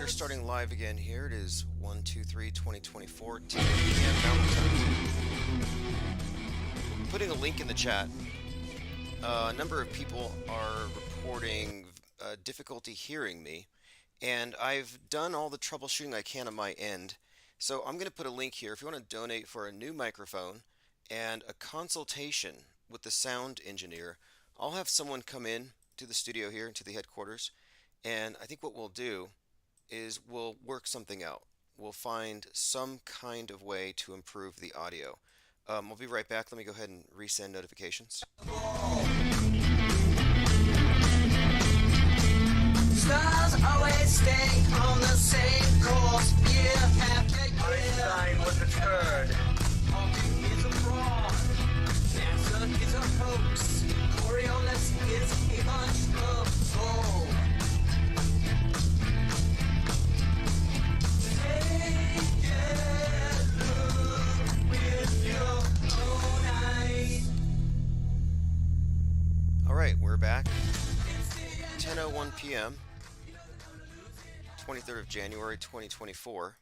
starting live again here. It is 1/2/3/2024, 10 p.m. Mountain Time. Putting a link in the chat. A number of people are reporting difficulty hearing me, and I've done all the troubleshooting I can on my end. So I'm going to put a link here if you want to donate for a new microphone and a consultation with the sound engineer. I'll have someone come in to the studio here, to the headquarters, and I think what we'll do is we'll work something out. We'll find some kind of way to improve the audio. I'll be right back. Let me go ahead and resend notifications. Stars always stay on the same course year after year. Einstein was a turd. Hawking is a fraud. NASA is a hoax. Coriolis is a bunch of bull. Take a look with your own eyes. All right, we're back. 10:01 p.m. 23rd of January 2024.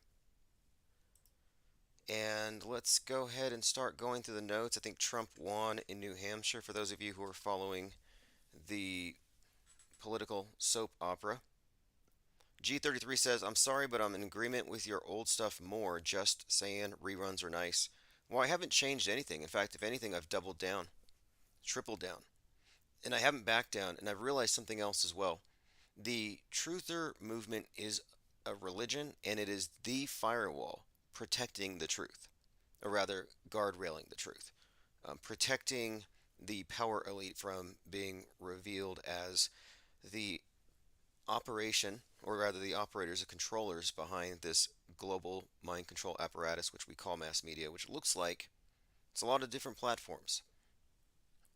And let's go ahead and start going through the notes. I think Trump won in New Hampshire, for those of you who are following the political soap opera. G33 says, I'm sorry, but I'm in agreement with your old stuff more. Just saying, reruns are nice. Well, I haven't changed anything. In fact, if anything, I've doubled down, tripled down. And I haven't backed down. And I've realized something else as well. The truther movement is a religion, and it is the firewall protecting the truth, or rather, guardrailing the truth, protecting the power elite from being revealed as the operation, or rather the operators, the controllers behind this global mind control apparatus, which we call mass media, which looks like it's a lot of different platforms,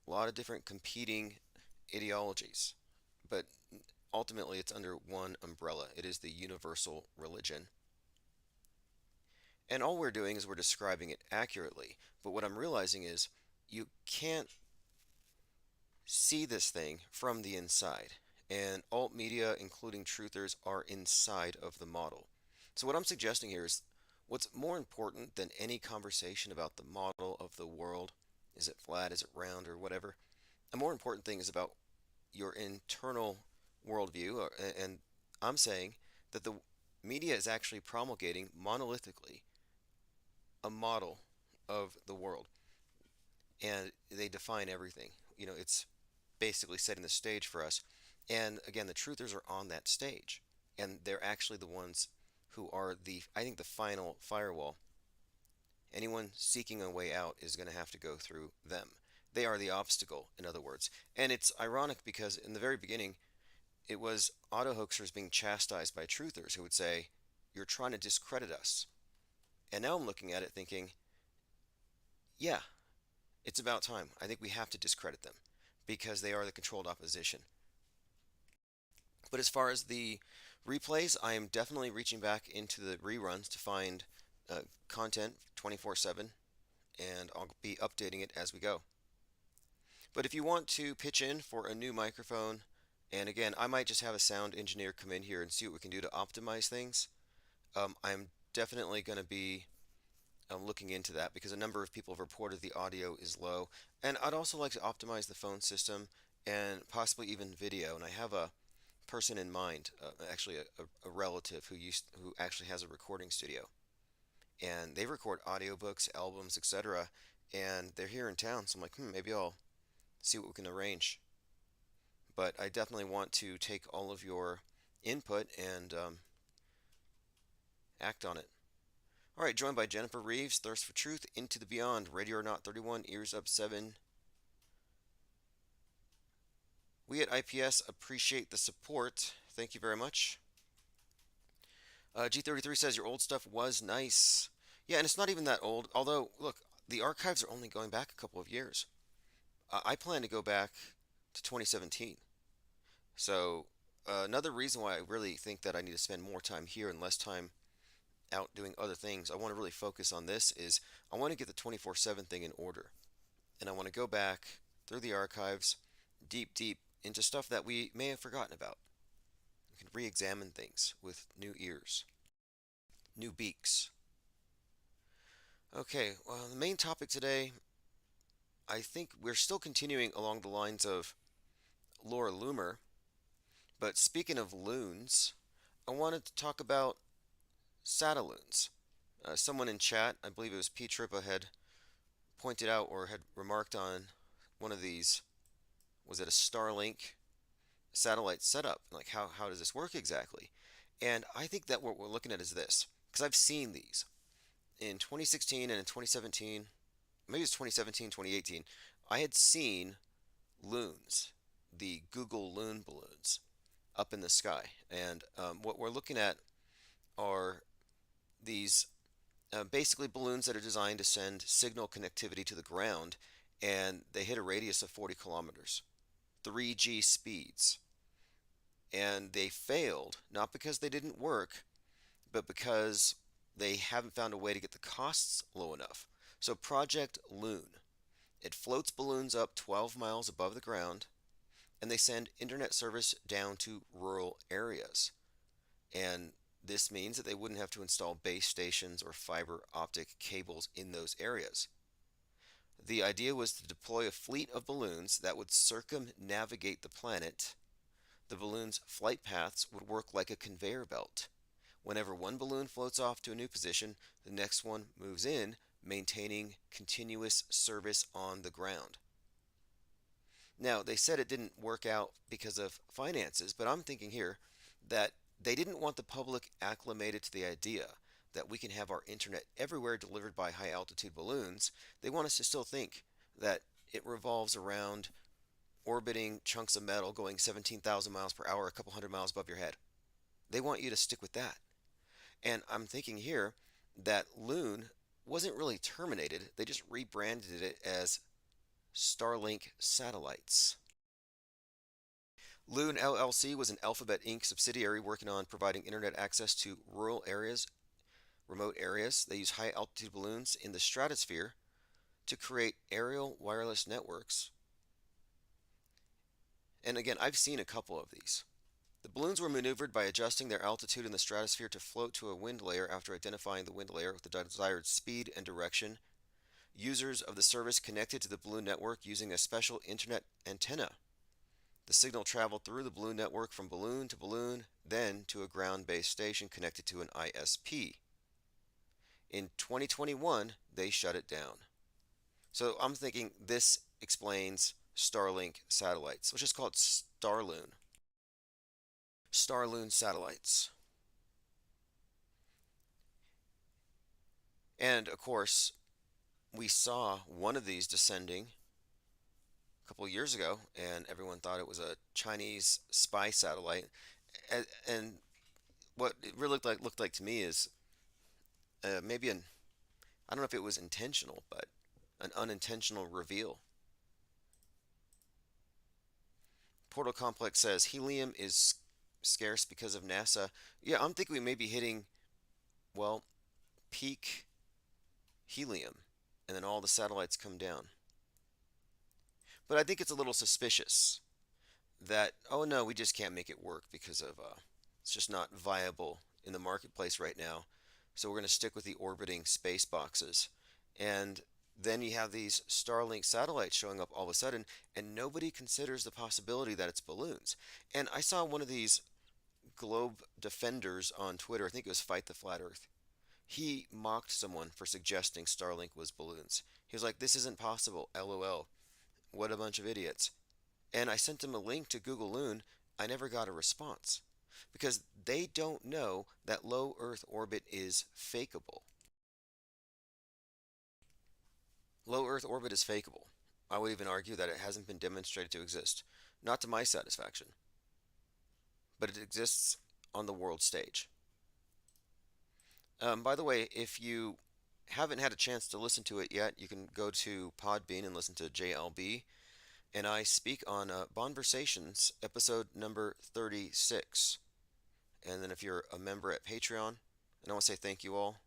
a lot of different competing ideologies, but ultimately it's under one umbrella. It is the universal religion. And all we're doing is we're describing it accurately. But what I'm realizing is you can't see this thing from the inside. And alt media, including truthers, are inside of the model. So what I'm suggesting here is what's more important than any conversation about the model of the world, is it flat, is it round, or whatever, a more important thing is about your internal worldview. And I'm saying that the media is actually promulgating monolithically a model of the world, and they define everything. It's basically setting the stage for us. And again, the truthers are on that stage, and they're actually the ones who are I think, the final firewall. Anyone seeking a way out is going to have to go through them. They are the obstacle, in other words. And it's ironic because in the very beginning, it was auto hoaxers being chastised by truthers who would say, you're trying to discredit us. And now I'm looking at it thinking, yeah, it's about time. I think we have to discredit them because they are the controlled opposition. But as far as the replays, I am definitely reaching back into the reruns to find content 24/7, and I'll be updating it as we go. But if you want to pitch in for a new microphone, and again, I might just have a sound engineer come in here and see what we can do to optimize things. I'm definitely going to be looking into that because a number of people have reported the audio is low. And I'd also like to optimize the phone system and possibly even video. And I have a person in mind, actually a relative who actually has a recording studio. And they record audiobooks, albums, etc. And they're here in town, so I'm like, maybe I'll see what we can arrange. But I definitely want to take all of your input and act on it. All right, joined by Jennifer Reeves, Thirst for Truth, Into the Beyond, Radio or Not 31, Ears Up 7. We at IPS appreciate the support. Thank you very much. G33 says your old stuff was nice. Yeah, and it's not even that old. Although, look, the archives are only going back a couple of years. I plan to go back to 2017. So another reason why I really think that I need to spend more time here and less time out doing other things, I want to really focus on this, is I want to get the 24/7 thing in order. And I want to go back through the archives, deep into stuff that we may have forgotten about. can re-examine things with new ears, new beaks. Okay, well, the main topic today, I think we're still continuing along the lines of Laura Loomer, but speaking of loons, I wanted to talk about Satelloons. Someone in chat, I believe it was P. Trippa, had pointed out or had remarked on one of these. Was it a Starlink satellite setup? Like, how does this work exactly? And I think that what we're looking at is this, because I've seen these in 2016 and in 2017, maybe it's 2017, 2018. I had seen loons, the Google Loon balloons, up in the sky. And what we're looking at are these basically balloons that are designed to send signal connectivity to the ground, and they hit a radius of 40 kilometers, 3G speeds. And they failed, not because they didn't work, but because they haven't found a way to get the costs low enough. So Project Loon, it floats balloons up 12 miles above the ground, and they send internet service down to rural areas. And this means that they wouldn't have to install base stations or fiber optic cables in those areas. The idea was to deploy a fleet of balloons that would circumnavigate the planet. The balloon's flight paths would work like a conveyor belt. Whenever one balloon floats off to a new position, the next one moves in, maintaining continuous service on the ground. Now, they said it didn't work out because of finances, but I'm thinking here that they didn't want the public acclimated to the idea that we can have our internet everywhere delivered by high altitude balloons. They want us to still think that it revolves around orbiting chunks of metal going 17,000 miles per hour, a couple hundred miles above your head. They want you to stick with that. And I'm thinking here that Loon wasn't really terminated, they just rebranded it as Starlink Satellites. Loon LLC was an Alphabet Inc. subsidiary working on providing internet access to rural areas, remote areas. They use high altitude balloons in the stratosphere to create aerial wireless networks. And again, I've seen a couple of these. The balloons were maneuvered by adjusting their altitude in the stratosphere to float to a wind layer after identifying the wind layer with the desired speed and direction. Users of the service connected to the balloon network using a special internet antenna. The signal traveled through the balloon network from balloon to balloon, then to a ground-based station connected to an ISP. In 2021, they shut it down. So I'm thinking this explains Starlink satellites. Let's just call it Starloon. Starloon satellites. And of course, we saw one of these descending a couple of years ago, and everyone thought it was a Chinese spy satellite. And what it really looked like to me is maybe I don't know if it was intentional, but an unintentional reveal. Portal Complex says helium is scarce because of NASA. Yeah, I'm thinking we may be hitting, well, peak helium, and then all the satellites come down. But I think it's a little suspicious that, oh no, we just can't make it work because of, it's just not viable in the marketplace right now. So we're going to stick with the orbiting space boxes. And then you have these Starlink satellites showing up all of a sudden, and nobody considers the possibility that it's balloons. And I saw one of these globe defenders on Twitter, I think it was Fight the Flat Earth. He mocked someone for suggesting Starlink was balloons. He was like, this isn't possible, LOL. What a bunch of idiots. And I sent him a link to Google Loon. I never got a response because they don't know that low Earth orbit is fakeable. Low Earth orbit is fakeable. I would even argue that it hasn't been demonstrated to exist. Not to my satisfaction, but it exists on the world stage. By the way, if you haven't had a chance to listen to it yet, you can go to Podbean and listen to JLB. And I speak on Bonversations, episode number 36. And then if you're a member at Patreon, and I want to say thank you all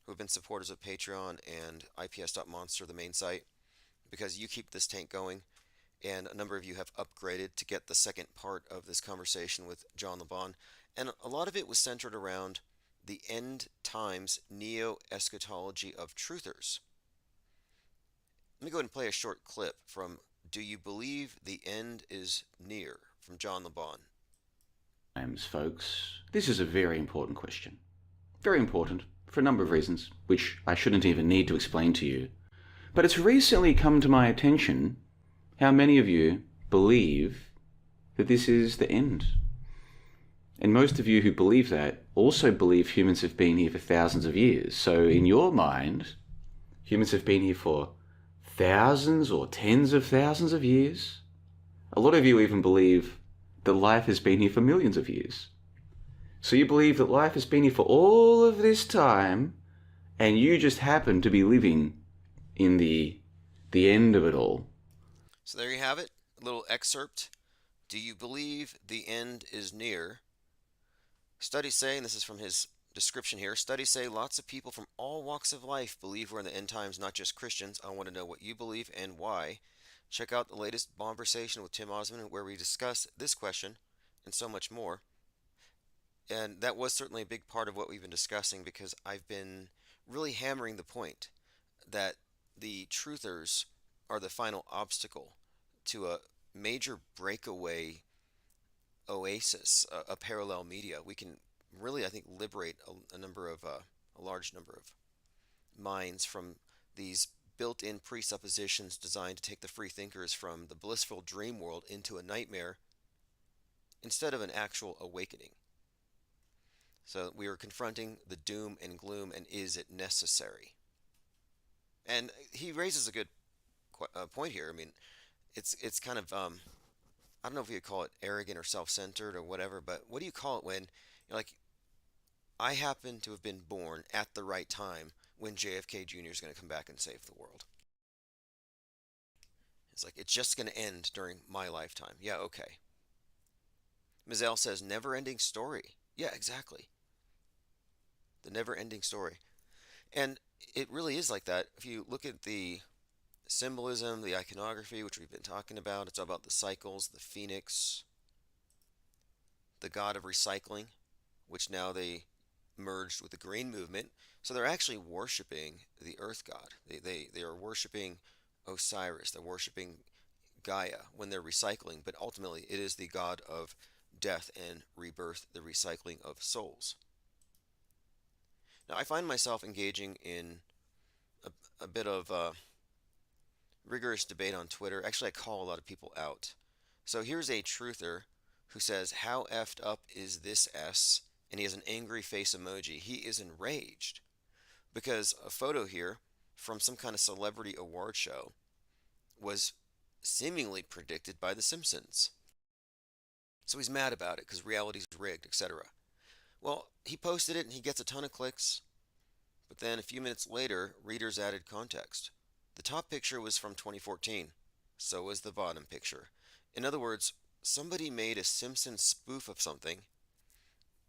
who have been supporters of Patreon and IPS.Monster, the main site, because you keep this tank going. and a number of you have upgraded to get the second part of this conversation with John LeBon. And a lot of it was centered around the end times neo eschatology of truthers. Let me go ahead and play a short clip from Do You Believe the End is Near from John LeBon. Folks, this is a very important question. Very important for a number of reasons, which I shouldn't even need to explain to you. But it's recently come to my attention how many of you believe that this is the end. And most of you who believe that also believe humans have been here for thousands of years. So in your mind, humans have been here for thousands or tens of thousands of years. A lot of you even believe that life has been here for millions of years. So you believe that life has been here for all of this time, and you just happen to be living in the end of it all. So there you have it, a little excerpt. Do you believe the end is near? Studies say, and this is from his description here, studies say lots of people from all walks of life believe we're in the end times, not just Christians. I want to know what you believe and why. Check out the latest conversation with Tim Osman where we discuss this question and so much more. And that was certainly a big part of what we've been discussing, because I've been really hammering the point that the truthers are the final obstacle to a major breakaway oasis, a parallel media. We can really, I think, liberate a large number of minds from these built-in presuppositions designed to take the free thinkers from the blissful dream world into a nightmare instead of an actual awakening. So we are confronting the doom and gloom, and is it necessary? And he raises a good point here. I mean, it's kind of I don't know if you could call it arrogant or self-centered or whatever, but what do you call it when you're like, I happen to have been born at the right time when JFK Jr. is going to come back and save the world. It's like, it's just going to end during my lifetime. Yeah, okay. Mizell says, never-ending story. Yeah, exactly. The never-ending story. And it really is like that. If you look at the symbolism, the iconography, which we've been talking about, it's all about the cycles, the phoenix, the god of recycling, which now they merged with the green movement. So they're actually worshiping the earth god. They are worshiping Osiris. They're worshiping Gaia when they're recycling, but ultimately it is the god of death and rebirth, the recycling of souls. Now, I find myself engaging in a bit of rigorous debate on Twitter. Actually, I call a lot of people out. So here's a truther who says, how effed up is this S? And he has an angry face emoji. He is enraged because a photo here from some kind of celebrity award show was seemingly predicted by The Simpsons. So he's mad about it because reality's rigged, etc. Well, he posted it and he gets a ton of clicks, but then a few minutes later, readers added context. The top picture was from 2014, so was the bottom picture. In other words, somebody made a Simpsons spoof of something.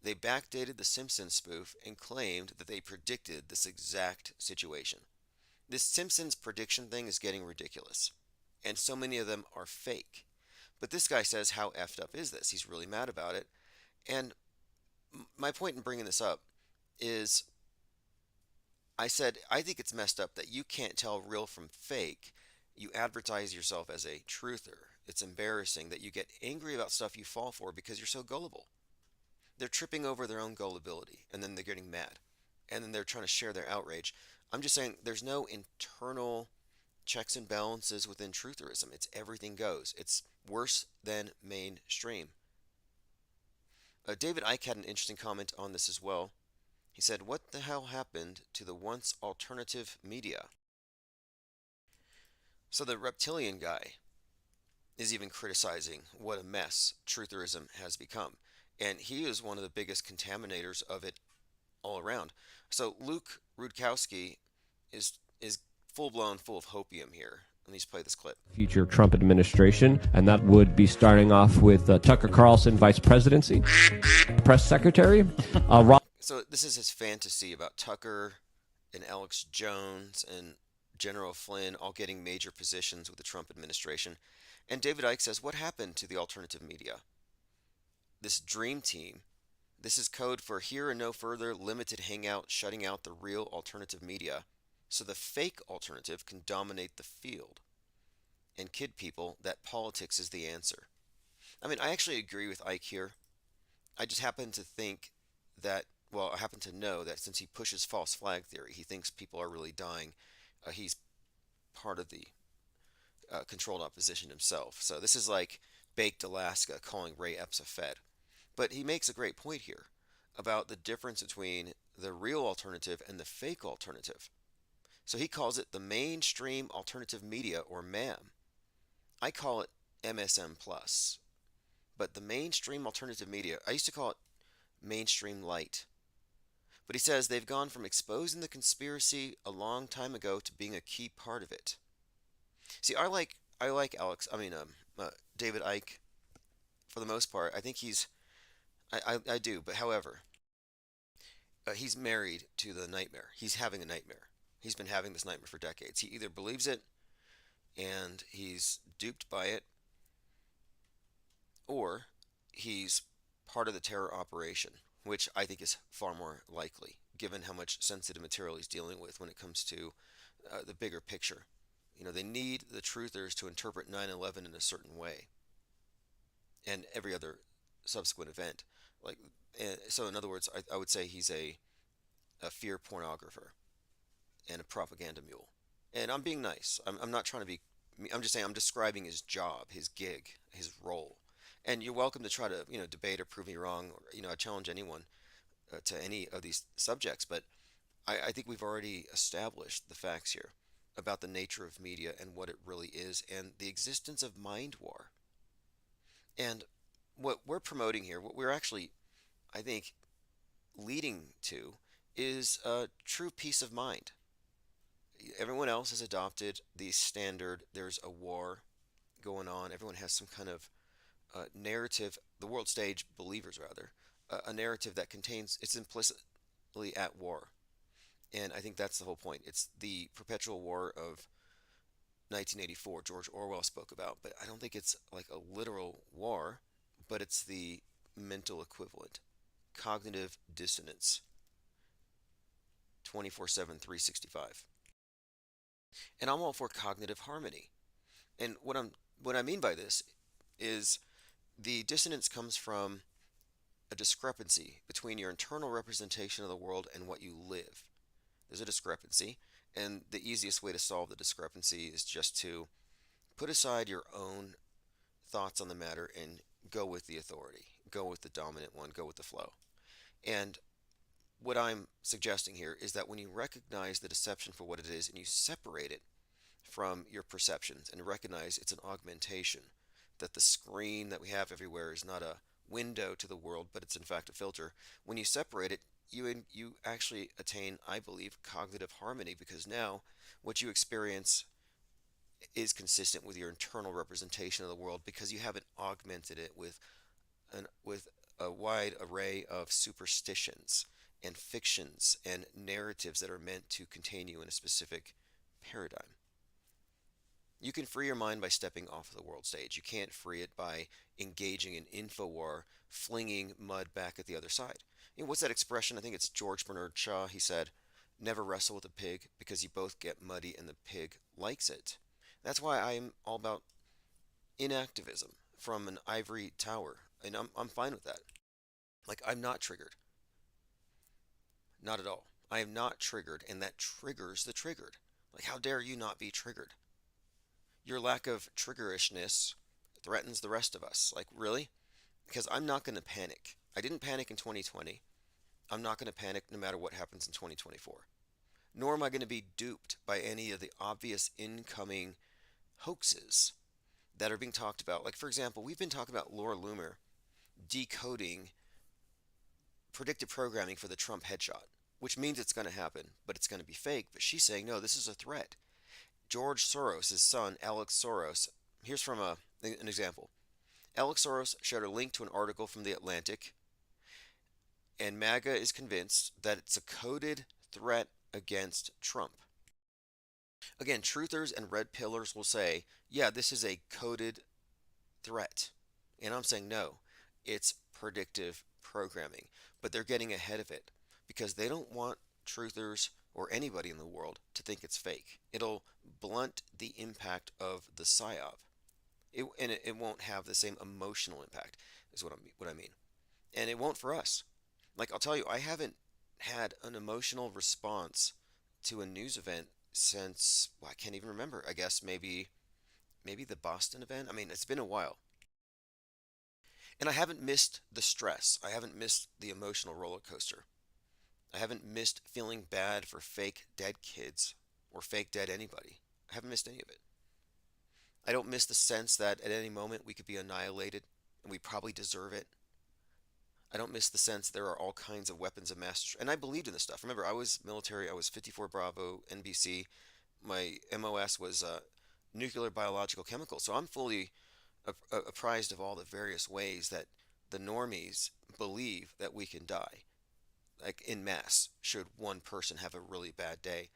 They backdated the Simpsons spoof and claimed that they predicted this exact situation. This Simpsons prediction thing is getting ridiculous, and so many of them are fake. But this guy says, how effed up is this? He's really mad about it. And my point in bringing this up is, I said, I think it's messed up that you can't tell real from fake. You advertise yourself as a truther. It's embarrassing that you get angry about stuff you fall for because you're so gullible. They're tripping over their own gullibility, and then they're getting mad. And then they're trying to share their outrage. I'm just saying there's no internal checks and balances within trutherism. It's everything goes. It's worse than mainstream. David Icke had an interesting comment on this as well. He said, what the hell happened to the once alternative media? So the reptilian guy is even criticizing what a mess trutherism has become. And he is one of the biggest contaminators of it all around. So Luke Rudkowski is full-blown full of hopium here. Let me just play this clip. Future Trump administration, and that would be starting off with Tucker Carlson, vice presidency, press secretary. So this is his fantasy about Tucker and Alex Jones and General Flynn all getting major positions with the Trump administration. And David Icke says, what happened to the alternative media? This dream team, this is code for here and no further, limited hangout, shutting out the real alternative media so the fake alternative can dominate the field and kid people that politics is the answer. I mean, I actually agree with Icke here. I just happen to think that, well, I happen to know that since he pushes false flag theory, he thinks people are really dying. He's part of the controlled opposition himself. So this is like Baked Alaska calling Ray Epps a Fed. But he makes a great point here about the difference between the real alternative and the fake alternative. So he calls it the mainstream alternative media, or MAM. I call it MSM plus. But the mainstream alternative media, I used to call it mainstream light. But he says they've gone from exposing the conspiracy a long time ago to being a key part of it. See, I like David Icke for the most part. I think I do, but however, he's married to the nightmare. He's having a nightmare. He's been having this nightmare for decades. He either believes it and he's duped by it, or he's part of the terror operation, which I think is far more likely, given how much sensitive material he's dealing with when it comes to the bigger picture. You know, they need the truthers to interpret 9/11 in a certain way, and every other subsequent event. Like, so in other words, I would say he's a fear pornographer and a propaganda mule. And I'm being nice. I'm not trying to be. I'm just saying I'm describing his job, his gig, his role. And you're welcome to try to debate or prove me wrong. Or, I challenge anyone to any of these subjects. But I think we've already established the facts here about the nature of media and what it really is, and the existence of mind war. And what we're promoting here, what we're actually, I think, leading to, is a true peace of mind. Everyone else has adopted the standard, there's a war going on, everyone has some kind of narrative, the world stage believers rather, a narrative that contains, it's implicitly at war. And I think that's the whole point. It's the perpetual war of 1984 George Orwell spoke about, but I don't think it's like a literal war, but it's the mental equivalent. Cognitive dissonance, 24/7, 365. And I'm all for cognitive harmony. And what I mean by this is the dissonance comes from a discrepancy between your internal representation of the world and what you live. There's a discrepancy, and the easiest way to solve the discrepancy is just to put aside your own thoughts on the matter and go with the authority, go with the dominant one, go with the flow. And what I'm suggesting here is that when you recognize the deception for what it is and you separate it from your perceptions and recognize it's an augmentation, that the screen that we have everywhere is not a window to the world, but it's in fact a filter. When you separate it, you actually attain, I believe, cognitive harmony, because now what you experience is consistent with your internal representation of the world, because you haven't augmented it with a wide array of superstitions and fictions and narratives that are meant to contain you in a specific paradigm. You can free your mind by stepping off of the world stage. You can't free it by engaging in info war, flinging mud back at the other side. What's that expression? I think it's George Bernard Shaw. He said, never wrestle with a pig, because you both get muddy and the pig likes it. That's why I'm all about inactivism from an ivory tower. And I'm fine with that. Like, I'm not triggered. Not at all. I am not triggered, and that triggers the triggered. Like, how dare you not be triggered? Your lack of triggerishness threatens the rest of us. Like, really? Because I'm not going to panic. I didn't panic in 2020. I'm not going to panic no matter what happens in 2024. Nor am I going to be duped by any of the obvious incoming hoaxes that are being talked about. Like, for example, we've been talking about Laura Loomer decoding predictive programming for the Trump headshot, which means it's going to happen, but it's going to be fake. But she's saying, no, this is a threat. George Soros, his son, Alex Soros, here's from an example. Alex Soros shared a link to an article from The Atlantic, and MAGA is convinced that it's a coded threat against Trump. Again, truthers and red pillars will say, yeah, this is a coded threat. And I'm saying no, it's predictive programming. But they're getting ahead of it because they don't want truthers or anybody in the world to think it's fake. It'll blunt the impact of the psyop. And it won't have the same emotional impact, is what I mean. And it won't for us. Like, I'll tell you, I haven't had an emotional response to a news event since, well, I can't even remember. I guess maybe the Boston event. I mean, it's been a while. And I haven't missed the stress. I haven't missed the emotional roller coaster. I haven't missed feeling bad for fake dead kids or fake dead anybody. I haven't missed any of it. I don't miss the sense that at any moment we could be annihilated and we probably deserve it. I don't miss the sense there are all kinds of weapons of mass destruction. And I believed in this stuff. Remember, I was military. I was 54 Bravo, NBC. My MOS was nuclear, biological, chemical. So I'm fully apprised of all the various ways that the normies believe that we can die, like in mass, should one person have a really bad day.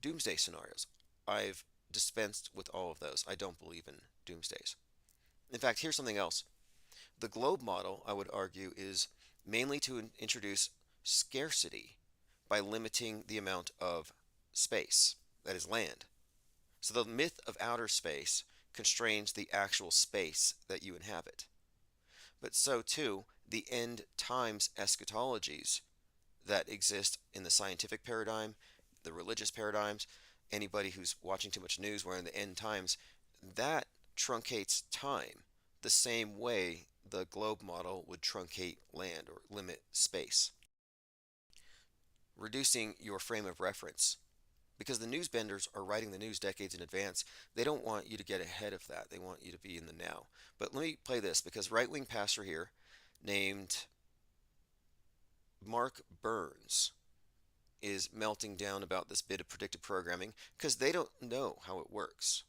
Doomsday scenarios. I've dispensed with all of those. I don't believe in doomsdays. In fact, here's something else. The globe model, I would argue, is mainly to introduce scarcity by limiting the amount of space, that is land. So the myth of outer space constrains the actual space that you inhabit. But so too, the end times eschatologies that exist in the scientific paradigm, the religious paradigms, anybody who's watching too much news, we're in the end times, that truncates time the same way the globe model would truncate land or limit space, reducing your frame of reference. Because the news benders are writing the news decades in advance, they don't want you to get ahead of that. They want you to be in the now. But let me play this, because right-wing pastor here named Mark Burns is melting down about this bit of predictive programming because they don't know how it works.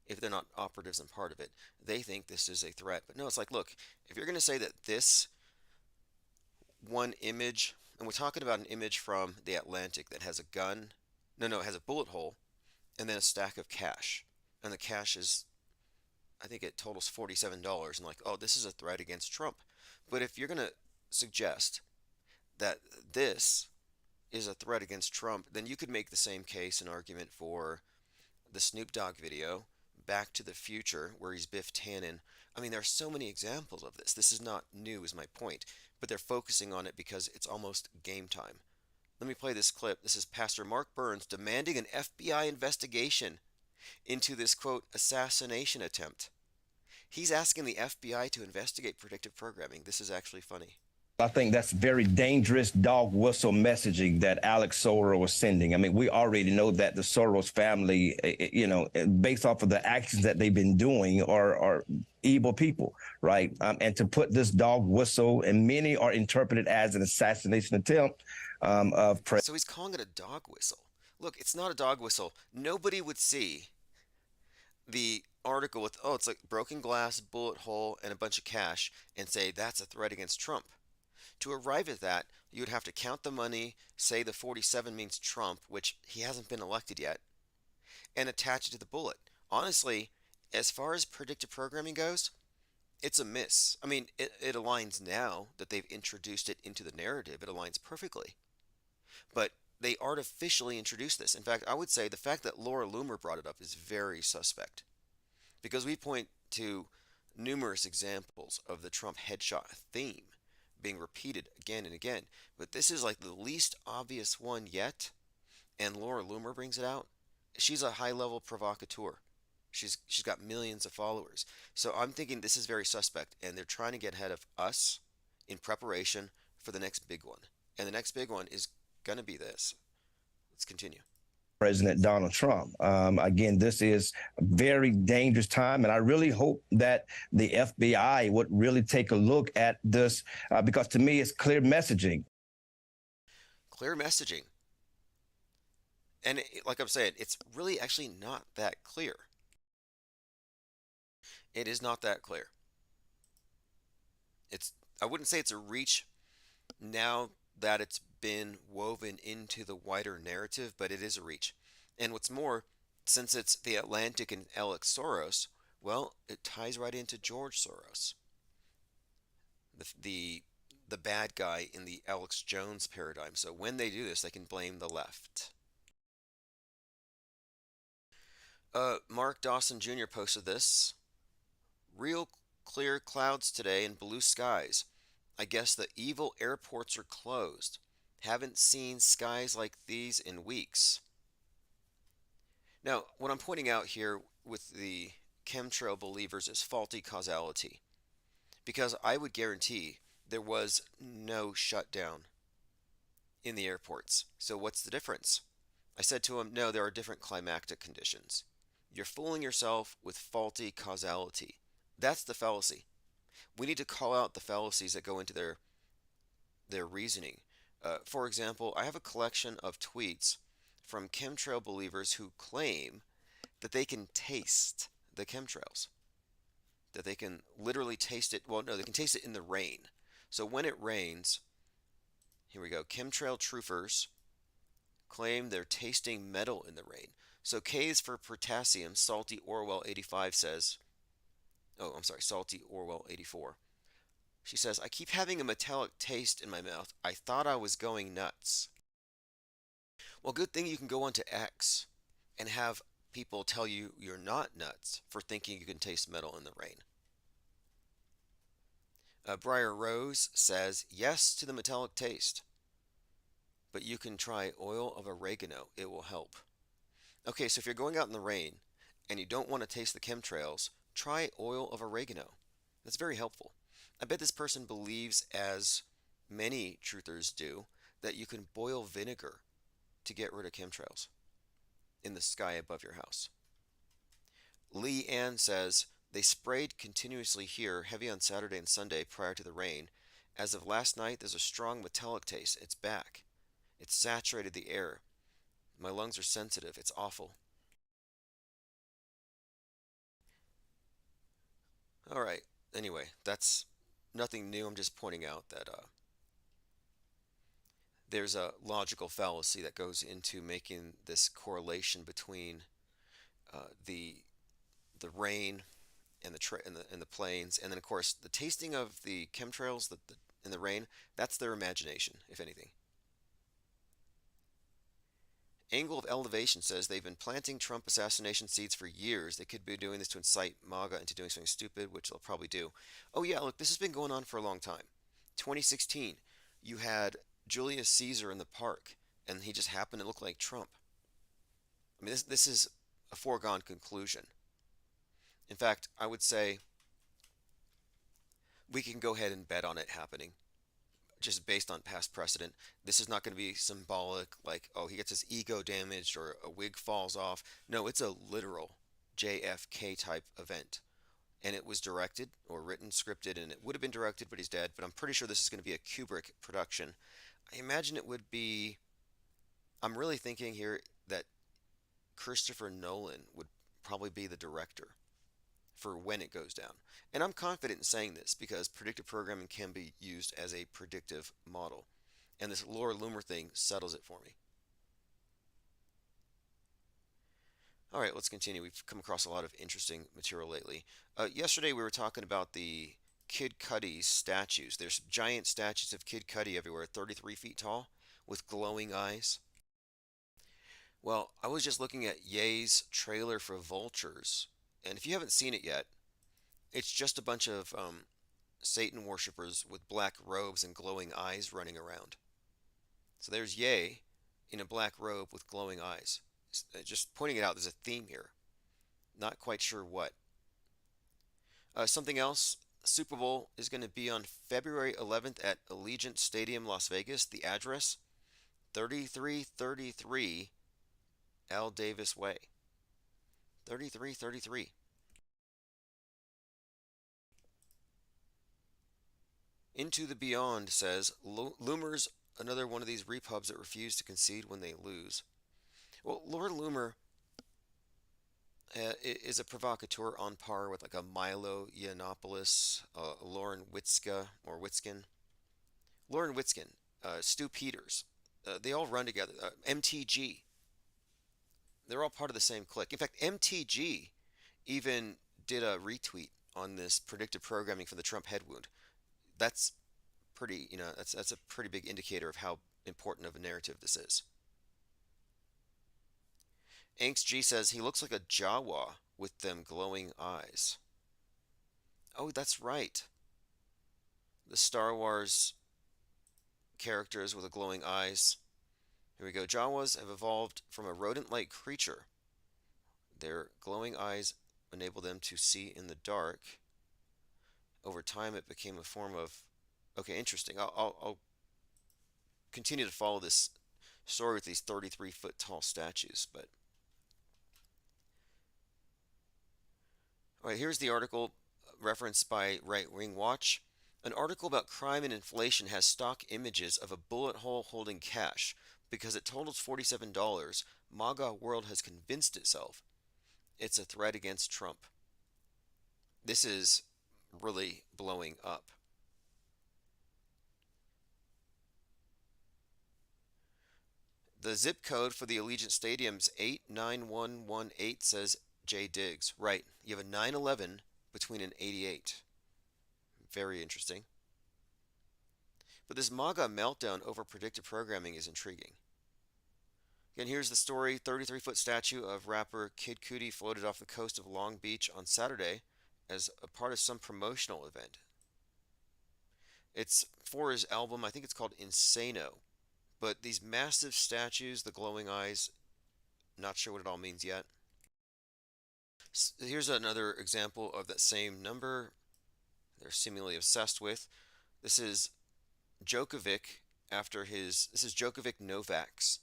If they're not operatives and part of it, they think this is a threat. But no, it's like, look, if you're going to say that this one image, and we're talking about an image from the Atlantic that has a gun, no, it has a bullet hole, and then a stack of cash. And the cash is, I think it totals $47. And like, oh, this is a threat against Trump. But if you're going to suggest that this is a threat against Trump, then you could make the same case and argument for the Snoop Dogg video, Back to the Future, where he's Biff Tannen. I mean, there are so many examples of this. This is not new, is my point. But they're focusing on it because it's almost game time. Let me play this clip. This is Pastor Mark Burns demanding an FBI investigation into this, quote, assassination attempt. He's asking the FBI to investigate predictive programming. This is actually funny. I think that's very dangerous dog whistle messaging that Alex Soros was sending. I mean, we already know that the Soros family, based off of the actions that they've been doing, are evil people, right? And to put this dog whistle, and many are interpreted as an assassination attempt of President. So he's calling it a dog whistle. Look, it's not a dog whistle. Nobody would see the article with, oh, it's like broken glass, bullet hole, and a bunch of cash, and say that's a threat against Trump. To arrive at that, you would have to count the money, say the 47 means Trump, which he hasn't been elected yet, and attach it to the bullet. Honestly, as far as predictive programming goes, it's a miss. I mean, it aligns now that they've introduced it into the narrative. It aligns perfectly. But they artificially introduced this. In fact, I would say the fact that Laura Loomer brought it up is very suspect, because we point to numerous examples of the Trump headshot theme being repeated again and again. But this is like the least obvious one yet, and Laura Loomer brings it out. She's a high-level provocateur. She's got millions of followers. So I'm thinking this is very suspect, and they're trying to get ahead of us in preparation for the next big one. And the next big one is going to be this. Let's continue. President Donald Trump. Again, this is a very dangerous time, and I really hope that the FBI would really take a look at this, because to me, it's clear messaging. Clear messaging. And like I'm saying, it's really actually not that clear. It is not that clear. I wouldn't say it's a reach now that it's been woven into the wider narrative, but it is a reach. And what's more, since it's the Atlantic and Alex Soros, Well, it ties right into George Soros, the the the bad guy in the Alex Jones paradigm. So when they do this, they can blame the left. Mark Dawson Jr. posted this. Real clear clouds today and blue skies. I guess the evil airports are closed. Haven't seen skies like these in weeks. Now, what I'm pointing out here with the chemtrail believers is faulty causality. Because I would guarantee there was no shutdown in the airports. So what's the difference? I said to him, no, there are different climatic conditions. You're fooling yourself with faulty causality. That's the fallacy. We need to call out the fallacies that go into their reasoning. For example, I have a collection of tweets from chemtrail believers who claim that they can taste the chemtrails, that they can literally taste it. Well, no, they can taste it in the rain. So when it rains, here we go. Chemtrail truthers claim they're tasting metal in the rain. So K is for potassium. Salty Orwell 85 says, oh, I'm sorry, Salty Orwell 84. She says, I keep having a metallic taste in my mouth. I thought I was going nuts. Well, good thing you can go onto X and have people tell you you're not nuts for thinking you can taste metal in the rain. Briar Rose says, yes to the metallic taste, but you can try oil of oregano. It will help. Okay, so if you're going out in the rain and you don't want to taste the chemtrails, try oil of oregano. That's very helpful. I bet this person believes, as many truthers do, that you can boil vinegar to get rid of chemtrails in the sky above your house. Lee Ann says, they sprayed continuously here, heavy on Saturday and Sunday prior to the rain. As of last night, there's a strong metallic taste. It's back. It's saturated the air. My lungs are sensitive. It's awful. All right. Anyway, that's nothing new. I'm just pointing out that there's a logical fallacy that goes into making this correlation between the rain and the planes, and then of course the tasting of the chemtrails in the rain. That's their imagination, if anything. Angle of Elevation says they've been planting Trump assassination seeds for years. They could be doing this to incite MAGA into doing something stupid, which they'll probably do. Oh yeah, look, this has been going on for a long time. 2016, you had Julius Caesar in the park, and he just happened to look like Trump. I mean, this is a foregone conclusion. In fact, I would say we can go ahead and bet on it happening, just based on past precedent. This is not going to be symbolic, like, oh, he gets his ego damaged or a wig falls off. No, it's a literal JFK type event. And it was directed or written, scripted, and it would have been directed, but he's dead. But I'm pretty sure this is going to be a Kubrick production. I imagine it would be, I'm really thinking here that Christopher Nolan would probably be the director for when it goes down. And I'm confident in saying this because predictive programming can be used as a predictive model. And this Laura Loomer thing settles it for me. All right, let's continue. We've come across a lot of interesting material lately. Yesterday we were talking about the Kid Cudi statues. There's giant statues of Kid Cudi everywhere, 33 feet tall, with glowing eyes. Well, I was just looking at Ye's trailer for Vultures, and if you haven't seen it yet, it's just a bunch of Satan worshippers with black robes and glowing eyes running around. So there's Ye in a black robe with glowing eyes. Just pointing it out, there's a theme here. Not quite sure what. Something else, Super Bowl is going to be on February 11th at Allegiant Stadium, Las Vegas. The address, 3333 Al Davis Way. 3333. Into the Beyond says, Loomer's another one of these repubs that refuse to concede when they lose. Well, Lord Loomer is a provocateur on par with like a Milo Yiannopoulos, Lauren Witzka or Witzkin. Lauren Witzkin, Stu Peters, they all run together. MTG, they're all part of the same clique. In fact, MTG even did a retweet on this predictive programming for the Trump head wound. That's pretty, that's a pretty big indicator of how important of a narrative this is. Angst G says he looks like a Jawa with them glowing eyes. Oh, that's right. The Star Wars characters with the glowing eyes. Here we go. Jawas have evolved from a rodent-like creature. Their glowing eyes enable them to see in the dark. Over time, it became a form of... Okay, interesting. I'll continue to follow this story with these 33-foot tall statues, but... All right, here's the article referenced by Right Wing Watch. An article about crime and inflation has stock images of a bullet hole holding cash. Because it totals $47, MAGA World has convinced itself it's a threat against Trump. This is really blowing up. The zip code for the Allegiant Stadium's 89118 says J. Diggs. Right, you have a 911 between an 88. Very interesting. But this MAGA meltdown over predictive programming is intriguing. Again, here's the story. 33-foot statue of rapper Kid Cudi floated off the coast of Long Beach on Saturday as a part of some promotional event. It's for his album, I think it's called Insano. But these massive statues, the glowing eyes, not sure what it all means yet. Here's another example of that same number they're seemingly obsessed with. This is Djokovic this is Djokovic Novak's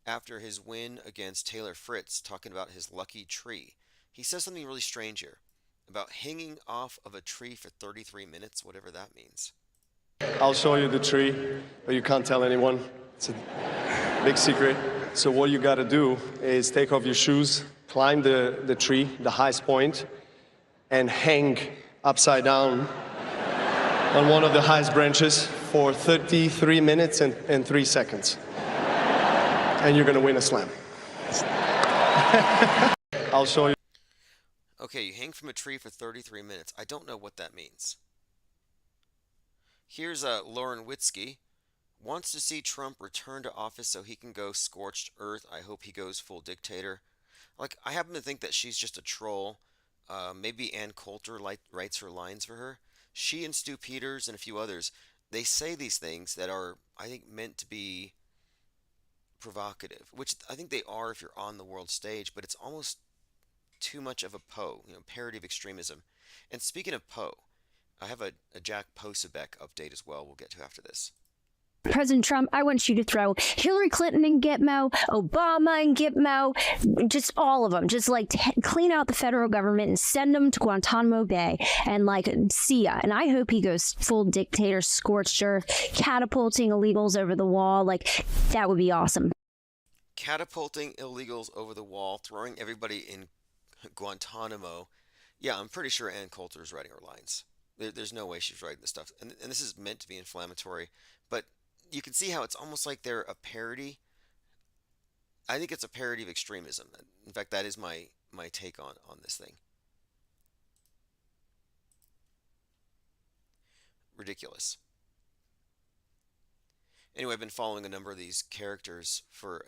after his win against Taylor Fritz, talking about his lucky tree. He says something really strange here about hanging off of a tree for 33 minutes, whatever that means. I'll show you the tree, but you can't tell anyone. It's a big secret. So what you got to do is take off your shoes, climb the tree, the highest point, and hang upside down on one of the highest branches for 33 minutes and 3 seconds. And you're going to win a slam. I'll show you. Okay, you hang from a tree for 33 minutes. I don't know what that means. Here's Lauren Witzke. Wants to see Trump return to office so he can go scorched earth. I hope he goes full dictator. Like, I happen to think that she's just a troll. Maybe Ann Coulter writes her lines for her. She and Stu Peters and a few others, they say these things that are, I think, meant to be provocative, which I think they are if you're on the world stage, but it's almost too much of a Poe, parody of extremism. And speaking of Poe, I have a Jack Posobiec update as well we'll get to after this. President Trump, I want you to throw Hillary Clinton in Gitmo, Obama in Gitmo, just all of them. Just like clean out the federal government and send them to Guantanamo Bay and see ya. And I hope he goes full dictator, scorched earth, catapulting illegals over the wall. That would be awesome. Catapulting illegals over the wall, throwing everybody in Guantanamo. Yeah, I'm pretty sure Ann Coulter is writing her lines. There's no way she's writing this stuff. And this is meant to be inflammatory, but you can see how it's almost like they're a parody. I think it's a parody of extremism. In fact, that is my take on this thing. Ridiculous. Anyway, I've been following a number of these characters for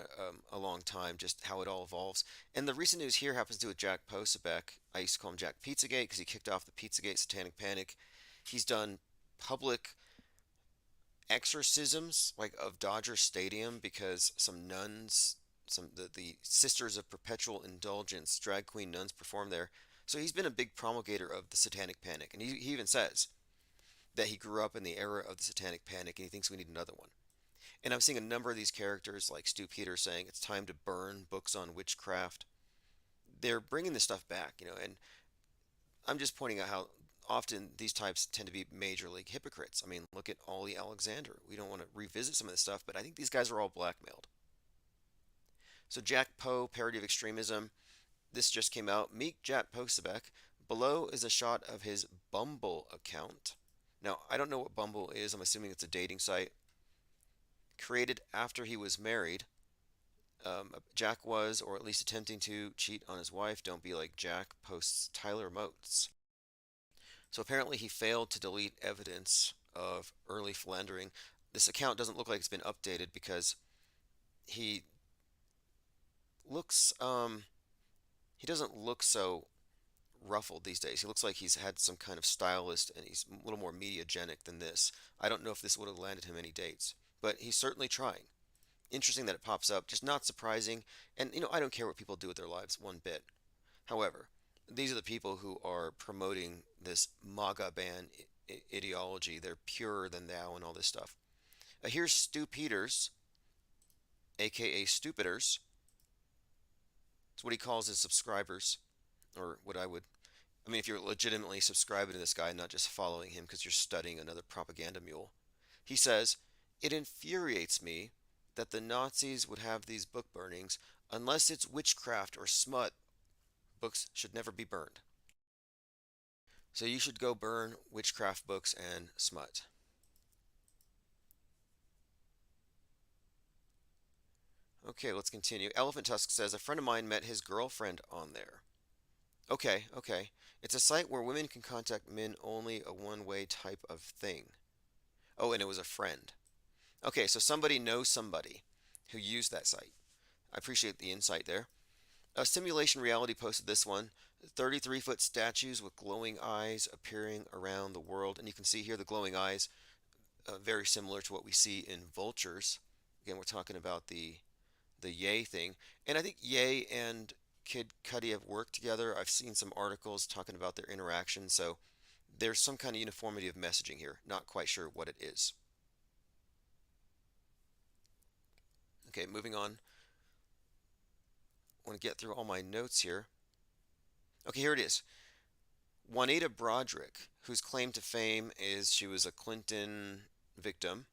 a long time, just how it all evolves. And the recent news here happens to do with Jack Posobiec. I used to call him Jack Pizzagate because he kicked off the Pizzagate Satanic Panic. He's done public exorcisms of Dodger Stadium because some nuns, the Sisters of Perpetual Indulgence, drag queen nuns performed there. So he's been a big promulgator of the Satanic Panic, and he even says that he grew up in the era of the Satanic Panic and he thinks we need another one. And I'm seeing a number of these characters like Stu Peters saying it's time to burn books on witchcraft. They're bringing this stuff back, and I'm just pointing out how often these types tend to be major league hypocrites. I mean, look at Ollie Alexander. We don't want to revisit some of this stuff, but I think these guys are all blackmailed. So Jack Poe, parody of extremism. This just came out. Meet Jack Posobiec. Below is a shot of his Bumble account. Now, I don't know what Bumble is. I'm assuming it's a dating site. Created after he was married. Jack was, or at least attempting to, cheat on his wife. Don't be like Jack, posts Tyler Motes. So apparently he failed to delete evidence of early philandering. This account doesn't look like it's been updated because he looks, he doesn't look so ruffled these days. He looks like he's had some kind of stylist and he's a little more mediagenic than this. I don't know if this would have landed him any dates, but he's certainly trying. Interesting that it pops up, just not surprising. And, I don't care what people do with their lives one bit. However, these are the people who are promoting this MAGA ban ideology. They're purer than thou and all this stuff. Here's Stu Peters, aka Stupiders. It's what he calls his subscribers, or what I mean, if you're legitimately subscribing to this guy, not just following him because you're studying another propaganda mule. He says, "It infuriates me that the Nazis would have these book burnings. Unless it's witchcraft or smut, books should never be burned." So you should go burn witchcraft books and smut. Okay, let's continue. Elephant Tusk says, a friend of mine met his girlfriend on there. Okay, okay. It's a site where women can contact men only, a one-way type of thing. Oh, and it was a friend. Okay, so somebody knows somebody who used that site. I appreciate the insight there. Simulation Reality posted this one. 33-foot statues with glowing eyes appearing around the world. And you can see here the glowing eyes, very similar to what we see in vultures. Again, we're talking about the Ye thing. And I think Ye and Kid Cudi have worked together. I've seen some articles talking about their interaction. So there's some kind of uniformity of messaging here. Not quite sure what it is. Okay, moving on. I want to get through all my notes here. Okay, here it is. Juanita Broderick, whose claim to fame is she was a Clinton victim,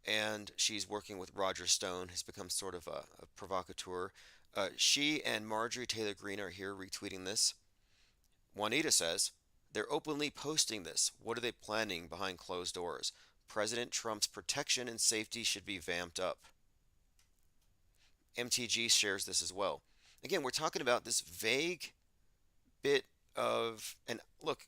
and she's working with Roger Stone, has become sort of a provocateur. She and Marjorie Taylor Greene are here retweeting this. Juanita says, they're openly posting this. What are they planning behind closed doors? President Trump's protection and safety should be vamped up. MTG shares this as well. Again, we're talking about this vague bit of, and look,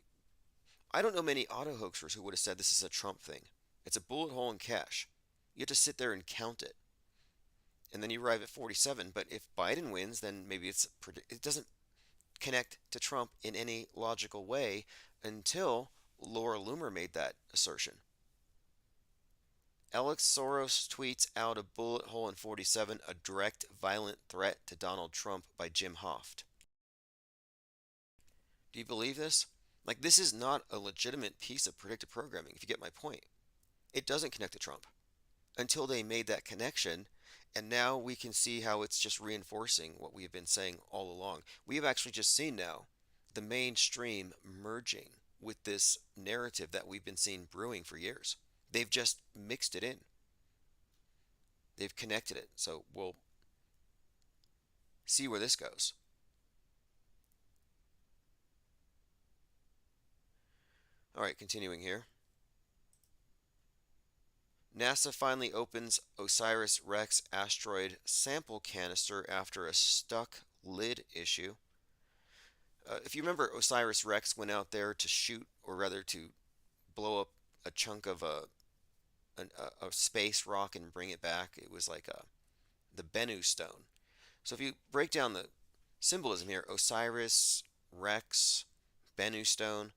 I don't know many auto hoaxers who would have said this is a Trump thing. It's a bullet hole in cash. You have to sit there and count it. And then you arrive at 47. But if Biden wins, then maybe it doesn't connect to Trump in any logical way until Laura Loomer made that assertion. Alex Soros tweets out a bullet hole in 47, a direct violent threat to Donald Trump by Jim Hoft. Do you believe this? Like, this is not a legitimate piece of predictive programming, if you get my point. It doesn't connect to Trump until they made that connection, and now we can see how it's just reinforcing what we have been saying all along. We have actually just seen now the mainstream merging with this narrative that we've been seeing brewing for years. They've just mixed it in. They've connected it. So we'll see where this goes. All right, continuing here. NASA finally opens OSIRIS-REx asteroid sample canister after a stuck lid issue. If you remember, OSIRIS-REx went out there to shoot, or rather to blow up a chunk of a space rock and bring it back. It was like the Bennu stone. So if you break down the symbolism here, Osiris, Rex, Bennu stone.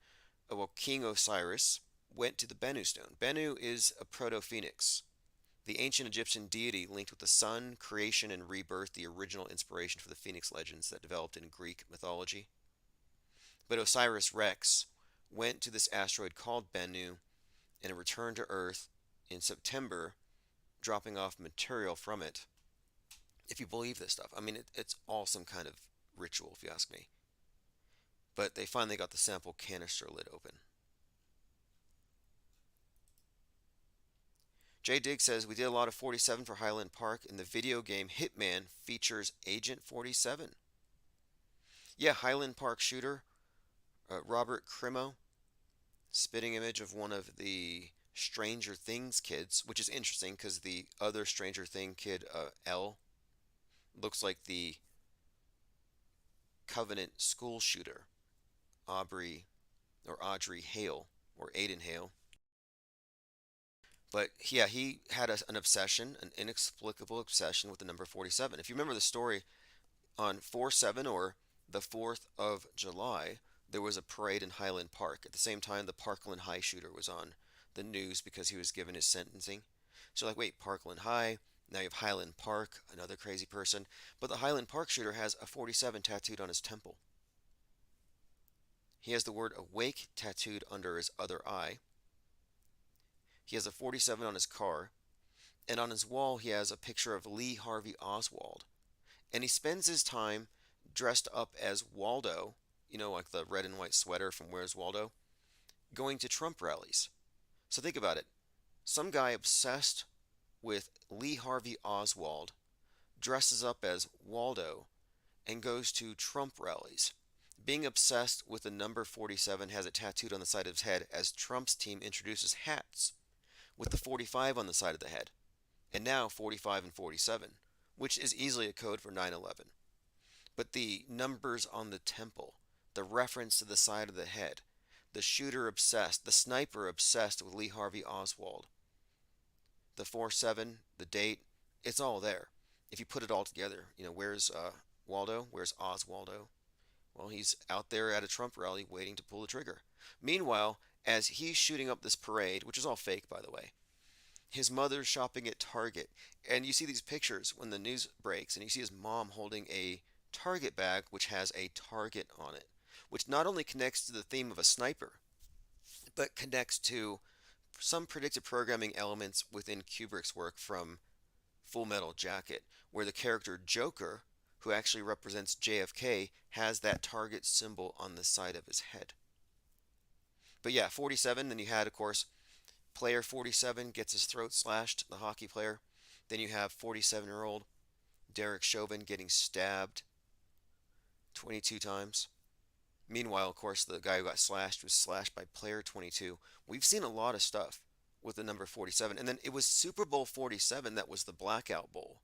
Well, King Osiris went to the Bennu stone. Bennu is a proto-phoenix, the ancient Egyptian deity linked with the sun, creation, and rebirth, the original inspiration for the phoenix legends that developed in Greek mythology. But Osiris-Rex went to this asteroid called Bennu and it returned to Earth in September, dropping off material from it. If you believe this stuff, I mean, it's all some kind of ritual, if you ask me. But they finally got the sample canister lid open. Jay Digg says, we did a lot of 47 for Highland Park, and the video game Hitman features Agent 47. Yeah, Highland Park shooter, Robert Crimo, spitting image of one of the Stranger Things kids, which is interesting because the other Stranger Thing kid, Elle, looks like the Covenant school shooter, Audrey Hale, or Aiden Hale. But yeah, he had an obsession, an inexplicable obsession with the number 47. If you remember the story, on 4/7 or the 4th of July, there was a parade in Highland Park. At the same time, the Parkland High shooter was on the news because he was given his sentencing. So, like, wait, Parkland High, now you have Highland Park, another crazy person. But the Highland Park shooter has a 47 tattooed on his temple. He has the word awake tattooed under his other eye. He has a 47 on his car. And on his wall, he has a picture of Lee Harvey Oswald. And he spends his time dressed up as Waldo, like the red and white sweater from Where's Waldo, going to Trump rallies. So think about it. Some guy obsessed with Lee Harvey Oswald dresses up as Waldo and goes to Trump rallies. Being obsessed with the number 47 has it tattooed on the side of his head as Trump's team introduces hats with the 45 on the side of the head. And now 45 and 47, which is easily a code for 9/11. But the numbers on the temple, the reference to the side of the head, the shooter obsessed, the sniper obsessed with Lee Harvey Oswald, the 4/7, the date, it's all there. If you put it all together, where's Waldo? Where's Oswaldo? Well, he's out there at a Trump rally waiting to pull the trigger. Meanwhile, as he's shooting up this parade, which is all fake, by the way, his mother's shopping at Target. And you see these pictures when the news breaks, and you see his mom holding a Target bag which has a target on it, which not only connects to the theme of a sniper, but connects to some predictive programming elements within Kubrick's work from Full Metal Jacket, where the character Joker, who actually represents JFK, has that target symbol on the side of his head. But yeah, 47, then you had, of course, player 47 gets his throat slashed, the hockey player. Then you have 47-year-old Derek Chauvin getting stabbed 22 times. Meanwhile, of course, the guy who got slashed was slashed by player 22. We've seen a lot of stuff with the number 47. And then it was Super Bowl 47 that was the Blackout Bowl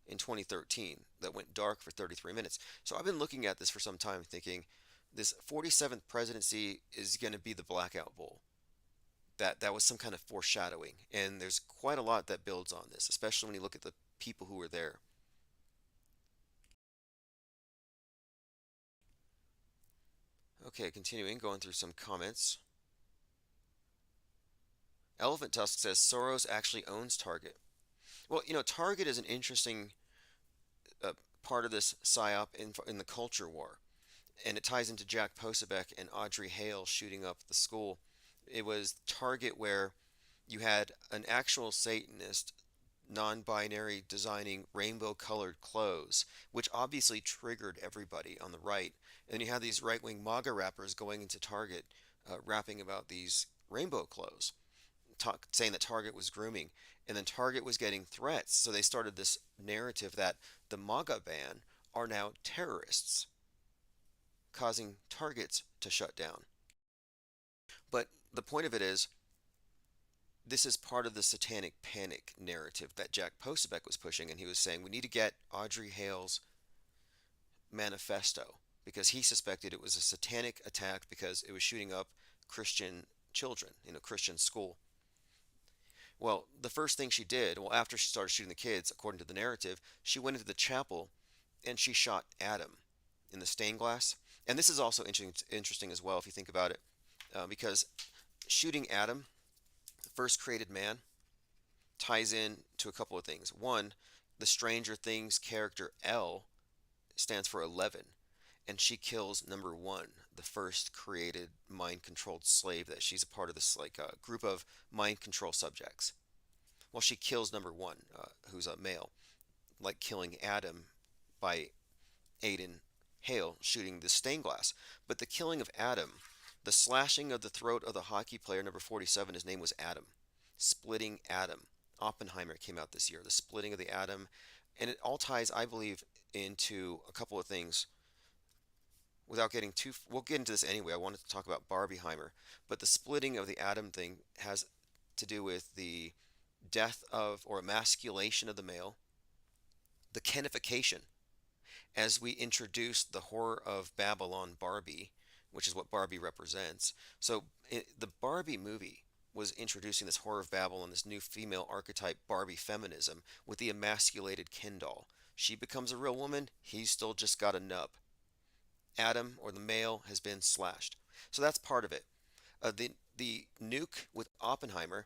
in 2013 that went dark for 33 minutes. So I've been looking at this for some time thinking this 47th presidency is going to be the Blackout Bowl. That was some kind of foreshadowing. And there's quite a lot that builds on this, especially when you look at the people who were there. Okay, continuing, going through some comments. Elephant Tusk says Soros actually owns Target. Well, Target is an interesting part of this psyop in the culture war. And it ties into Jack Posobiec and Audrey Hale shooting up the school. It was Target where you had an actual Satanist, non-binary, designing rainbow-colored clothes, which obviously triggered everybody on the right. And you had these right-wing MAGA rappers going into Target, rapping about these rainbow clothes, saying that Target was grooming. And then Target was getting threats, so they started this narrative that the MAGA ban are now terrorists, causing Targets to shut down. But the point of it is, this is part of the satanic panic narrative that Jack Posobiec was pushing, and he was saying we need to get Audrey Hale's manifesto because he suspected it was a satanic attack because it was shooting up Christian children in a Christian school. Well, the first thing she did, after she started shooting the kids, according to the narrative, she went into the chapel and she shot Adam in the stained glass. And this is also interesting as well if you think about it, because shooting Adam, the first created man, ties in to a couple of things. One, the Stranger Things character Elle stands for 11, and she kills number 1, the first created mind-controlled slave that she's a part of this group of mind control subjects. Well, she kills number 1, who's a male, like killing Adam by Aiden Hale shooting the stained glass. But the killing of Adam, the slashing of the throat of the hockey player number 47, his name was Adam. Splitting Adam. Oppenheimer came out this year. The splitting of the atom. And it all ties, I believe, into a couple of things. Without getting too... We'll get into this anyway. I wanted to talk about Barbieheimer. But the splitting of the atom thing has to do with the death of, or emasculation of the male, the Kenification, as we introduce the horror of Babylon Barbie, which is what Barbie represents. So the Barbie movie was introducing this horror of Babylon, this new female archetype Barbie feminism with the emasculated Ken doll. She becomes a real woman, he's still just got a nub. Adam, or the male, has been slashed. So that's part of it. The nuke with Oppenheimer,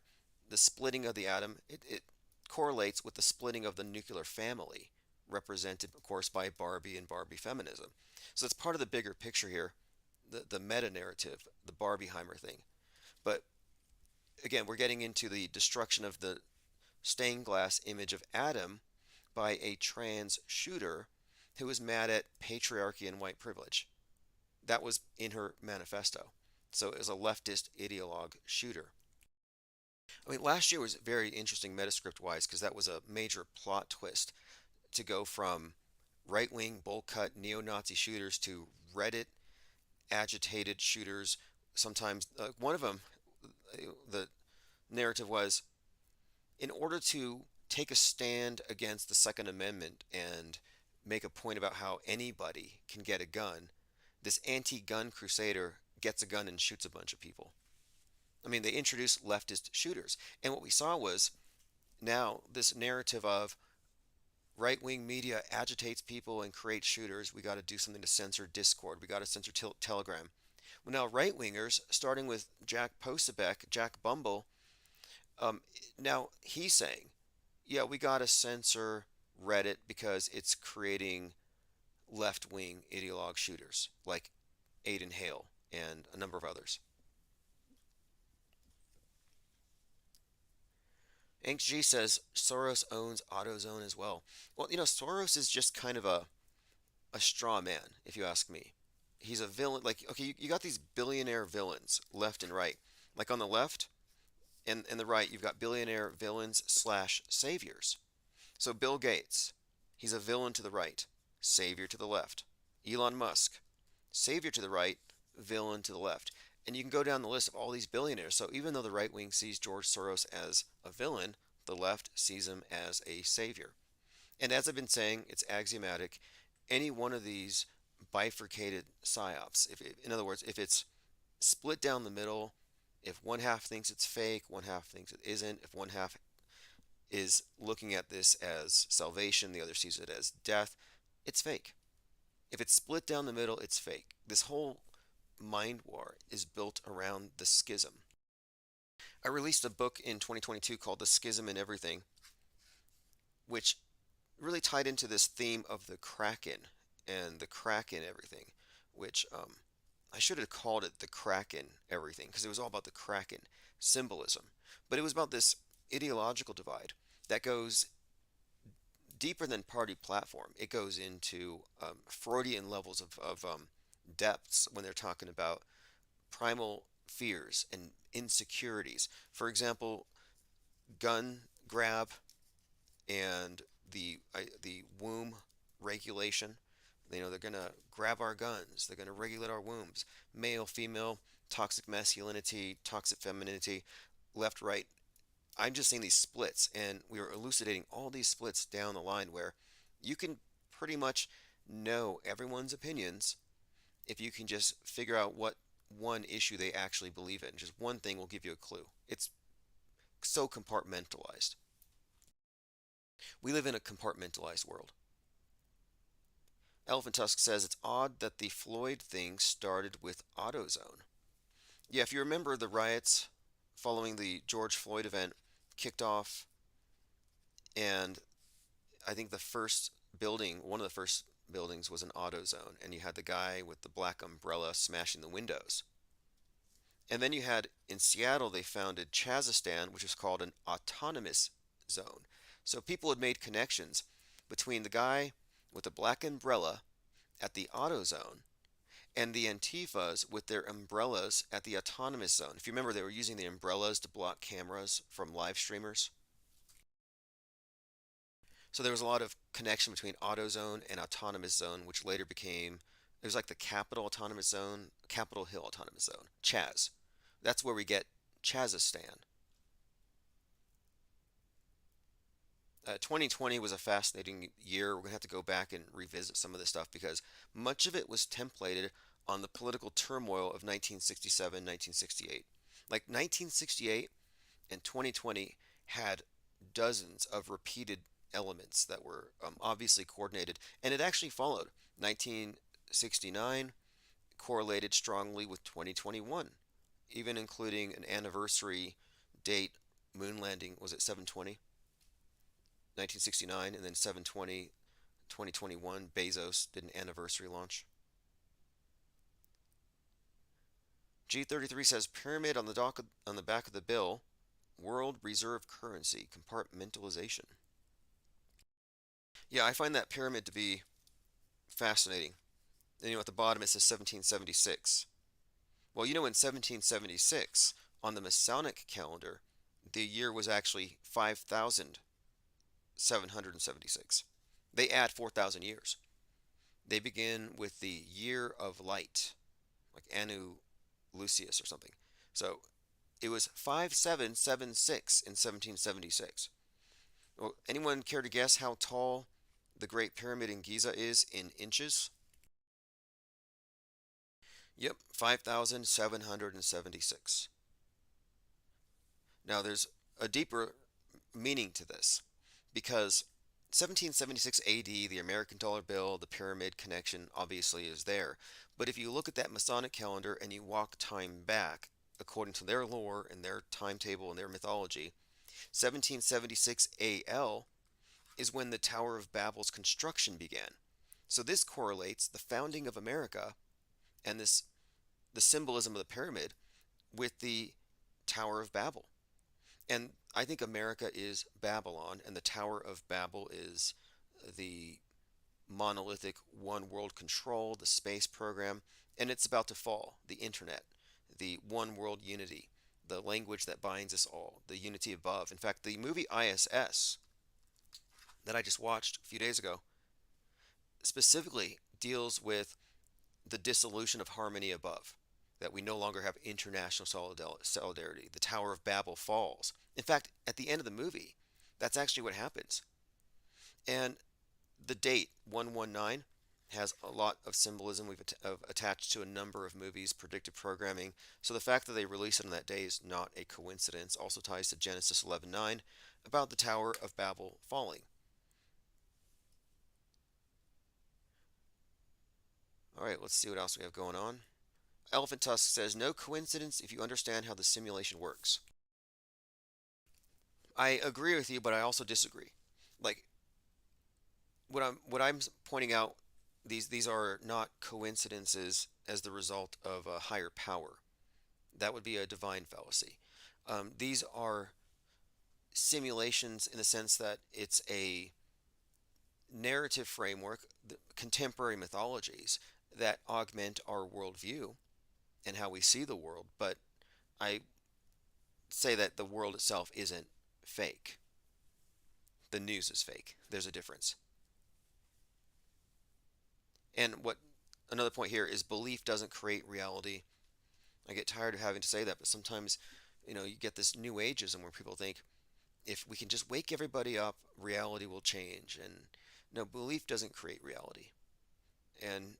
the splitting of the atom, it correlates with the splitting of the nuclear family, represented, of course, by Barbie and Barbie feminism. So it's part of the bigger picture here, the meta-narrative, the Barbieheimer thing. But again, we're getting into the destruction of the stained glass image of Adam by a trans shooter who was mad at patriarchy and white privilege. That was in her manifesto. So it was a leftist ideologue shooter. I mean, last year was very interesting Metascript-wise because that was a major plot twist to go from right-wing, bowl-cut, neo-Nazi shooters to Reddit agitated shooters. Sometimes, one of them, the narrative was, in order to take a stand against the Second Amendment and make a point about how anybody can get a gun, this anti-gun crusader gets a gun and shoots a bunch of people. I mean, they introduced leftist shooters. And what we saw was now this narrative of right-wing media agitates people and creates shooters. We got to do something to censor Discord. We got to censor Telegram. Well, now right-wingers, starting with Jack Posobiec, Jack Bumble, now he's saying, yeah, we got to censor Reddit because it's creating left-wing ideologue shooters like Aiden Hale and a number of others. Hank G says Soros owns AutoZone as well. Well, you know, Soros is just kind of a straw man, if you ask me. He's a villain. Like, okay, you got these billionaire villains left and right. Like on the left and the right, you've got billionaire villains slash saviors. So Bill Gates, he's a villain to the right, savior to the left. Elon Musk, savior to the right, villain to the left. And you can go down the list of all these billionaires. So even though the right wing sees George Soros as a villain, the left sees him as a savior. And as I've been saying, it's axiomatic. Any one of these bifurcated psyops, in other words, if it's split down the middle, if one half thinks it's fake, one half thinks it isn't, if one half is looking at this as salvation, the other sees it as death, it's fake. If it's split down the middle, it's fake. This whole mind war is built around the schism. I released a book in 2022 called The Schism in Everything, which really tied into this theme of the Kraken and the crack in everything, which I should have called it the Kraken everything because it was all about the Kraken symbolism. But it was about this ideological divide that goes deeper than party platform. It goes into Freudian levels of depths when they're talking about primal fears and insecurities. For example, gun grab and the womb regulation. You know, they're going to grab our guns. They're going to regulate our wombs. Male, female, toxic masculinity, toxic femininity, left, right. I'm just seeing these splits, and we are elucidating all these splits down the line where you can pretty much know everyone's opinions if you can just figure out what one issue they actually believe in. Just one thing will give you a clue. It's so compartmentalized. We live in a compartmentalized world. Elephant Tusk says it's odd that the Floyd thing started with AutoZone. Yeah, if you remember, the riots following the George Floyd event kicked off, and I think the first building, one of the first buildings, was an AutoZone, and you had the guy with the black umbrella smashing the windows. And then you had, in Seattle, they founded Chazistan, which is called an autonomous zone. So people had made connections between the guy with the black umbrella at the AutoZone and the Antifas with their umbrellas at the autonomous zone. If you remember, they were using the umbrellas to block cameras from live streamers. So there was a lot of connection between AutoZone and autonomous zone, which later became, it was like the Capitol Autonomous Zone, Capitol Hill Autonomous Zone, Chaz. That's where we get Chazistan. 2020 was a fascinating year. We're going to have to go back and revisit some of this stuff because much of it was templated on the political turmoil of 1967, 1968. Like 1968 and 2020 had dozens of repeated elements that were obviously coordinated, and it actually followed. 1969 correlated strongly with 2021, even including an anniversary date moon landing. Was it 720? 1969, and then 720 2021 Bezos did an anniversary launch. G33 says pyramid on the back of the bill, world reserve currency compartmentalization. Yeah, I find that pyramid to be fascinating. And at the bottom it says 1776. Well, in 1776 on the Masonic calendar, the year was actually 5,776. They add 4,000 years. They begin with the year of light, like Anu Lucius or something. So it was 5776 in 1776. Well, anyone care to guess how tall the Great Pyramid in Giza is in inches? Yep, 5,776. Now there's a deeper meaning to this because 1776 AD, the American dollar bill, the pyramid connection obviously is there. But if you look at that Masonic calendar and you walk time back, according to their lore and their timetable and their mythology, 1776 AL is when the Tower of Babel's construction began. So this correlates the founding of America and the symbolism of the pyramid with the Tower of Babel. And I think America is Babylon, and the Tower of Babel is the monolithic one world control, the space program, and it's about to fall. The internet, the one world unity, the language that binds us all, the unity above. In fact, the movie ISS that I just watched a few days ago specifically deals with the dissolution of harmony above, that we no longer have international solidarity. The Tower of Babel falls. In fact, at the end of the movie, that's actually what happens. And the date 119 has a lot of symbolism we've attached to a number of movies, predictive programming. So the fact that they release it on that day is not a coincidence. Also ties to Genesis 11:9 about the Tower of Babel falling. All right, let's see what else we have going on. Elephant Tusk says, no coincidence if you understand how the simulation works. I agree with you, but I also disagree. Like, what I'm pointing out, these are not coincidences as the result of a higher power. That would be a divine fallacy. These are simulations in the sense that it's a narrative framework, contemporary mythologies that augment our worldview and how we see the world, but I say that the world itself isn't fake. The news is fake. There's a difference. And another point here is belief doesn't create reality. I get tired of having to say that, but sometimes, you get this new ageism where people think if we can just wake everybody up, reality will change. And no, belief doesn't create reality. And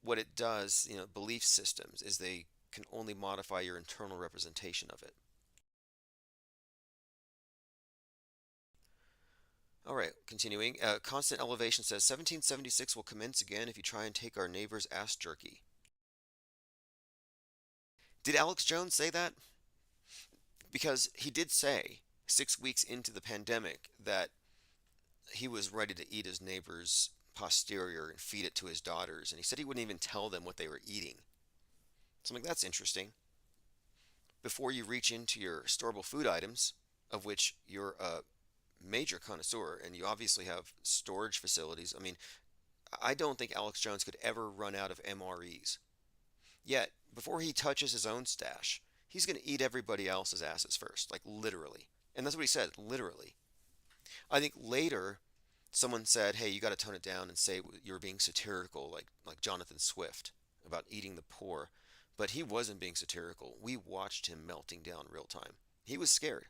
what it does, belief systems, is they can only modify your internal representation of it. All right, continuing. Constant Elevation says 1776 will commence again if you try and take our neighbor's ass jerky. Did Alex Jones say that? Because he did say 6 weeks into the pandemic that he was ready to eat his neighbor's posterior and feed it to his daughters, and he said he wouldn't even tell them what they were eating. So I'm like, that's interesting. Before you reach into your storable food items, of which you're a major connoisseur, and you obviously have storage facilities. I mean, I don't think Alex Jones could ever run out of MREs. Yet, before he touches his own stash, he's going to eat everybody else's asses first, like literally. And that's what he said, literally. I think later, someone said, hey, you got to tone it down and say you're being satirical, like Jonathan Swift, about eating the poor. But he wasn't being satirical. We watched him melting down real time. He was scared.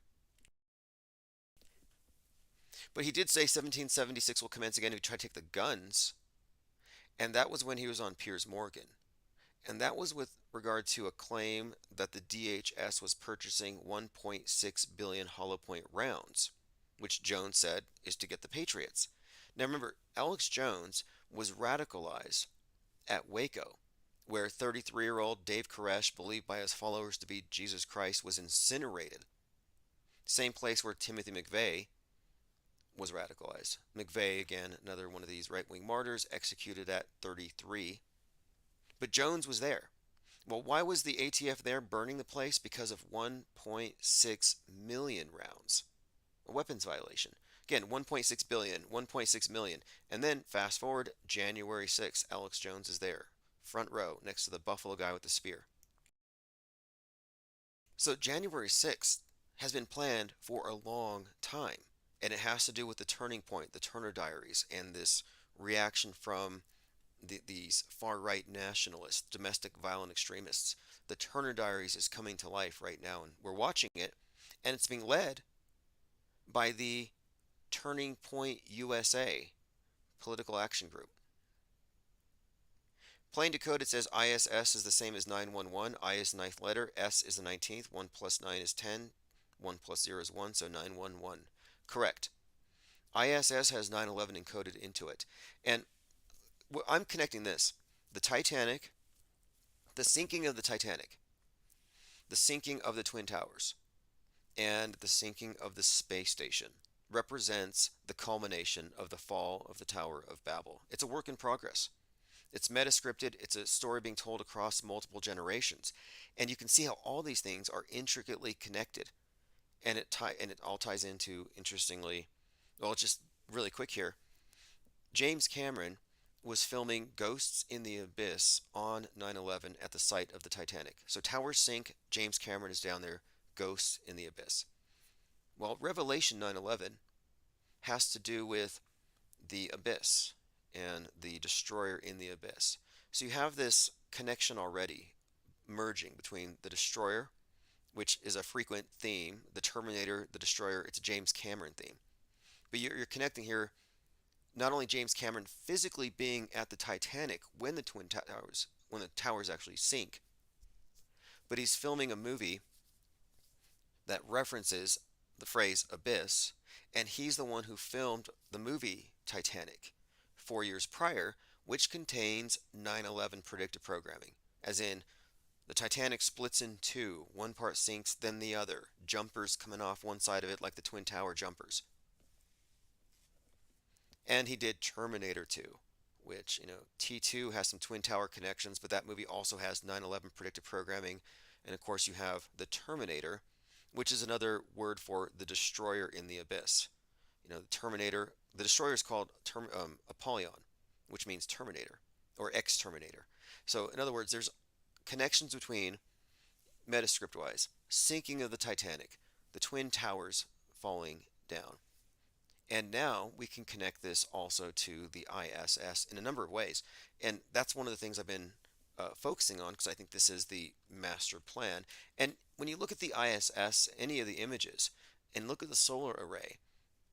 But he did say 1776 will commence again if we try to take the guns, and that was when he was on Piers Morgan. And that was with regard to a claim that the DHS was purchasing 1.6 billion hollow point rounds, which Jones said is to get the Patriots. Now remember, Alex Jones was radicalized at Waco, where 33-year-old Dave Koresh, believed by his followers to be Jesus Christ, was incinerated. Same place where Timothy McVeigh was radicalized. McVeigh, again, another one of these right-wing martyrs, executed at 33. But Jones was there. Well, why was the ATF there burning the place? Because of 1.6 million rounds. A weapons violation. Again, 1.6 billion, 1.6 million. And then fast forward, January 6th, Alex Jones is there. Front row, next to the Buffalo guy with the spear. So January 6th has been planned for a long time. And it has to do with the turning point, the Turner Diaries, and this reaction from these far-right nationalists, domestic violent extremists. The Turner Diaries is coming to life right now, and we're watching it, and it's being led by the Turning Point USA political action group. Plain decode, it says ISS is the same as 911. I is the ninth letter, S is the 19th, 1 plus 9 is 10, 1 plus 0 is 1, so 911. Correct. ISS has 911 encoded into it. And I'm connecting this. The Titanic, the sinking of the Titanic, the sinking of the Twin Towers, and the sinking of the space station represents the culmination of the fall of the Tower of Babel. It's a work in progress. It's metascripted. It's a story being told across multiple generations. And you can see how all these things are intricately connected. And it all ties into, interestingly, well, just really quick here. James Cameron was filming Ghosts in the Abyss on 9/11 at the site of the Titanic. So towers sink, James Cameron is down there, Ghosts in the Abyss. Well, Revelation 9/11 has to do with the abyss and the destroyer in the abyss. So you have this connection already merging between the destroyer, which is a frequent theme, the Terminator, the destroyer, it's a James Cameron theme. But you're connecting here not only James Cameron physically being at the Titanic when the towers actually sink, but he's filming a movie that references the phrase abyss, and he's the one who filmed the movie Titanic 4 years prior, which contains 9/11 predictive programming, as in the Titanic splits in two, one part sinks, then the other, jumpers coming off one side of it like the Twin Tower jumpers. And he did Terminator 2, which, T2 has some Twin Tower connections, but that movie also has 9/11 predictive programming. And of course you have the Terminator, which is another word for the destroyer in the abyss. The Terminator, the destroyer is called Apollyon, which means Terminator, or Exterminator. So in other words, there's connections between, metascript-wise, sinking of the Titanic, the Twin Towers falling down. And now we can connect this also to the ISS in a number of ways. And that's one of the things I've been focusing on, because I think this is the master plan. And when you look at the ISS, any of the images, and look at the solar array,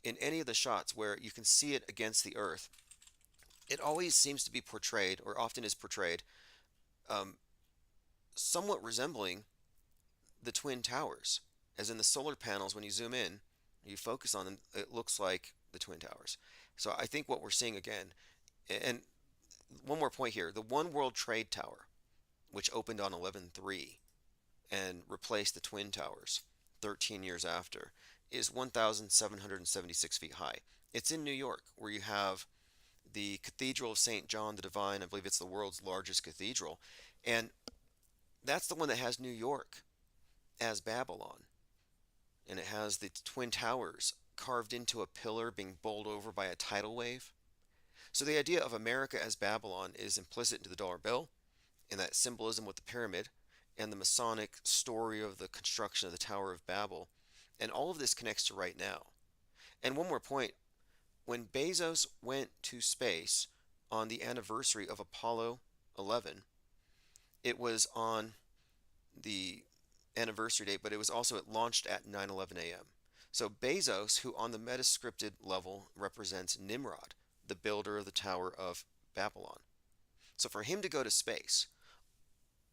in any of the shots where you can see it against the Earth, it always seems to be portrayed, or often is portrayed, somewhat resembling the Twin Towers. As in the solar panels, when you zoom in, you focus on them, it looks like the Twin Towers. So I think what we're seeing again, and one more point here, the One World Trade Tower, which opened on 11/3 and replaced the Twin Towers 13 years after, is 1,776 feet high. It's in New York, where you have the Cathedral of St. John the Divine. I believe it's the world's largest cathedral. And that's the one that has New York as Babylon. And it has the Twin Towers carved into a pillar being bowled over by a tidal wave. So the idea of America as Babylon is implicit into the dollar bill, and that symbolism with the pyramid, and the Masonic story of the construction of the Tower of Babel. And all of this connects to right now. And one more point, when Bezos went to space on the anniversary of Apollo 11, it was on the anniversary date, but it was also, it launched at 9:11 a.m. So Bezos, who on the metascripted level represents Nimrod, the builder of the Tower of Babylon. So for him to go to space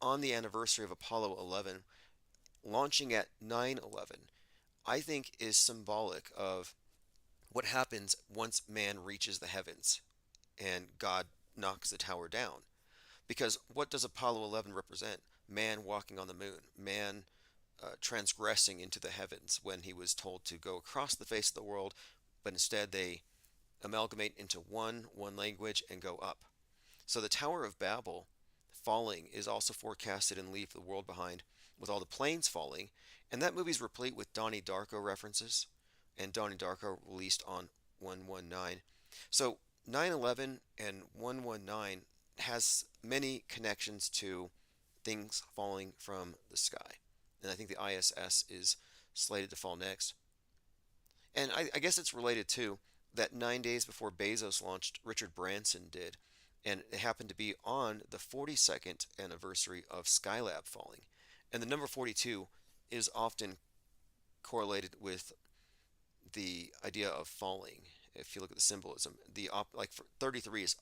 on the anniversary of Apollo 11, launching at 9/11, I think is symbolic of what happens once man reaches the heavens and God knocks the tower down. Because what does Apollo 11 represent? Man walking on the moon, man transgressing into the heavens when he was told to go across the face of the world, but instead they amalgamate into one language and go up. So the Tower of Babel falling is also forecasted and leave the world behind with all the planes falling. And that movie's replete with Donnie Darko references. And Donnie Darko released on 119. So 9/11 and 119 has many connections to things falling from the sky. And I think the ISS is slated to fall next. And I guess it's related too that 9 days before Bezos launched, Richard Branson did. And it happened to be on the 42nd anniversary of Skylab falling. And the number 42 is often correlated with the idea of falling. If you look at the symbolism, like 33 is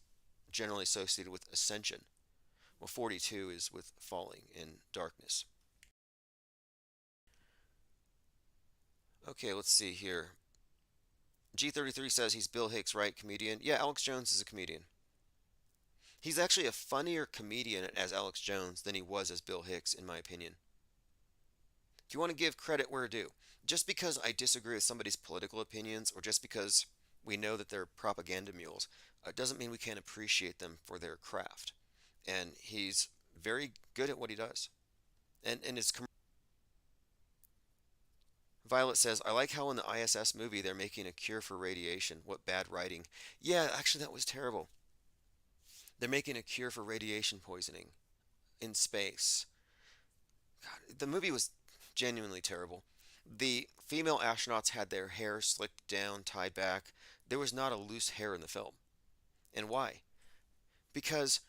generally associated with ascension. Well, 42 is with falling in darkness. Okay, let's see here. G33 says he's Bill Hicks, right? Comedian. Yeah, Alex Jones is a comedian. He's actually a funnier comedian as Alex Jones than he was as Bill Hicks, in my opinion. If you want to give credit where due, just because I disagree with somebody's political opinions or just because we know that they're propaganda mules, doesn't mean we can't appreciate them for their craft. And he's very good at what he does. And his Violet says, I like how in the ISS movie they're making a cure for radiation. What bad writing. Yeah, actually that was terrible. They're making a cure for radiation poisoning in space. God, the movie was genuinely terrible. The female astronauts had their hair slicked down, tied back. There was not a loose hair in the film. And why? Because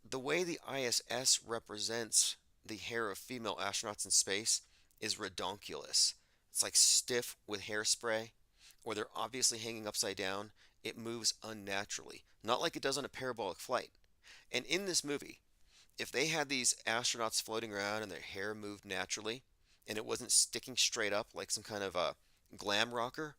the way the ISS represents the hair of female astronauts in space is redonkulous. It's like stiff with hairspray, or they're obviously hanging upside down. It moves unnaturally, not like it does on a parabolic flight. And in this movie, if they had these astronauts floating around and their hair moved naturally, and it wasn't sticking straight up like some kind of a glam rocker,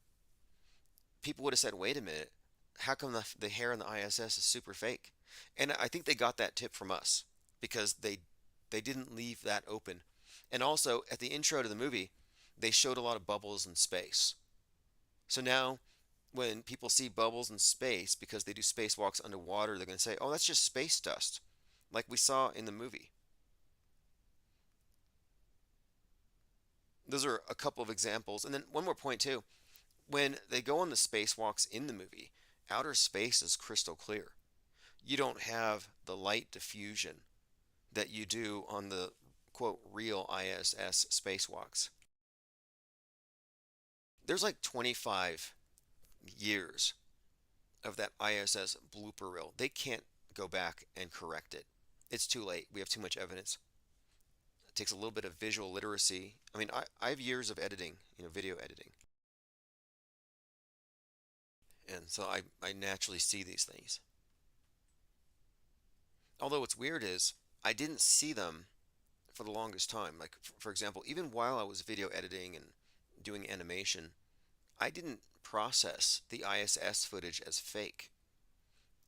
people would have said, wait a minute, how come the hair in the ISS is super fake? And I think they got that tip from us because they didn't leave that open. And also, at the intro to the movie, they showed a lot of bubbles in space. So now, when people see bubbles in space because they do spacewalks underwater, they're going to say, oh, that's just space dust, like we saw in the movie. Those are a couple of examples. And then one more point, too. When they go on the spacewalks in the movie, outer space is crystal clear. You don't have the light diffusion that you do on the, quote, real ISS spacewalks. There's like 25 years of that ISS blooper reel. They can't go back and correct it. It's too late. We have too much evidence. It takes a little bit of visual literacy. I mean, I have years of editing, video editing. And so I naturally see these things. Although what's weird is I didn't see them for the longest time. Like, for example, even while I was video editing and doing animation, I didn't process the ISS footage as fake.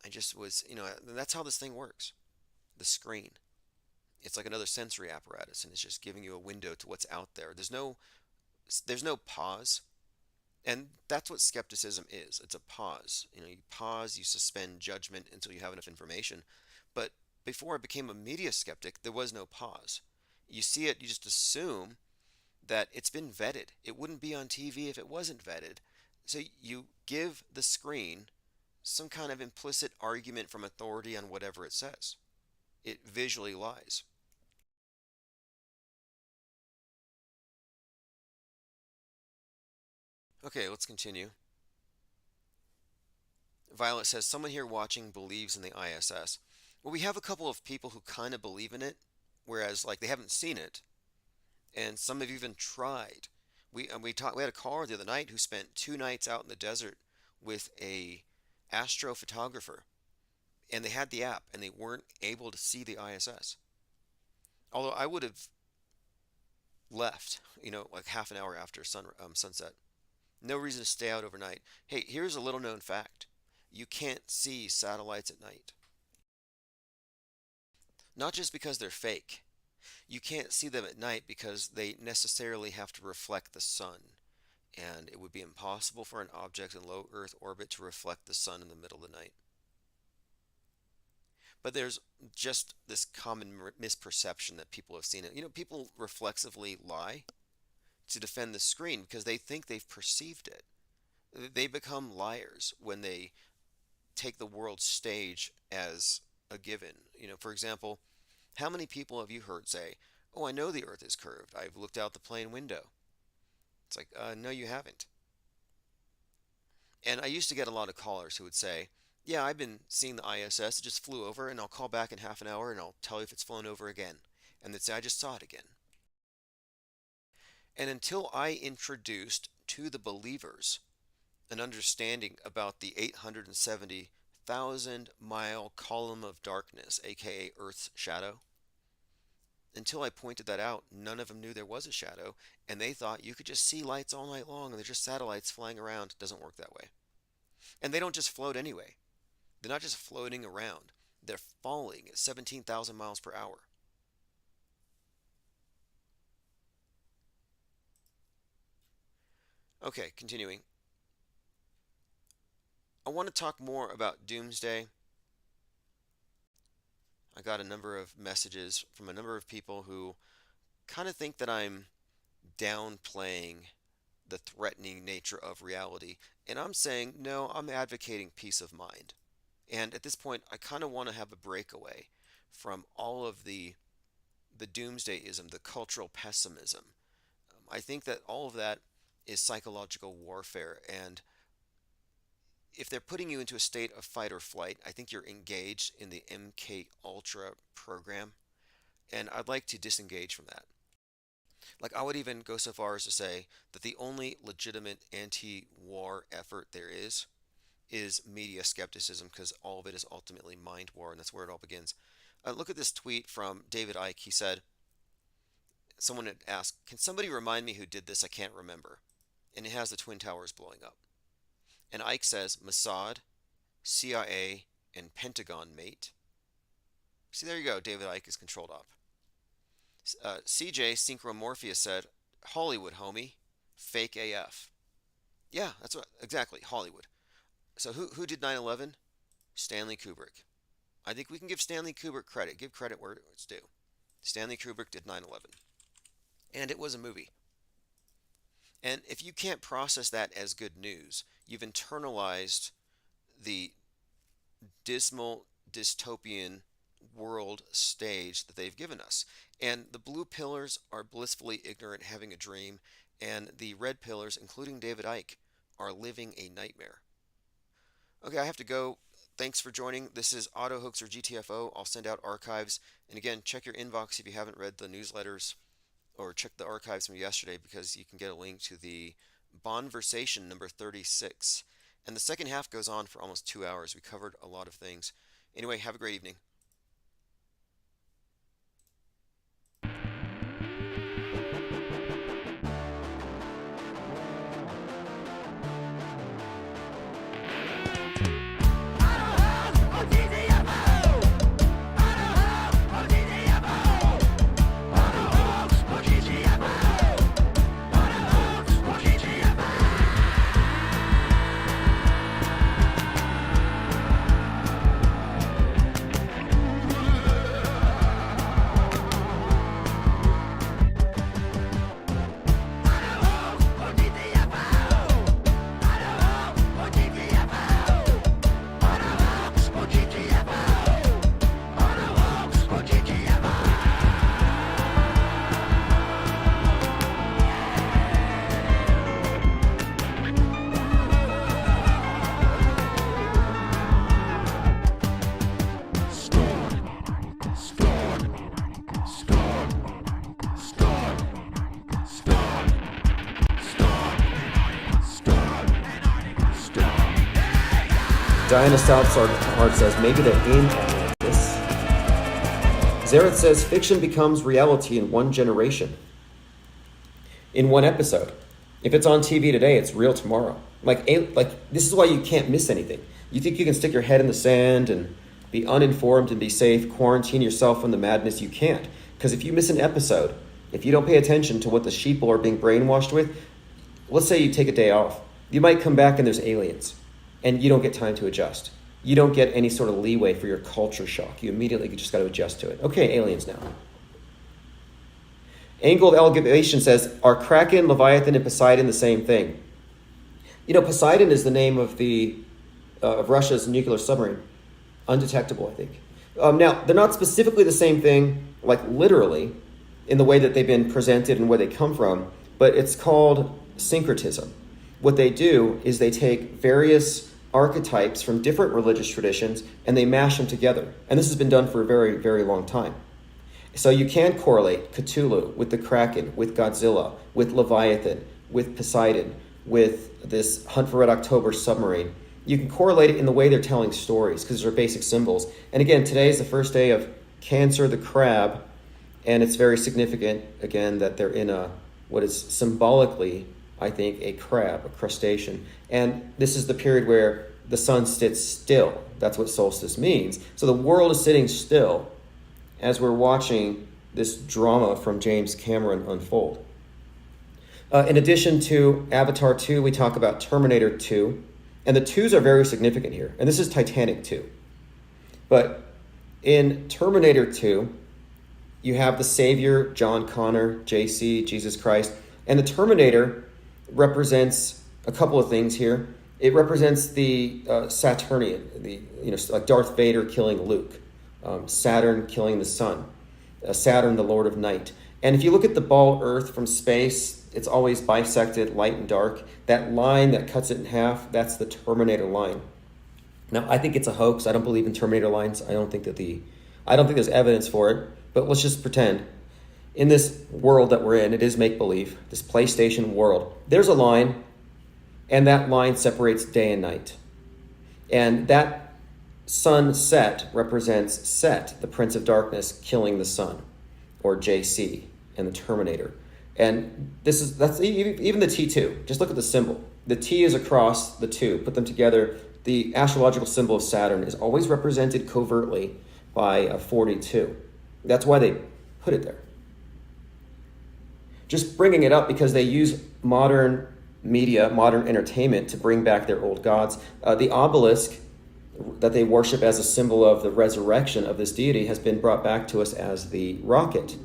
I just was, that's how this thing works. The screen. It's like another sensory apparatus, and it's just giving you a window to what's out there. There's no pause. And that's what skepticism is. It's a pause. You pause, you suspend judgment until you have enough information. But before I became a media skeptic, there was no pause. You see it, you just assume that it's been vetted. It wouldn't be on TV if it wasn't vetted. So you give the screen some kind of implicit argument from authority on whatever it says. It visually lies. Okay, let's continue. Violet says, someone here watching believes in the ISS. Well, we have a couple of people who kind of believe in it, whereas like they haven't seen it. And some have even tried. We had a caller the other night who spent 2 nights out in the desert with a astrophotographer, and they had the app, and they weren't able to see the ISS. Although I would have left, like half an hour after sunset. No reason to stay out overnight. Hey, here's a little known fact. You can't see satellites at night. Not just because they're fake. You can't see them at night because they necessarily have to reflect the sun. And it would be impossible for an object in low Earth orbit to reflect the sun in the middle of the night. But there's just this common misperception that people have seen it. People reflexively lie to defend the screen because they think they've perceived it. They become liars when they take the world stage as a given. For example, how many people have you heard say, "Oh, I know the Earth is curved. I've looked out the plane window." It's like, no, you haven't. And I used to get a lot of callers who would say, "Yeah, I've been seeing the ISS. It just flew over, and I'll call back in half an hour, and I'll tell you if it's flown over again." And they'd say, "I just saw it again." And until I introduced to the believers an understanding about the 870,000-mile column of darkness, aka Earth's shadow, until I pointed that out, none of them knew there was a shadow, and they thought you could just see lights all night long and they're just satellites flying around. It doesn't work that way. And they don't just float anyway. They're not just floating around. They're falling at 17,000 miles per hour. Okay, continuing. I want to talk more about doomsday. I got a number of messages from a number of people who kind of think that I'm downplaying the threatening nature of reality. And I'm saying, no, I'm advocating peace of mind. And at this point, I kind of want to have a breakaway from all of the doomsdayism, the cultural pessimism. I think that all of that is psychological warfare, and if they're putting you into a state of fight or flight, I think you're engaged in the MK Ultra program, and I'd like to disengage from that. Like, I would even go so far as to say that the only legitimate anti-war effort there is media skepticism, because all of it is ultimately mind war, and that's where it all begins. Look at this tweet from David Icke. He said, someone had asked, "Can somebody remind me who did this? I can't remember." And it has the Twin Towers blowing up. And Icke says, Mossad, CIA, and Pentagon mate. See, there you go. David Icke is controlled op. CJ Synchromorphia said, "Hollywood, homie. Fake AF." Yeah, that's what, exactly, Hollywood. So who did 9/11? Stanley Kubrick. I think we can give Stanley Kubrick credit. Give credit where it's due. Stanley Kubrick did 9/11. And it was a movie. And if you can't process that as good news, you've internalized the dismal, dystopian world stage that they've given us. And the blue pillars are blissfully ignorant, having a dream, and the red pillars, including David Icke, are living a nightmare. Okay, I have to go. Thanks for joining. This is Auto Hoaxer GTFO. I'll send out archives. And again, check your inbox if you haven't read the newsletters, or check the archives from yesterday, because you can get a link to the Bonversation number 36. And the second half goes on for almost 2 hours. We covered a lot of things. Anyway, have a great evening. Diana Southard says, maybe they aim at this. Zareth says, fiction becomes reality in one generation. In one episode. If it's on TV today, it's real tomorrow. Like this is why you can't miss anything. You think you can stick your head in the sand and be uninformed and be safe, quarantine yourself from the madness? You can't. Because if you miss an episode, if you don't pay attention to what the sheeple are being brainwashed with, let's say you take a day off, you might come back and there's aliens, and you don't get time to adjust. You don't get any sort of leeway for your culture shock. You immediately just got to adjust to it. Okay, aliens now. Angled Elevation says, are Kraken, Leviathan, and Poseidon the same thing? You know, Poseidon is the name of of Russia's nuclear submarine. Undetectable, I think. Now, they're not specifically the same thing, like literally, in the way that they've been presented and where they come from, but it's called syncretism. What they do is they take various archetypes from different religious traditions and they mash them together. And this has been done for a very, very long time. So you can correlate Cthulhu with the Kraken, with Godzilla, with Leviathan, with Poseidon, with this Hunt for Red October submarine. You can correlate it in the way they're telling stories because they're basic symbols. And again, today is the first day of Cancer the Crab, and it's very significant, again, that they're in what is symbolically, I think, a crab, a crustacean. And this is the period where the sun sits still. That's what solstice means. So the world is sitting still as we're watching this drama from James Cameron unfold. In addition to Avatar 2, we talk about Terminator 2. And the 2s are very significant here. And this is Titanic 2. But in Terminator 2, you have the Savior, John Connor, JC, Jesus Christ. And the Terminator represents a couple of things here. It represents the Saturnian, like Darth Vader killing Luke, Saturn killing the sun, Saturn, the Lord of Night. And if you look at the ball Earth from space, it's always bisected, light and dark. That line that cuts it in half, that's the Terminator line. Now, I think it's a hoax. I don't believe in Terminator lines. I don't think there's evidence for it. But let's just pretend. In this world that we're in, it is make-believe, this PlayStation world, there's a line, and that line separates day and night. And that sunset represents Set, the Prince of Darkness, killing the sun, or JC, and the Terminator. And that's even the T2. Just look at the symbol. The T is across the two. Put them together. The astrological symbol of Saturn is always represented covertly by a 42. That's why they put it there. Just bringing it up because they use modern media, modern entertainment to bring back their old gods. The obelisk that they worship as a symbol of the resurrection of this deity has been brought back to us as the rocket.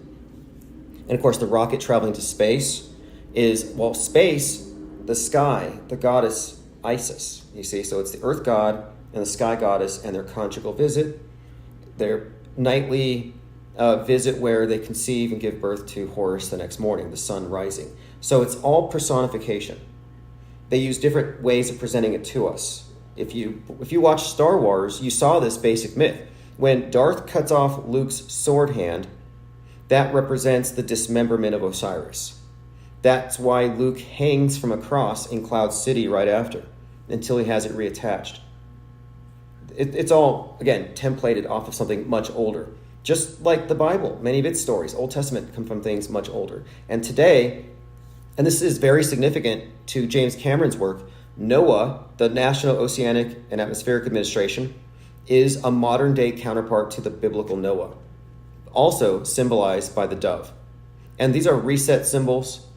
And of course, the rocket traveling to space is, space, the sky, the goddess Isis, you see. So it's the earth god and the sky goddess and their conjugal visit, their nightly visit where they conceive and give birth to Horus the next morning, the sun rising. So it's all personification. They use different ways of presenting it to us. If you watch Star Wars, you saw this basic myth. When Darth cuts off Luke's sword hand, that represents the dismemberment of Osiris. That's why Luke hangs from a cross in Cloud City right after, until he has it reattached. It's all, again, templated off of something much older. Just like the Bible, many of its stories, Old Testament, come from things much older. And today, and this is very significant to James Cameron's work, NOAA, the National Oceanic and Atmospheric Administration, is a modern-day counterpart to the biblical Noah, also symbolized by the dove. And these are reset symbols.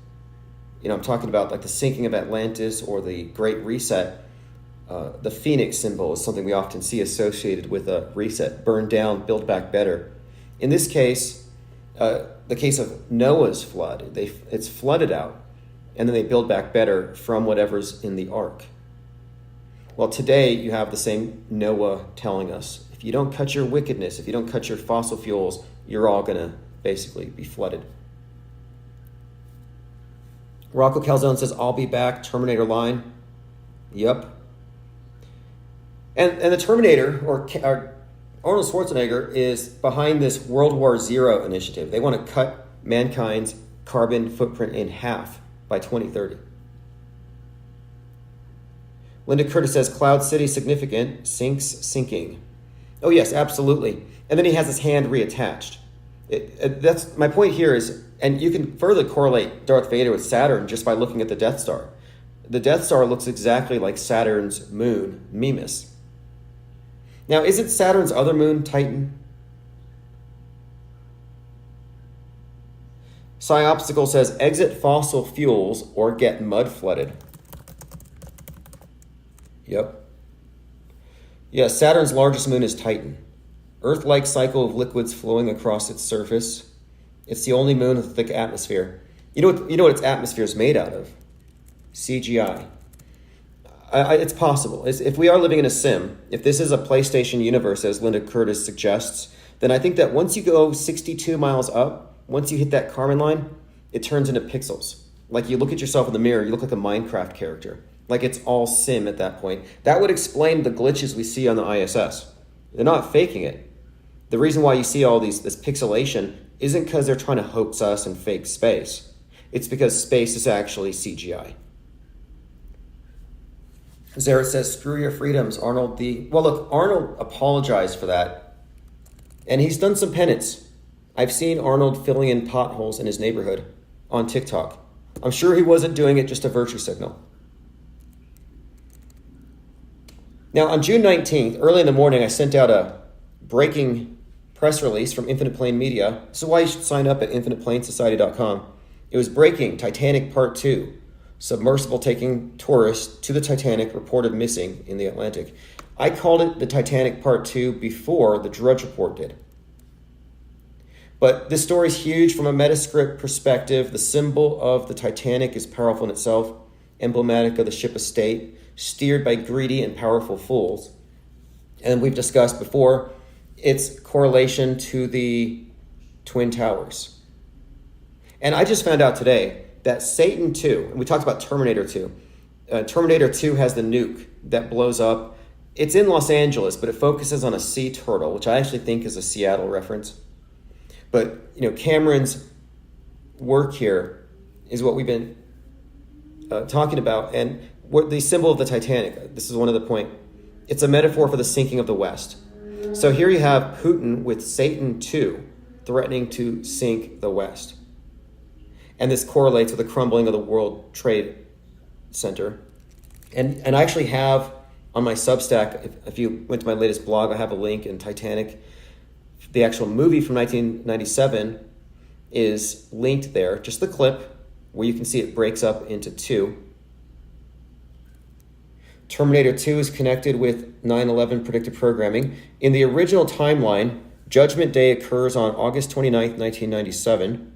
I'm talking about like the sinking of Atlantis or the Great Reset. The phoenix symbol is something we often see associated with a reset, burn down, build back better. In this case, the case of Noah's flood, it's flooded out, and then they build back better from whatever's in the ark. Well, today you have the same Noah telling us, if you don't cut your wickedness, if you don't cut your fossil fuels, you're all going to basically be flooded. Rocco Calzone says, I'll be back, Terminator line. Yep. And the Terminator, or Arnold Schwarzenegger, is behind this World War Zero initiative. They want to cut mankind's carbon footprint in half by 2030. Linda Curtis says, Cloud City significant, sinks sinking. Oh yes, absolutely. And then he has his hand reattached. That's my point here is, and you can further correlate Darth Vader with Saturn just by looking at the Death Star. The Death Star looks exactly like Saturn's moon, Mimas. Now, isn't Saturn's other moon Titan? Psyoptical says, exit fossil fuels or get mud flooded. Yep. Yeah, Saturn's largest moon is Titan. Earth-like cycle of liquids flowing across its surface. It's the only moon with a thick atmosphere. You know what its atmosphere is made out of? CGI. It's possible. If we are living in a sim, if this is a PlayStation universe, as Linda Curtis suggests, then I think that once you go 62 miles up, once you hit that Kármán line, it turns into pixels. Like you look at yourself in the mirror, you look like a Minecraft character. Like it's all sim at that point. That would explain the glitches we see on the ISS. They're not faking it. The reason why you see all this pixelation isn't because they're trying to hoax us and fake space. It's because space is actually CGI. Zara says, screw your freedoms, Arnold. Well, look, Arnold apologized for that. And he's done some penance. I've seen Arnold filling in potholes in his neighborhood on TikTok. I'm sure he wasn't doing it just a virtue signal. Now, on June 19th, early in the morning, I sent out a breaking press release from Infinite Plane Media. This is why you should sign up at infiniteplanesociety.com. It was breaking Titanic Part 2. Submersible taking tourists to the Titanic reported missing in the Atlantic. I called it the Titanic Part 2 before the Drudge Report did. But this story is huge from a Metascript perspective. The symbol of the Titanic is powerful in itself, emblematic of the ship of state, steered by greedy and powerful fools. And we've discussed before its correlation to the Twin Towers. And I just found out today that Satan 2, and we talked about Terminator 2. Terminator 2 has the nuke that blows up. It's in Los Angeles, but it focuses on a sea turtle, which I actually think is a Seattle reference. But, Cameron's work here is what we've been talking about. And what the symbol of the Titanic, this is one of the point. It's a metaphor for the sinking of the West. So here you have Putin with Satan 2 threatening to sink the West. And this correlates with the crumbling of the World Trade Center. And I actually have on my Substack, if you went to my latest blog, I have a link in Titanic. The actual movie from 1997 is linked there, just the clip where you can see it breaks up into two. Terminator 2 is connected with 9/11 predictive programming. In the original timeline, Judgment Day occurs on August 29th, 1997.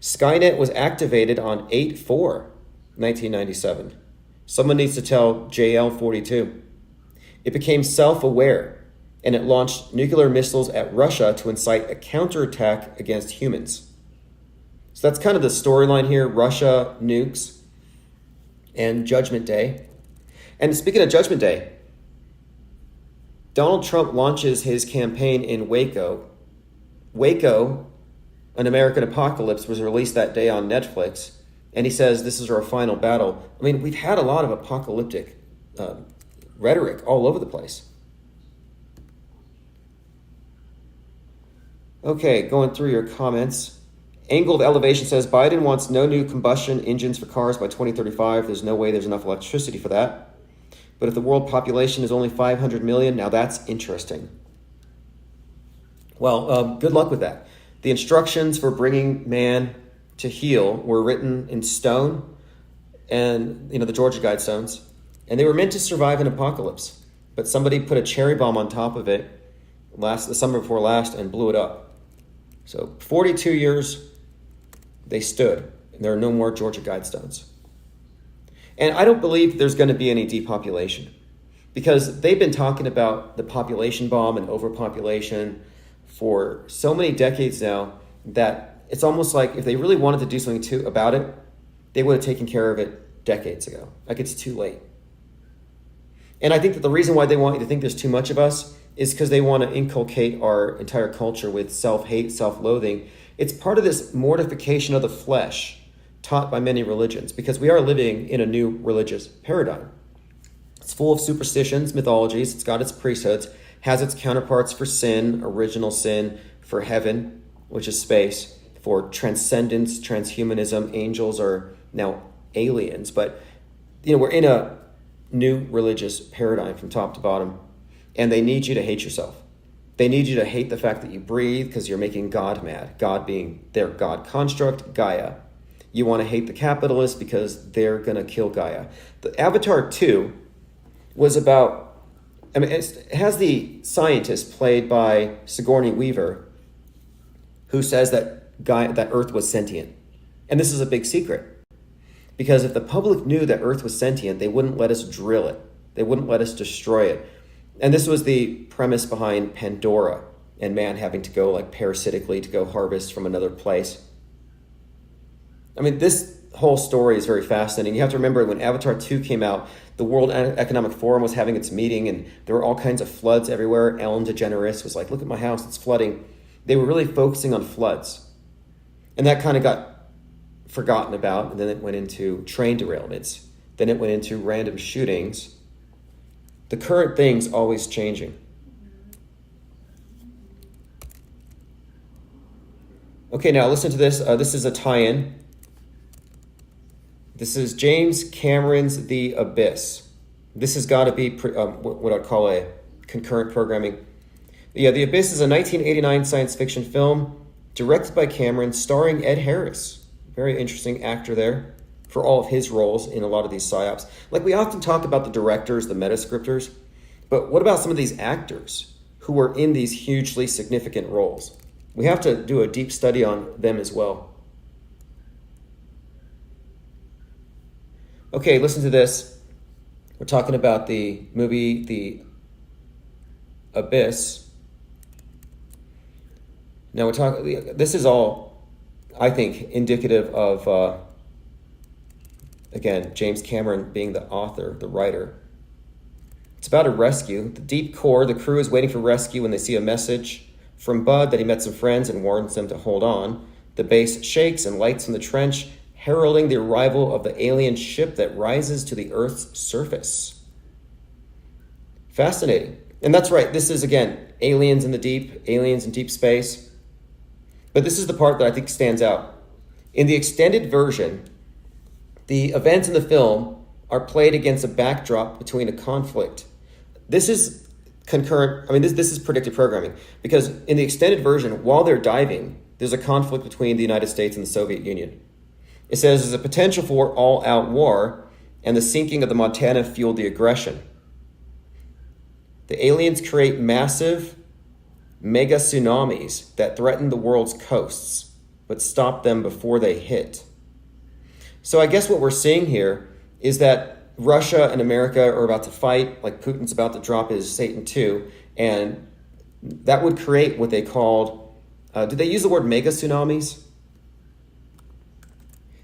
Skynet was activated on 8/4/1997. Someone needs to tell JL-42. It became self-aware, and it launched nuclear missiles at Russia to incite a counterattack against humans. So that's kind of the storyline here, Russia, nukes, and Judgment Day. And speaking of Judgment Day, Donald Trump launches his campaign in Waco. Waco, An American Apocalypse, was released that day on Netflix, and he says this is our final battle. I mean, we've had a lot of apocalyptic rhetoric all over the place. Okay, going through your comments. Angled Elevation says Biden wants no new combustion engines for cars by 2035. There's no way there's enough electricity for that. But if the world population is only 500 million, now that's interesting. Well, good luck with that. The instructions for bringing man to heal were written in stone and, the Georgia Guidestones, and they were meant to survive an apocalypse. But somebody put a cherry bomb on top of it the summer before last and blew it up. So 42 years, they stood, and there are no more Georgia Guidestones. And I don't believe there's going to be any depopulation because they've been talking about the population bomb and overpopulation for so many decades now that it's almost like if they really wanted to do something about it, they would have taken care of it decades ago. Like it's too late. And I think that the reason why they want you to think there's too much of us is because they want to inculcate our entire culture with self-hate, self-loathing. It's part of this mortification of the flesh taught by many religions because we are living in a new religious paradigm. It's full of superstitions, mythologies. It's got its priesthoods, has its counterparts for sin, original sin, for heaven, which is space, for transcendence, transhumanism. Angels are now aliens. But, we're in a new religious paradigm from top to bottom, and they need you to hate yourself. They need you to hate the fact that you breathe because you're making God mad. God being their God construct, Gaia. You want to hate the capitalists because they're going to kill Gaia. The Avatar 2 was about, it has the scientist played by Sigourney Weaver who says that Earth was sentient. And this is a big secret. Because if the public knew that Earth was sentient, they wouldn't let us drill it. They wouldn't let us destroy it. And this was the premise behind Pandora and man having to go parasitically to go harvest from another place. This whole story is very fascinating. You have to remember when Avatar 2 came out, the World Economic Forum was having its meeting and there were all kinds of floods everywhere. Ellen DeGeneres was like, look at my house, it's flooding. They were really focusing on floods. And that kind of got forgotten about, and then it went into train derailments. Then it went into random shootings. The current thing's always changing. Okay, now listen to this. This is a tie-in. This is James Cameron's The Abyss. This has got to be what I'd call a concurrent programming. Yeah, The Abyss is a 1989 science fiction film directed by Cameron, starring Ed Harris. Very interesting actor there for all of his roles in a lot of these psyops. We often talk about the directors, the metascripters, but what about some of these actors who were in these hugely significant roles? We have to do a deep study on them as well. Okay, listen to this. We're talking about the movie The Abyss. Now we're talking. This is all, I think, indicative of, again, James Cameron being the author, the writer. It's about a rescue. The deep core, the crew is waiting for rescue when they see a message from Bud that he met some friends and warns them to hold on. The base shakes and lights from the trench, heralding the arrival of the alien ship that rises to the Earth's surface. Fascinating. And that's right, this is, again, aliens in the deep, aliens in deep space. But this is the part that I think stands out. In the extended version, the events in the film are played against a backdrop between a conflict. This is concurrent, this is predictive programming, because in the extended version, while they're diving, there's a conflict between the United States and the Soviet Union. It says there's a potential for all-out war, and the sinking of the Montana fueled the aggression. The aliens create massive mega tsunamis that threaten the world's coasts, but stop them before they hit. So I guess what we're seeing here is that Russia and America are about to fight, like Putin's about to drop his Satan II, and that would create what they called, did they use the word mega tsunamis?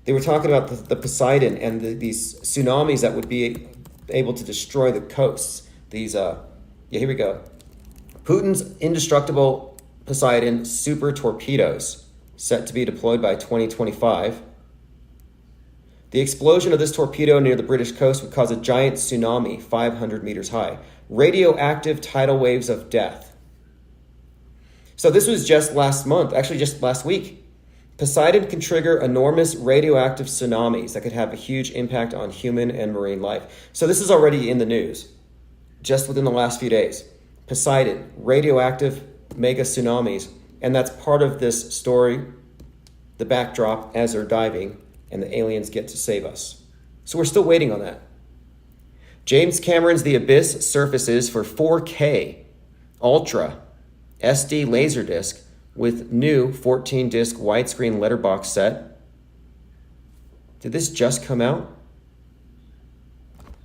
They were talking about the Poseidon and these tsunamis that would be able to destroy the coasts. These, here we go. Putin's indestructible Poseidon super torpedoes set to be deployed by 2025. The explosion of this torpedo near the British coast would cause a giant tsunami 500 meters high. Radioactive tidal waves of death. So this was just last month, actually just last week. Poseidon can trigger enormous radioactive tsunamis that could have a huge impact on human and marine life. So this is already in the news, just within the last few days. Poseidon, radioactive mega tsunamis, and that's part of this story, the backdrop as they're diving, and the aliens get to save us. So we're still waiting on that. James Cameron's The Abyss surfaces for 4K Ultra SD Laserdisc with new 14-disc widescreen letterbox set. Did this just come out?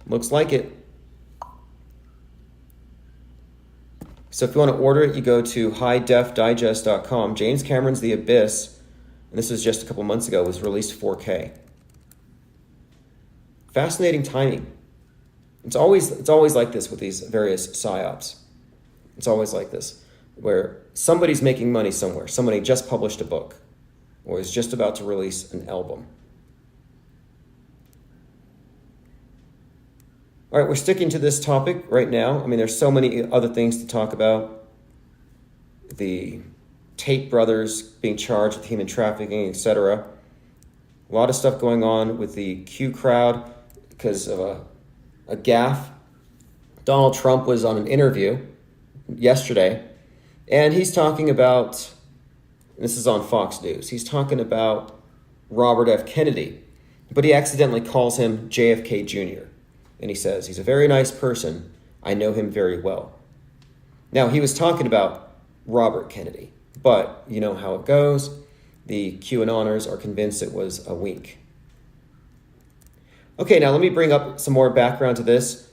Looks like it. So if you want to order it, you go to highdefdigest.com. James Cameron's The Abyss, and this was just a couple months ago, was released 4K. Fascinating timing. It's always like this with these various psyops. It's always like this, where somebody's making money somewhere. Somebody just published a book or is just about to release an album. All right, we're sticking to this topic right now. I mean, there's so many other things to talk about. The Tate brothers being charged with human trafficking, etc. A lot of stuff going on with the Q crowd because of a gaffe. Donald Trump was on an interview yesterday, and he's talking about, this is on Fox News, he's talking about Robert F. Kennedy, but he accidentally calls him JFK Jr. And he says, he's a very nice person. I know him very well. Now, he was talking about Robert Kennedy, but you know how it goes. The QAnoners are convinced it was a wink. Okay, now let me bring up some more background to this.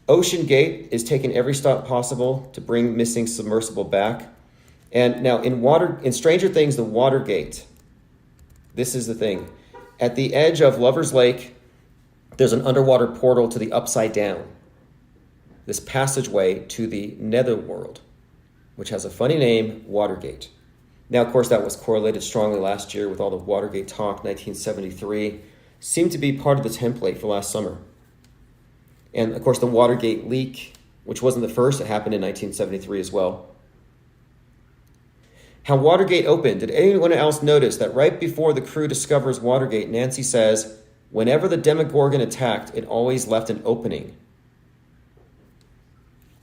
Ocean Gate is taking every step possible to bring missing submersible back. And now in Stranger Things, the Watergate, this is the thing. At the edge of Lover's Lake, there's an underwater portal to the Upside Down, this passageway to the Netherworld, which has a funny name, Watergate. Now, of course, that was correlated strongly last year with all the Watergate talk, 1973. Seemed to be part of the template for last summer. And, of course, the Watergate leak, which wasn't the first, it happened in 1973 as well. How Watergate opened. Did anyone else notice that right before the crew discovers Watergate, Nancy says, whenever the Demogorgon attacked, it always left an opening.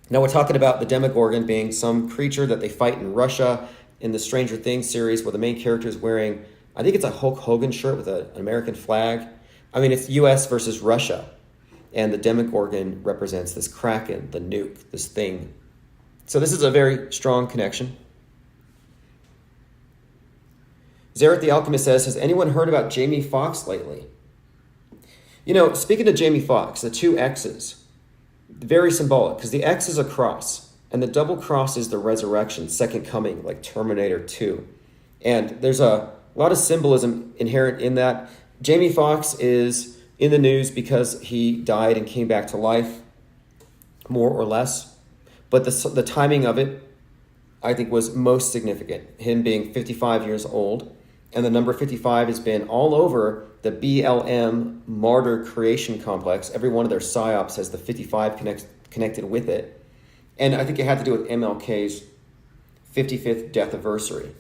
Now we're talking about the Demogorgon being some creature that they fight in Russia in the Stranger Things series where the main character is wearing, I think it's a Hulk Hogan shirt with an American flag. I mean, it's US versus Russia. And the Demogorgon represents this Kraken, the nuke, this thing. So this is a very strong connection. Zareth the Alchemist says, has anyone heard about Jamie Foxx lately? You know, speaking of Jamie Foxx, the two X's, very symbolic, because the X is a cross, and the double cross is the resurrection, second coming, like Terminator 2. And there's a lot of symbolism inherent in that. Jamie Foxx is in the news because he died and came back to life, more or less. But the timing of it, I think, was most significant. Him being 55 years old, and the number 55 has been all over the BLM martyr creation complex. Every one of their psyops has the 55 connected with it. And I think it had to do with MLK's 55th death anniversary.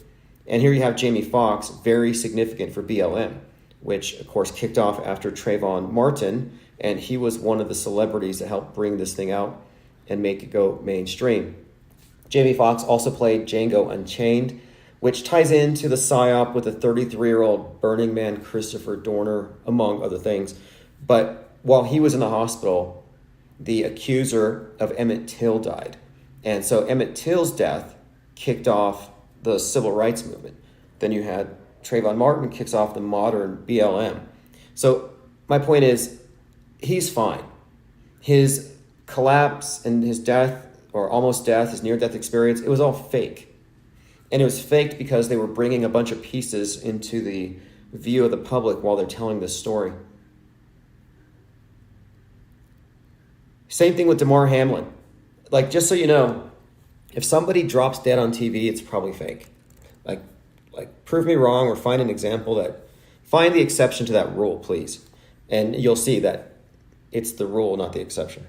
And here you have Jamie Foxx, very significant for BLM, which of course kicked off after Trayvon Martin, and he was one of the celebrities that helped bring this thing out and make it go mainstream. Jamie Foxx also played Django Unchained, which ties into the psyop with the 33-year-old Burning Man Christopher Dorner, among other things. But while he was in the hospital, the accuser of Emmett Till died. And so Emmett Till's death kicked off the civil rights movement. Then you had Trayvon Martin kicks off the modern BLM. So my point is, he's fine. His collapse and his death, or almost death, his near-death experience, it was all fake. And it was faked because they were bringing a bunch of pieces into the view of the public while they're telling this story. Same thing with Damar Hamlin. Like, just so you know, if somebody drops dead on TV, it's probably fake. Like prove me wrong or find an example find the exception to that rule, please. And you'll see that it's the rule, not the exception.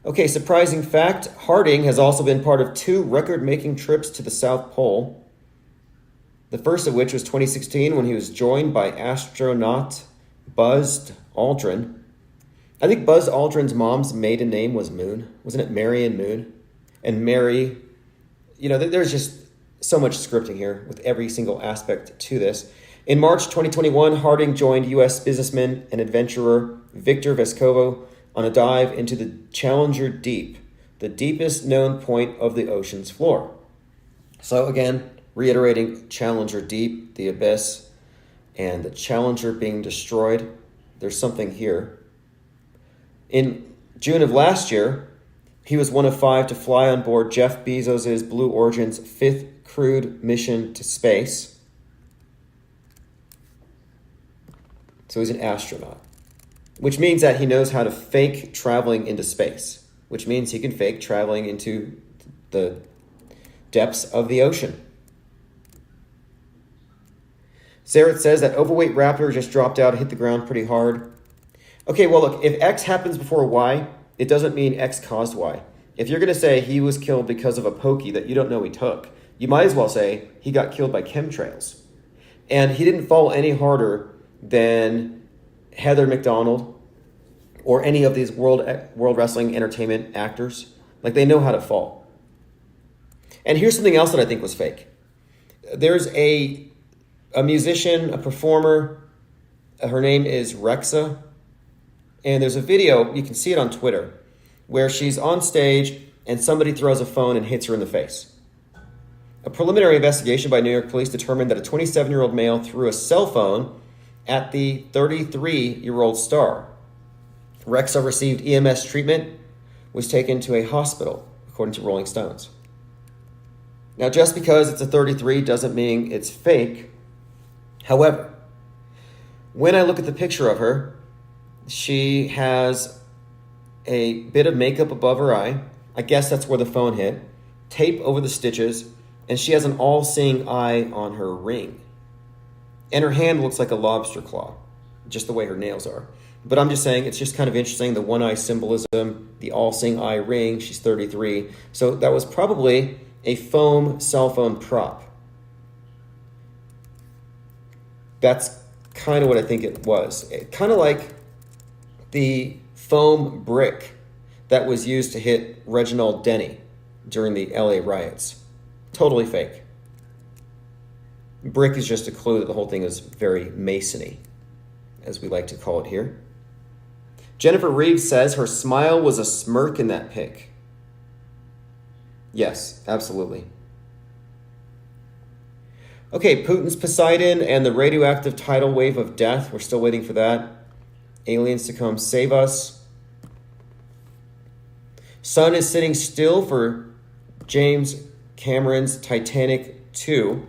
Okay, surprising fact, Harding has also been part of 2 record-making trips to the South Pole. The first of which was 2016 when he was joined by astronaut Buzz Aldrin. I think Buzz Aldrin's mom's maiden name was Moon. Wasn't it Marion Moon? And Mary, you know, there's just so much scripting here with every single aspect to this. In March 2021, Harding joined U.S. businessman and adventurer Victor Vescovo on a dive into the Challenger Deep, the deepest known point of the ocean's floor. So again, reiterating Challenger Deep, the abyss, and the Challenger being destroyed. There's something here. In June of last year, he was one of 5 to fly on board Jeff Bezos' Blue Origin's 5th crewed mission to space. So he's an astronaut, which means that he knows how to fake traveling into space, which means he can fake traveling into the depths of the ocean. Zareth says that overweight raptor just dropped out and hit the ground pretty hard. Okay, well, look, if X happens before Y, it doesn't mean X caused Y. If you're going to say he was killed because of a pokey that you don't know he took, you might as well say he got killed by chemtrails. And he didn't fall any harder than Heather McDonald or any of these World Wrestling Entertainment actors. Like, they know how to fall. And here's something else that I think was fake. There's a musician, a performer. Her name is Rexa. And there's a video, you can see it on Twitter, where she's on stage and somebody throws a phone and hits her in the face. A preliminary investigation by New York police determined that a 27-year-old male threw a cell phone at the 33-year-old star. Rexa received EMS treatment, was taken to a hospital, according to Rolling Stones. Now, just because it's a 33 doesn't mean it's fake. However, when I look at the picture of her, she has a bit of makeup above her eye. I guess that's where the phone hit. Tape over the stitches. And she has an all-seeing eye on her ring. And her hand looks like a lobster claw, just the way her nails are. But I'm just saying, it's just kind of interesting, the one-eye symbolism, the all-seeing eye ring. She's 33. So that was probably a foam cell phone prop. That's kind of what I think it was. Kind of like the foam brick that was used to hit Reginald Denny during the LA riots. Totally fake. Brick is just a clue that the whole thing is very Masony, as we like to call it here. Jennifer Reeves says her smile was a smirk in that pic. Yes, absolutely. Okay, Putin's Poseidon and the radioactive tidal wave of death. We're still waiting for that. Aliens to come save us. Sun is sitting still for James Cameron's Titanic 2.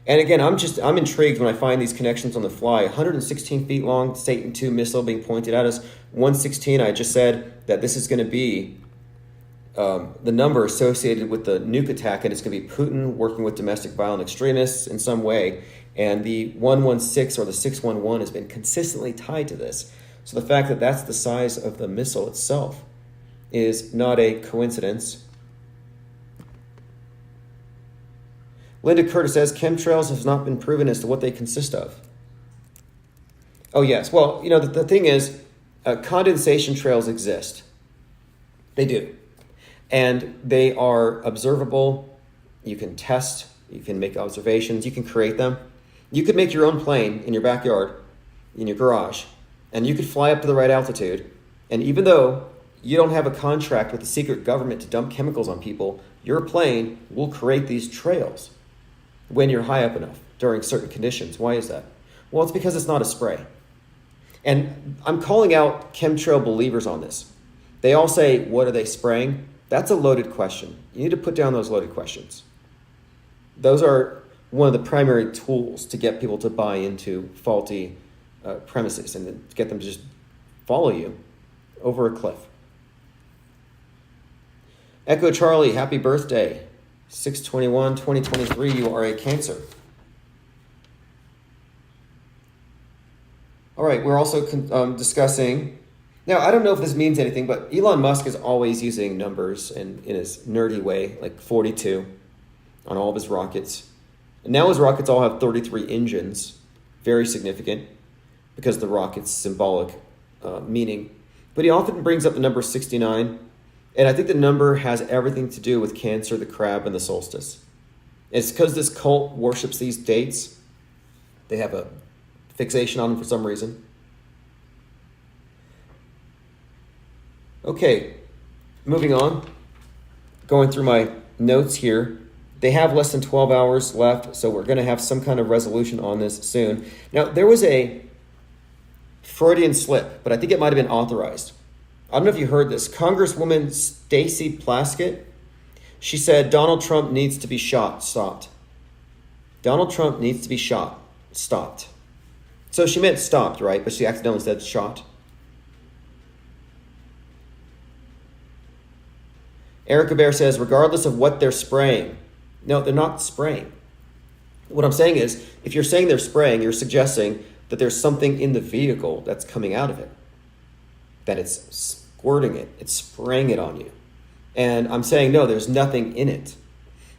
And again, I'm intrigued when I find these connections on the fly. 116 feet long Satan II missile being pointed at us. 116, I just said that this is going to be the number associated with the nuke attack, and it's going to be Putin working with domestic violent extremists in some way. And the 116 or the 611 has been consistently tied to this. So the fact that that's the size of the missile itself is not a coincidence. Linda Curtis says chemtrails has not been proven as to what they consist of. Oh, yes. Well, you know, the thing is, condensation trails exist. They do. And they are observable. You can test. You can make observations. You can create them. You could make your own plane in your backyard, in your garage, and you could fly up to the right altitude. And even though you don't have a contract with the secret government to dump chemicals on people, your plane will create these trails when you're high up enough during certain conditions. Why is that? Well, it's because it's not a spray. And I'm calling out chemtrail believers on this. They all say, what are they spraying? That's a loaded question. You need to put down those loaded questions. Those are one of the primary tools to get people to buy into faulty premises and to get them to just follow you over a cliff. Echo Charlie, happy birthday. 6/21/2023, you are a Cancer. All right, we're also discussing, now I don't know if this means anything, but Elon Musk is always using numbers in his nerdy way, like 42 on all of his rockets. And now his rockets all have 33 engines, very significant because the rocket's symbolic meaning. But he often brings up the number 69. And I think the number has everything to do with Cancer, the crab, and the solstice. It's because this cult worships these dates. They have a fixation on them for some reason. Okay, moving on. Going through my notes here. They have less than 12 hours left, so we're going to have some kind of resolution on this soon. Now, there was a Freudian slip, but I think it might have been authorized. I don't know if you heard this. Congresswoman Stacey Plaskett, she said Donald Trump needs to be stopped. Donald Trump needs to be stopped. So she meant stopped, right? But she accidentally said shot. Erica Bear says, regardless of what they're spraying. No, they're not spraying. What I'm saying is, if you're saying they're spraying, you're suggesting that there's something in the vehicle that's coming out of it, that it's squirting it, it's spraying it on you. And I'm saying, no, there's nothing in it.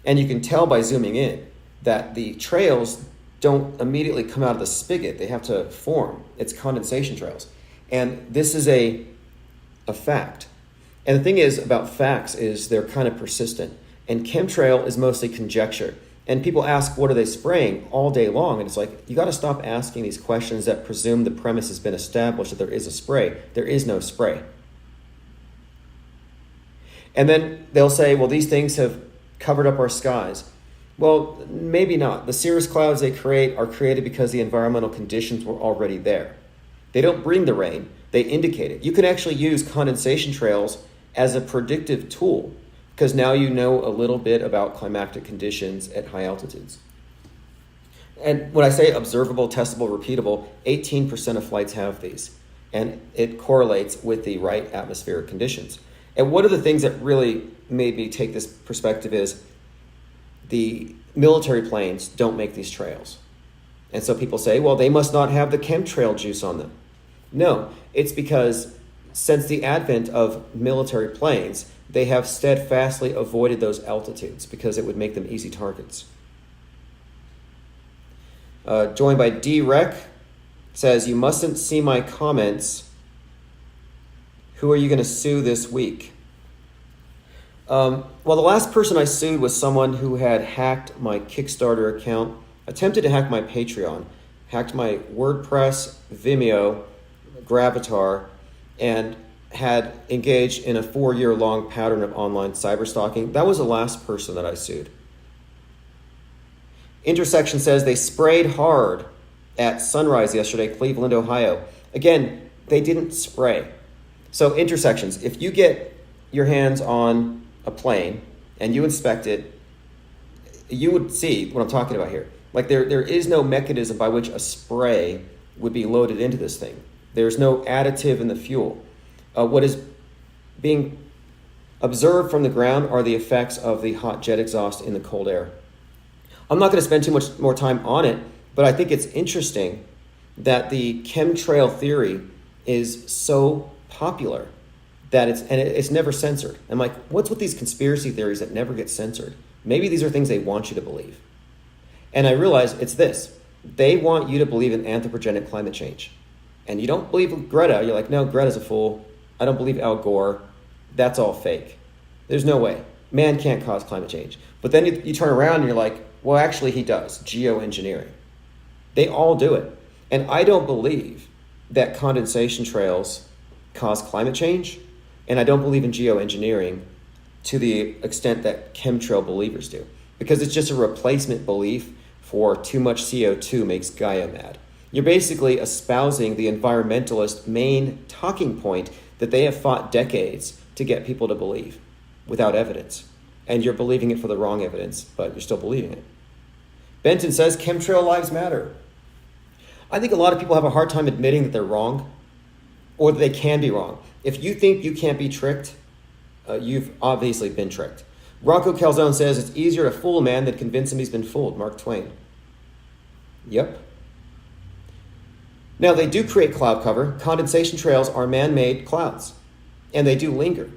And you can tell by zooming in that the trails don't immediately come out of the spigot. They have to form. It's condensation trails. And this is a fact. And the thing is about facts is they're kind of persistent. And chemtrail is mostly conjecture. And people ask, what are they spraying all day long? And it's like, you got to stop asking these questions that presume the premise has been established that there is a spray. There is no spray. And then they'll say, well, these things have covered up our skies. Well, maybe not. The cirrus clouds they create are created because the environmental conditions were already there. They don't bring the rain, they indicate it. You can actually use condensation trails as a predictive tool because now you know a little bit about climatic conditions at high altitudes. And when I say observable, testable, repeatable, 18% of flights have these. And it correlates with the right atmospheric conditions. And one of the things that really made me take this perspective is the military planes don't make these trails. And so people say, well, they must not have the chemtrail juice on them. No, it's because since the advent of military planes, they have steadfastly avoided those altitudes because it would make them easy targets. Joined by D-Rec, says, you mustn't see my comments. Who are you going to sue this week? Well, the last person I sued was someone who had hacked my Kickstarter account, attempted to hack my Patreon, hacked my WordPress, Vimeo, Gravatar, and had engaged in a 4-year-long pattern of online cyberstalking. That was the last person that I sued. Intersection says they sprayed hard at sunrise yesterday, Cleveland, Ohio. Again, they didn't spray. So intersections, if you get your hands on a plane and you inspect it, you would see what I'm talking about here. Like there is no mechanism by which a spray would be loaded into this thing. There's no additive in the fuel. What is being observed from the ground are the effects of the hot jet exhaust in the cold air. I'm not going to spend too much more time on it, but I think it's interesting that the chemtrail theory is so popular that it's never censored. I'm like, what's with these conspiracy theories that never get censored? Maybe these are things they want you to believe. And I realize it's this. They want you to believe in anthropogenic climate change. And you don't believe Greta, you're like, no, Greta's a fool. I don't believe Al Gore. That's all fake. There's no way. Man can't cause climate change. But then you turn around and you're like, well, actually he does. Geoengineering. They all do it. And I don't believe that condensation trails cause climate change. And I don't believe in geoengineering to the extent that chemtrail believers do. Because it's just a replacement belief for too much CO2 makes Gaia mad. You're basically espousing the environmentalist main talking point that they have fought decades to get people to believe without evidence. And you're believing it for the wrong evidence, but you're still believing it. Benton says, chemtrail lives matter. I think a lot of people have a hard time admitting that they're wrong or that they can be wrong. If you think you can't be tricked, you've obviously been tricked. Rocco Calzone says, it's easier to fool a man than convince him he's been fooled. Mark Twain. Yep. Now, they do create cloud cover. Condensation trails are man-made clouds, and they do linger.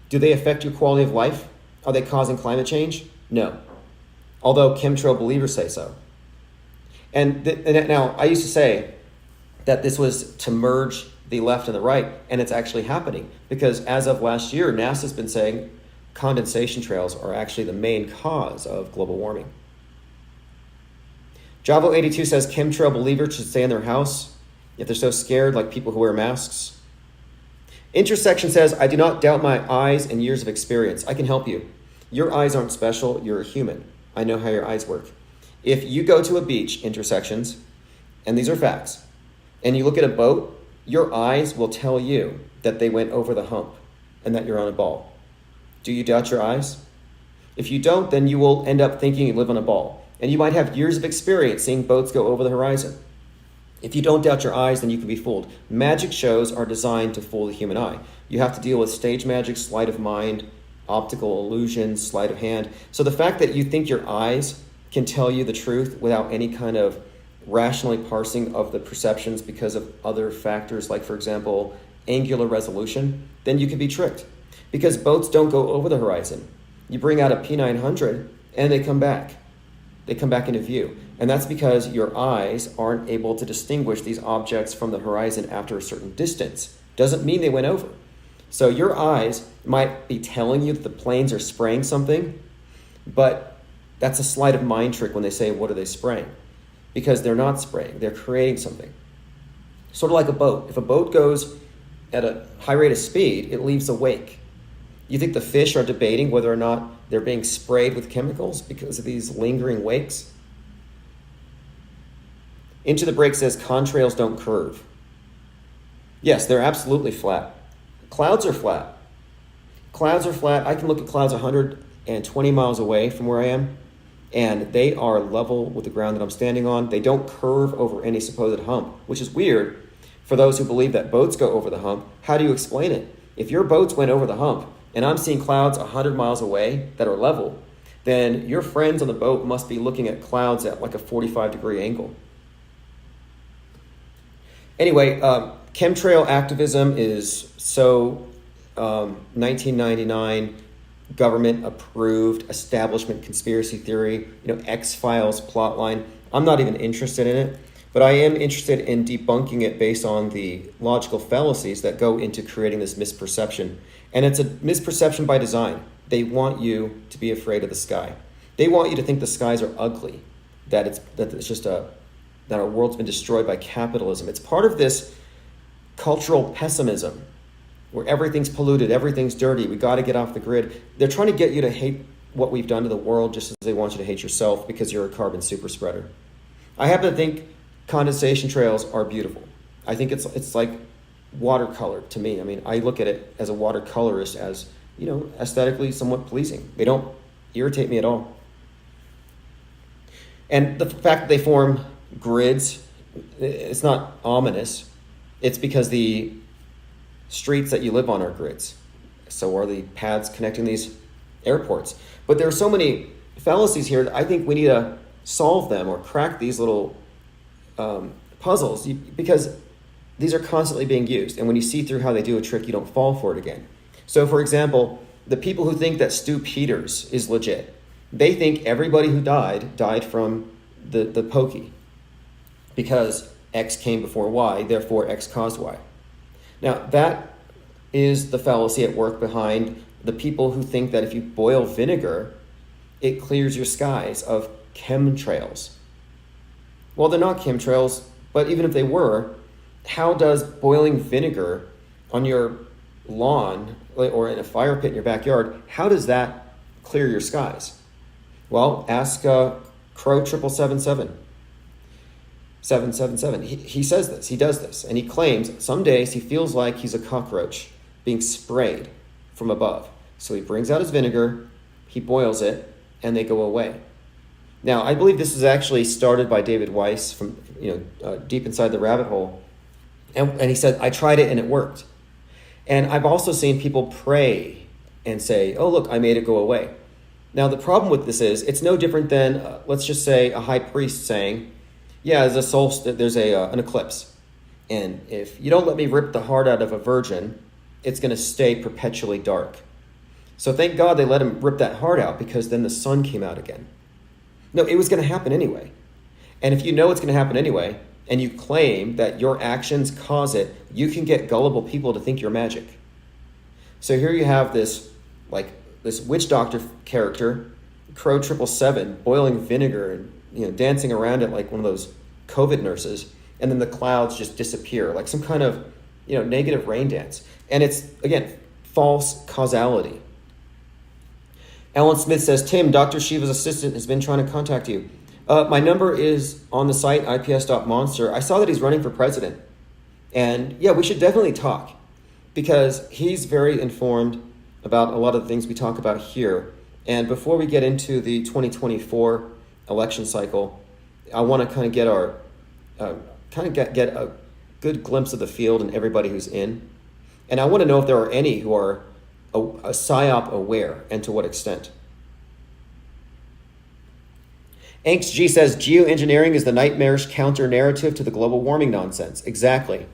Do they affect your quality of life? Are they causing climate change? No. Although chemtrail believers say so. And now, I used to say that this was to merge the left and the right, and it's actually happening. Because as of last year, NASA's been saying condensation trails are actually the main cause of global warming. Javo82 says chemtrail believers should stay in their house if they're so scared, like people who wear masks. Intersection says, I do not doubt my eyes and years of experience. I can help you. Your eyes aren't special. You're a human. I know how your eyes work. If you go to a beach, Intersections, and these are facts, and you look at a boat, your eyes will tell you that they went over the hump and that you're on a ball. Do you doubt your eyes? If you don't, then you will end up thinking you live on a ball. And you might have years of experience seeing boats go over the horizon. If you don't doubt your eyes, then you can be fooled. Magic shows are designed to fool the human eye. You have to deal with stage magic, sleight of mind, optical illusions, sleight of hand. So the fact that you think your eyes can tell you the truth without any kind of rationally parsing of the perceptions because of other factors, like, for example, angular resolution, then you could be tricked. Because boats don't go over the horizon. You bring out a P900 and they come back. They come back into view. And that's because your eyes aren't able to distinguish these objects from the horizon after a certain distance. Doesn't mean they went over. So your eyes might be telling you that the planes are spraying something, but that's a sleight of mind trick when they say, what are they spraying? Because they're not spraying, they're creating something. Sort of like a boat. If a boat goes at a high rate of speed, it leaves a wake. You think the fish are debating whether or not they're being sprayed with chemicals because of these lingering wakes? Into the Break says contrails don't curve. Yes, they're absolutely flat. Clouds are flat. Clouds are flat. I can look at clouds 120 miles away from where I am, and they are level with the ground that I'm standing on. They don't curve over any supposed hump, which is weird for those who believe that boats go over the hump. How do you explain it? If your boats went over the hump, and I'm seeing clouds 100 miles away that are level, then your friends on the boat must be looking at clouds at like a 45-degree angle. Anyway, chemtrail activism is so 1999 government approved establishment conspiracy theory, X-Files plotline. I'm not even interested in it, but I am interested in debunking it based on the logical fallacies that go into creating this misperception. And it's a misperception by design. They want you to be afraid of the sky. They want you to think the skies are ugly, that our world's been destroyed by capitalism. It's part of this cultural pessimism where everything's polluted, everything's dirty, we got to get off the grid. They're trying to get you to hate what we've done to the world just as they want you to hate yourself because you're a carbon super spreader. I happen to think condensation trails are beautiful. I think it's like watercolor to me. I mean, I look at it as a watercolorist as, aesthetically somewhat pleasing. They don't irritate me at all. And the fact that they form grids, it's not ominous. It's because the streets that you live on are grids. So are the paths connecting these airports. But there are so many fallacies here that I think we need to solve them or crack these little puzzles because these are constantly being used. And when you see through how they do a trick, you don't fall for it again. So, for example, the people who think that Stu Peters is legit, they think everybody who died from the pokey because X came before Y, therefore X caused Y. Now, that is the fallacy at work behind the people who think that if you boil vinegar, it clears your skies of chemtrails. Well, they're not chemtrails, but even if they were, how does boiling vinegar on your lawn or in a fire pit in your backyard, how does that clear your skies? Well, ask Crow 777. He says this, he does this, and he claims some days he feels like he's a cockroach being sprayed from above. So he brings out his vinegar, he boils it, and they go away. Now, I believe this is actually started by David Weiss from Deep Inside the Rabbit Hole. And he said, I tried it and it worked. And I've also seen people pray and say, oh, look, I made it go away. Now, the problem with this is it's no different than, let's just say, a high priest saying, yeah, there's an eclipse. And if you don't let me rip the heart out of a virgin, it's going to stay perpetually dark. So thank God they let him rip that heart out because then the sun came out again. No, it was going to happen anyway. And if you know it's going to happen anyway, and you claim that your actions cause it, you can get gullible people to think you're magic. So here you have this witch doctor character, Crow 777, boiling vinegar and dancing around it like one of those COVID nurses, and then the clouds just disappear like some kind of negative rain dance. And it's again false causality. Alan Smith says, Tim, Dr. Shiva's assistant has been trying to contact you. My number is on the site, ips.monster. I saw that he's running for president. And yeah, we should definitely talk because he's very informed about a lot of the things we talk about here. And before we get into the 2024 election cycle, I want to kind of get get a good glimpse of the field and everybody who's in. And I want to know if there are any who are a PSYOP aware and to what extent. Angst G says geoengineering is the nightmarish counter narrative to the global warming nonsense. Exactly.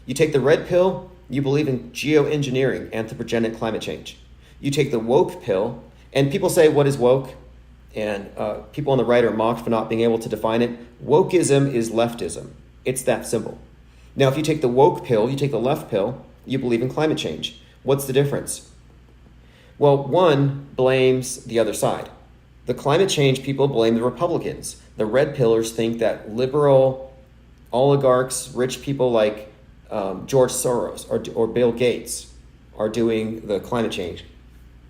You take the red pill, you believe in geoengineering, anthropogenic climate change. You take the woke pill, and people say, what is woke? And people on the right are mocked for not being able to define it. Wokeism is leftism. It's that simple. Now, if you take the woke pill, you take the left pill, you believe in climate change. What's the difference? Well, one blames the other side. The climate change people blame the Republicans. The red pillars think that liberal oligarchs, rich people like George Soros or Bill Gates are doing the climate change.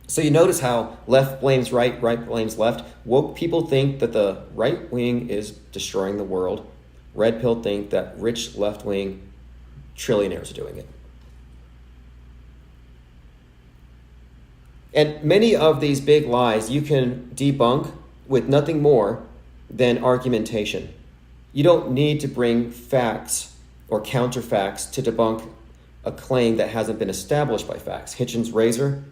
So you notice how left blames right, right blames left. Woke people think that the right wing is destroying the world. Red pill think that rich left wing trillionaires are doing it. And many of these big lies you can debunk with nothing more than argumentation. You don't need to bring facts or counterfacts to debunk a claim that hasn't been established by facts. Hitchens' razor,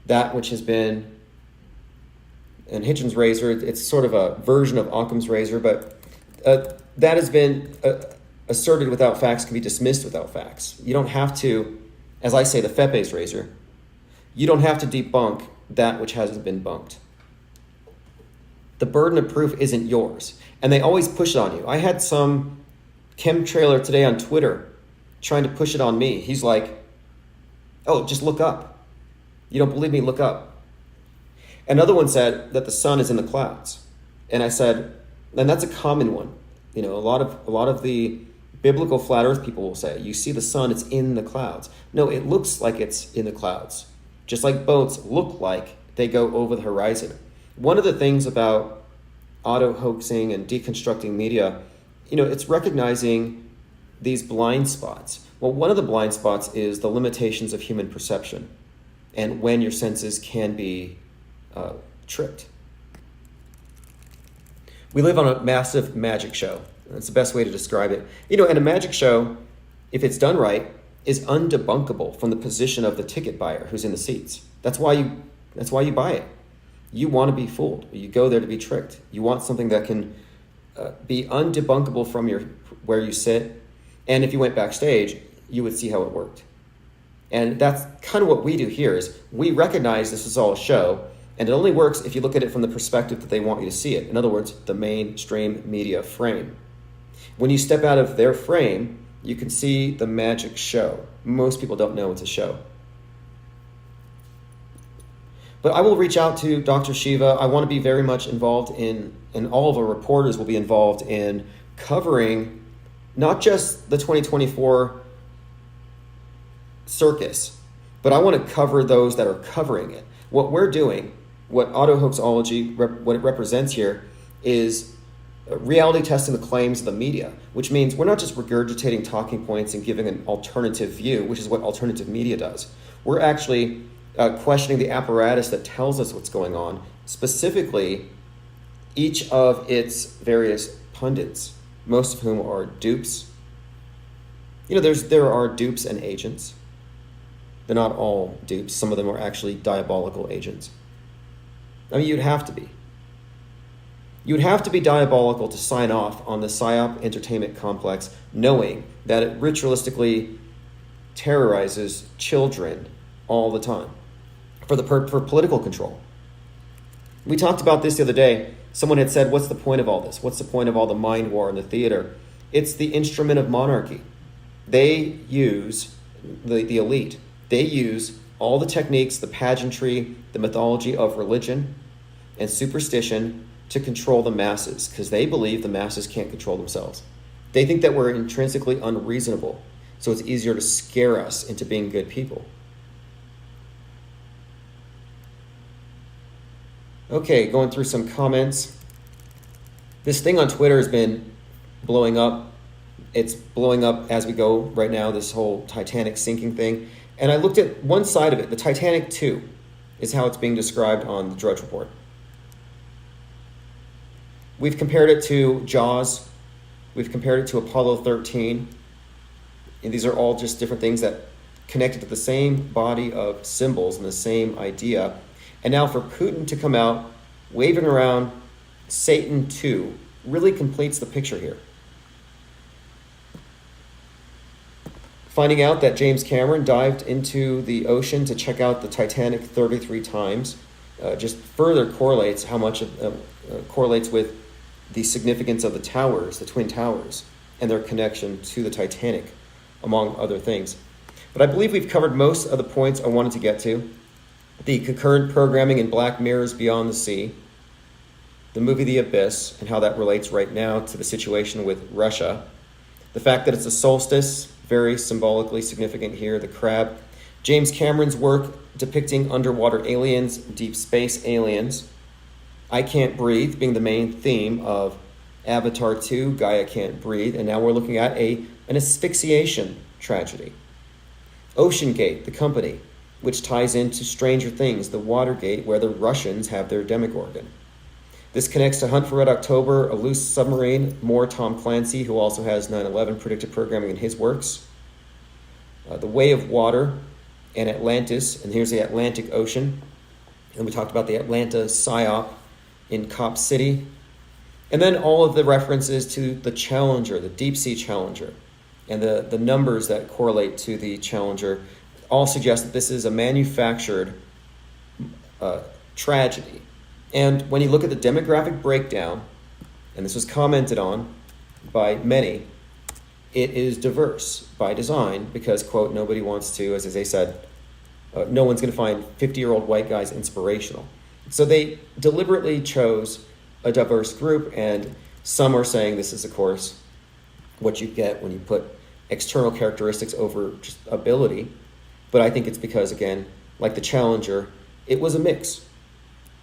that which has been, and Hitchens' razor, it's sort of a version of Occam's razor, but that has been asserted without facts, can be dismissed without facts. You don't have to, as I say, the Fepe's razor, you don't have to debunk that which hasn't been bunked. The burden of proof isn't yours, and they always push it on you. I had some chemtrailer today on Twitter trying to push it on me. He's like, oh, just look up. You don't believe me? Look up. Another one said that the sun is in the clouds. And I said, and that's a common one. You know, a lot of the biblical flat earth people will say, you see the sun, it's in the clouds. No, it looks like it's in the clouds. Just like boats look like they go over the horizon. One of the things about auto-hoaxing and deconstructing media, you know, it's recognizing these blind spots. Well, one of the blind spots is the limitations of human perception and when your senses can be tricked. We live on a massive magic show. That's the best way to describe it. You know, and a magic show, if it's done right, is undebunkable from the position of the ticket buyer who's in the seats. That's why you buy it. You want to be fooled. You go there to be tricked. You want something that can be undebunkable from where you sit. And if you went backstage, you would see how it worked. And that's kind of what we do here is we recognize this is all a show, and it only works if you look at it from the perspective that they want you to see it. In other words, the mainstream media frame. When you step out of their frame, you can see the magic show. Most people don't know it's a show. But I will reach out to Dr. Shiva. I want to be very much involved in, and all of our reporters will be involved in covering not just the 2024 circus, but I want to cover those that are covering it. What we're doing, what auto-hoaxology, what it represents here is reality testing the claims of the media, which means we're not just regurgitating talking points and giving an alternative view, which is what alternative media does. We're actually questioning the apparatus that tells us what's going on, specifically each of its various pundits, most of whom are dupes. You know, there are dupes and agents. They're not all dupes. Some of them are actually diabolical agents. I mean, you'd have to be. You would have to be diabolical to sign off on the PSYOP entertainment complex, knowing that it ritualistically terrorizes children all the time for political control. We talked about this the other day. Someone had said, what's the point of all this? What's the point of all the mind war in the theater? It's the instrument of monarchy. They use, the elite, they use all the techniques, the pageantry, the mythology of religion and superstition to control the masses because they believe the masses can't control themselves. They think that we're intrinsically unreasonable, so it's easier to scare us into being good people. Okay, going through some comments. This thing on Twitter has been blowing up. It's blowing up as we go right now, this whole Titanic sinking thing. And I looked at one side of it. The Titanic 2 is how it's being described on the Drudge Report. We've compared it to Jaws. We've compared it to Apollo 13. And these are all just different things that connected to the same body of symbols and the same idea. And now for Putin to come out waving around Satan 2 really completes the picture here. Finding out that James Cameron dived into the ocean to check out the Titanic 33 times just further correlates how much correlates with the significance of the towers, the Twin Towers, and their connection to the Titanic, among other things. But I believe we've covered most of the points I wanted to get to. The concurrent programming in Black Mirror's Beyond the Sea, the movie The Abyss, and how that relates right now to the situation with Russia, the fact that it's a solstice, very symbolically significant here, the crab, James Cameron's work depicting underwater aliens, deep space aliens, I Can't Breathe being the main theme of Avatar 2, Gaia Can't Breathe, and now we're looking at an asphyxiation tragedy. Ocean Gate, the company, which ties into Stranger Things, the Watergate, where the Russians have their Demogorgon. This connects to Hunt for Red October, A Loose Submarine, more Tom Clancy, who also has 9/11 predictive programming in his works. The Way of Water, and Atlantis, and here's the Atlantic Ocean. And we talked about the Atlanta PSYOP in Cop City. And then all of the references to the Challenger, the Deep Sea Challenger, and the numbers that correlate to the Challenger all suggest that this is a manufactured tragedy. And when you look at the demographic breakdown, and this was commented on by many, it is diverse by design because, quote, nobody wants to, as they said, no one's going to find 50-year-old white guys inspirational. So they deliberately chose a diverse group, and some are saying this is, of course, what you get when you put external characteristics over just ability. But I think it's because, again, like the Challenger, it was a mix.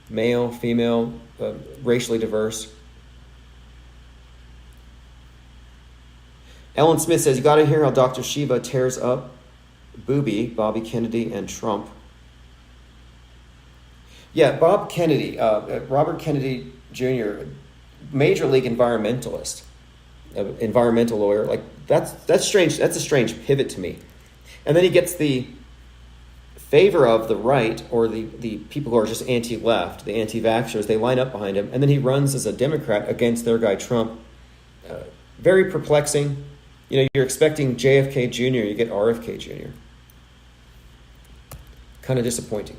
Male, female, racially diverse. Ellen Smith says, you got to hear how Dr. Shiva tears up Booby, Bobby Kennedy, and Trump. Yeah, Bob Kennedy, Robert Kennedy Jr., major league environmentalist, environmental lawyer. Like that's strange. That's a strange pivot to me. And then he gets the favor of the right, or the people who are just anti-left, the anti-vaxxers. They line up behind him, and then he runs as a Democrat against their guy Trump. Very perplexing. You know, you're expecting JFK Jr., you get RFK Jr. Kind of disappointing.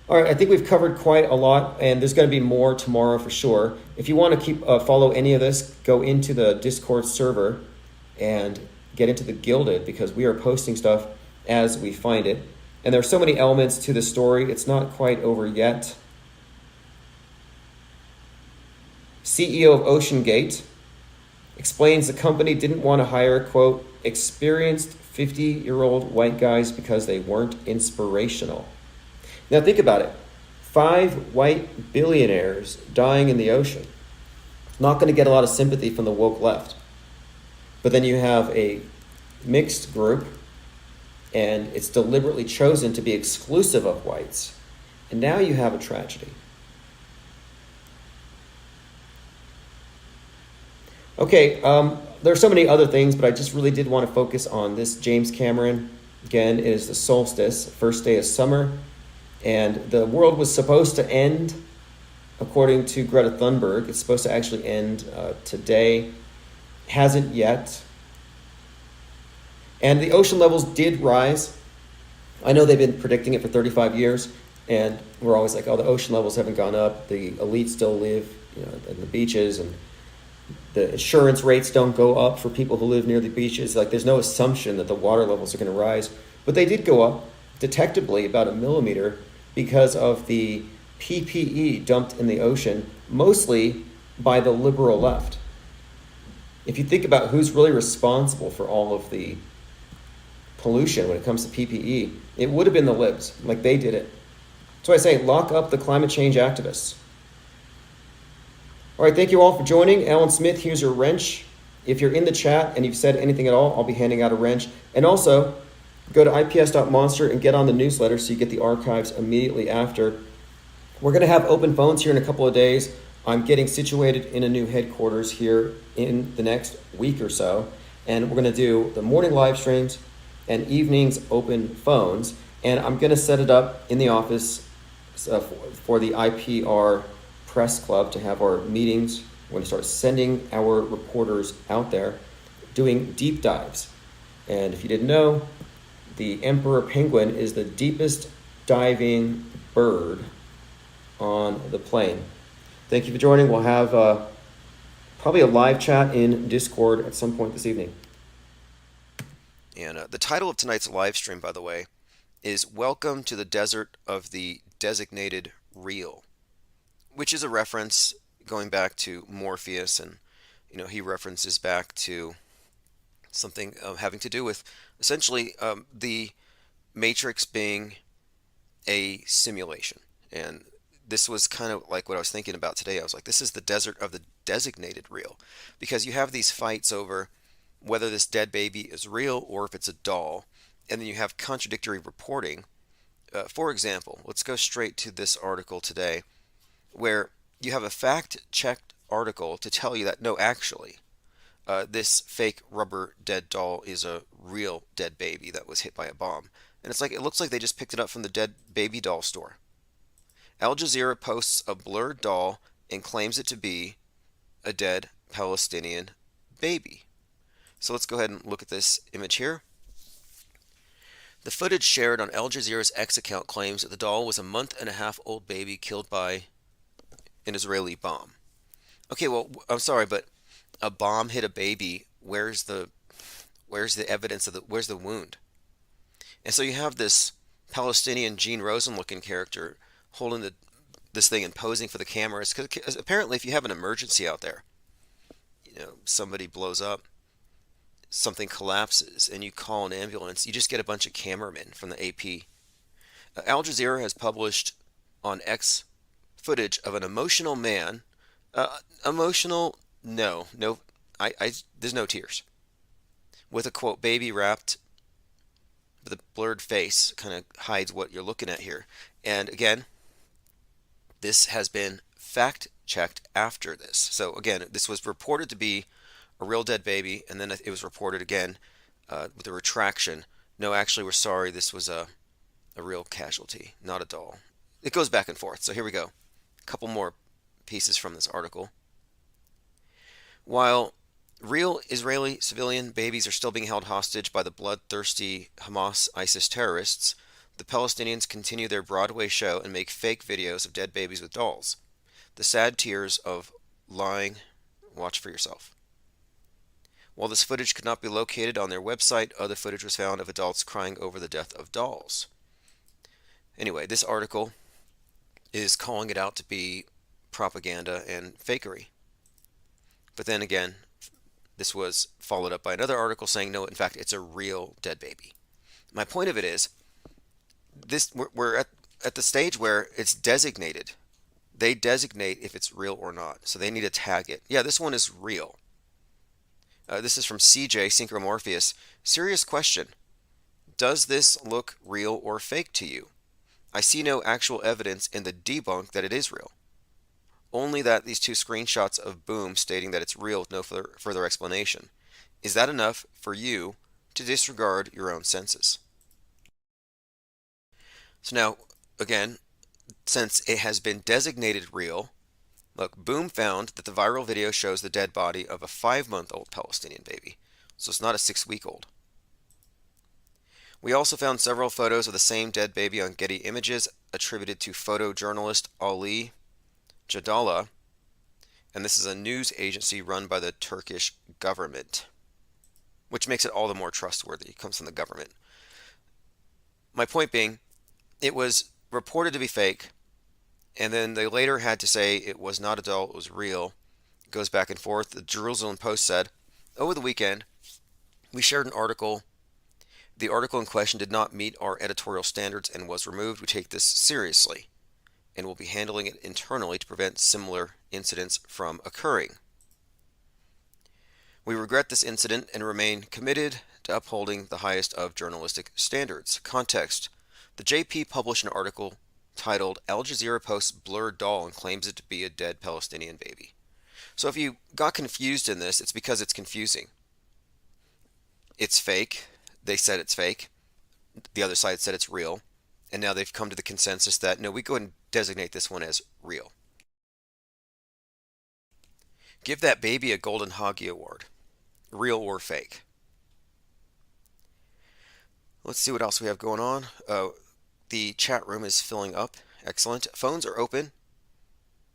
All right, I think we've covered quite a lot, and there's going to be more tomorrow for sure. If you want to keep follow any of this, go into the Discord server and get into the Gilded, because we are posting stuff as we find it. And there are so many elements to the story, it's not quite over yet. CEO of Ocean Gate explains the company didn't want to hire, quote, experienced 50-year-old white guys because they weren't inspirational. Now think about it. 5 white billionaires dying in the ocean. Not going to get a lot of sympathy from the woke left. But then you have a mixed group, and it's deliberately chosen to be exclusive of whites. And now you have a tragedy. Okay, there are so many other things, but I just really did want to focus on this James Cameron. Again, it is the solstice, first day of summer, and the world was supposed to end, according to Greta Thunberg. It's supposed to actually end today. Hasn't yet. And the ocean levels did rise. I know they've been predicting it for 35 years, and we're always like, oh, the ocean levels haven't gone up. The elite still live, in the beaches, and the insurance rates don't go up for people who live near the beaches. Like, there's no assumption that the water levels are going to rise. But they did go up detectably about 1 millimeter because of the PPE dumped in the ocean, mostly by the liberal left. If you think about who's really responsible for all of the pollution when it comes to PPE, it would have been the libs. Like, they did it. So I say, lock up the climate change activists. All right, thank you all for joining. Alan Smith, here's your wrench. If you're in the chat and you've said anything at all, I'll be handing out a wrench. And also, go to ips.monster and get on the newsletter so you get the archives immediately after. We're going to have open phones here in a couple of days. I'm getting situated in a new headquarters here in the next week or so. And we're going to do the morning live streams and evenings open phones. And I'm going to set it up in the office for the IPR Press Club to have our meetings. We're going to start sending our reporters out there doing deep dives. And if you didn't know, the emperor penguin is the deepest diving bird on the plane. Thank you for joining. We'll have probably a live chat in Discord at some point this evening. And the title of tonight's live stream, by the way, is Welcome to the Desert of the Designated Real, which is a reference going back to Morpheus, and he references back to something having to do with essentially the Matrix being a simulation. And this was kind of like what I was thinking about today. I was like, this is the desert of the designated real, because you have these fights over whether this dead baby is real or if it's a doll, and then you have contradictory reporting. For example, let's go straight to this article today, where you have a fact-checked article to tell you that no, actually, this fake rubber dead doll is a real dead baby that was hit by a bomb. And it's like, it looks like they just picked it up from the dead baby doll store. Al Jazeera posts a blurred doll and claims it to be a dead Palestinian baby. So let's go ahead and look at this image here. The footage shared on Al Jazeera's X account claims that the doll was a month-and-a-half-old baby killed by an Israeli bomb. Okay, well, I'm sorry, but a bomb hit a baby. Where's the evidence of where's the wound? And so you have this Palestinian Gene Rosen looking character holding this thing and posing for the cameras, because apparently if you have an emergency out there, somebody blows up, something collapses, and you call an ambulance, you just get a bunch of cameramen from the AP. Al Jazeera has published on X footage of an emotional man. Emotional? No, there's no tears. With a quote, baby wrapped with a blurred face, kind of hides what you're looking at here. And again, this has been fact-checked after this. So again, this was reported to be a real dead baby, and then it was reported again with a retraction. No, actually, we're sorry, this was a real casualty, not a doll. It goes back and forth. So here we go. A couple more pieces from this article. While real Israeli civilian babies are still being held hostage by the bloodthirsty Hamas ISIS terrorists, the Palestinians continue their Broadway show and make fake videos of dead babies with dolls. The sad tears of lying. Watch for yourself. While this footage could not be located on their website, other footage was found of adults crying over the death of dolls. Anyway, this article is calling it out to be propaganda and fakery. But then again, this was followed up by another article saying, no, in fact, it's a real dead baby. My point of it is, we're at the stage where it's designated. They designate if it's real or not, so they need to tag it. Yeah, this one is real. This is from CJ, Synchromorpheus. Serious question. Does this look real or fake to you? I see no actual evidence in the debunk that it is real. Only that these two screenshots of Boom stating that it's real with no further explanation. Is that enough for you to disregard your own senses? So now, again, since it has been designated real, look, Boom found that the viral video shows the dead body of a 5-month-old Palestinian baby, so it's not a 6-week-old. We also found several photos of the same dead baby on Getty Images attributed to photojournalist Ali Jadallah, and this is a news agency run by the Turkish government, which makes it all the more trustworthy. It comes from the government. My point being, it was reported to be fake, and then they later had to say it was not a doll, it was real. It goes back and forth. The Jerusalem Post said, over the weekend, we shared an article. The article in question did not meet our editorial standards and was removed. We take this seriously and will be handling it internally to prevent similar incidents from occurring. We regret this incident and remain committed to upholding the highest of journalistic standards. Context. The JP published an article titled Al Jazeera posts blurred doll and claims it to be a dead Palestinian baby. So if you got confused in this, it's because it's confusing. It's fake. They said it's fake. The other side said it's real. And now they've come to the consensus that, no, we go ahead and designate this one as real. Give that baby a Golden Hoggy Award. Real or fake? Let's see what else we have going on. The chat room is filling up. Excellent. Phones are open.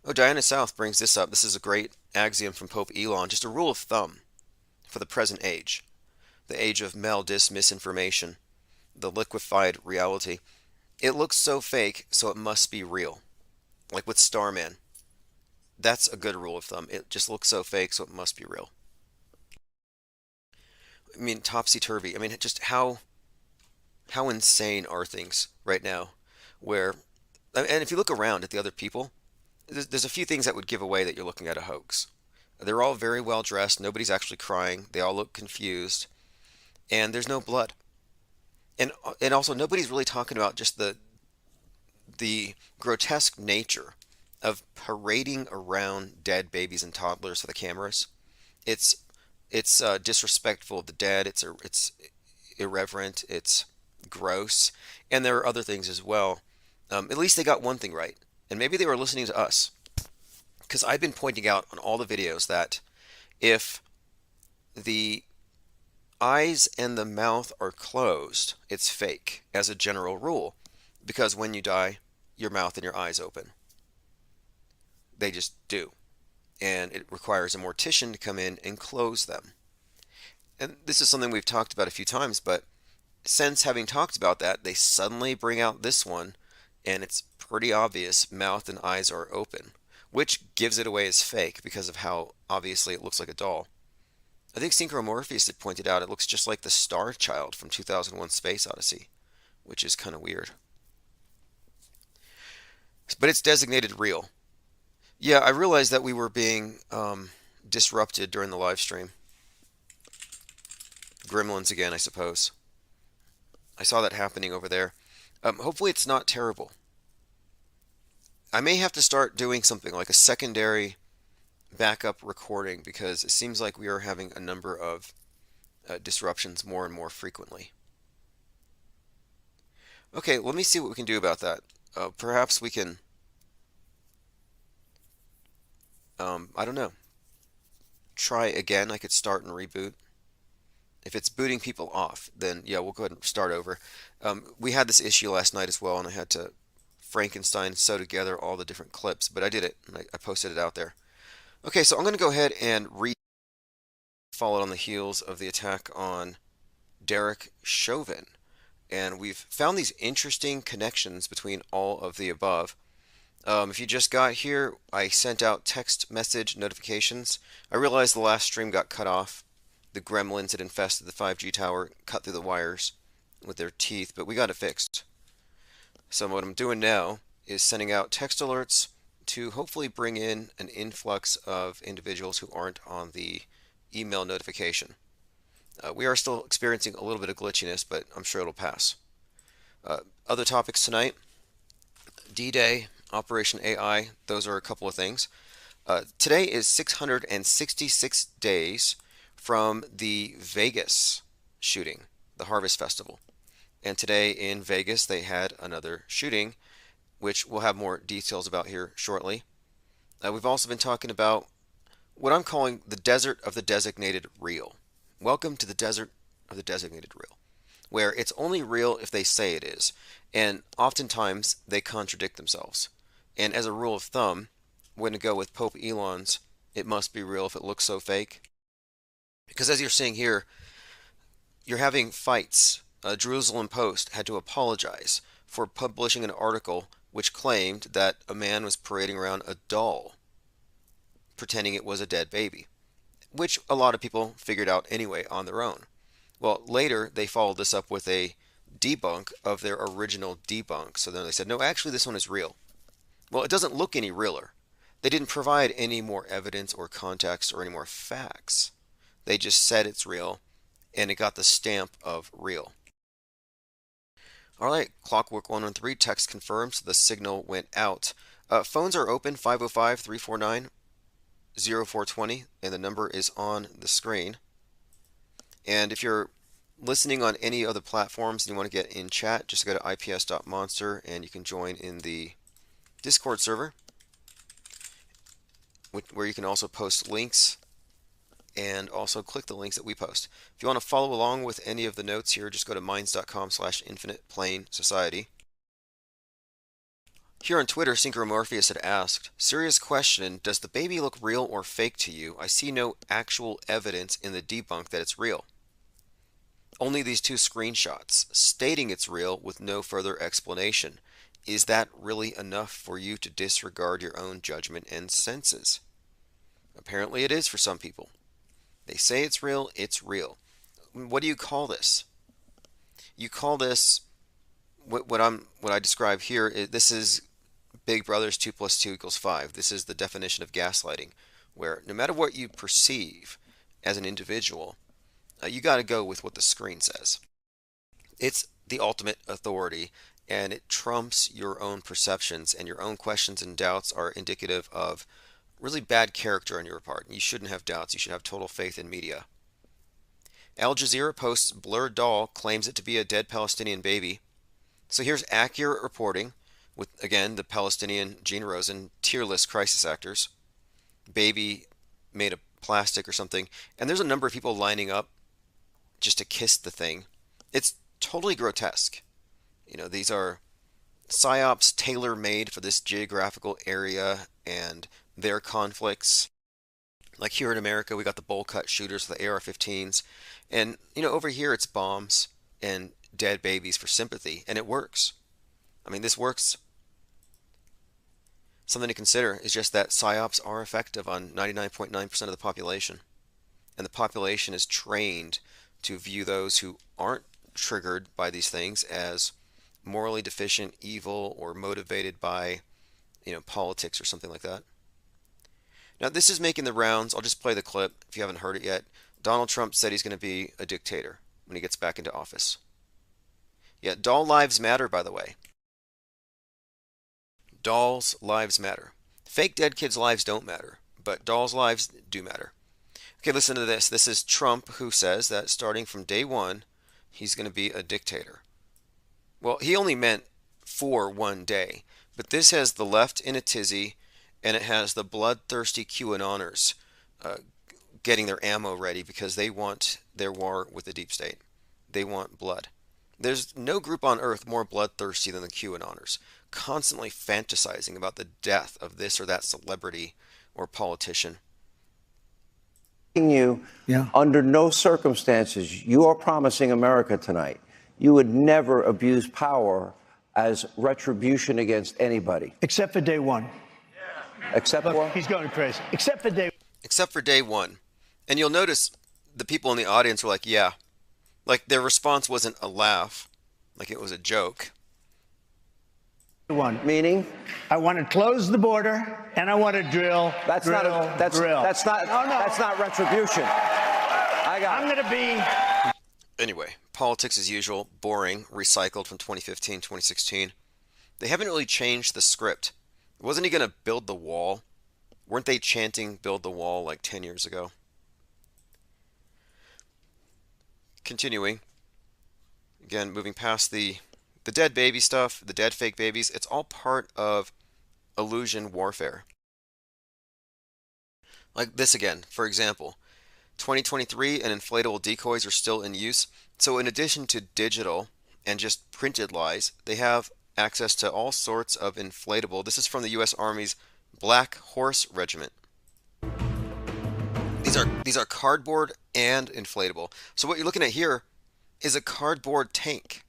Oh, Diana South brings this up. This is a great axiom from Pope Elon. Just a rule of thumb for the present age. The age of misinformation. The liquefied reality. It looks so fake, so it must be real. Like with Starman. That's a good rule of thumb. It just looks so fake, so it must be real. I mean, topsy-turvy. I mean, just how insane are things right now? Where, and if you look around at the other people, there's a few things that would give away that you're looking at a hoax. They're all very well dressed. Nobody's actually crying. They all look confused. And there's no blood. And also, nobody's really talking about just the grotesque nature of parading around dead babies and toddlers for the cameras. It's disrespectful of the dead. It's irreverent. It's gross. And there are other things as well. At least they got one thing right. And maybe they were listening to us. Because I've been pointing out on all the videos that if the eyes and the mouth are closed, it's fake as a general rule. Because when you die, your mouth and your eyes open. They just do. And it requires a mortician to come in and close them. And this is something we've talked about a few times, but since having talked about that, they suddenly bring out this one, and it's pretty obvious mouth and eyes are open, which gives it away as fake because of how obviously it looks like a doll. I think Synchromorpheus had pointed out it looks just like the Star Child from 2001 Space Odyssey, which is kind of weird. But it's designated real. Yeah, I realized that we were being disrupted during the live stream. Gremlins again, I suppose. I saw that happening over there. Hopefully it's not terrible. I may have to start doing something like a secondary backup recording because it seems like we are having a number of disruptions more and more frequently. Okay, let me see what we can do about that. Perhaps we can, I don't know, try again. I could start and reboot. If it's booting people off, then yeah, we'll go ahead and start over. We had this issue last night as well, and I had to Frankenstein sew together all the different clips, but I did it, and I posted it out there. Okay, so I'm going to go ahead and follow on the heels of the attack on Derek Chauvin. And we've found these interesting connections between all of the above. If you just got here, I sent out text message notifications. I realized the last stream got cut off. The gremlins had infested the 5G tower, cut through the wires with their teeth, but we got it fixed. So what I'm doing now is sending out text alerts to hopefully bring in an influx of individuals who aren't on the email notification. We are still experiencing a little bit of glitchiness, but I'm sure it'll pass. Other topics tonight: D-Day, Operation AI, those are a couple of things. Today is 666 days from the Vegas shooting, the Harvest Festival. And today in Vegas they had another shooting, which we'll have more details about here shortly. We've also been talking about what I'm calling the desert of the designated real. Welcome to the desert of the designated real, where it's only real if they say it is, and oftentimes they contradict themselves. And as a rule of thumb, we're going to go with Pope Elon's "it must be real if it looks so fake." Because as you're seeing here, you're having fights. Jerusalem Post had to apologize for publishing an article which claimed that a man was parading around a doll, pretending it was a dead baby, which a lot of people figured out anyway on their own. Well, later they followed this up with a debunk of their original debunk. So then they said, no, actually this one is real. Well, it doesn't look any realer. They didn't provide any more evidence or context or any more facts. They just said it's real, and it got the stamp of real. All right, Clockwork 113, text confirmed, so the signal went out. Phones are open, 505-349-0420, and the number is on the screen. And if you're listening on any other platforms and you want to get in chat, just go to ips.monster and you can join in the Discord server, where you can also post links and also click the links that we post. If you want to follow along with any of the notes here, just go to minds.com/infiniteplanesociety. Here on Twitter, Synchromorpheus had asked, serious question, does the baby look real or fake to you? I see no actual evidence in the debunk that it's real. Only these 2 screenshots stating it's real with no further explanation. Is that really enough for you to disregard your own judgment and senses? Apparently it is for some people. They say it's real, it's real. What do you call this? You call this, what I describe here, this is Big Brother's 2 + 2 = 5. This is the definition of gaslighting, where no matter what you perceive as an individual, you got to go with what the screen says. It's the ultimate authority, and it trumps your own perceptions, and your own questions and doubts are indicative of really bad character on your part. You shouldn't have doubts. You should have total faith in media. Al Jazeera posts blurred doll, claims it to be a dead Palestinian baby. So here's accurate reporting with, again, the Palestinian Gene Rosen tier list crisis actors. Baby made of plastic or something. And there's a number of people lining up just to kiss the thing. It's totally grotesque. You know, these are psyops tailor-made for this geographical area and their conflicts. Like here in America, we got the bowl cut shooters with the AR-15s. And, you know, over here it's bombs and dead babies for sympathy. And it works. I mean, this works. Something to consider is just that psyops are effective on 99.9% of the population. And the population is trained to view those who aren't triggered by these things as morally deficient, evil, or motivated by, you know, politics or something like that. Now, this is making the rounds. I'll just play the clip if you haven't heard it yet. Donald Trump said he's going to be a dictator when he gets back into office. Yeah, doll lives matter, by the way. Dolls' lives matter. Fake dead kids' lives don't matter, but dolls' lives do matter. Okay, listen to this. This is Trump who says that starting from day 1, he's going to be a dictator. Well, he only meant for 1 day, but this has the left in a tizzy, and it has the bloodthirsty QAnoners getting their ammo ready because they want their war with the deep state. They want blood. There's no group on earth more bloodthirsty than the QAnoners, constantly fantasizing about the death of this or that celebrity or politician. Under no circumstances, you are promising America tonight, you would never abuse power as retribution against anybody. Except for day 1. Except Look, for? he's going crazy. Except for day. Except for day 1. And you'll notice the people in the audience were like, yeah. Like their response wasn't a laugh, like it was a joke. 1. Meaning? I want to close the border and I want to drill. That's drill, not that's drill. that's not No, no. that's not retribution. I'm going to be. Anyway, politics as usual, boring, recycled from 2015, 2016. They haven't really changed the script. Wasn't he going to build the wall? Weren't they chanting build the wall like 10 years ago? Continuing. Again, moving past the dead baby stuff, the dead fake babies, it's all part of illusion warfare. Like this again, for example, 2023 and inflatable decoys are still in use. So in addition to digital and just printed lies, they have access to all sorts of inflatable. This is from the U.S. Army's Black Horse Regiment. These are cardboard and inflatable. So what you're looking at here is a cardboard tank.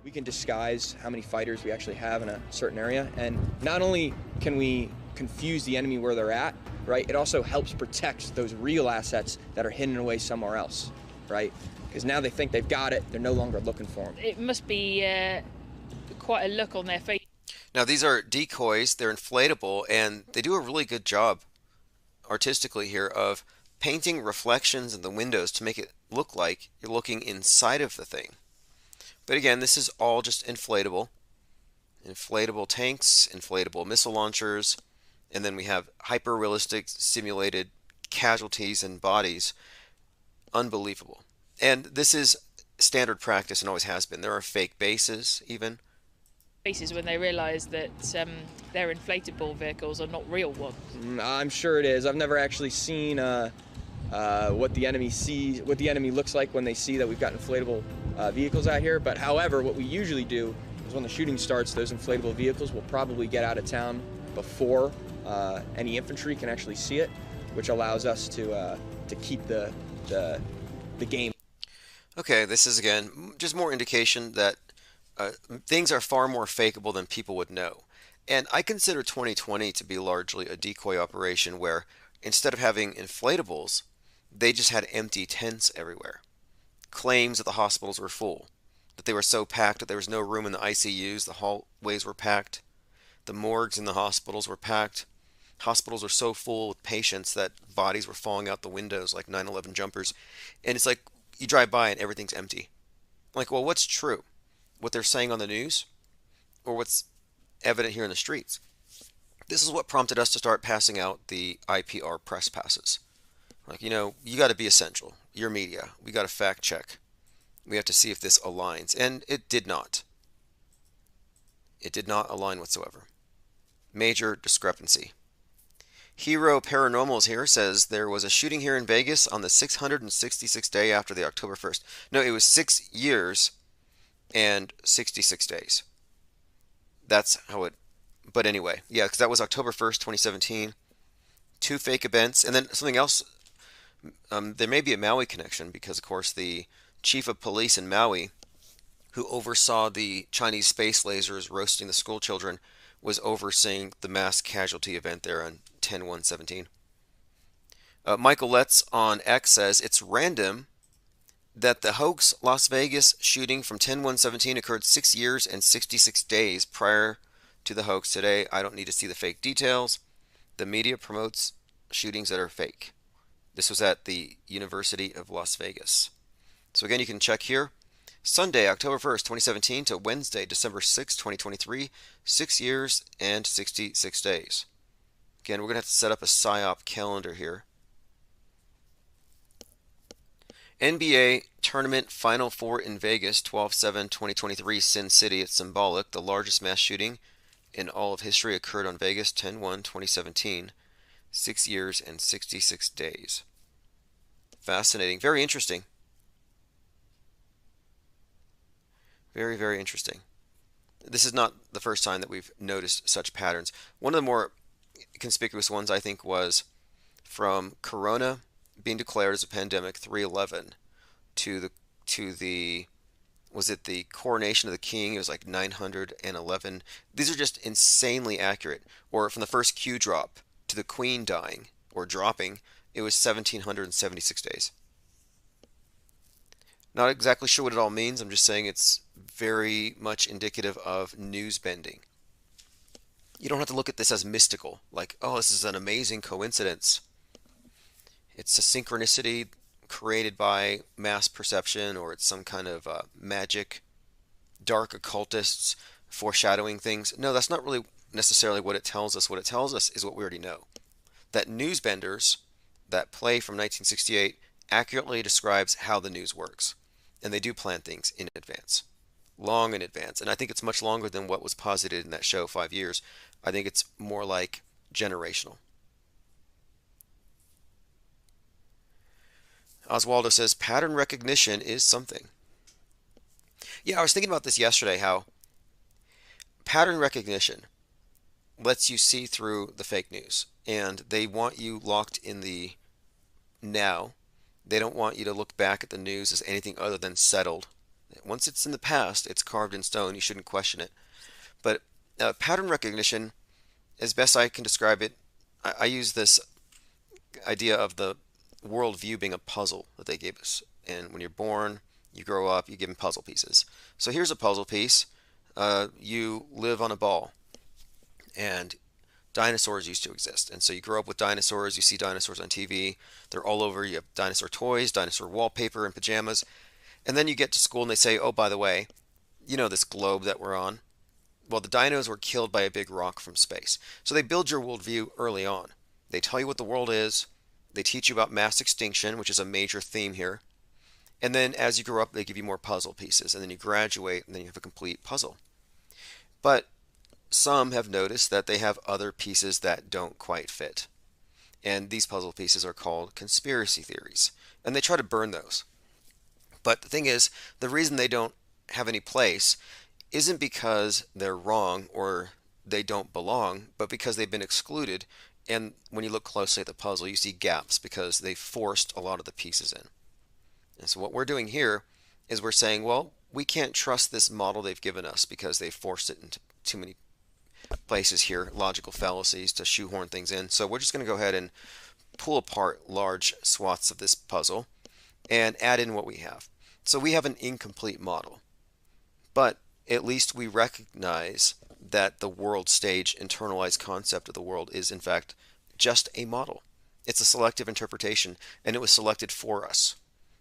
We can disguise how many fighters we actually have in a certain area, and not only can we confuse the enemy where they're at, right, it also helps protect those real assets that are hidden away somewhere else, right? Because now they think they've got it, they're no longer looking for them. It must be quite a look on their face. Now these are decoys, they're inflatable, and they do a really good job artistically here of painting reflections in the windows to make it look like you're looking inside of the thing. But again, this is all just inflatable. Inflatable tanks, inflatable missile launchers, and then we have hyper-realistic simulated casualties and bodies unbelievable. And this is standard practice and always has been. There are fake bases, even. Bases when they realise that their inflatable vehicles are not real ones. I'm sure it is. I've never actually seen what the enemy sees, what the enemy looks like when they see that we've got inflatable vehicles out here. But however, what we usually do is when the shooting starts, those inflatable vehicles will probably get out of town before any infantry can actually see it, which allows us to keep the game. Okay, this is again just more indication that things are far more fakeable than people would know. And I consider 2020 to be largely a decoy operation where instead of having inflatables, they just had empty tents everywhere. Claims that the hospitals were full, that they were so packed that there was no room in the ICUs, the hallways were packed, the morgues in the hospitals were packed. Hospitals are so full with patients that bodies were falling out the windows like 9/11 jumpers. And it's like you drive by and everything's empty. Like, well, what's true? What they're saying on the news or what's evident here in the streets? This is what prompted us to start passing out the IPR press passes. Like, you got to be essential. Your media. We got to fact check. We have to see if this aligns. And it did not. It did not align whatsoever. Major discrepancy. Hero Paranormals here says there was a shooting here in Vegas on the 666th day after the October 1st. No, it was 6 years and 66 days. That's how it... But anyway, yeah, because that was October 1st, 2017. 2 fake events. And then something else, there may be a Maui connection because, of course, the chief of police in Maui, who oversaw the Chinese space lasers roasting the school children, was overseeing the mass casualty event there on 10/1/17. Michael Letts on X says, it's random that the hoax Las Vegas shooting from 10/1/17 occurred 6 years and 66 days prior to the hoax. Today, I don't need to see the fake details. The media promotes shootings that are fake. This was at the University of Las Vegas. So again, you can check here. Sunday, October 1st, 2017 to Wednesday, December 6th, 2023, 6 years and 66 days. Again, we're going to have to set up a PSYOP calendar here. NBA Tournament Final Four in Vegas, 12/7/2023, Sin City. It's symbolic. The largest mass shooting in all of history occurred on Vegas, 10/1/2017. 6 years and 66 days. Fascinating. Very interesting. Very, very interesting. This is not the first time that we've noticed such patterns. One of the more conspicuous ones, I think, was from Corona being declared as a pandemic, 3/11, to the was it the coronation of the king? It was like 911. These are just insanely accurate. Or from the first Q drop to the queen dying or dropping, it was 1776 days. Not exactly sure what it all means. I'm just saying it's very much indicative of news bending. You don't have to look at this as mystical, like, oh, this is an amazing coincidence. It's a synchronicity created by mass perception, or it's some kind of magic, dark occultists foreshadowing things. No, that's not really necessarily what it tells us. What it tells us is what we already know. That news benders, that play from 1968, accurately describes how the news works. And they do plan things in advance, long in advance. And I think it's much longer than what was posited in that show, 5 years. I think it's more like generational. Oswaldo says, pattern recognition is something. Yeah, I was thinking about this yesterday, how pattern recognition lets you see through the fake news. And they want you locked in the now. They don't want you to look back at the news as anything other than settled. Once it's in the past, it's carved in stone. You shouldn't question it. But pattern recognition, as best I can describe it, I use this idea of the worldview being a puzzle that they gave us. And when you're born, you grow up, you give them puzzle pieces. So here's a puzzle piece. You live on a ball. And dinosaurs used to exist. And so you grow up with dinosaurs, you see dinosaurs on TV, they're all over, you have dinosaur toys, dinosaur wallpaper and pajamas, and then you get to school and they say, oh, by the way, you know this globe that we're on? Well, the dinos were killed by a big rock from space. So they build your worldview early on. They tell you what the world is, they teach you about mass extinction, which is a major theme here, And then as you grow up, they give you more puzzle pieces, and then you graduate, and then you have a complete puzzle. But some have noticed that they have other pieces that don't quite fit. And these puzzle pieces are called conspiracy theories. And they try to burn those. But the thing is, the reason they don't have any place isn't because they're wrong or they don't belong, but because they've been excluded. And when you look closely at the puzzle, you see gaps because they forced a lot of the pieces in. And so what we're doing here is we're saying, well, we can't trust this model they've given us because they forced it into too many places here, logical fallacies to shoehorn things in. So we're just going to go ahead and pull apart large swaths of this puzzle and add in what we have. So we have an incomplete model, but at least we recognize that the world stage internalized concept of the world is in fact just a model. It's a selective interpretation, and it was selected for us.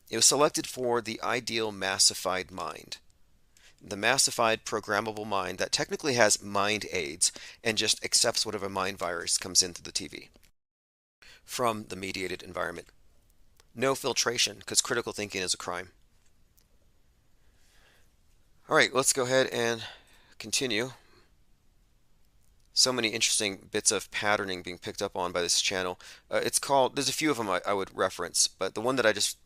It was selected for the ideal massified mind. The massified programmable mind that technically has mind aids and just accepts whatever mind virus comes in through the TV from the mediated environment. No filtration, because critical thinking is a crime. All right, let's go ahead and continue. So many interesting bits of patterning being picked up on by this channel. It's called, there's a few of them I would reference, but the one that I just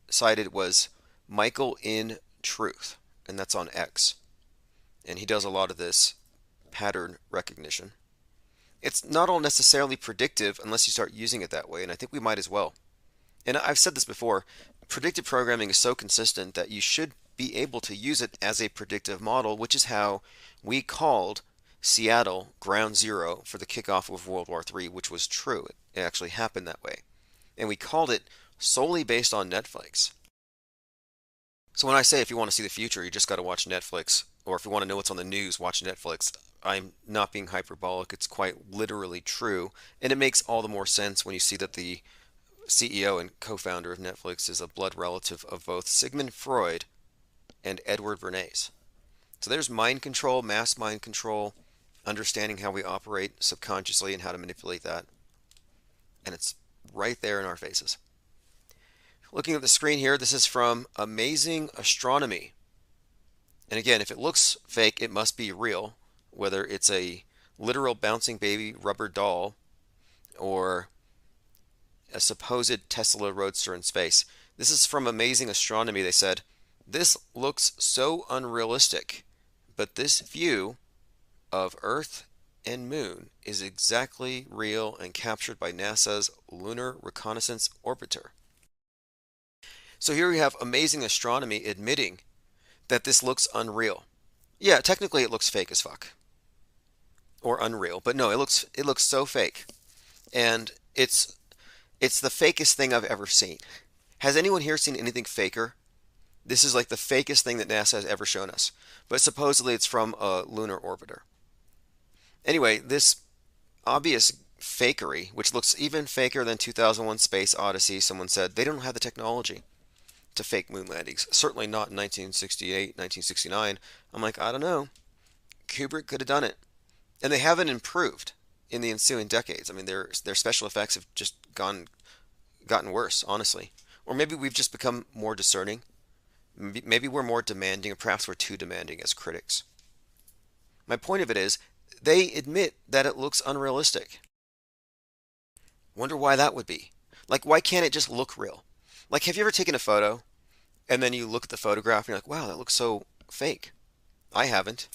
cited was Michael in Truth, and that's on X. And he does a lot of this pattern recognition. It's not all necessarily predictive unless you start using it that way, and I think we might as well. And I've said this before, predictive programming is so consistent that you should be able to use it as a predictive model, which is how we called Seattle ground zero for the kickoff of World War III, which was true. It actually happened that way. And we called it solely based on Netflix. So when I say if you want to see the future, you just got to watch Netflix, or if you want to know what's on the news, watch Netflix, I'm not being hyperbolic. It's quite literally true. And it makes all the more sense when you see that the CEO and co-founder of Netflix is a blood relative of both Sigmund Freud and Edward Bernays. So there's mind control, mass mind control, understanding how we operate subconsciously and how to manipulate that. And it's right there in our faces. Looking at the screen here, this is from Amazing Astronomy. And again, if it looks fake, it must be real, whether it's a literal bouncing baby rubber doll or a supposed Tesla Roadster in space. This is from Amazing Astronomy. They said, this looks so unrealistic, but this view of Earth and Moon is exactly real and captured by NASA's Lunar Reconnaissance Orbiter. So here we have Amazing Astronomy admitting that this looks unreal. Yeah, technically it looks fake as fuck. Or unreal, but no, it looks so fake. And it's the fakest thing I've ever seen. Has anyone here seen anything faker? This is like the fakest thing that NASA has ever shown us. But supposedly it's from a lunar orbiter. Anyway, this obvious fakery, which looks even faker than 2001 Space Odyssey, someone said, they don't have the technology to fake moon landings. Certainly not in 1968, 1969. I'm like, I don't know. Kubrick could have done it. And they haven't improved in the ensuing decades. I mean, their special effects have just gotten worse, honestly. Or maybe we've just become more discerning. Maybe we're more demanding, or perhaps we're too demanding as critics. My point of it is, they admit that it looks unrealistic. Wonder why that would be. Like, why can't it just look real? Like, have you ever taken a photo, and then you look at the photograph, and you're like, wow, that looks so fake. I haven't.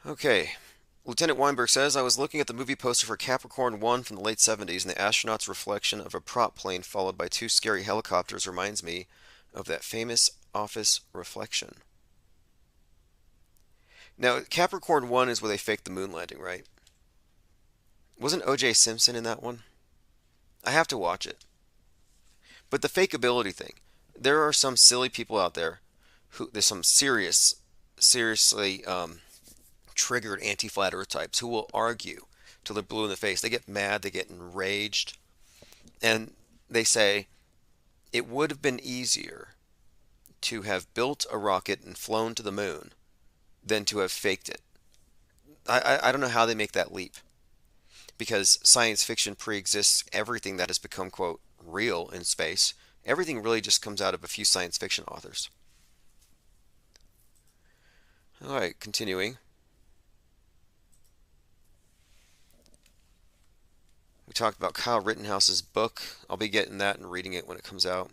Okay. Lieutenant Weinberg says, I was looking at the movie poster for Capricorn 1 from the late 70s, and the astronaut's reflection of a prop plane followed by two scary helicopters reminds me of that famous Office reflection. Now, Capricorn 1 is where they faked the moon landing, right? Wasn't O.J. Simpson in that one? I have to watch it. But the fakeability thing, there are some silly people out there who, there's some seriously triggered anti-flat earth types who will argue till they're blue in the face. They get mad, they get enraged, and they say it would have been easier to have built a rocket and flown to the moon than to have faked it. I don't know how they make that leap, because science fiction pre-exists everything that has become, quote, real in space. Everything really just comes out of a few science fiction authors. All right, continuing. We talked about Kyle Rittenhouse's book. I'll be getting that and reading it when it comes out.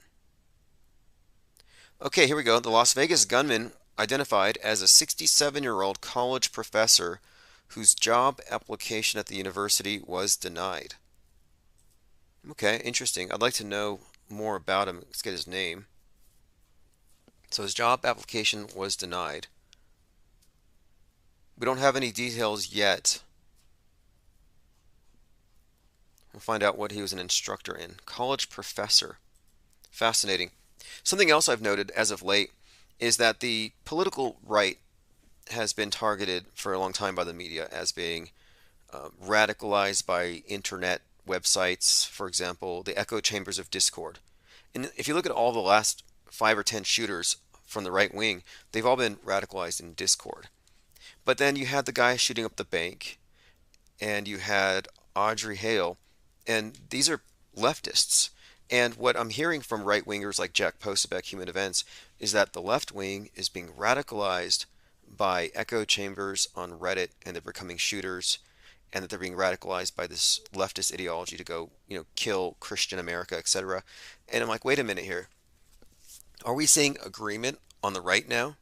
Okay, here we go. The Las Vegas gunman identified as a 67-year-old college professor whose job application at the university was denied. Okay, interesting. I'd like to know more about him. Let's get his name. So his job application was denied. We don't have any details yet. We'll find out what he was an instructor in. College professor. Fascinating. Something else I've noted as of late is that the political right has been targeted for a long time by the media as being radicalized by internet websites, for example, the echo chambers of discord. And if you look at all the last 5 or 10 shooters from the right wing, they've all been radicalized in discord. But then you had the guy shooting up the bank, and you had Audrey Hale, and these are leftists. And what I'm hearing from right-wingers like Jack Posobiec, Human Events, is that the left wing is being radicalized by echo chambers on Reddit, and they're becoming shooters, and that they're being radicalized by this leftist ideology to go, kill Christian America, etc. And I'm like, wait a minute here. Are we seeing agreement on the right now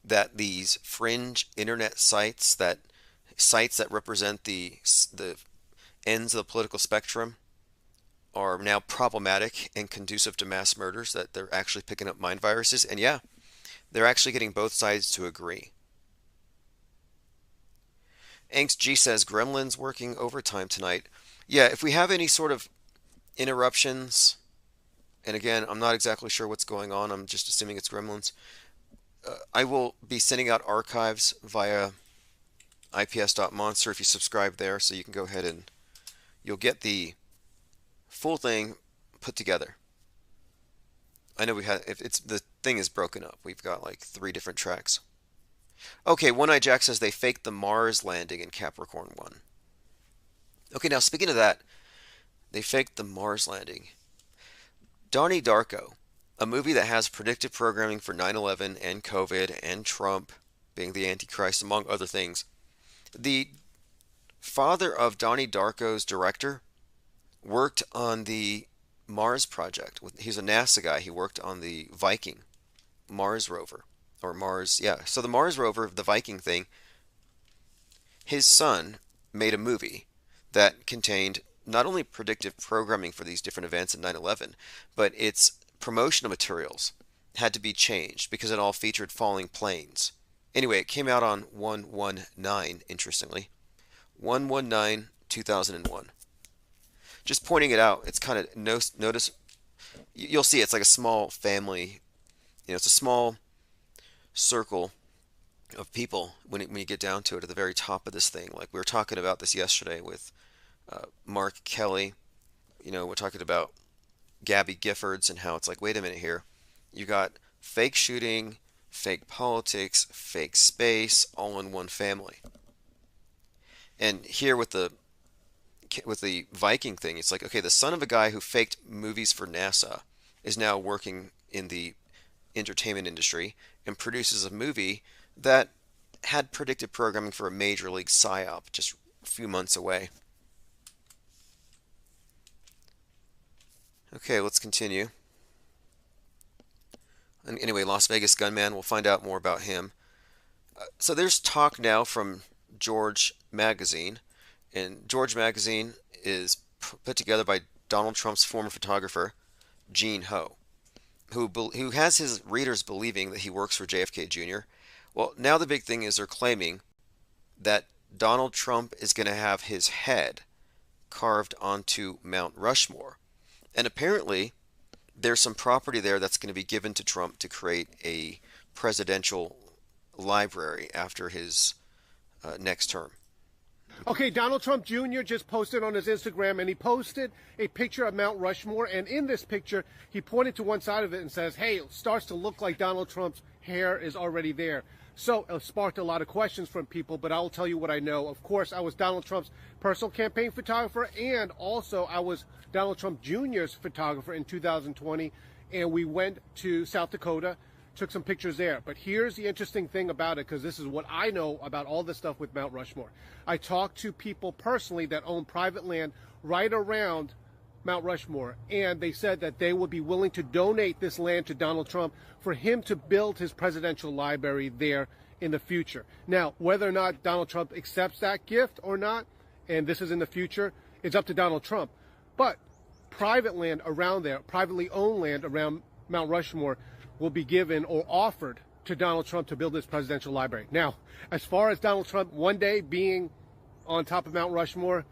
that these fringe internet sites that represent the ends of the political spectrum are now problematic and conducive to mass murders, that they're actually picking up mind viruses? And yeah, they're actually getting both sides to agree. Angst G says, Gremlin's working overtime tonight. Yeah, if we have any sort of interruptions, and again, I'm not exactly sure what's going on, I'm just assuming it's Gremlins, I will be sending out archives via ips.monster if you subscribe there, so you can go ahead and you'll get the full thing put together. I know the thing is broken up. We've got like 3 different tracks. Okay, One Eye Jack says they faked the Mars landing in Capricorn 1. Okay, now speaking of that, they faked the Mars landing. Donnie Darko, a movie that has predictive programming for 9/11 and COVID and Trump being the Antichrist, among other things. The father of Donnie Darko's director worked on the Mars project. He's a NASA guy. He worked on the Viking Mars rover. Or Mars, yeah. So the Mars rover, the Viking thing, his son made a movie that contained not only predictive programming for these different events in 9/11, but its promotional materials had to be changed because it all featured falling planes. Anyway, it came out on 1/19, interestingly. 1/19/2001. Just pointing it out, it's kind of, notice, you'll see it's like a small family, it's a small circle of people when you get down to it at the very top of this thing. Like we were talking about this yesterday with Mark Kelly. We're talking about Gabby Giffords and how it's like, wait a minute here. You got fake shooting, fake politics, fake space, all in one family. And here with the Viking thing, it's like, okay, the son of a guy who faked movies for NASA is now working in the entertainment industry and produces a movie that had predictive programming for a major league psyop just a few months away. Okay, let's continue. And anyway, Las Vegas gunman, we'll find out more about him. So there's talk now from George Magazine, and George Magazine is put together by Donald Trump's former photographer, Gene Ho, who has his readers believing that he works for JFK Jr. Well, now the big thing is they're claiming that Donald Trump is going to have his head carved onto Mount Rushmore. And apparently, there's some property there that's going to be given to Trump to create a presidential library after his next term. Okay, Donald Trump Jr. just posted on his Instagram, and he posted a picture of Mount Rushmore, and in this picture, he pointed to one side of it and says, hey, it starts to look like Donald Trump's hair is already there. So it sparked a lot of questions from people, but I'll tell you what I know. Of course, I was Donald Trump's personal campaign photographer, and also I was Donald Trump Jr.'s photographer in 2020, and we went to South Dakota, took some pictures there. But here's the interesting thing about it, because this is what I know about all this stuff with Mount Rushmore. I talked to people personally that own private land right around Mount Rushmore, and they said that they would be willing to donate this land to Donald Trump for him to build his presidential library there in the future. Now, whether or not Donald Trump accepts that gift or not, and this is in the future, it's up to Donald Trump. But private land around there, privately owned land around Mount Rushmore, will be given or offered to Donald Trump to build his presidential library. Now, as far as Donald Trump one day being on top of Mount Rushmore,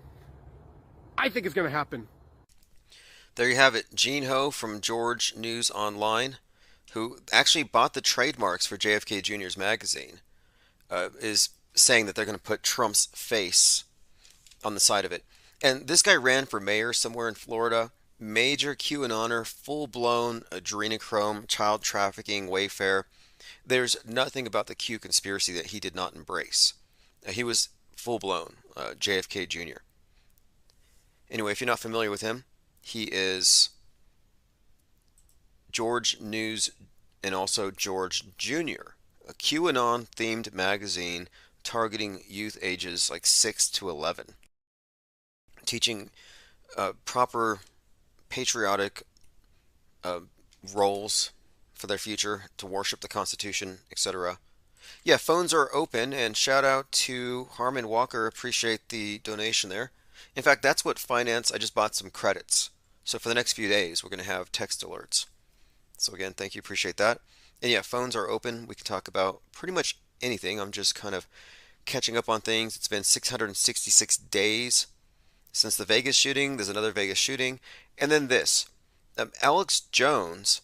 I think it's going to happen. There you have it. Gene Ho from George News Online, who actually bought the trademarks for JFK Jr.'s magazine, is saying that they're going to put Trump's face on the side of it. And this guy ran for mayor somewhere in Florida. Major QAnoner, full-blown adrenochrome, child trafficking, Wayfair. There's nothing about the Q conspiracy that he did not embrace. He was full-blown JFK Jr. Anyway, if you're not familiar with him, he is George News and also George Jr., a QAnon-themed magazine targeting youth ages like 6 to 11, teaching proper patriotic roles for their future, to worship the Constitution, etc. Yeah, phones are open, and shout out to Harmon Walker. Appreciate the donation there. In fact, that's what finance. I just bought some credits. So for the next few days, we're going to have text alerts. So again, thank you. Appreciate that. And yeah, phones are open. We can talk about pretty much anything. I'm just kind of catching up on things. It's been 666 days since the Vegas shooting. There's another Vegas shooting. And then this. Alex Jones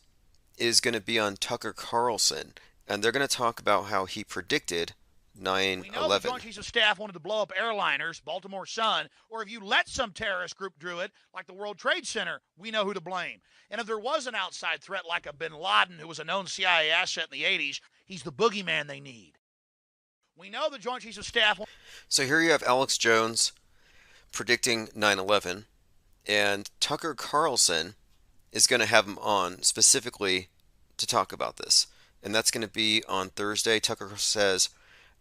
is going to be on Tucker Carlson, and they're going to talk about how he predicted 9/11. We know the Joint Chiefs of Staff wanted to blow up airliners, Baltimore Sun, or if you let some terrorist group do it, like the World Trade Center, we know who to blame. And if there was an outside threat like a bin Laden, who was a known CIA asset in the 80s, he's the boogeyman they need. We know the Joint Chiefs of Staff... So here you have Alex Jones predicting 9/11, and Tucker Carlson is going to have him on specifically to talk about this. And that's going to be on Thursday. Tucker says,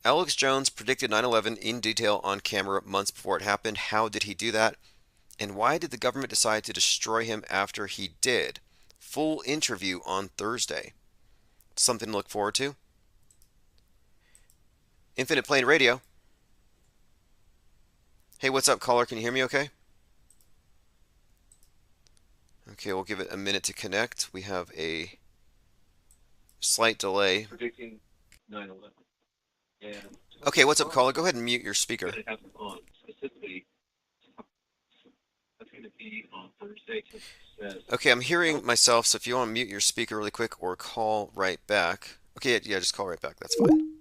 Alex Jones predicted 9/11 in detail on camera months before it happened. How did he do that? And why did the government decide to destroy him after he did? Full interview on Thursday. Something to look forward to. Infinite Plane Radio. Hey, what's up, caller? Can you hear me okay? Okay, we'll give it a minute to connect. We have a slight delay. Predicting 9/11. And okay, what's up, caller? Go ahead and mute your speaker. on specifically, that's going to be on Thursday. Okay, I'm hearing myself, so if you want to mute your speaker really quick or call right back. Okay, yeah, just call right back. That's fine.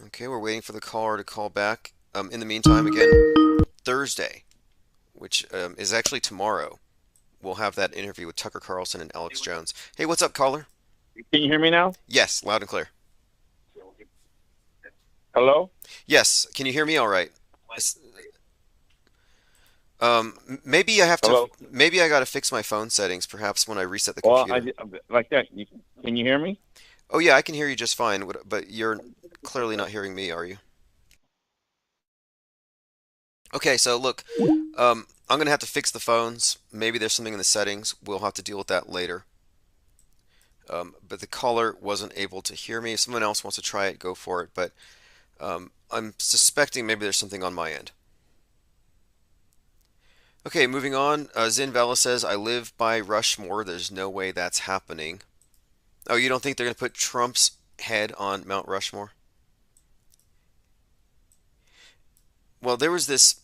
Okay, we're waiting for the caller to call back. In the meantime, again, Thursday, which is actually tomorrow, we'll have that interview with Tucker Carlson and Alex Jones. Hey, what's up, caller? Can you hear me now? Yes, loud and clear. Hello? Yes, can you hear me all right? Maybe I have to. Hello? Maybe I got to fix my phone settings. Perhaps when I reset the computer. Well, like that. Can you hear me? Oh yeah, I can hear you just fine. But you're clearly not hearing me, are you? Okay, so look, I'm gonna have to fix the phones. Maybe there's something in the settings. We'll have to deal with that later. But the caller wasn't able to hear me. If someone else wants to try it, go for it. But I'm suspecting maybe there's something on my end. Okay, moving on. Zin Vela says, I live by Rushmore. There's no way that's happening. Oh, you don't think they're going to put Trump's head on Mount Rushmore? Well, there was this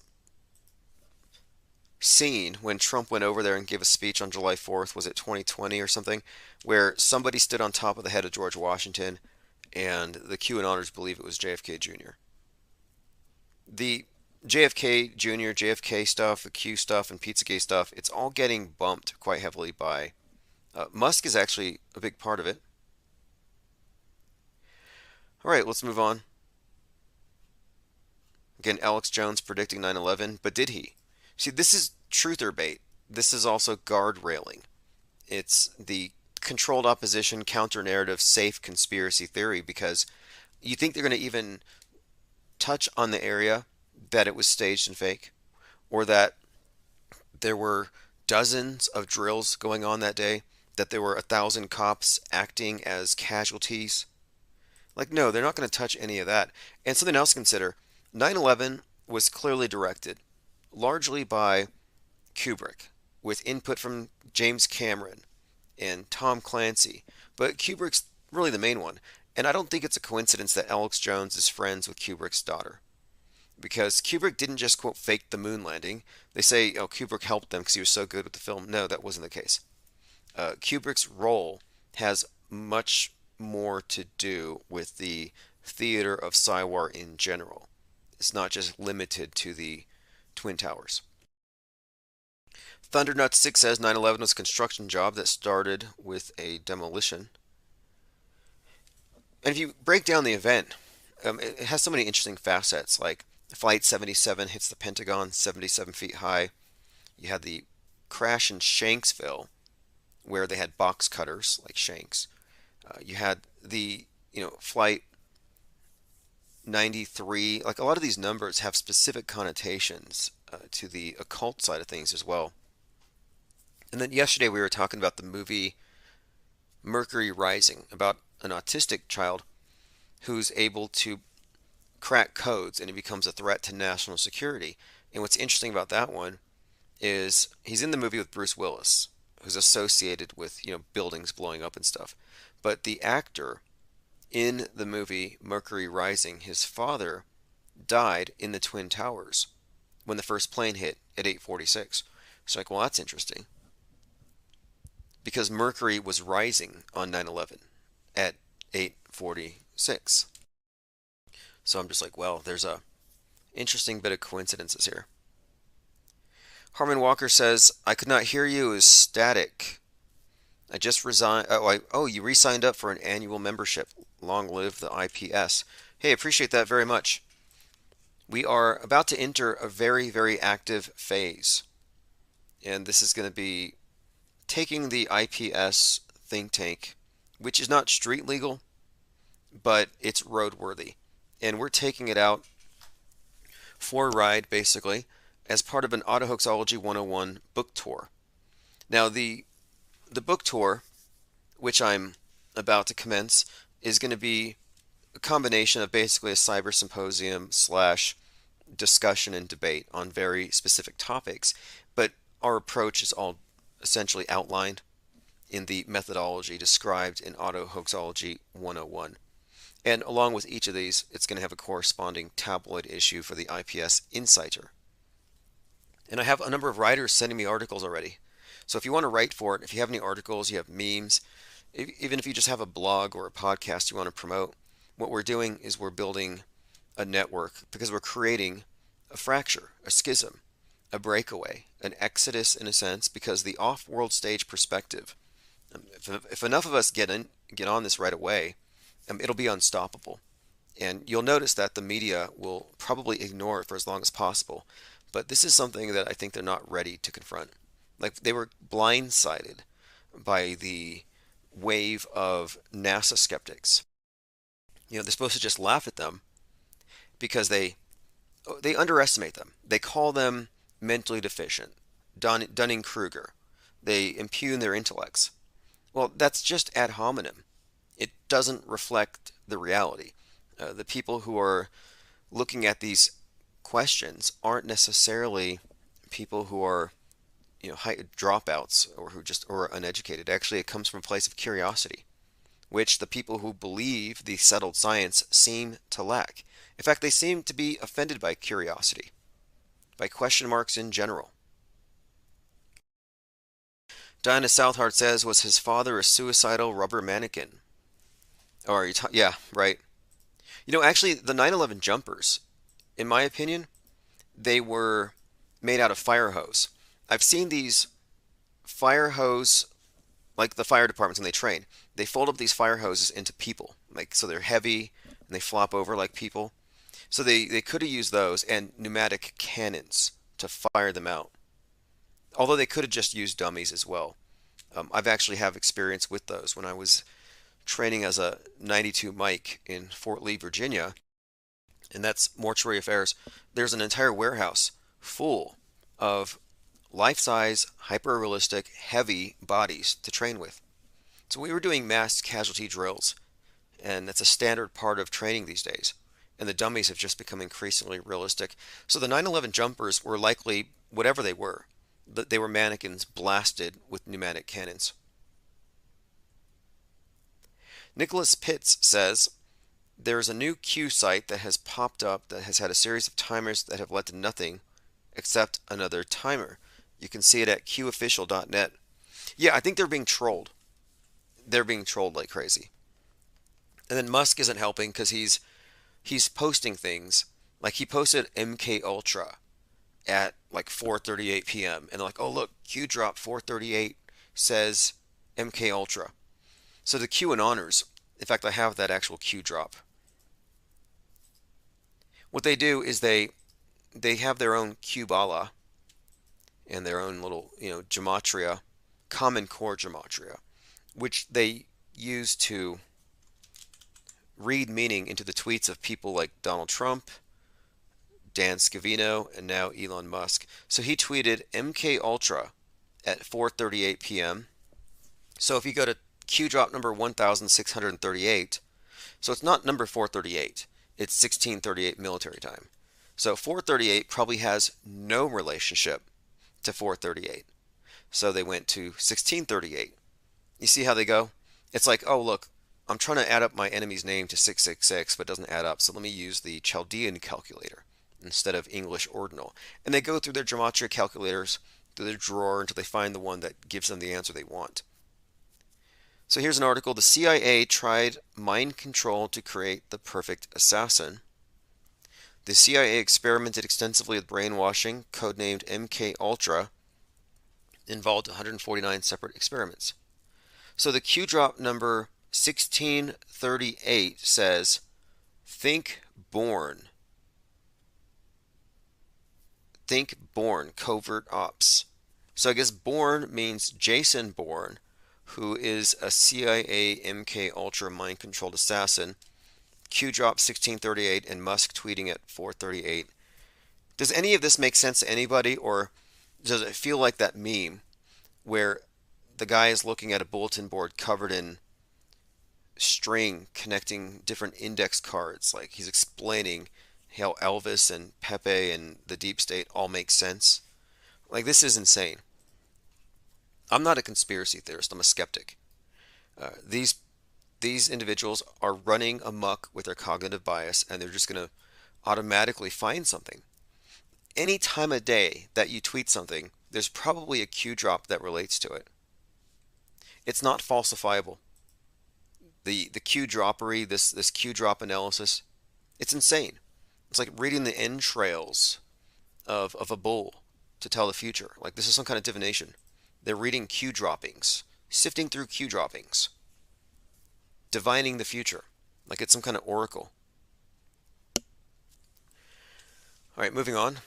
scene when Trump went over there and gave a speech on July 4th, was it 2020 or something, where somebody stood on top of the head of George Washington, and the QAnoners believe it was JFK Jr. The JFK Jr., JFK stuff, the Q stuff, and Pizzagate stuff, it's all getting bumped quite heavily by Musk is actually a big part of it. All right, let's move on. Again, Alex Jones predicting 9/11, but did he? See, this is truther bait. This is also guard railing. It's the controlled opposition, counter narrative, safe conspiracy theory, because you think they're going to even touch on the area that it was staged and fake, or that there were dozens of drills going on that day, that there were 1,000 cops acting as casualties. Like, no, they're not going to touch any of that. And something else to consider, 9/11 was clearly directed largely by Kubrick, with input from James Cameron and Tom Clancy. But Kubrick's really the main one. And I don't think it's a coincidence that Alex Jones is friends with Kubrick's daughter. Because Kubrick didn't just, quote, fake the moon landing. They say, oh, Kubrick helped them because he was so good with the film. No, that wasn't the case. Kubrick's role has much more to do with the theater of Sci-War in general. It's not just limited to the Twin Towers. Thundernut6 says 9/11 was a construction job that started with a demolition. And if you break down the event, it has so many interesting facets, like Flight 77 hits the Pentagon 77 feet high. You had the crash in Shanksville, where they had box cutters like Shanks. You had the, Flight 93. Like, a lot of these numbers have specific connotations to the occult side of things as well. And then yesterday we were talking about the movie Mercury Rising, about an autistic child who's able to crack codes and he becomes a threat to national security. And what's interesting about that one is he's in the movie with Bruce Willis, who's associated with, buildings blowing up and stuff. But the actor in the movie Mercury Rising, his father died in the Twin Towers when the first plane hit at 8:46. So like, well, that's interesting. Because Mercury was rising on 9/11 at 8:46. So I'm just like, well, there's a interesting bit of coincidences here. Harmon Walker says, I could not hear you, is static. I just resigned. You re-signed up for an annual membership. Long live the IPS. Hey, appreciate that very much. We are about to enter a very, very active phase. And this is going to be taking the IPS think tank, which is not street legal, but it's roadworthy. And we're taking it out for a ride, basically, as part of an Autohoaxology 101 book tour. Now, the book tour, which I'm about to commence, is going to be a combination of basically a cyber symposium / discussion and debate on very specific topics, but our approach is all essentially outlined in the methodology described in Autohoaxology 101. And along with each of these, it's going to have a corresponding tabloid issue for the IPS Insider. And I have a number of writers sending me articles already. So if you want to write for it, if you have any articles, you have memes, even if you just have a blog or a podcast you want to promote, what we're doing is we're building a network because we're creating a fracture, a schism, a breakaway, an exodus in a sense, because the off-world stage perspective, if enough of us get on this right away, it'll be unstoppable. And you'll notice that the media will probably ignore it for as long as possible. But this is something that I think they're not ready to confront. Like, they were blindsided by the wave of NASA skeptics. They're supposed to just laugh at them because they underestimate them. They call them mentally deficient, Dunning-Kruger. They impugn their intellects. Well, that's just ad hominem. It doesn't reflect the reality. The people who are looking at these questions aren't necessarily people who are, high dropouts or or uneducated. Actually, it comes from a place of curiosity, which the people who believe the settled science seem to lack. In fact, they seem to be offended by curiosity, by question marks in general. Diana Southard says, was his father a suicidal rubber mannequin? Or yeah, right. Actually, the 9/11 jumpers, in my opinion, they were made out of fire hose. I've seen these fire hose, like the fire departments when they train, they fold up these fire hoses into people. So they're heavy, and they flop over like people. So they could have used those and pneumatic cannons to fire them out. Although they could have just used dummies as well. I've actually have experience with those when I was training as a 92 Mike in Fort Lee, Virginia, and that's mortuary affairs. There's an entire warehouse full of life-size, hyper-realistic, heavy bodies to train with. So we were doing mass casualty drills, and that's a standard part of training these days. And the dummies have just become increasingly realistic. So the 9/11 jumpers were likely whatever they were. They were mannequins blasted with pneumatic cannons. Nicholas Pitts says, there is a new Q site that has popped up that has had a series of timers that have led to nothing except another timer. You can see it at qofficial.net. Yeah, I think they're being trolled. They're being trolled like crazy. And then Musk isn't helping because he's posting things. Like he posted MK Ultra at like 4:38 p.m. and like, oh look, Q drop 4:38 says MK Ultra. So the QAnoners, in fact, I have that actual Q drop. What they do is they have their own Qbala and their own little, gematria, common core gematria, which they use to read meaning into the tweets of people like Donald Trump, Dan Scavino, and now Elon Musk. So he tweeted MK Ultra at 4:38 p.m. So if you go to Q drop number 1638, so it's not number 438, it's 1638 military time. So 438 probably has no relationship to 438. So they went to 1638. You see how they go? It's like, oh look, I'm trying to add up my enemy's name to 666, but it doesn't add up. So let me use the Chaldean calculator instead of English ordinal. And they go through their gematria calculators, through their drawer, until they find the one that gives them the answer they want. So here's an article. The CIA tried mind control to create the perfect assassin. The CIA experimented extensively with brainwashing, codenamed MK Ultra, involved 149 separate experiments. So the Q drop number 1638 says, think Bourne. Think Bourne, covert ops. So I guess Bourne means Jason Bourne, who is a CIA MK Ultra mind-controlled assassin. Q drop 1638 and Musk tweeting at 4:38. Does any of this make sense to anybody, or does it feel like that meme where the guy is looking at a bulletin board covered in string connecting different index cards, like he's explaining how Elvis and Pepe and the deep state all make sense? Like, this is insane. I'm not a conspiracy theorist, I'm a skeptic. These individuals are running amok with their cognitive bias, and they're just going to automatically find something. Any time of day that you tweet something, there's probably a Q drop that relates to it. It's not falsifiable. The Q droppery, this Q drop analysis, it's insane. It's like reading the entrails of a bull to tell the future. Like, this is some kind of divination. They're reading Q droppings, sifting through Q droppings, divining the future, like it's some kind of oracle. All right, moving on.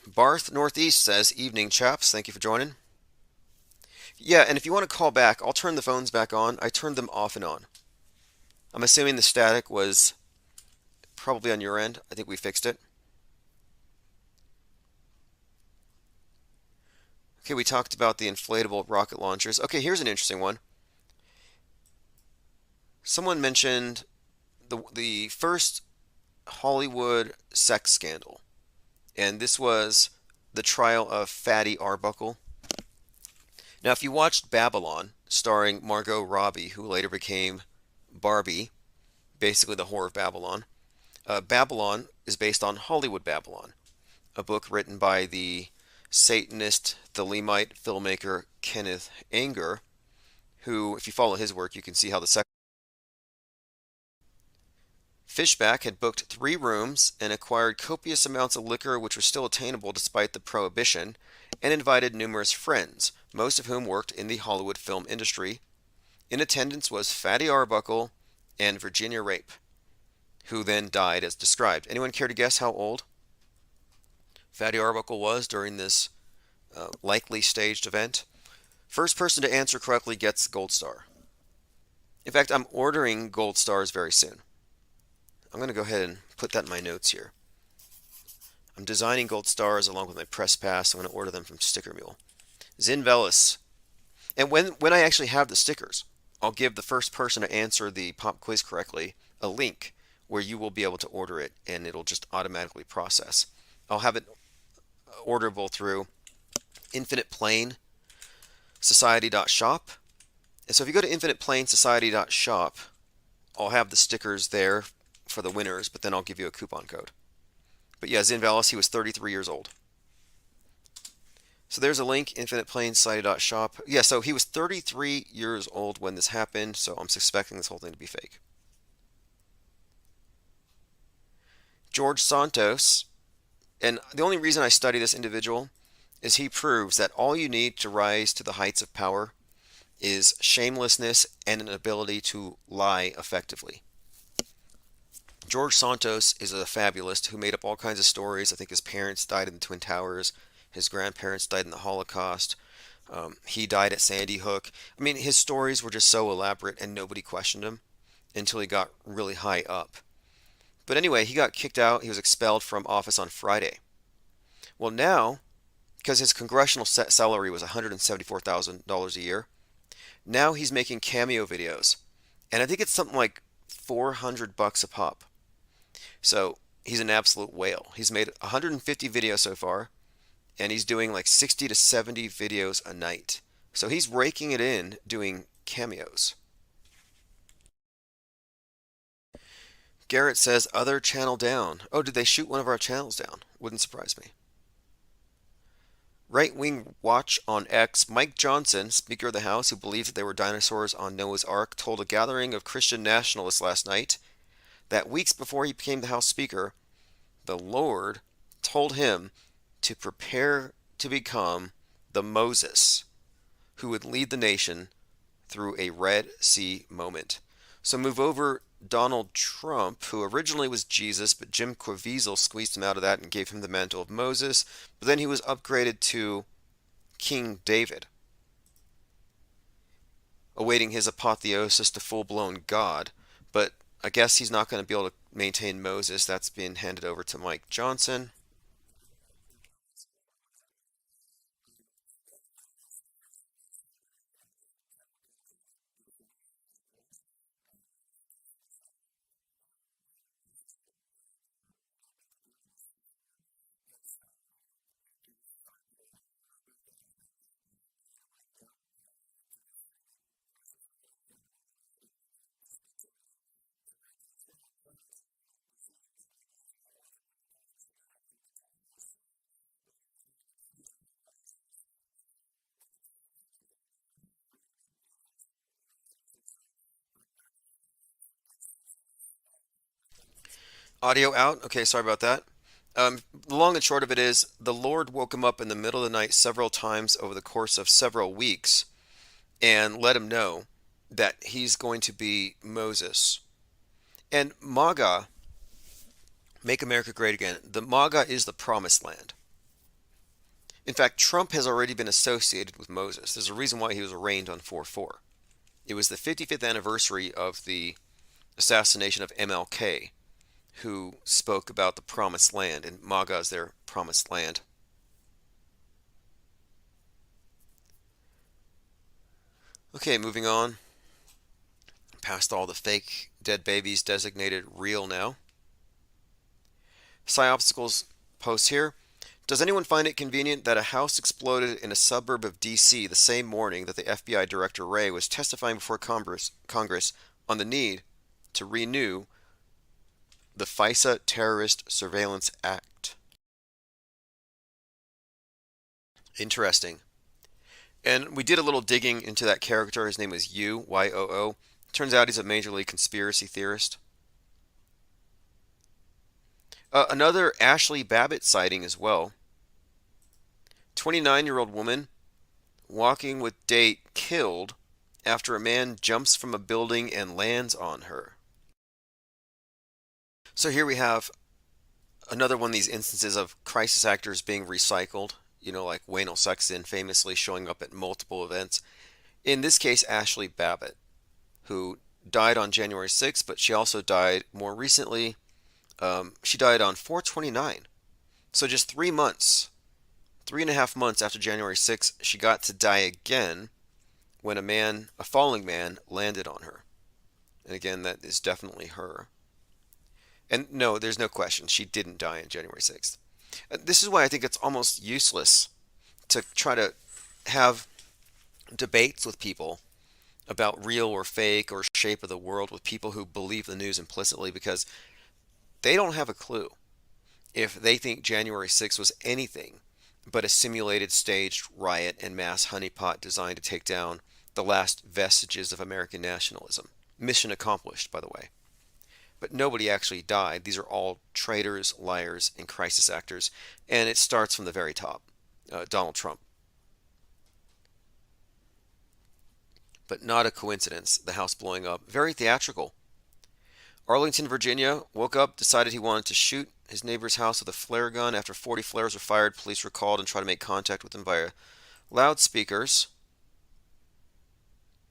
Barth Northeast says, evening chaps, thank you for joining. Yeah, and if you want to call back, I'll turn the phones back on. I turned them off and on. I'm assuming the static was probably on your end. I think we fixed it. Okay, we talked about the inflatable rocket launchers. Okay, here's an interesting one. Someone mentioned the first Hollywood sex scandal, and this was the trial of Fatty Arbuckle. Now, if you watched Babylon, starring Margot Robbie, who later became Barbie, basically the whore of Babylon, Babylon is based on Hollywood Babylon, a book written by the Satanist Thelemite filmmaker Kenneth Anger, who, if you follow his work, you can see how the sex. Fishback had booked 3 rooms and acquired copious amounts of liquor which were still attainable despite the prohibition, and invited numerous friends, most of whom worked in the Hollywood film industry. In attendance was Fatty Arbuckle and Virginia Rape, who then died as described. Anyone care to guess how old Fatty Arbuckle was during this likely staged event? First person to answer correctly gets gold star. In fact, I'm ordering gold stars very soon. I'm going to go ahead and put that in my notes here. I'm designing gold stars along with my press pass. I'm going to order them from Sticker Mule. Zin Velis. And when I actually have the stickers, I'll give the first person to answer the pop quiz correctly a link where you will be able to order it, and it'll just automatically process. I'll have it orderable through Infinite Plane Society.shop. And so if you go to Infinite Plane Society.shop, I'll have the stickers there for the winners, but then I'll give you a coupon code. But yeah, Zin Valis, he was 33 years old. So there's a link, infiniteplanesociety.shop. Yeah, so he was 33 years old when this happened, so I'm suspecting this whole thing to be fake. George Santos, and the only reason I study this individual is he proves that all you need to rise to the heights of power is shamelessness and an ability to lie effectively. George Santos is a fabulist who made up all kinds of stories. I think his parents died in the Twin Towers. His grandparents died in the Holocaust. He died at Sandy Hook. I mean, his stories were just so elaborate and nobody questioned him until he got really high up. But anyway, he got kicked out. He was expelled from office on Friday. Well, now, because his congressional salary was $174,000 a year, now he's making cameo videos. And I think it's something like $400 a pop. So he's an absolute whale. He's made 150 videos so far, and he's doing like 60 to 70 videos a night. So he's raking it in doing cameos. Garrett says, other channel down. Oh, did they shoot one of our channels down? Wouldn't surprise me. Right Wing Watch on X, Mike Johnson, Speaker of the House, who believed that there were dinosaurs on Noah's Ark, told a gathering of Christian nationalists last night that weeks before he became the House Speaker, the Lord told him to prepare to become the Moses who would lead the nation through a Red Sea moment. So move over Donald Trump, who originally was Jesus, but Jim Caviezel squeezed him out of that and gave him the mantle of Moses. But then he was upgraded to King David, awaiting his apotheosis to full-blown God. But I guess he's not going to be able to maintain Moses. That's being handed over to Mike Johnson. Audio out. Okay, sorry about that. The long and short of it is the Lord woke him up in the middle of the night several times over the course of several weeks and let him know that he's going to be Moses. And MAGA, Make America Great Again, the MAGA is the promised land. In fact, Trump has already been associated with Moses. There's a reason why he was arraigned on 4/4. It was the 55th anniversary of the assassination of MLK, who spoke about the promised land, and MAGA is their promised land. Okay, moving on. Past all the fake dead babies designated real now. Psyopsicles posts here. Does anyone find it convenient that a house exploded in a suburb of D.C. the same morning that the FBI Director Wray was testifying before Congress on the need to renew the FISA Terrorist Surveillance Act? Interesting. And we did a little digging into that character. His name is Yu, Y-O-O. Turns out he's a major league conspiracy theorist. Another Ashley Babbitt sighting as well. 29-year-old woman walking with date killed after a man jumps from a building and lands on her. So here we have another one of these instances of crisis actors being recycled, like Waynell Sexton famously showing up at multiple events. In this case, Ashley Babbitt, who died on January 6th, but she also died more recently. She died on 4/29. So just 3 months, 3.5 months after January 6th, she got to die again when a falling man, landed on her. And again, that is definitely her. And no, there's no question, she didn't die on January 6th. This is why I think it's almost useless to try to have debates with people about real or fake or shape of the world with people who believe the news implicitly, because they don't have a clue if they think January 6th was anything but a simulated staged riot and mass honeypot designed to take down the last vestiges of American nationalism. Mission accomplished, by the way. But nobody actually died. These are all traitors, liars, and crisis actors. And it starts from the very top. Donald Trump. But not a coincidence, the house blowing up. Very theatrical. Arlington, Virginia, woke up, decided he wanted to shoot his neighbor's house with a flare gun. After 40 flares were fired, police were called and tried to make contact with him via loudspeakers.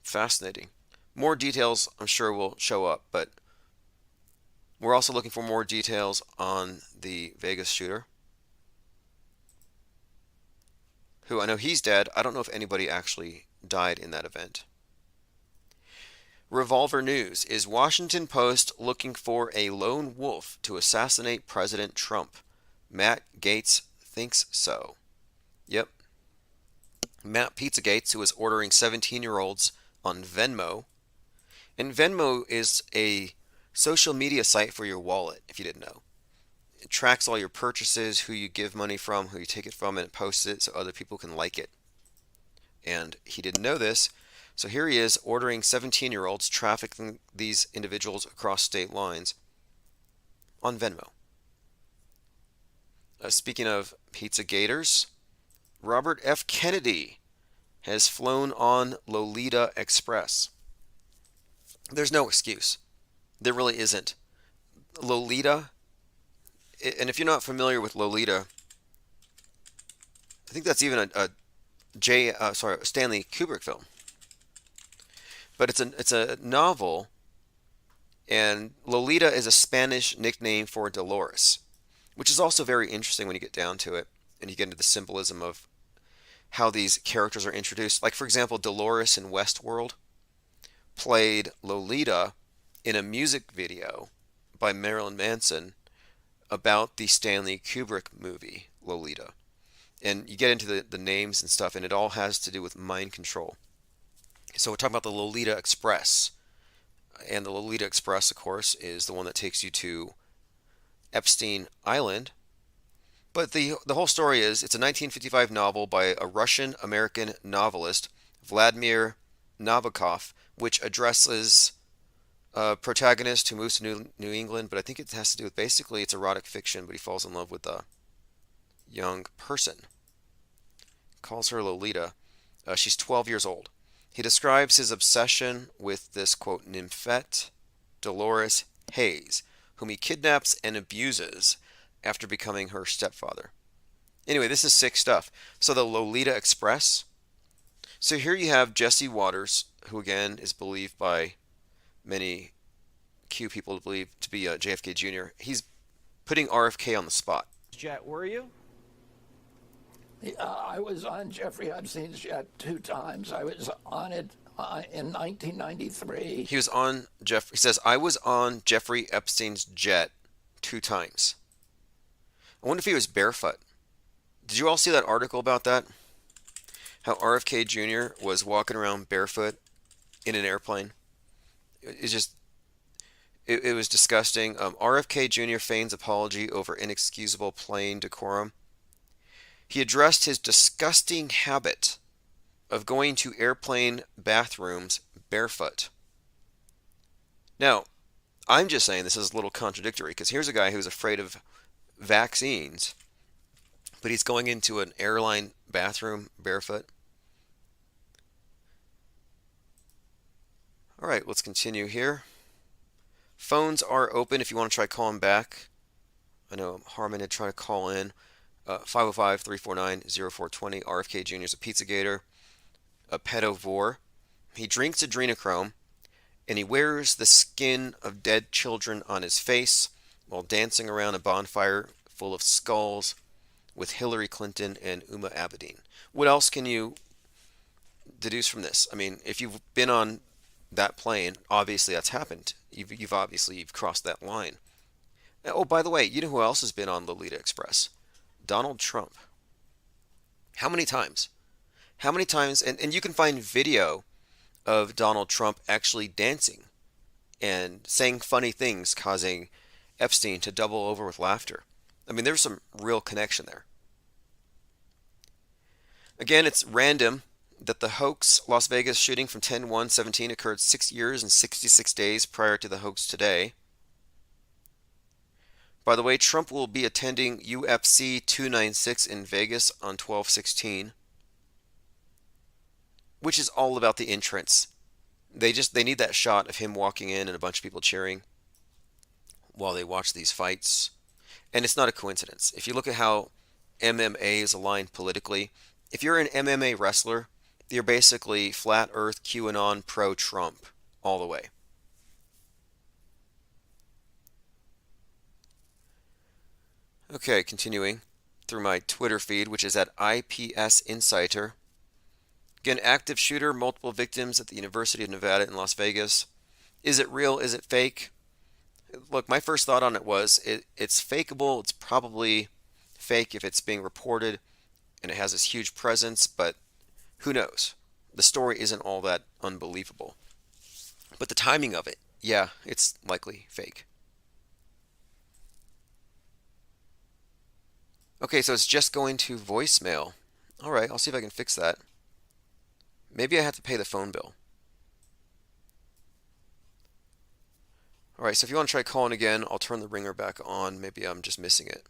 Fascinating. More details, I'm sure, will show up, but we're also looking for more details on the Vegas shooter, who I know he's dead. I don't know if anybody actually died in that event. Revolver News. Is Washington Post looking for a lone wolf to assassinate President Trump? Matt Gaetz thinks so. Yep. Matt Pizzagates, who is ordering 17-year-olds on Venmo. And Venmo is a social media site for your wallet, if you didn't know. It tracks all your purchases, who you give money from, who you take it from, and it posts it so other people can like it. And he didn't know this, so here he is ordering 17-year-olds, trafficking these individuals across state lines on Venmo. Speaking of pizza gators, Robert F. Kennedy has flown on Lolita Express. There's no excuse. There really isn't. Lolita, and if you're not familiar with Lolita, I think that's even a Stanley Kubrick film. But it's a novel, and Lolita is a Spanish nickname for Dolores, which is also very interesting when you get down to it and you get into the symbolism of how these characters are introduced. Like, for example, Dolores in Westworld played Lolita in a music video by Marilyn Manson about the Stanley Kubrick movie Lolita. And you get into the names and stuff, and it all has to do with mind control. So we're talking about the Lolita Express. And the Lolita Express, of course, is the one that takes you to Epstein Island. But the whole story is, it's a 1955 novel by a Russian-American novelist, Vladimir Nabokov, which addresses a protagonist who moves to New England, but I think it has to do with, basically, it's erotic fiction, but he falls in love with a young person. Calls her Lolita. She's 12 years old. He describes his obsession with this, quote, nymphette, Dolores Hayes, whom he kidnaps and abuses after becoming her stepfather. Anyway, this is sick stuff. So the Lolita Express. So here you have Jesse Waters, who again is believed by many Q people to believe to be JFK Jr. He's putting RFK on the spot. Jet, were you? I was on Jeffrey Epstein's jet 2 times. I was on it in 1993. He was on he says, I was on Jeffrey Epstein's jet 2 times. I wonder if he was barefoot. Did you all see that article about that? How RFK Jr. was walking around barefoot in an airplane. It's just, it was disgusting. RFK Jr. feigns apology over inexcusable plane decorum. He addressed his disgusting habit of going to airplane bathrooms barefoot. Now, I'm just saying this is a little contradictory, because here's a guy who's afraid of vaccines, but he's going into an airline bathroom barefoot. All right, let's continue here. Phones are open if you want to try calling back. I know Harmon had tried to call in. 505-349-0420. RFK Jr. is a Pizzagator, a pedovore. He drinks adrenochrome, and he wears the skin of dead children on his face while dancing around a bonfire full of skulls with Hillary Clinton and Uma Abedin. What else can you deduce from this? I mean, if you've been on that plane, obviously that's happened. You've obviously crossed that line. Oh, by the way, you know who else has been on Lolita Express? Donald Trump. How many times? How many times? And you can find video of Donald Trump actually dancing and saying funny things, causing Epstein to double over with laughter. I mean, there's some real connection there. Again, it's random that the hoax Las Vegas shooting from 10/1/17 occurred 6 years and 66 days prior to the hoax today. By the way, Trump will be attending UFC 296 in Vegas on 12/16, which is all about the entrance. They need that shot of him walking in and a bunch of people cheering while they watch these fights. And it's not a coincidence. If you look at how MMA is aligned politically, if you're an MMA wrestler, you're basically flat earth, QAnon, pro-Trump all the way. Okay, continuing through my Twitter feed, which is at IPS Insider. Again, active shooter, multiple victims at the University of Nevada in Las Vegas. Is it real? Is it fake? Look, my first thought on it was it's fakeable. It's probably fake if it's being reported and it has this huge presence, but who knows? The story isn't all that unbelievable. But the timing of it, yeah, it's likely fake. Okay, so it's just going to voicemail. All right, I'll see if I can fix that. Maybe I have to pay the phone bill. All right, so if you want to try calling again, I'll turn the ringer back on. Maybe I'm just missing it.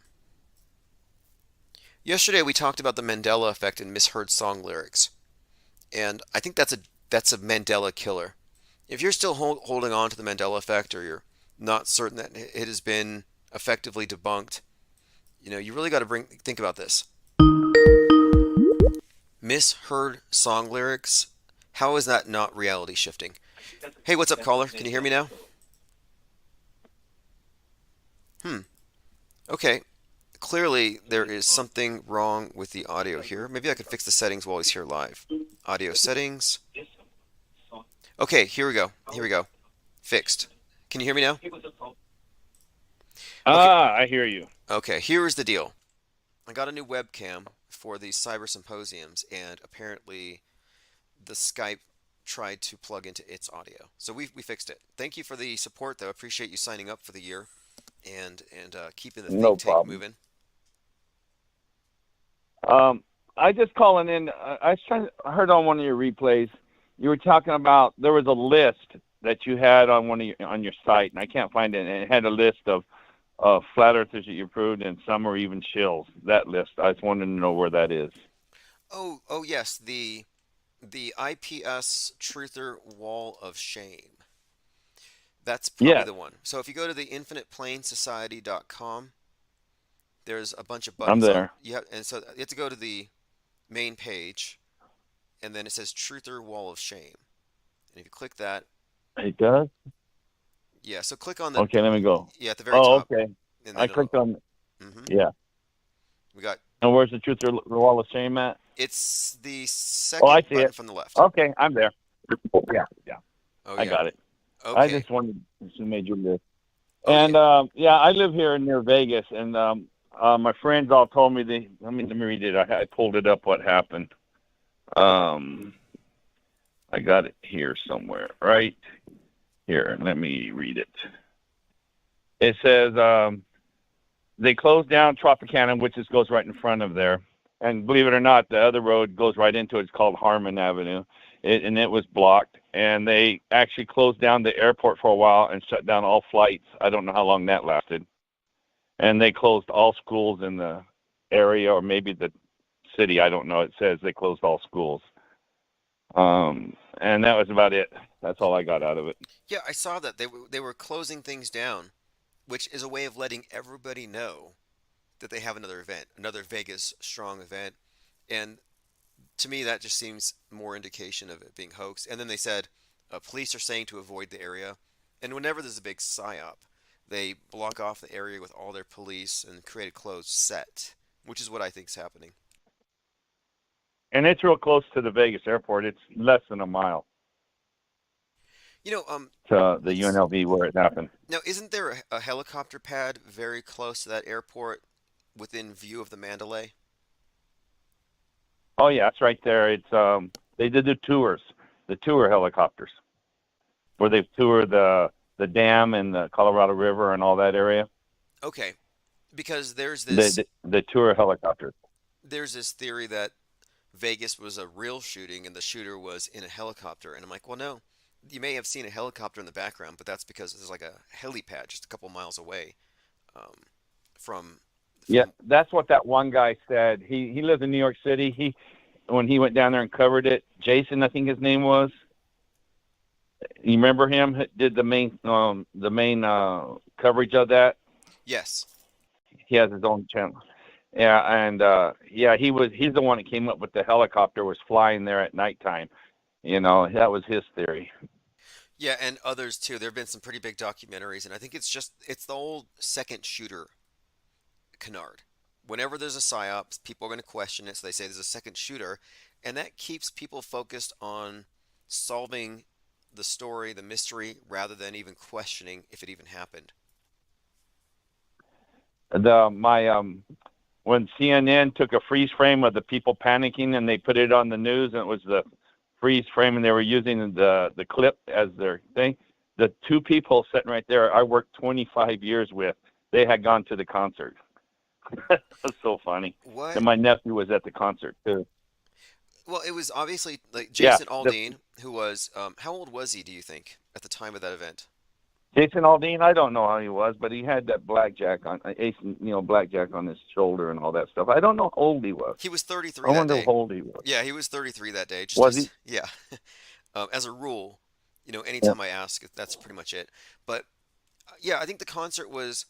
Yesterday we talked about the Mandela effect and misheard song lyrics. And I think that's a Mandela killer. If you're still holding on to the Mandela effect, or you're not certain that it has been effectively debunked, you really got to think about this. Misheard song lyrics. How is that not reality shifting? Hey, what's up, caller? Can you hear me now? Okay. Clearly, there is something wrong with the audio here. Maybe I can fix the settings while he's here live. Audio settings. Okay, here we go. Fixed. Can you hear me now? I hear you. Okay, here is the deal. I got a new webcam for these cyber symposiums, and apparently the Skype tried to plug into its audio. So we fixed it. Thank you for the support, though. I appreciate you signing up for the year and keeping the think tank moving. I just calling in. I heard on one of your replays, you were talking about there was a list that you had on on your site, and I can't find it. And it had a list of flat earthers that you approved, and some are even shills. That list, I just wanted to know where that is. Oh yes, the IPS Truther Wall of Shame. That's probably the one. So if you go to the infiniteplainsociety.com, there's a bunch of buttons. I'm there. So you have to go to the main page, and then it says Truther Wall of Shame. And if you click that, it does. Yeah, so click on the. Okay, let me go. Yeah, at the very top. Okay. I clicked on. Yeah. We got. And where's the Truth or Wall of Shame at? It's the second I see button it. from the left. Okay, I'm there. Yeah. Oh, I got it. Okay. I just wanted to make you list. And I live here near Vegas, and my friends all told me let me read it. I pulled it up. What happened? I got it here somewhere. Right here. Let me read it. It says they closed down Tropicana, which goes right in front of there. And believe it or not, the other road goes right into it. It's called Harmon Avenue. It was blocked. And they actually closed down the airport for a while and shut down all flights. I don't know how long that lasted. And they closed all schools in the area, or maybe the city. I don't know. It says they closed all schools. And that was about it. That's all I got out of it. Yeah, I saw that they were closing things down, which is a way of letting everybody know that they have another event, another Vegas strong event. And to me, that just seems more indication of it being hoax. And then they said police are saying to avoid the area. And whenever there's a big psyop, they block off the area with all their police and create a closed set, which is what I think is happening. And it's real close to the Vegas airport. It's less than a mile You know, to the UNLV where it happened. now isn't there a helicopter pad very close to that airport within view of the Mandalay? Oh yeah, it's right there. It's they did the tour helicopters, where they tour the dam and the Colorado River and all that area. Okay, because there's this The tour helicopters. there's this theory that Vegas was a real shooting and the shooter was in a helicopter, and I'm like, well, no, you may have seen a helicopter in the background, but that's because there's like a helipad just a couple miles away from. Yeah, that's what that one guy said. He lives in New York City. When he went down there and covered it, Jason, I think his name was. You remember him? Did the main coverage of that? Yes. He has his own channel. Yeah, and he's the one that came up with the helicopter was flying there at nighttime. You know, that was his theory. Yeah, and others too. There have been some pretty big documentaries, and I think it's the old second shooter canard. Whenever there's a psyop, people are going to question it, so they say there's a second shooter, and that keeps people focused on solving the story, the mystery, rather than even questioning if it even happened. When CNN took a freeze frame of the people panicking and they put it on the news, and it was the freeze frame, and they were using the clip as their thing. The two people sitting right there, I worked 25 years with. They had gone to the concert. That's so funny. What? And my nephew was at the concert too. Well, it was obviously like Jason Yeah, Aldean, who was how old was he, do you think, at the time of that event? Jason Aldean, I don't know how he was, but he had that blackjack on, blackjack on his shoulder and all that stuff. I don't know how old he was. He was 33 I that wonder day. how old he was. Yeah, he was 33 that day. Was he? Yeah. As a rule, anytime I ask, that's pretty much it. But yeah, I think the concert was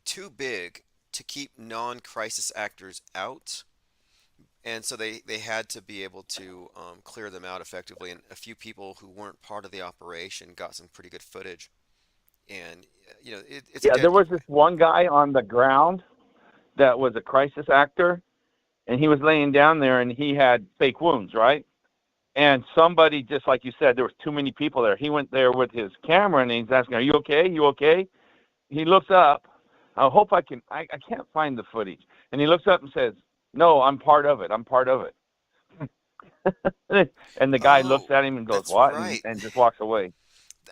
too big to keep non-crisis actors out. And so they had to be able to clear them out effectively. And a few people who weren't part of the operation got some pretty good footage. And, it's Yeah, there was this one guy on the ground that was a crisis actor, and he was laying down there, and he had fake wounds, right? And somebody, just like you said, there was too many people there. He went there with his camera, and he's asking, "Are you okay? You okay?" He looks up. I hope I can't find the footage. And he looks up and says, "No, I'm part of it. I'm part of it." And the guy looks at him and goes, "What?" right. And just walks away.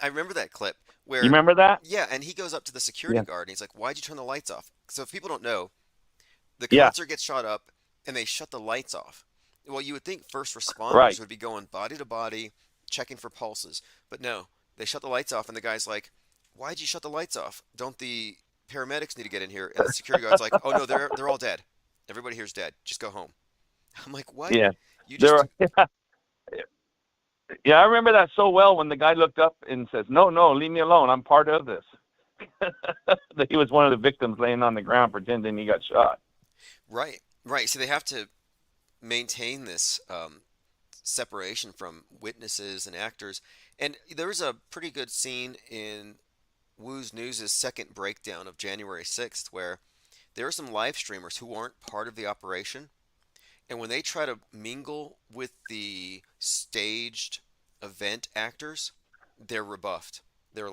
I remember that clip where You remember that? Yeah, and he goes up to the security Yeah. guard and he's like, "Why'd you turn the lights off?" So if people don't know, the Yeah. concert gets shot up and they shut the lights off. Well, you would think first responders Right. would be going body to body, checking for pulses, but no, they shut the lights off, and the guy's like, "Why'd you shut the lights off? Don't the paramedics need to get in here?" And the security guard's like, "Oh no, they're all dead. Everybody here's dead. Just go home." I'm like, "What?" Yeah. You There just are, yeah, I remember that so well when the guy looked up and says, "No, leave me alone. I'm part of this." That he was one of the victims laying on the ground pretending he got shot. Right. So they have to maintain this separation from witnesses and actors. And there's a pretty good scene in Woo's News' second breakdown of January 6th where there are some live streamers who aren't part of the operation. And when they try to mingle with the staged event actors, they're rebuffed. They're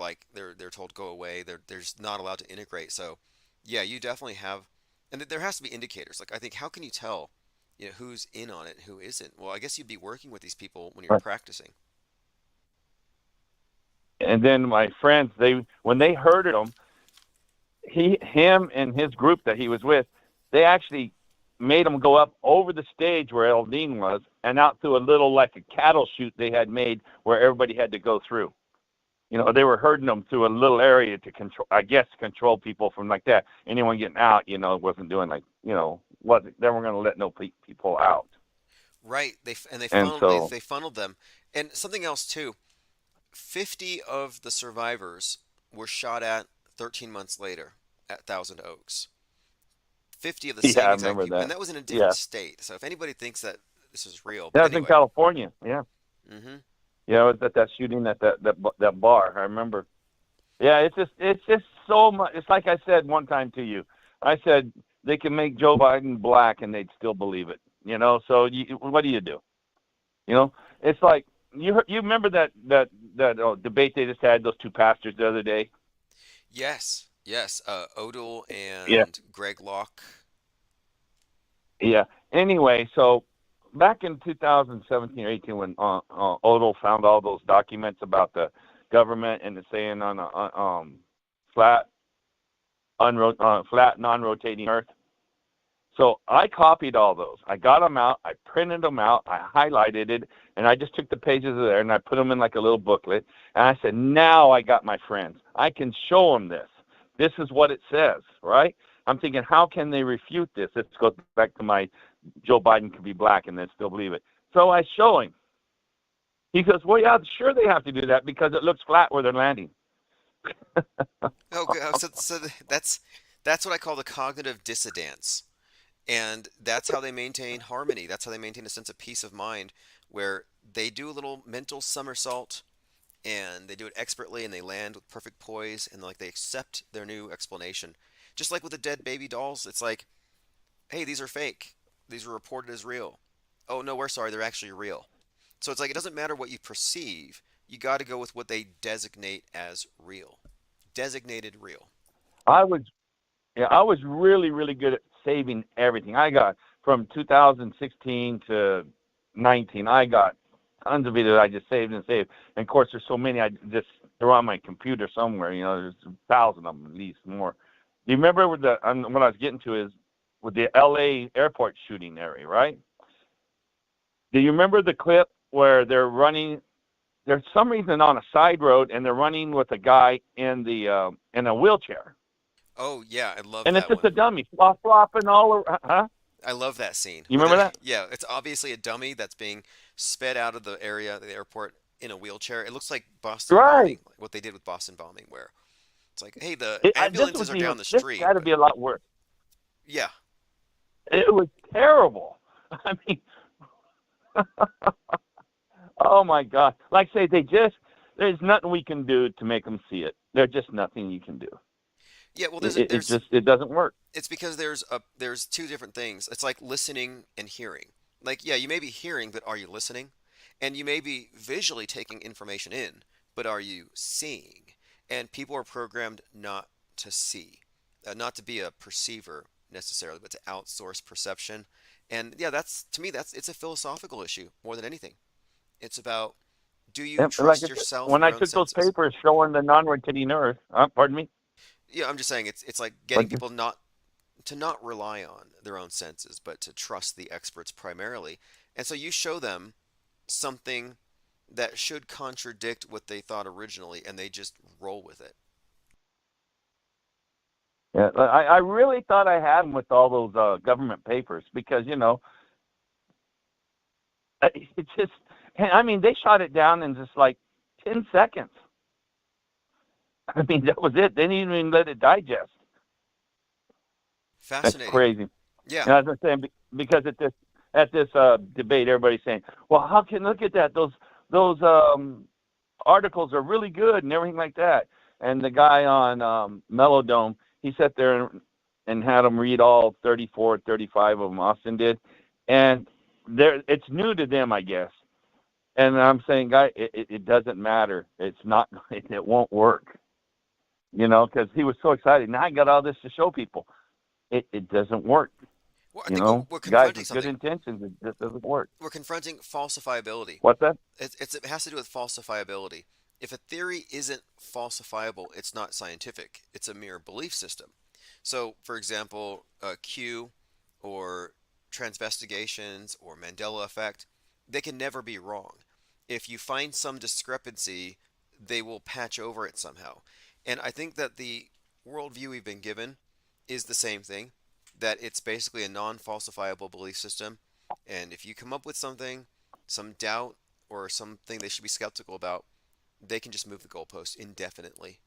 told go away. They're just not allowed to integrate. So, yeah, you definitely have, and there has to be indicators. Like, I think, how can you tell, who's in on it and who isn't? Well, I guess you'd be working with these people when you're Right. practicing. And then my friends, when they heard him, him and his group that he was with, they actually made him go up over the stage where Aldean was and out through a little, like a cattle chute they had made where everybody had to go through. They were herding them through a little area to control people from like that. Anyone getting out, wasn't doing they weren't going to let no people out. Right. They And funneled so, they funneled them. And something else too. 50 of the survivors were shot at 13 months later at Thousand Oaks. 50 of the yeah, same I exact remember people, that. and that was in a Yeah, different state. So if anybody thinks that this is real, but that's in anyway. California. Yeah, Hmm. yeah, it was at that shooting at that bar. I remember. Yeah, it's just so much. It's like I said one time to you. I said they can make Joe Biden black and they'd still believe it. So what do? It's like you remember that debate they just had, those two pastors the other day. Yes, yes. Odell Yeah, and Greg Locke. yeah. Anyway, so back in 2017 or 18, when Odell found all those documents about the government and it's saying on a flat, flat non-rotating Earth. So I copied all those. I got them out. I printed them out. I highlighted it, and I just took the pages of there and I put them in like a little booklet. And I said, now I got my friends. I can show them this. This is what it says, right? I'm thinking, how can they refute this? This goes back to my Joe Biden could be black and then still believe it. So I show him. He goes, well, yeah, sure they have to do that because it looks flat where they're landing. Okay, so that's what I call the cognitive dissonance. And that's how they maintain harmony. That's how they maintain a sense of peace of mind, where they do a little mental somersault and they do it expertly and they land with perfect poise and like they accept their new explanation. Just like with the dead baby dolls, it's like, hey, these are fake. These were reported as real. Oh, no, we're sorry, they're actually real. So it's like it doesn't matter what you perceive. You got to go with what they designate as real. Designated real. I was I was really, really good at saving everything. I got from 2016 to 19. I got tons of videos I just saved and saved. And of course, there's so many. They're on my computer somewhere. There's 1,000 of them at least more. Do you remember what I was getting to is with the L.A. airport shooting area, right? Do you remember the clip where they're running? There's some reason on a side road, and they're running with a guy in a wheelchair. Oh yeah, I love And that it's just one. a dummy flopping all around. Huh? I love that scene. You Where remember that? yeah, it's obviously a dummy that's being sped out of the area, the airport, in a wheelchair. It looks like Boston Right. bombing, what they did with Boston bombing, where it's like, hey, the This ambulances was are even, down the this street. had to be a lot worse. Yeah, It was terrible. I mean, oh my God! Like I say, there's nothing we can do to make them see it. There's just nothing you can do. yeah. Well, It doesn't work. it's because there's two different things. It's like listening and hearing. Like, yeah, you may be hearing, but are you listening? And you may be visually taking information in, but are you seeing? And people are programmed not to see, not to be a perceiver necessarily, but to outsource perception. And yeah, that's to me it's a philosophical issue more than anything. It's about, do you Like trust yourself and when I your own took those senses? papers showing the non-rotating Earth, pardon me. Yeah, I'm just saying it's like getting But people not rely on their own senses, but to trust the experts primarily. And so you show them something that should contradict what they thought originally, and they just roll with it. yeah, I really thought I had them with all those government papers because it just. I mean, they shot it down in just like 10 seconds. I mean, that was it. They didn't even let it digest. That's Fascinating. crazy. Yeah. And as I'm saying, because at this debate, everybody's saying, "Well, how can look at that? Those articles are really good and everything like that." And the guy on Melodome, he sat there and had them read all 34, 35 of them. Austin did, and it's new to them, I guess. And I'm saying, guy, it doesn't matter. It's not. It won't work. Because he was so excited. Now I got all this to show people. It doesn't work. Well, I think we're Guys confronting with good something. intentions, it just doesn't work. We're confronting falsifiability. What's that? It has to do with falsifiability. If a theory isn't falsifiable, it's not scientific. It's a mere belief system. So, for example, Q or transvestigations or Mandela effect, they can never be wrong. If you find some discrepancy, they will patch over it somehow. And I think that the worldview we've been given is the same thing, that it's basically a non-falsifiable belief system. And if you come up with something, some doubt, or something they should be skeptical about, they can just move the goalpost indefinitely.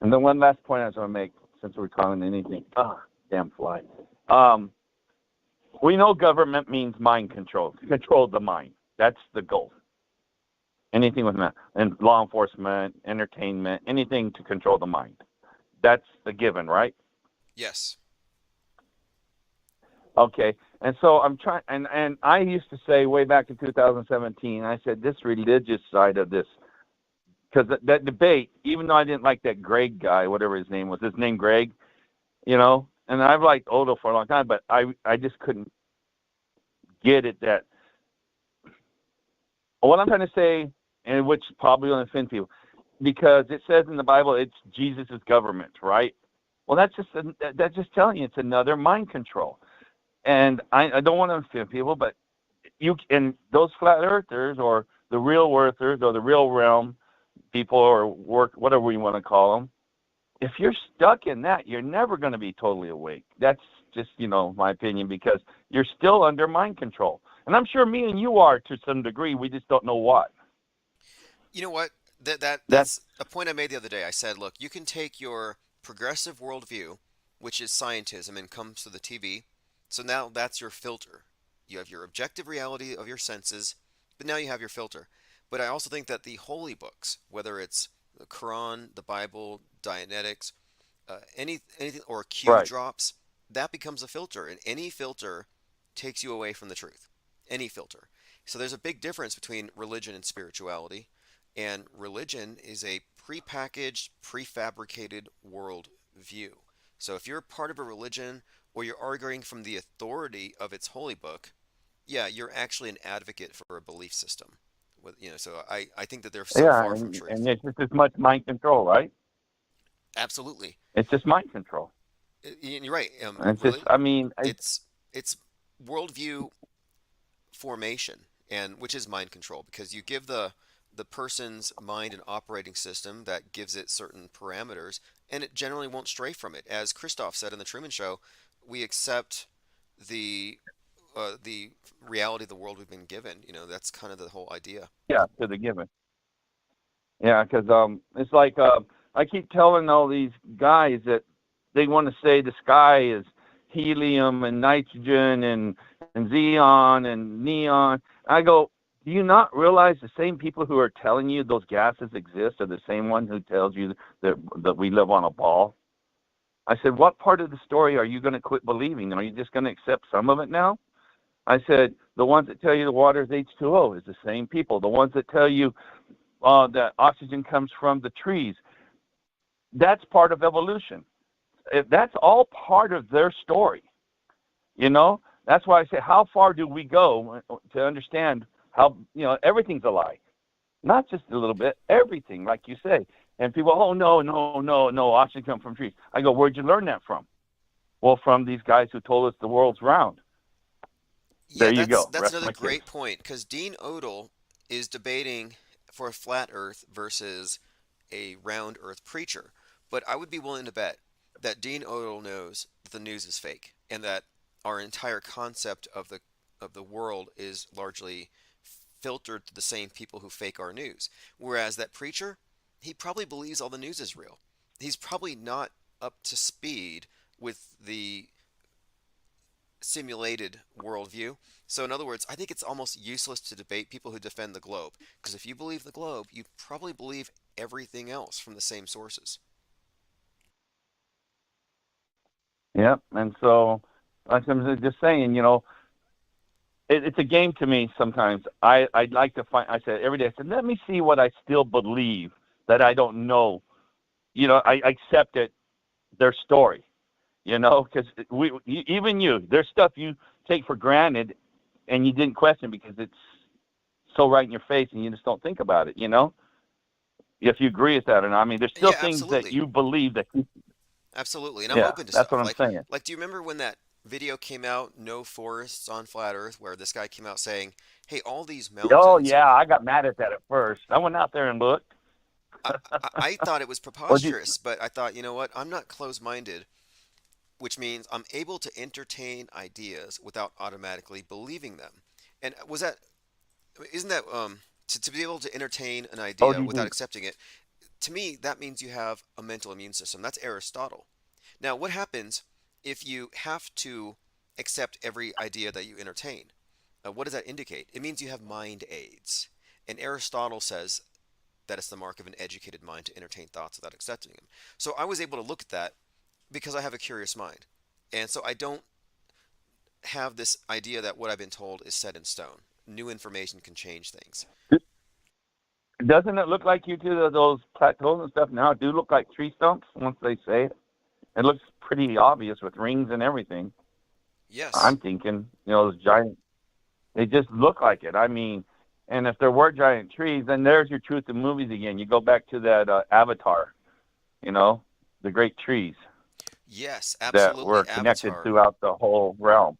And then one last point I was going to make, since we're calling anything, damn fly. We know government means mind control, control the mind. That's the goal. Anything with that, and law enforcement, entertainment, anything to control the mind. That's the given, right? Yes. Okay, and so I'm trying, and I used to say way back in 2017, I said this religious side of this, because that debate, even though I didn't like that Greg guy, whatever his name was, Greg, and I've liked Odo for a long time, but I just couldn't get it that, what I'm trying to say, and which probably will offend people, because it says in the Bible it's Jesus' government, right? Well, that's just telling you it's another mind control. And I don't want to offend people, but and those flat earthers or the real earthers or the real realm people or whatever you want to call them, if you're stuck in that, you're never going to be totally awake. That's just, my opinion, because you're still under mind control. And I'm sure me and you are to some degree. We just don't know what. You know what? That's a point I made the other day. I said, look, you can take your progressive worldview, which is scientism and comes to the TV. So now that's your filter. You have your objective reality of your senses, but now you have your filter. But I also think that the holy books, whether it's the Quran, the Bible, Dianetics, anything, or Q drops, that becomes a filter, and any filter takes you away from the truth. Any filter. So there's a big difference between religion and spirituality, and religion is a prepackaged, prefabricated world view. So if you're part of a religion or you're arguing from the authority of its holy book, yeah, you're actually an advocate for a belief system. So I think that they're so far from truth. And it's just as much mind control, right? Absolutely. It's just mind control. You're right. It's worldview formation, and which is mind control, because you give the person's mind an operating system that gives it certain parameters, and it generally won't stray from it. As Christoph said in the Truman Show, we accept the reality of the world we've been given. That's kind of the whole idea. Yeah, to the given. Yeah, because it's like I keep telling all these guys that they want to say the sky is helium and nitrogen and xenon and neon. I go, do you not realize the same people who are telling you those gases exist are the same one who tells you that we live on a ball? I said, what part of the story are you going to quit believing? Are you just going to accept some of it now? I said, the ones that tell you the water is H2O is the same people. The ones that tell you that oxygen comes from the trees, that's part of evolution. That's all part of their story. That's why I say, how far do we go to understand how, everything's a lie. Not just a little bit, everything, like you say. And people, oh, no, oxygen comes from trees. I go, where'd you learn that from? Well, from these guys who told us the world's round. There you go. That's another great point, because Dean Odell is debating for a flat earth versus a round earth preacher. But I would be willing to bet that Dean Odell knows that the news is fake, and that our entire concept of the world is largely filtered to the same people who fake our news. Whereas that preacher, he probably believes all the news is real. He's probably not up to speed with the simulated worldview. So in other words, I think it's almost useless to debate people who defend the globe, because if you believe the globe, you probably believe everything else from the same sources. Yep, and so like I'm just saying, it's a game to me sometimes. I'd like to find, I said every day, I said, let me see what I still believe that I don't know. I accept it, their story, because even you, there's stuff you take for granted and you didn't question because it's so right in your face and you just don't think about it, if you agree with that or not. I mean, there's still things that you believe that you... Absolutely, and I'm open to stuff. That's what I'm saying. Like, do you remember when that video came out, No Forests on Flat Earth, where this guy came out saying, hey, all these mountains... Oh, yeah, I got mad at that at first. I went out there and looked. I thought it was preposterous, but I thought, you know what, I'm not closed-minded. which means I'm able to entertain ideas without automatically believing them. And isn't that to be able to entertain an Oh, do idea you without think? accepting it? To me, that means you have a mental immune system. That's Aristotle. Now, what happens if you have to accept every idea that you entertain? What does that indicate? It means you have mind aids. And Aristotle says that it's the mark of an educated mind to entertain thoughts without accepting them. So I was able to look at that because I have a curious mind. And so I don't have this idea that what I've been told is set in stone. New information can change things. Doesn't it look like you do those plateaus and stuff now do look like tree stumps once they say it? It looks pretty obvious with rings and everything. Yes. I'm thinking, those giant, they just look like it. I mean, and if there were giant trees, then there's your truth in movies again. You go back to that Avatar, the great trees Yes, that absolutely. were connected Avatar. throughout the whole realm.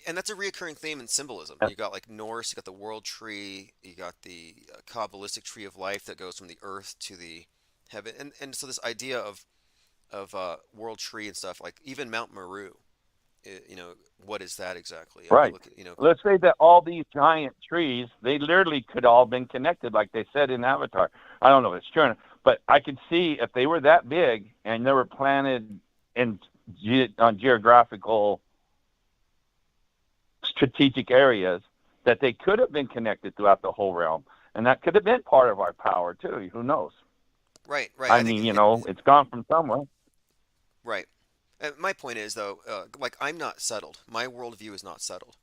And that's a reoccurring theme in symbolism. You got like Norse, you got the world tree, you got the Kabbalistic tree of life that goes from the earth to the heaven. And so this idea of world tree and stuff, like even Mount Meru, what is that exactly? I Right. look at, Let's say that all these giant trees, they literally could all been connected, like they said in Avatar. I don't know if it's true, or not, but I could see if they were that big and they were planted in on geographical strategic areas, that they could have been connected throughout the whole realm, and that could have been part of our power too. Who knows? right, I mean, it's gone from somewhere. right. My point is though, like I'm not settled. My worldview is not settled,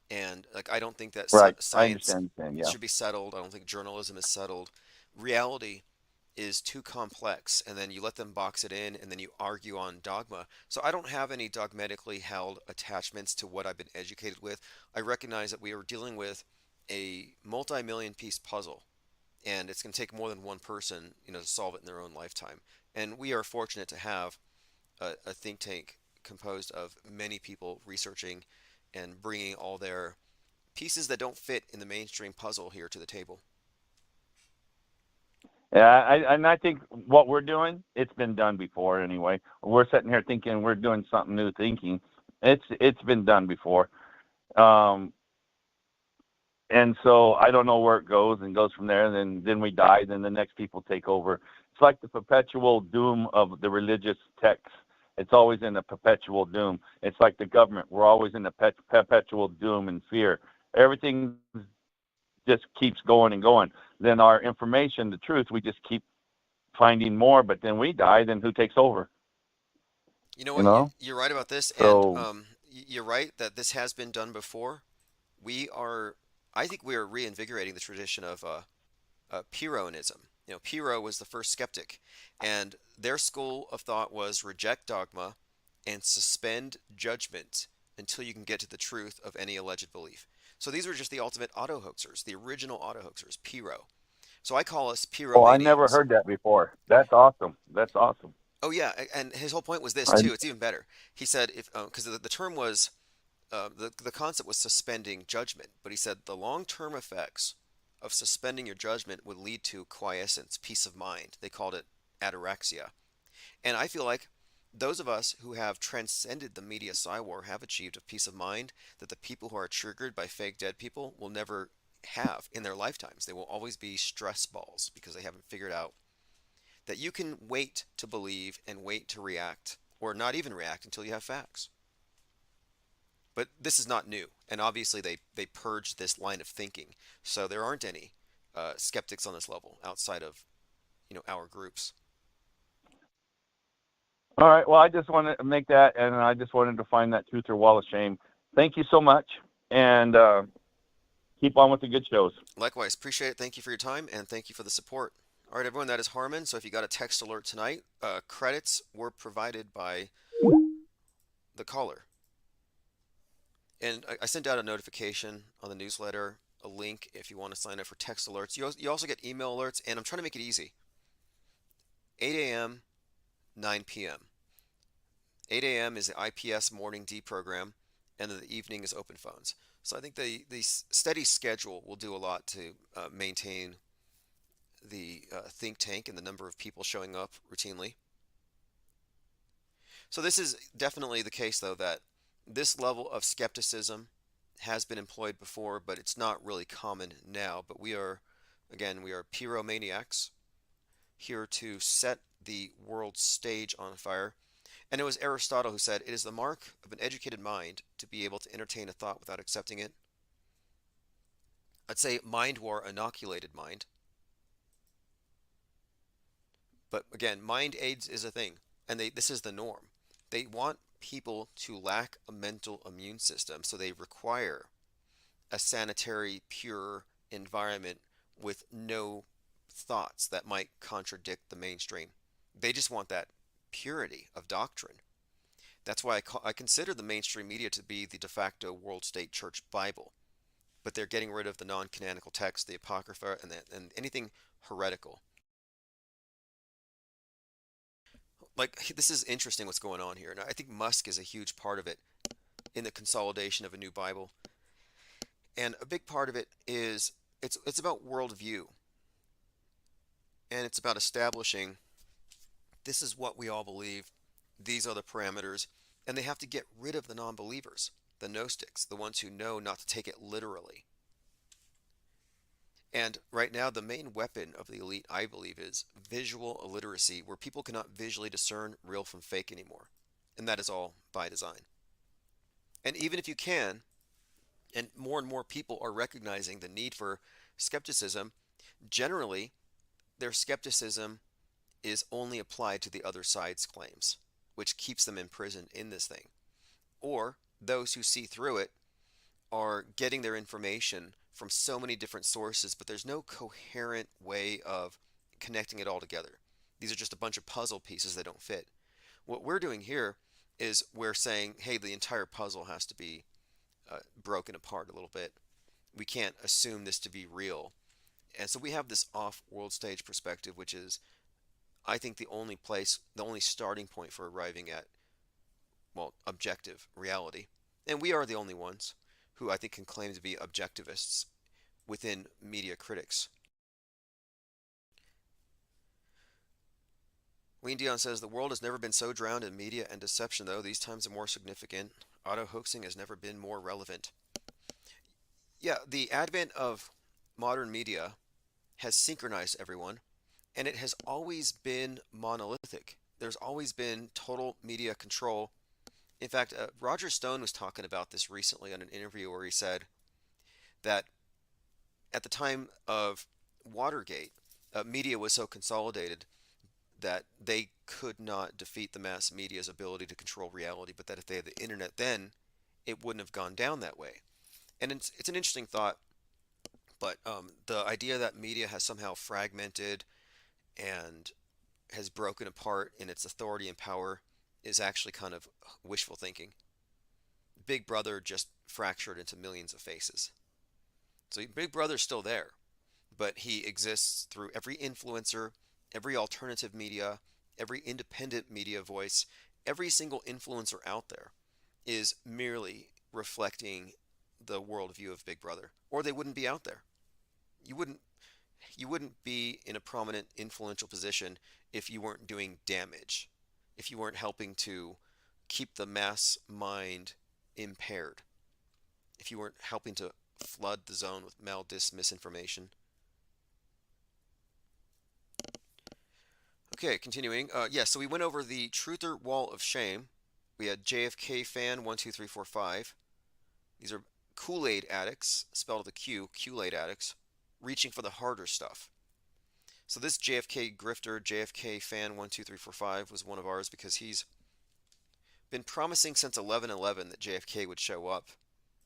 and like I don't think that Right. I science understand. Yeah. should be settled. I don't think journalism is settled. Reality is too complex, and then you let them box it in, and then you argue on dogma. So I don't have any dogmatically held attachments to what I've been educated with. I recognize that we are dealing with a multi-million piece puzzle, and it's going to take more than one person, to solve it in their own lifetime. And we are fortunate to have a think tank composed of many people researching and bringing all their pieces that don't fit in the mainstream puzzle here to the table. Yeah, and I think what we're doing, it's been done before anyway. We're sitting here thinking we're doing something new thinking. It's been done before. And so I don't know where it goes and goes from there. And then we die. Then the next people take over. It's like the perpetual doom of the religious texts. It's always in a perpetual doom. It's like the government. We're always in a perpetual doom and fear. Everything just keeps going and going. Then our information, the truth, we just keep finding more. But then we die. Then who takes over? You know what? You're right about this, So, and you're right that this has been done before. I think we are reinvigorating the tradition of Pyrrhonism. Pyrrho was the first skeptic, and their school of thought was reject dogma and suspend judgment until you can get to the truth of any alleged belief. So these were just the ultimate auto hoaxers, the original auto hoaxers, Pyrrho. So I call us I never Pyrrhomanians. heard that before. That's awesome. That's awesome. Oh yeah, and his whole point was this I, too. It's even better. He said if because the term was the concept was suspending judgment, but he said the long-term effects of suspending your judgment would lead to quiescence, peace of mind. They called it ataraxia. And I feel like those of us who have transcended the media war have achieved a peace of mind that the people who are triggered by fake dead people will never have in their lifetimes. They will always be stress balls because they haven't figured out that you can wait to believe and wait to react, or not even react until you have facts. But this is not new, and obviously they purged this line of thinking, so there aren't any skeptics on this level outside of our groups. all right. Well, I just wanted to make that, and I just wanted to find that truth or wall of shame. Thank you so much, and keep on with the good shows. Likewise, appreciate it. Thank you for your time, and thank you for the support. All right, everyone, that is Harmon. So if you got a text alert tonight, credits were provided by the caller. And I sent out a notification on the newsletter, a link if you want to sign up for text alerts. You also get email alerts, and I'm trying to make it easy. 8 a.m., 9 p.m. 8 a.m. is the IPS morning deprogram, and then the evening is open phones. So I think the steady schedule will do a lot to maintain the think tank and the number of people showing up routinely. So this is definitely the case, though, that this level of skepticism has been employed before, but it's not really common now. But we are, again, we are pyromaniacs here to set the world stage on fire. And it was Aristotle who said, "It is the mark of an educated mind to be able to entertain a thought without accepting it." I'd say mind war inoculated mind. But again, mind aids is a thing, and this is the norm. They want people to lack a mental immune system, so they require a sanitary, pure environment with no thoughts that might contradict the mainstream. They just want that purity of doctrine. That's why I consider the mainstream media to be the de facto world state church Bible. But they're getting rid of the non-canonical text, the Apocrypha, and anything heretical. Like, this is interesting what's going on here, and I think Musk is a huge part of it in the consolidation of a new Bible. And a big part of it is it's about worldview, and it's about establishing this is what we all believe, these are the parameters, and they have to get rid of the non-believers, the Gnostics, the ones who know not to take it literally. And right now, the main weapon of the elite, I believe, is visual illiteracy, where people cannot visually discern real from fake anymore. And that is all by design. And even if you can, and more people are recognizing the need for skepticism, generally, their skepticism is only applied to the other side's claims, which keeps them imprisoned in this thing. Or those who see through it are getting their information from so many different sources, but there's no coherent way of connecting it all together. These are just a bunch of puzzle pieces that don't fit. What we're doing here is we're saying, hey, the entire puzzle has to be broken apart a little bit. We can't assume this to be real. And so we have this off-world stage perspective, which is, I think, the only starting point for arriving at, well, objective reality. And we are the only ones who I think can claim to be objectivists within media critics. Wayne Dion says, the world has never been so drowned in media and deception, though. These times are more significant. Auto-hoaxing has never been more relevant. Yeah, the advent of modern media has synchronized everyone, and it has always been monolithic. There's always been total media control. In fact, Roger Stone was talking about this recently on an interview where he said that at the time of Watergate, media was so consolidated that they could not defeat the mass media's ability to control reality, but that if they had the internet then, it wouldn't have gone down that way. And it's an interesting thought, but the idea that media has somehow fragmented and has broken apart in its authority and power is actually kind of wishful thinking. Big Brother just fractured into millions of faces. So Big Brother's still there, but he exists through every influencer, every alternative media, every independent media voice. Every single influencer out there is merely reflecting the worldview of Big Brother, or they wouldn't be out there. You wouldn't be in a prominent, influential position if you weren't doing damage, if you weren't helping to keep the mass mind impaired, if you weren't helping to flood the zone with misinformation. Okay, continuing. So we went over the Truther Wall of Shame. We had JFK fan 12345. These are Kool-Aid addicts, spelled with a Q, Kool-Aid addicts, reaching for the harder stuff. So this JFK grifter, JFK fan 12345, was one of ours because he's been promising since 11/11 that JFK would show up.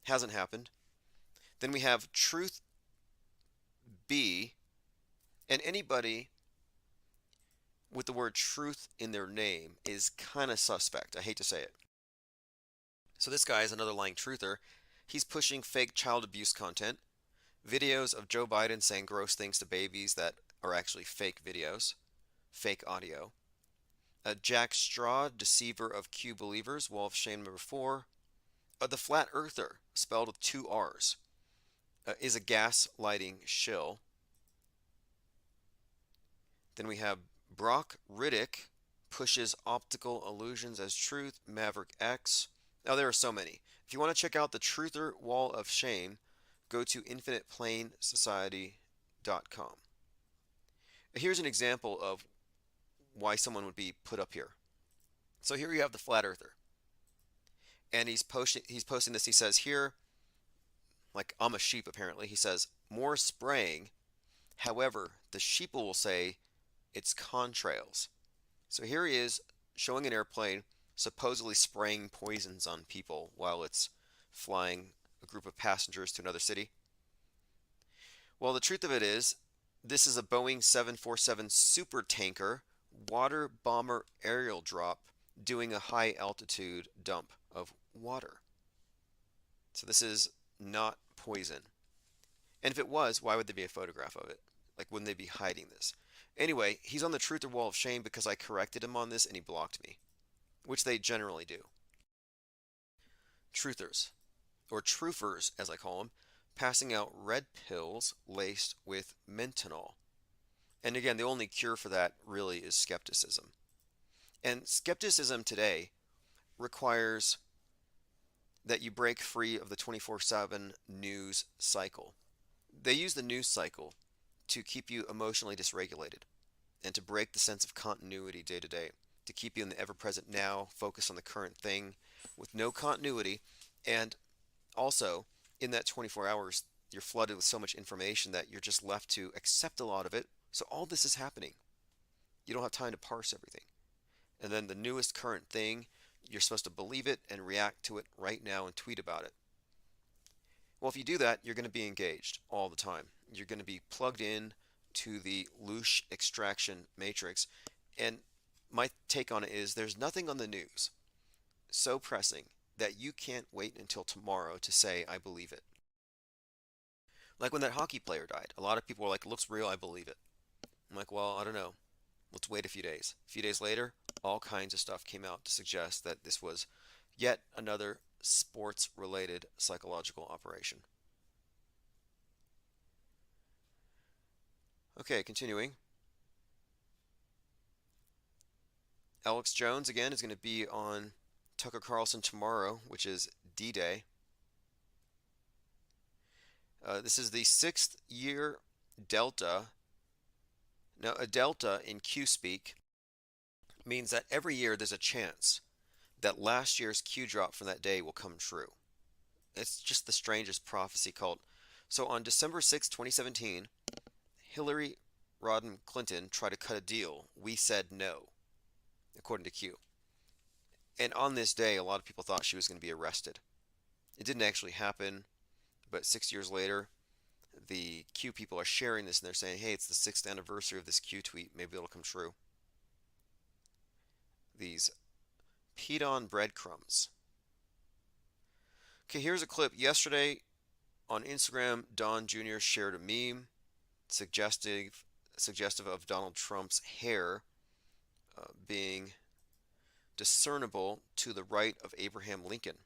Hasn't happened. Then we have Truth B, and anybody with the word truth in their name is kind of suspect. I hate to say it. So this guy is another lying truther. He's pushing fake child abuse content, videos of Joe Biden saying gross things to babies that are actually fake videos, fake audio. Jack Straw, deceiver of Q believers, Wall of Shame number 4. The Flat Earther, spelled with 2 R's, is a gas-lighting shill. Then we have Brock Riddick, pushes optical illusions as truth. Maverick X. Now there are so many. If you want to check out the Truther Wall of Shame, go to infiniteplainsociety.com. Here's an example of why someone would be put up here. So here you have the flat earther, and he's posting this. He says here, like, I'm a sheep apparently. He says more spraying. However, the sheep will say it's contrails. So here he is showing an airplane supposedly spraying poisons on people while it's flying a group of passengers to another city. Well, the truth of it is, this is a Boeing 747 super tanker water bomber aerial drop doing a high altitude dump of water. So this is not poison. And if it was, why would there be a photograph of it? Like, wouldn't they be hiding this? Anyway, he's on the Truther Wall of Shame because I corrected him on this and he blocked me, which they generally do. Truthers, or truthers as I call them, passing out red pills laced with menthol. And again, the only cure for that really is skepticism. And skepticism today requires that you break free of the 24/7 news cycle. They use the news cycle to keep you emotionally dysregulated and to break the sense of continuity day to day, to keep you in the ever-present now, focus on the current thing with no continuity. And also, in that 24 hours, you're flooded with so much information that you're just left to accept a lot of it. So all this is happening. You don't have time to parse everything. And then the newest current thing, you're supposed to believe it and react to it right now and tweet about it. Well, if you do that, you're going to be engaged all the time. You're going to be plugged in to the Loosh extraction matrix. And my take on it is there's nothing on the news so pressing that you can't wait until tomorrow to say, I believe it. Like when that hockey player died, a lot of people were like, it looks real, I believe it. I'm like, well, I don't know. Let's wait a few days. A few days later, all kinds of stuff came out to suggest that this was yet another sports-related psychological operation. Okay, continuing. Alex Jones, again, is going to be on Tucker Carlson tomorrow, which is D-Day. This is the 6th year delta. Now, a delta in Q-speak means that every year there's a chance that last year's Q drop from that day will come true. It's just the strangest prophecy called. So on December 6, 2017, Hillary Rodham Clinton tried to cut a deal. We said no, according to Q. And on this day, a lot of people thought she was going to be arrested. It didn't actually happen, but 6 years later, the Q people are sharing this and they're saying, hey, it's the 6th anniversary of this Q tweet. Maybe it'll come true. These peed-on breadcrumbs. Okay, here's a clip. Yesterday on Instagram, Don Jr. shared a meme suggestive of Donald Trump's hair being discernible to the right of Abraham Lincoln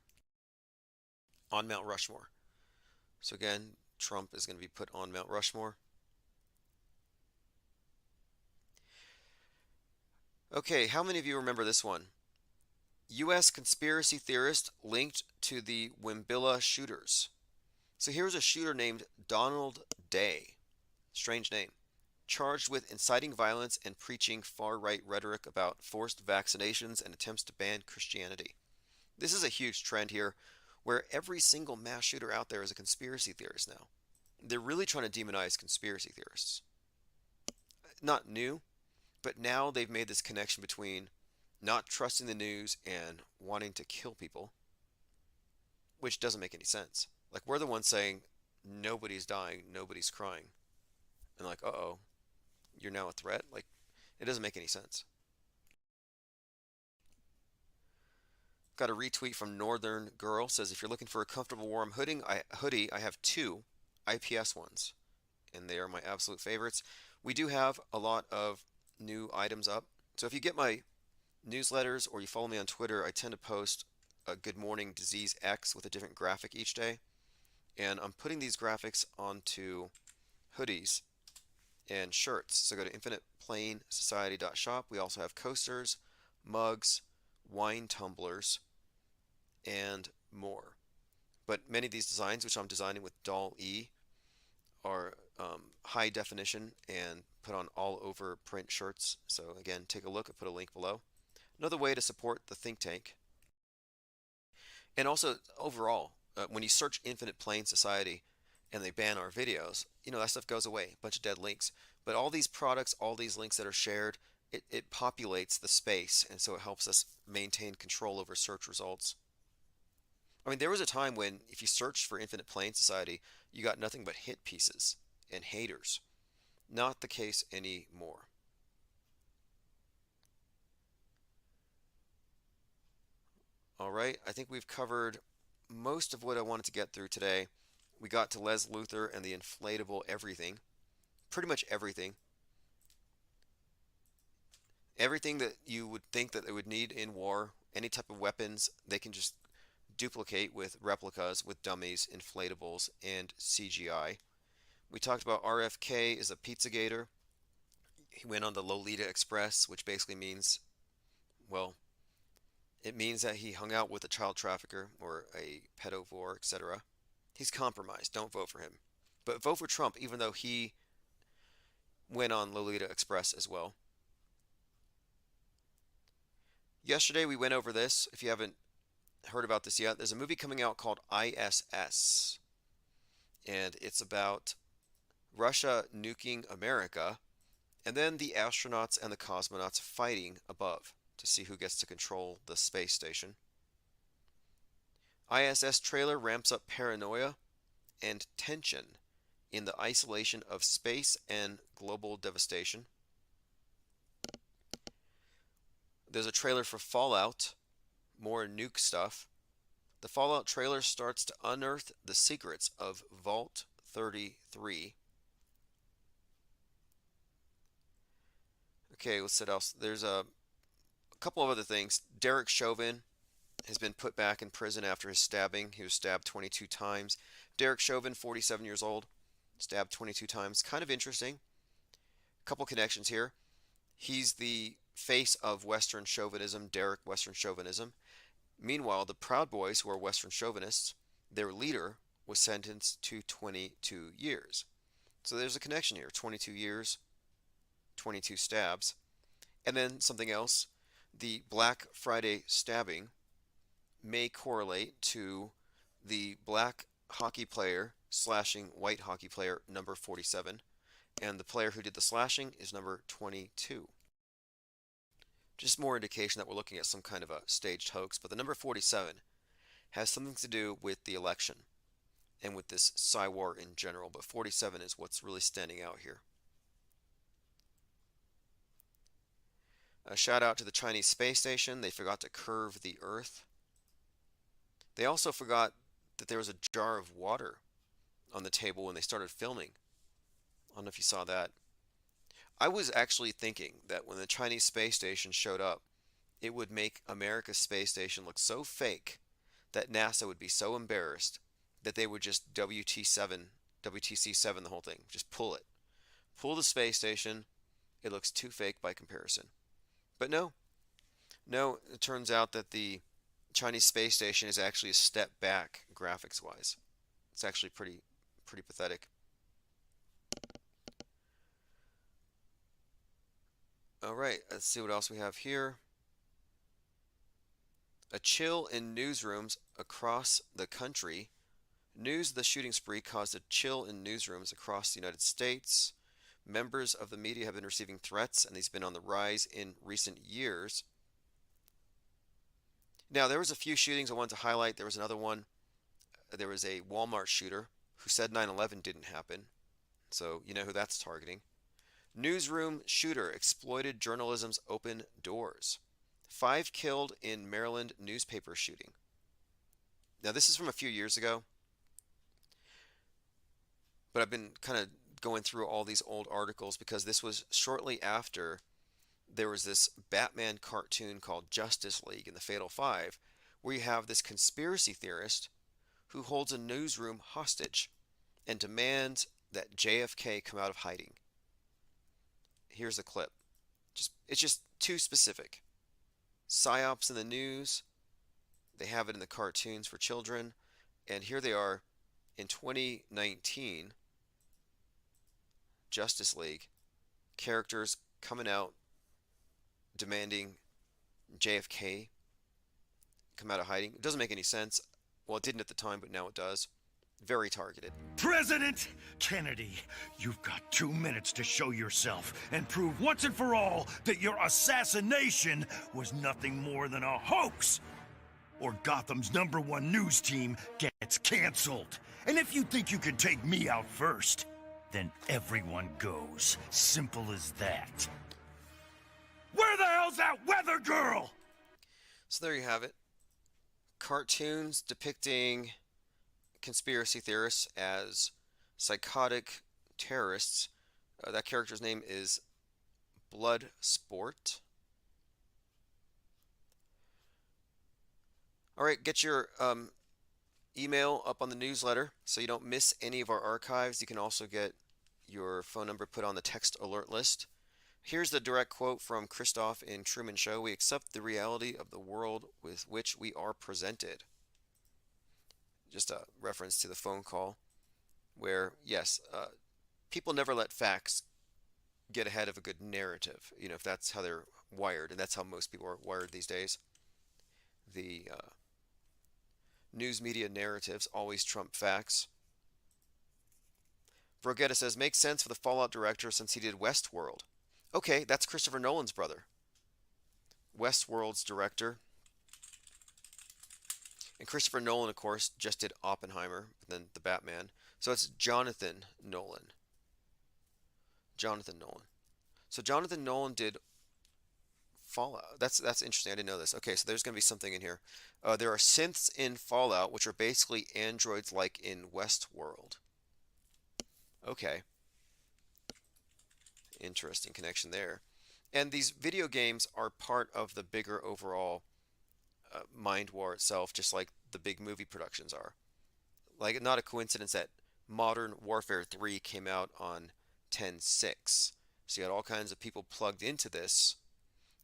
on Mount Rushmore. So again, Trump is going to be put on Mount Rushmore. Okay, how many of you remember this one? U.S. conspiracy theorist linked to the Wimbilla shooters. So here's a shooter named Donald Day, strange name, charged with inciting violence and preaching far-right rhetoric about forced vaccinations and attempts to ban Christianity. This is a huge trend here, where every single mass shooter out there is a conspiracy theorist now. They're really trying to demonize conspiracy theorists. Not new, but now they've made this connection between not trusting the news and wanting to kill people, which doesn't make any sense. Like, we're the ones saying nobody's dying, nobody's crying. And like, uh-oh, you're now a threat? Like, it doesn't make any sense. Got a retweet from Northern Girl, says, if you're looking for a comfortable warm hoodie, I have 2 IPS ones, and they are my absolute favorites. We do have a lot of new items up. So if you get my newsletters or you follow me on Twitter, I tend to post a Good Morning Disease X with a different graphic each day. And I'm putting these graphics onto hoodies and shirts. So go to infiniteplainsociety.shop. We also have coasters, mugs, wine tumblers, and more. But many of these designs, which I'm designing with DALL-E, are high definition and put on all over print shirts. So again, take a look. I put a link below. Another way to support the think tank. And also overall, when you search Infinite Plane Society and they ban our videos, that stuff goes away. A bunch of dead links. But all these products, all these links that are shared, it populates the space, and so it helps us maintain control over search results. I mean, there was a time when if you searched for Infinite Plane Society, you got nothing but hit pieces and haters. Not the case anymore. All right, I think we've covered most of what I wanted to get through today. We got to Les Luthor and the inflatable everything. Pretty much everything. Everything that you would think that they would need in war, any type of weapons, they can just duplicate with replicas, with dummies, inflatables, and CGI. We talked about RFK is a Pizzagator. He went on the Lolita Express, which basically means, well, it means that he hung out with a child trafficker or a pedovore, etc. He's compromised. Don't vote for him. But vote for Trump, even though he went on Lolita Express as well. Yesterday we went over this. If you haven't heard about this yet, there's a movie coming out called ISS. And it's about Russia nuking America, and then the astronauts and the cosmonauts fighting above to see who gets to control the space station. ISS trailer ramps up paranoia and tension in the isolation of space and global devastation. There's a trailer for Fallout, more nuke stuff. The Fallout trailer starts to unearth the secrets of Vault 33. Okay, let's see what else. There's a couple of other things. Derek Chauvin has been put back in prison after his stabbing. He was stabbed 22 times. Derek Chauvin, 47 years old, stabbed 22 times. Kind of interesting. Couple connections here. He's the face of Western chauvinism, Derek Western chauvinism. Meanwhile, the Proud Boys, who are Western chauvinists, their leader was sentenced to 22 years. So there's a connection here. 22 years, 22 stabs. And then something else. The Black Friday stabbing may correlate to the black hockey player slashing white hockey player number 47, and the player who did the slashing is number 22. Just more indication that we're looking at some kind of a staged hoax, but the number 47 has something to do with the election and with this Psy-War in general, but 47 is what's really standing out here. A shout out to the Chinese space station. They forgot to curve the Earth. They also forgot that there was a jar of water on the table when they started filming. I don't know if you saw that. I was actually thinking that when the Chinese space station showed up, it would make America's space station look so fake that NASA would be so embarrassed that they would just WTC7 the whole thing. Just pull it. Pull the space station. It looks too fake by comparison. But no, it turns out that the Chinese space station is actually a step back graphics-wise. It's actually pretty pathetic. All right, let's see what else we have here. A chill in newsrooms across the country. News of the shooting spree caused a chill in newsrooms across the United States. Members of the media have been receiving threats, and these have been on the rise in recent years. Now, there was a few shootings I wanted to highlight. There was another one. There was a Walmart shooter who said 9/11 didn't happen. So you know who that's targeting. Newsroom shooter exploited journalism's open doors. 5 killed in Maryland newspaper shooting. Now, this is from a few years ago, but I've been kind of going through all these old articles because this was shortly after there was this Batman cartoon called Justice League in the Fatal Five, where you have this conspiracy theorist who holds a newsroom hostage and demands that JFK come out of hiding. Here's a clip. It's just too specific. psyops in the news. They have it in the cartoons for children. And here they are in 2019, Justice League, characters coming out demanding JFK come out of hiding. It doesn't make any sense. Well, it didn't at the time, but now it does. Very targeted. President Kennedy, you've got 2 minutes to show yourself and prove once and for all that your assassination was nothing more than a hoax. Or Gotham's #1 news team gets canceled. And if you think you can take me out first, then everyone goes. Simple as that. Where the hell's that weather girl? So there you have it. Cartoons depicting conspiracy theorists as psychotic terrorists. That character's name is Bloodsport. All right, get your email up on the newsletter so you don't miss any of our archives. You can also get your phone number put on the text alert list. Here's the direct quote from Christof in Truman Show. We accept the reality of the world with which we are presented. Just a reference to the phone call where, yes, people never let facts get ahead of a good narrative, you know, if that's how they're wired, and that's how most people are wired these days. The news media narratives always trump facts. Brogetta says, makes sense for the Fallout director since he did Westworld. Okay, that's Christopher Nolan's brother. Westworld's director. And Christopher Nolan, of course, just did Oppenheimer, then the Batman. So it's Jonathan Nolan. Jonathan Nolan. So Jonathan Nolan did Fallout. That's interesting. I didn't know this. Okay, so there's going to be something in here. There are synths in Fallout, which are basically androids like in Westworld. Okay. Interesting connection there. And these video games are part of the bigger overall mind war itself, just like the big movie productions are. Like, not a coincidence that Modern Warfare 3 came out on 10.6. So you had all kinds of people plugged into this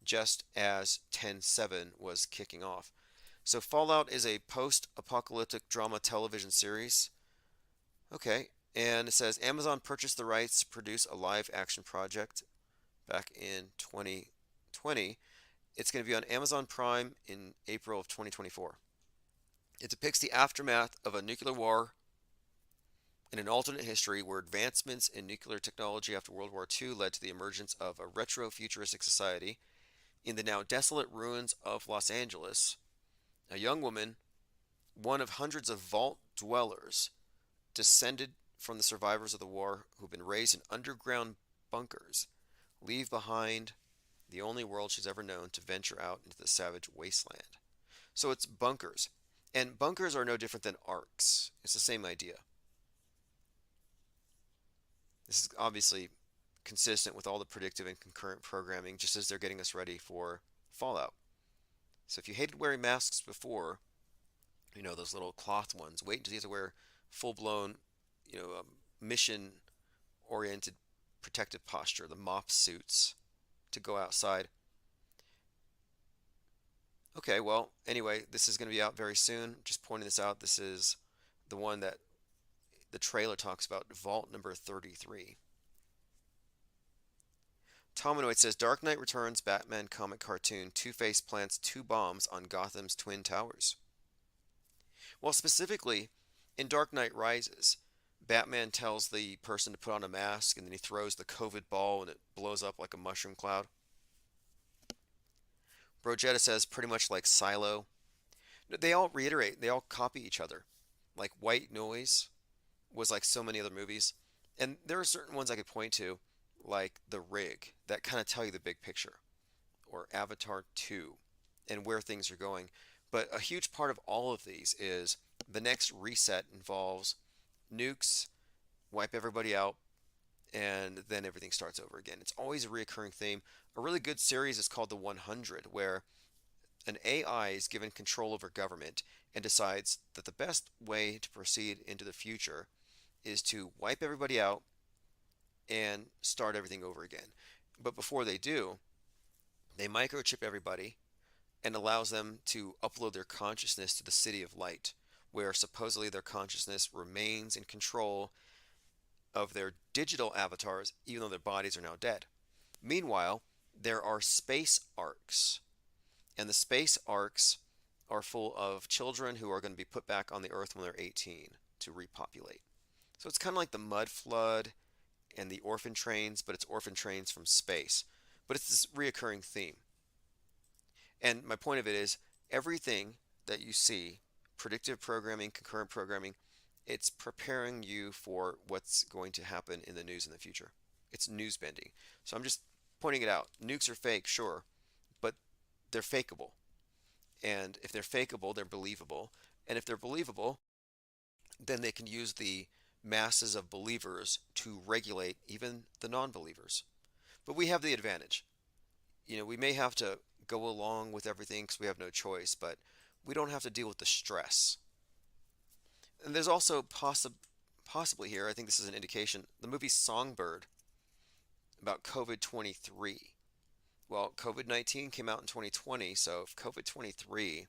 just as 10.7 was kicking off. So Fallout is a post-apocalyptic drama television series. Okay. And it says Amazon purchased the rights to produce a live action project back in 2020. It's going to be on Amazon Prime in April of 2024. It depicts the aftermath of a nuclear war in an alternate history where advancements in nuclear technology after World War II led to the emergence of a retro-futuristic society. In the now desolate ruins of Los Angeles, a young woman, one of hundreds of vault dwellers, descended from the survivors of the war who've been raised in underground bunkers, leave behind the only world she's ever known to venture out into the savage wasteland. So it's bunkers. And bunkers are no different than arcs. It's the same idea. This is obviously consistent with all the predictive and concurrent programming, just as they're getting us ready for Fallout. So if you hated wearing masks before, you know, those little cloth ones, wait until you have to wear full-blown, you know, mission-oriented protective posture, the MOPS suits, to go outside. Okay, well, anyway, this is going to be out very soon. Just pointing this out, this is the one that the trailer talks about, Vault number 33. Tominoid says, Dark Knight Returns Batman comic cartoon, Two-Face plants 2 bombs on Gotham's Twin Towers. Well, specifically, in Dark Knight Rises, Batman tells the person to put on a mask, and then he throws the COVID ball, and it blows up like a mushroom cloud. Brogetta says, pretty much like Silo. They all reiterate, they all copy each other. Like White Noise was like so many other movies. And there are certain ones I could point to, like The Rig, that kind of tell you the big picture. Or Avatar 2, and where things are going. But a huge part of all of these is the next reset involves nukes, wipe everybody out, and then everything starts over again. It's always a recurring theme. A really good series is called The 100, where an AI is given control over government and decides that the best way to proceed into the future is to wipe everybody out and start everything over again. But before they do, they microchip everybody, and allows them to upload their consciousness to the city of light, where supposedly their consciousness remains in control of their digital avatars, even though their bodies are now dead. Meanwhile, there are space arcs, and the space arcs are full of children who are going to be put back on the earth when they're 18 to repopulate. So it's kind of like the mud flood and the orphan trains, but it's orphan trains from space. But it's this reoccurring theme. And my point of it is, everything that you see, predictive programming, concurrent programming, it's preparing you for what's going to happen in the news in the future. It's news bending. So I'm just pointing it out. Nukes are fake, sure, but they're fakeable. And if they're fakeable, they're believable. And if they're believable, then they can use the masses of believers to regulate even the non-believers. But we have the advantage. We may have to go along with everything because we have no choice, but we don't have to deal with the stress. And there's also possibly here, I think this is an indication, the movie Songbird about COVID-23. Well, COVID-19 came out in 2020, so if COVID-23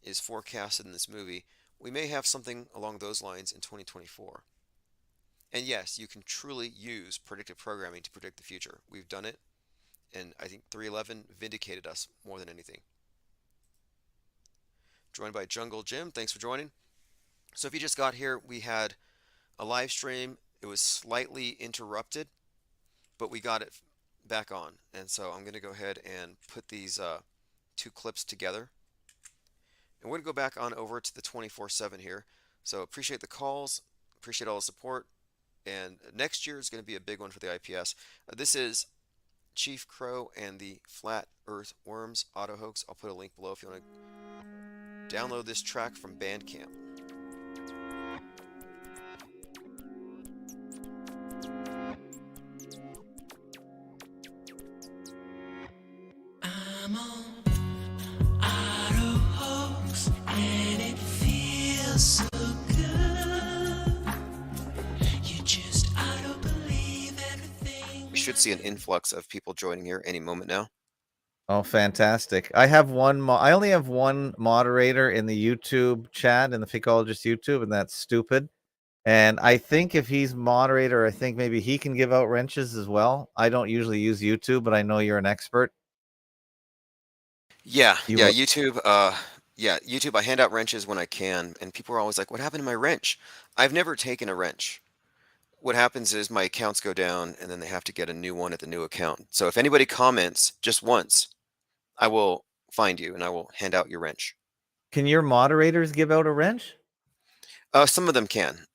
is forecasted in this movie, we may have something along those lines in 2024. And yes, you can truly use predictive programming to predict the future. We've done it, and I think 311 vindicated us more than anything. Joined by Jungle Jim, thanks for joining. So if you just got here, we had a live stream. It was slightly interrupted, but we got it back on. And so I'm going to go ahead and put these two clips together. And we're going to go back on over to the 24/7 here. So appreciate the calls, appreciate all the support. And next year is going to be a big one for the IPS. This is Chief Crow and the Flat Earth Worms Auto Hoax. I'll put a link below if you want to download this track from Bandcamp. I'm on Auto Hoax, and it feels so good. You just auto believe everything. We should see an influx of people joining here any moment now. Oh, fantastic. I only have one moderator in the YouTube chat, in the Fakeologist YouTube, and that's Stupid. And I think if he's moderator, I think maybe he can give out wrenches as well. I don't usually use YouTube, but I know you're an expert. YouTube. YouTube. I hand out wrenches when I can, and people are always like, "What happened to my wrench?" I've never taken a wrench. What happens is my accounts go down, and then they have to get a new one at the new account. So if anybody comments just once, I will find you and I will hand out your wrench. Can your moderators give out a wrench? Some of them can.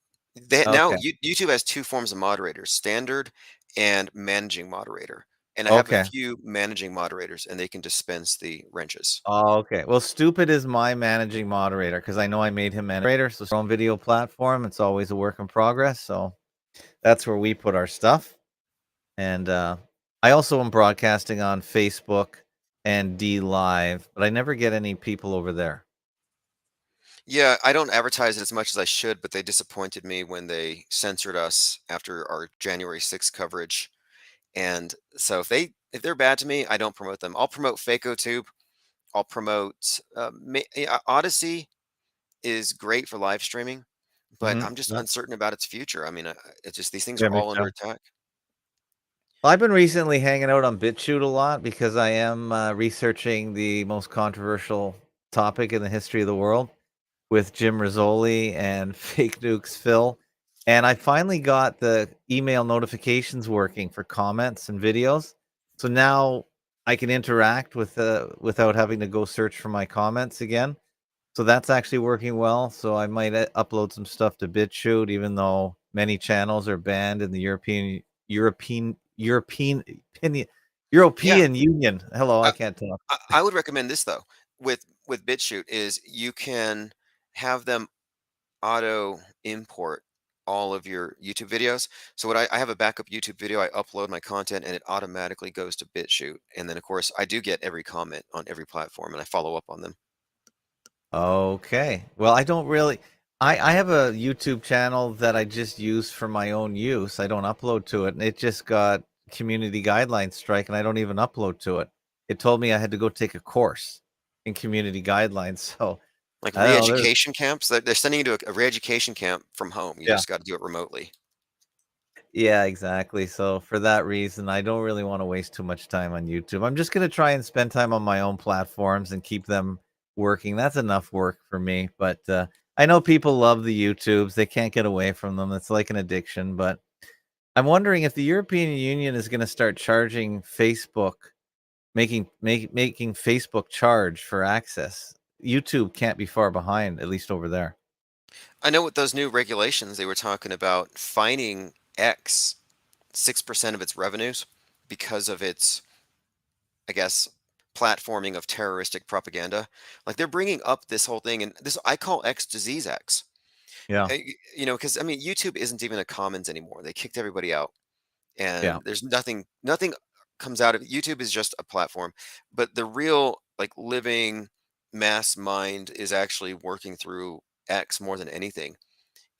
Now YouTube has two forms of moderators: standard and managing moderator. And I have a few managing moderators, and they can dispense the wrenches. Oh, okay. Well, Stupid is my managing moderator because I know I made him moderator. So it's our own video platform. It's always a work in progress. So that's where we put our stuff. And I also am broadcasting on Facebook and D Live, but I never get any people over there. Yeah, I don't advertise it as much as I should, but they disappointed me when they censored us after our January 6th coverage. And so if they're bad to me, I don't promote them. I'll promote FakeOTube. I'll promote Odyssey is great for live streaming, but I'm just uncertain about its future. I mean, it's just these things are all under attack. Well, I've been recently hanging out on BitChute a lot because I am researching the most controversial topic in the history of the world with Jim Rizzoli and Fake Nukes Phil. And I finally got the email notifications working for comments and videos. So now I can interact with without having to go search for my comments again. So that's actually working well. So I might upload some stuff to BitChute, even though many channels are banned in the European Union. Hello, I can't talk. I would recommend this though with BitChute is you can have them auto import all of your YouTube videos. So what I have a backup YouTube video, I upload my content and it automatically goes to BitChute. And then of course I do get every comment on every platform and I follow up on them. Okay. Well, I don't really, I have a YouTube channel that I just use for my own use. I don't upload to it. And it just got community guidelines strike and I don't even upload to it. It told me I had to go take a course. in community guidelines. So Like I don't know. re-education camps, they're sending you to a re-education camp from home. You Yeah. just got to do it remotely. Yeah, exactly. So for that reason, I don't really want to waste too much time on YouTube. I'm just going to try and spend time on my own platforms and keep them working. That's enough work for me. But I know people love the YouTubes. They can't get away from them. It's like an addiction. But I'm wondering if the European Union is going to start charging Facebook, making Facebook charge for access. YouTube can't be far behind, at least over there. I know with those new regulations, they were talking about fining X 6% of its revenues because of its, I guess, platforming of terroristic propaganda. Like they're bringing up this whole thing, and this I call X disease X. Yeah. You know, because I mean, YouTube isn't even a commons anymore. They kicked everybody out, Yeah. and there's nothing comes out of it. YouTube is just a platform, but the real like living mass mind is actually working through X more than anything.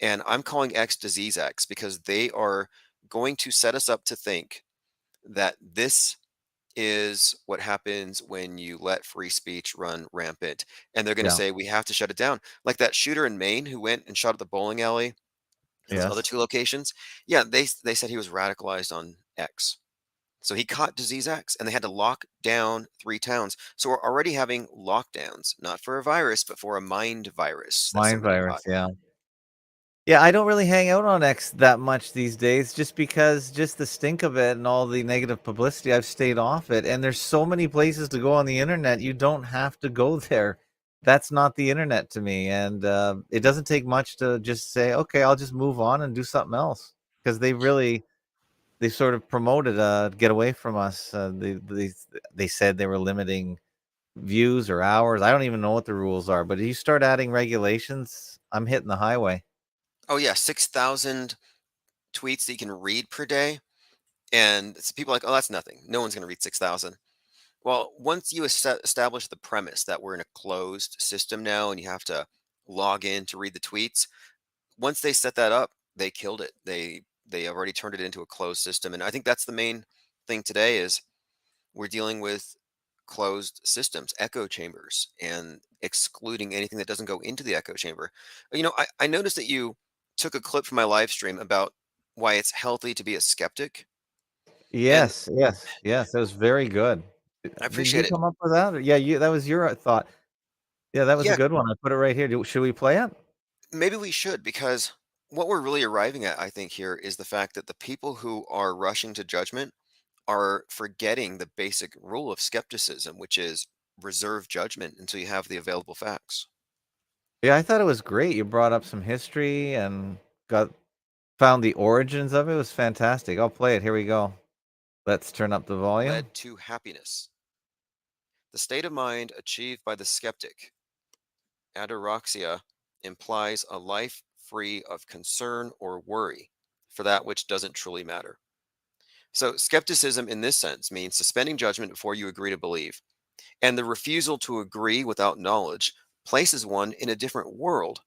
And I'm calling X disease X because they are going to set us up to think that this is what happens when you let free speech run rampant. And they're going to Yeah. say we have to shut it down. Like that shooter in Maine who went and shot at the bowling alley, those other Yes. two locations. Yeah, they said he was radicalized on X. So he caught disease X and they had to lock down 3 towns. So we're already having lockdowns, not for a virus, but for a mind virus that Mind somebody virus. caught. Yeah. Yeah, I don't really hang out on X that much these days just because just the stink of it and all the negative publicity, I've stayed off it. And there's so many places to go on the internet. You don't have to go there. That's not the internet to me. And it doesn't take much to just say, okay, I'll just move on and do something else. Because they sort of promoted get away from us. They said they were limiting views or hours. I don't even know what the rules are. But if you start adding regulations, I'm hitting the highway. Oh yeah, 6,000 tweets that you can read per day. And people are like, oh, that's nothing. No one's going to read 6,000. Well, once you establish the premise that we're in a closed system now and you have to log in to read the tweets, once they set that up, they killed it. They already turned it into a closed system. And I think that's the main thing today is we're dealing with closed systems, echo chambers, and excluding anything that doesn't go into the echo chamber. You know, I noticed that you took a clip from my live stream about why it's healthy to be a skeptic. Yes, that was very good. I Did you appreciate it. come up with that? Or- Yeah, that was your thought. Yeah, that was a Yeah, good one. I put it right here. Should we play it? maybe we should, because what we're really arriving at, I think, here is the fact that the people who are rushing to judgment are forgetting the basic rule of skepticism, which is reserve judgment until you have the available facts. Yeah, I thought it was great. You brought up some history and found the origins of it. It was fantastic. I'll play it. Here we go. Let's turn up the volume. Led to happiness. The state of mind achieved by the skeptic, ataraxia, implies a life free of concern or worry for that which doesn't truly matter. So, skepticism in this sense means suspending judgment before you agree to believe. And the refusal to agree without knowledge places one in a different world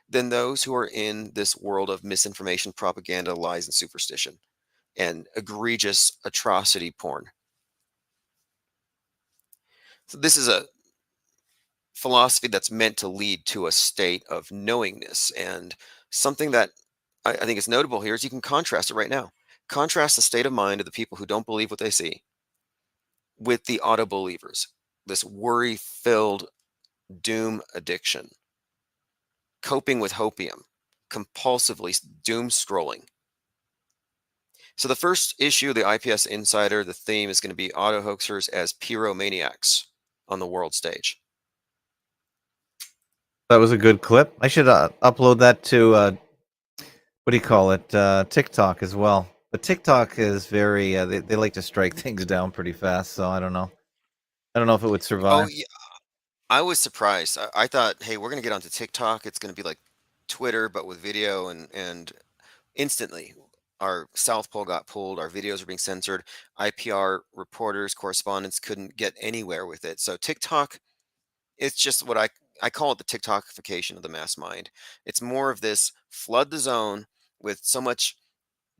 than those who are in this world of misinformation, propaganda, lies, and superstition, and egregious atrocity porn. So, this is a philosophy that's meant to lead to a state of knowingness. And something that I think is notable here is you can contrast it right now. Contrast the state of mind of the people who don't believe what they see with the auto believers, this worry filled doom addiction, coping with hopium, compulsively doom scrolling. So, the first issue of the IPS Insider, the theme is going to be auto hoaxers as pyromaniacs on the world stage. That was a good clip. I should upload that to what do you call it? TikTok as well. But TikTok is very they like to strike things down pretty fast, so I don't know. I don't know if it would survive. Oh, yeah. I was surprised. I thought, hey, we're going to get onto TikTok. It's going to be like Twitter, but with video, and instantly our South Pole got pulled. Our videos were being censored. IPR reporters, correspondents couldn't get anywhere with it. So TikTok, it's just what I call it the TikTokification of the mass mind. It's more of this flood the zone with so much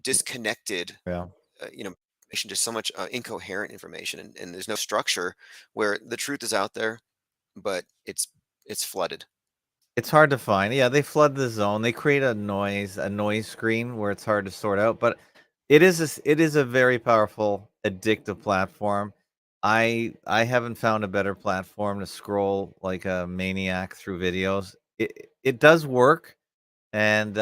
disconnected, Yeah. Information, just so much incoherent information, and there's no structure where the truth is out there. but it's flooded. It's hard to find. Yeah, they flood the zone. They create a noise screen where it's hard to sort out. But it is a very powerful, addictive platform. I haven't found a better platform to scroll like a maniac through videos. It does work, and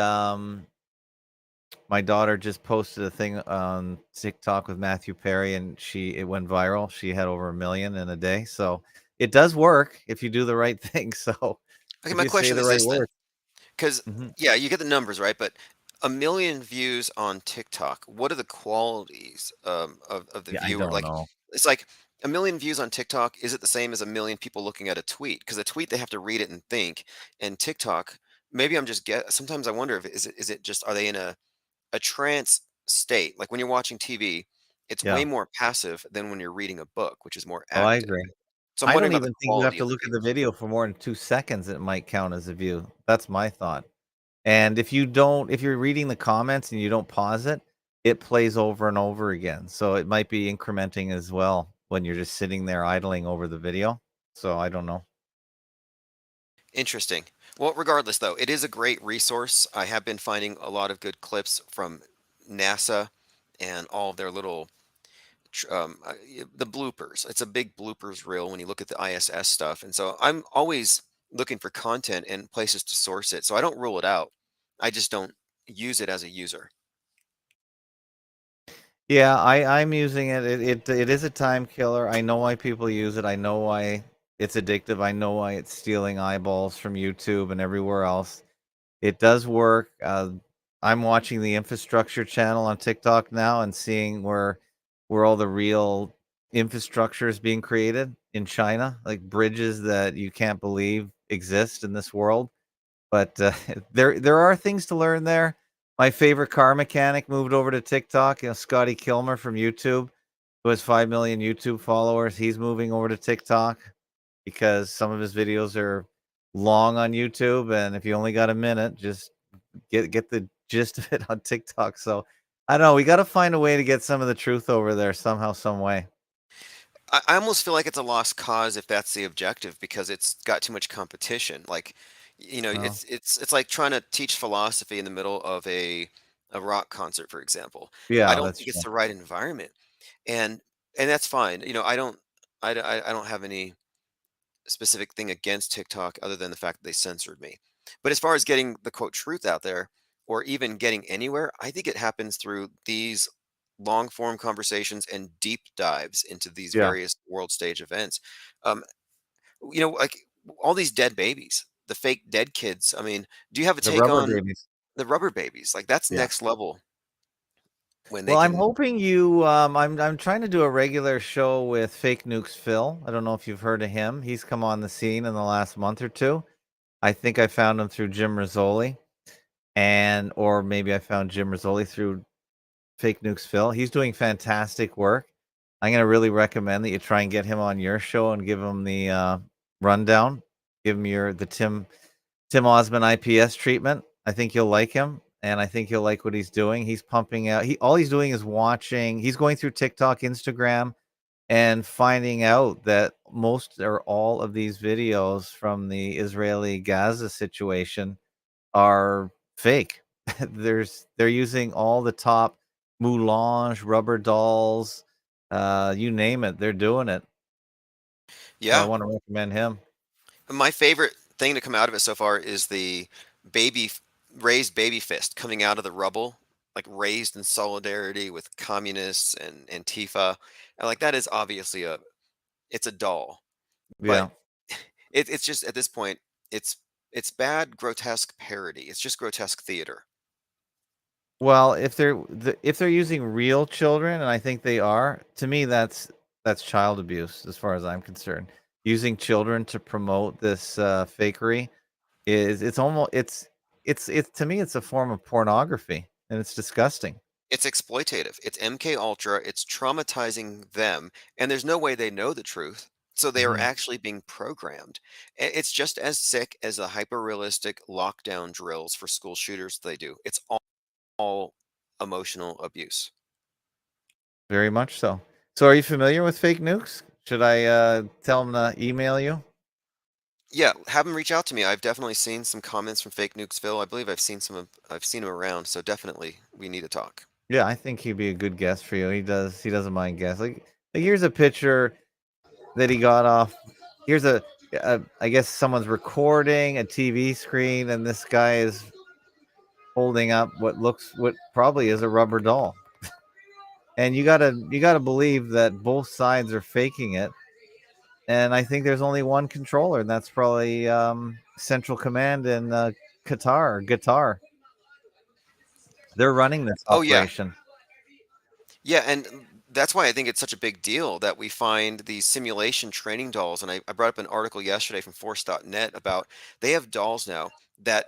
my daughter just posted a thing on TikTok with Matthew Perry, and it went viral. She had over 1 million in a day. So it does work if you do the right thing. So Okay, if my you say question the is right this then, words. because Mhm. yeah, you get the numbers right, but 1 million views on TikTok. What are the qualities of the Yeah, I viewer? don't Like, know. it's like 1 million views on TikTok. Is it the same as 1 million people looking at a tweet? Because a tweet they have to read it and think, and TikTok. Maybe I'm just get. Sometimes I wonder if is it just are they in a trance state? Like when you're watching TV, it's way Yeah. more passive than when you're reading a book, which is more Oh, I active. agree. So I'm I wondering don't about the even think you have quality to of the look at the views. video for more than 2 seconds, it might count as a view. That's my thought. And if you're reading the comments and you don't pause it, it plays over and over again. So it might be incrementing as well when you're just sitting there idling over the video. So I don't know. Interesting. Well, regardless, though, it is a great resource. I have been finding a lot of good clips from NASA and all of their little the bloopers. It's a big bloopers reel when you look at the ISS stuff, and so I'm always looking for content and places to source it. So I don't rule it out. I just don't use it as a user. Yeah, I'm using it. It is a time killer. I know why people use it. I know why it's addictive. I know why it's stealing eyeballs from YouTube and everywhere else. It does work. I'm watching the infrastructure channel on TikTok now and seeing where all the real infrastructure is being created in China, like bridges that you can't believe exist in this world. But there are things to learn there. My favorite car mechanic moved over to TikTok. Scotty Kilmer from YouTube, who has 5 million YouTube followers. He's moving over to TikTok because some of his videos are long on YouTube, and if you only got a minute, just get the gist of it on TikTok. So I don't know. We got to find a way to get some of the truth over there somehow, some way. I almost feel like it's a lost cause if that's the objective because it's got too much competition. Like, Well, it's like trying to teach philosophy in the middle of a rock concert, for example. I yeah, don't that's think it's true. the right environment, and that's fine. I don't have any specific thing against TikTok other than the fact that they censored me. But as far as getting the quote truth out there or even getting anywhere, I think it happens through these long form conversations and deep dives into these Yeah, various world stage events. Um, like all these dead babies, the fake dead kids. I mean, do you have a the take rubber on babies. the rubber babies? Like that's Yeah. next level when they Well, I'm can. hoping you. I'm trying to do a regular show with Fake Nukes Phil. I don't know if you've heard of him. He's come on the scene in the last month or two. I think I found him through Jim Rizzoli, or maybe I found Jim Rizzoli through Fake Nukes Phil. He's doing fantastic work. I'm gonna really recommend that you try and get him on your show and give him the rundown. Give him the Tim Osmond IPS treatment. I think you'll like him, and I think you'll like what he's doing. He's pumping out. All he's doing is watching. He's going through TikTok, Instagram, and finding out that most or all of these videos from the Israeli Gaza situation are fake. They're using all the top Moulange, rubber dolls, you name it. They're doing it. So I Yeah, want to recommend him. my favorite thing to come out of it so far is the baby raised baby fist coming out of the rubble, like raised in solidarity with communists and Antifa. And like that is obviously it's a doll, but Yeah. it's just at this point it's it's bad grotesque parody. It's just grotesque theater. Well, if they're using real children, and I think they are, to me that's child abuse as far as I'm concerned. Using children to promote this fakery it's almost it's to me it's a form of pornography, and it's disgusting. It's exploitative. It's MK Ultra. It's traumatizing them, and there's no way they know the truth. So they are Mhm. actually being programmed. It's just as sick as the hyper-realistic lockdown drills for school shooters they do. It's all emotional abuse. Very much so. So are you familiar with fake nukes? Should I tell them to email you? Yeah, have them reach out to me. I've definitely seen some comments from Fake Nukesville. I believe I've seen him around, so definitely we need to talk. Yeah, I think he'd be a good guest for you. He doesn't mind guests. Like here's a picture that he got off. Here's I guess someone's recording a TV screen, and this guy is holding up what probably is a rubber doll. And you gotta believe that both sides are faking it. And I think there's only one controller, and that's probably Central Command in Qatar. They're running this Oh yeah, operation. yeah, and that's why I think it's such a big deal that we find these simulation training dolls. And I brought up an article yesterday from Force.net about they have dolls now that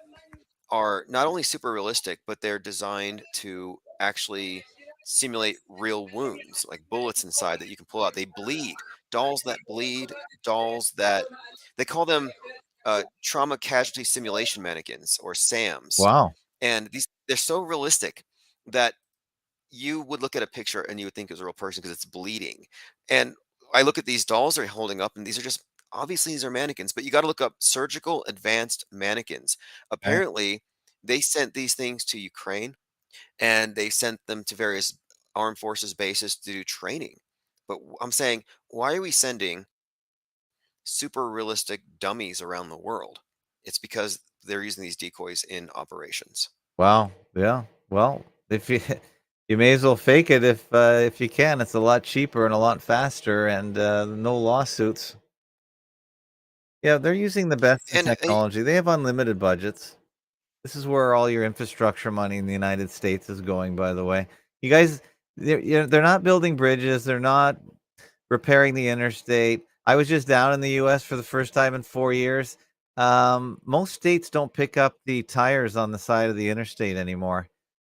are not only super realistic, but they're designed to actually simulate real wounds, like bullets inside that you can pull out. They bleed. Dolls that bleed, dolls that they call them trauma casualty simulation mannequins or SAMs. Wow. And they're so realistic that you would look at a picture and you would think it was a real person because it's bleeding. And I look at these dolls they're holding up, and these are just obviously these are mannequins, but you got to look up surgical advanced mannequins. Okay. Apparently, they sent these things to Ukraine and they sent them to various armed forces bases to do training. But I'm saying, why are we sending super realistic dummies around the world? It's because they're using these decoys in operations. Wow. Yeah. Well, if you you may as well fake it if you can. It's a lot cheaper and a lot faster, and no lawsuits. Yeah, they're using the best in And technology. They have unlimited budgets. This is where all your infrastructure money in the United States is going, by the way. You guys, they're not building bridges. They're not repairing the interstate. I was just down in the U.S. for the first time in 4 years. Most states don't pick up the tires on the side of the interstate anymore.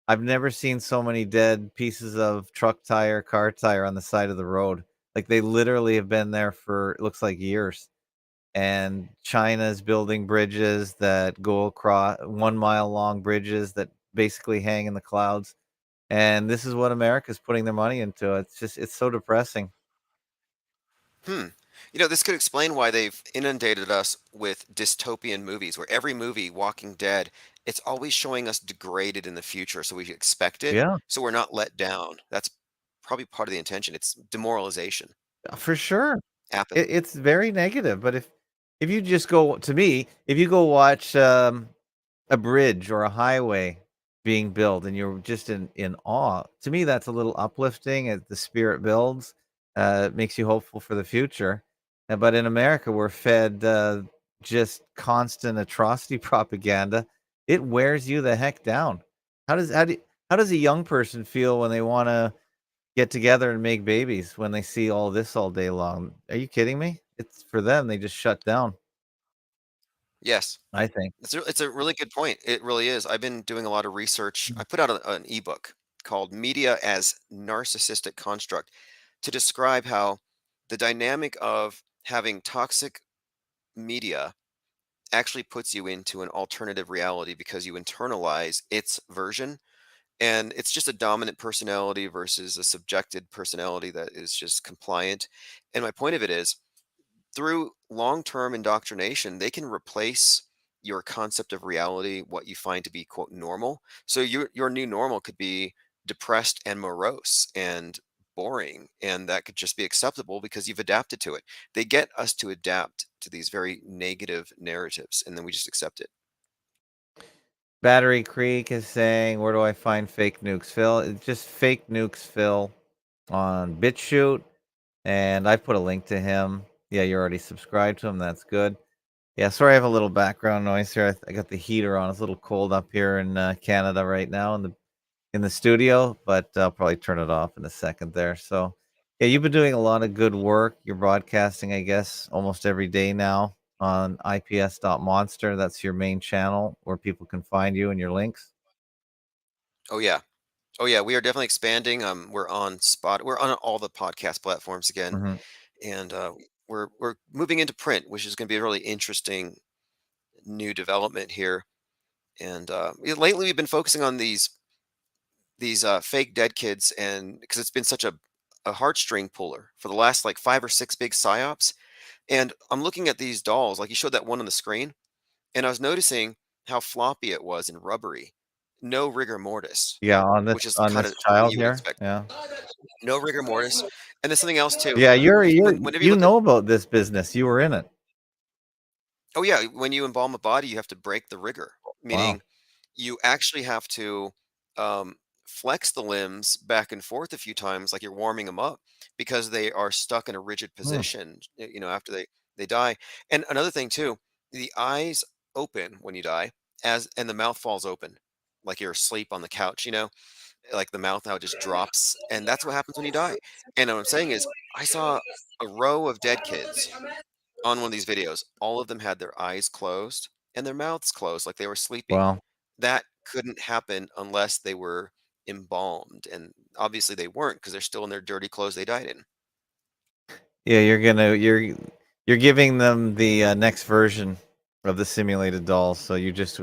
I've never seen so many dead pieces of truck tire, car tire on the side of the road. Like they literally have been there for, it looks like years. And China's building bridges that go across 1 mile long bridges that basically hang in the clouds. And this is what America's putting their money into. It's so depressing. This could explain why they've inundated us with dystopian movies, where every movie, Walking Dead, it's always showing us degraded in the future, so we expect it, Yeah, so we're not let down. That's probably part of the intention. It's demoralization, for sure. apathy. It's very negative. But if you just go to me, if you go watch a bridge or a highway being built and you're just in awe, to me that's a little uplifting as the spirit builds. It makes you hopeful for the future. But in America, we're fed just constant atrocity propaganda. It wears you the heck down. How does a young person feel when they want to get together and make babies when they see all this all day long? Are you kidding me? It's for them, they just shut down, Yes, I think. it's a really good point. It really is. I've been doing a lot of research. I put out an ebook called Media as Narcissistic Construct to describe how the dynamic of having toxic media actually puts you into an alternative reality because you internalize its version, and it's just a dominant personality versus a subjected personality that is just compliant. And my point of it is, through long-term indoctrination, they can replace your concept of reality, what you find to be quote normal. So your new normal could be depressed and morose and boring, and that could just be acceptable because you've adapted to it. They get us to adapt to these very negative narratives, and then we just accept it. Battery Creek is saying, where do I find Fake Nukes Phil? It's just Fake Nukes Phil on BitChute, and I put a link to him. Yeah, you're already subscribed to him. That's good. Yeah, sorry I have a little background noise here. I got the heater on. It's a little cold up here in Canada right now in the studio, but I'll probably turn it off in a second there. So, yeah, you've been doing a lot of good work. You're broadcasting, I guess, almost every day now on ips.monster. That's your main channel where people can find you and your links. Oh yeah. Oh yeah, we are definitely expanding. We're on we're on all the podcast platforms again, Mhm. and we're moving into print, which is going to be a really interesting new development here. And lately, we've been focusing on these fake dead kids, and because it's been such a heartstring puller for the last like 5 or 6 big psyops, And I'm looking at these dolls, like you showed that one on the screen, and I was noticing how floppy it was and rubbery. No rigor mortis, Yeah, which is on kind this of what child you would here. expect. Yeah. No rigor mortis. And there's something else too. Yeah, Whenever you you look at, know about this business. You were in it. oh yeah, when you embalm a body, you have to break the rigor, Wow. meaning you actually have to um, flex the limbs back and forth a few times, like you're warming them up, because they are stuck in a rigid Hmm. position, after they die. And another thing too, the eyes open when you die, and the mouth falls open, like you're asleep on the couch, like the mouth now just drops, and that's what happens when you die. And what I'm saying is, I saw a row of dead kids on one of these videos. All of them had their eyes closed and their mouths closed, like they were sleeping. Wow. That couldn't happen unless they were embalmed, and obviously they weren't because they're still in their dirty clothes they died in. Yeah, you're giving them the next version of the simulated dolls. So you just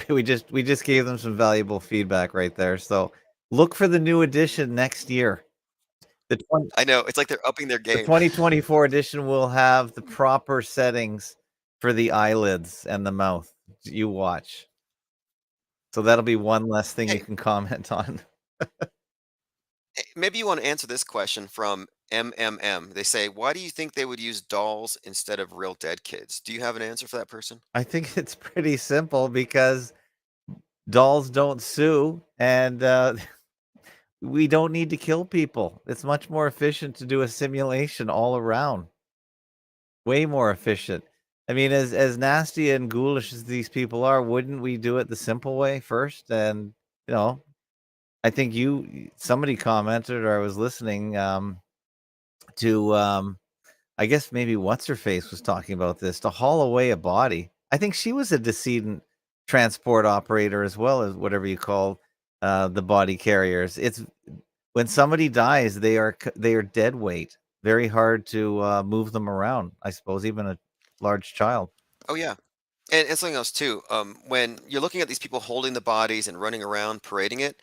we just gave them some valuable feedback right there. So look for the new edition next year. I know, it's like they're upping their The game. 2024 edition will have the proper settings for the eyelids and the mouth. You watch. So that'll be one less thing you Hey, can comment on. maybe you want to answer this question from MMM. They say, why do you think they would use dolls instead of real dead kids? Do you have an answer for that person? I think it's pretty simple because dolls don't sue and we don't need to kill people. It's much more efficient to do a simulation all around. Way more efficient. I mean, as nasty and ghoulish as these people are, wouldn't we do it the simple way first? And you know, I think somebody commented, or I was listening to I guess maybe what's her face was talking about this, to haul away a body. I think she was a decedent transport operator as well, as whatever you call the body carriers. It's when somebody dies, they are dead weight. Very hard to move them around. I suppose even a large child. Oh yeah. And something else too. When you're looking at these people holding the bodies and running around parading it,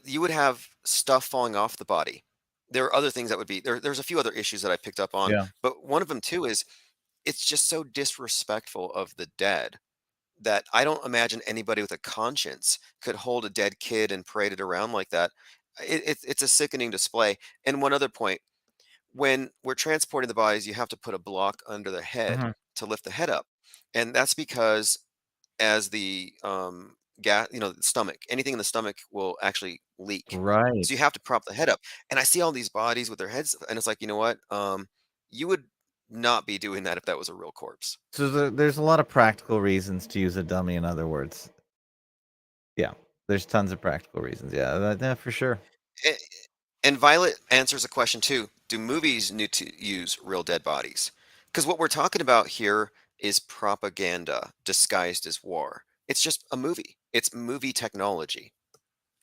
you would have stuff falling off the body. There are other things that would be there. There's a few other issues that I picked up on, Yeah. but one of them too is it's just so disrespectful of the dead that I don't imagine anybody with a conscience could hold a dead kid and parade it around like that. It's a sickening display. And one other point, when we're transporting the bodies, you have to put a block under the head Mhm. to lift the head up. And that's because as the gas, the stomach, anything in the stomach will actually leak. Right. So you have to prop the head up. And I see all these bodies with their heads, and it's like, you know what? You would not be doing that if that was a real corpse. So there's a lot of practical reasons to use a dummy. In other words, yeah, there's tons of practical reasons. Yeah, yeah, for sure. A- And Violet answers a question too. Do movies need to use real dead bodies? Because what we're talking about here is propaganda disguised as war. It's just a movie. It's movie technology.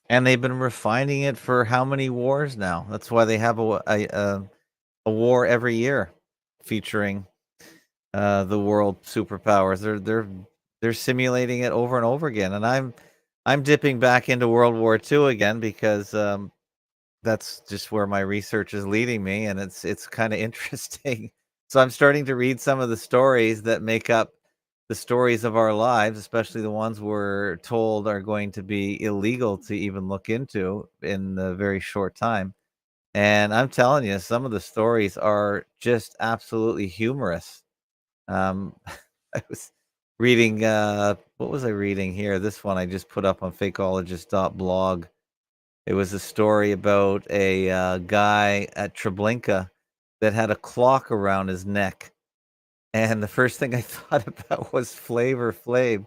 And they've been refining it for how many wars now? That's why they have a war every year featuring the world superpowers. They're simulating it over and over again. And I'm dipping back into World War II again because that's just where my research is leading me, and it's kind of interesting. So I'm starting to read some of the stories that make up the stories of our lives, especially the ones we're told are going to be illegal to even look into in a very short time. And I'm telling you, some of the stories are just absolutely humorous. I was reading, what was I reading here? This one I just put up on fakeologist.blog. It was a story about a guy at Treblinka that had a clock around his neck. And the first thing I thought about was Flavor Flav.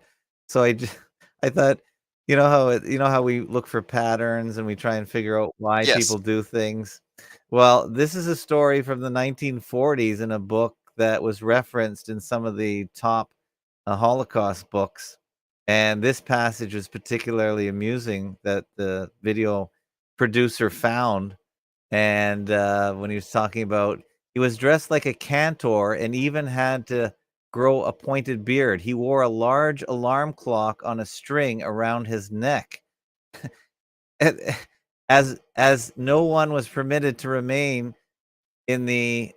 So I thought, you know how we look for patterns and we try and figure out why Yes. people do things. Well, this is a story from the 1940s in a book that was referenced in some of the top Holocaust books. And this passage was particularly amusing that the video producer found. And when he was talking about, he was dressed like a cantor and even had to grow a pointed beard. He wore a large alarm clock on a string around his neck. As no one was permitted to remain in the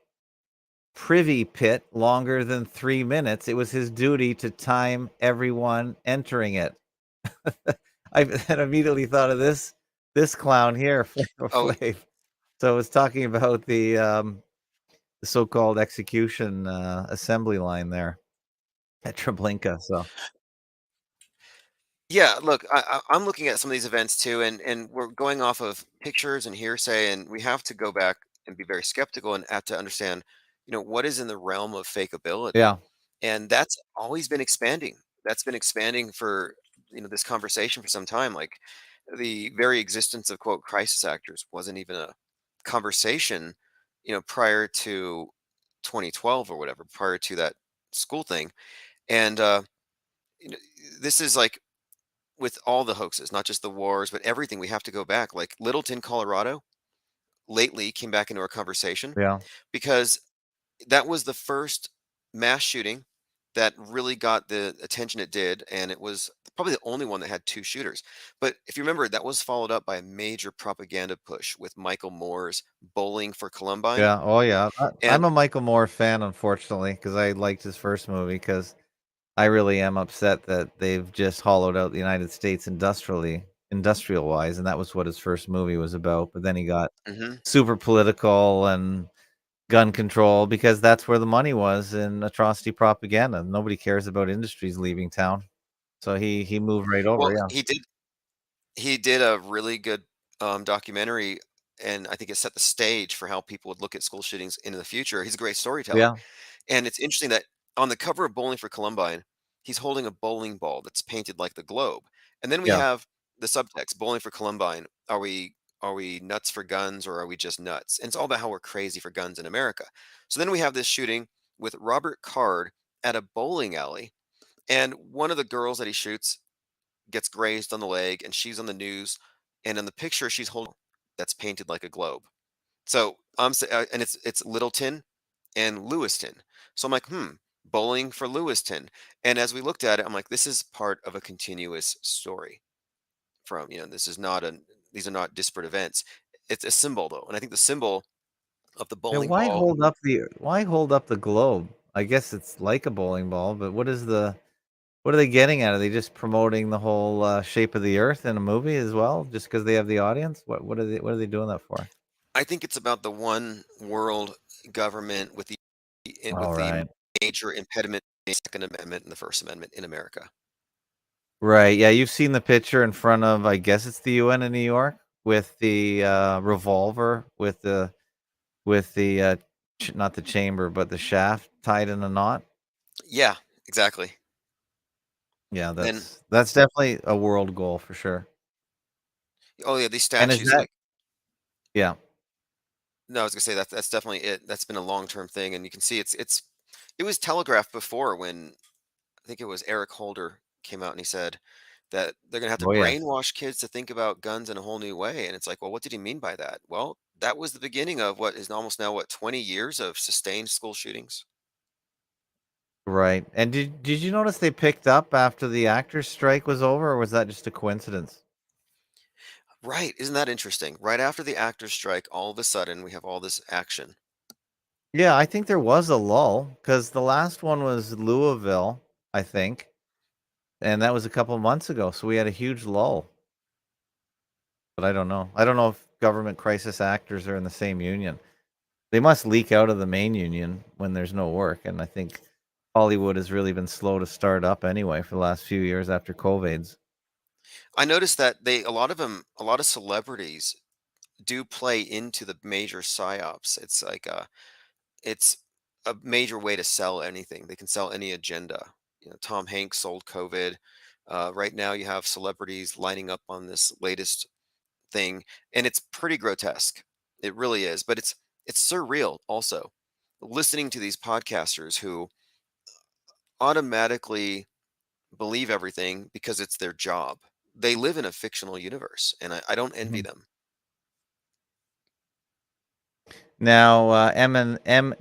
privy pit longer than 3 minutes, it was his duty to time everyone entering it. I then immediately thought of this clown here, Flavor Oh, Flav. So I was talking about the so-called execution assembly line there at Treblinka. So yeah, look, I'm looking at some of these events too, and we're going off of pictures and hearsay, and we have to go back and be very skeptical and have to understand, what is in the realm of fakeability. yeah, And that's always been expanding. That's been expanding for, this conversation for some time. Like the very existence of quote crisis actors wasn't even a conversation, prior to 2012 or whatever, prior to that school thing. And you know, this is like with all the hoaxes, not just the wars, but everything. We have to go back. Like Littleton, Colorado, lately came back into our conversation yeah. because that was the first mass shooting that really got the attention it did, and it was probably the only one that had two shooters. But if you remember, that was followed up by a major propaganda push with Michael Moore's Bowling for Columbine. Yeah. Oh, yeah. And I'm a Michael Moore fan, unfortunately, because I liked his first movie. Because I really am upset that they've just hollowed out the United States industrial wise, and that was what his first movie was about. But then he got mhm. super political and gun control because that's where the money was in atrocity propaganda. Nobody cares about industries leaving town, so he moved right over. Well, Yeah. he did a really good documentary, and I think it set the stage for how people would look at school shootings into the future. He's a great storyteller. Yeah. And it's interesting that on the cover of Bowling for Columbine, he's holding a bowling ball that's painted like the globe. And then we Yeah. have the subtext, Bowling for Columbine. Are we nuts for guns or are we just nuts? And it's all about how we're crazy for guns in America. So then we have this shooting with Robert Card at a bowling alley, and one of the girls that he shoots gets grazed on the leg, and she's on the news, and in the picture she's holding that's painted like a globe. So and it's Littleton and Lewiston. So I'm like, bowling for Lewiston. And as we looked at it, I'm like, this is part of a continuous story. From this is not these are not disparate events. It's a symbol though, and I think the symbol of the Yeah, bowling ball. why hold up the globe? I guess it's like a bowling ball, but what are they getting at? Are they just promoting the whole shape of the earth in a movie as well, just because they have the audience? What are they doing that for? I think it's about the one world government with All the right. major impediment, in the Second Amendment and the First Amendment in America. Right. Yeah, you've seen the picture in front of, I guess it's the UN in New York with the revolver with the not the chamber but the shaft tied in a knot. Yeah, exactly. Yeah, And that's definitely a world goal for sure. oh yeah, these And is statues that like yeah. no, I was gonna say that's definitely it. That's been a long term thing, and you can see it was telegraphed before when I think it was Eric Holder came out and he said that they're gonna have to Oh yeah. brainwash kids to think about guns in a whole new way. And it's like, well, what did he mean by that? Well, that was the beginning of what is almost now 20 years of sustained school shootings. Right. And did you notice they picked up after the actors strike was over, or was that just a coincidence? Right. Isn't that interesting? Right after the actors strike, all of a sudden we have all this action. Yeah, I think there was a lull because the last one was Louisville, I think, and that was a couple months ago. So we had a huge lull. But I don't know. I don't know if government crisis actors are in the same union. They must leak out of the main union when there's no work, and I think Hollywood has really been slow to start up anyway for the last few years after COVID's. I noticed that a lot of celebrities do play into the major psyops. It's a major way to sell anything. They can sell any agenda. Tom Hanks sold COVID. Right now, you have celebrities lining up on this latest thing, and it's pretty grotesque. It really is, but it's surreal also. Listening to these podcasters who automatically believe everything because it's their job. They live in a fictional universe, and I don't envy Mhm. them. Now,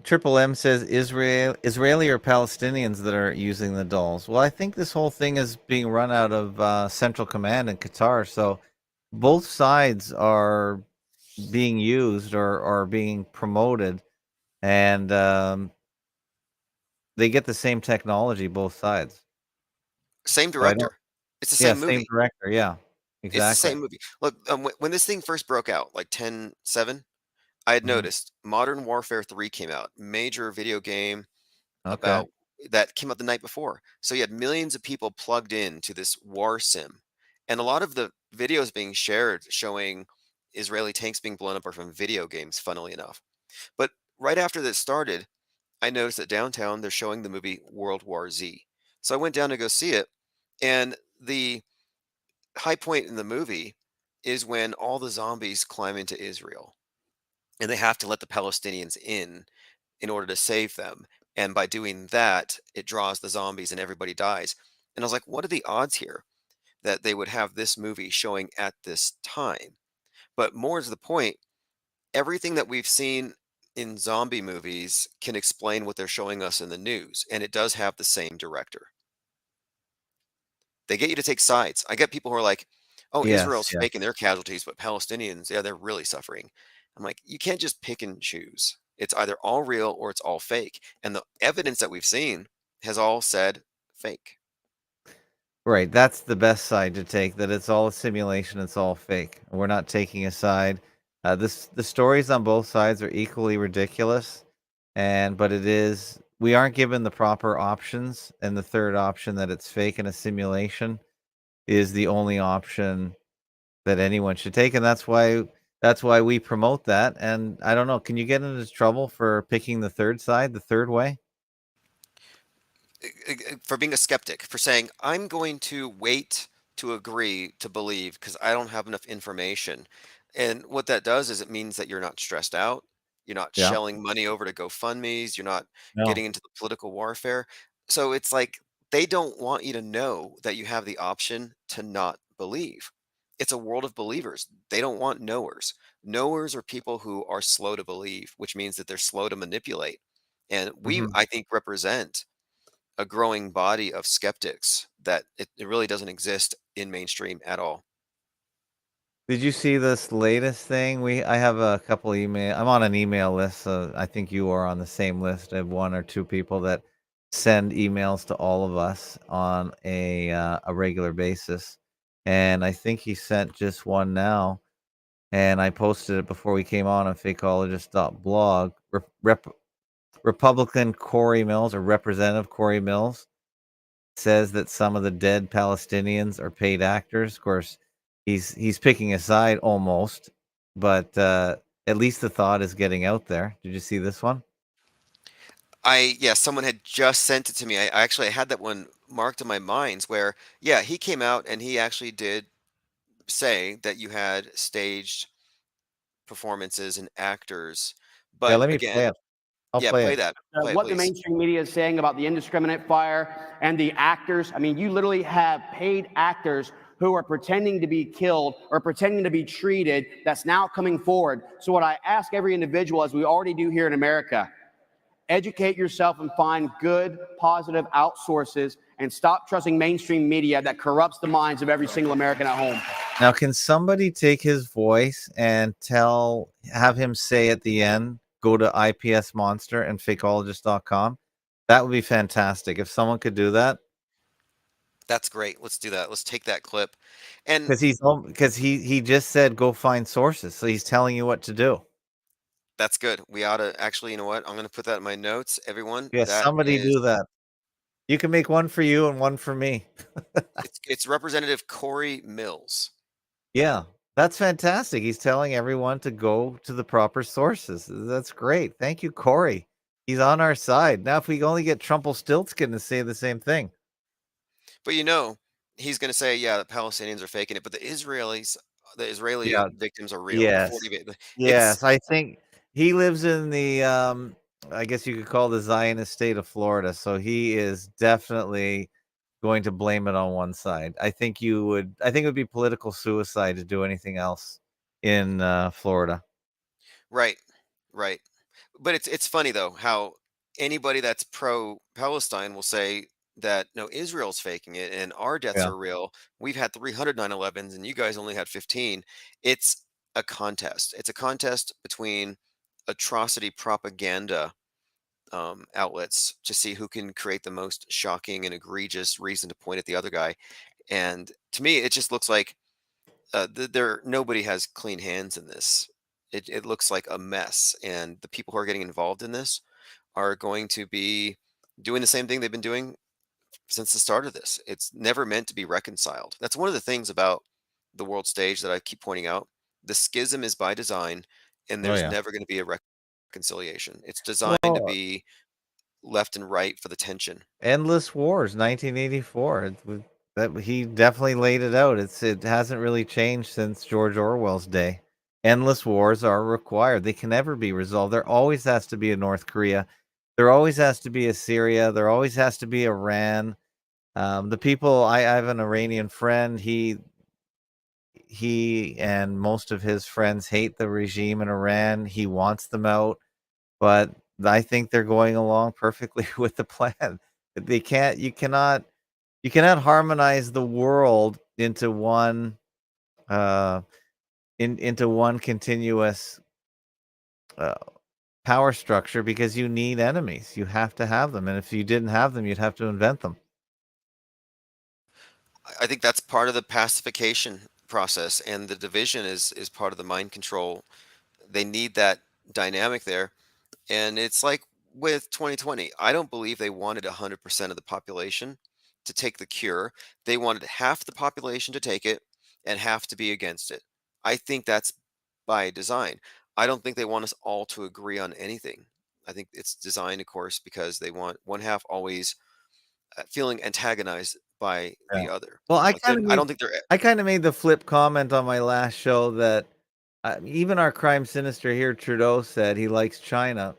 Triple M says Israeli or Palestinians that are using the dolls. Well, I think this whole thing is being run out of Central Command in Qatar, so both sides are being used or being promoted, and they get the same technology both sides. Same So I don't. director. It's the Yeah, same same movie. director. Yeah, It's the exactly. same movie. Look, when this thing first broke out, like 10/7, I had Mhm. noticed Modern Warfare 3 came out, major video game Okay. about that came out the night before. So you had millions of people plugged in to this war sim. And a lot of the videos being shared showing Israeli tanks being blown up are from video games, funnily enough. But right after this started, I noticed that downtown they're showing the movie World War Z. So I went down to go see it, and the high point in the movie is when all the zombies climb into Israel, and they have to let the Palestinians in order to save them. And by doing that, it draws the zombies and everybody dies. And I was like, what are the odds here that they would have this movie showing at this time? But more to the point, everything that we've seen in zombie movies can explain what they're showing us in the news, and it does have the same director. They get you to take sides. I get people who are like, "Oh, Yes. Israel's Yeah. faking their casualties, but Palestinians, yeah, they're really suffering." I'm like, you can't just pick and choose. It's either all real or it's all fake. And the evidence that we've seen has all said fake. Right. That's the best side to take. That it's all a simulation. It's all fake. We're not taking a side. The stories on both sides are equally ridiculous, but it is we aren't given the proper options, and the third option that it's fake and a simulation is the only option that anyone should take, and that's why we promote that. And I don't know, can you get into trouble for picking the third side, the third way? For being a skeptic, for saying, I'm going to wait to agree to believe because I don't have enough information. And what that does is it means that you're not stressed out. You're not Yeah. shelling money over to GoFundMe's. You're not No. getting into the political warfare. So it's like they don't want you to know that you have the option to not believe. It's a world of believers. They don't want knowers. Knowers are people who are slow to believe, which means that they're slow to manipulate. And we, Mhm. I think, represent a growing body of skeptics that it really doesn't exist in mainstream at all. Did you see this latest thing? I have a couple email. I'm on an email list, so I think you are on the same list. I have one or two people that send emails to all of us on a regular basis, and I think he sent just one now. And I posted it before we came on fakeologist.blog. Republican Corey Mills, or Representative Corey Mills, says that some of the dead Palestinians are paid actors. Of course, he's picking a side almost, but at least the thought is getting out there. Did you see this one? Yeah, someone had just sent it to me. I actually had that one marked in my minds where, yeah, he came out and he actually did say that you had staged performances and actors. Yeah, But let me play again, it. I'll yeah, play play it. that. Play it, What the please. mainstream media is saying about the indiscriminate fire and the actors. I mean, you literally have paid actors who are pretending to be killed or pretending to be treated that's now coming forward. So what I ask every individual, as we already do here in America, educate yourself and find good, positive outsources and stop trusting mainstream media that corrupts the minds of every single American at home. Now, can somebody take his voice and have him say at the end, go to IPS Monster and fakeologist.com? That would be fantastic. If someone could do that. That's great. Let's do that. Let's take that clip. And Because he just said go find sources, so he's telling you what to do. that's good. We ought to actually, you know what? I'm going to put that in my notes, everyone. Yeah, That somebody is do that. You can make one for you and one for me. it's Representative Corey Mills. Yeah, that's fantastic. He's telling everyone to go to the proper sources. That's great. Thank you, Corey. He's on our side. Now, if we only get Trumpelstiltskin to say the same thing. But he's going to say, yeah, the Palestinians are faking it, but the Israeli Yeah. victims are real. The Yes. 40 Yes, I think he lives in the I guess you could call the Zionist state of Florida, so he is definitely going to blame it on one side. I think it would be political suicide to do anything else in Florida. right, right. But it's funny though how anybody that's pro Palestine will say that no, Israel's faking it and our deaths Yeah. are real. We've had 300 9/11s and you guys only had 15. It's a contest. It's a contest between atrocity propaganda outlets to see who can create the most shocking and egregious reason to point at the other guy. And to me, it just looks like nobody has clean hands in this. It looks like a mess, and the people who are getting involved in this are going to be doing the same thing they've been doing since the start of this. It's never meant to be reconciled. That's one of the things about the world stage that I keep pointing out. The schism is by design, and Oh there's yeah. never going to be a reconciliation. It's designed to Well, be left and right for the tension. Endless Wars, 1984. That he definitely laid it out. It hasn't really changed since George Orwell's day. Endless wars are required. They can never be resolved. There always has to be a North Korea. There always has to be a Syria. There always has to be Iran. The people. I have an Iranian friend. He and most of his friends hate the regime in Iran. He wants them out, but I think they're going along perfectly with the plan. They can't. You cannot harmonize the world into one into one continuous power structure because you need enemies. You have to have them, and if you didn't have them, you'd have to invent them. I think that's part of the pacification process, and the division is part of the mind control. They need that dynamic there, and it's like with 2020. I don't believe they wanted 100% of the population to take the cure. They wanted half the population to take it and half to be against it. I think that's by design. I don't think they want us all to agree on anything. I think it's designed, of course, because they want one half always feeling antagonized by Yeah. the other. Well, Like, I don't think they're. I kind of made the flip comment on my last show that even our crime sinister here, Trudeau, said he likes China.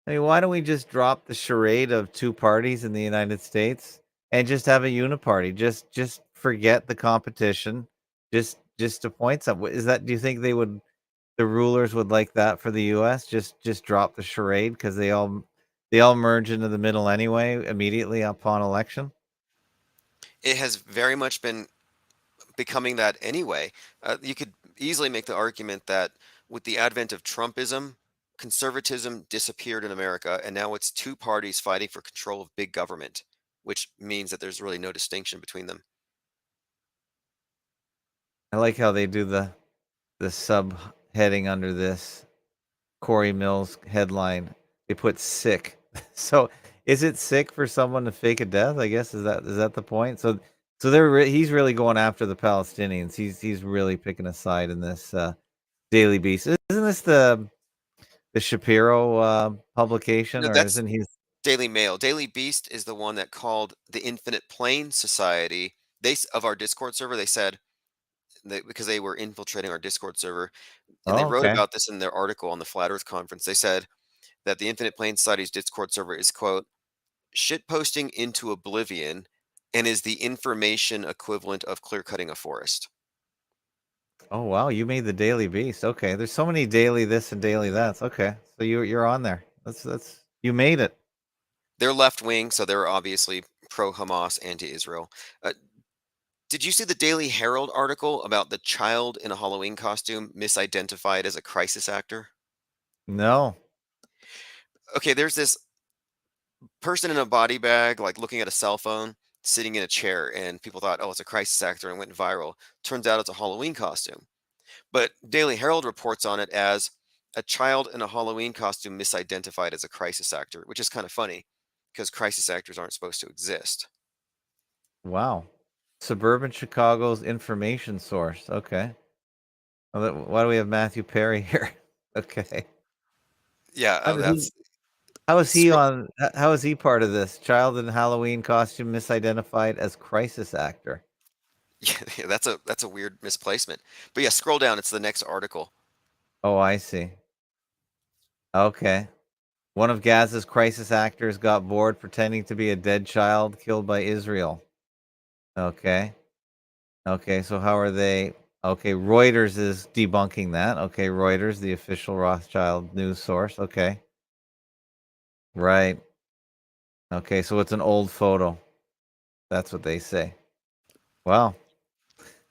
I mean, why don't we just drop the charade of two parties in the United States and just have a uniparty? Just forget the competition. Just appoint some. Is that? Do you think the rulers would like that for the U.S.? Just drop the charade because they all merge into the middle anyway immediately upon election. It has very much been becoming that anyway. You could easily make the argument that with the advent of Trumpism, conservatism disappeared in America, and now it's two parties fighting for control of big government, which means that there's really no distinction between them. I like how they do the subheading under this Corey Mills headline. They put sick. So is it sick for someone to fake a death? I guess is that the point? So he's really going after the Palestinians. He's really picking a side in this Daily Beast. Isn't this the Shapiro publication, No, or that's isn't he? Daily Mail. Daily Beast is the one that called the Infinite Plane Society. Of our Discord server, they said because they were infiltrating our Discord server, and they Oh, wrote okay. about this in their article on the Flat Earth Conference. They said that the Infinite Plane Society's Discord server is, quote, shitposting into oblivion and is the information equivalent of clear cutting a forest. Oh wow, you made the Daily Beast. Okay, there's so many daily this and daily that's. Okay, so you're on there. That's you made it. They're left wing, so they're obviously pro Hamas, anti Israel. Did you see the Daily Herald article about the child in a Halloween costume misidentified as a crisis actor? No. Okay, there's this person in a body bag, like looking at a cell phone, sitting in a chair, and people thought, oh, it's a crisis actor, and went viral. Turns out it's a Halloween costume. But Daily Herald reports on it as a child in a Halloween costume misidentified as a crisis actor, which is kind of funny because crisis actors aren't supposed to exist. Wow. Suburban Chicago's information source. Okay. Well, why do we have Matthew Perry here? Okay. Yeah, How is he on? How is he part of this? Child in Halloween costume misidentified as crisis actor. Yeah, that's a weird misplacement. But yeah, scroll down. It's the next article. Oh, I see. Okay. One of Gaza's crisis actors got bored pretending to be a dead child killed by Israel. Okay. Okay, so how are they? Okay, Reuters is debunking that. Okay, Reuters, the official Rothschild news source. Okay. Right. Okay, so it's an old photo. That's what they say. Wow.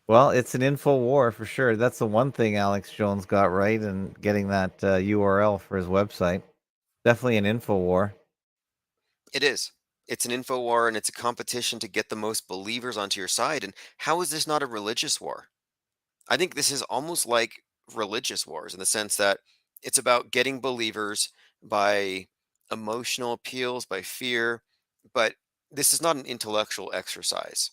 Well, it's an info war for sure. That's the one thing Alex Jones got right in getting that URL for his website. Definitely an info war. It is. It's an info war and it's a competition to get the most believers onto your side. And how is this not a religious war? I think this is almost like religious wars in the sense that it's about getting believers by emotional appeals, by fear, but this is not an intellectual exercise.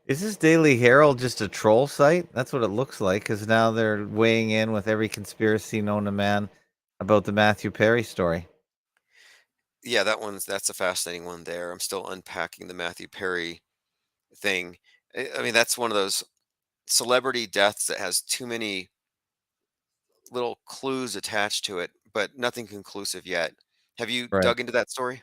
Is this Daily Herald just a troll site? That's what it looks like, because now they're weighing in with every conspiracy known to man about the Matthew Perry story. Yeah, that's a fascinating one there. I'm still unpacking the Matthew Perry thing. I mean, that's one of those celebrity deaths that has too many little clues attached to it, but nothing conclusive yet. Have you Right. dug into that story?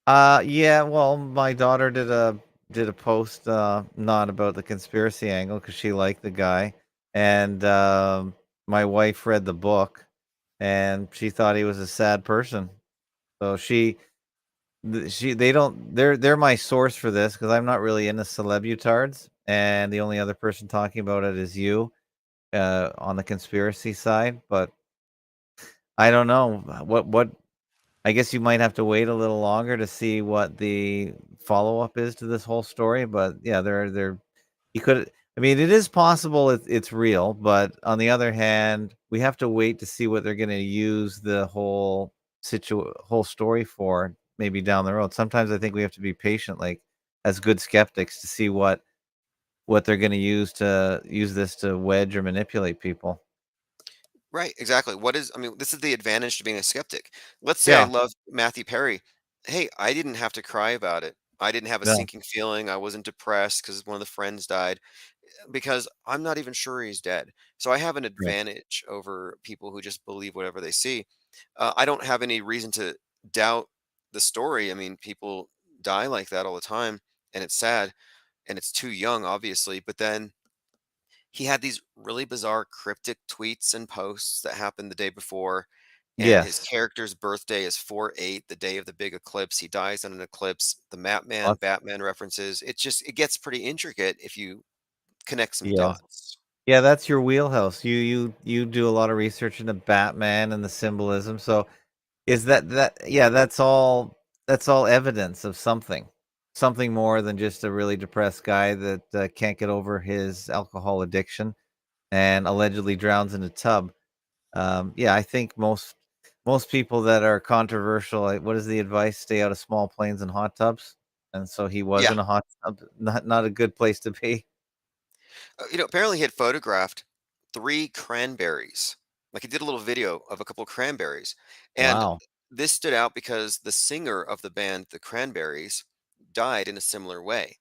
Yeah, well, my daughter did a post not about the conspiracy angle because she liked the guy, and my wife read the book, and she thought he was a sad person. So they don't they're my source for this because I'm not really into celebutards, and the only other person talking about it is you on the conspiracy side. But I don't know what I guess you might have to wait a little longer to see what the follow-up is to this whole story, but yeah, they're you could I mean, it is possible it's real, but on the other hand, we have to wait to see what they're going to use the whole story for maybe down the road. Sometimes I think we have to be patient, like as good skeptics, to see what they're going to use this to wedge or manipulate people. Right, exactly. I mean, this is the advantage to being a skeptic. Let's say I Yeah. love Matthew Perry. Hey, I didn't have to cry about it. I didn't have a No. sinking feeling. I wasn't depressed because one of the friends died because I'm not even sure he's dead. So I have an Right. advantage over people who just believe whatever they see. I don't have any reason to doubt the story. I mean, people die like that all the time, and it's sad, and it's too young, obviously. But then he had these really bizarre cryptic tweets and posts that happened the day before, and his Yes. character's birthday is 4/8, the day of the big eclipse. He dies in an eclipse. The Map-Man, What? Batman references. It gets pretty intricate if you connect some Yeah. dots. Yeah, that's your wheelhouse. You do a lot of research into Batman and the symbolism. So is that yeah, that's all evidence of something. Something more than just a really depressed guy that can't get over his alcohol addiction and allegedly drowns in a tub. Yeah, I think most people that are controversial, what is the advice? Stay out of small planes and hot tubs. And so he was Yeah. in a hot tub, not a good place to be. Apparently he had photographed 3 cranberries. Like, he did a little video of a couple of cranberries, and Wow. this stood out because the singer of the band, The Cranberries, died in a similar way.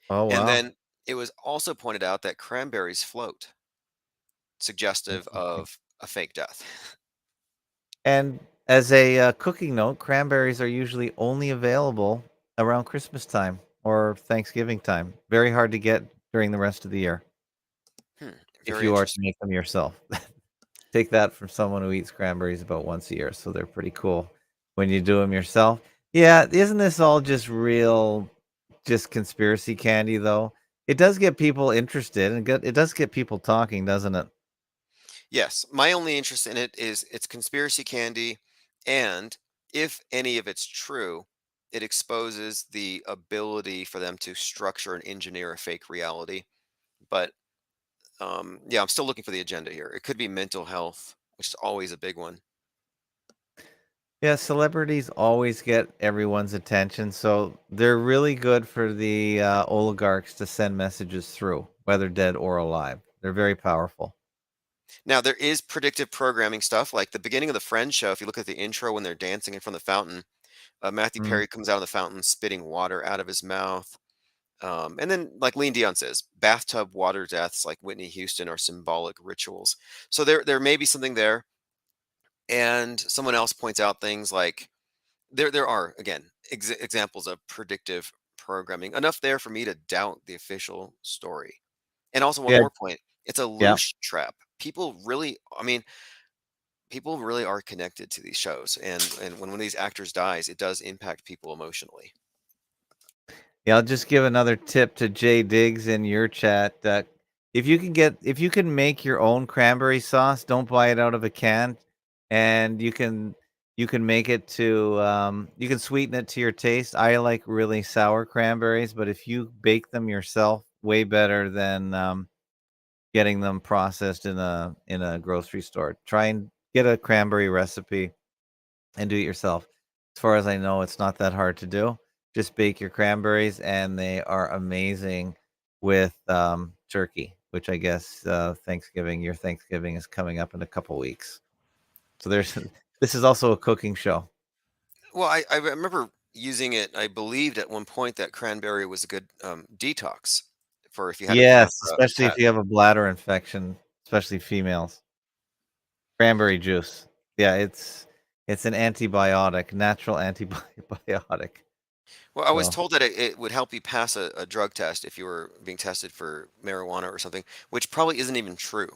Oh And wow. then it was also pointed out that cranberries float, suggestive Interesting. of a fake death. And as a cooking note, cranberries are usually only available around Christmas time or Thanksgiving time. Very hard to get during the rest of the year if Very you are to interesting. make them yourself. Take that from someone who eats cranberries about once a year, so they're pretty cool when you do them yourself. Yeah, isn't this all just conspiracy candy though? It does get people interested and it does get people talking, doesn't it? Yes, my only interest in it is it's conspiracy candy, and if any of it's true, it exposes the ability for them to structure and engineer a fake reality. But yeah, I'm still looking for the agenda here. It could be mental health, which is always a big one. Yeah, celebrities always get everyone's attention, so they're really good for the oligarchs to send messages through, whether dead or alive. They're very powerful. Now, there is predictive programming stuff, like the beginning of the Friends show. If you look at the intro when they're dancing in front of the fountain, Matthew Mm. Perry comes out of the fountain spitting water out of his mouth. And then, like Lean Dion says, bathtub water deaths like Whitney Houston are symbolic rituals. So there may be something there. And someone else points out things like there are again examples of predictive programming enough there for me to doubt the official story. And also one Yeah, more point, it's a yeah. loose trap. People really, I mean, people really are connected to these shows, and when one of these actors dies, it does impact people emotionally. Yeah, I'll just give another tip to Jay Diggs in your chat that if you can make your own cranberry sauce, don't buy it out of a can, and you can You can make it to you can sweeten it to your taste. I like really sour cranberries, but if you bake them yourself, way better than getting them processed in a grocery store. Try and get a cranberry recipe and do it yourself. As far as I know, it's not that hard to do. Just bake your cranberries, and they are amazing with turkey, which I guess your Thanksgiving is coming up in a couple weeks. So there's this is also a cooking show. Well, I remember using it. I believed at one point that cranberry was a good detox for if you had to Yes, have especially if you have a bladder infection, especially females. Cranberry juice. Yeah, it's an antibiotic, natural antibiotic. Well, I was So, told that it would help you pass a drug test if you were being tested for marijuana or something, which probably isn't even true.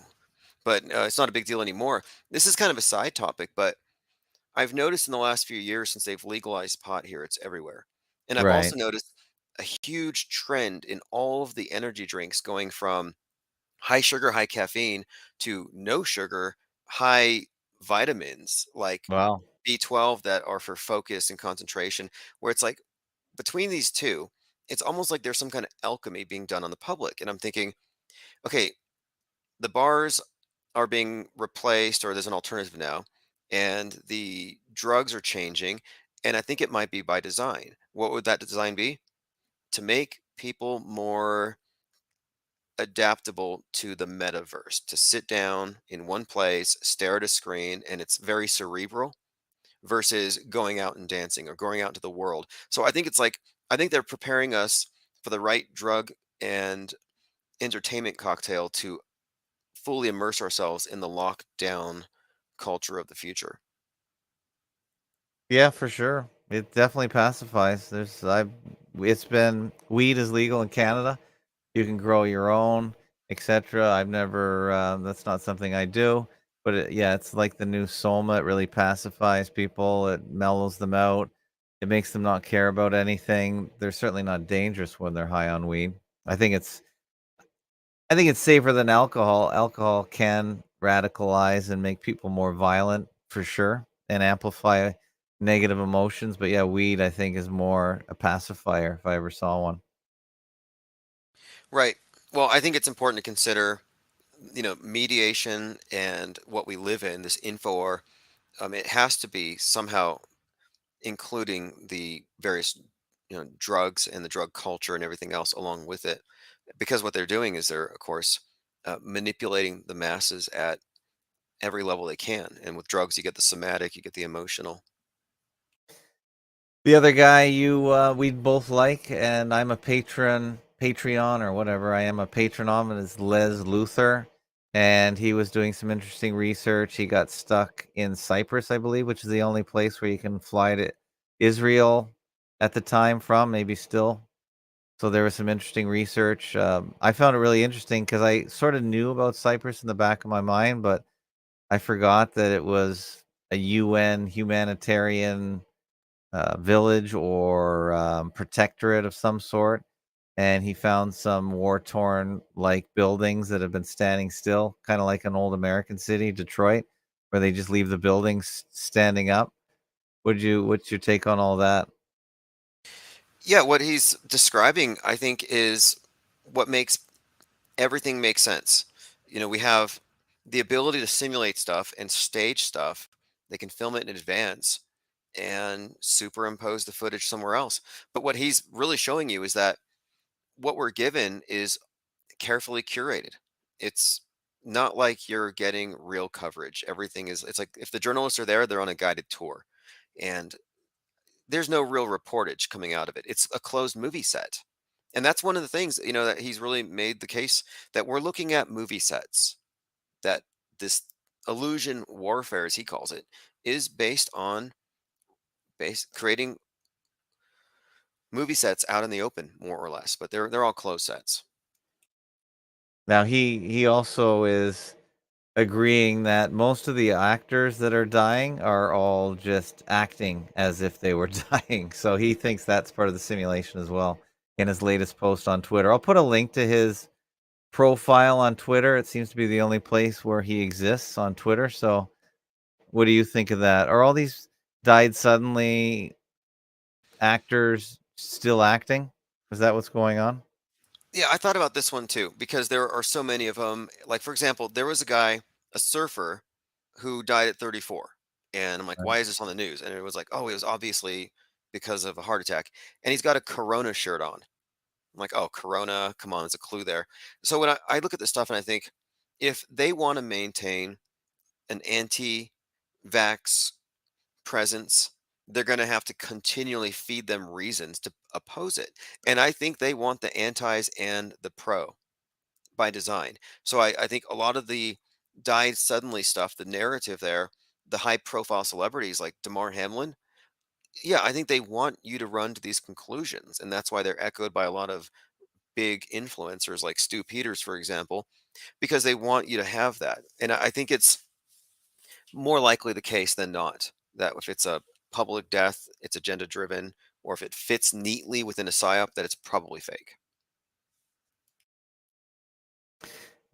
But it's not a big deal anymore. This is kind of a side topic, but I've noticed in the last few years since they've legalized pot here, it's everywhere. And I've right. also noticed a huge trend in all of the energy drinks going from high sugar, high caffeine to no sugar, high vitamins like Wow. B12 that are for focus and concentration, where it's like between these two, it's almost like there's some kind of alchemy being done on the public. And I'm thinking, okay, the bars are being replaced or there's an alternative now, and the drugs are changing. And I think it might be by design. What would that design be? To make people more adaptable to the metaverse, to sit down in one place, stare at a screen, and it's very cerebral versus going out and dancing or going out into the world. So I think it's like, I think they're preparing us for the right drug and entertainment cocktail to fully immerse ourselves in the lockdown culture of the future. Yeah, for sure. It definitely pacifies. It's been weed is legal in Canada. You can grow your own, etc. I've never that's not something I do, but yeah, it's like the new Soma. It really pacifies people. It mellows them out. It makes them not care about anything. They're certainly not dangerous when they're high on weed. I think it's I think it's safer than alcohol. Alcohol can radicalize and make people more violent for sure and amplify negative emotions. But yeah, weed I think is more a pacifier if I ever saw one. Right. Well, I think it's important to consider, mediation and what we live in, this info war. It has to be somehow including the various, drugs and the drug culture and everything else along with it. Because what they're doing is they're, of course, manipulating the masses at every level they can. And with drugs, you get the somatic, you get the emotional. The other guy we both like, and I'm a Patreon or whatever. I am a patron of, and is Les Luthor, and he was doing some interesting research. He got stuck in Cyprus, I believe, which is the only place where you can fly to Israel at the time from, maybe still. So there was some interesting research. I found it really interesting because I sort of knew about Cyprus in the back of my mind, but I forgot that it was a UN humanitarian village or protectorate of some sort. And he found some war-torn like buildings that have been standing still, kind of like an old American city, Detroit, where they just leave the buildings standing up. What's your take on all that? Yeah, what he's describing, I think, is what makes everything make sense. We have the ability to simulate stuff and stage stuff. They can film it in advance and superimpose the footage somewhere else. But what he's really showing you is that what we're given is carefully curated. It's not like you're getting real coverage. It's like if the journalists are there, they're on a guided tour. And there's no real reportage coming out of it. It's a closed movie set. And that's one of the things, that he's really made the case that we're looking at movie sets, that this illusion warfare, as he calls it, is based on creating movie sets out in the open, more or less, but they're all closed sets. Now he also is agreeing that most of the actors that are dying are all just acting as if they were dying. So he thinks that's part of the simulation as well in his latest post on Twitter. I'll put a link to his profile on Twitter. It seems to be the only place where he exists on Twitter. So what do you think of that? Are all these died suddenly actors still acting? Is that what's going on? Yeah, I thought about this one too because there are so many of them. Like for example, there was a guy, a surfer, who died at 34, and I'm like, Right. why is this on the news? And it was like, oh, it was obviously because of a heart attack, and he's got a Corona shirt on. I'm like, oh, Corona, come on, there's a clue there. So when I look at this stuff and I think, if they want to maintain an anti-vax presence, they're going to have to continually feed them reasons to oppose it. And I think they want the antis and the pro by design. So I think a lot of the died suddenly stuff, the narrative there, the high profile celebrities like Damar Hamlin, yeah, I think they want you to run to these conclusions. And that's why they're echoed by a lot of big influencers like Stu Peters, for example, because they want you to have that. And I think it's more likely the case than not that if it's a public death, it's agenda driven, or if it fits neatly within a psyop, that it's probably fake.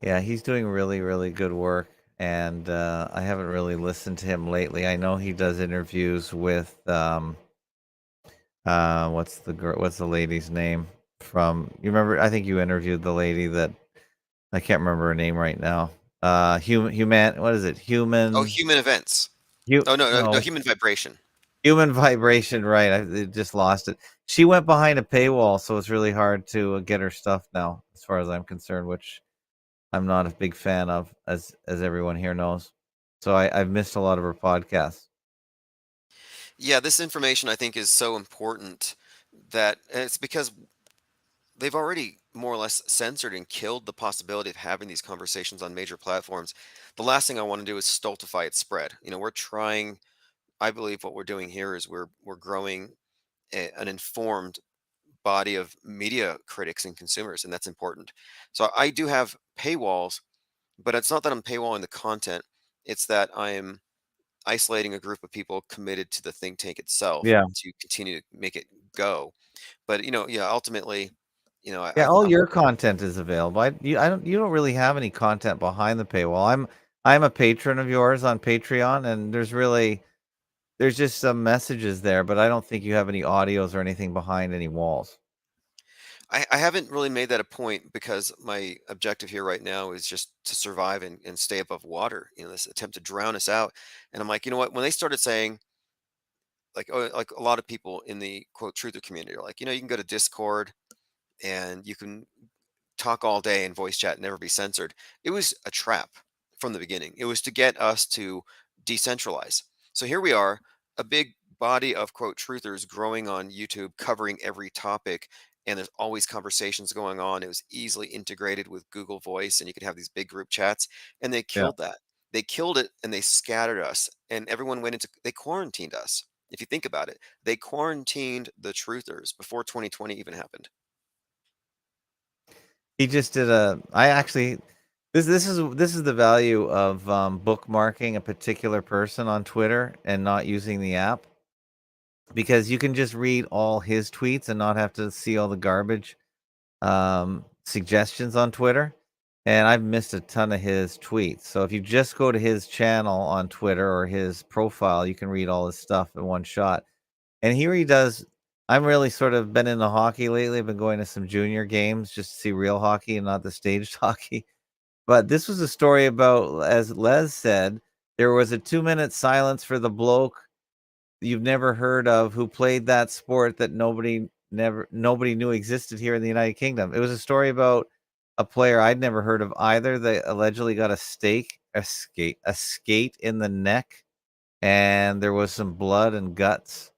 Yeah, he's doing really, really good work, and I haven't really listened to him lately. I know he does interviews with what's the lady's name from? You remember? I think you interviewed the lady that I can't remember her name right now. Human. What is it? Oh, Human. human events. You Oh no, no, no. human vibration. Human Vibration, right? I just lost it. She went behind a paywall, so it's really hard to get her stuff now, as far as I'm concerned, which I'm not a big fan of, as everyone here knows. So I've missed a lot of her podcasts. Yeah, this information I think is so important that and it's because they've already more or less censored and killed the possibility of having these conversations on major platforms. The last thing I want to do is stultify its spread. We're trying. I believe what we're doing here is we're growing an informed body of media critics and consumers, and that's important. So I do have paywalls, but it's not that I'm paywalling the content. It's that I'm isolating a group of people committed to the think tank itself Yeah. to continue to make it go. But yeah, ultimately, Yeah, all your content is available. You don't really have any content behind the paywall. I'm a patron of yours on Patreon, and there's just some messages there, but I don't think you have any audios or anything behind any walls. I haven't really made that a point because my objective here right now is just to survive and stay above water. This attempt to drown us out. And I'm like, you know what? When they started saying, like a lot of people in the quote truther community are like, you can go to Discord and you can talk all day and voice chat and never be censored. It was a trap from the beginning. It was to get us to decentralize. So here we are, a big body of quote truthers growing on YouTube, covering every topic. And there's always conversations going on. It was easily integrated with Google Voice, and you could have these big group chats. And they Yeah. killed that. They killed it and they scattered us. And everyone they quarantined us. If you think about it, they quarantined the truthers before 2020 even happened. He just did I actually this is the value of bookmarking a particular person on Twitter and not using the app, because you can just read all his tweets and not have to see all the garbage suggestions on Twitter. And I've missed a ton of his tweets. So if you just go to his channel on Twitter or his profile, you can read all his stuff in one shot. And here he does. I'm really sort of been into hockey lately. I've been going to some junior games just to see real hockey and not the staged hockey. But this was a story about, as Les said, there was a 2-minute silence for the bloke you've never heard of who played that sport that nobody knew existed here in the United Kingdom. It was a story about a player I'd never heard of either. They allegedly got a skate in the neck, and there was some blood and guts.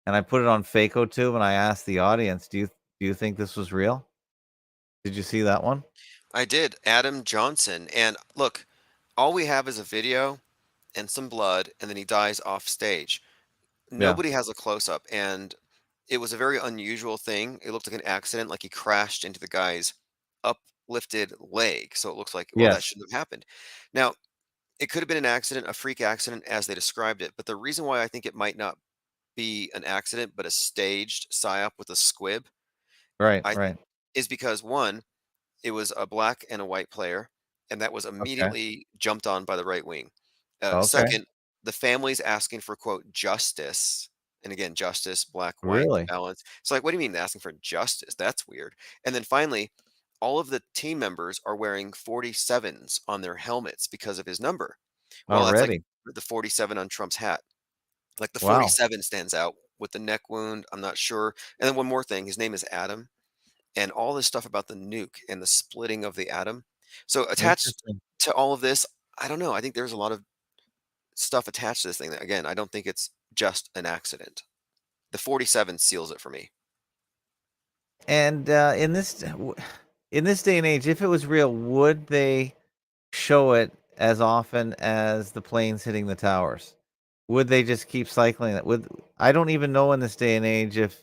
And I put it on FacoTube, and I asked the audience, do you think this was real? Did you see that one? I did. Adam Johnson. And look, all we have is a video and some blood, and then he dies off stage. Nobody has a close up, and it was a very unusual thing. It looked like an accident, like he crashed into the guy's uplifted leg. So it looks like, well, that Yes. shouldn't have happened. Now, it could have been an accident, a freak accident, as they described it. But the reason why I think it might not be an accident, but a staged psyop with a squib, Right. is because one, it was a black and a white player, and that was Okay. immediately jumped on by the right wing. Okay. Second, the families asking for quote justice. And again, justice, black, white, the Really? balance. It's like, what do you mean asking for justice? That's weird. And then finally, all of the team members are wearing 47s on their helmets because of his number. Well, that's like Already? the 47 on Trump's hat. Like the Wow. 47 stands out with the neck wound. I'm not sure. And then one more thing, his name is Adam, and all this stuff about the nuke and the splitting of the atom. So attached Interesting. to all of this, I don't know. I think there's a lot of stuff attached to this thing that, again, I don't think it's just an accident. The 47 seals it for me. And in this day and age, if it was real, would they show it as often as the planes hitting the towers? Would they just keep cycling it? I don't even know in this day and age if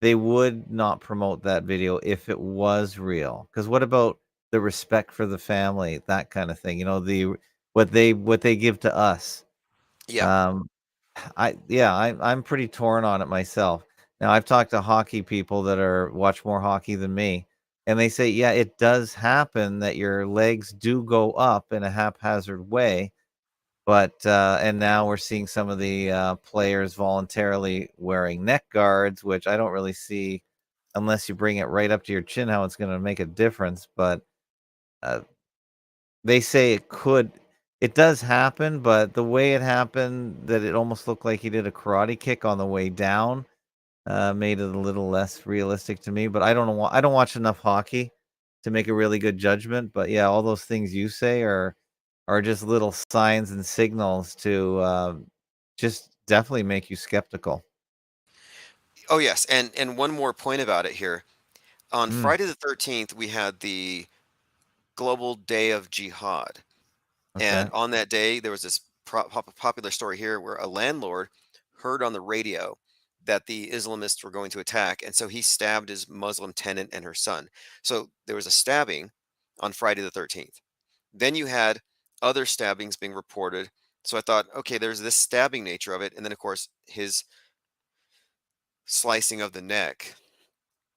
they would not promote that video if it was real. Because what about the respect for the family, that kind of thing? You know, what they give to us. Yeah. I'm pretty torn on it myself. Now I've talked to hockey people that watch more hockey than me, and they say, yeah, it does happen that your legs do go up in a haphazard way. But and now we're seeing some of the players voluntarily wearing neck guards, which I don't really see, unless you bring it right up to your chin, how it's going to make a difference. But they say it does happen, but the way it happened, that it almost looked like he did a karate kick on the way down, made it a little less realistic to me. But I don't know. I don't watch enough hockey to make a really good judgment. But yeah, all those things you say are just little signs and signals to just definitely make you skeptical. Oh, yes. And one more point about it here. On Mm. Friday the 13th, we had the Global Day of Jihad. And Okay. on that day, there was this popular story here where a landlord heard on the radio that the Islamists were going to attack. And so he stabbed his Muslim tenant and her son. So there was a stabbing on Friday the 13th. Then you had other stabbings being reported. So I thought, okay, there's this stabbing nature of it. And then, of course, his slicing of the neck.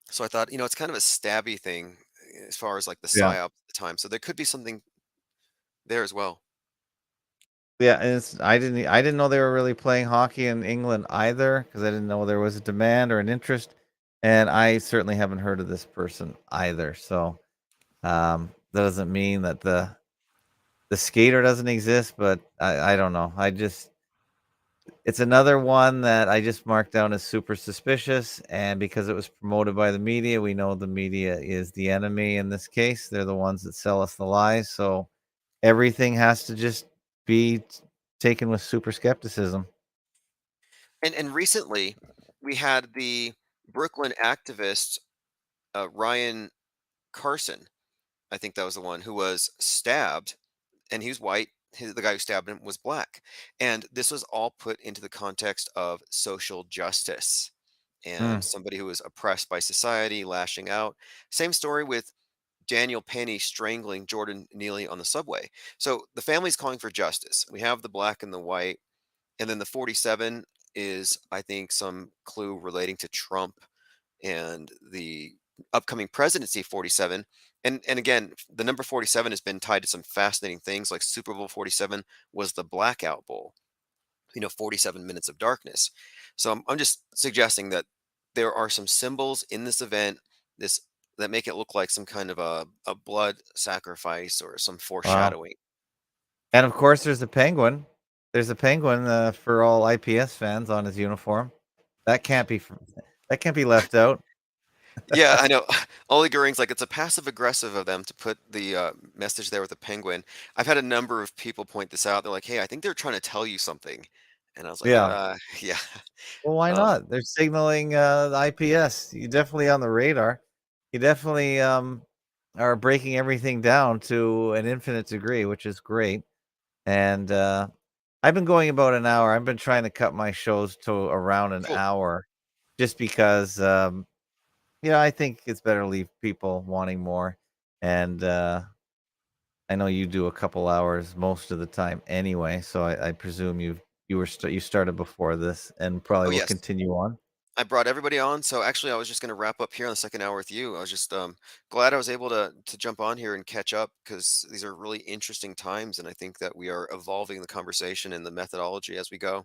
So I thought, it's kind of a stabby thing as far as like the Yeah. psyop at the time. So there could be something there as well. Yeah, and I didn't know they were really playing hockey in England either, because I didn't know there was a demand or an interest, and I certainly haven't heard of this person either. So that doesn't mean that the skater doesn't exist, but I don't know. It's another one that I just marked down as super suspicious, and because it was promoted by the media, we know the media is the enemy in this case. They're the ones that sell us the lies, so everything has to just be taken with super skepticism. And recently, we had the Brooklyn activist Ryan Carson. I think that was the one who was stabbed, and he was white. The guy who stabbed him was black, and this was all put into the context of social justice and Mm. somebody who was oppressed by society lashing out. Same story with Daniel Penny strangling Jordan Neely on the subway. So the family's calling for justice. We have the black and the white, and then the 47 is, I think, some clue relating to Trump and the upcoming presidency 47. And again, the number 47 has been tied to some fascinating things, like Super Bowl 47 was the blackout bowl, 47 minutes of darkness. So I'm just suggesting that there are some symbols in this event this that make it look like some kind of a blood sacrifice or some Wow. foreshadowing. And of course, there's a penguin. There's a penguin for all IPS fans on his uniform. That can't be left out. Yeah, I know. Ollie Goering's like, it's a passive aggressive of them to put the message there with the penguin. I've had a number of people point this out. They're like, hey, I think they're trying to tell you something. And I was like, Yeah. yeah. Well, why not? They're signaling the IPS. You're definitely on the radar. You definitely are breaking everything down to an infinite degree, which is great. And I've been going about an hour. I've been trying to cut my shows to around an hour, just because I think it's better to leave people wanting more. And I know you do a couple hours most of the time anyway, so I presume you started before this and probably Oh, will yes. continue on. I brought everybody on. So actually, I was just going to wrap up here on the second hour with you. I was just glad I was able to jump on here and catch up because these are really interesting times, and I think that we are evolving the conversation and the methodology as we go.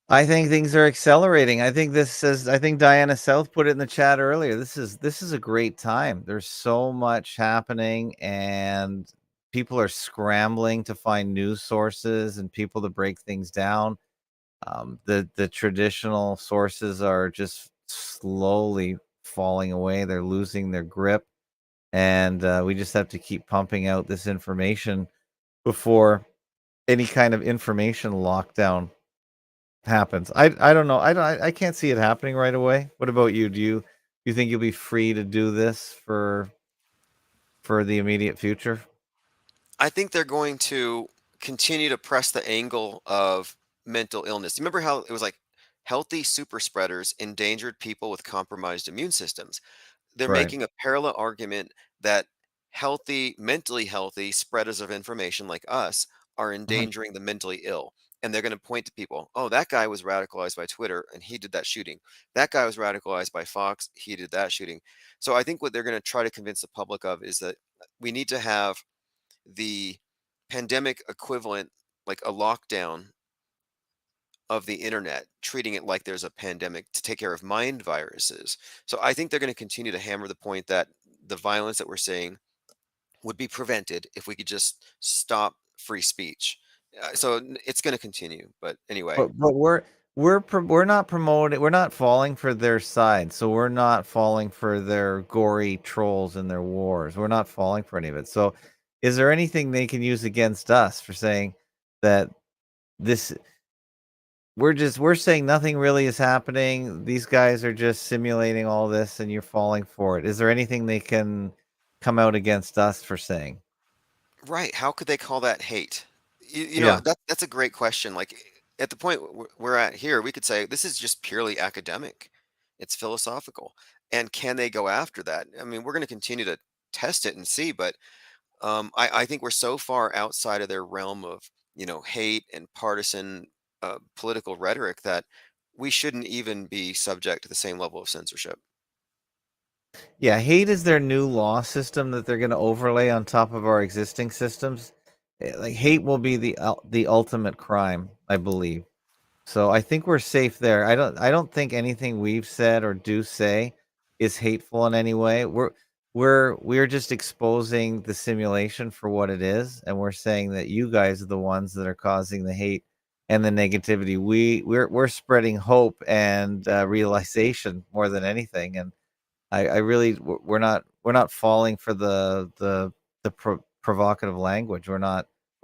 I think things are accelerating. I think I think Diana South put it in the chat earlier. This is a great time. There's so much happening, and people are scrambling to find news sources and people to break things down. The traditional sources are just slowly falling away. They're losing their grip, and we just have to keep pumping out this information before any kind of information lockdown happens. I don't know. I can't see it happening right away. What about you? Do you think you'll be free to do this for the immediate future? I think they're going to continue to press the angle of mental illness. You remember how it was like healthy super spreaders endangered people with compromised immune systems? They're Right. making a parallel argument that mentally healthy spreaders of information like us are endangering the mentally ill. And they're going to point to people, oh, that guy was radicalized by Twitter and he did that shooting. That guy was radicalized by Fox, he did that shooting. So I think what they're going to try to convince the public of is that we need to have the pandemic equivalent, like a lockdown of the internet, treating it like there's a pandemic to take care of mind viruses. So I think they're going to continue to hammer the point that the violence that we're seeing would be prevented if we could just stop free speech. It's going to continue. But anyway, But we're not promoting. We're not falling for their side. So we're not falling for their gory trolls and their wars. We're not falling for any of it. So is there anything they can use against us for saying that this? We're saying nothing really is happening. These guys are just simulating all this, and you're falling for it. Is there anything they can come out against us for saying? right. How could they call that hate? You know, Yeah. that's a great question. Like at the point we're at here, we could say this is just purely academic. It's philosophical. And can they go after that? I mean, we're going to continue to test it and see, but I think we're so far outside of their realm of, hate and partisan political rhetoric that we shouldn't even be subject to the same level of censorship. Yeah, hate is their new law system that they're going to overlay on top of our existing systems. Like hate will be the ultimate crime, I believe. So I think we're safe there. I don't think anything we've said or do say is hateful in any way. We're just exposing the simulation for what it is, and we're saying that you guys are the ones that are causing the hate and the negativity. We're spreading hope and realization more than anything, and I really we're not falling for the provocative language. We're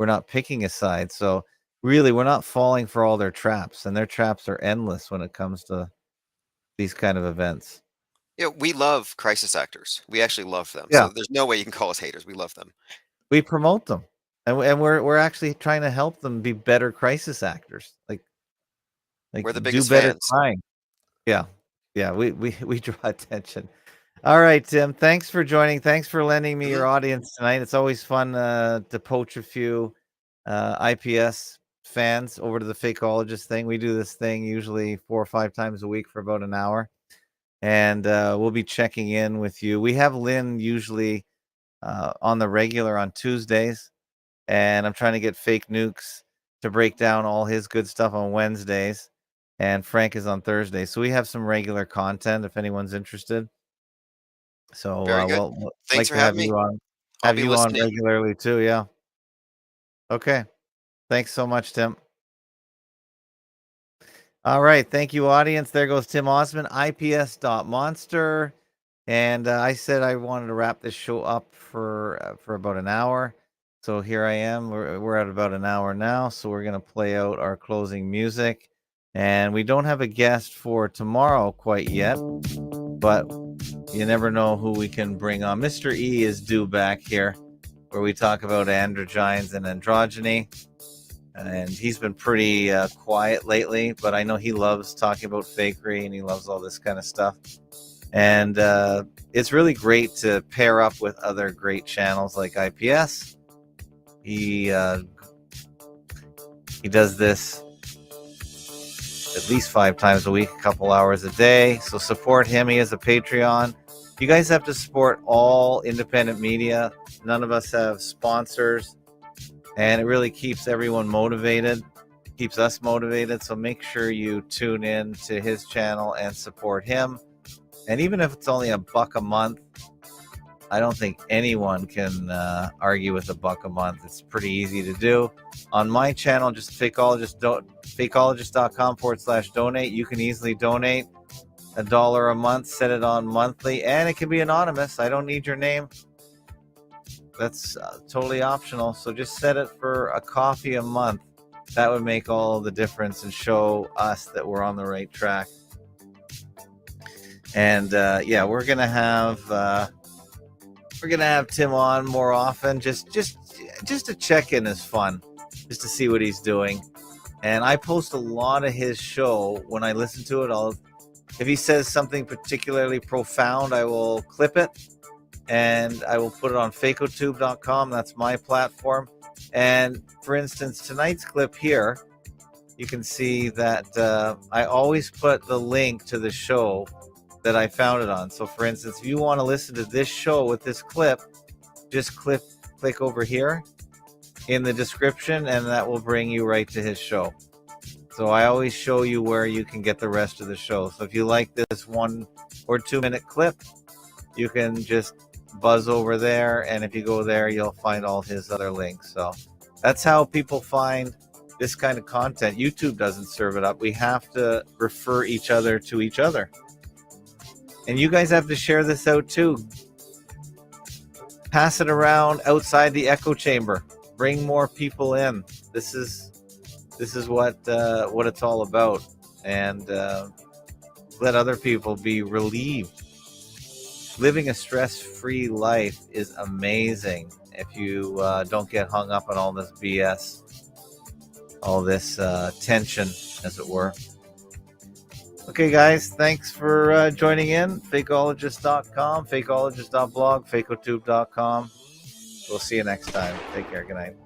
not picking a side. So really, we're not falling for all their traps, and their traps are endless when it comes to these kind of events. Yeah, we love crisis actors. We actually love them. Yeah. So there's no way you can call us haters. We love them. We promote them, and we're actually trying to help them be better crisis actors. Like We're the do biggest better fans. crime. Yeah, we draw attention. All right, Tim. Thanks for joining. Thanks for lending me your audience tonight. It's always fun to poach a few IPS fans over to the Fakeologist thing. We do this thing usually 4 or 5 times a week for about an hour, and we'll be checking in with you. We have Lynn usually on the regular on Tuesdays, and I'm trying to get Fake Nukes to break down all his good stuff on Wednesdays, and Frank is on Thursday. So we have some regular content if anyone's interested. So Very good. we'll Thanks like for to have having me. you on. I'll Have be you on listening. regularly too, yeah. Okay. Thanks so much, Tim. All right. Thank you, audience. There goes Tim Osman, IPS.monster. And I said I wanted to wrap this show up for about an hour. So here I am. We're at about an hour now. So we're going to play out our closing music. And we don't have a guest for tomorrow quite yet, but you never know who we can bring on. Mr. E is due back here, where we talk about androgynes and androgyny. And he's been pretty quiet lately, but I know he loves talking about fakery and he loves all this kind of stuff. And it's really great to pair up with other great channels like IPS. He does this at least 5 times a week, a couple hours a day. So support him. He has a Patreon. You guys have to support all independent media. None of us have sponsors, and it really keeps everyone motivated, keeps us motivated. So make sure you tune in to his channel and support him. And even if it's only $1 a month, I don't think anyone can argue with $1 a month. It's pretty easy to do. On my channel, just fakeologist.com/donate. You can easily donate $1 a month, set it on monthly, and it can be anonymous. I don't need your name. That's totally optional. So just set it for a coffee a month. That would make all the difference and show us that we're on the right track. And yeah, we're gonna have Tim on more often. Just to check in is fun, just to see what he's doing. And I post a lot of his show. When I listen to it, if he says something particularly profound, I will clip it and I will put it on fakotube.com. That's my platform. And for instance, tonight's clip here, you can see that I always put the link to the show that I found it on. So for instance, if you want to listen to this show with this clip, just click over here in the description and that will bring you right to his show. So I always show you where you can get the rest of the show. So if you like this 1 or 2 minute clip, you can just buzz over there, and if you go there, you'll find all his other links. So that's how people find this kind of content. YouTube doesn't serve it up. We have to refer each other to each other. And you guys have to share this out too. Pass it around outside the echo chamber. Bring more people in. This is what it's all about. And let other people be relieved. Living a stress-free life is amazing if you don't get hung up on all this BS, all this tension, as it were. Okay, guys, thanks for joining in. Fakeologist.com, fakeologist.blog, fakotube.com. We'll see you next time. Take care. Good night.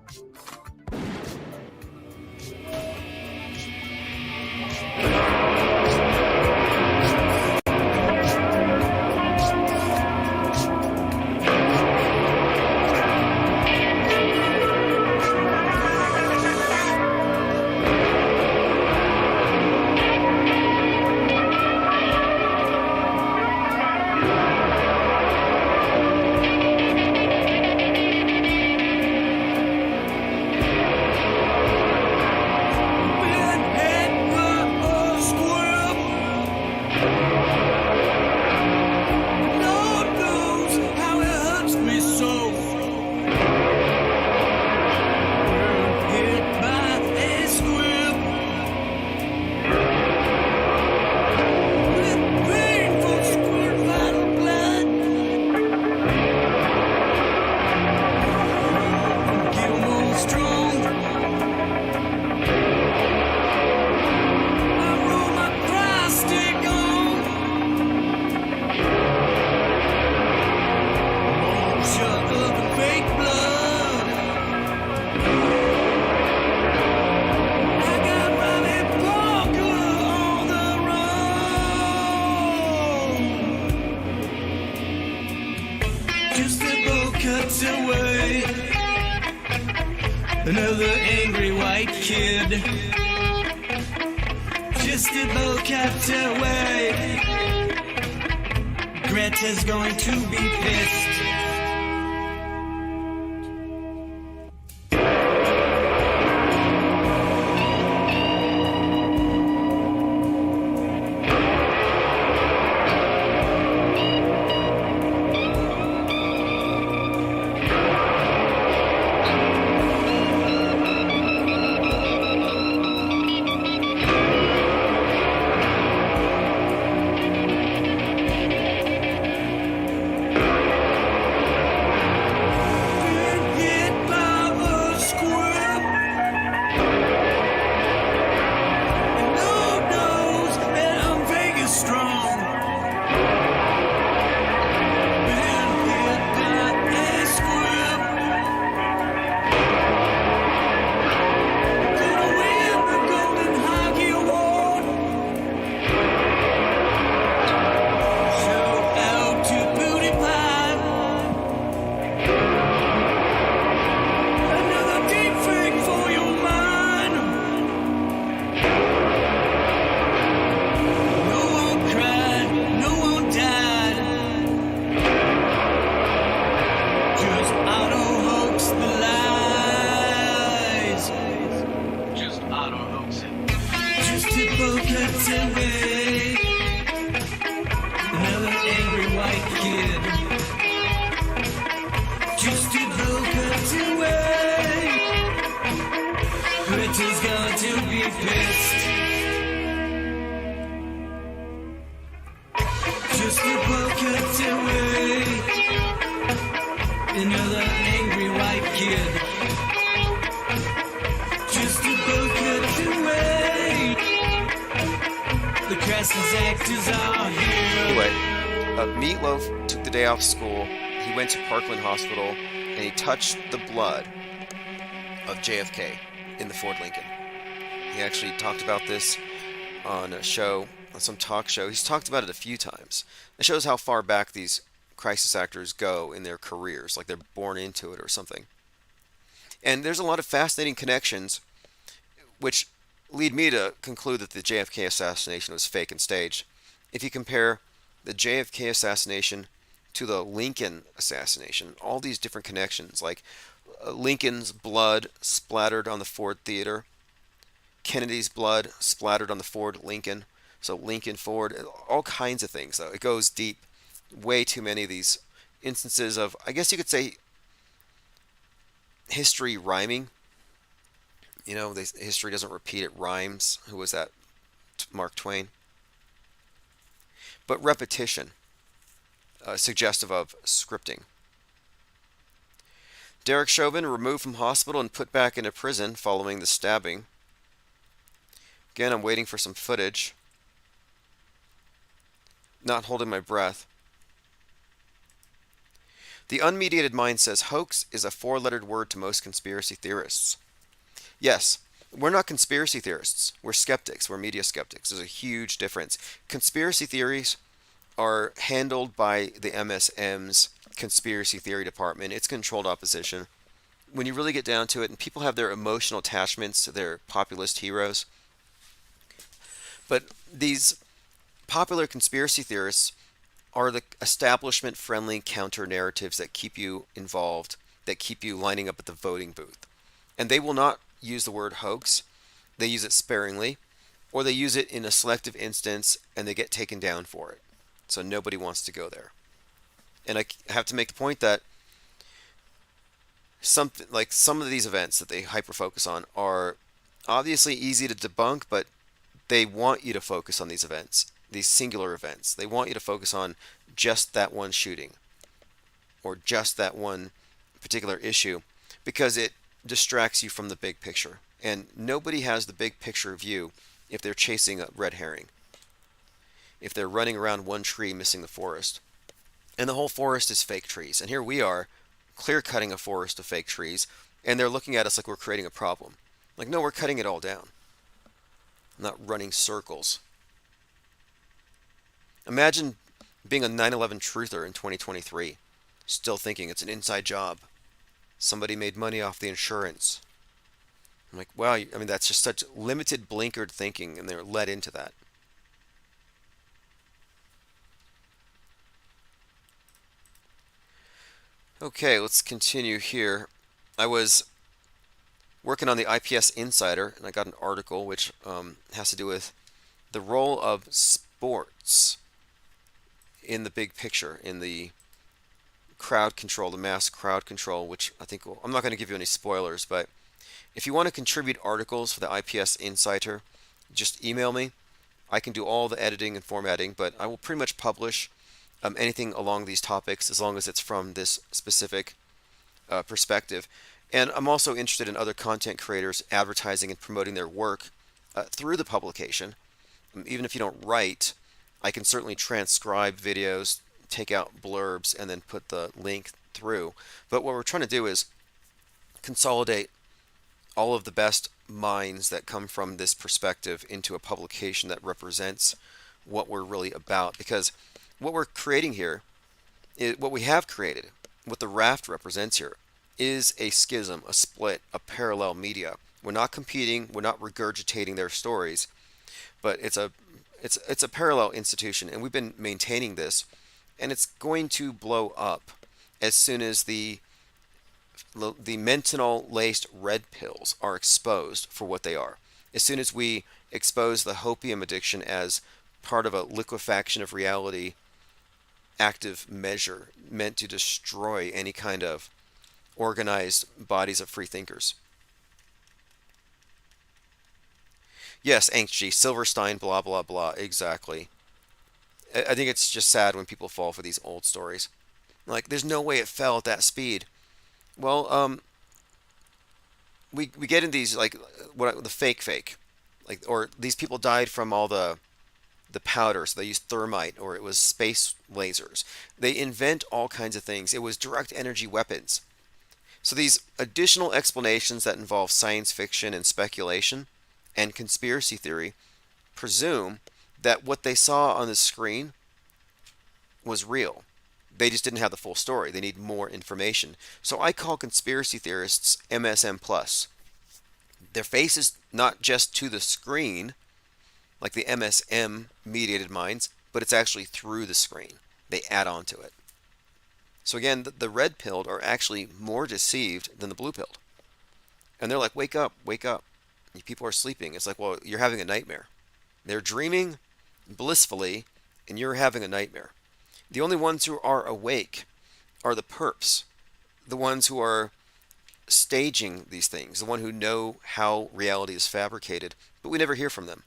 Another angry white kid, just about kept away. Greta's going to be pissed. Santa's going to be pissed. Just a bucket away. Another angry white kid. Just a bucket away. The crisis actors are here. Anyway, Meatloaf took the day off school. He went to Parkland Hospital and he touched the blood of JFK in the Ford Lincoln. He actually talked about this on a show, on some talk show. He's talked about it a few times. It shows how far back these crisis actors go in their careers, like they're born into it or something. And there's a lot of fascinating connections which lead me to conclude that the JFK assassination was fake and staged. If you compare the JFK assassination to the Lincoln assassination, all these different connections, like Lincoln's blood splattered on the Ford Theater, Kennedy's blood splattered on the Ford Lincoln, so Lincoln Ford, all kinds of things though. It goes deep. Way too many of these instances of, I guess you could say, history rhyming. You know, history doesn't repeat, it rhymes. Who was that? Mark Twain. But repetition, suggestive of scripting. Derek Chauvin removed from hospital and put back into prison following the stabbing. Again, I'm waiting for some footage. Not holding my breath. The unmediated mind says hoax is a four-lettered word to most conspiracy theorists. Yes, we're not conspiracy theorists. We're skeptics. We're media skeptics. There's a huge difference. Conspiracy theories are handled by the MSM's conspiracy theory department. It's controlled opposition. When you really get down to it, and people have their emotional attachments to their populist heroes, but these popular conspiracy theorists are the establishment-friendly counter-narratives that keep you involved, that keep you lining up at the voting booth. And they will not use the word hoax. They use it sparingly, or they use it in a selective instance, and they get taken down for it. So nobody wants to go there. And I have to make the point that some of these events that they hyper-focus on are obviously easy to debunk, but they want you to focus on these events. These singular events. They want you to focus on just that one shooting or just that one particular issue because it distracts you from the big picture. And nobody has the big picture view if they're chasing a red herring, if they're running around one tree missing the forest. And the whole forest is fake trees. And here we are clear cutting a forest of fake trees, and they're looking at us like we're creating a problem. Like, no, we're cutting it all down. Not running circles. Imagine being a 9/11 truther in 2023, still thinking it's an inside job. Somebody made money off the insurance. I'm like, wow, I mean, that's just such limited blinkered thinking, and they're led into that. Okay, let's continue here. I was working on the IPS Insider, and I got an article which has to do with the role of sports in the big picture, in the crowd control, the mass crowd control, which I think I'm not going to give you any spoilers, but if you want to contribute articles for the IPS Insider, just email me. I can do all the editing and formatting, but I will pretty much publish anything along these topics as long as it's from this specific perspective. And I'm also interested in other content creators advertising and promoting their work through the publication. Even if you don't write, I can certainly transcribe videos, take out blurbs, and then put the link through. But what we're trying to do is consolidate all of the best minds that come from this perspective into a publication that represents what we're really about. Because what we're creating here, what we have created, what the raft represents here, is a schism, a split, a parallel media. We're not competing, we're not regurgitating their stories, but it's a parallel institution, and we've been maintaining this, and it's going to blow up as soon as the menthol-laced red pills are exposed for what they are. As soon as we expose the hopium addiction as part of a liquefaction of reality active measure meant to destroy any kind of organized bodies of free thinkers. Yes, G, Silverstein, blah, blah, blah. Exactly. I think it's just sad when people fall for these old stories. Like, there's no way it fell at that speed. Well, we get in these, like, what the fake, like, or these people died from all the powder, so they used thermite, or it was space lasers. They invent all kinds of things. It was direct energy weapons. So these additional explanations that involve science fiction and speculation and conspiracy theory presume that what they saw on the screen was real. They just didn't have the full story. They need more information. So I call conspiracy theorists MSM plus. Their face is not just to the screen, like the MSM mediated minds, but it's actually through the screen. They add on to it. So again, the red pilled are actually more deceived than the blue pilled. And they're like, wake up, wake up. People are sleeping. It's like, well, you're having a nightmare. They're dreaming blissfully, and you're having a nightmare. The only ones who are awake are the perps, the ones who are staging these things, the one who know how reality is fabricated, but we never hear from them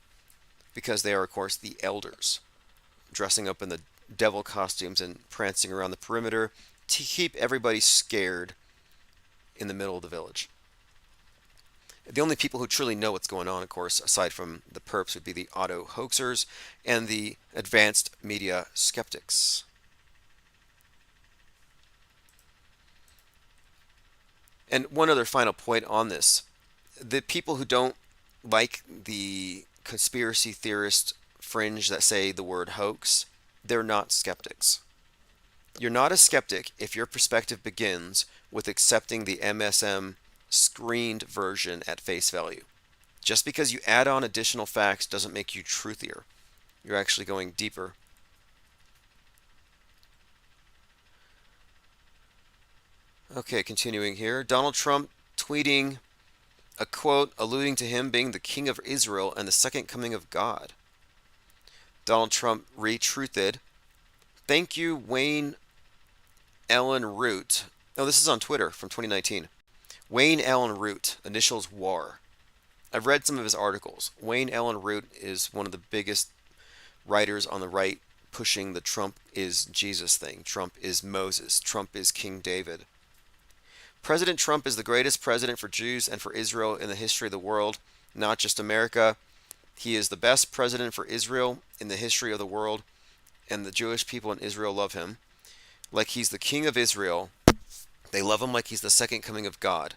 because they are, of course, the elders, dressing up in the devil costumes and prancing around the perimeter to keep everybody scared in the middle of the village. The only people who truly know what's going on, of course, aside from the perps, would be the auto hoaxers and the advanced media skeptics. And one other final point on this. The people who don't like the conspiracy theorist fringe that say the word hoax, they're not skeptics. You're not a skeptic if your perspective begins with accepting the MSM screened version at face value. Just because you add on additional facts doesn't make you truthier. You're actually going deeper. Okay, continuing here. Donald Trump tweeting a quote alluding to him being the king of Israel and the second coming of God. Donald Trump retruthed, "Thank you, Wayne Allen Root." Oh, this is on Twitter from 2019. Wayne Allen Root, initials WAR. I've read some of his articles. Wayne Allen Root is one of the biggest writers on the right pushing the Trump is Jesus thing. Trump is Moses. Trump is King David. President Trump is the greatest president for Jews and for Israel in the history of the world, not just America. He is the best president for Israel in the history of the world, and the Jewish people in Israel love him. Like he's the king of Israel. They love him like he's the second coming of God.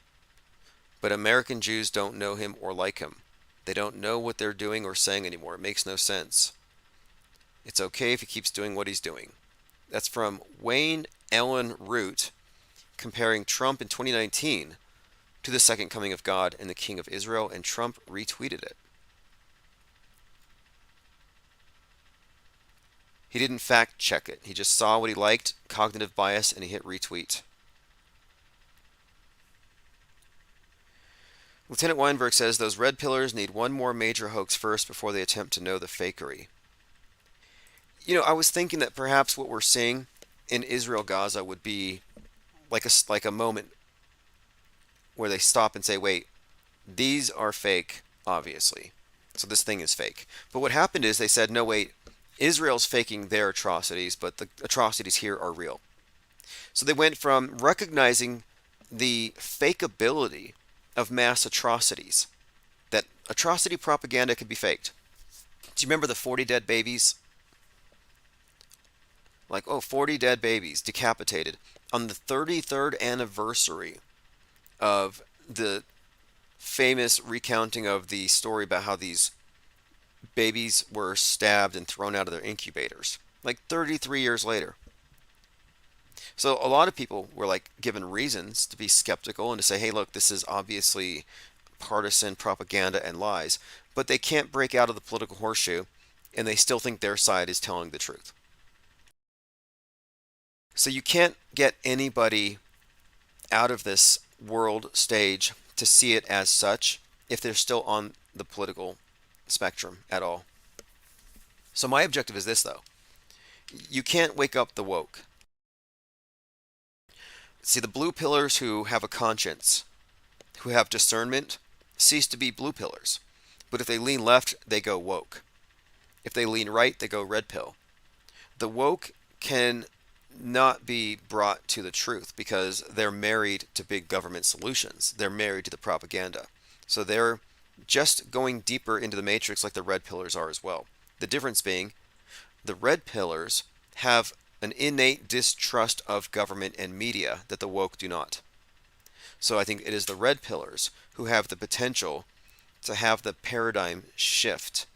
But American Jews don't know him or like him. They don't know what they're doing or saying anymore. It makes no sense. It's okay if he keeps doing what he's doing. That's from Wayne Allen Root, comparing Trump in 2019 to the second coming of God and the king of Israel, and Trump retweeted it. He didn't fact check it. He just saw what he liked, cognitive bias, and he hit retweet. Lieutenant Weinberg says those red pillars need one more major hoax first before they attempt to know the fakery. You know, I was thinking that perhaps what we're seeing in Israel Gaza would be like a moment where they stop and say, wait, these are fake, obviously. So this thing is fake. But what happened is they said, no, wait, Israel's faking their atrocities, but the atrocities here are real. So they went from recognizing the fakeability of mass atrocities, that atrocity propaganda could be faked. Do you remember the 40 dead babies? Like, 40 dead babies decapitated on the 33rd anniversary of the famous recounting of the story about how these babies were stabbed and thrown out of their incubators, like 33 years later. So a lot of people were like given reasons to be skeptical and to say, hey, look, this is obviously partisan propaganda and lies, but they can't break out of the political horseshoe and they still think their side is telling the truth. So you can't get anybody out of this world stage to see it as such if they're still on the political spectrum at all. So my objective is this, though. You can't wake up the woke. See, the blue pillars who have a conscience, who have discernment, cease to be blue pillars. But if they lean left, they go woke. If they lean right, they go red pill. The woke can not be brought to the truth because they're married to big government solutions. They're married to the propaganda. So they're just going deeper into the matrix like the red pillars are as well. The difference being the red pillars have an innate distrust of government and media that the woke do not. So I think it is the red pillars who have the potential to have the paradigm shift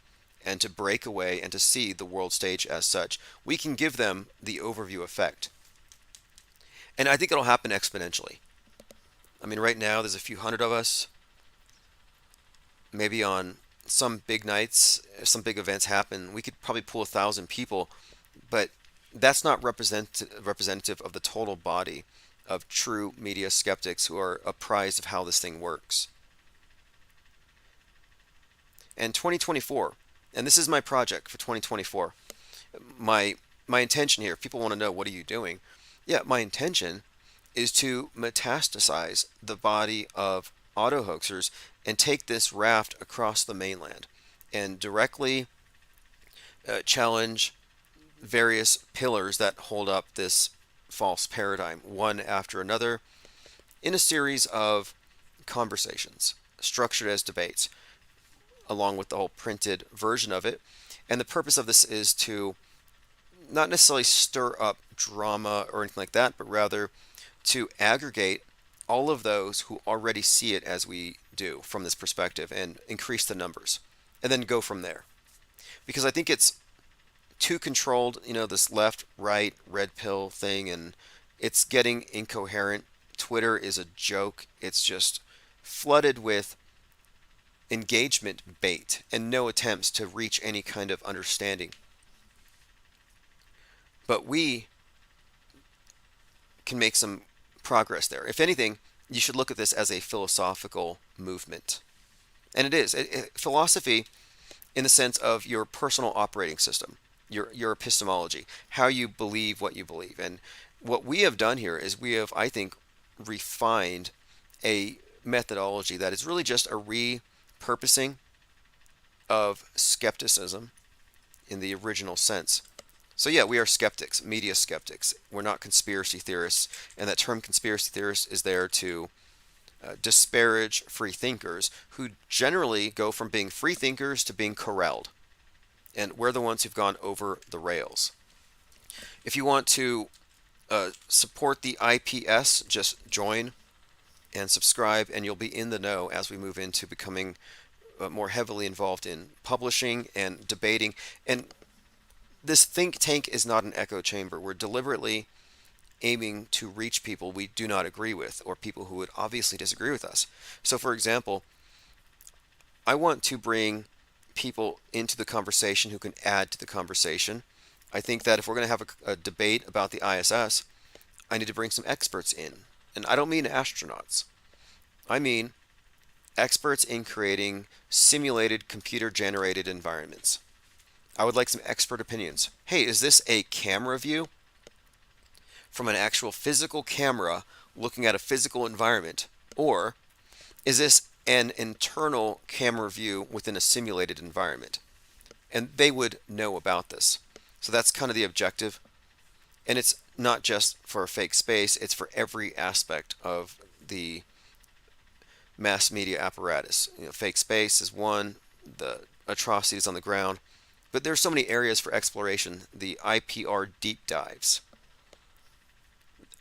and to break away and to see the world stage as such. We can give them the overview effect. And I think it'll happen exponentially. I mean, right now there's a few hundred of us. Maybe on some big nights, if some big events happen, we could probably pull 1,000 people, but that's not representative of the total body of true media skeptics who are apprised of how this thing works. And 2024, and this is my project for 2024. My intention here, if people want to know what are you doing, yeah, my intention is to metastasize the body of auto hoaxers and take this raft across the mainland and directly challenge various pillars that hold up this false paradigm, one after another, in a series of conversations structured as debates, along with the whole printed version of it. And the purpose of this is to not necessarily stir up drama or anything like that, but rather to aggregate all of those who already see it as we do from this perspective and increase the numbers and then go from there. Because I think it's too controlled, this left, right, red pill thing, and it's getting incoherent. Twitter is a joke. It's just flooded with engagement bait and no attempts to reach any kind of understanding. But we can make some progress there. If anything, you should look at this as a philosophical movement. And it is. Philosophy in the sense of your personal operating system, your epistemology, how you believe what you believe. And what we have done here is we have, I think, refined a methodology that is really just a repurposing of skepticism in the original sense. So yeah, we are skeptics, media skeptics. We're not conspiracy theorists, and that term conspiracy theorist is there to disparage free thinkers who generally go from being free thinkers to being corralled. And we're the ones who've gone over the rails. If you want to support the IPS, just join and subscribe, and you'll be in the know as we move into becoming more heavily involved in publishing and debating. And this think tank is not an echo chamber. We're deliberately aiming to reach people we do not agree with, or people who would obviously disagree with us. So for example, I want to bring people into the conversation who can add to the conversation. I think that if we're going to have a debate about the ISS, I need to bring some experts in. And I don't mean astronauts. I mean experts in creating simulated computer-generated environments. I would like some expert opinions. Hey, is this a camera view from an actual physical camera looking at a physical environment? Or is this an internal camera view within a simulated environment? And they would know about this. So that's kind of the objective. And it's not just for a fake space, it's for every aspect of the mass media apparatus. Fake space is one, the atrocities on the ground. But there's so many areas for exploration. The IPR deep dives.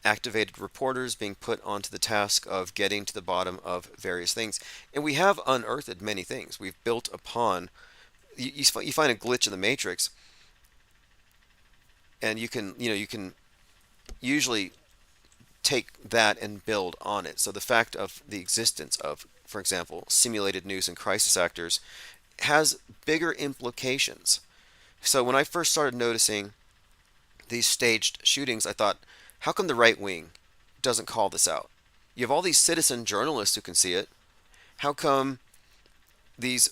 Activated reporters being put onto the task of getting to the bottom of various things. And we have unearthed many things. We've built upon, you find a glitch in the matrix, and you can usually take that and build on it. So the fact of the existence of, for example, simulated news and crisis actors has bigger implications. So when I first started noticing these staged shootings, I thought, how come the right wing doesn't call this out? You have all these citizen journalists who can see it. How come these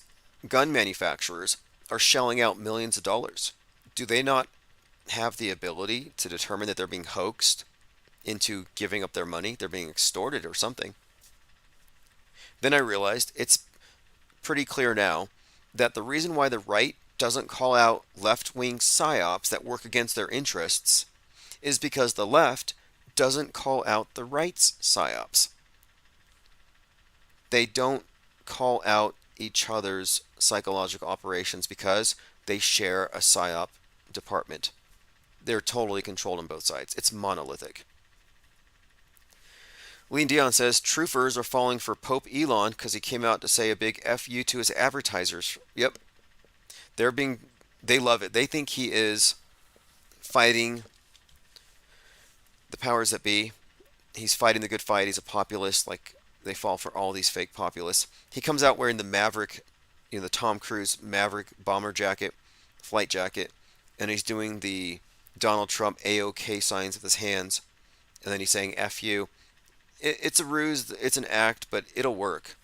gun manufacturers are shelling out millions of dollars? Do they not have the ability to determine that they're being hoaxed into giving up their money? They're being extorted or something. Then I realized it's pretty clear now that the reason why the right doesn't call out left-wing psyops that work against their interests is because the left doesn't call out the right's psyops. They don't call out each other's psychological operations because they share a psyop department. They're totally controlled on both sides. It's monolithic. Lean Dion says truthers are falling for Pope Elon because he came out to say a big FU to his advertisers. Yep. They love it. They think he is fighting the powers that be. He's fighting the good fight. He's a populist. Like, they fall for all these fake populists. He comes out wearing the Maverick, the Tom Cruise Maverick bomber jacket, flight jacket, and he's doing the Donald Trump AOK signs with his hands, and then he's saying F you. It's a ruse, it's an act, but it'll work.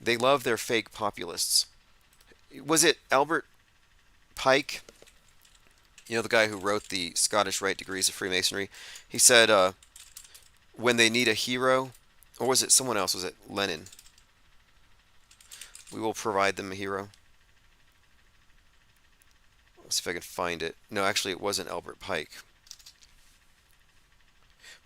They love their fake populists. Was it Albert Pike? The guy who wrote the Scottish Rite Degrees of Freemasonry. He said, when they need a hero, or was it someone else? Was it Lenin? We will provide them a hero. Let's see if I can find it. No, actually, it wasn't Albert Pike.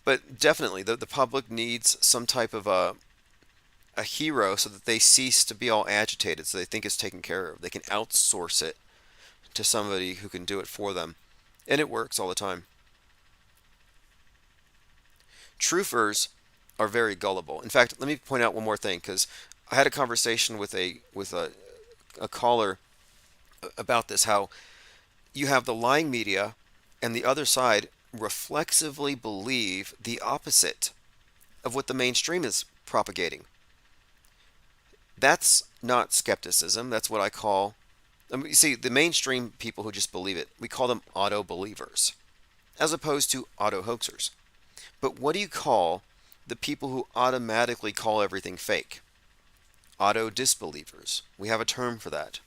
But definitely, the public needs some type of a hero so that they cease to be all agitated, so they think it's taken care of. They can outsource it to somebody who can do it for them. And it works all the time. Truthers are very gullible. In fact, let me point out one more thing, because I had a conversation with a caller about this, how you have the lying media and the other side reflexively believe the opposite of what the mainstream is propagating. That's not skepticism. That's what I call, you see, the mainstream people who just believe it, we call them auto-believers, as opposed to auto-hoaxers. But what do you call the people who automatically call everything fake? Auto-disbelievers. We have a term for that.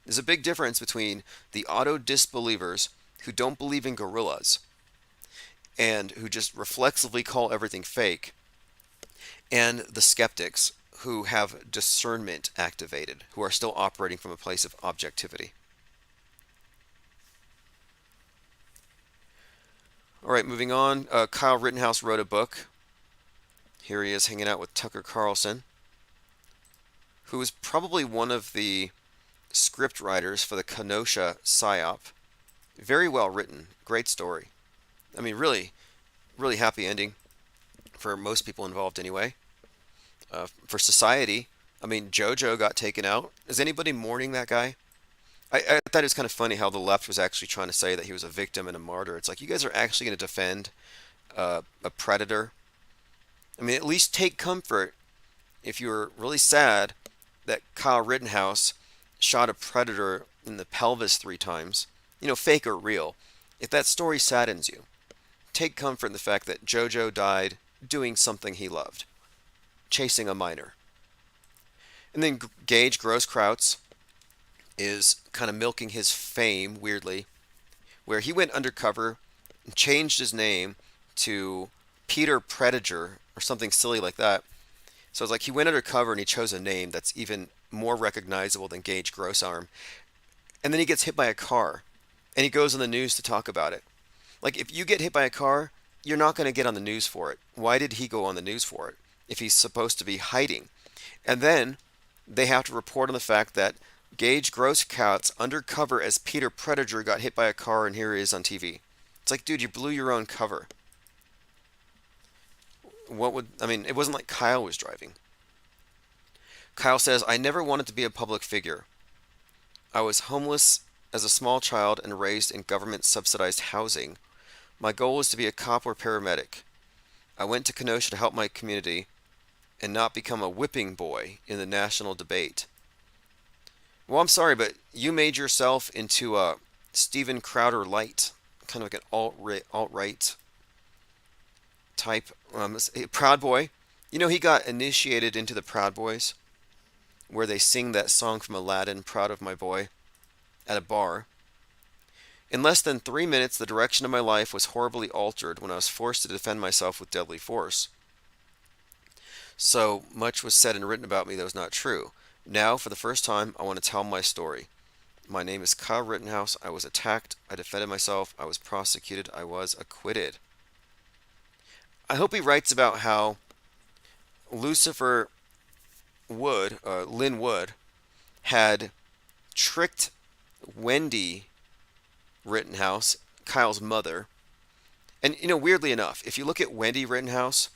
There's a big difference between the auto-disbelievers who don't believe in gorillas and who just reflexively call everything fake, and the skeptics who have discernment activated, who are still operating from a place of objectivity. All right, moving on. Kyle Rittenhouse wrote a book. Here he is hanging out with Tucker Carlson, who is probably one of the script writers for the Kenosha PSYOP. Very well written. Great story. I mean, really, really happy ending for most people involved anyway. For society, I mean, JoJo got taken out. Is anybody mourning that guy? I thought it was kind of funny how the left was actually trying to say that he was a victim and a martyr. It's like, you guys are actually going to defend a predator? I mean, at least take comfort if you're really sad that Kyle Rittenhouse shot a predator in the pelvis 3 times. Fake or real. If that story saddens you, take comfort in the fact that JoJo died doing something he loved. Chasing a minor. And then Gage Grosskreutz is kind of milking his fame, weirdly, where he went undercover and changed his name to Peter Prediger or something silly like that. So it's like he went undercover and he chose a name that's even more recognizable than Gage Grossarm. And then he gets hit by a car and he goes on the news to talk about it. Like, if you get hit by a car, you're not going to get on the news for it. Why did he go on the news for it if he's supposed to be hiding? And then they have to report on the fact that Gage Grosskreutz, undercover as Peter Prediger, got hit by a car, and here he is on TV. It's like, dude, you blew your own cover. It wasn't like Kyle was driving. Kyle says, I never wanted to be a public figure. I was homeless as a small child and raised in government-subsidized housing. My goal was to be a cop or paramedic. I went to Kenosha to help my community and not become a whipping boy in the national debate. Well, I'm sorry, but you made yourself into a Steven Crowder light, kind of like an alt-right type. Proud Boy. He got initiated into the Proud Boys, where they sing that song from Aladdin, Proud of My Boy, at a bar. In less than 3 minutes, the direction of my life was horribly altered when I was forced to defend myself with deadly force. So much was said and written about me that was not true. Now, for the first time, I want to tell my story. My name is Kyle Rittenhouse. I was attacked. I defended myself. I was prosecuted. I was acquitted. I hope he writes about how Lucifer Wood, Lynn Wood, had tricked Wendy Rittenhouse, Kyle's mother. And, weirdly enough, if you look at Wendy Rittenhouse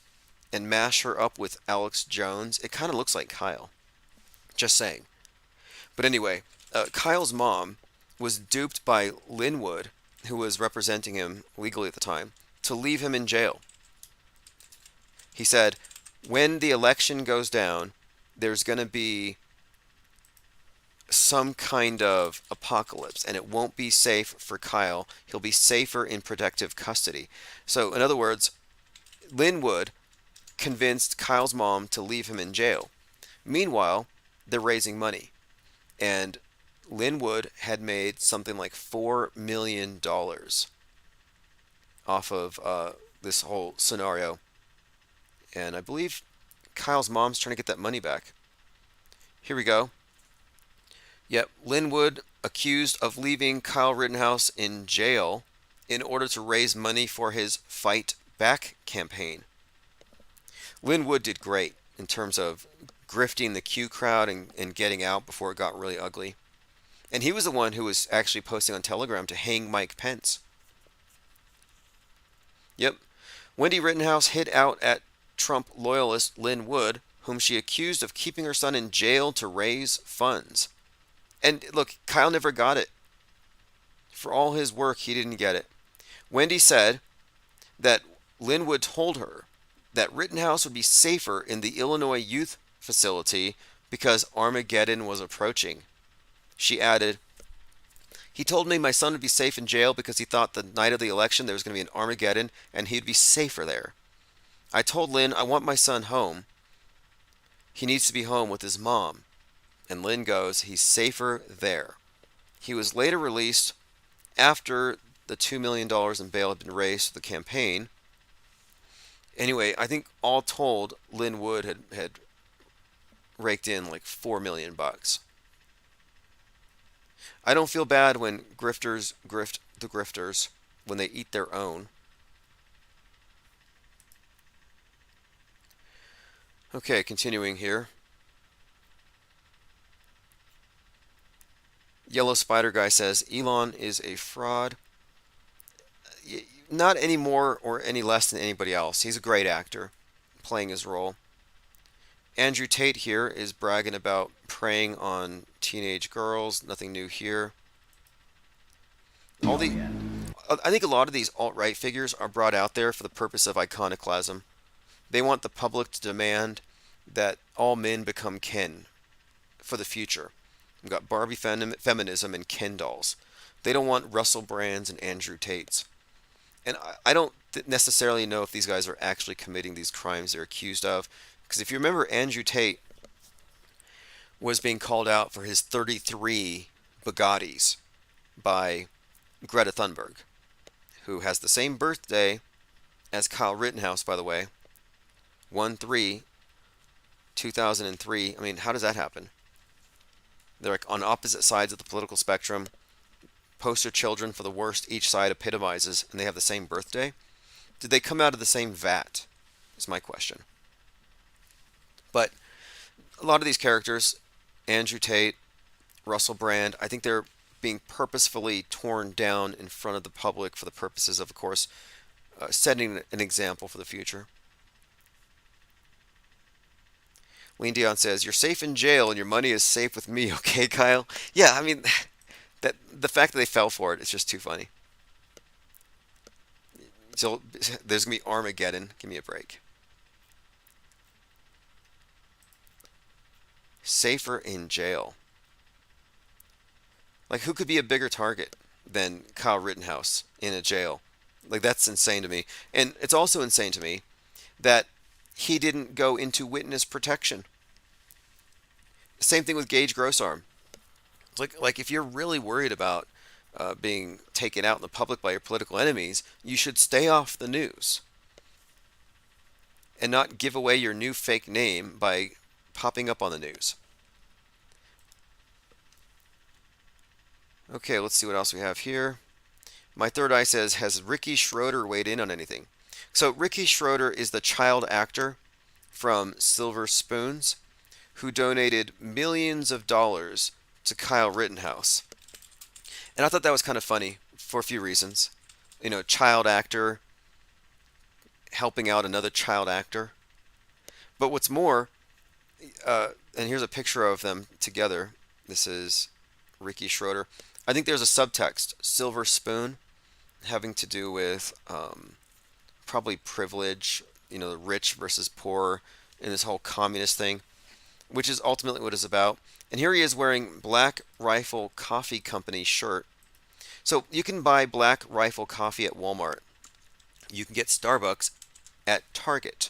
and mash her up with Alex Jones, it kind of looks like Kyle. Just saying. But anyway, Kyle's mom was duped by Lynn Wood, who was representing him legally at the time, to leave him in jail. He said, when the election goes down, there's going to be some kind of apocalypse, and it won't be safe for Kyle. He'll be safer in protective custody. So, in other words, Lynn Wood convinced Kyle's mom to leave him in jail. Meanwhile, they're raising money. And Lynn Wood had made something like $4 million off of this whole scenario. And I believe Kyle's mom's trying to get that money back. Here we go. Yep, Lynn Wood accused of leaving Kyle Rittenhouse in jail in order to raise money for his Fight Back campaign. Lynn Wood did great in terms of grifting the Q crowd and getting out before it got really ugly. And he was the one who was actually posting on Telegram to hang Mike Pence. Yep, Wendy Rittenhouse hid out at Trump loyalist Lynn Wood, whom she accused of keeping her son in jail to raise funds. And look, Kyle never got it. For all his work, he didn't get it. Wendy said that Lynn Wood told her that Rittenhouse would be safer in the Illinois youth facility because Armageddon was approaching. She added, he told me my son would be safe in jail because he thought the night of the election there was going to be an Armageddon and he'd be safer there. I told Lynn I want my son home. He needs to be home with his mom. And Lynn goes, he's safer there. He was later released after the $2 million in bail had been raised for the campaign. Anyway, I think all told, Lynn Wood had raked in like $4 million. I don't feel bad when grifters grift the grifters when they eat their own. Okay, continuing here. Yellow Spider Guy says, Elon is a fraud. Not any more or any less than anybody else. He's a great actor, playing his role. Andrew Tate here is bragging about preying on teenage girls. Nothing new here. I think a lot of these alt-right figures are brought out there for the purpose of iconoclasm. They want the public to demand that all men become Ken for the future. We've got Barbie feminism and Ken dolls. They don't want Russell Brands and Andrew Tates. And I don't necessarily know if these guys are actually committing these crimes they're accused of. Because if you remember, Andrew Tate was being called out for his 33 Bugattis by Greta Thunberg, who has the same birthday as Kyle Rittenhouse, by the way. 1/3/2003. I mean, how does that happen? They're like on opposite sides of the political spectrum. Poster children for the worst each side epitomizes, and they have the same birthday. Did they come out of the same vat? Is my question. But a lot of these characters, Andrew Tate, Russell Brand, I think they're being purposefully torn down in front of the public for the purposes of course, setting an example for the future. Lean Dion says, you're safe in jail and your money is safe with me, okay, Kyle? Yeah, I mean, that the fact that they fell for it is just too funny. So there's going to be Armageddon. Give me a break. Safer in jail. Like, who could be a bigger target than Kyle Rittenhouse in a jail? Like, that's insane to me. And it's also insane to me that he didn't go into witness protection. Same thing with Gage Grossarm. It's like if you're really worried about being taken out in the public by your political enemies, you should stay off the news and not give away your new fake name by popping up on the news. Okay, let's see what else we have here. My third eye says, has Ricky Schroeder weighed in on anything? So Ricky Schroeder is the child actor from Silver Spoons who donated millions of dollars to Kyle Rittenhouse. And I thought that was kind of funny for a few reasons. You know, child actor helping out another child actor. But what's more, and here's a picture of them together. This is Ricky Schroeder. I think there's a subtext, Silver Spoon, having to do with probably privilege, you know, the rich versus poor in this whole communist thing, which is ultimately what it's about. And here he is wearing Black Rifle Coffee Company shirt. So you can buy Black Rifle coffee at Walmart. You can get Starbucks at Target.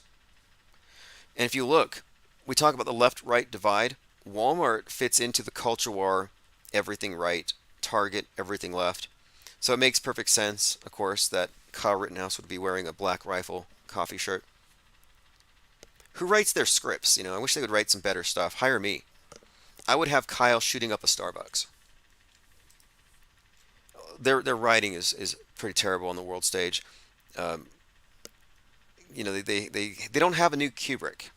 And if you look, we talk about the left-right divide. Walmart fits into the culture war, everything right, Target, everything left. So it makes perfect sense, of course, that Kyle Rittenhouse would be wearing a Black Rifle coffee shirt. Who writes their scripts? You know, I wish they would write some better stuff. Hire me. I would have Kyle shooting up a Starbucks. Their writing is pretty terrible on the world stage. You know, they don't have a new Kubrick.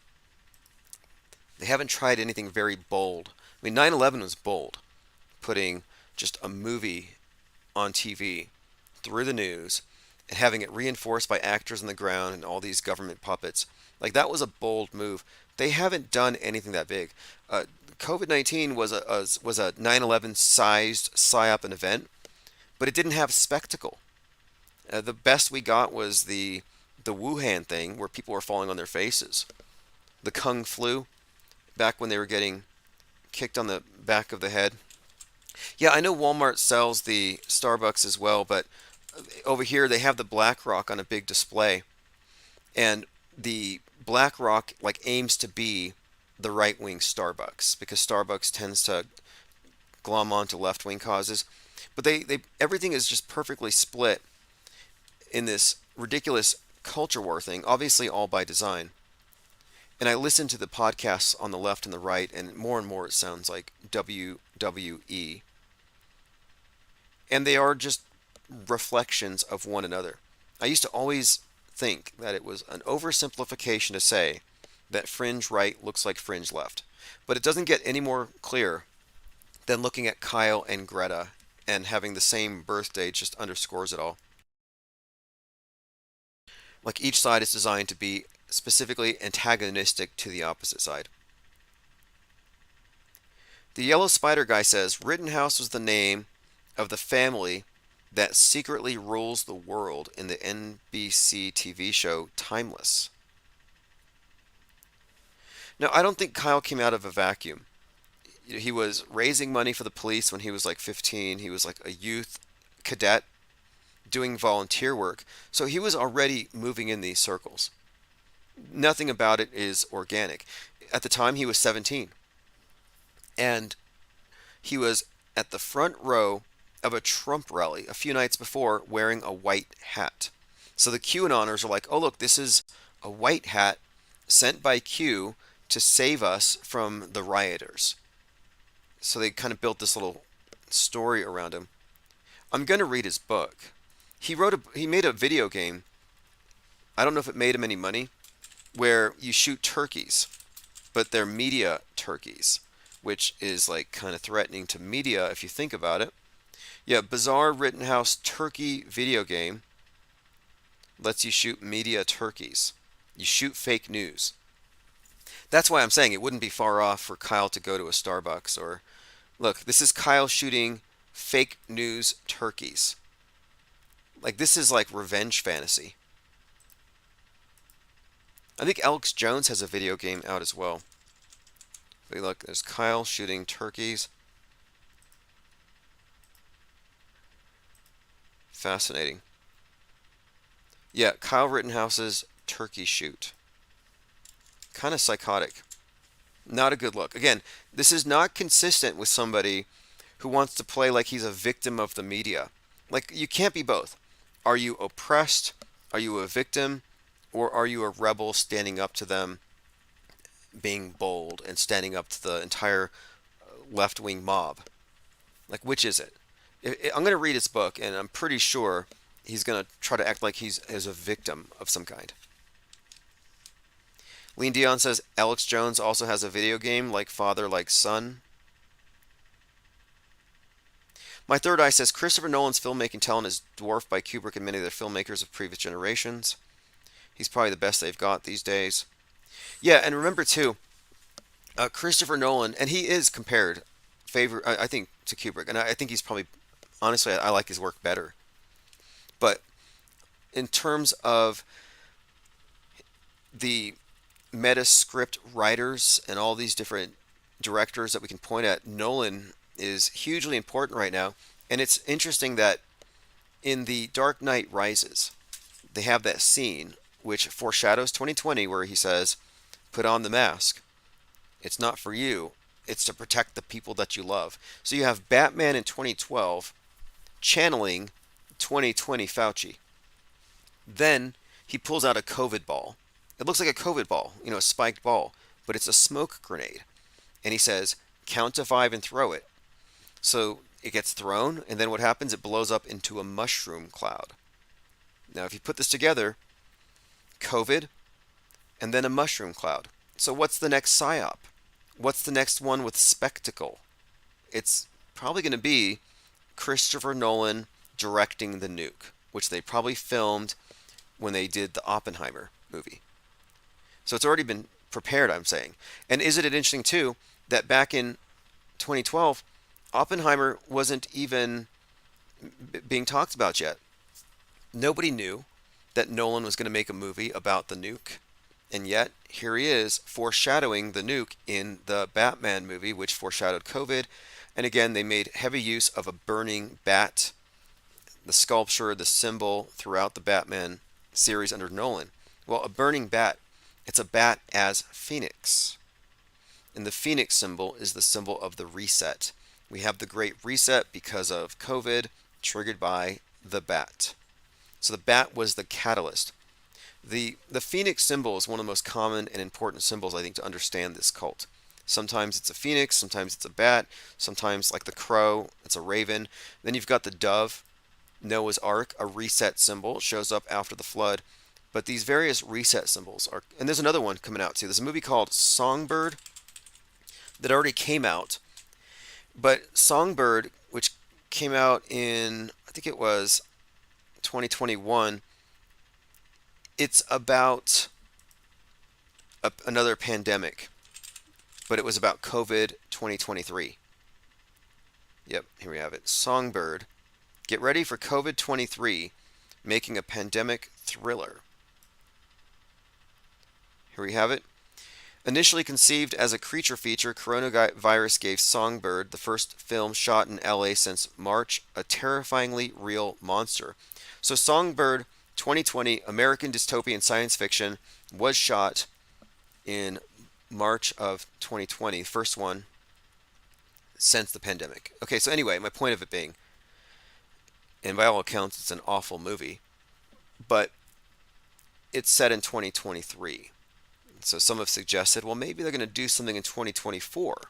They haven't tried anything very bold. I mean, 9/11 was bold, putting just a movie on TV through the news and having it reinforced by actors on the ground and all these government puppets. Like, that was a bold move. They haven't done anything that big. COVID-19 was a 9/11 sized psyop and event, but it didn't have spectacle. The best we got was the Wuhan thing, where people were falling on their faces. The Kung flu, back when they were getting kicked on the back of the head. Yeah, I know Walmart sells the Starbucks as well, but over here they have the BlackRock on a big display. And the BlackRock like aims to be the right-wing Starbucks, because Starbucks tends to glom onto left-wing causes. But they everything is just perfectly split in this ridiculous culture war thing, obviously all by design. And I listen to the podcasts on the left and the right, and more it sounds like WWE. And they are just reflections of one another. I used to always think that it was an oversimplification to say that fringe right looks like fringe left. But it doesn't get any more clear than looking at Kyle and Greta, and having the same birthday just underscores it all. Like, each side is designed to be specifically antagonistic to the opposite side. The Yellow Spider guy says Rittenhouse was the name of the family that secretly rules the world in the NBC TV show Timeless. Now, I don't think Kyle came out of a vacuum. He was raising money for the police when he was like 15. He was like a youth cadet doing volunteer work. So he was already moving in these circles. Nothing about it is organic. At the time, he was 17. And he was at the front row of a Trump rally a few nights before wearing a white hat. So the QAnoners are like, oh, look, this is a white hat sent by Q to save us from the rioters. So they kind of built this little story around him. I'm going to read his book. He made a video game. I don't know if it made him any money, where you shoot turkeys, but they're media turkeys, which is like kind of threatening to media if you think about it. Yeah, Bizarre Rittenhouse turkey video game lets you shoot media turkeys. You shoot fake news. That's why I'm saying it wouldn't be far off for Kyle to go to a Starbucks. Or, look, this is Kyle shooting fake news turkeys. Like, this is like revenge fantasy. I think Alex Jones has a video game out as well. But look, there's Kyle shooting turkeys. Fascinating. Yeah, Kyle Rittenhouse's turkey shoot. Kind of psychotic. Not a good look. Again, this is not consistent with somebody who wants to play like he's a victim of the media. Like, you can't be both. Are you oppressed? Are you a victim? Or are you a rebel standing up to them, being bold, and standing up to the entire left-wing mob? Like, which is it? I'm going to read his book, and I'm pretty sure he's going to try to act like he's as a victim of some kind. Lean Dion says Alex Jones also has a video game, like father, like son. My Third Eye says Christopher Nolan's filmmaking talent is dwarfed by Kubrick and many other filmmakers of previous generations. He's probably the best they've got these days. Yeah, and remember too, Christopher Nolan, and he is compared, I think, to Kubrick, and I think he's probably, honestly, I like his work better. But in terms of the Metascript writers and all these different directors that we can point at, Nolan is hugely important right now. And it's interesting that in The Dark Knight Rises, they have that scene which foreshadows 2020 where he says, put on the mask. It's not for you. It's to protect the people that you love. So you have Batman in 2012 channeling 2020 Fauci. Then he pulls out a COVID ball. It looks like a COVID ball, a spiked ball, but it's a smoke grenade. And he says, count to 5 and throw it. So it gets thrown, and then what happens? It blows up into a mushroom cloud. Now, if you put this together, COVID, and then a mushroom cloud. So what's the next PSYOP? What's the next one with spectacle? It's probably going to be Christopher Nolan directing the nuke, which they probably filmed when they did the Oppenheimer movie. So it's already been prepared, I'm saying. And isn't it interesting, too, that back in 2012, Oppenheimer wasn't even being talked about yet. Nobody knew that Nolan was going to make a movie about the nuke. And yet, here he is foreshadowing the nuke in the Batman movie, which foreshadowed COVID. And again, they made heavy use of a burning bat, the sculpture, the symbol throughout the Batman series under Nolan. Well, a burning bat, it's a bat as Phoenix. And the Phoenix symbol is the symbol of the reset. We have the Great Reset because of COVID, triggered by the bat. So the bat was the catalyst. The Phoenix symbol is one of the most common and important symbols, I think, to understand this cult. Sometimes it's a phoenix, sometimes it's a bat, sometimes, like the crow, it's a raven. Then you've got the dove, Noah's Ark, a reset symbol. It shows up after the flood. But these various reset symbols are... And there's another one coming out, too. There's a movie called Songbird that already came out. But Songbird, which came out in, I think it was 2021, it's about another pandemic, but it was about COVID 2023. Yep, here we have it. Songbird. Get ready for COVID 23, making a pandemic thriller. Here we have it. Initially conceived as a creature feature, coronavirus gave Songbird, the first film shot in LA since March, a terrifyingly real monster. So Songbird 2020, American dystopian science fiction, was shot in March of 2020, first one since the pandemic. Okay, so anyway, my point of it being, and by all accounts, it's an awful movie, but it's set in 2023. So some have suggested, well, maybe they're going to do something in 2024,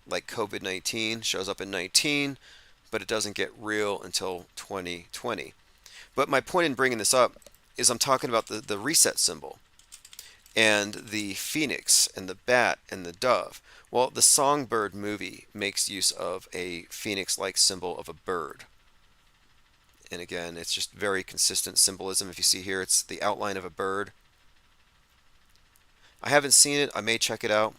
like COVID-19 shows up in 19, but it doesn't get real until 2020. But my point in bringing this up is I'm talking about the reset symbol and the phoenix and the bat and the dove. Well, the Songbird movie makes use of a phoenix-like symbol of a bird. And again, it's just very consistent symbolism. If you see here, it's the outline of a bird. I haven't seen it. I may check it out.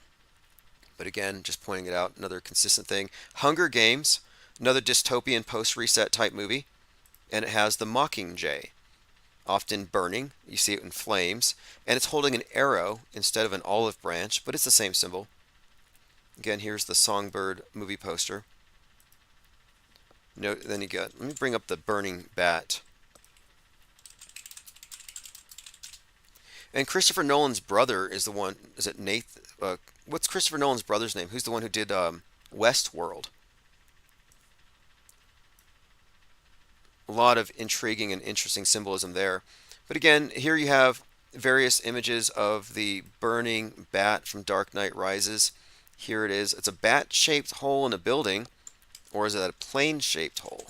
But again, just pointing it out, another consistent thing. Hunger Games, another dystopian post-reset type movie. And it has the Mockingjay, often burning. You see it in flames. And it's holding an arrow instead of an olive branch, but it's the same symbol. Again, here's the Songbird movie poster. No, then you got, let me bring up the burning bat. And Christopher Nolan's brother is the one, is it Nathan? What's Christopher Nolan's brother's name? Who's the one who did Westworld? A lot of intriguing and interesting symbolism there. But again, here you have various images of the burning bat from Dark Knight Rises. Here it is. It's a bat-shaped hole in a building, or is it a plane-shaped hole?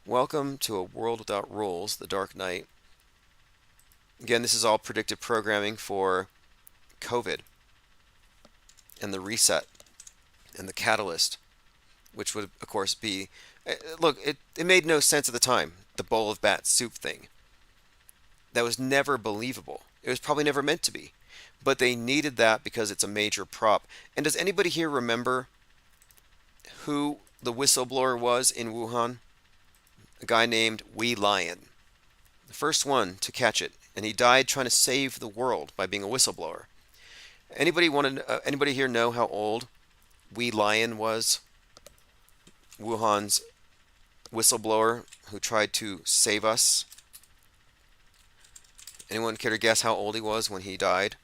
Welcome to a world without rules, The Dark Knight. Again, this is all predictive programming for COVID and the reset and the catalyst, which would, of course, be... Look, it made no sense at the time, the bowl of bat soup thing. That was never believable. It was probably never meant to be. But they needed that because it's a major prop. And does anybody here remember who the whistleblower was in Wuhan? A guy named Wei Lion. The first one to catch it. And he died trying to save the world by being a whistleblower. Anybody here know how old Wei Lion was? Wuhan's whistleblower who tried to save us. Anyone care to guess how old he was when he died?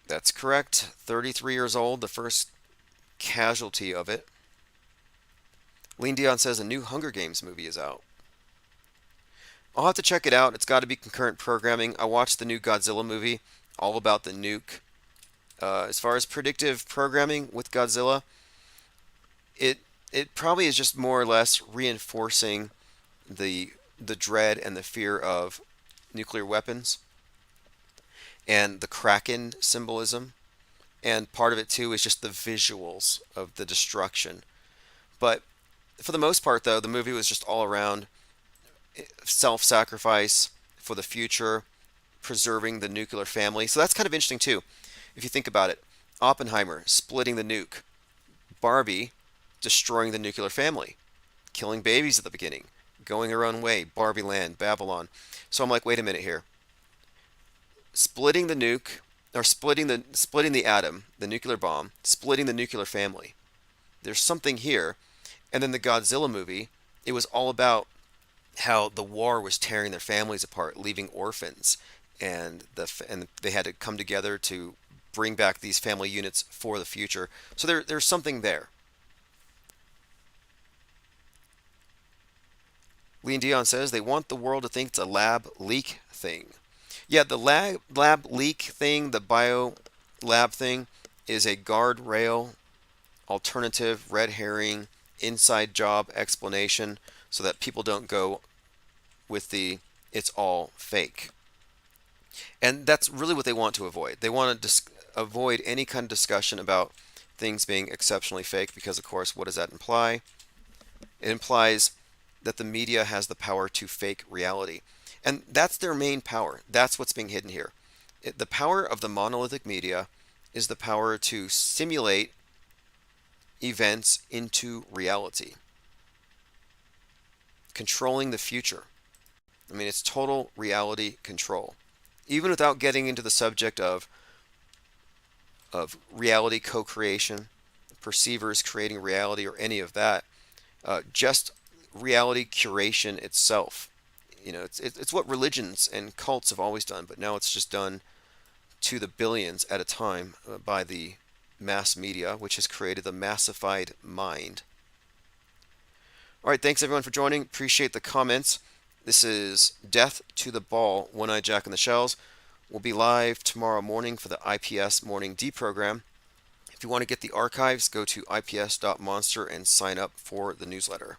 That's correct. 33 years old, the first casualty of it. Lean Dion says a new Hunger Games movie is out. I'll have to check it out. It's got to be concurrent programming. I watched the new Godzilla movie, all about the nuke. As far as predictive programming with Godzilla, it probably is just more or less reinforcing the dread and the fear of nuclear weapons and the Kraken symbolism. And part of it too is just the visuals of the destruction. But for the most part, though, the movie was just all around self-sacrifice for the future, preserving the nuclear family. So that's kind of interesting too, if you think about it. Oppenheimer splitting the nuke, Barbie destroying the nuclear family, killing babies at the beginning, going her own way, Barbie Land, Babylon. So I'm like, wait a minute here. Splitting the nuke, or splitting the atom, the nuclear bomb, splitting the nuclear family. There's something here. And then the Godzilla movie, it was all about how the war was tearing their families apart, leaving orphans, and they had to come together to bring back these family units for the future. So there's something there. Lean Dion says they want the world to think it's a lab leak thing. Yeah, the lab leak thing, the bio lab thing, is a guardrail, alternative, red herring, inside job explanation so that people don't go with the it's all fake. And that's really what they want to avoid. They want to avoid any kind of discussion about things being exceptionally fake because, of course, what does that imply? It implies that the media has the power to fake reality. And that's their main power. That's what's being hidden here. The power of the monolithic media is the power to simulate events into reality. Controlling the future. I mean, it's total reality control. Even without getting into the subject of reality co-creation, perceivers creating reality or any of that, just reality curation itself. You know, it's what religions and cults have always done, but now it's just done to the billions at a time by the mass media, which has created the massified mind. All right, thanks everyone for joining. Appreciate the comments. This is Death to the Ball, One-Eyed Jack and the Shells. We'll be live tomorrow morning for the IPS Morning deprogram. If you want to get the archives, go to ips.monster and sign up for the newsletter.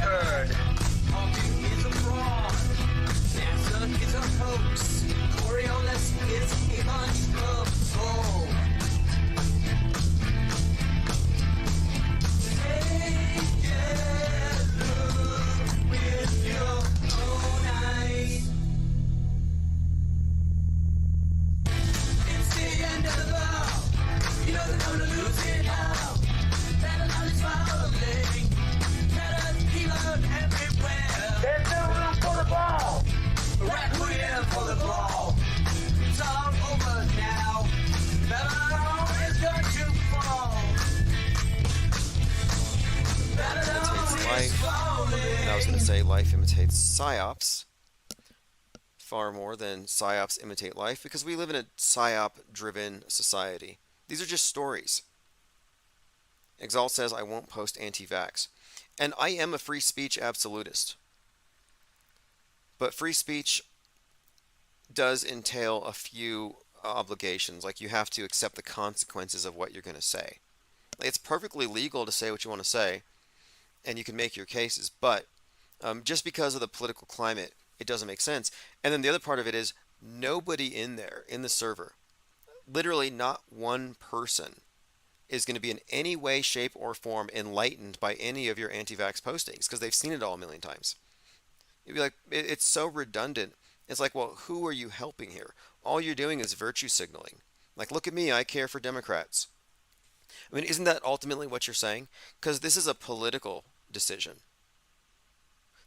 turd. Hawking is a fraud. NASA is a hoax. Coriolis is a bunch of bull. Take it, look with your own eyes. It's the end of the ball. You know they're gonna lose it now. Babylon is falling. Caterpillar everywhere. There's no room for the ball. Requiem for the ball. It's all over now. Babylon is going to fall. Imitates life. And I was going to say life imitates psyops far more than psyops imitate life, because we live in a psyop-driven society. These are just stories. Exalt says, I won't post anti-vax. And I am a free speech absolutist. But free speech does entail a few obligations. Like, you have to accept the consequences of what you're going to say. It's perfectly legal to say what you want to say, and you can make your cases, but just because of the political climate, it doesn't make sense. And then the other part of it is, nobody in there, in the server, literally not one person, is going to be in any way, shape, or form enlightened by any of your anti-vax postings, because they've seen it all a million times. You'd be like, it's so redundant. It's like, well, who are you helping here? All you're doing is virtue signaling. Like, look at me, I care for Democrats. I mean, isn't that ultimately what you're saying? Because this is a political decision.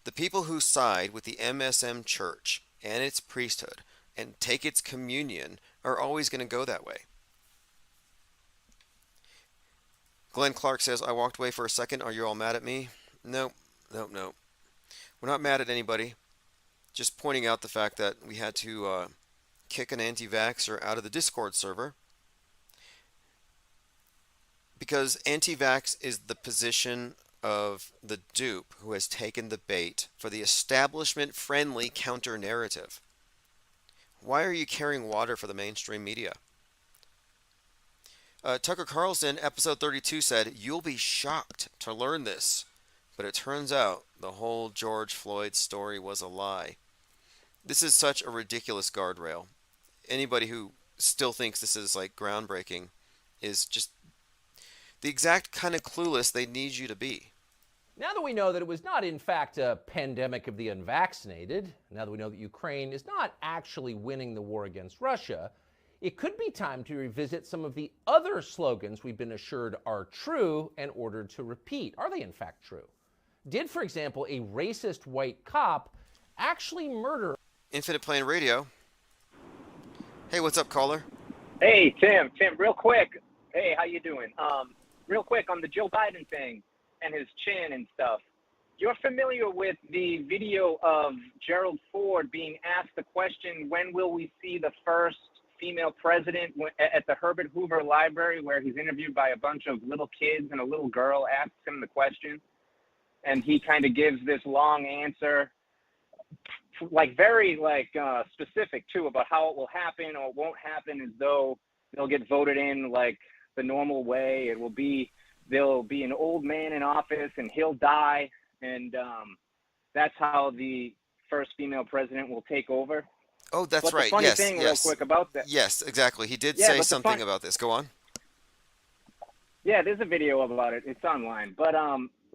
The people who side with the MSM church and its priesthood and take its communion are always going to go that way. Glenn Clark says, I walked away for a second. Are you all mad at me? No. We're not mad at anybody. Just pointing out the fact that we had to kick an anti-vaxxer out of the Discord server, because anti-vax is the position of the dupe who has taken the bait for the establishment-friendly counter-narrative. Why are you carrying water for the mainstream media? Tucker Carlson, episode 32, said, you'll be shocked to learn this, but it turns out the whole George Floyd story was a lie. This is such a ridiculous guardrail. Anybody who still thinks this is like groundbreaking is just the exact kind of clueless they need you to be. Now that we know that it was not, in fact, a pandemic of the unvaccinated, now that we know that Ukraine is not actually winning the war against Russia, it could be time to revisit some of the other slogans we've been assured are true and ordered to repeat. Are they, in fact, true? Did, for example, a racist white cop actually murder? Infinite Plane Radio. Hey, what's up, caller? Hey, Tim, real quick. Hey, how you doing? Real quick on the Joe Biden thing and his chin and stuff. You're familiar with the video of Gerald Ford being asked the question, when will we see the first female president, at the Herbert Hoover Library, where he's interviewed by a bunch of little kids and a little girl asks him the question, and he kind of gives this long answer, like very specific too, about how it will happen or won't happen, as though they'll get voted in like the normal way. There'll be an old man in office and he'll die, and that's how the first female president will take over. Oh, that's right. The funny thing, real quick about that. Yes, exactly. He did say something about this. Go on. Yeah, there's a video about it. It's online. But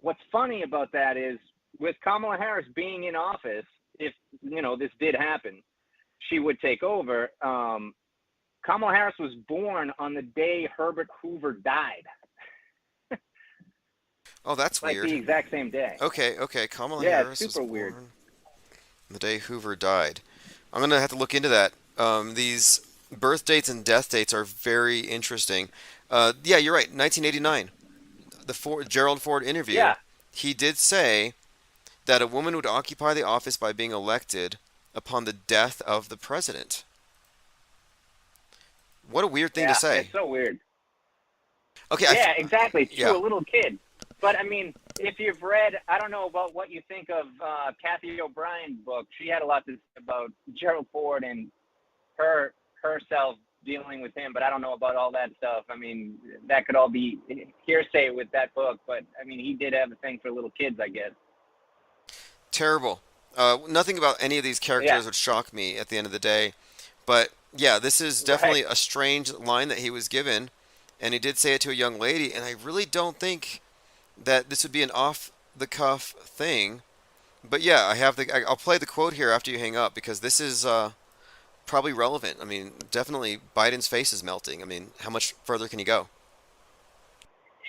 what's funny about that is, with Kamala Harris being in office, if this did happen, she would take over. Kamala Harris was born on the day Herbert Hoover died. Oh, that's like weird. The exact same day. Okay. Kamala Harris it's super was weird. born the day Hoover died. I'm going to have to look into that. These birth dates and death dates are very interesting. Yeah, you're right. 1989, the Gerald Ford interview. Yeah. He did say that a woman would occupy the office by being elected upon the death of the president. What a weird thing to say. It's so weird. Okay. Yeah, exactly. To yeah. a little kid. But, I mean, if you've read, I don't know about what you think of Kathy O'Brien's book. She had a lot to say about Gerald Ford and herself dealing with him, but I don't know about all that stuff. I mean, that could all be hearsay with that book, but, I mean, he did have a thing for little kids, I guess. Terrible. Nothing about any of these characters would shock me at the end of the day. But yeah, this is definitely a strange line that he was given, and he did say it to a young lady, and I really don't think that this would be an off-the-cuff thing. But yeah, I'll play the quote here after you hang up, because this is probably relevant. I mean, definitely Biden's face is melting. I mean, how much further can you go?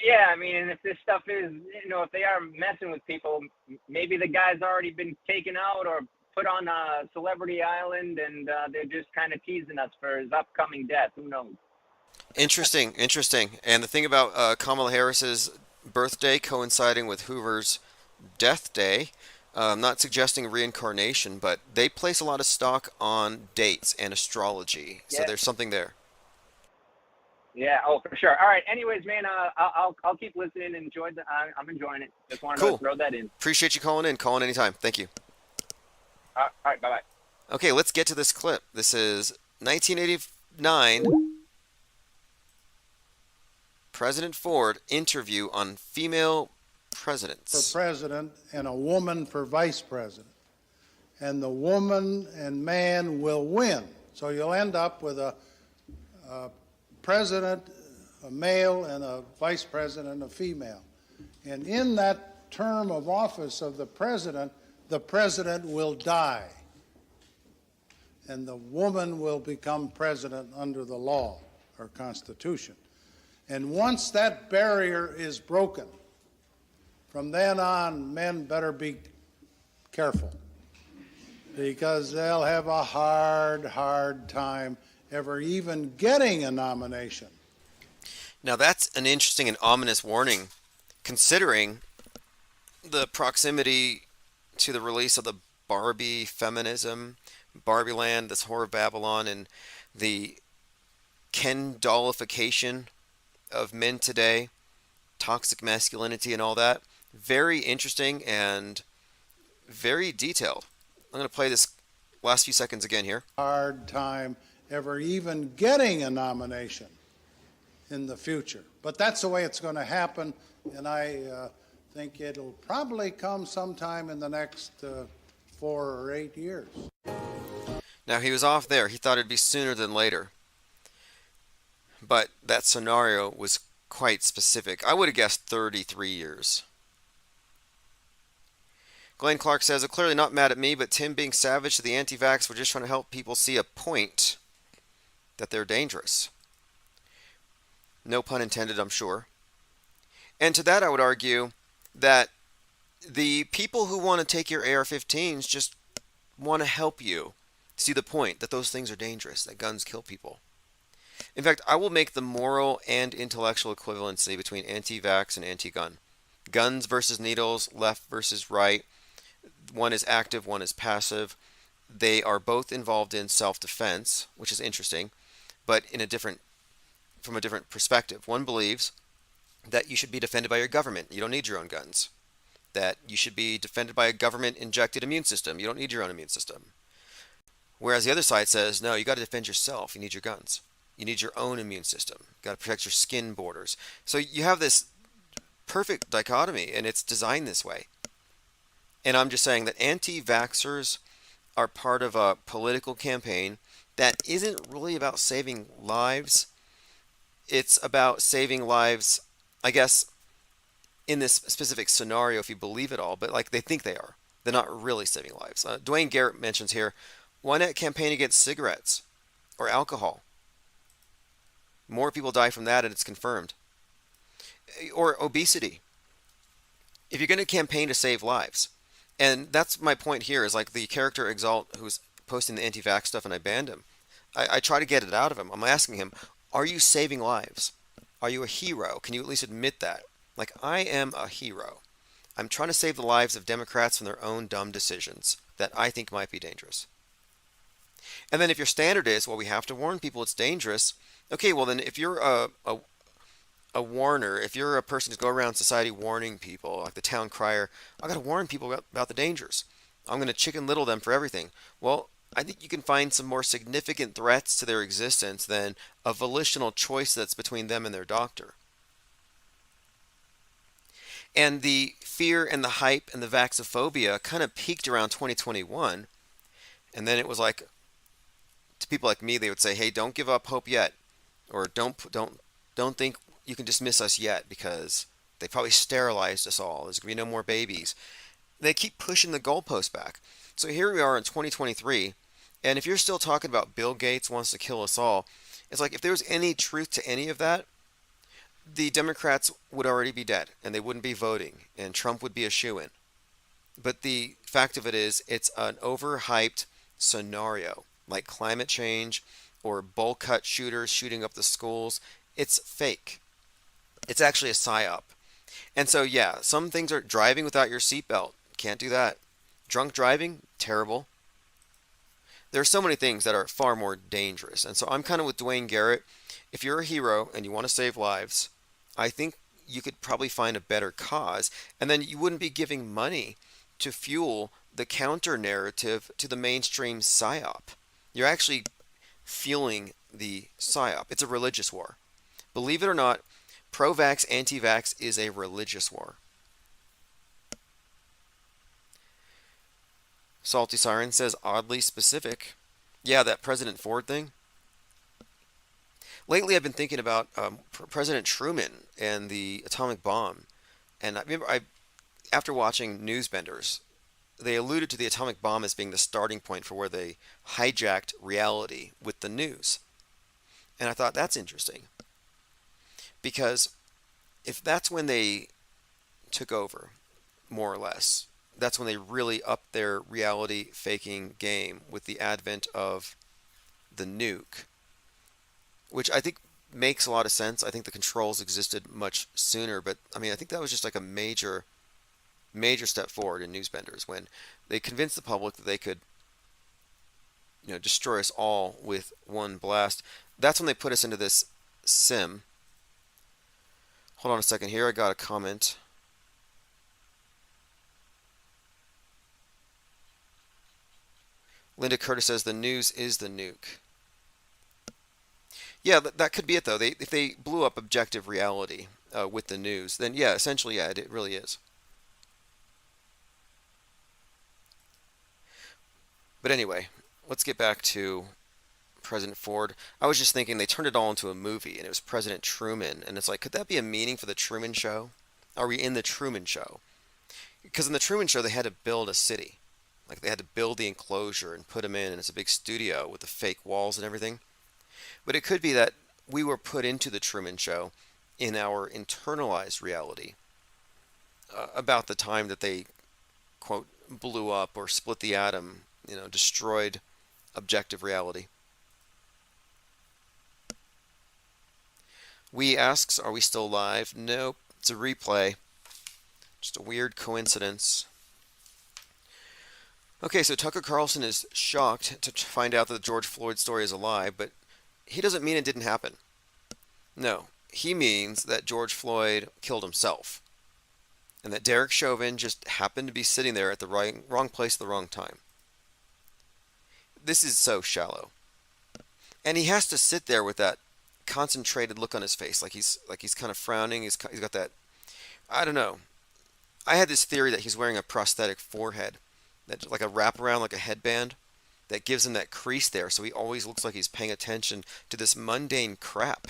Yeah, I mean, and if this stuff is, if they are messing with people, maybe the guy's already been taken out or put on a Celebrity Island, and they're just kind of teasing us for his upcoming death. Who knows? Interesting. And the thing about Kamala Harris's birthday coinciding with Hoover's death day, I'm not suggesting reincarnation, but they place a lot of stock on dates and astrology. So there's something there. Yeah, oh, for sure. All right. Anyways, man, I'll keep listening and I'm enjoying it. Just wanted to throw that in. Appreciate you calling in. Call in anytime. Thank you. All right. Bye-bye. Okay, let's get to this clip. This is 1989. President Ford interview on female presidents. For president and a woman for vice president. And the woman and man will win. So you'll end up with a president, a male, and a vice president, a female. And in that term of office of the president will die. And the woman will become president under the law or constitution. And once that barrier is broken, from then on, men better be careful, because they'll have a hard time ever even getting a nomination. Now that's an interesting and ominous warning, considering the proximity to the release of the Barbie feminism, Barbie Land, this Whore of Babylon, and the Ken dollification of men today, toxic masculinity and all that. Very interesting and very detailed. I'm going to play this last few seconds again here. Hard time ever even getting a nomination in the future. But that's the way it's going to happen, and I think it'll probably come sometime in the next 4 or 8 years. Now, he was off there. He thought it'd be sooner than later. But that scenario was quite specific. I would have guessed 33 years. Glenn Clark says, "I'm clearly not mad at me, but Tim being savage to the anti-vax, we're just trying to help people see a point that they're dangerous." No pun intended, I'm sure. And to that, I would argue that the people who want to take your AR-15s just want to help you see the point that those things are dangerous, that guns kill people. In fact, I will make the moral and intellectual equivalency between anti-vax and anti-gun. Guns versus needles, left versus right. One is active, one is passive. They are both involved in self-defense, which is interesting, but from a different perspective. One believes that you should be defended by your government. You don't need your own guns. That you should be defended by a government-injected immune system. You don't need your own immune system. Whereas the other side says, no, you got to defend yourself. You need your guns. You need your own immune system. You got to protect your skin borders. So you have this perfect dichotomy, and it's designed this way. And I'm just saying that anti-vaxxers are part of a political campaign that isn't really about saving lives. It's about saving lives, I guess, in this specific scenario, if you believe it all, but like they think they are. They're not really saving lives. Dwayne Garrett mentions here, why not campaign against cigarettes or alcohol? More people die from that, and it's confirmed. Or obesity. If you're going to campaign to save lives, and that's my point here, is like the character Exalt, who's posting the anti-vax stuff, and I banned him. I try to get it out of him. I'm asking him, are you saving lives? Are you a hero? Can you at least admit that? Like, I am a hero. I'm trying to save the lives of Democrats from their own dumb decisions that I think might be dangerous. And then if your standard is, well, we have to warn people it's dangerous, okay, well then if you're a warner, if you're a person who's go around society warning people, like the town crier, I got to warn people about the dangers. I'm going to Chicken Little them for everything. Well, I think you can find some more significant threats to their existence than a volitional choice that's between them and their doctor. And the fear and the hype and the vaxophobia kind of peaked around 2021. And then it was like, to people like me, they would say, hey, don't give up hope yet. Or don't think you can dismiss us yet because they probably sterilized us all. There's going to be no more babies. They keep pushing the goalpost back. So here we are in 2023. And if you're still talking about Bill Gates wants to kill us all, it's like if there was any truth to any of that, the Democrats would already be dead and they wouldn't be voting and Trump would be a shoo-in. But the fact of it is, it's an overhyped scenario like climate change or bowl cut shooters shooting up the schools. It's fake. It's actually a psyop. And so, yeah, some things are driving without your seatbelt. Can't do that. Drunk driving, terrible. There are so many things that are far more dangerous. And so I'm kind of with Dwayne Garrett. If you're a hero and you want to save lives, I think you could probably find a better cause. And then you wouldn't be giving money to fuel the counter narrative to the mainstream psyop. You're actually fueling the psyop. It's a religious war. Believe it or not, pro-vax, anti-vax is a religious war. Salty Siren says oddly specific. Yeah, that President Ford thing. Lately, I've been thinking about President Truman and the atomic bomb. And I remember, after watching Newsbenders, they alluded to the atomic bomb as being the starting point for where they hijacked reality with the news. And I thought, that's interesting. Because if that's when they took over, more or less, that's when they really upped their reality faking game with the advent of the nuke, which I think makes a lot of sense. I think the controls existed much sooner, but I mean, I think that was just like a major step forward in Newsbenders when they convinced the public that they could, destroy us all with one blast. That's when they put us into this sim. Hold on a second here. I got a comment. Linda Curtis says the news is the nuke. Yeah, that could be it, though. If they blew up objective reality with the news, then yeah, essentially, yeah, it really is. But anyway, let's get back to President Ford. I was just thinking they turned it all into a movie, and it was President Truman, and it's like, could that be a meaning for the Truman Show? Are we in the Truman Show? Because in the Truman Show, they had to build a city. Like, they had to build the enclosure and put them in, and it's a big studio with the fake walls and everything. But it could be that we were put into the Truman Show in our internalized reality about the time that they, quote, blew up or split the atom, destroyed objective reality. We asks, are we still live? Nope, it's a replay. Just a weird coincidence. Okay, so Tucker Carlson is shocked to find out that the George Floyd story is a lie, but he doesn't mean it didn't happen. No, he means that George Floyd killed himself, and that Derek Chauvin just happened to be sitting there at the wrong place at the wrong time. This is so shallow. And he has to sit there with that concentrated look on his face, like he's kind of frowning. He's got that, I don't know. I had this theory that he's wearing a prosthetic forehead, that like a wraparound, like a headband, that gives him that crease there, so he always looks like he's paying attention to this mundane crap.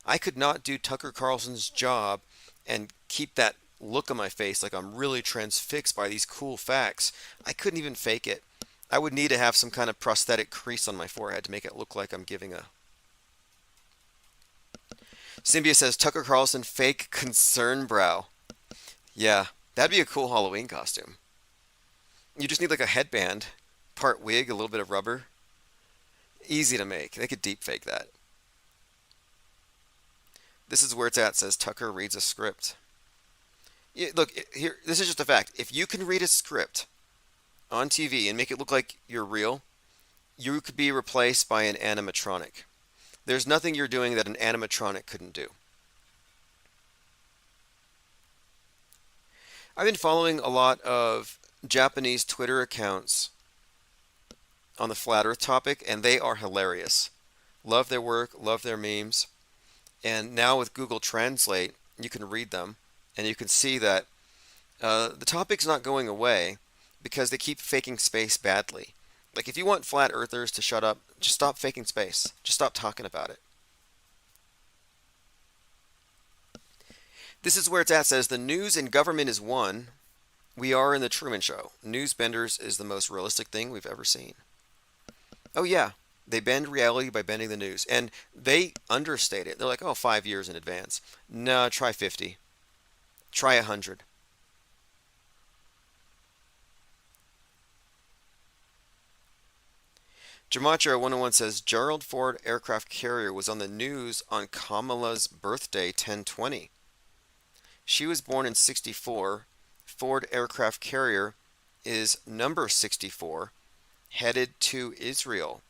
I could not do Tucker Carlson's job and keep that look on my face like I'm really transfixed by these cool facts. I couldn't even fake it. I would need to have some kind of prosthetic crease on my forehead to make it look like I'm giving a... Symbia says, Tucker Carlson fake concern brow. Yeah, that'd be a cool Halloween costume. You just need like a headband, part wig, a little bit of rubber. Easy to make. They could deep fake that. This is where it's at, says Tucker reads a script. Yeah, look, here, this is just a fact. If you can read a script on TV and make it look like you're real, you could be replaced by an animatronic. There's nothing you're doing that an animatronic couldn't do. I've been following a lot of Japanese Twitter accounts on the flat earth topic, and they are hilarious. Love their work, love their memes. And now with Google Translate, you can read them. And you can see that the topic's not going away because they keep faking space badly. Like, if you want flat earthers to shut up, just stop faking space. Just stop talking about it. This is where it's at. Says the news and government is one. We are in the Truman Show. News benders is the most realistic thing we've ever seen. Oh yeah, they bend reality by bending the news, and they understate it. They're like, oh, 5 years in advance. No, try 50. Try 100. Gematria 101 says Gerald Ford aircraft carrier was on the news on Kamala's birthday 10/20. She was born in 64. Ford aircraft carrier is number 64, headed to Israel.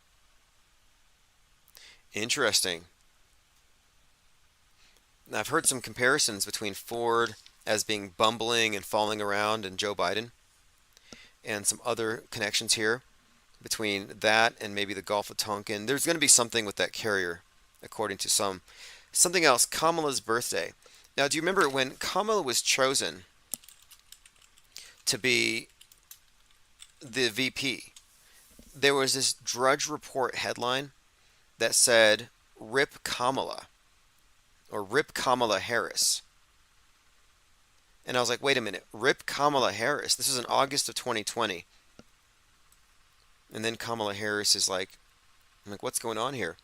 Interesting. Now, I've heard some comparisons between Ford as being bumbling and falling around and Joe Biden, and some other connections here between that and maybe the Gulf of Tonkin. There's going to be something with that carrier, according to some. Something else, Kamala's birthday. Now, do you remember when Kamala was chosen to be the VP? There was this Drudge Report headline that said, "Rip Kamala," or "Rip Kamala Harris." And I was like, wait a minute, rip Kamala Harris? This is in August of 2020. And then Kamala Harris is like, I'm like, what's going on here?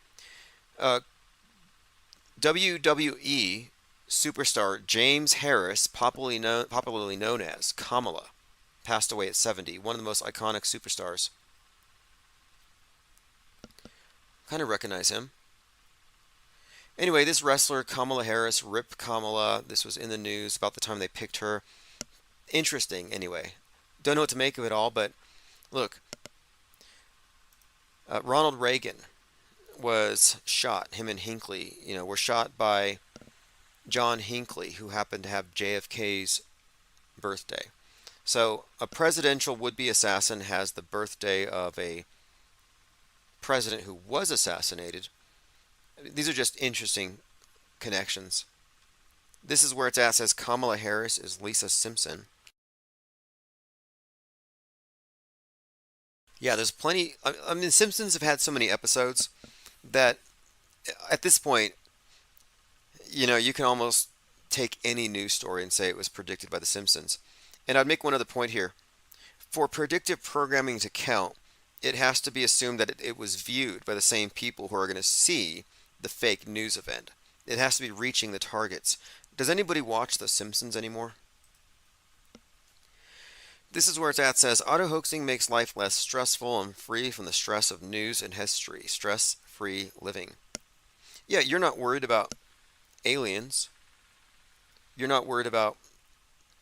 WWE superstar James Harris, popularly known as Kamala, passed away at 70. One of the most iconic superstars. Kind of recognize him. Anyway, this wrestler, Kamala Harris, ripped Kamala. This was in the news about the time they picked her. Interesting, anyway. Don't know what to make of it all, but look. Ronald Reagan was shot. Him and Hinckley, were shot by John Hinckley, who happened to have JFK's birthday. So a presidential would-be assassin has the birthday of a president who was assassinated. These are just interesting connections. This is where it's at. It says Kamala Harris is Lisa Simpson. Yeah, there's plenty. I mean, Simpsons have had so many episodes that at this point, you can almost take any news story and say it was predicted by The Simpsons. And I'd make one other point here. For predictive programming to count, it has to be assumed that it was viewed by the same people who are going to see the fake news event. It has to be reaching the targets. Does anybody watch The Simpsons anymore? This is where it's at. It says, auto-hoaxing makes life less stressful and free from the stress of news and history. Stress-free living. Yeah, you're not worried about aliens. You're not worried about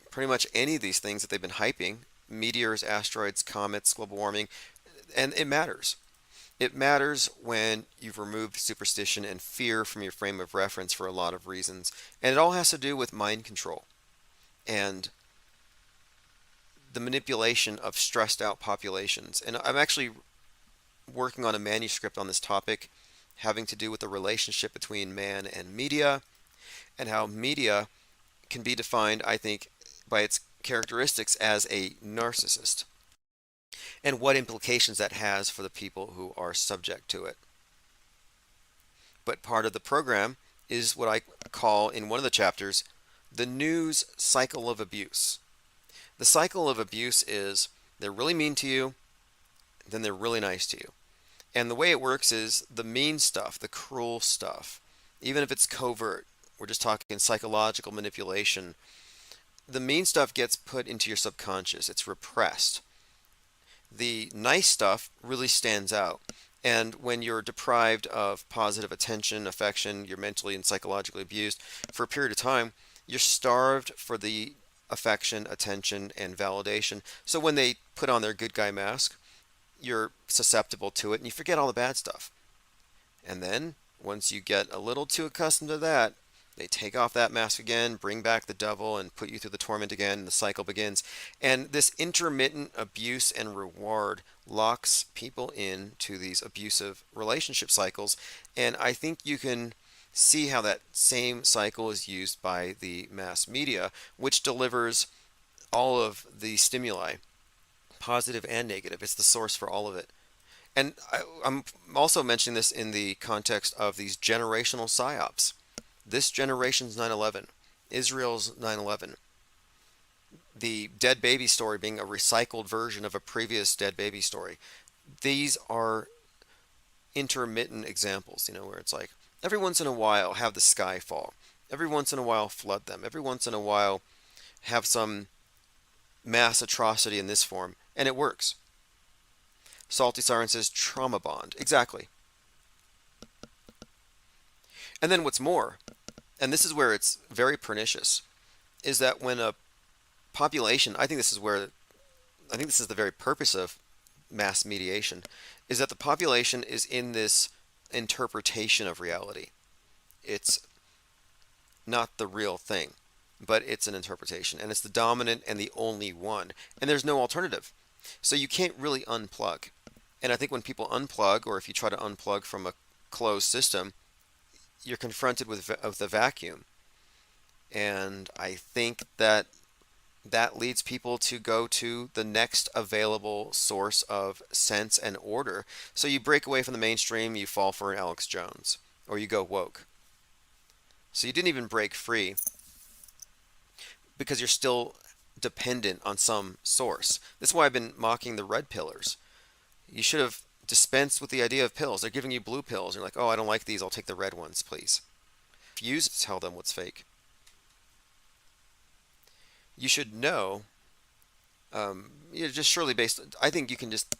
pretty much any of these things that they've been hyping. Meteors, asteroids, comets, global warming. And it matters. It matters when you've removed superstition and fear from your frame of reference for a lot of reasons. And it all has to do with mind control and the manipulation of stressed out populations. And I'm actually working on a manuscript on this topic having to do with the relationship between man and media, and how media can be defined, I think, by its characteristics as a narcissist, and what implications that has for the people who are subject to it. But part of the program is what I call, in one of the chapters, the news cycle of abuse. The cycle of abuse is they're really mean to you, then they're really nice to you. And the way it works is the mean stuff, the cruel stuff, even if it's covert, we're just talking psychological manipulation, the mean stuff gets put into your subconscious. It's repressed. The nice stuff really stands out. And when you're deprived of positive attention, affection, you're mentally and psychologically abused for a period of time, you're starved for the affection, attention, and validation. So when they put on their good guy mask, you're susceptible to it and you forget all the bad stuff. And then once you get a little too accustomed to that, they take off that mask again, bring back the devil, and put you through the torment again, and the cycle begins. And this intermittent abuse and reward locks people into these abusive relationship cycles. And I think you can see how that same cycle is used by the mass media, which delivers all of the stimuli, positive and negative. It's the source for all of it. And I'm also mentioning this in the context of these generational psyops. This generation's 9/11, Israel's 9/11, the dead baby story being a recycled version of a previous dead baby story. These are intermittent examples, where it's like every once in a while have the sky fall. Every once in a while flood them. Every once in a while have some mass atrocity in this form, and it works. Salty Siren says trauma bond. Exactly. And then what's more, and this is where it's very pernicious, is that when a population, I think this is the very purpose of mass mediation, is that the population is in this interpretation of reality. It's not the real thing, but it's an interpretation, and it's the dominant and the only one, and there's no alternative. So you can't really unplug. And I think when people unplug, or if you try to unplug from a closed system, you're confronted with a vacuum. And I think that leads people to go to the next available source of sense and order. So you break away from the mainstream, you fall for an Alex Jones, or you go woke. So you didn't even break free because you're still dependent on some source. This is why I've been mocking the red pillars. You should have dispensed with the idea of pills. They're giving you blue pills. You're like, oh, I don't like these. I'll take the red ones, please. Use to tell them what's fake. You should know, just surely based, I think you can just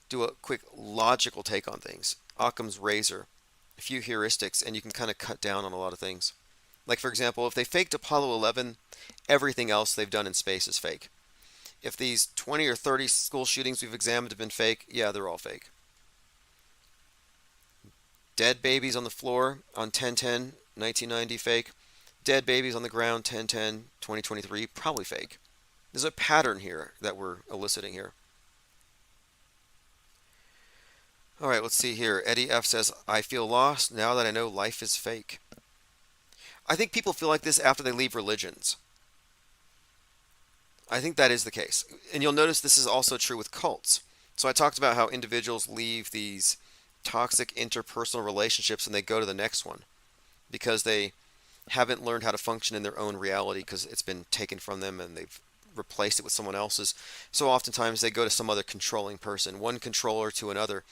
do a quick logical take on things. Occam's razor, a few heuristics, and you can kind of cut down on a lot of things. Like, for example, if they faked Apollo 11, everything else they've done in space is fake. If these 20 or 30 school shootings we've examined have been fake, yeah, they're all fake. Dead babies on the floor on 10/10, 1990, fake. Dead babies on the ground 10/10, 2023, probably fake. There's a pattern here that we're eliciting here. All right, let's see here. Eddie F says, I feel lost now that I know life is fake. I think people feel like this after they leave religions. I think that is the case. And you'll notice this is also true with cults. So I talked about how individuals leave these toxic interpersonal relationships and they go to the next one because they haven't learned how to function in their own reality because it's been taken from them and they've replaced it with someone else's. So oftentimes they go to some other controlling person, one controller to another.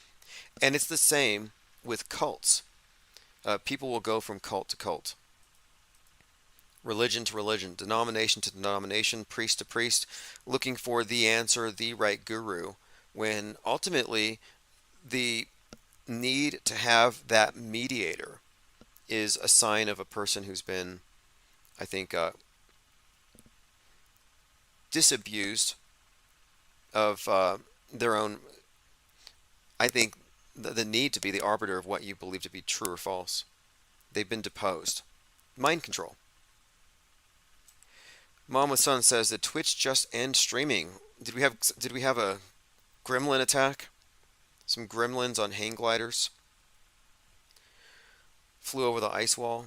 And it's the same with cults. People will go from cult to cult, religion to religion, denomination to denomination, priest to priest, looking for the answer, the right guru, when ultimately the need to have that mediator is a sign of a person who's been, I think, disabused of their own, I think, the need to be the arbiter of what you believe to be true or false. They've been deposed. Mind control. Mom with Son says, did Twitch just end streaming? Did we have a gremlin attack? Some gremlins on hang gliders flew over the ice wall,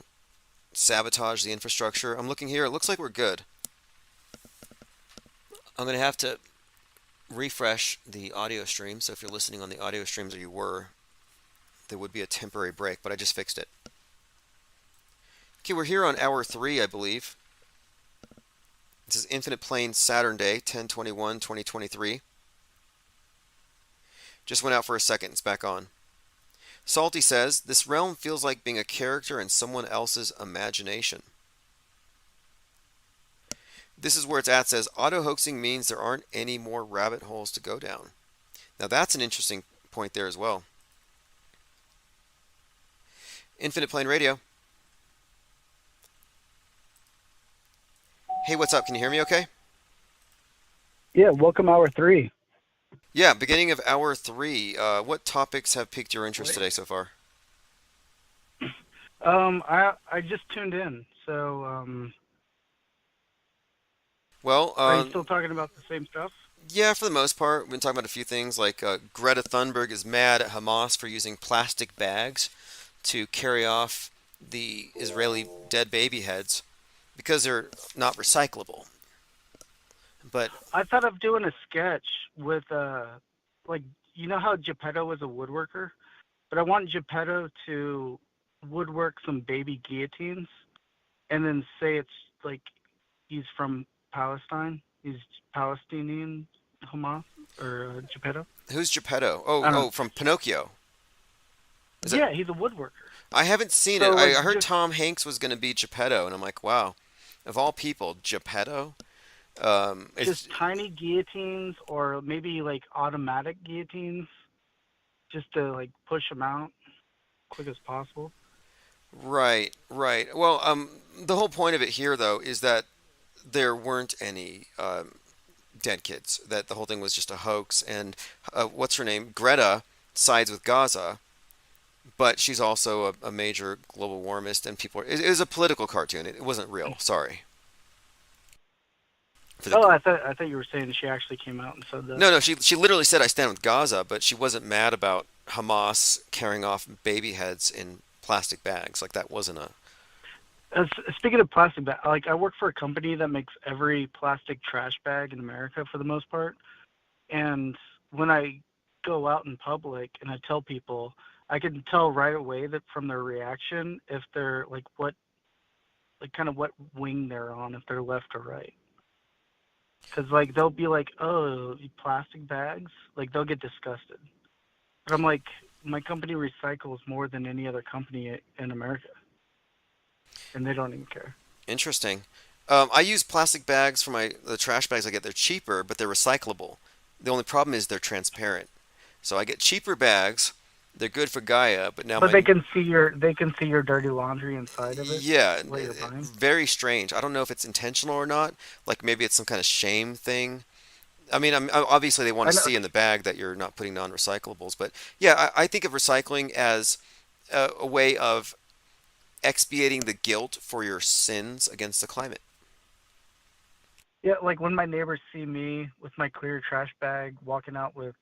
sabotaged the infrastructure. I'm looking here. It looks like we're good. I'm going to have to refresh the audio stream. So if you're listening on the audio streams, or you were, there would be a temporary break, but I just fixed it. Okay, we're here on hour 3, I believe. This is Infinite Plane Saturn Day, 10/21/2023. Just went out for a second. It's back on. Salty says, this realm feels like being a character in someone else's imagination. This is where it's at, says, auto-hoaxing means there aren't any more rabbit holes to go down. Now that's an interesting point there as well. Infinite Plane Radio. Hey, what's up? Can you hear me okay? Yeah, welcome hour 3. Yeah, beginning of hour 3. What topics have piqued your interest today so far? I just tuned in, so well, are you still talking about the same stuff? Yeah, for the most part. We've been talking about a few things like Greta Thunberg is mad at Hamas for using plastic bags to carry off the Israeli dead baby heads because they're not recyclable. But I thought of doing a sketch with like, you know how Geppetto was a woodworker, but I want Geppetto to woodwork some baby guillotines, and then say it's like he's from Palestine. He's Palestinian, Hamas or Geppetto. who's Geppetto? I don't know. From Pinocchio. Yeah, he's a woodworker. I haven't seen So, it. like, I heard just- Tom Hanks was going to be Geppetto, and I'm like, wow, of all people, Geppetto. It's Just tiny guillotines, or maybe like automatic guillotines, just to like push them out quick as possible. right, right. Well, the whole point of it here, though, is that there weren't any dead kids. That the whole thing was just a hoax. And what's her name? Greta sides with Gaza, but she's also a major global warmist, and it was a political cartoon. It wasn't real. Sorry. Oh, I thought you were saying she actually came out and said that. No, she literally said I stand with Gaza, but she wasn't mad about Hamas carrying off baby heads in plastic bags. Like that wasn't a. Speaking of plastic bag, like I work for a company that makes every plastic trash bag in America for the most part, and when I go out in public and I tell people, I can tell right away that from their reaction if they're like what wing they're on, if they're left or right. Because like they'll be like, "Oh, you plastic bags," like they'll get disgusted. But I'm like, my company recycles more than any other company in America, and they don't even care. Interesting. I use plastic bags for the trash bags I get. They're cheaper, but they're recyclable. The only problem is they're transparent. So I get cheaper bags. They're good for Gaia, but now But they can see your dirty laundry inside of it. yeah, what you're buying. very strange. I don't know if it's intentional or not. Like maybe it's some kind of shame thing. I mean, obviously they want I to know. see in the bag that you're not putting non-recyclables, but yeah, I think of recycling as a way of expiating the guilt for your sins against the climate. Yeah, like when my neighbors see me with my clear trash bag walking out with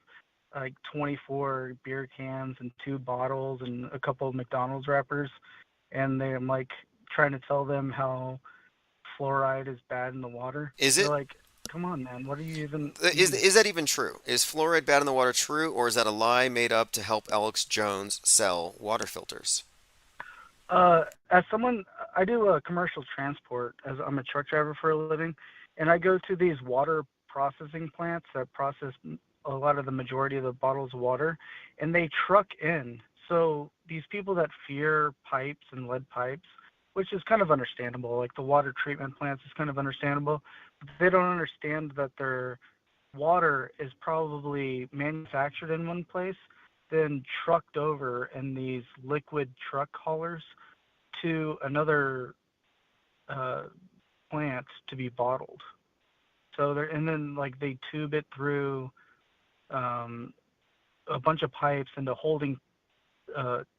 like 24 beer cans and 2 bottles and a couple of McDonald's wrappers, and I'm like trying to tell them how fluoride is bad in the water. Is They're it? like, come on, man, what are you even? Is that even true? Is fluoride bad in the water true, or is that a lie made up to help Alex Jones sell water filters? As someone, I do commercial transport as I'm a truck driver for a living, and I go to these water processing plants that process a lot of the majority of the bottles of water, and they truck in. So these people that fear pipes and lead pipes, which is kind of understandable, like the water treatment plants is kind of understandable, but they don't understand that their water is probably manufactured in one place, then trucked over in these liquid truck haulers to another plant to be bottled. So and then like they tube it through a bunch of pipes into holding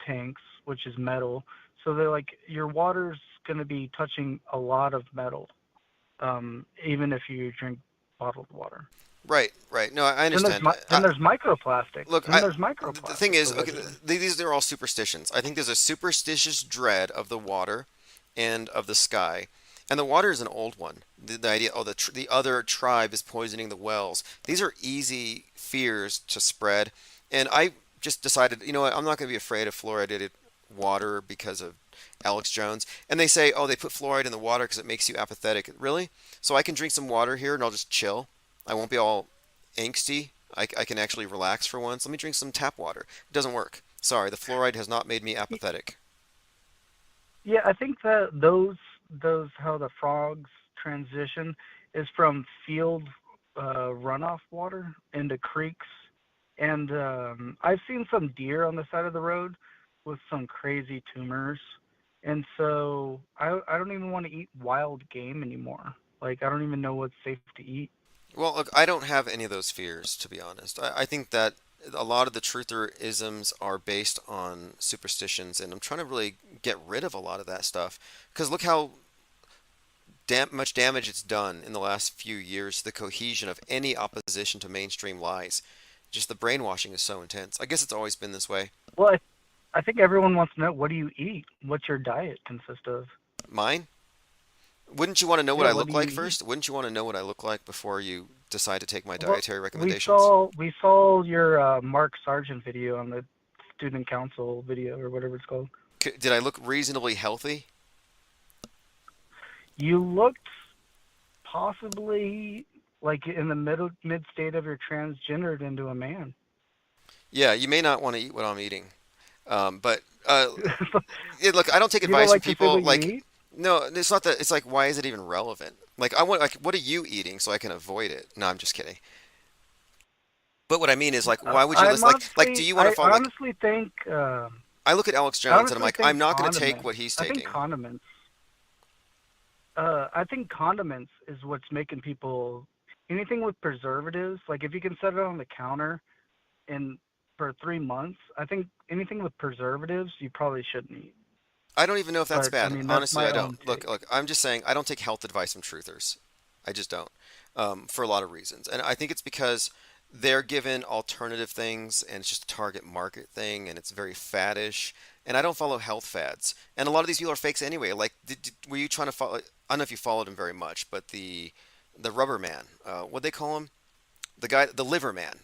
tanks, which is metal. So they're like, your water's going to be touching a lot of metal, even if you drink bottled water. Right. No, I understand. Then there's microplastic. Look, there's microplastic. the thing is, okay, these are all superstitions. I think there's a superstitious dread of the water and of the sky. And the water is an old one. The idea, the other tribe is poisoning the wells. These are easy fears to spread. And I just decided, you know what, I'm not going to be afraid of fluoridated water because of Alex Jones. And they say, oh, they put fluoride in the water because it makes you apathetic. Really? So I can drink some water here and I'll just chill. I won't be all angsty. I can actually relax for once. Let me drink some tap water. It doesn't work. Sorry, the fluoride has not made me apathetic. Yeah, I think that those how the frogs transition is from field runoff water into creeks, and I've seen some deer on the side of the road with some crazy tumors, and so I don't even want to eat wild game anymore. Like I don't even know what's safe to eat. Well, look, I don't have any of those fears, to be honest. I think that a lot of the truther-isms are based on superstitions, and I'm trying to really get rid of a lot of that stuff. Because look how much damage it's done in the last few years to the cohesion of any opposition to mainstream lies. Just the brainwashing is so intense. I guess it's always been this way. Well, I think everyone wants to know, what do you eat? What's your diet consist of? Mine? Wouldn't you want to know what Yeah, I what look do like you first? Wouldn't you want to know what I look like before you decide to take my Well, dietary recommendations? We saw your Mark Sargent video on the student council video or whatever it's called. Did I look reasonably healthy? You looked possibly like in the mid state of your transgendered into a man. Yeah, you may not want to eat what I'm eating, but look, I don't take You don't advice like from to say people what you like. eat? No, it's not that. It's like, why is it even relevant? Like, I want, like, what are you eating so I can avoid it? No, I'm just kidding. But what I mean is, like, why would you I'm listen? Like, do you want to follow? I Like, honestly think. I look at Alex I Jones and I'm honestly like, think I'm not going to take condiments- what he's I taking. think condiments. I think condiments is what's making people. Anything with preservatives, like if you can set it on the counter, for 3 months, I think anything with preservatives you probably shouldn't eat. I don't even know if that's But, I bad. mean, that's Honestly, my I own don't. Look, I'm just saying I don't take health advice from truthers. I just don't, for a lot of reasons. And I think it's because they're given alternative things, and it's just a target market thing, and it's very faddish. And I don't follow health fads. And a lot of these people are fakes anyway. Like, were you trying to follow? I don't know if you followed him very much, but the rubber man, what'd they call him? The guy, the liver man.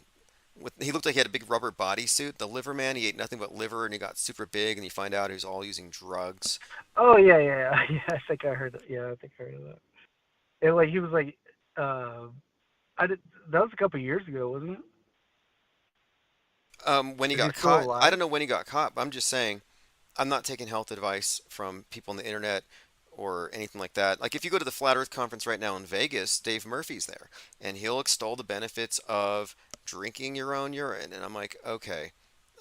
He looked like he had a big rubber bodysuit. The liver man, he ate nothing but liver, and he got super big, and you find out he was all using drugs. Oh yeah. I think I heard that. Yeah, I think I heard of that. It, like he was like, that was a couple of years ago, wasn't it? When he Is he got still caught, alive? I don't know when he got caught, but I'm just saying, I'm not taking health advice from people on the internet or anything like that. Like if you go to the Flat Earth Conference right now in Vegas, Dave Murphy's there, and he'll extol the benefits of drinking your own urine. And I'm like, okay,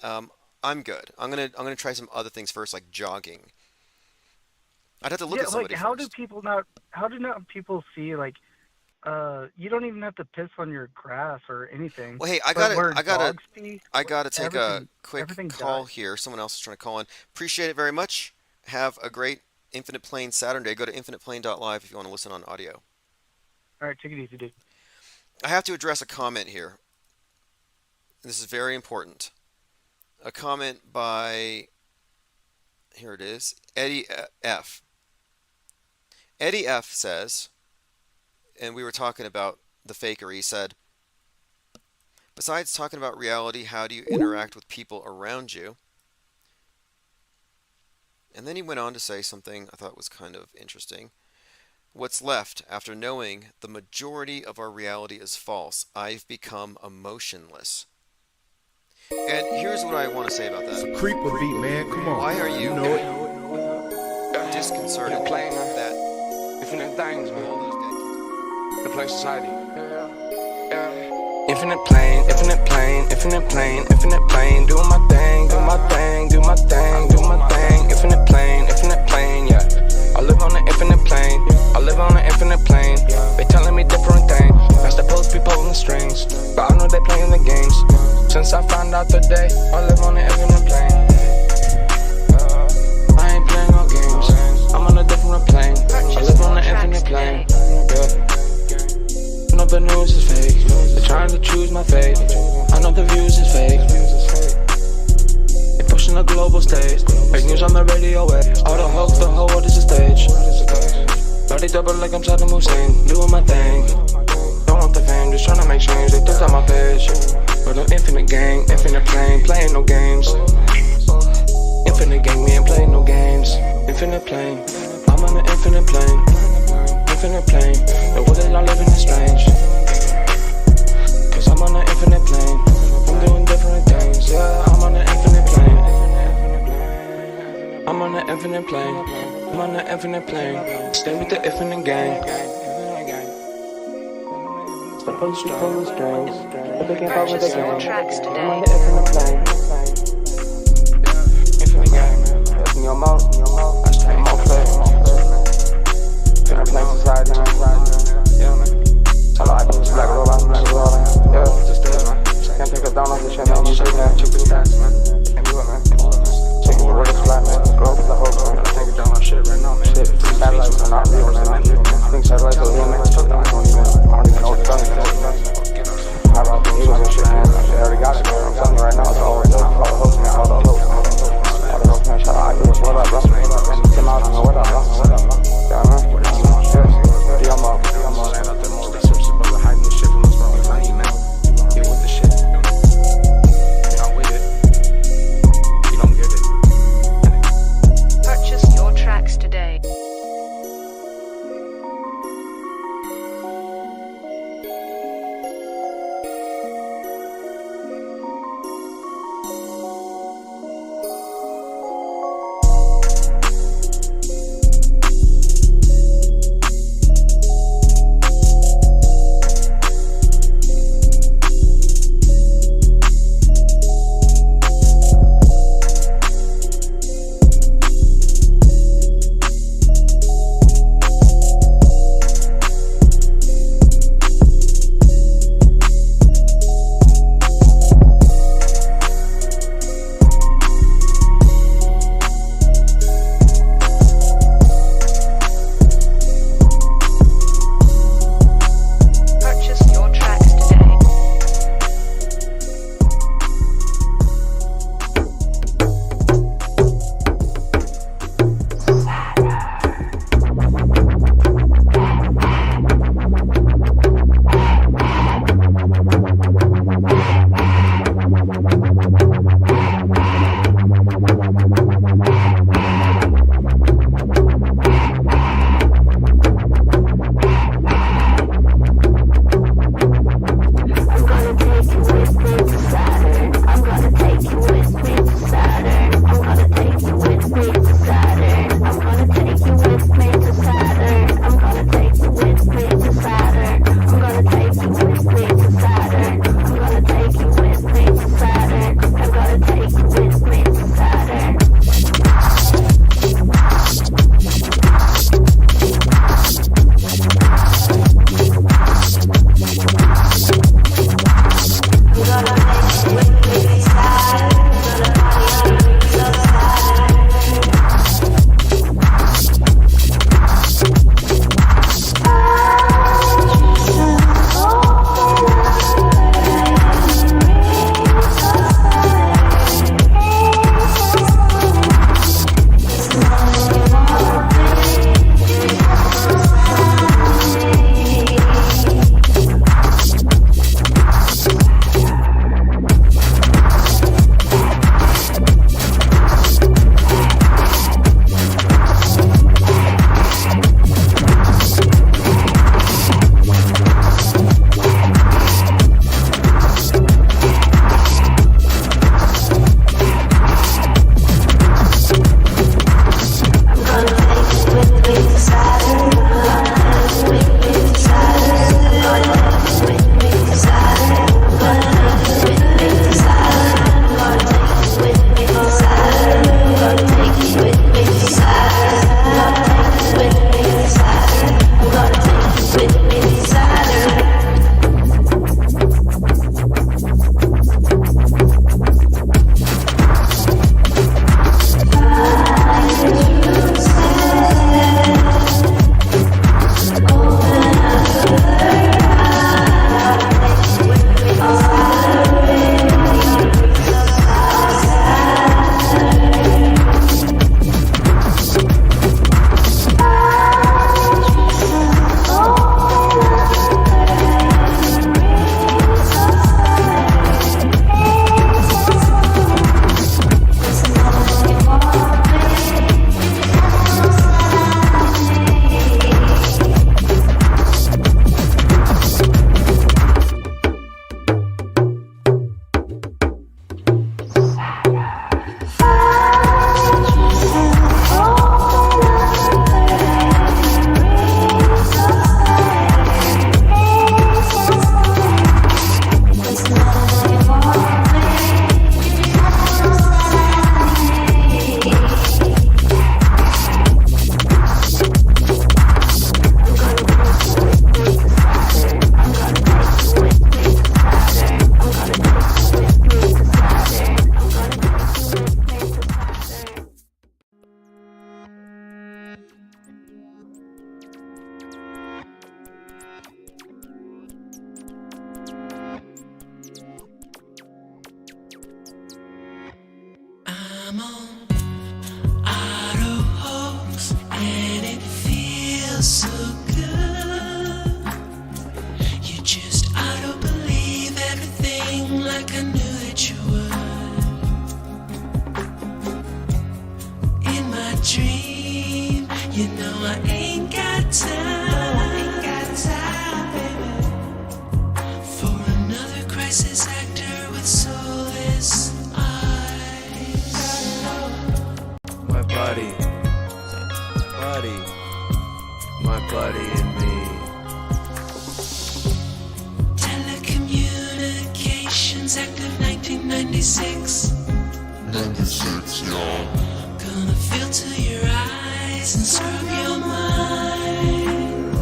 I'm good. I'm gonna try some other things first, like jogging. I'd have to look at somebody how first. how do not people see like, you don't even have to piss on your grass or anything. Well, hey, But where I gotta dogs pee, take a everything- quick everything call dies. here. Someone else is trying to call in. Appreciate it very much. Have a great Infinite Plane Saturday. Go to infiniteplane.live if you want to listen on audio. All right, take it easy, dude. I have to address a comment here. This is very important. A comment by, here it is, Eddie F. Eddie F says, and we were talking about the fakery, he said, besides talking about reality, how do you interact with people around you? And then he went on to say something I thought was kind of interesting. What's left after knowing the majority of our reality is false? I've become emotionless. And here's what I want to say about that. Creep a beat, man. Come on. Why are you know it? disconcerted that Infinite things, man. all those dead The place society. Infinite plane, infinite plane, infinite plane, infinite plane. Doing my thing, do my thing, do my thing, do my thing. Infinite plane, yeah. I live on an infinite plane. I live on an infinite plane. They telling me different things. That's supposed to be pulling the strings, but I know they playing the games. Since I found out today, I live on an infinite plane. I ain't playing no games. I'm on a different plane. I live on an infinite plane. Yeah. No, the news is fake. They're trying to choose my fate. I know the views is fake. They pushing the global stage. Fake news on the radio wave. All the hoax, the whole world is a stage. Body double like I'm Saddam Hussein. Doing my thing. Don't want the fame, just trying to make change. They took out my page. But I'm infinite gang, infinite plane, playing no games. Infinite gang, we ain't playing no games. Infinite plane, I'm on an infinite plane. Infinite plane, the world is not living is strange. Cause I'm on an infinite plane. I'm doing different things, yeah. I'm on an infinite plane. I'm on an infinite plane. I'm on an infinite plane. Stay with the infinite gang. Supposed to pull the strings, but they can't follow the game. I'm on the infinite plane. Infinite gang, man. That's in your mouth. I stay in my place. Infinite plane society, man. Yeah, man. Tell her I can just black roll out, yeah. Just do it, man. Can't take us down off the shit, man. You should, man. Check the stats, man. Can't do it, man. Check the word is flat, man. Globe is the whole, man. Take it down on shit right now, man. Shit, satellites are not real, man. I think satellites are real, man. I don't even know what the fuck. I rock the Eagles and shit, man. I already got it, man. I'm telling you right now, it's all right. All the hopes, man. All the hopes, man. I'm on Auto Hoax, and it feels so good. You just auto believe everything like I knew that you would. In my dream, you know I ain't got time, baby, for another crisis actor with soulless eyes. My buddy, my buddy and me. Telecommunications Act of 1996. 96, y'all. Gonna filter your eyes and scrub your mind.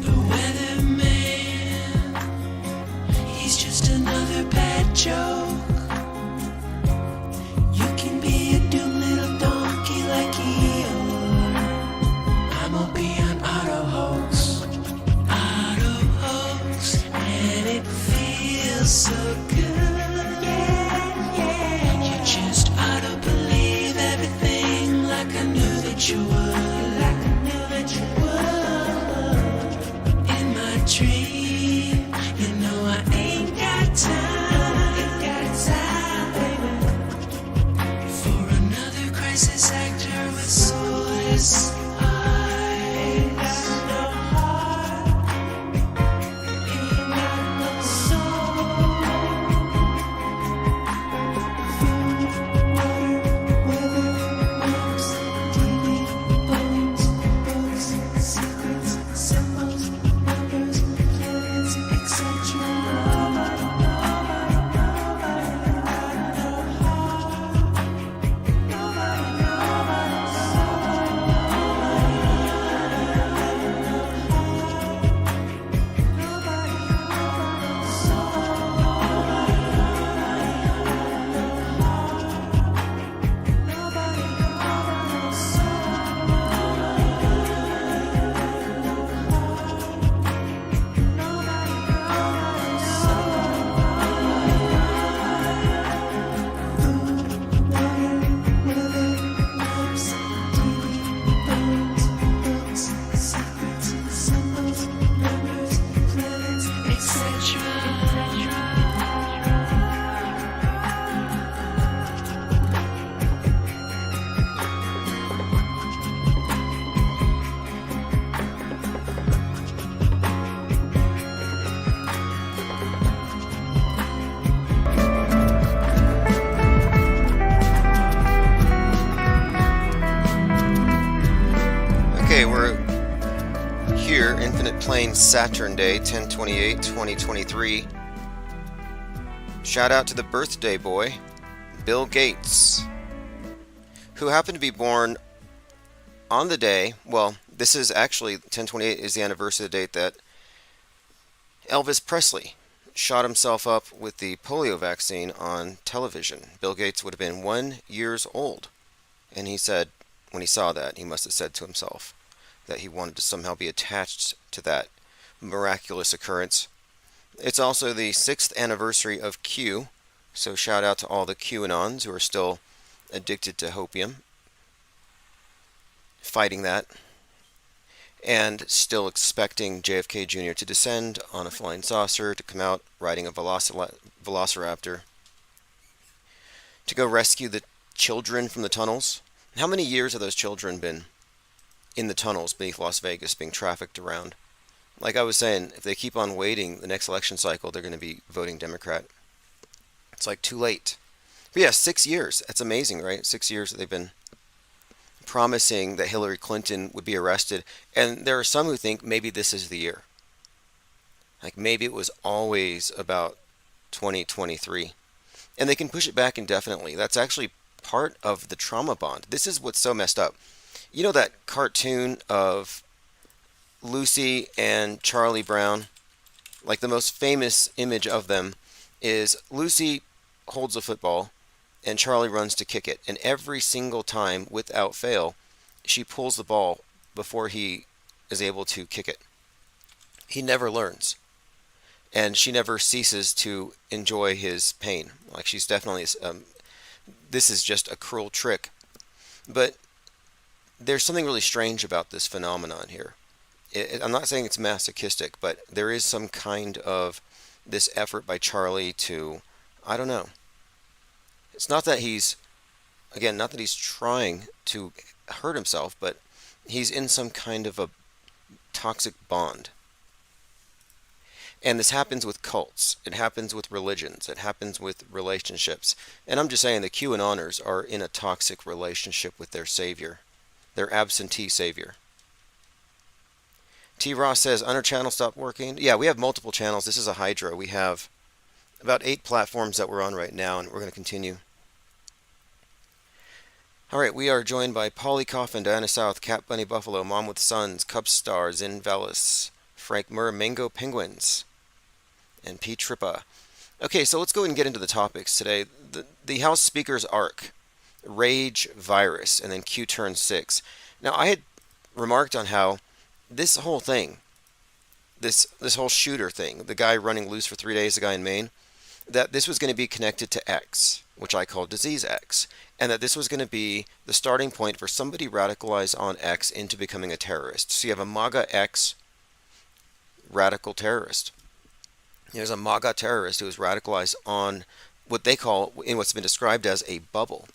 The weatherman, he's just another bad joke. You can be a doomed little donkey like Eeyore. I'm gonna be an auto hoax, and it feels so good. You just auto believe everything like I knew that you would. In my dream, you know I ain't got time, baby, for another crisis actor with soulless eyes. No heart, ain't got no soul. Food, water, weather, maps, TV, bones, books, secrets, symbols, numbers, planets, etc. Okay, we're here, Infinite Plane Saturn Day, 10/28/2023. Shout out to the birthday boy, Bill Gates, who happened to be born on the day, well, this is actually 10/28 is the anniversary of the date that Elvis Presley shot himself up with the polio vaccine on television. Bill Gates would have been 1 year old, and he said, when he saw that, he must have said to himself that he wanted to somehow be attached to that miraculous occurrence. It's also the 6th anniversary of Q, so shout out to all the QAnons who are still addicted to hopium, fighting that, and still expecting JFK Jr. to descend on a flying saucer, to come out riding a velociraptor, to go rescue the children from the tunnels. How many years have those children been in the tunnels beneath Las Vegas being trafficked around? Like I was saying, if they keep on waiting the next election cycle, they're going to be voting Democrat. It's like too late. But yeah, 6 years. That's amazing, right? 6 years that they've been promising that Hillary Clinton would be arrested. And there are some who think maybe this is the year. Like maybe it was always about 2023. And they can push it back indefinitely. That's actually part of the trauma bond. This is what's so messed up. You know that cartoon of Lucy and Charlie Brown? Like the most famous image of them is Lucy holds a football and Charlie runs to kick it. And every single time, without fail, she pulls the ball before he is able to kick it. He never learns. and she never ceases to enjoy his pain. Like she's definitely, this is just a cruel trick. But there's something really strange about this phenomenon here. I'm not saying it's masochistic, but there is some kind of this effort by Charlie to, I don't know. It's not that he's, again, not that he's trying to hurt himself, but he's in some kind of a toxic bond. And this happens with cults. It happens with religions. It happens with relationships. And I'm just saying the QAnoners are in a toxic relationship with their savior, their absentee savior. T. Ross says, Under channel stopped working. Yeah, we have multiple channels. This is a Hydra. We have about 8 platforms that we're on right now, and we're going to continue. All right, we are joined by Polly Coffin, Diana South, Cat Bunny Buffalo, Mom with Sons, Cubs Star, Zin Velis, Frank Murr, Mango Penguins, and P. Trippa. Okay, so let's go ahead and get into the topics today. The House Speaker's ARC, Rage Virus, and then Q Turn 6. Now, I had remarked on how this whole thing, this whole shooter thing, the guy running loose for 3 days, the guy in Maine, that this was going to be connected to X, which I call Disease X, and that this was going to be the starting point for somebody radicalized on X into becoming a terrorist. So you have a MAGA X radical terrorist. There's a MAGA terrorist who is radicalized on what they call, in what's been described as a bubble.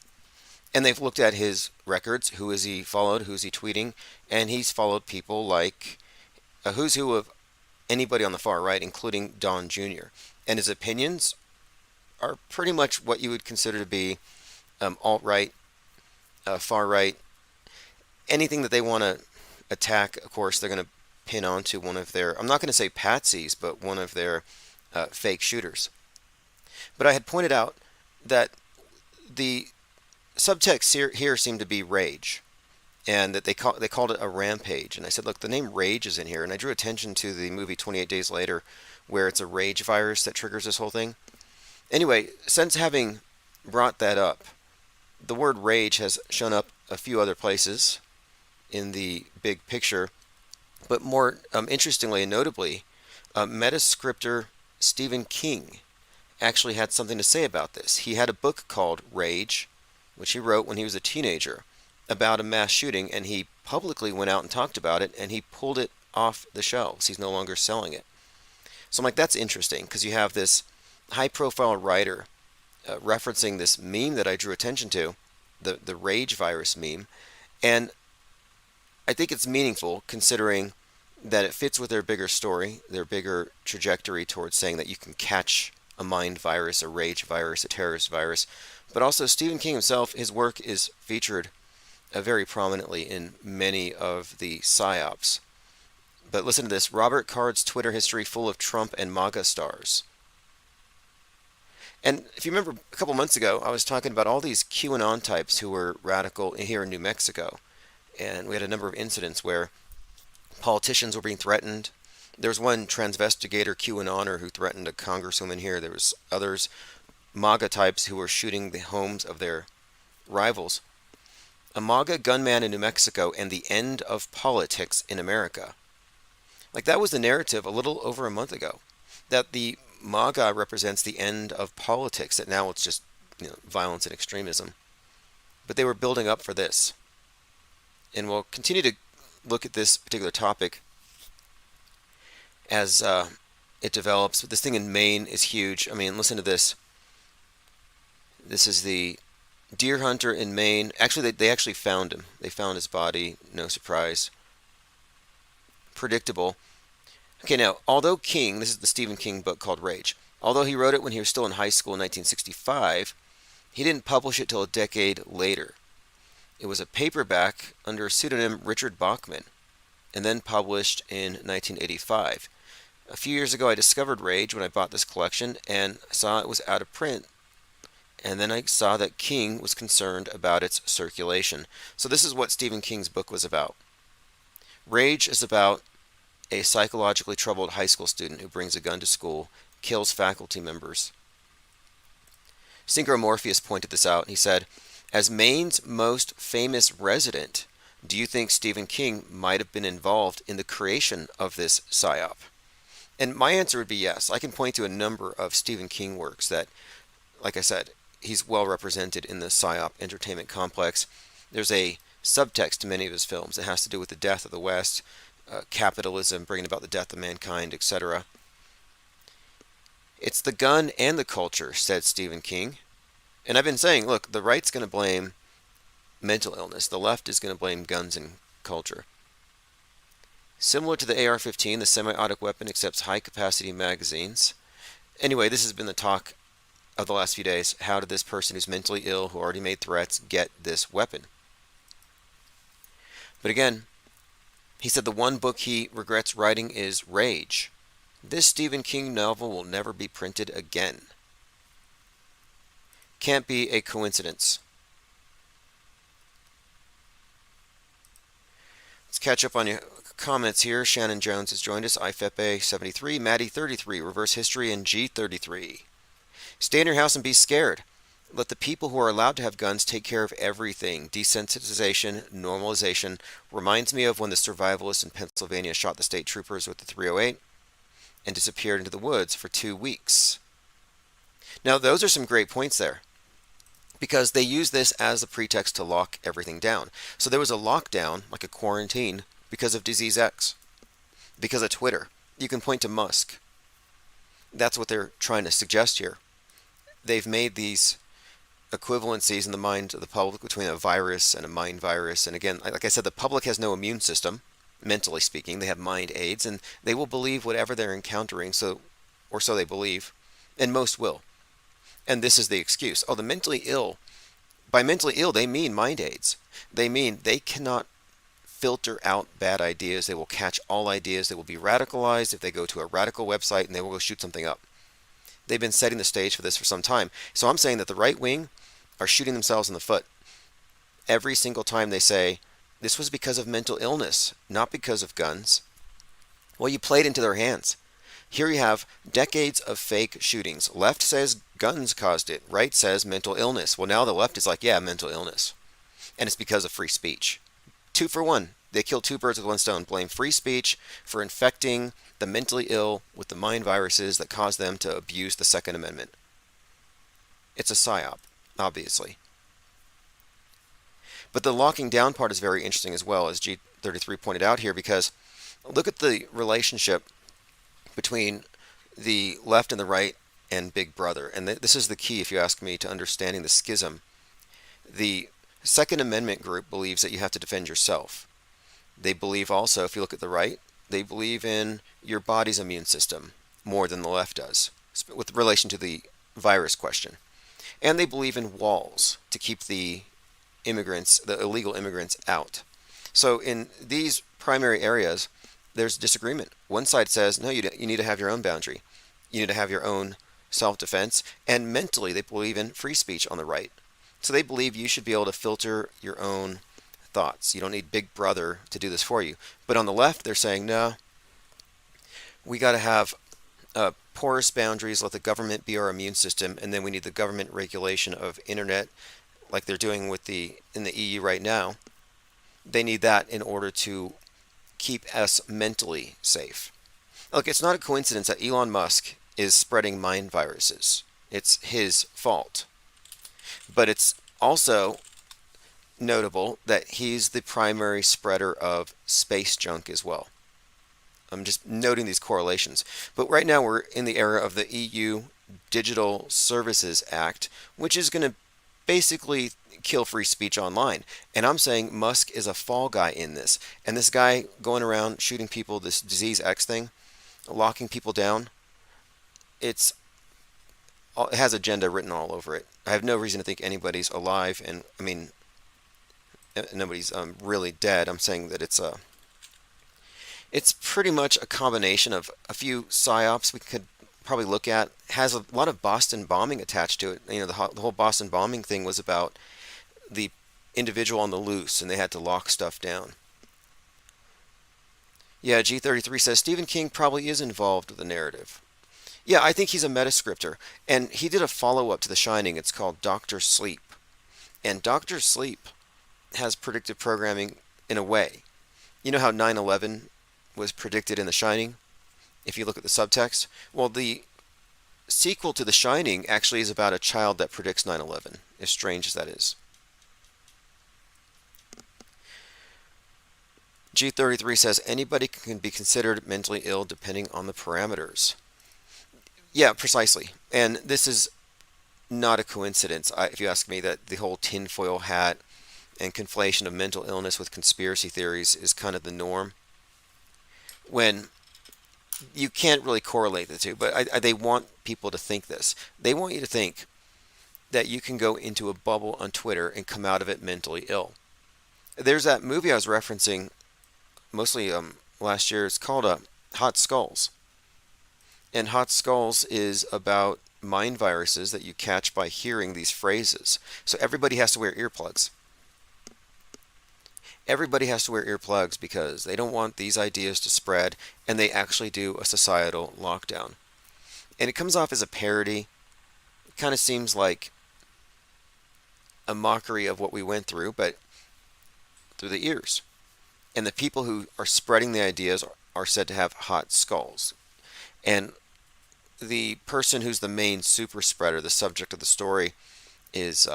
And they've looked at his records, who is he followed, who's he tweeting, and he's followed people like a who's who of anybody on the far right, including Don Jr. And his opinions are pretty much what you would consider to be alt-right, far right. Anything that they want to attack, of course, they're going to pin onto one of their, I'm not going to say patsies, but one of their fake shooters. But I had pointed out that the subtext here seemed to be rage, and that they called it a rampage. And I said, look, the name rage is in here, and I drew attention to the movie 28 Days Later, where it's a rage virus that triggers this whole thing. Anyway, since having brought that up, the word rage has shown up a few other places in the big picture, but more interestingly and notably, Metascriptor Stephen King actually had something to say about this. He had a book called Rage, which he wrote when he was a teenager, about a mass shooting, and he publicly went out and talked about it, and he pulled it off the shelves. He's no longer selling it. So I'm like, that's interesting, because you have this high-profile writer referencing this meme that I drew attention to, the rage virus meme, and I think it's meaningful considering that it fits with their bigger story, their bigger trajectory towards saying that you can catch a mind virus, a rage virus, a terrorist virus. But also Stephen King himself, his work is featured very prominently in many of the PSYOPs. But listen to this, Robert Card's Twitter history full of Trump and MAGA stars. And if you remember a couple months ago, I was talking about all these QAnon types who were radical here in New Mexico. And we had a number of incidents where politicians were being threatened. There was one transvestigator QAnoner who threatened a congresswoman here. There was others, MAGA types, who were shooting the homes of their rivals. A MAGA gunman in New Mexico and the end of politics in America. Like, that was the narrative a little over a month ago. That the MAGA represents the end of politics, that now it's just, violence and extremism. But they were building up for this. And we'll continue to look at this particular topic as it develops. But this thing in Maine is huge. I mean, listen to this. This is the deer hunter in Maine. Actually, they actually found him. They found his body. No surprise. Predictable. Okay, now, although King, this is the Stephen King book called Rage, although he wrote it when he was still in high school in 1965, he didn't publish it till a decade later. It was a paperback under a pseudonym Richard Bachman, and then published in 1985. A few years ago, I discovered Rage when I bought this collection, and I saw it was out of print. And then I saw that King was concerned about its circulation. So this is what Stephen King's book was about. Rage is about a psychologically troubled high school student who brings a gun to school, kills faculty members. Synchromorpheus pointed this out. He said, as Maine's most famous resident, do you think Stephen King might have been involved in the creation of this PSYOP? And my answer would be yes. I can point to a number of Stephen King works that, like I said, he's well represented in the PSYOP entertainment complex. There's a subtext to many of his films that has to do with the death of the West, capitalism, bringing about the death of mankind, etc. It's the gun and the culture, said Stephen King. And I've been saying, look, the right's going to blame mental illness. The left is going to blame guns and culture. Similar to the AR-15, the semi-automatic weapon accepts high-capacity magazines. Anyway, this has been the talk of the last few days. How did this person who's mentally ill, who already made threats, get this weapon? But again, he said the one book he regrets writing is Rage. This Stephen King novel will never be printed again. Can't be a coincidence. Let's catch up on your comments here. Shannon Jones has joined us. IFEPA 73, Maddie 33, Reverse History, and G33. Stay in your house and be scared. Let the people who are allowed to have guns take care of everything. Desensitization, normalization. Reminds me of when the survivalists in Pennsylvania shot the state troopers with the .308 and disappeared into the woods for 2 weeks. Now, those are some great points there, because they use this as a pretext to lock everything down. So there was a lockdown, like a quarantine, because of Disease X, because of Twitter. You can point to Musk. That's what they're trying to suggest here. They've made these equivalencies in the mind of the public between a virus and a mind virus. And again, like I said, the public has no immune system, mentally speaking. They have mind aids, and they will believe whatever they're encountering, so they believe, and most will. And this is the excuse. Oh, the mentally ill. By mentally ill, they mean mind aids. They mean they cannot filter out bad ideas. They will catch all ideas. They will be radicalized if they go to a radical website, and they will go shoot something up. They've been setting the stage for this for some time. So I'm saying that the right wing are shooting themselves in the foot. Every single time they say, this was because of mental illness, not because of guns. Well, you played into their hands. Here you have decades of fake shootings. Left says guns caused it. Right says mental illness. Well, now the left is like, yeah, mental illness. And it's because of free speech. 2 for 1. They kill 2 birds with 1 stone. Blame free speech for infecting the mentally ill with the mind viruses that cause them to abuse the Second Amendment. It's a psyop, obviously. But the locking down part is very interesting as well, as G33 pointed out here, because look at the relationship between the left and the right and Big Brother. And this is the key, if you ask me, to understanding the schism. The Second Amendment group believes that you have to defend yourself. They believe also, if you look at the right, they believe in your body's immune system more than the left does, with relation to the virus question. And they believe in walls to keep the immigrants, the illegal immigrants, out. So in these primary areas, there's disagreement. One side says, no, you need to have your own boundary. You need to have your own self-defense. And mentally, they believe in free speech on the right. So they believe you should be able to filter your own thoughts. You don't need Big Brother to do this for you. But on the left, they're saying, no, we got to have porous boundaries, let the government be our immune system, and then we need the government regulation of internet, like they're doing with in the EU right now. They need that in order to keep us mentally safe. Look, it's not a coincidence that Elon Musk is spreading mind viruses. It's his fault. But it's also notable that he's the primary spreader of space junk as well. I'm just noting these correlations. But right now we're in the era of the EU Digital Services Act, which is going to basically kill free speech online. And I'm saying Musk is a fall guy in this. And this guy going around shooting people, this Disease X thing, locking people down, it has agenda written all over it. I have no reason to think anybody's alive, and I mean, nobody's really dead. I'm saying that it's pretty much a combination of a few psyops we could probably look at. Has a lot of Boston bombing attached to it. You know, the whole Boston bombing thing was about the individual on the loose, and they had to lock stuff down. Yeah, G33 says Stephen King probably is involved with the narrative. Yeah, I think he's a metascripter, and he did a follow-up to The Shining. It's called Dr. Sleep, and Dr. Sleep has predictive programming in a way. You know how 9/11 was predicted in The Shining? if you look at the subtext. Well, the sequel to The Shining actually is about a child that predicts 9/11, as strange as that is. G33 says anybody can be considered mentally ill depending on the parameters. Yeah, precisely. And this is not a coincidence, if you ask me, that the whole tinfoil hat and conflation of mental illness with conspiracy theories is kind of the norm, when you can't really correlate the two. But they want people to think this. They want you to think that you can go into a bubble on Twitter and come out of it mentally ill. There's that movie I was referencing mostly last year. It's called Hot Skulls. And Hot Skulls is about mind viruses that you catch by hearing these phrases. So everybody has to wear earplugs. Everybody has to wear earplugs because they don't want these ideas to spread, and they actually do a societal lockdown. And it comes off as a parody. It kind of seems like a mockery of what we went through, but through the ears. And the people who are spreading the ideas are said to have hot skulls. And the person who's the main super spreader, the subject of the story, is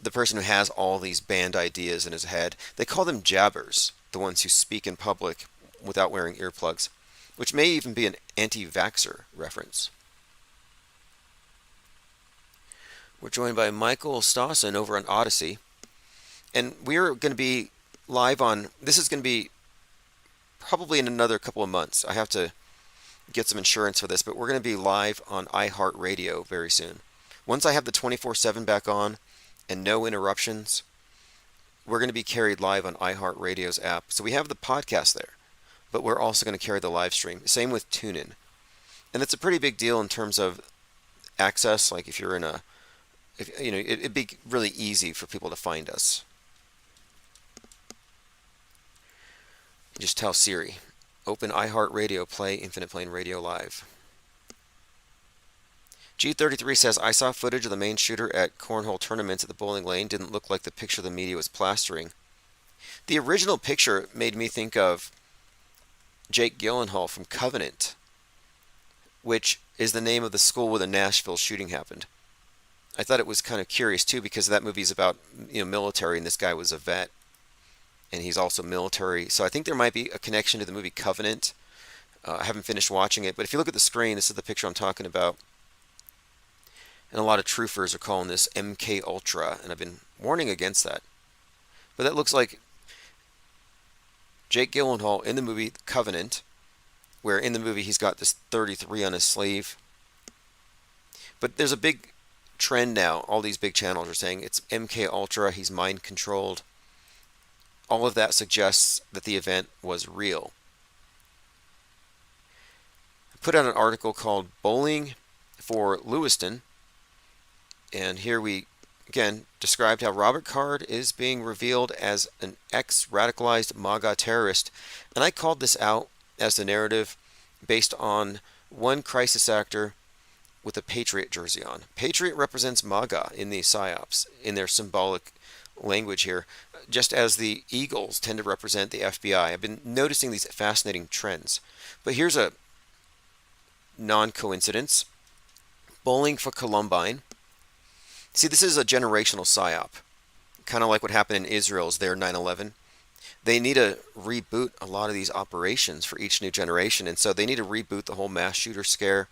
the person who has all these banned ideas in his head. They call them jabbers, the ones who speak in public without wearing earplugs, which may even be an anti-vaxxer reference. We're joined by Michael Stawson over on Odyssey, and we're going to be live on, this is going to be probably in another couple of months. I have to get some insurance for this, but we're going to be live on iHeartRadio very soon. Once I have the 24/7 back on and no interruptions, we're going to be carried live on iHeartRadio's app. So we have the podcast there, but we're also going to carry the live stream. Same with TuneIn. And it's a pretty big deal in terms of access. Like if you're in it'd be really easy for people to find us. Just tell Siri, open iHeartRadio, play Infinite Plane Radio Live. G33 says, I saw footage of the main shooter at cornhole tournaments at the bowling lane. Didn't look like the picture the media was plastering. The original picture made me think of Jake Gyllenhaal from Covenant, which is the name of the school where the Nashville shooting happened. I thought it was kind of curious too, because that movie's about military, and this guy was a vet, and he's also military. So I think there might be a connection to the movie Covenant. I haven't finished watching it, but if you look at the screen, this is the picture I'm talking about. And a lot of truthers are calling this MK Ultra, and I've been warning against that. But that looks like Jake Gyllenhaal in the movie Covenant, where in the movie he's got this 33 on his sleeve. But there's a big trend now. All these big channels are saying it's MK Ultra, he's mind controlled. All of that suggests that the event was real. I put out an article called Bowling for Lewiston, and here we again described how Robert Card is being revealed as an ex-radicalized MAGA terrorist, and I called this out as the narrative based on one crisis actor with a Patriot jersey on. Patriot represents MAGA in the PSYOPs, in their symbolic language here, just as the Eagles tend to represent the FBI. I've been noticing these fascinating trends. But here's a non-coincidence. Bowling for Columbine. See, this is a generational PSYOP, kind of like what happened in Israel's their 9/11. They need to reboot a lot of these operations for each new generation, and so they need to reboot the whole mass shooter scare.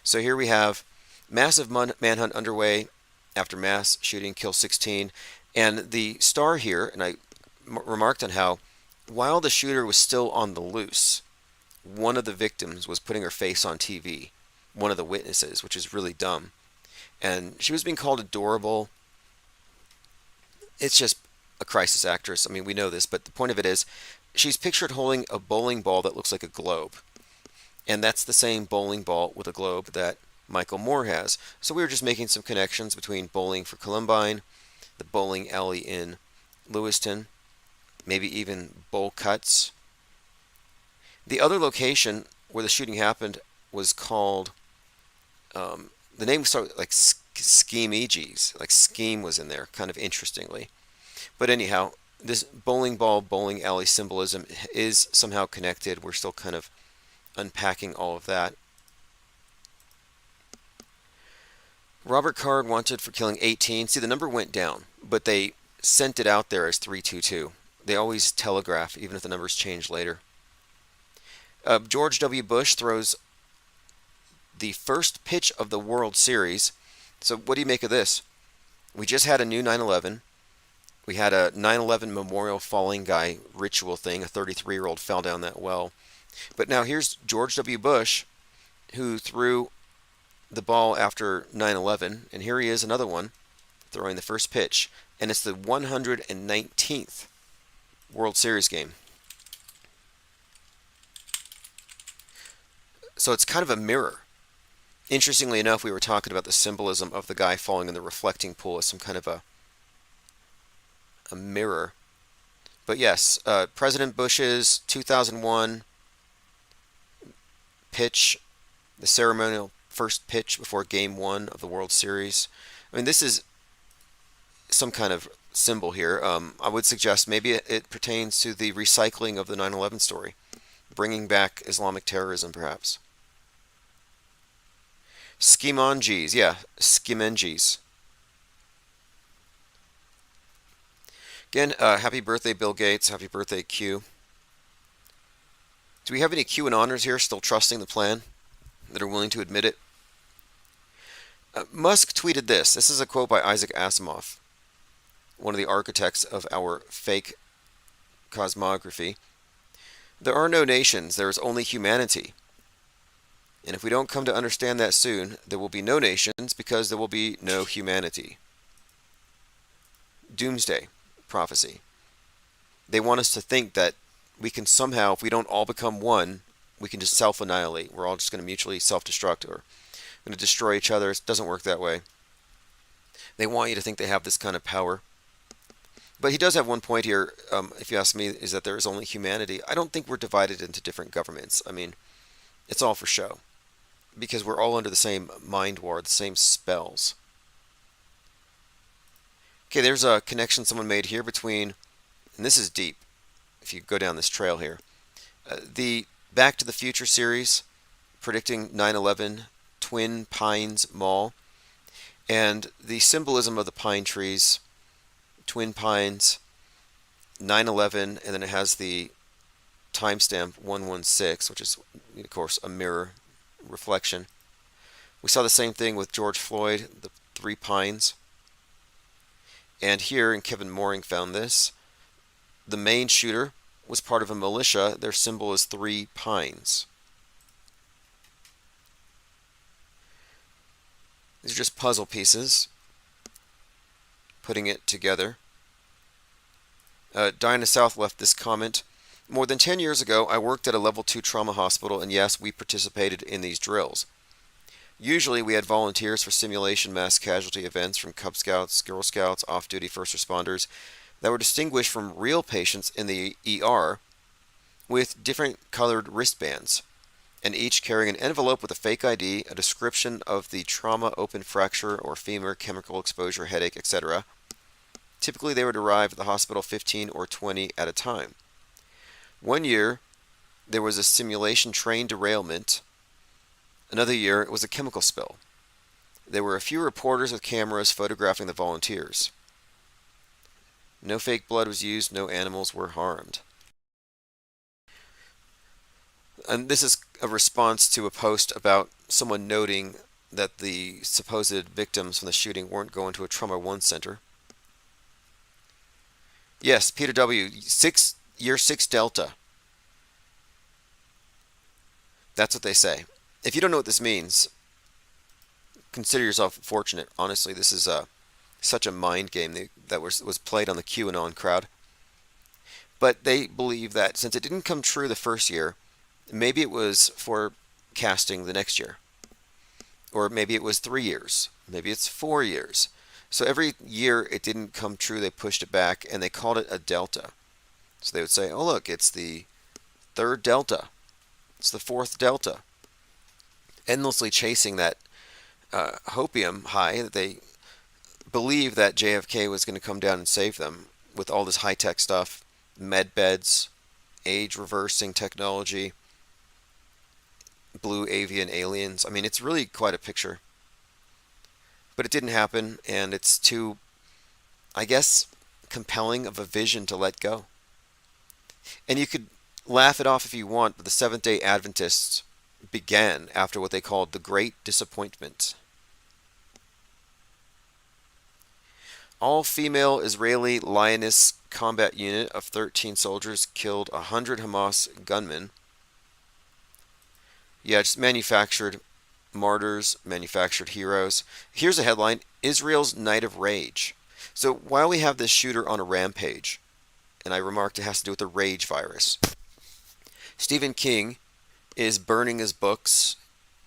So here we have massive manhunt underway after mass shooting kills 16. And the star here, and I remarked on how while the shooter was still on the loose, one of the victims was putting her face on TV, one of the witnesses, which is really dumb. And she was being called adorable. It's just a crisis actress. I mean, we know this, but the point of it is she's pictured holding a bowling ball that looks like a globe. And that's the same bowling ball with a globe that Michael Moore has. So we were just making some connections between Bowling for Columbine, the bowling alley in Lewiston, maybe even Bowl Cuts. The other location where the shooting happened was called, the name started like Scheme EGs, like Scheme was in there, kind of interestingly. But anyhow, this bowling ball, bowling alley symbolism is somehow connected. We're still kind of unpacking all of that. Robert Card wanted for killing 18. See, the number went down, but they sent it out there as 322. They always telegraph, even if the numbers change later. George W. Bush throws the first pitch of the World Series. So what do you make of this? We just had a new 9/11. We had a 9/11 memorial falling guy ritual thing. A 33-year-old fell down that well. But now here's George W. Bush, who threw the ball after 9/11, and here he is, another one, throwing the first pitch, and it's the 119th World Series game. So it's kind of a mirror. Interestingly enough, we were talking about the symbolism of the guy falling in the reflecting pool as some kind of a mirror. But yes, President Bush's 2001 pitch, the ceremonial first pitch before Game 1 of the World Series. I mean, this is some kind of symbol here. I would suggest maybe it pertains to the recycling of the 9/11 story, bringing back Islamic terrorism, perhaps. Skimonges, yeah, Skimenges. Again, happy birthday, Bill Gates. Happy birthday, Q. Do we have any QAnoners here still trusting the plan, that are willing to admit it? Musk tweeted this. This is a quote by Isaac Asimov, one of the architects of our fake cosmography. There are no nations, there is only humanity. And if we don't come to understand that soon, there will be no nations because there will be no humanity. Doomsday prophecy. They want us to think that we can somehow, if we don't all become one, we can just self-annihilate. We're all just going to mutually self-destruct or going to destroy each other. It doesn't work that way. They want you to think they have this kind of power. But he does have one point here, if you ask me, is that there is only humanity. I don't think we're divided into different governments. I mean, it's all for show. Because we're all under the same mind war, the same spells. Okay, there's a connection someone made here between, and this is deep, if you go down this trail here, the Back to the Future series, predicting 9/11, Twin Pines Mall, and the symbolism of the pine trees, Twin Pines, 9/11, and then it has the timestamp 116, which is, of course, a mirror reflection. We saw the same thing with George Floyd, the 3 pines. And here, and Kevin Mooring found this, the main shooter was part of a militia. Their symbol is 3 pines. These are just puzzle pieces, putting it together. Dinah South left this comment. More than 10 years ago, I worked at a level 2 trauma hospital, and yes, we participated in these drills. Usually, we had volunteers for simulation mass casualty events from Cub Scouts, Girl Scouts, off-duty first responders that were distinguished from real patients in the ER with different colored wristbands, and each carrying an envelope with a fake ID, a description of the trauma, open fracture or femur, chemical exposure, headache, etc. Typically, they would arrive at the hospital 15 or 20 at a time. One year, there was a simulation train derailment. Another year, it was a chemical spill. There were a few reporters with cameras photographing the volunteers. No fake blood was used, no animals were harmed. And this is a response to a post about someone noting that the supposed victims from the shooting weren't going to a Trauma 1 center. Yes, Peter W., Year 6 Delta. That's what they say. If you don't know what this means, consider yourself fortunate. Honestly, this is such a mind game that was played on the QAnon crowd. But they believe that since it didn't come true the first year, maybe it was forecasting the next year. Or maybe it was 3 years. Maybe it's 4 years. So every year it didn't come true, they pushed it back, and they called it a delta. So they would say, oh look, it's the 3rd delta. It's the 4th delta. Endlessly chasing that hopium high that they believe that JFK was going to come down and save them with all this high-tech stuff, med beds, age reversing technology. blue avian aliens. I mean, it's really quite a picture. But it didn't happen, and it's too, I guess, compelling of a vision to let go. And you could laugh it off if you want, but the Seventh-day Adventists began after what they called the Great Disappointment. All-female Israeli Lioness combat unit of 13 soldiers killed 100 Hamas gunmen. Yeah, just manufactured martyrs, manufactured heroes. Here's a headline: Israel's Night of Rage. So while we have this shooter on a rampage, and I remarked it has to do with the rage virus, Stephen King is burning his books,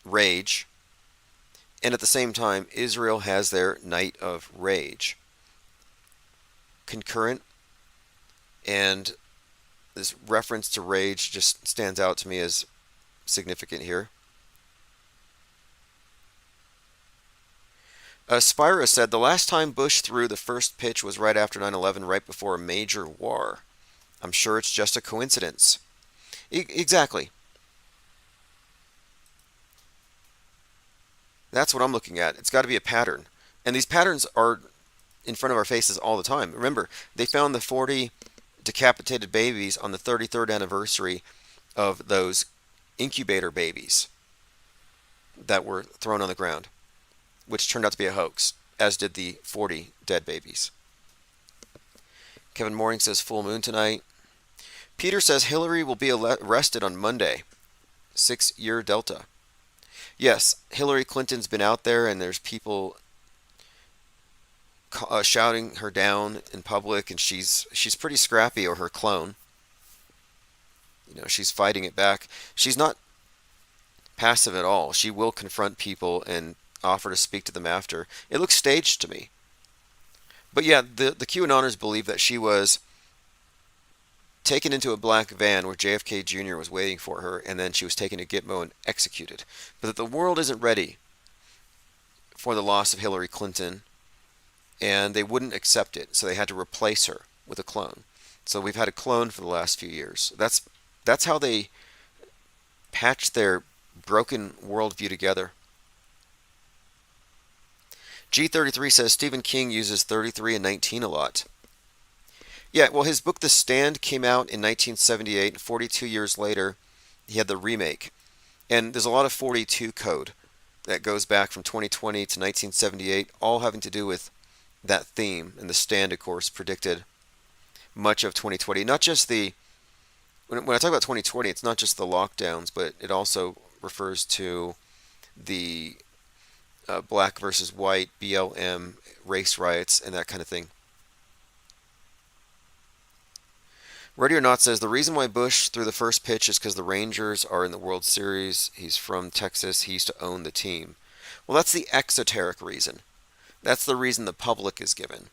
Rage, and at the same time, Israel has their Night of Rage. Concurrent, and this reference to rage just stands out to me as significant here. Spira said the last time Bush threw the first pitch was right after 9/11, right before a major war. I'm sure it's just a coincidence. Exactly. That's what I'm looking at. It's got to be a pattern. And these patterns are in front of our faces all the time. Remember, they found the 40 decapitated babies on the 33rd anniversary of those incubator babies that were thrown on the ground, which turned out to be a hoax, as did the 40 dead babies. Kevin Mooring says full moon tonight. Peter says Hillary will be arrested on Monday. 6-year Delta. Yes, Hillary Clinton's been out there, and there's people shouting her down in public, and she's pretty scrappy, or her clone. You know, she's fighting it back. She's not passive at all. She will confront people and offer to speak to them after. It looks staged to me. But yeah, the QAnoners believe that she was taken into a black van where JFK Jr. was waiting for her, and then she was taken to Gitmo and executed. But that the world isn't ready for the loss of Hillary Clinton, and they wouldn't accept it, so they had to replace her with a clone. So we've had a clone for the last few years. That's how they patch their broken worldview together. G33 says Stephen King uses 33 and 19 a lot. Yeah, well, his book The Stand came out in 1978. 42 years later, he had the remake. And there's a lot of 42 code that goes back from 2020 to 1978, all having to do with that theme. And The Stand, of course, predicted much of 2020. Not just the... When I talk about 2020, it's not just the lockdowns, but it also refers to the black versus white, BLM, race riots, and that kind of thing. Ready or Not says the reason why Bush threw the first pitch is because the Rangers are in the World Series. He's from Texas. He used to own the team. Well, that's the exoteric reason. That's the reason the public is given.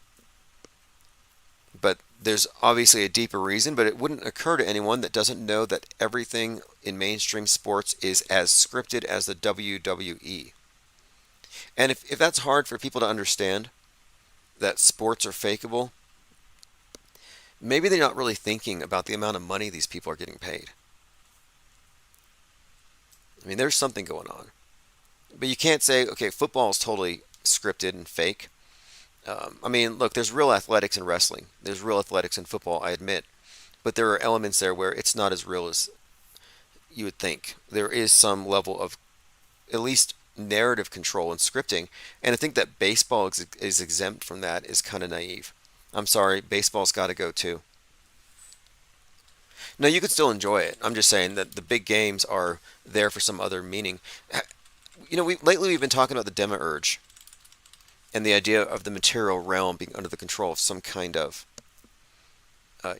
But there's obviously a deeper reason, but it wouldn't occur to anyone that doesn't know that everything in mainstream sports is as scripted as the WWE. And if that's hard for people to understand, that sports are fakeable, maybe they're not really thinking about the amount of money these people are getting paid. I mean, there's something going on. But you can't say, okay, football is totally scripted and fake. I mean, look, there's real athletics in wrestling. There's real athletics in football, I admit. But there are elements there where it's not as real as you would think. There is some level of at least narrative control and scripting. And I think that baseball is exempt from that is kind of naive. I'm sorry, baseball's got to go too. No, you could still enjoy it. I'm just saying that the big games are there for some other meaning. You know, lately we've been talking about the demiurge and the idea of the material realm being under the control of some kind of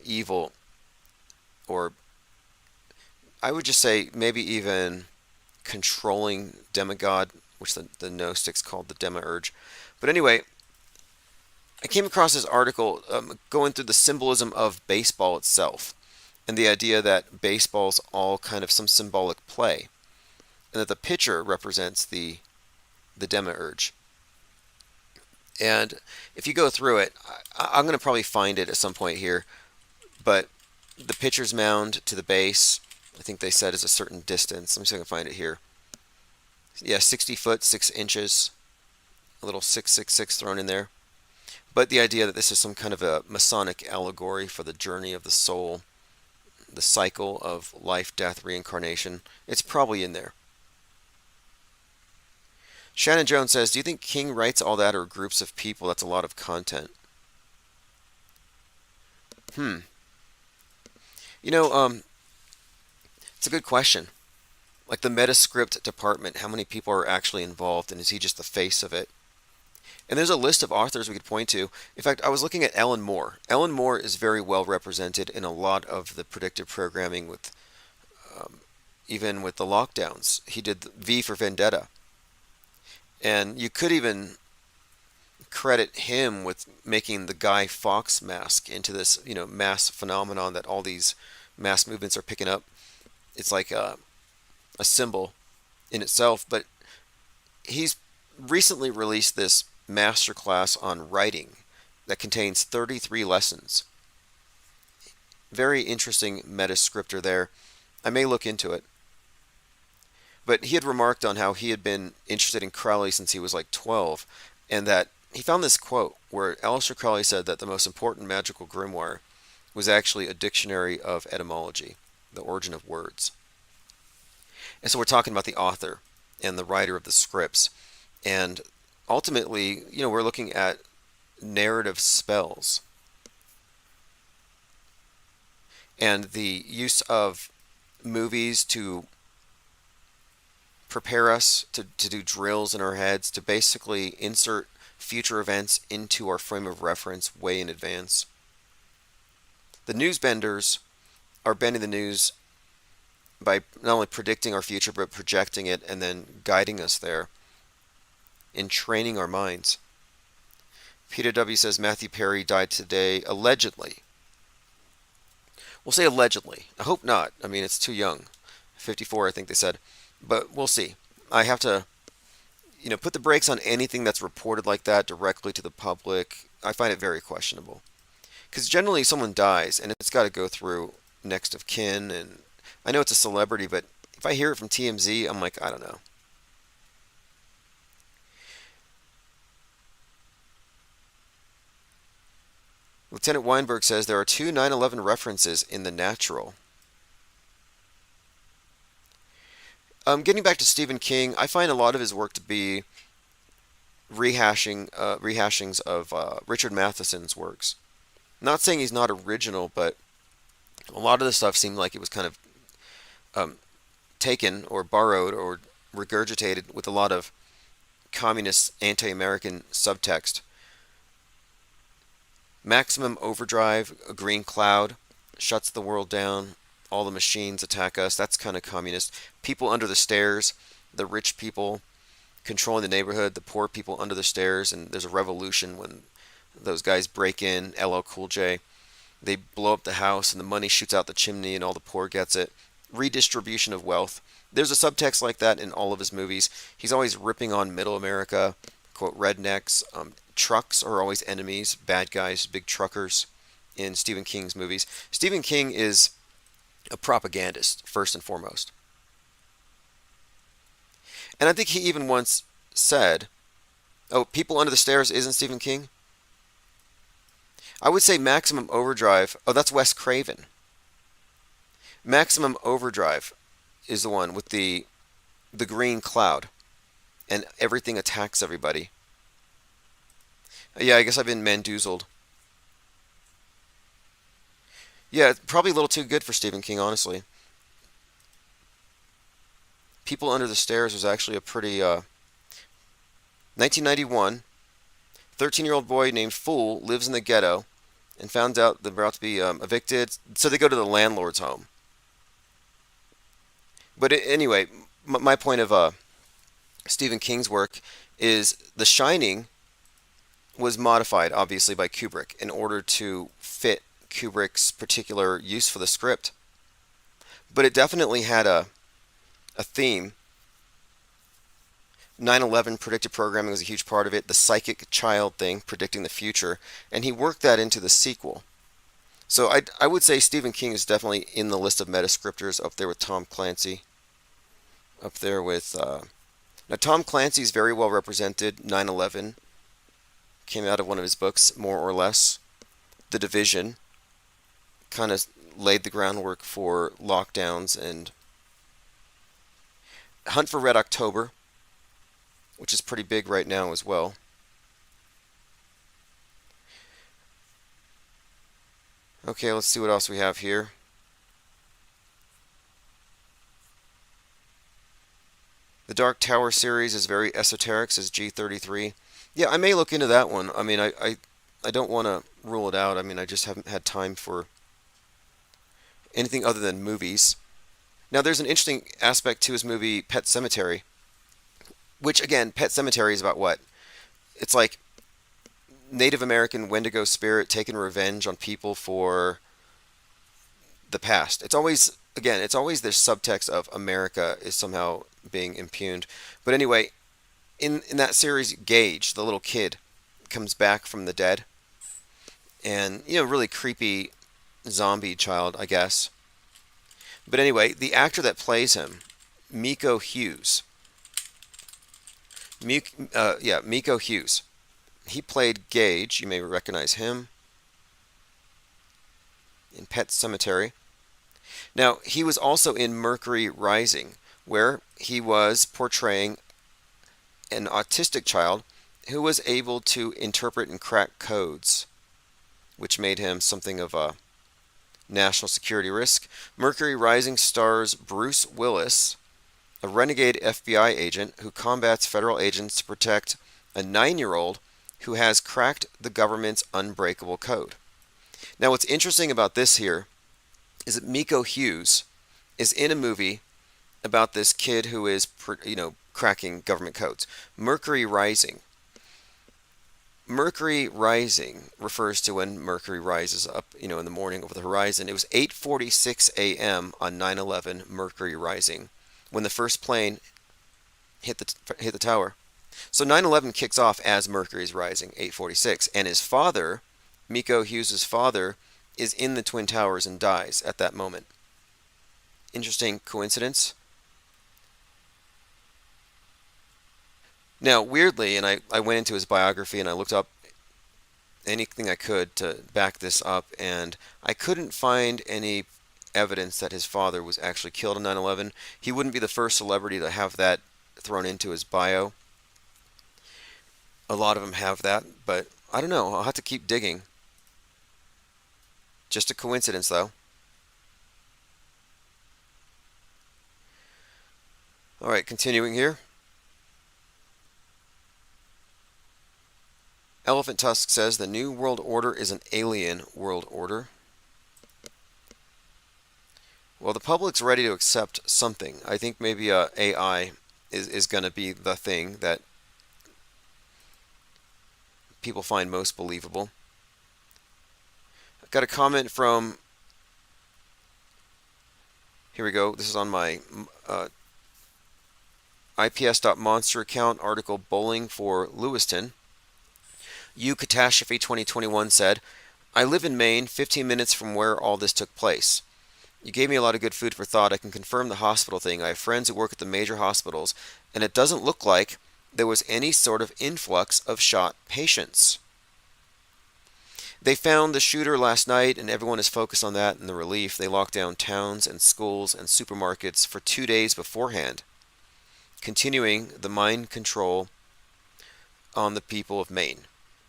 evil, or I would just say maybe even controlling demigod, which the Gnostics called the demiurge. But anyway, I came across this article going through the symbolism of baseball itself, and the idea that baseball's all kind of some symbolic play, and that the pitcher represents the demiurge. And if you go through it, I'm going to probably find it at some point here, but the pitcher's mound to the base, I think they said, is a certain distance. Let me see if I can find it here. Yeah, 60 foot, 6 inches, a little 666 thrown in there. But the idea that this is some kind of a Masonic allegory for the journey of the soul, the cycle of life, death, reincarnation, it's probably in there. Shannon Jones says, do you think King writes all that or groups of people? That's a lot of content. You know, it's a good question. Like the Metascript department, how many people are actually involved, and is he just the face of it? And there's a list of authors we could point to. In fact, I was looking at Alan Moore. Alan Moore is very well represented in a lot of the predictive programming with, even with the lockdowns. He did V for Vendetta. And you could even credit him with making the Guy Fawkes mask into this, you know, mass phenomenon that all these mass movements are picking up. It's like a symbol in itself, but he's recently released this masterclass on writing that contains 33 lessons. Very interesting metascriptor there. I may look into it. But he had remarked on how he had been interested in Crowley since he was like 12, and that he found this quote where Aleister Crowley said that the most important magical grimoire was actually a dictionary of etymology, the origin of words. And so we're talking about the author and the writer of the scripts. And ultimately, you know, we're looking at narrative spells and the use of movies to prepare us to do drills in our heads to basically insert future events into our frame of reference way in advance. The newsbenders are bending the news by not only predicting our future but projecting it and then guiding us there in training our minds. Peter W. says Matthew Perry died today, allegedly. We'll say allegedly. I hope not. I mean, it's too young. 54, I think they said. But we'll see. I have to, you know, put the brakes on anything that's reported like that directly to the public. I find it very questionable. Because generally someone dies and it's got to go through next of kin. And I know it's a celebrity, but if I hear it from TMZ, I'm like, I don't know. Lieutenant Weinberg says there are 2 9/11 references in The Natural. Getting back to Stephen King, I find a lot of his work to be rehashings of Richard Matheson's works. Not saying he's not original, but a lot of the stuff seemed like it was kind of taken or borrowed or regurgitated with a lot of communist, anti-American subtext. Maximum Overdrive, a green cloud, shuts the world down. All the machines attack us. That's kind of communist. People under the stairs, the rich people controlling the neighborhood, the poor people under the stairs, and there's a revolution when those guys break in, LL Cool J. They blow up the house and the money shoots out the chimney and all the poor gets it. Redistribution of wealth. There's a subtext like that in all of his movies. He's always ripping on middle America, quote, rednecks. Trucks are always enemies, bad guys, big truckers in Stephen King's movies. Stephen King is a propagandist, first and foremost. And I think he even once said, oh, People Under the Stairs isn't Stephen King? I would say Maximum Overdrive, oh, that's Wes Craven. Maximum Overdrive is the one with the green cloud and everything attacks everybody. Yeah, I guess I've been mandoozled. Yeah, probably a little too good for Stephen King, honestly. People Under the Stairs was actually a pretty... 1991, 13-year-old boy named Fool lives in the ghetto and found out they're about to be evicted, so they go to the landlord's home. But anyway, my point of Stephen King's work is The Shining was modified, obviously, by Kubrick in order to fit Kubrick's particular use for the script. But it definitely had a theme. 9/11 predictive programming was a huge part of it. The psychic child thing, predicting the future. And he worked that into the sequel. So I would say Stephen King is definitely in the list of metascriptors, up there with Tom Clancy. Up there with Now, Tom Clancy's very well represented. 9/11 came out of one of his books, more or less. The Division kind of laid the groundwork for lockdowns, and Hunt for Red October, which is pretty big right now as well. Okay, let's see what else we have here. The Dark Tower series is very esoteric, says G33. Yeah, I may look into that one. I mean, I don't want to rule it out. I mean, I just haven't had time for anything other than movies. Now, there's an interesting aspect to his movie Pet Sematary, which, again, Pet Sematary is about what? It's like Native American Wendigo spirit taking revenge on people for the past. It's always, again, it's always this subtext of America is somehow being impugned. But anyway, in that series, Gage, the little kid, comes back from the dead. And, really creepy zombie child, I guess. But anyway, the actor that plays him, Miko Hughes. Miko Hughes. He played Gage. You may recognize him in Pet Sematary. Now, he was also in Mercury Rising, where he was portraying an autistic child who was able to interpret and crack codes, which made him something of a national security risk. Mercury Rising stars Bruce Willis, a renegade FBI agent who combats federal agents to protect a 9-year-old who has cracked the government's unbreakable code. Now, what's interesting about this here is that Miko Hughes is in a movie about this kid who is, cracking government codes. Mercury Rising. Mercury Rising refers to when Mercury rises up, in the morning over the horizon. It was 8:46 a.m. on 9/11, Mercury Rising, when the first plane hit the tower. So 9/11 kicks off as Mercury's Rising, 8:46, and his father, Miko Hughes' father, is in the Twin Towers and dies at that moment. Interesting coincidence. Now, weirdly, and I went into his biography and I looked up anything I could to back this up, and I couldn't find any evidence that his father was actually killed in 9/11. He wouldn't be the first celebrity to have that thrown into his bio. A lot of them have that, but I don't know. I'll have to keep digging. Just a coincidence, though. All right, continuing here. Elephant Tusk says the New World Order is an alien world order. Well, the public's ready to accept something. I think maybe AI is going to be the thing that people find most believable. I've got a comment from, here we go, this is on my ips.monster account, article Bowling for Lewiston. Catastrophe 2021 said, I live in Maine, 15 minutes from where all this took place. You gave me a lot of good food for thought. I can confirm the hospital thing. I have friends who work at the major hospitals, and it doesn't look like there was any sort of influx of shot patients. They found the shooter last night, and everyone is focused on that and the relief. They locked down towns and schools and supermarkets for 2 days beforehand, continuing the mind control on the people of Maine.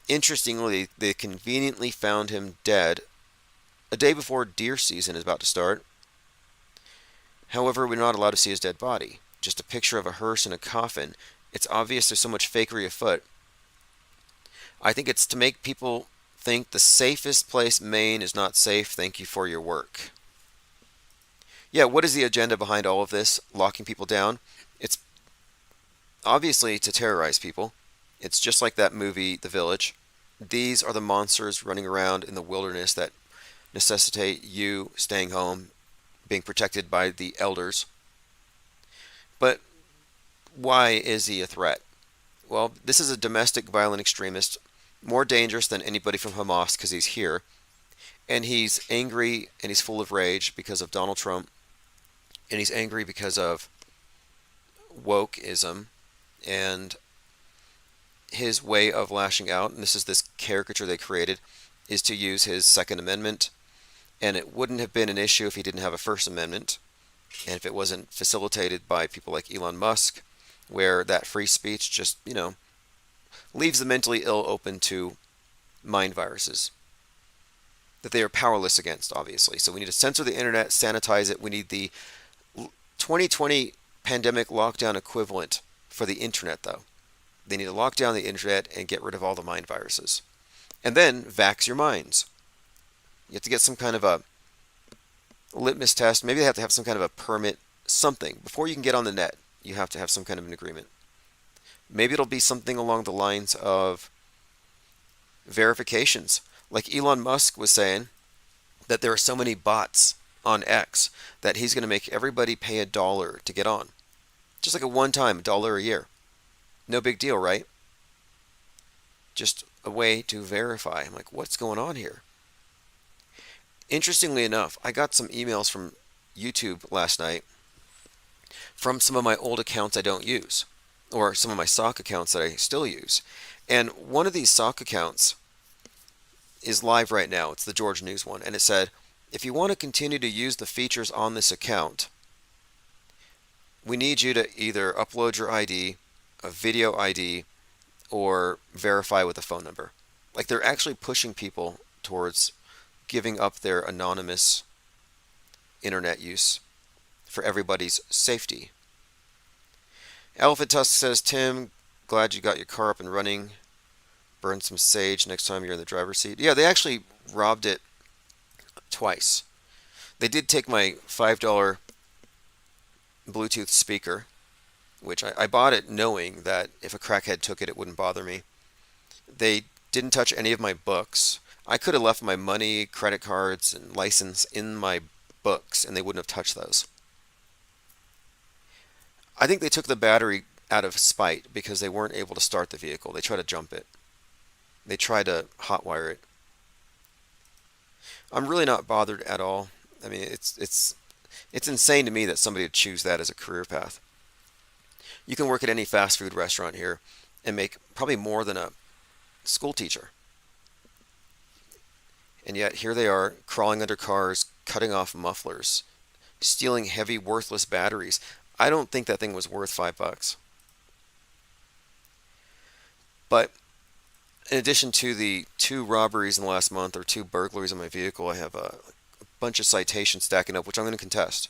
Interestingly, they conveniently found him dead a day before deer season is about to start. However, we're not allowed to see his dead body. Just a picture of a hearse and a coffin. It's obvious there's so much fakery afoot. I think it's to make people think the safest place, Maine, is not safe. Thank you for your work. Yeah, what is the agenda behind all of this? Locking people down? It's obviously to terrorize people. It's just like that movie, The Village. These are the monsters running around in the wilderness that necessitate you staying home, being protected by the elders. But why is he a threat? Well, this is a domestic violent extremist, more dangerous than anybody from Hamas because he's here. And he's angry and he's full of rage because of Donald Trump. And he's angry because of wokeism. And his way of lashing out, and this is this caricature they created, is to use his Second Amendment. And it wouldn't have been an issue if he didn't have a First Amendment, and if it wasn't facilitated by people like Elon Musk, where that free speech just, leaves the mentally ill open to mind viruses that they are powerless against, obviously. So we need to censor the internet, sanitize it. We need the 2020 pandemic lockdown equivalent for the internet, though. They need to lock down the internet and get rid of all the mind viruses. And then vax your minds. You have to get some kind of a litmus test. Maybe they have to have some kind of a permit, something. Before you can get on the net, you have to have some kind of an agreement. Maybe it'll be something along the lines of verifications. Like Elon Musk was saying that there are so many bots on X that he's going to make everybody pay $1 to get on. Just like a one-time $1 a year. No big deal, right? Just a way to verify. I'm like, what's going on here? Interestingly enough, I got some emails from YouTube last night from some of my old accounts I don't use, or some of my sock accounts that I still use. And one of these sock accounts is live right now. It's the George News one. And it said, if you want to continue to use the features on this account, we need you to either upload your ID, a video ID, or verify with a phone number. Like, they're actually pushing people towards giving up their anonymous internet use for everybody's safety. Elephant Tusk says, Tim, glad you got your car up and running. Burn some sage next time you're in the driver's seat. Yeah, they actually robbed it twice. They did take my $5 Bluetooth speaker, which I bought it knowing that if a crackhead took it, it wouldn't bother me. They didn't touch any of my books. I could have left my money, credit cards, and license in my books, and they wouldn't have touched those. I think they took the battery out of spite because they weren't able to start the vehicle. They tried to jump it. They tried to hotwire it. I'm really not bothered at all. I mean, it's insane to me that somebody would choose that as a career path. You can work at any fast food restaurant here and make probably more than a school teacher. And yet here they are crawling under cars, cutting off mufflers, stealing heavy, worthless batteries. I don't think that thing was worth $5. But in addition to the 2 robberies in the last month, or 2 burglaries on my vehicle, I have a bunch of citations stacking up, which I'm going to contest.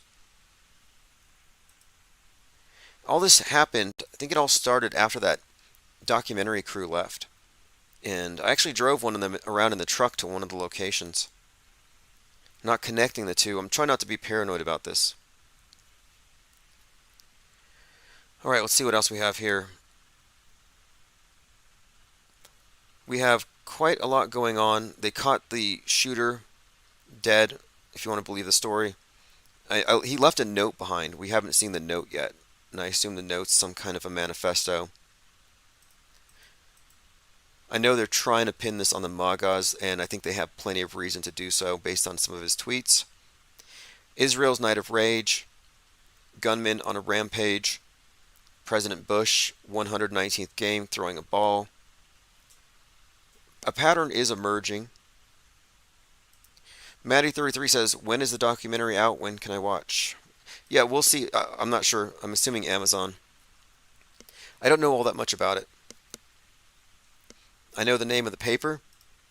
All this happened, I think it all started after that documentary crew left. And I actually drove one of them around in the truck to one of the locations. Not connecting the two. I'm trying not to be paranoid about this. Alright, let's see what else we have here. We have quite a lot going on. They caught the shooter dead, if you want to believe the story. He left a note behind. We haven't seen the note yet. And I assume the note's some kind of a manifesto. I know they're trying to pin this on the MAGAs, and I think they have plenty of reason to do so based on some of his tweets. Israel's Night of Rage, gunman on a rampage, President Bush, 119th game, throwing a ball. A pattern is emerging. Maddie33 says, when is the documentary out? When can I watch? Yeah, we'll see. I'm not sure. I'm assuming Amazon. I don't know all that much about it. I know the name of the paper.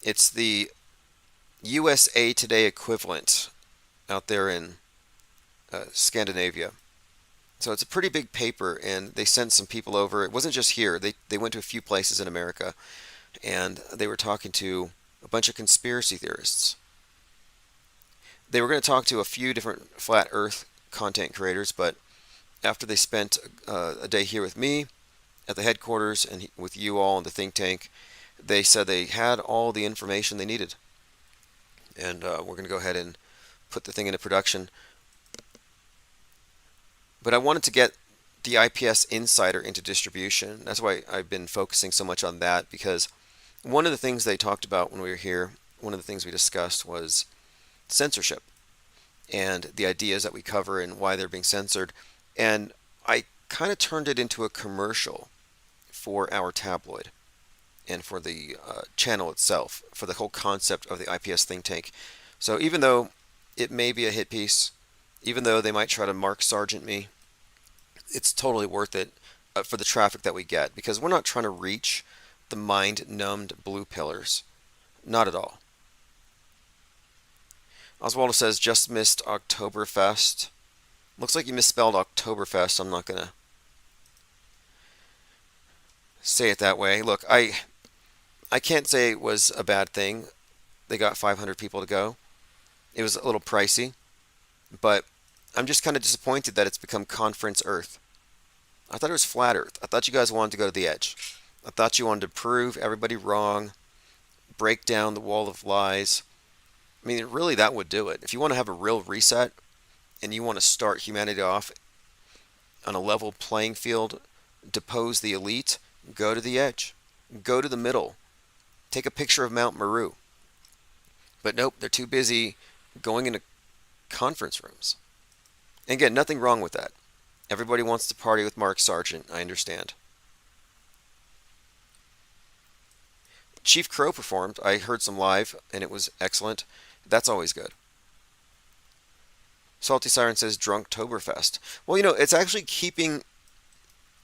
It's the USA Today equivalent out there in Scandinavia. So it's a pretty big paper, and they sent some people over. It wasn't just here. They went to a few places in America, and they were talking to a bunch of conspiracy theorists. They were going to talk to a few different flat earth content creators, but after they spent a day here with me at the headquarters and with you all in the think tank, they said they had all the information they needed. And we're going to go ahead and put the thing into production. But I wanted to get the IPS Insider into distribution. That's why I've been focusing so much on that, because one of the things they talked about when we were here, one of the things we discussed was censorship and the ideas that we cover and why they're being censored. And I kind of turned it into a commercial for our tabloid and for the channel itself, for the whole concept of the IPS think tank. So even though it may be a hit piece, even though they might try to Mark Sargent me, it's totally worth it for the traffic that we get, because we're not trying to reach the mind-numbed blue pillars. Not at all. Oswaldo says, just missed Oktoberfest. Looks like you misspelled Oktoberfest. I'm not going to say it that way. Look, I can't say it was a bad thing. They got 500 people to go. It was a little pricey, but I'm just kind of disappointed that it's become Conference Earth. I thought it was Flat Earth. I thought you guys wanted to go to the edge. I thought you wanted to prove everybody wrong, break down the wall of lies. I mean, really, that would do it. If you want to have a real reset and you want to start humanity off on a level playing field, depose the elite, go to the edge. Go to the middle. Take a picture of Mount Meru. But nope, they're too busy going into conference rooms. And again, nothing wrong with that. Everybody wants to party with Mark Sargent. I understand. Chief Crow performed. I heard some live, and it was excellent. That's always good. Salty Siren says Drunktoberfest. Well, you know, it's actually keeping.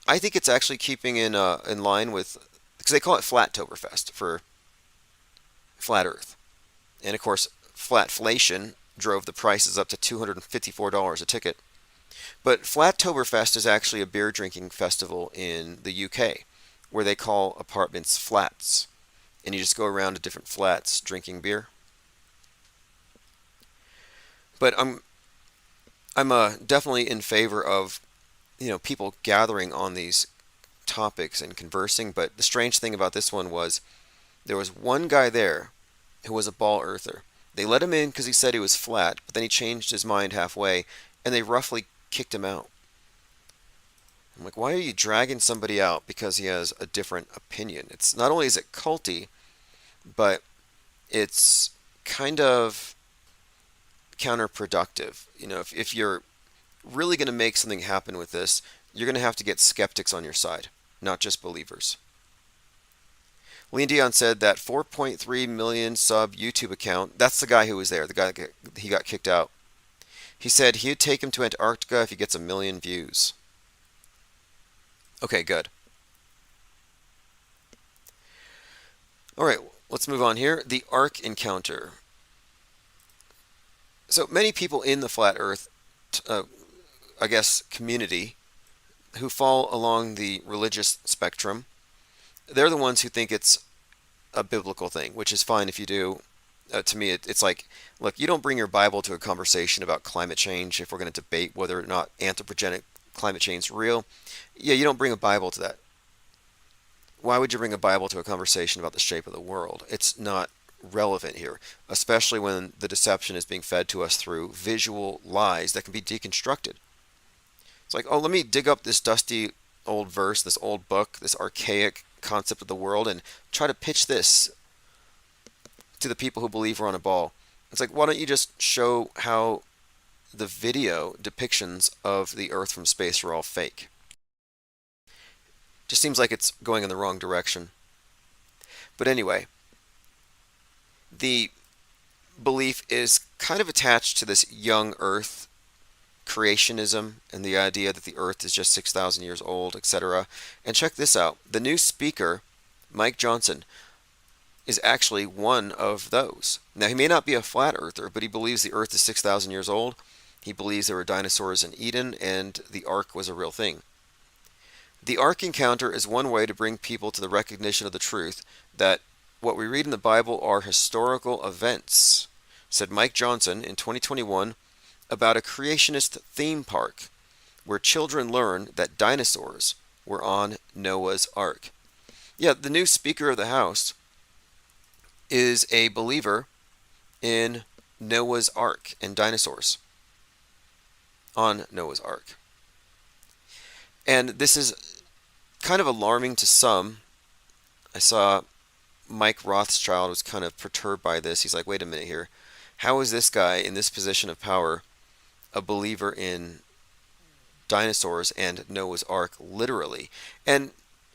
I think it's actually keeping in line with, because they call it Flattoberfest for flat Earth, and of course, flatflation drove the prices up to $254 a ticket. But Flattoberfest is actually a beer drinking festival in the UK, where they call apartments flats, and you just go around to different flats drinking beer. But I'm definitely in favor of, you know, people gathering on these topics and conversing. But the strange thing about this one was there was one guy there who was a ball earther. They let him in because he said he was flat, but then he changed his mind halfway, and they roughly kicked him out. I'm like, why are you dragging somebody out because he has a different opinion? It's not only is it culty, but it's kind of counterproductive. You know, if you're really going to make something happen with this, you're going to have to get skeptics on your side, not just believers. Lean Dion said that 4.3 million sub YouTube account, that's the guy who was there, the guy that he got kicked out. He said he'd take him to Antarctica if he gets 1 million views. Okay, good. All right, let's move on here. The Ark encounter. So many people in the Flat Earth, I guess, community who fall along the religious spectrum, they're the ones who think it's a biblical thing, which is fine if you do. To me, it's like, look, you don't bring your Bible to a conversation about climate change if we're going to debate whether or not anthropogenic climate change is real. Yeah, you don't bring a Bible to that. Why would you bring a Bible to a conversation about the shape of the world? It's not relevant here, especially when the deception is being fed to us through visual lies that can be deconstructed. It's like, oh, let me dig up this dusty old verse, this old book, this archaic concept of the world, and try to pitch this to the people who believe we're on a ball. It's like, why don't you just show how the video depictions of the Earth from space are all fake? Just seems like it's going in the wrong direction. But anyway, the belief is kind of attached to this young Earth creationism and the idea that the Earth is just 6,000 years old, etc. And check this out. The new speaker, Mike Johnson, is actually one of those. Now, he may not be a flat earther, but he believes the Earth is 6,000 years old. He believes there were dinosaurs in Eden, and the Ark was a real thing. The Ark encounter is one way to bring people to the recognition of the truth that what we read in the Bible are historical events, said Mike Johnson in 2021 about a creationist theme park where children learn that dinosaurs were on Noah's Ark. Yeah, the new Speaker of the House is a believer in Noah's Ark and dinosaurs on Noah's Ark. And this is kind of alarming to some. I saw Mike Rothschild was kind of perturbed by this. He's like, wait a minute here. How is this guy in this position of power a believer in dinosaurs and Noah's Ark literally? And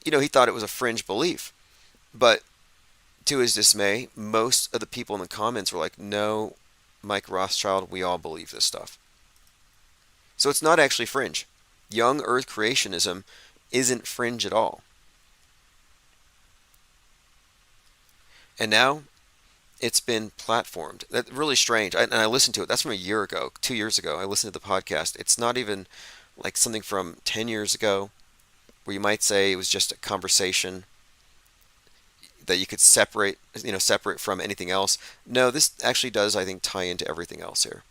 he thought it was a fringe belief. But to his dismay, most of the people in the comments were like, no, Mike Rothschild, we all believe this stuff. So it's not actually fringe. Young Earth creationism isn't fringe at all. And now it's been platformed. That's really strange. And I listened to it. That's from a year ago, 2 years ago. I listened to the podcast. It's not even like something from 10 years ago where you might say it was just a conversation that you could separate from anything else. No, this actually does, I think, tie into everything else here.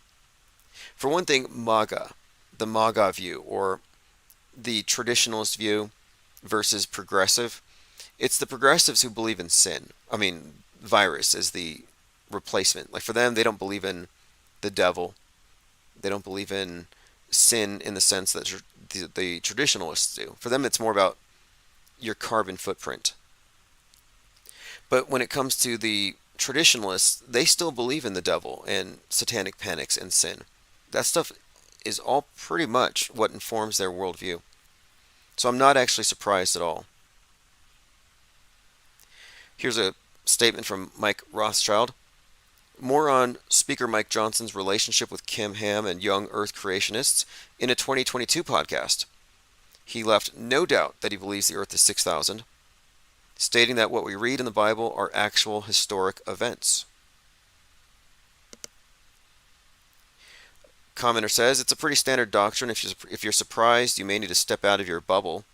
For one thing, MAGA, the MAGA view, or the traditionalist view versus progressive. It's the progressives who believe in sin. I mean, virus is the replacement. Like for them, they don't believe in the devil. They don't believe in sin in the sense that the traditionalists do. For them, it's more about your carbon footprint. But when it comes to the traditionalists, they still believe in the devil and satanic panics and sin. That stuff is all pretty much what informs their worldview. So I'm not actually surprised at all. Here's a statement from Mike Rothschild. More on Speaker Mike Johnson's relationship with Kim Ham and young Earth creationists in a 2022 podcast. He left no doubt that he believes the Earth is 6,000, stating that what we read in the Bible are actual historic events. Commenter says, it's a pretty standard doctrine. If you're surprised, you may need to step out of your bubble.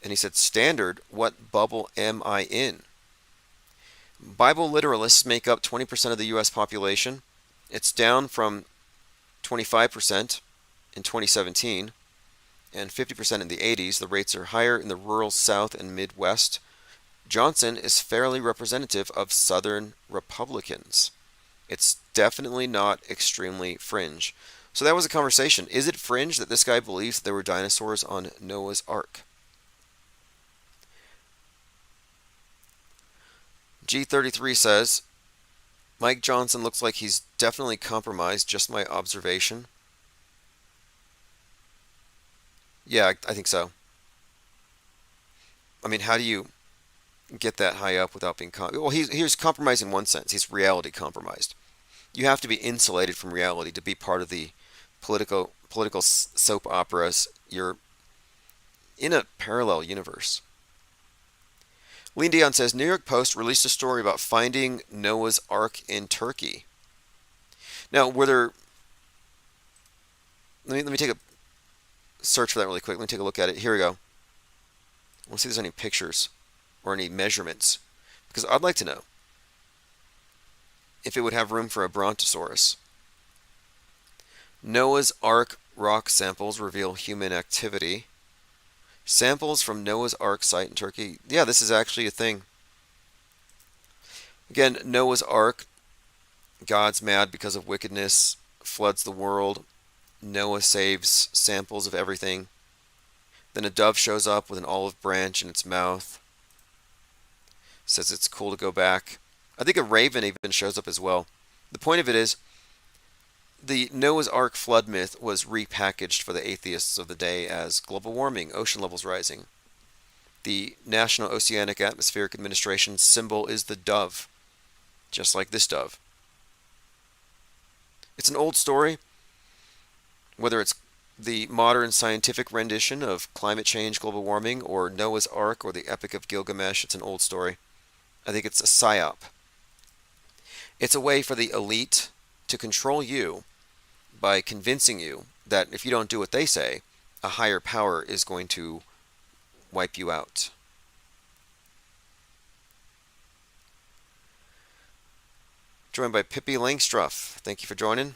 And he said, standard? What bubble am I in? Bible literalists make up 20% of the U.S. population. It's down from 25% in 2017 and 50% in the 80s. The rates are higher in the rural South and Midwest. Johnson is fairly representative of Southern Republicans. It's definitely not extremely fringe. So that was a conversation. Is it fringe that this guy believes there were dinosaurs on Noah's Ark? G33 says, Mike Johnson looks like he's definitely compromised, just my observation. Yeah, I think so. I mean, how do you get that high up without being well, he's compromised in one sense. He's reality compromised. You have to be insulated from reality to be part of the political soap operas. You're in a parallel universe. Lean Dion says, New York Post released a story about finding Noah's Ark in Turkey. Now, were there... Let me take a search for that really quick. Let me take a look at it. Here we go. I want to see if there's any pictures or any measurements, because I'd like to know if it would have room for a brontosaurus. Noah's Ark rock samples reveal human activity. Samples from Noah's Ark site in Turkey. Yeah, this is actually a thing. Again, Noah's Ark. God's mad because of wickedness, floods the world. Noah saves samples of everything. Then a dove shows up with an olive branch in its mouth. Says it's cool to go back. I think a raven even shows up as well. The point of it is, the Noah's Ark flood myth was repackaged for the atheists of the day as global warming, ocean levels rising. The National Oceanic Atmospheric Administration's symbol is the dove, just like this dove. It's an old story, whether it's the modern scientific rendition of climate change, global warming, or Noah's Ark, or the Epic of Gilgamesh. It's an old story. I think it's a psyop. It's a way for the elite to control you by convincing you that if you don't do what they say, a higher power is going to wipe you out. Joined by Pippi Langstruff. Thank you for joining.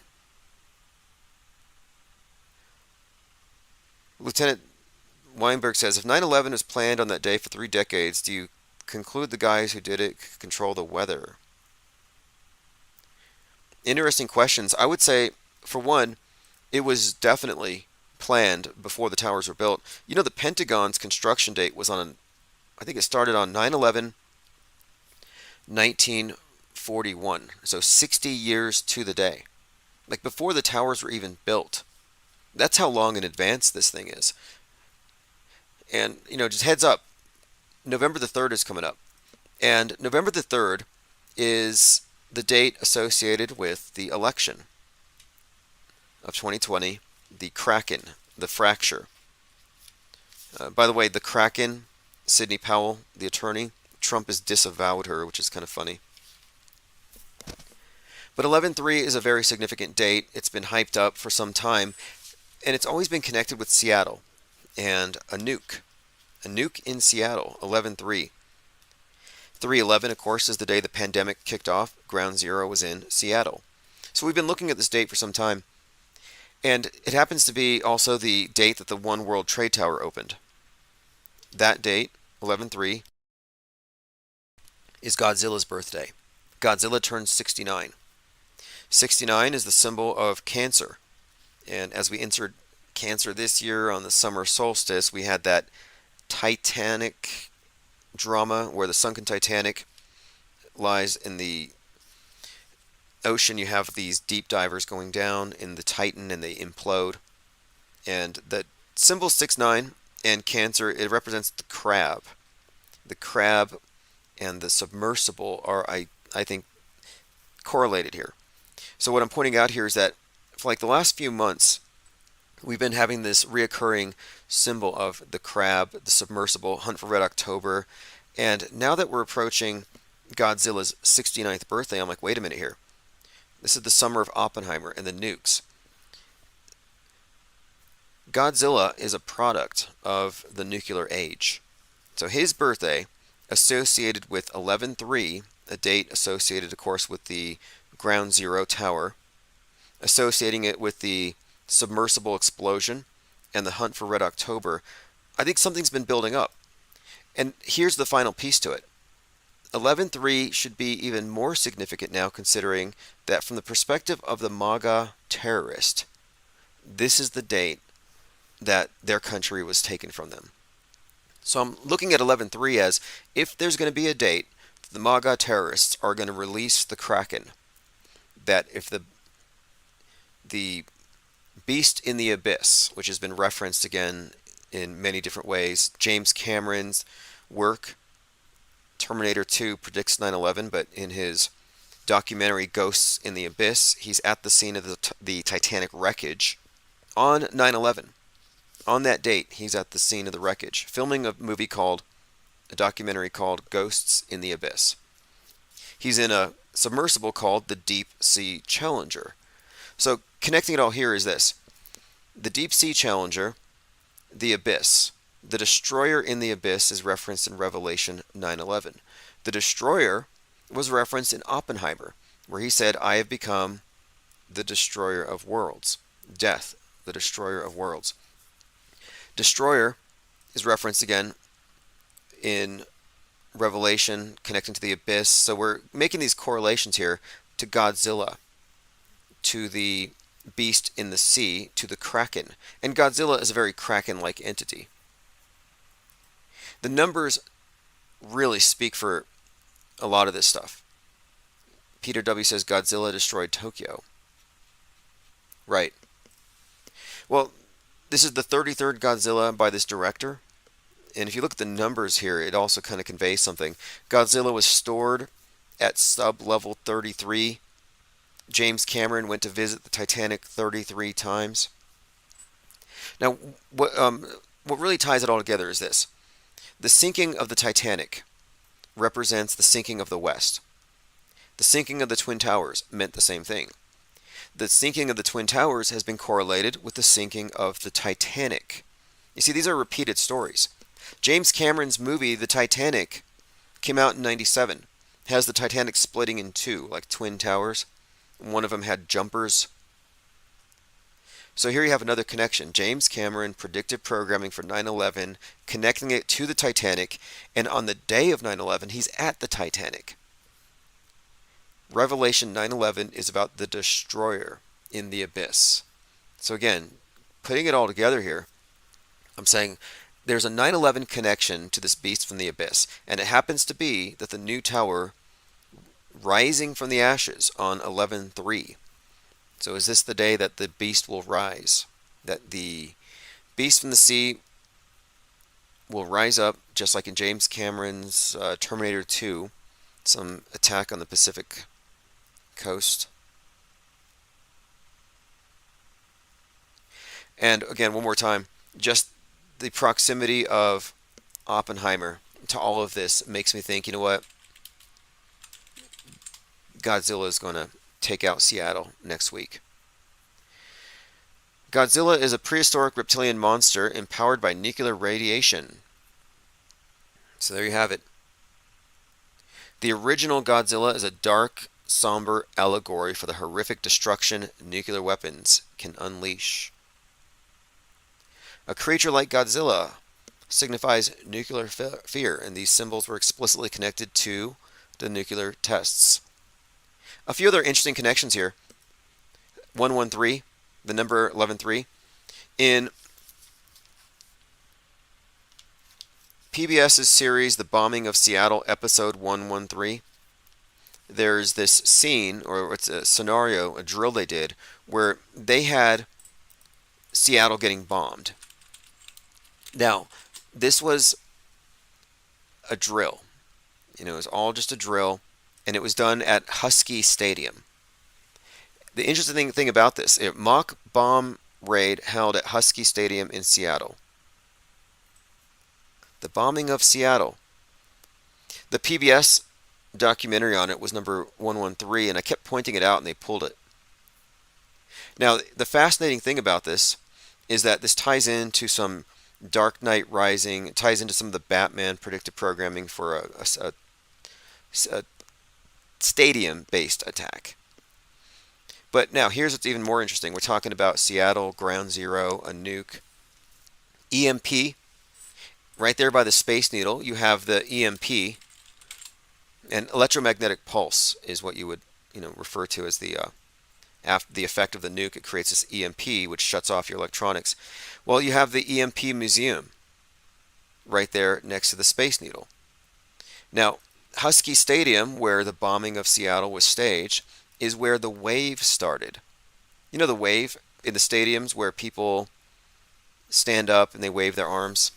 Lieutenant Weinberg says, if 9/11 was planned on that day for 3 decades, do you conclude the guys who did it could control the weather? Interesting questions. I would say, for one, it was definitely planned before the towers were built. You know, the Pentagon's construction date was on, I think it started on 9/11, 1941. So 60 years to the day. Like before the towers were even built. That's how long in advance this thing is. And, you know, just heads up, November the 3rd is coming up. And November the 3rd is the date associated with the election of 2020, the Kraken, the fracture. By the way, the Kraken, Sidney Powell, the attorney, Trump has disavowed her, which is kind of funny. But 11/3 is a very significant date. It's been hyped up for some time, and it's always been connected with Seattle and a nuke. A nuke in Seattle, 11/3. 3/11, of course, is the day the pandemic kicked off. Ground Zero was in Seattle. So we've been looking at this date for some time. And it happens to be also the date that the One World Trade Tower opened. That date, 11/3, is Godzilla's birthday. Godzilla turns 69. 69 is the symbol of Cancer. And as we entered Cancer this year on the summer solstice, we had that Titanic drama where the sunken Titanic lies in the ocean. You have these deep divers going down in the Titan and they implode. And the symbol 69 and Cancer, it represents the crab. The crab and the submersible are, I think, correlated here. So what I'm pointing out here is that for like the last few months, we've been having this reoccurring symbol of the crab, the submersible, Hunt for Red October. And now that we're approaching Godzilla's 69th birthday, I'm like, wait a minute here. This is the summer of Oppenheimer and the nukes. Godzilla is a product of the nuclear age. So his birthday, associated with 11/3, a date associated, of course, with the Ground Zero Tower, associating it with the submersible explosion and the Hunt for Red October, I think something's been building up. And here's the final piece to it. 11/3 should be even more significant now, considering that from the perspective of the MAGA terrorist, this is the date that their country was taken from them. So I'm looking at 11/3 as if there's going to be a date, the MAGA terrorists are going to release the Kraken. That if the beast in the abyss, which has been referenced again in many different ways, James Cameron's work, Terminator 2 predicts 9/11, but in his documentary Ghosts in the Abyss, he's at the scene of the Titanic wreckage on 9/11. On that date, he's at the scene of the wreckage, filming a documentary called Ghosts in the Abyss. He's in a submersible called the Deep Sea Challenger. So connecting it all here is this. The Deep Sea Challenger, the Abyss. The destroyer in the Abyss is referenced in Revelation 9/11. The destroyer was referenced in Oppenheimer, where he said, I have become the destroyer of worlds. Death, the destroyer of worlds. Destroyer is referenced again in Revelation, connecting to the Abyss. So we're making these correlations here to Godzilla, to the beast in the sea, to the Kraken. And Godzilla is a very Kraken-like entity. The numbers really speak for a lot of this stuff. Peter W. says Godzilla destroyed Tokyo. Right. Well, this is the 33rd Godzilla by this director. And if you look at the numbers here, it also kind of conveys something. Godzilla was stored at sub-level 33. James Cameron went to visit the Titanic 33 times. Now, what really ties it all together is this. The sinking of the Titanic represents the sinking of the West. The sinking of the Twin Towers meant the same thing. The sinking of the Twin Towers has been correlated with the sinking of the Titanic. You see, these are repeated stories. James Cameron's movie, The Titanic, came out in 97. Has the Titanic splitting in two, like Twin Towers. One of them had jumpers. So here you have another connection. James Cameron predicted programming for 9/11, connecting it to the Titanic, and on the day of 9/11, he's at the Titanic. Revelation 9/11 is about the destroyer in the abyss. So again, putting it all together here, I'm saying there's a 9/11 connection to this beast from the abyss, and it happens to be that the new tower rising from the ashes on 11/3. So is this the day that the beast will rise? That the beast from the sea will rise up, just like in James Cameron's Terminator 2, some attack on the Pacific coast. And again, one more time, just the proximity of Oppenheimer to all of this makes me think, you know what? Godzilla is going to take out Seattle next week. Godzilla is a prehistoric reptilian monster empowered by nuclear radiation. So there you have it. The original Godzilla is a dark, somber allegory for the horrific destruction nuclear weapons can unleash. A creature like Godzilla signifies nuclear fear, and these symbols were explicitly connected to the nuclear tests. A few other interesting connections here. 113, the number 11-3. In PBS's series The Bombing of Seattle, episode 113, there's this scene, or it's a scenario, a drill they did, where they had Seattle getting bombed. Now, this was a drill. You know, it was all just a drill, and it was done at Husky Stadium. The interesting thing about this, a mock bomb raid held at Husky Stadium in Seattle. The bombing of Seattle. The PBS documentary on it was number 113, and I kept pointing it out, and they pulled it. Now, the fascinating thing about this is that this ties into some Dark Knight Rising. It ties into some of the Batman predictive programming for a stadium-based attack. But now, here's what's even more interesting. We're talking about Seattle, Ground Zero, a nuke. EMP, right there by the Space Needle, you have the EMP. And electromagnetic pulse is what you would, refer to as the effect of the nuke. It creates this EMP, which shuts off your electronics. Well, you have the EMP Museum right there next to the Space Needle. Now, Husky Stadium, where the bombing of Seattle was staged, is where the wave started. You know the wave in the stadiums where people stand up and they wave their arms?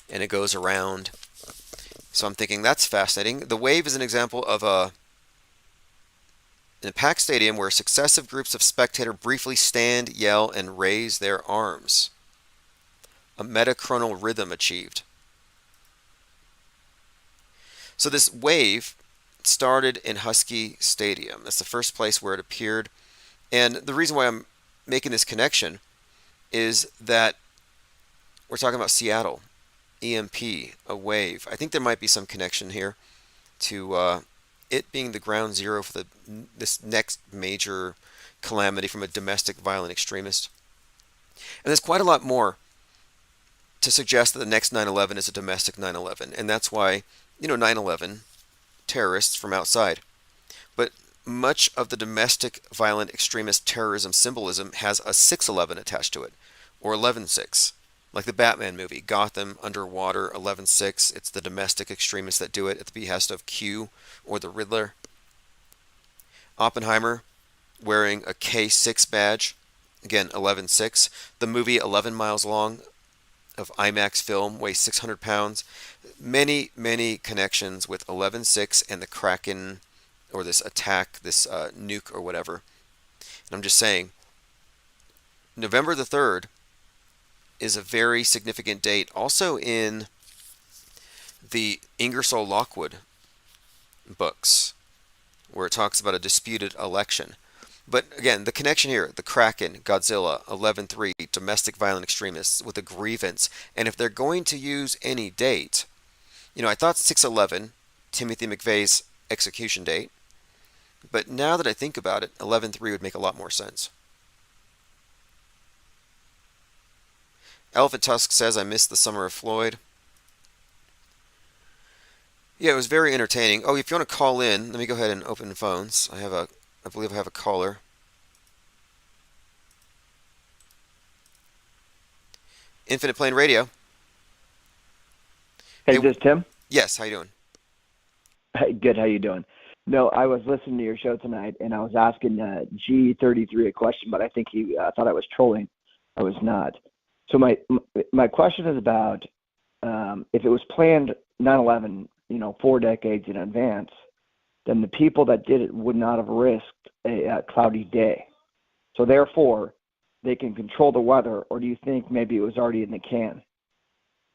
And it goes around. So I'm thinking that's fascinating. The wave is an example of in a packed stadium where successive groups of spectators briefly stand, yell, and raise their arms. A metachronal rhythm achieved. So this wave started in Husky Stadium. That's the first place where it appeared. And the reason why I'm making this connection is that we're talking about Seattle, EMP, a wave. I think there might be some connection here to it being the ground zero for this next major calamity from a domestic violent extremist. And there's quite a lot more to suggest that the next 9/11 is a domestic 9/11. And that's why, 9/11, terrorists from outside. But much of the domestic violent extremist terrorism symbolism has a 6/11 attached to it, or 11/6. Like the Batman movie, Gotham, Underwater, 11/6. It's the domestic extremists that do it at the behest of Q or the Riddler. Oppenheimer wearing a K6 badge. Again, 11/6. The movie 11 Miles Long of IMAX film weighs 600 pounds. Many, many connections with 11/6 and the Kraken, or this attack, this nuke or whatever. And I'm just saying, November the 3rd is a very significant date. Also in the Ingersoll Lockwood books, where it talks about a disputed election. But again, the connection here, the Kraken, Godzilla, 11/3, domestic violent extremists with a grievance. And if they're going to use any date, I thought 6/11, Timothy McVeigh's execution date. But now that I think about it, 11/3 would make a lot more sense. Elephant Tusk says, I missed the Summer of Floyd. Yeah, it was very entertaining. Oh, if you want to call in, let me go ahead and open phones. I believe I have a caller. Infinite Plane Radio. Hey, is this Tim? Yes, how you doing? Hey, good, how you doing? No, I was listening to your show tonight, and I was asking G33 a question, but I think he thought I was trolling. I was not. So my question is about if it was planned 9/11, 4 decades in advance, then the people that did it would not have risked a cloudy day. So therefore, they can control the weather, or do you think maybe it was already in the can?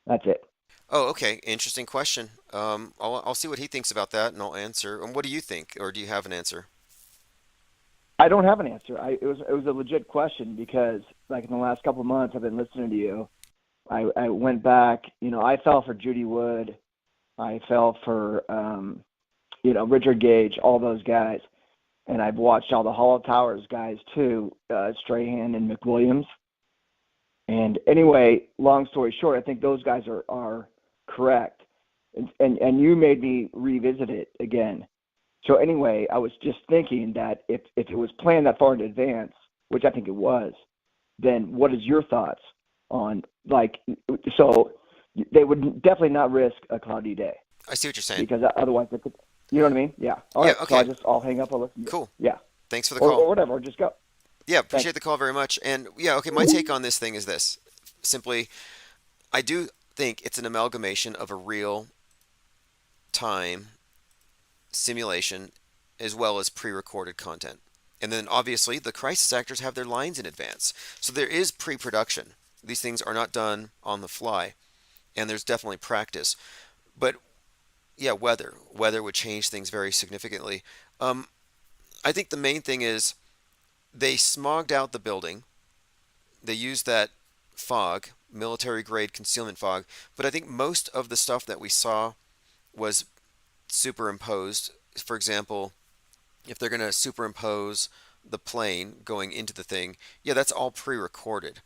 That's it. Oh, okay. Interesting question. I'll see what he thinks about that, and I'll answer. And what do you think, or do you have an answer? I don't have an answer. It was a legit question because, like, in the last couple of months, I've been listening to you. I went back. I fell for Judy Wood. I fell for Richard Gage, all those guys, and I've watched all the Hollow Towers guys too, Strahan and McWilliams. And anyway, long story short, I think those guys are correct, and you made me revisit it again. So anyway, I was just thinking that if it was planned that far in advance, which I think it was, then what is your thoughts on, like, so they would definitely not risk a cloudy day I see what you're saying. because otherwise they could, you know what I mean? Yeah. All right. Yeah, okay. So I'll hang up. I'll listen. To Cool. You. Yeah. Thanks for the Or call. whatever. Or just go. Yeah, appreciate Thanks. the call very much. And yeah, okay, my take on this thing is this. Simply, I do think it's an amalgamation of a real time simulation as well as pre-recorded content. And then obviously the crisis actors have their lines in advance. So there is pre-production. These things are not done on the fly, and there's definitely practice. But yeah, weather would change things very significantly. I think the main thing is they smogged out the building. They used that fog, military grade concealment fog, but I think most of the stuff that we saw was superimposed. For example, if they're going to superimpose the plane going into the thing, yeah, that's all pre-recorded.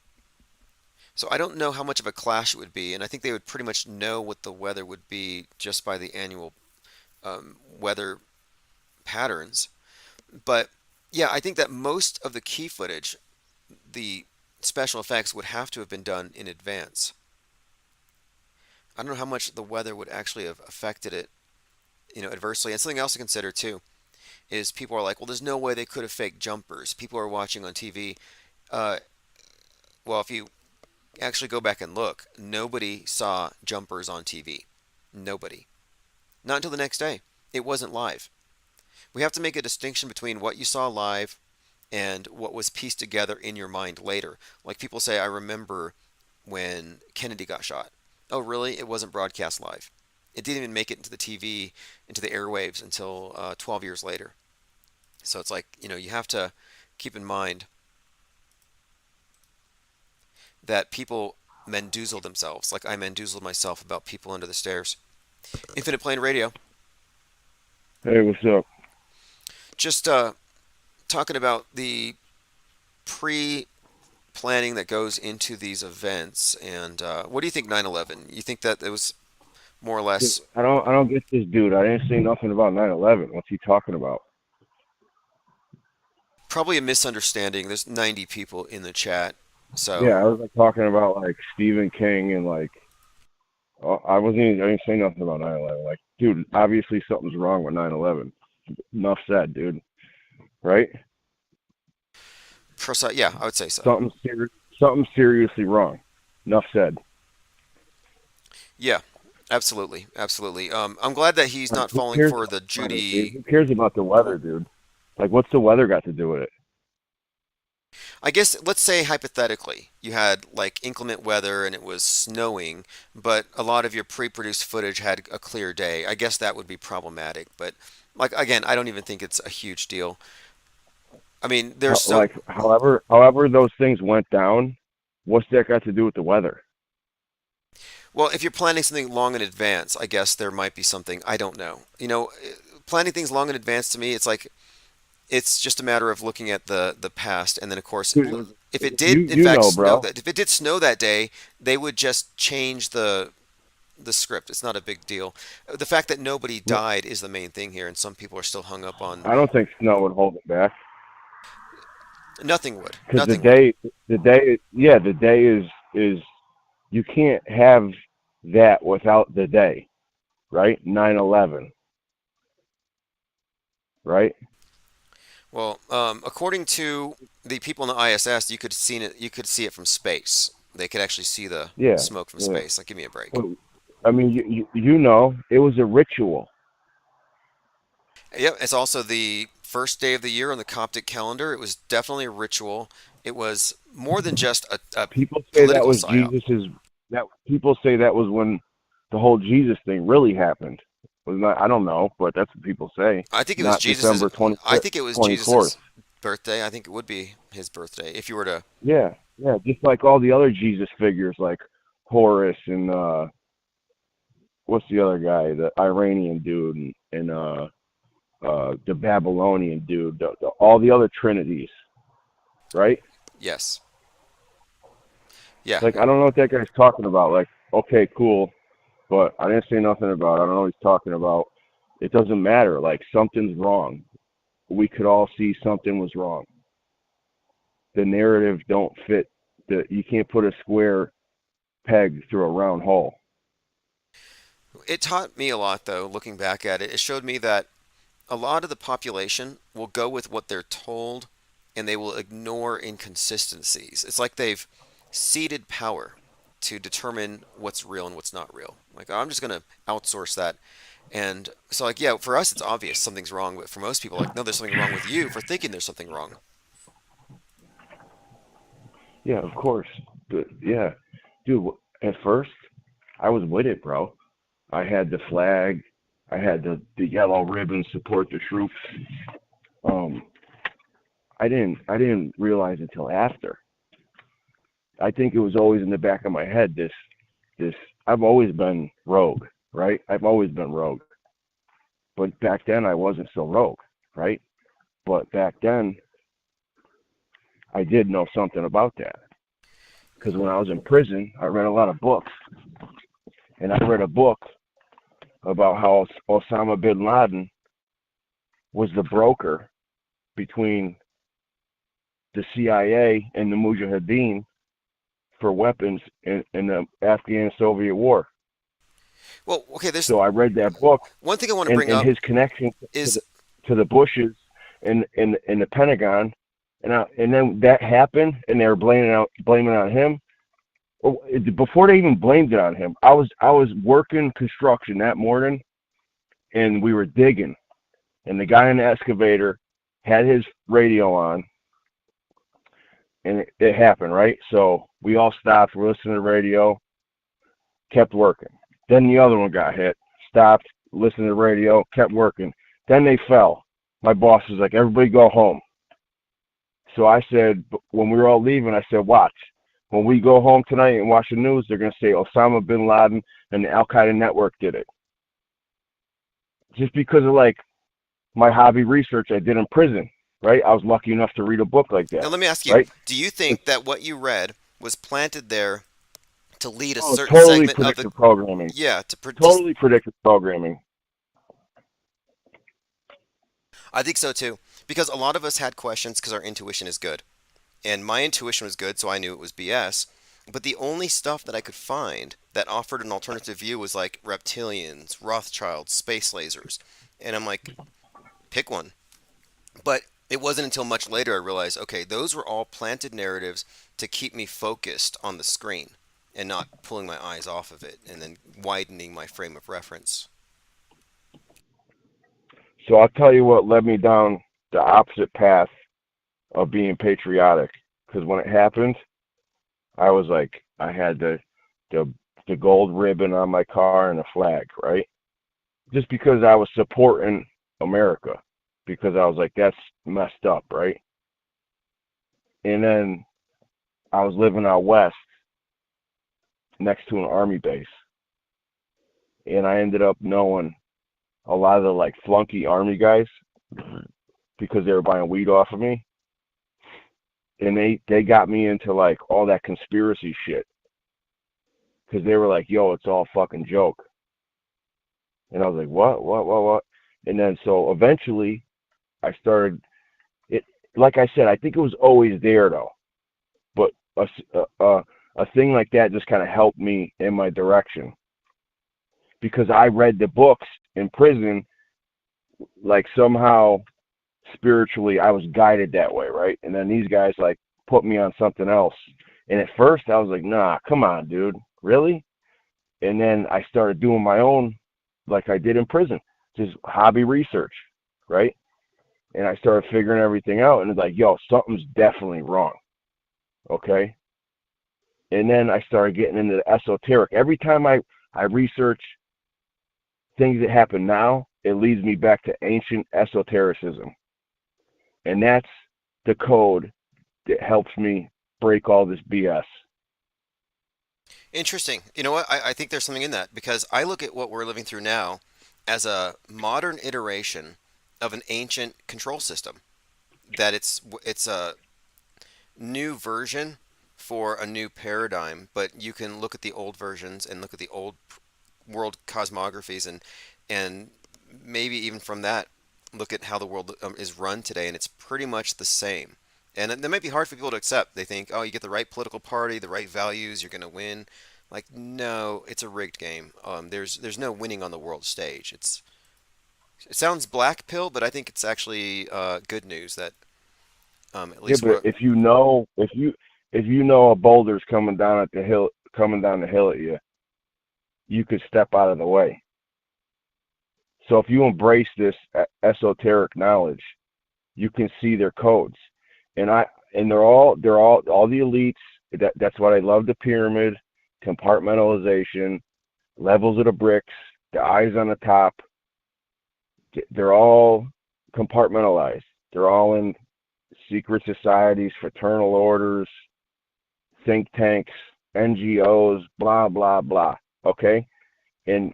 So I don't know how much of a clash it would be, and I think they would pretty much know what the weather would be just by the annual weather patterns. But yeah, I think that most of the key footage, the special effects, would have to have been done in advance. I don't know how much the weather would actually have affected it, adversely. And something else to consider too is people are like, well, there's no way they could have faked jumpers. People are watching on TV. Well, if you actually go back and look, nobody saw jumpers on TV. Nobody. Not until the next day. It wasn't live. We have to make a distinction between what you saw live and what was pieced together in your mind later. Like people say, I remember when Kennedy got shot. Oh, really? It wasn't broadcast live. It didn't even make it into the TV, into the airwaves until 12 years later. So it's like, you have to keep in mind that people mandoozle themselves, like I mandoozled myself about people under the stairs. Infinite Plane Radio. Hey, what's up? Just talking about the pre-planning that goes into these events, and what do you think 9/11? You think that it was more or less? I don't get this dude. I didn't say nothing about 9/11. What's he talking about? Probably a misunderstanding. There's 90 people in the chat, so Yeah, I was like talking about like Stephen King and like I didn't say nothing about 9/11. Like, dude, obviously something's wrong with 9/11. Enough said, dude. Right? Yeah, I would say so. Something seriously wrong. Enough said. Yeah, absolutely. I'm glad that he's not falling for the Judy. Who cares about the weather, dude? Like, what's the weather got to do with it? I guess let's say hypothetically you had like inclement weather and it was snowing, but a lot of your pre-produced footage had a clear day. I guess that would be problematic, but like again, I don't even think it's a huge deal. I mean, there's so like however those things went down, what's that got to do with the weather? well, if you're planning something long in advance, I guess there might be something. I don't know. Planning things long in advance to me, it's like it's just a matter of looking at the past, and then of course, if it did in fact snow if it did snow that day, they would just change the script. It's not a big deal. The fact that nobody died is the main thing here, and some people are still hung up on. I don't think snow would hold it back. Nothing would. Because Nothing the day is you can't have that without the day, right? 9/11, right? Well, according to the people in the ISS, you could see it from space. They could actually see the Yeah, smoke from yeah. space. Like, give me a break. Well, I mean, you know, it was a ritual. Yep, it's also the first day of the year on the Coptic calendar. It was definitely a ritual. It was more than just a People say that political was psyop. People say that was when the whole Jesus thing really happened. Was not, I don't know, but that's what people say. I think it was Not Jesus'. December 24th. I think it was 24th. Jesus' birthday. I think it would be his birthday if you were to. Yeah, yeah, just like all the other Jesus figures, like Horus and what's the other guy, the Iranian dude, and the Babylonian dude, all the other trinities, right? Yes. Yeah. Like, I don't know what that guy's talking about. Like, okay, cool, but I didn't say nothing about it. I don't know what he's talking about. It doesn't matter. Like, something's wrong. We could all see something was wrong. The narrative don't fit. You can't put a square peg through a round hole. It taught me a lot, though, looking back at it. It showed me that a lot of the population will go with what they're told and they will ignore inconsistencies. It's like they've ceded power to determine what's real and what's not real. Like, I'm just going to outsource that. And so, like, yeah, for us, it's obvious something's wrong. But for most people, like, no, there's something wrong with you for thinking there's something wrong. Yeah, of course. But yeah, dude, at first, I was with it, bro. I had the flag. I had the yellow ribbon, support the troops. I didn't realize until after. I think it was always in the back of my head, this I've always been rogue, right? I've always been rogue. But back then I wasn't so rogue, right? But back then I did know something about that. Because when I was in prison, I read a lot of books. And I read a book about how Osama bin Laden was the broker between the CIA and the Mujahideen for weapons in the Afghan-Soviet War. Well, okay, So I read that book. One thing I want to bring up his connection is to the Bushes and the Pentagon, and then that happened, and they were blaming it on him. Before they even blamed it on him, I was working construction that morning, and we were digging, and the guy in the excavator had his radio on, and it happened, right? So we all stopped, we're listening to the radio, kept working. Then the other one got hit, stopped, listened to the radio, kept working. Then they fell. My boss was like, everybody go home. So I said, when we were all leaving, I said, watch. When we go home tonight and watch the news, they're going to say Osama bin Laden and the Al-Qaeda network did it. Just because of, like, my hobby research I did in prison, right? I was lucky enough to read a book like that. Now, let me ask you, right? Do you think that what you read was planted there to lead a certain totally segment of predictive the programming. Yeah, totally predictive programming. I think so too, because a lot of us had questions because our intuition is good, and my intuition was good, so I knew it was BS. But the only stuff that I could find that offered an alternative view was like reptilians, Rothschilds, space lasers, and I'm like, pick one. But it wasn't until much later I realized, okay, those were all planted narratives to keep me focused on the screen and not pulling my eyes off of it and then widening my frame of reference. So I'll tell you what led me down the opposite path of being patriotic. Because when it happened, I was like, I had the gold ribbon on my car and a flag, right? Just because I was supporting America. Because I was like, that's messed up, right? And then I was living out west next to an army base. And I ended up knowing a lot of the like flunky army guys because they were buying weed off of me. And they got me into like all that conspiracy shit. Because they were like, yo, it's all fucking joke. And I was like, what? And then so eventually I started it. Like I said, I think it was always there though. But a thing like that just kind of helped me in my direction. Because I read the books in prison, like somehow spiritually I was guided that way, right? And then these guys like put me on something else, And at first I was like, nah, come on, dude, really? And then I started doing my own, like I did in prison, just hobby research, right? And I started figuring everything out, and it's like, yo, something's definitely wrong, okay? And then I started getting into the esoteric. Every time I research things that happen now, it leads me back to ancient esotericism. And that's the code that helps me break all this BS. Interesting. You know what? I think there's something in that because I look at what we're living through now as a modern iteration of an ancient control system. That it's a new version for a new paradigm, but you can look at the old versions and look at the old world cosmographies and maybe even from that look at how the world is run today, and it's pretty much the same. And that might be hard for people to accept. They think, oh, you get the right political party, the right values, you're going to win. Like, no, it's a rigged game. There's no winning on the world stage. It sounds black pill, but I think it's actually good news that at least but if you know a boulder's coming down the hill at you, you could step out of the way. So if you embrace this esoteric knowledge, you can see their codes, and they're all the elites. That's what I love: the pyramid, compartmentalization, levels of the bricks, the eyes on the top. They're all compartmentalized. They're all in secret societies, fraternal orders, think tanks, NGOs, blah, blah, blah. Okay? And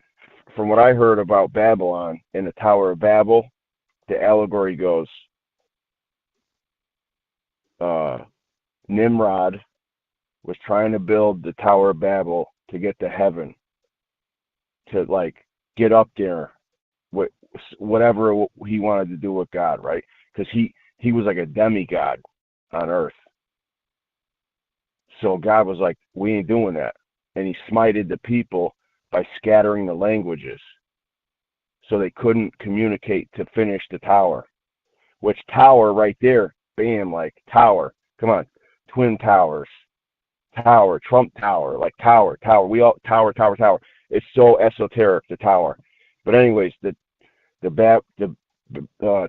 from what I heard about Babylon and the Tower of Babel, the allegory goes, Nimrod was trying to build the Tower of Babel to get to heaven, to like get up there, whatever he wanted to do with God, right? Because he was like a demigod on earth. So God was like, we ain't doing that. And he smited the people by scattering the languages so they couldn't communicate to finish the tower. Which tower right there, bam, like tower. Come on, Twin Towers. Tower, Trump Tower, like tower. We all tower. It's so esoteric, the tower. But anyways, the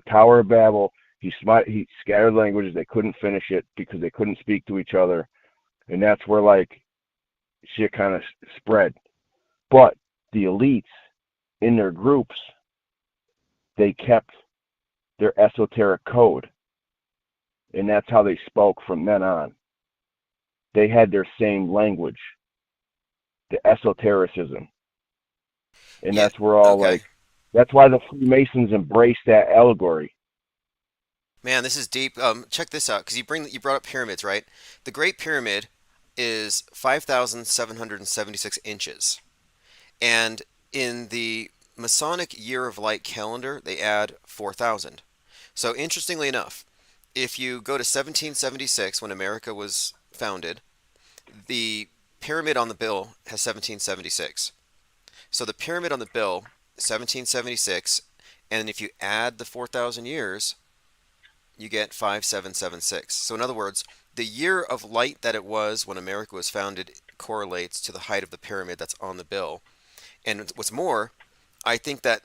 Tower of Babel, he scattered languages. They couldn't finish it because they couldn't speak to each other, and that's where like shit kind of spread. But the elites in their groups, they kept their esoteric code, and that's how they spoke from then on. They had their same language, the esotericism. And that's where all like, that's why the Freemasons embraced that allegory. Man, this is deep. Check this out, because you brought up pyramids, right? The Great Pyramid is 5,776 inches. And in the Masonic Year of Light calendar, they add 4,000. So interestingly enough, if you go to 1776, when America was founded, the pyramid on the bill has 1776. So the pyramid on the bill, 1776, and if you add the 4,000 years, you get 5776. So in other words, the year of light that it was when America was founded correlates to the height of the pyramid that's on the bill. And what's more, I think that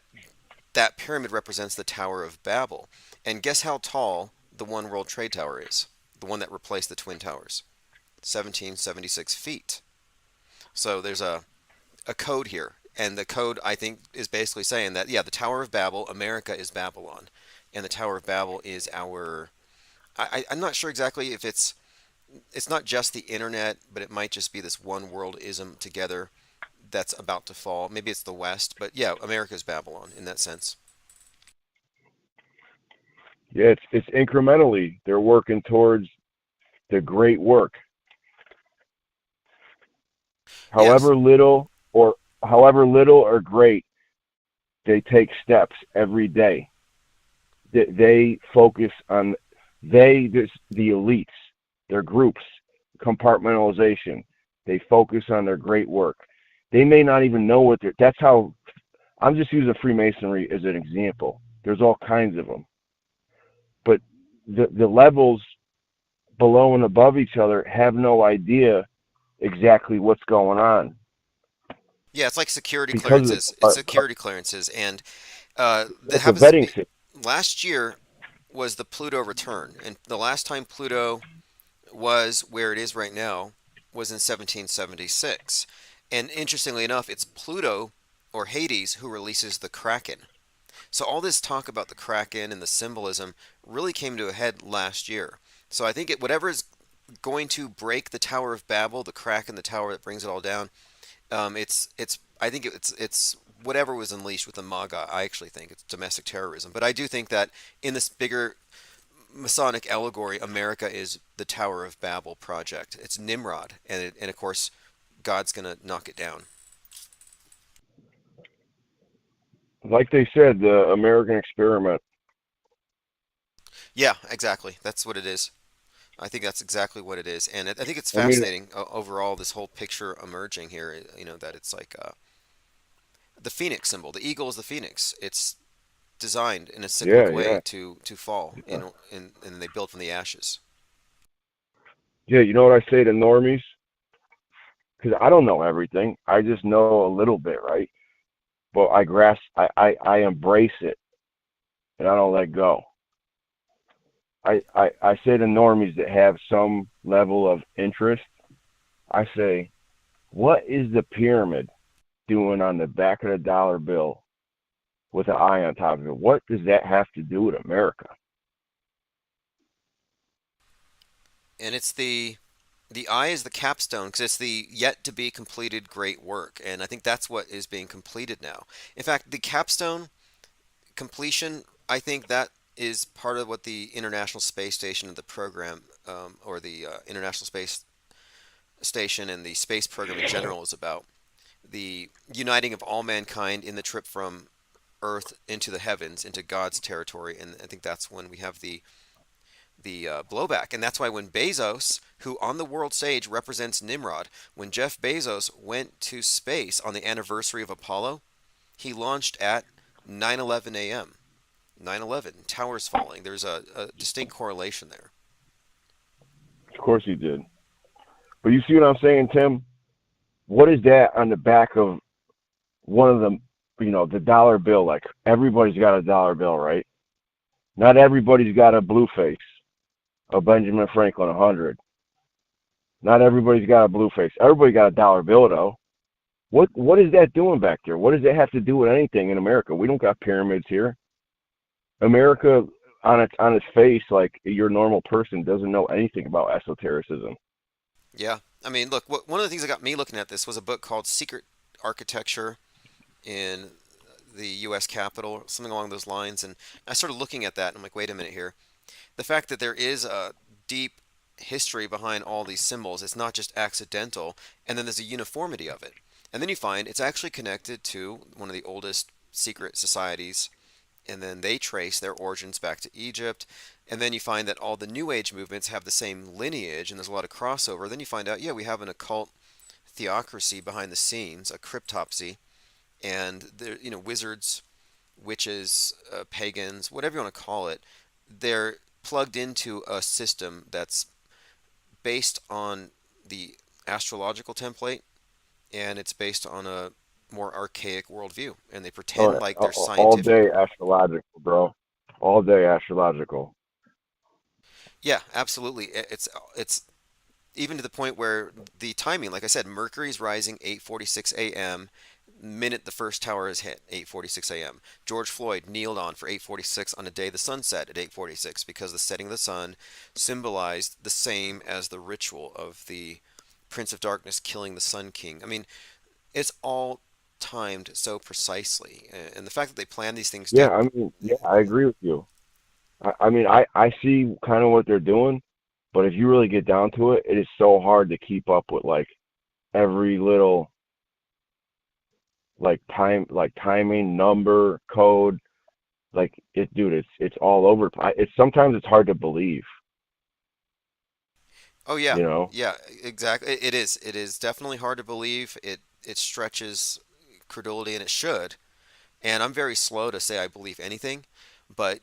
that pyramid represents the Tower of Babel. And guess how tall the One World Trade Tower is? The one that replaced the Twin Towers. 1776 feet. So there's a code here. And the code, I think, is basically saying that, yeah, the Tower of Babel, America is Babylon. And the Tower of Babel is our... I'm not sure exactly if it's not just the internet, but it might just be this one worldism together that's about to fall. Maybe it's the West, but yeah, America's Babylon in that sense. Yeah, it's incrementally. They're working towards the great work. However little or great, they take steps every day. They focus on the elites, their groups, compartmentalization. They focus on their great work. They may not even know what they're. That's how. I'm just using Freemasonry as an example. There's all kinds of them, but the levels below and above each other have no idea exactly what's going on Yeah, it's like security because clearances. It's security clearances, and that it's a happens to vetting be system. last year was the Pluto return, and the last time Pluto was where it is right now was in 1776. And interestingly enough, it's Pluto or Hades who releases the Kraken. So all this talk about the Kraken and the symbolism really came to a head last year. So I think whatever is going to break the Tower of Babel, the Kraken, the tower that brings it all down, it's I think it's whatever was unleashed with the MAGA. I actually think it's domestic terrorism. But I do think that in this bigger Masonic allegory, America is the Tower of Babel project. It's Nimrod, and of course, God's gonna knock it down. Like they said, the American experiment. Yeah, exactly. That's what it is. I think that's exactly what it is, and I think it's I mean, fascinating overall. This whole picture emerging here, that it's like the phoenix symbol. The eagle is the phoenix. It's designed in a yeah, cyclic way yeah, to fall, and they build from the ashes. yeah. You know what I say to normies? Because I don't know everything. I just know a little bit, right? But I grasp, I embrace it, and I don't let go. I say to normies that have some level of interest, I say, what is the pyramid doing on the back of the dollar bill with an eye on top of it? What does that have to do with America? And it's the eye is the capstone because it's the yet to be completed great work, and I think that's what is being completed now. In fact, the capstone completion, I think that is part of what the International Space Station and the program, or the International Space Station and the space program in general is about. The uniting of all mankind in the trip from Earth into the heavens, into God's territory, and I think that's when we have the blowback, and that's why when Bezos, who on the world stage represents Nimrod, when Jeff Bezos went to space on the anniversary of Apollo, he launched at 9:11 a.m. 9/11, towers falling. There's a distinct correlation there. Of course he did. But you see what I'm saying, Tim? What is that on the back of one of the, the dollar bill? Like, everybody's got a dollar bill, right? Not everybody's got a blue face, a Benjamin Franklin 100. Not everybody's got a blue face. Everybody got a dollar bill, though. What is that doing back there? What does that have to do with anything in America? We don't got pyramids here. America, on its face, like your normal person, doesn't know anything about esotericism. Yeah, I mean, look, one of the things that got me looking at this was a book called Secret Architecture in the U.S. Capitol, something along those lines, and I started looking at that, and I'm like, wait a minute here. The fact that there is a deep history behind all these symbols, it's not just accidental, and then there's a uniformity of it. And then you find it's actually connected to one of the oldest secret societies, and then they trace their origins back to Egypt, and then you find that all the New Age movements have the same lineage, and there's a lot of crossover. Then you find out, yeah, we have an occult theocracy behind the scenes, a cryptopsy, and there, wizards, witches, pagans, whatever you want to call it, they're plugged into a system that's based on the astrological template, and it's based on a more archaic worldview, and they pretend like they're All scientific. day astrological, bro. All day astrological. Yeah, absolutely. It's even to the point where the timing, like I said, Mercury's rising 8:46 a.m. minute the first tower is hit, 8:46 a.m. George Floyd kneeled on for 8:46 on a day the sun set at 8:46 because the setting of the sun symbolized the same as the ritual of the Prince of Darkness killing the Sun King. I mean, it's all timed so precisely, and the fact that they plan these things Yeah, down. I mean, yeah, I agree with you. I mean, I see kind of what they're doing, but if you really get down to it, it is so hard to keep up with like every little timing, number, code. Like dude, it's all over. It's sometimes it's hard to believe. Oh yeah, You know? yeah, exactly. It is. It is definitely hard to believe. It stretches credulity, and it should. And I'm very slow to say I believe anything, but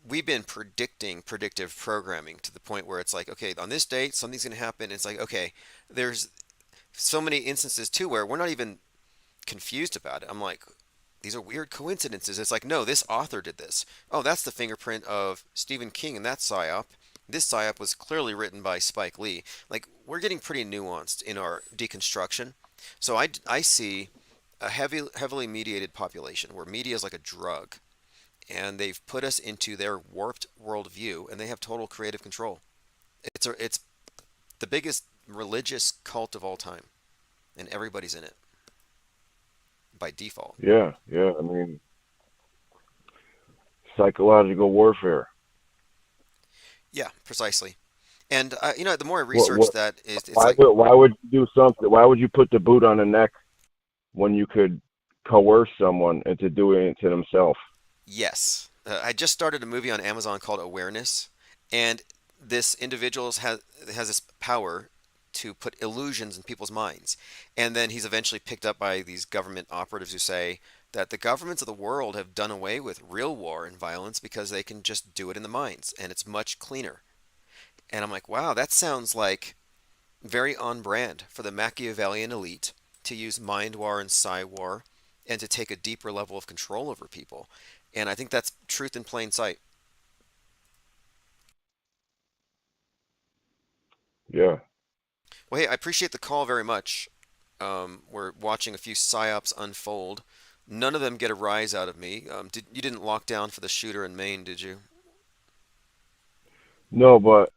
we've been predicting predictive programming to the point where it's like, okay, on this date, something's going to happen. It's like, okay, there's so many instances too where we're not even confused about it. I'm like, these are weird coincidences. It's like, no, this author did this. Oh, that's the fingerprint of Stephen King in that psyop. This psyop was clearly written by Spike Lee. Like, we're getting pretty nuanced in our deconstruction. So I see a heavily mediated population where media is like a drug, and they've put us into their warped worldview, and they have total creative control. It's the biggest religious cult of all time, and everybody's in it by default. Yeah, yeah. I mean, psychological warfare. Yeah, precisely. And the more I research that, it's why like, why would you do something? Why would you put the boot on the neck when you could coerce someone into doing it to themselves? yes. I just started a movie on Amazon called Awareness, and this individual has this power to put illusions in people's minds. And then he's eventually picked up by these government operatives who say that the governments of the world have done away with real war and violence because they can just do it in the minds, and it's much cleaner. And I'm like, wow, that sounds like very on brand for the Machiavellian elite to use mind war and psi war and to take a deeper level of control over people. And I think that's truth in plain sight. Yeah. Well, hey, I appreciate the call very much. We're watching a few psyops unfold. None of them get a rise out of me. You didn't lock down for the shooter in Maine, did you? No, but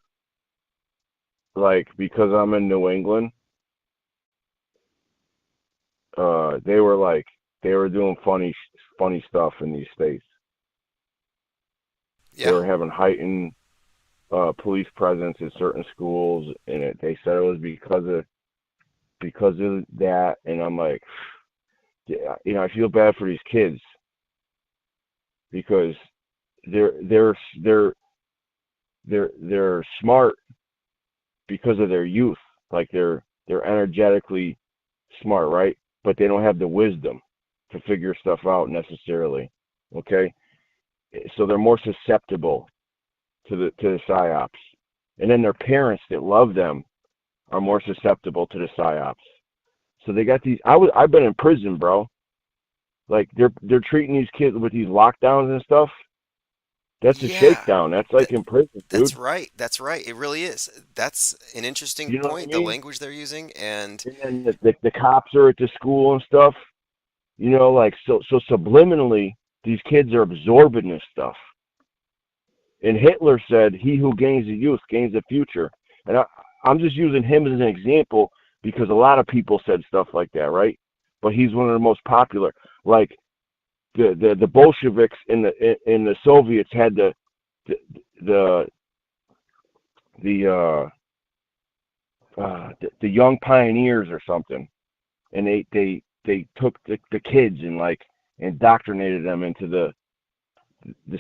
like because I'm in New England, they were doing funny stuff in these states. Yeah. They were having heightened police presence in certain schools, and they said it was because of that. And I'm like, yeah, I feel bad for these kids because they're smart because of their youth. Like they're energetically smart, right? But they don't have the wisdom to figure stuff out necessarily. Okay, so they're more susceptible to the psyops, and then their parents that love them are more susceptible to the psyops. So they got these. I've been in prison, bro. Like they're treating these kids with these lockdowns and stuff. That's a shakedown. That's like in prison, dude. That's right. That's right. It really is. That's an interesting You know what I point, the mean? language they're using. And And then the cops are at the school and stuff. Like so subliminally, these kids are absorbing this stuff. And Hitler said, "He who gains the youth gains the future." And I'm just using him as an example because a lot of people said stuff like that, right? But he's one of the most popular. Like the Bolsheviks in the Soviets had the young pioneers or something, and they took the kids and like indoctrinated them into the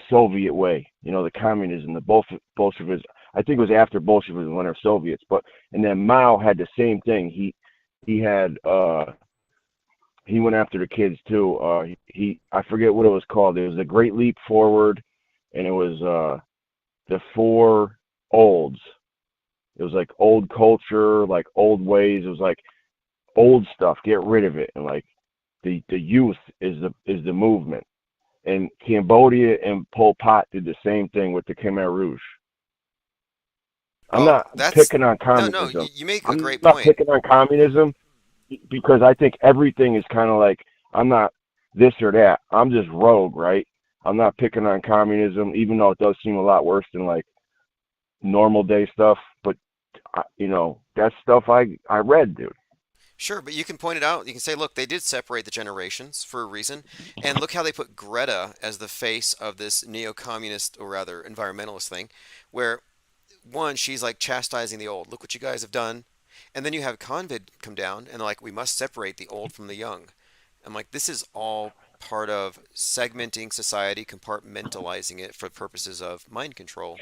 Soviet way, the communism, the Bolshevism. I think it was after Bolshevism when they're Soviets, and then Mao had the same thing. He went after the kids too. I forget what it was called. It was the Great Leap Forward, and it was the four olds. It was like old culture, like old ways. It was like old stuff. Get rid of it, and like the youth is the movement. And Cambodia and Pol Pot did the same thing with the Khmer Rouge. I'm not picking on communism. No, you make a great I'm not point. picking on communism because I think everything is kind of like, I'm not this or that. I'm just rogue, right? I'm not picking on communism, even though it does seem a lot worse than like normal day stuff. But that stuff I read, dude. Sure, but you can point it out. You can say, look, they did separate the generations for a reason. And look how they put Greta as the face of this neo-communist, or rather environmentalist thing, where, one, she's like chastising the old. Look what you guys have done. And then you have Convid come down, and they're like, we must separate the old from the young. I'm like, this is all part of segmenting society, compartmentalizing it for purposes of mind control.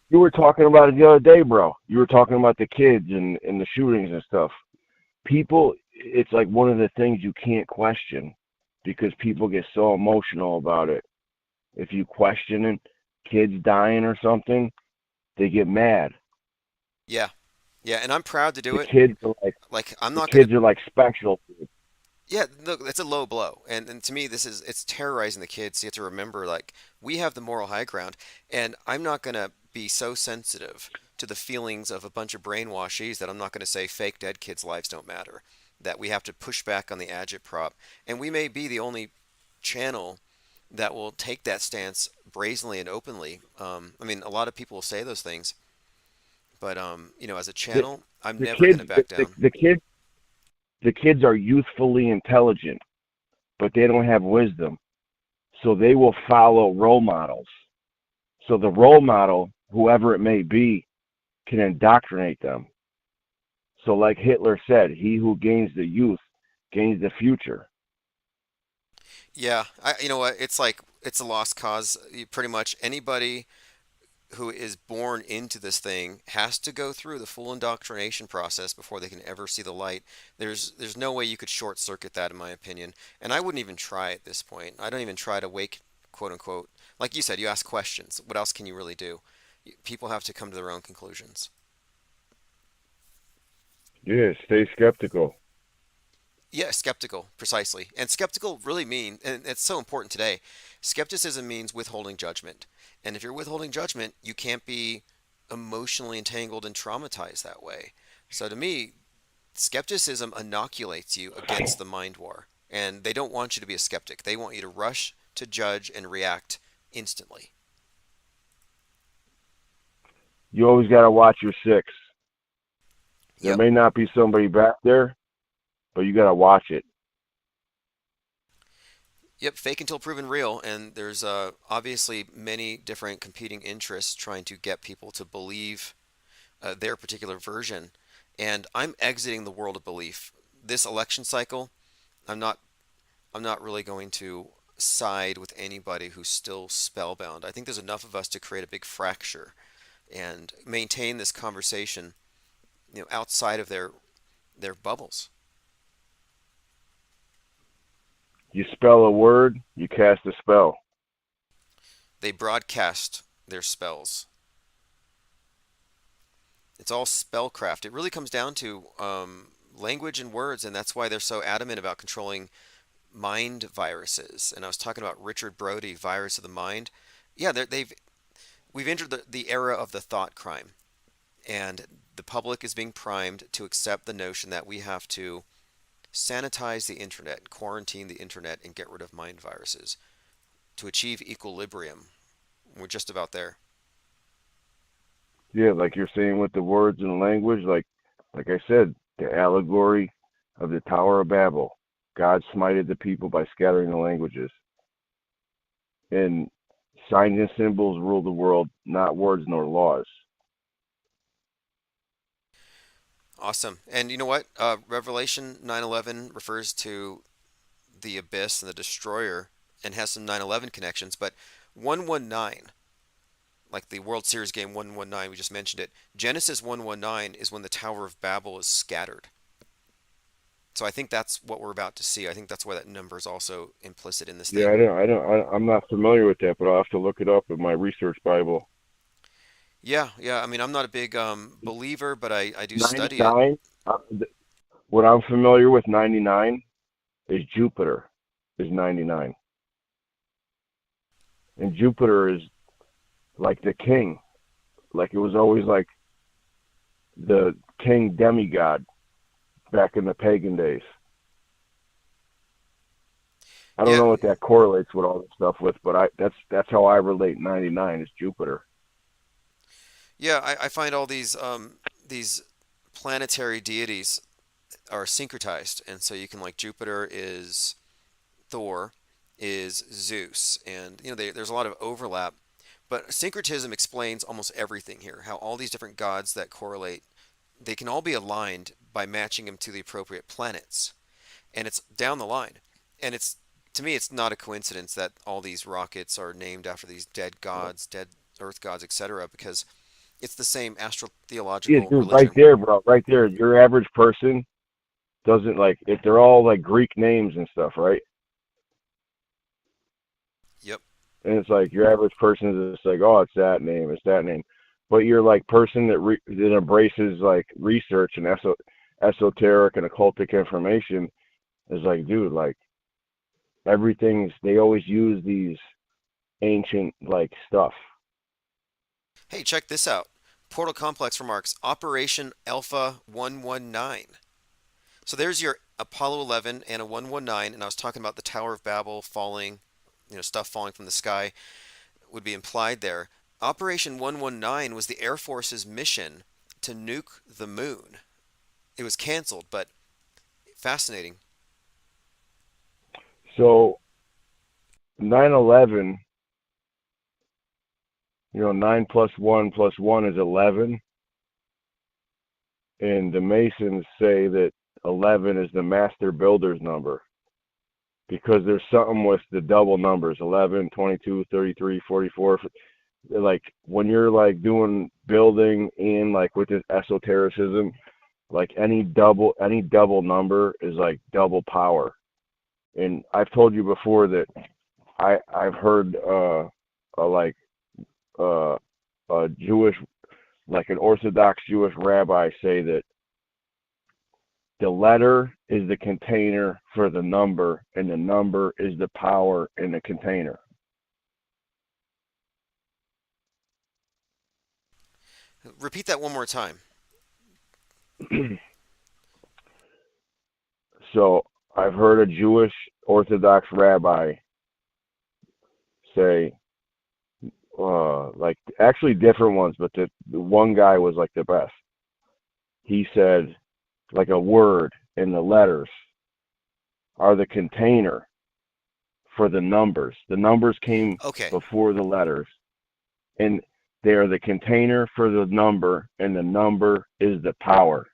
You were talking about it the other day, bro. You were talking about the kids and the shootings and stuff. People, it's like one of the things you can't question because people get so emotional about it. If you question kid's dying or something, they get mad. Yeah, yeah, and I'm proud to do The it. kids are like Like I'm the not gonna. kids are like special. Yeah, look, it's a low blow, and to me, it's terrorizing the kids. You have to remember, like we have the moral high ground, and I'm not gonna be so sensitive to the feelings of a bunch of brainwashees that I'm not gonna say fake dead kids' lives don't matter. That we have to push back on the agitprop, and we may be the only channel that will take that stance brazenly and openly. I mean, a lot of people will say those things, but as a The, channel, I'm the never kids, gonna back down. the kids are youthfully intelligent, but they don't have wisdom, so they will follow role models. So the role model, whoever it may be, can indoctrinate them. So, like Hitler said, he who gains the youth gains the future. Yeah, you know what? It's like it's a lost cause. Pretty much anybody who is born into this thing has to go through the full indoctrination process before they can ever see the light. There's no way you could short circuit that, in my opinion. And I wouldn't even try at this point. I don't even try to wake, quote unquote, like you said, you ask questions. What else can you really do? People have to come to their own conclusions. Yeah, stay skeptical. Yeah, skeptical, precisely. And skeptical really and it's so important today. Skepticism means withholding judgment. And if you're withholding judgment, you can't be emotionally entangled and traumatized that way. So to me, skepticism inoculates you against the mind war. And they don't want you to be a skeptic. They want you to rush to judge and react instantly. You always got to watch your six. There Yep. may not be somebody back there, but you got to watch it. Yep, fake until proven real, and there's obviously many different competing interests trying to get people to believe their particular version. And I'm exiting the world of belief. This election cycle, I'm not I'm not really going to side with anybody who's still spellbound. I think there's enough of us to create a big fracture and maintain this conversation, outside of their bubbles. You spell a word, you cast a spell. They broadcast their spells. It's all spellcraft. It really comes down to language and words, and that's why they're so adamant about controlling mind viruses. And I was talking about Richard Brody, Virus of the Mind. Yeah, we've entered the era of the thought crime, and the public is being primed to accept the notion that we have to sanitize the internet, quarantine the internet, and get rid of mind viruses to achieve equilibrium. We're just about there. Yeah, like you're saying with the words and language, like I said, the allegory of the Tower of Babel. God smited the people by scattering the languages. And signs and symbols rule the world, not words nor laws. Awesome. And you know what? Revelation 9:11 refers to the abyss and the destroyer and has some 9/11 connections, but 119, like the World Series game 119, we just mentioned it. Genesis 119 is when the Tower of Babel is scattered. So I think that's what we're about to see. I think that's why that number is also implicit in this thing. Yeah, I'm not familiar with that, but I'll have to look it up in my research Bible. Yeah. I mean, I'm not a big believer, but I do study it. 99, what I'm familiar with, 99, is Jupiter, is 99. And Jupiter is like the king. Like it was always like the king demigod back in the pagan days. I don't know what that correlates with all this stuff with, but that's how I relate 99 is Jupiter. Yeah, I find all these planetary deities are syncretized, and so you can, like, Jupiter is Thor, is Zeus, and there's a lot of overlap, but syncretism explains almost everything here. How all these different gods that correlate, they can all be aligned by matching them to the appropriate planets, and it's down the line, and to me it's not a coincidence that all these rockets are named after these dead gods, dead Earth gods, etc., because it's the same astrotheological Yeah, dude, religion. right there, bro. Right there. Your average person doesn't if they're all like Greek names and stuff, right? Yep. And it's like your average person is just like, oh, it's that name, it's that name. But you're like person that that embraces like research and esoteric and occultic information is like, dude, like they always use these ancient like stuff. Hey, check this out. Portal Complex remarks Operation Alpha 119. So there's your Apollo 11 and a 119, and I was talking about the Tower of Babel falling, stuff falling from the sky would be implied there. Operation 119 was the Air Force's mission to nuke the moon. It was canceled, but fascinating. So 9/11, 9 plus 1 plus 1 is 11. And the Masons say that 11 is the master builder's number because there's something with the double numbers, 11, 22, 33, 44. Like when you're like doing building in like with this esotericism, like any double number is like double power. And I've told you before that I've heard a Jewish, like an Orthodox Jewish rabbi say that the letter is the container for the number, and the number is the power in the container. Repeat that one more time. So I've heard a Jewish Orthodox rabbi say, like actually different ones, but the one guy was like the best. He said, like a word and the letters are the container for the numbers. The numbers came before the letters, and they are the container for the number, and the number is the power.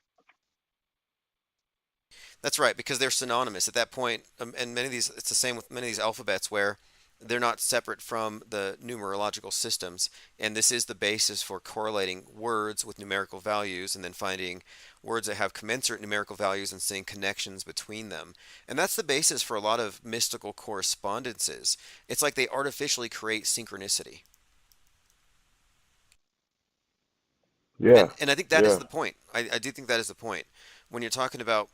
That's right, because they're synonymous at that point. And many of these, it's the same with many of these alphabets where they're not separate from the numerological systems. And this is the basis for correlating words with numerical values and then finding words that have commensurate numerical values and seeing connections between them. And that's the basis for a lot of mystical correspondences. It's like they artificially create synchronicity. Yeah. And I think that is the point. I do think that is the point. When you're talking about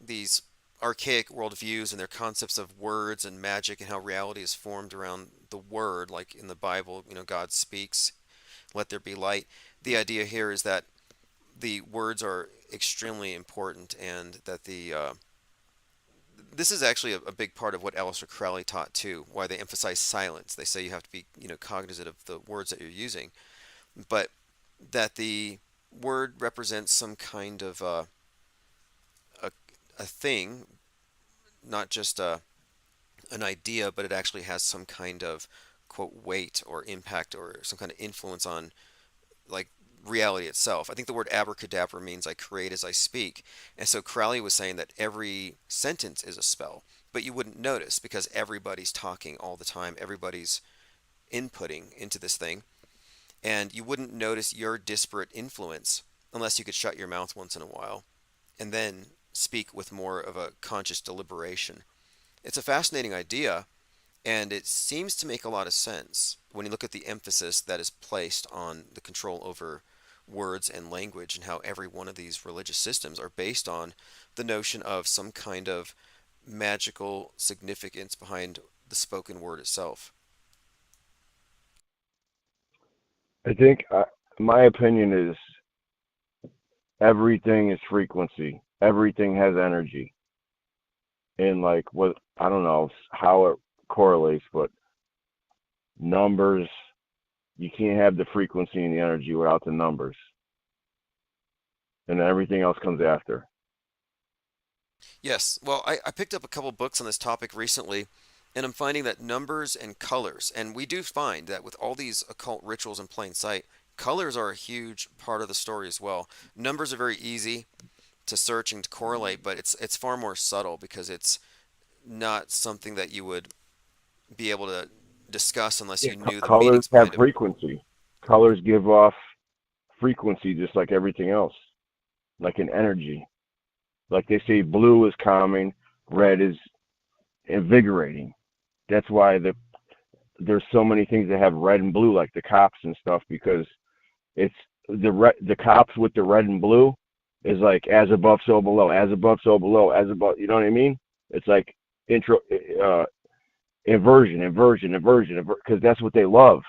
these archaic worldviews and their concepts of words and magic and how reality is formed around the word, like in the Bible, God speaks, let there be light. The idea here is that the words are extremely important, and that this is actually a big part of what Aleister Crowley taught too, why they emphasize silence. They say you have to be, cognizant of the words that you're using, but that the word represents some kind of a thing, not just an idea, but it actually has some kind of, quote, weight or impact or some kind of influence on like reality itself. I think the word abracadabra means I create as I speak. And so Crowley was saying that every sentence is a spell, but you wouldn't notice because everybody's talking all the time. Everybody's inputting into this thing. And you wouldn't notice your disparate influence unless you could shut your mouth once in a while and then speak with more of a conscious deliberation. It's a fascinating idea, and it seems to make a lot of sense when you look at the emphasis that is placed on the control over words and language, and how every one of these religious systems are based on the notion of some kind of magical significance behind the spoken word itself. I think my opinion is everything is frequency. Everything has energy. And like what, I don't know how it correlates, but numbers, you can't have the frequency and the energy without the numbers. And everything else comes after. Yes. Well, I picked up a couple books on this topic recently, and I'm finding that numbers and colors, and we do find that with all these occult rituals in plain sight, colors are a huge part of the story as well. Numbers are very easy to search and to correlate, but it's far more subtle because it's not something that you would be able to discuss unless you knew the colors meanings have behind it. frequency. Colors give off frequency just like everything else, like an energy. Like they say blue is calming, red is invigorating. That's why there's so many things that have red and blue, like the cops and stuff, because it's the cops with the red and blue is like as above, so below, as above, so below, as above. You know what I mean? It's like inversion, because that's what they love.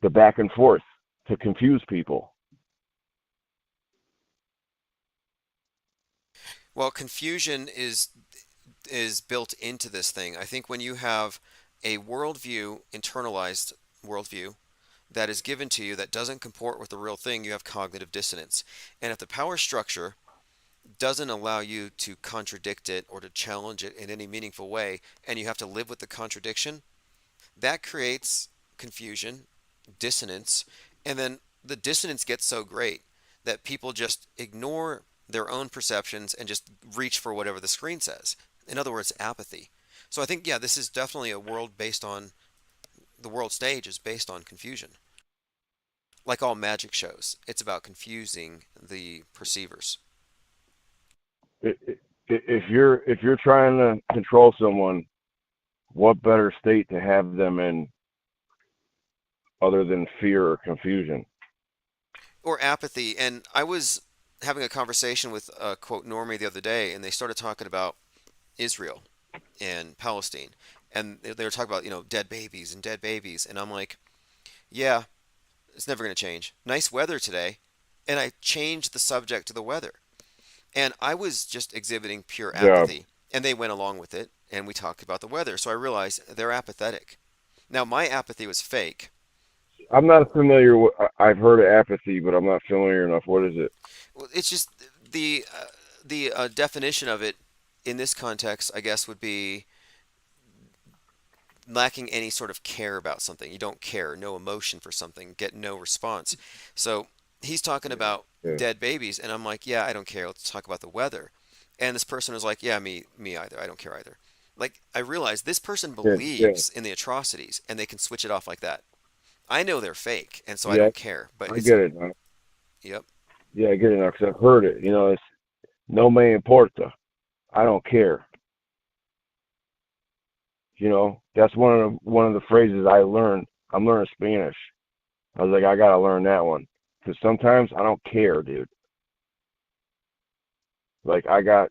The back and forth to confuse people. Well, confusion is built into this thing. I think when you have a worldview, internalized worldview, that is given to you that doesn't comport with the real thing, you have cognitive dissonance. And if the power structure doesn't allow you to contradict it or to challenge it in any meaningful way, and you have to live with the contradiction, that creates confusion, dissonance, and then the dissonance gets so great that people just ignore their own perceptions and just reach for whatever the screen says. In other words, apathy. So I think, yeah, this is definitely a world based on, the world stage is based on confusion. Like all magic shows, it's about confusing the perceivers. If you're trying to control someone, what better state to have them in other than fear or confusion? Or apathy. And I was having a conversation with quote Normie the other day, and they started talking about Israel and Palestine, and they were talking about, dead babies, and I'm like, yeah, it's never going to change. Nice weather today, and I changed the subject to the weather, and I was just exhibiting pure apathy, and they went along with it, and we talked about the weather. So I realized they're apathetic. Now my apathy was fake. I'm not familiar with. I've heard of apathy, but I'm not familiar enough. What is it? Well, it's just the definition of it in this context, I guess, would be lacking any sort of care about something. You don't care, no emotion for something, get no response. So he's talking about dead babies, and I'm like, yeah, I don't care. Let's talk about the weather. And this person was like, yeah, me either. I don't care either. Like, I realized this person believes in the atrocities, and they can switch it off like that. I know they're fake, and so I don't care. But I get it now. Yep. Yeah, I get it now because I've heard it. It's no me importa. I don't care. That's one of the phrases I learned. I'm learning Spanish. I was like, I gotta learn that one because sometimes I don't care, dude. Like I got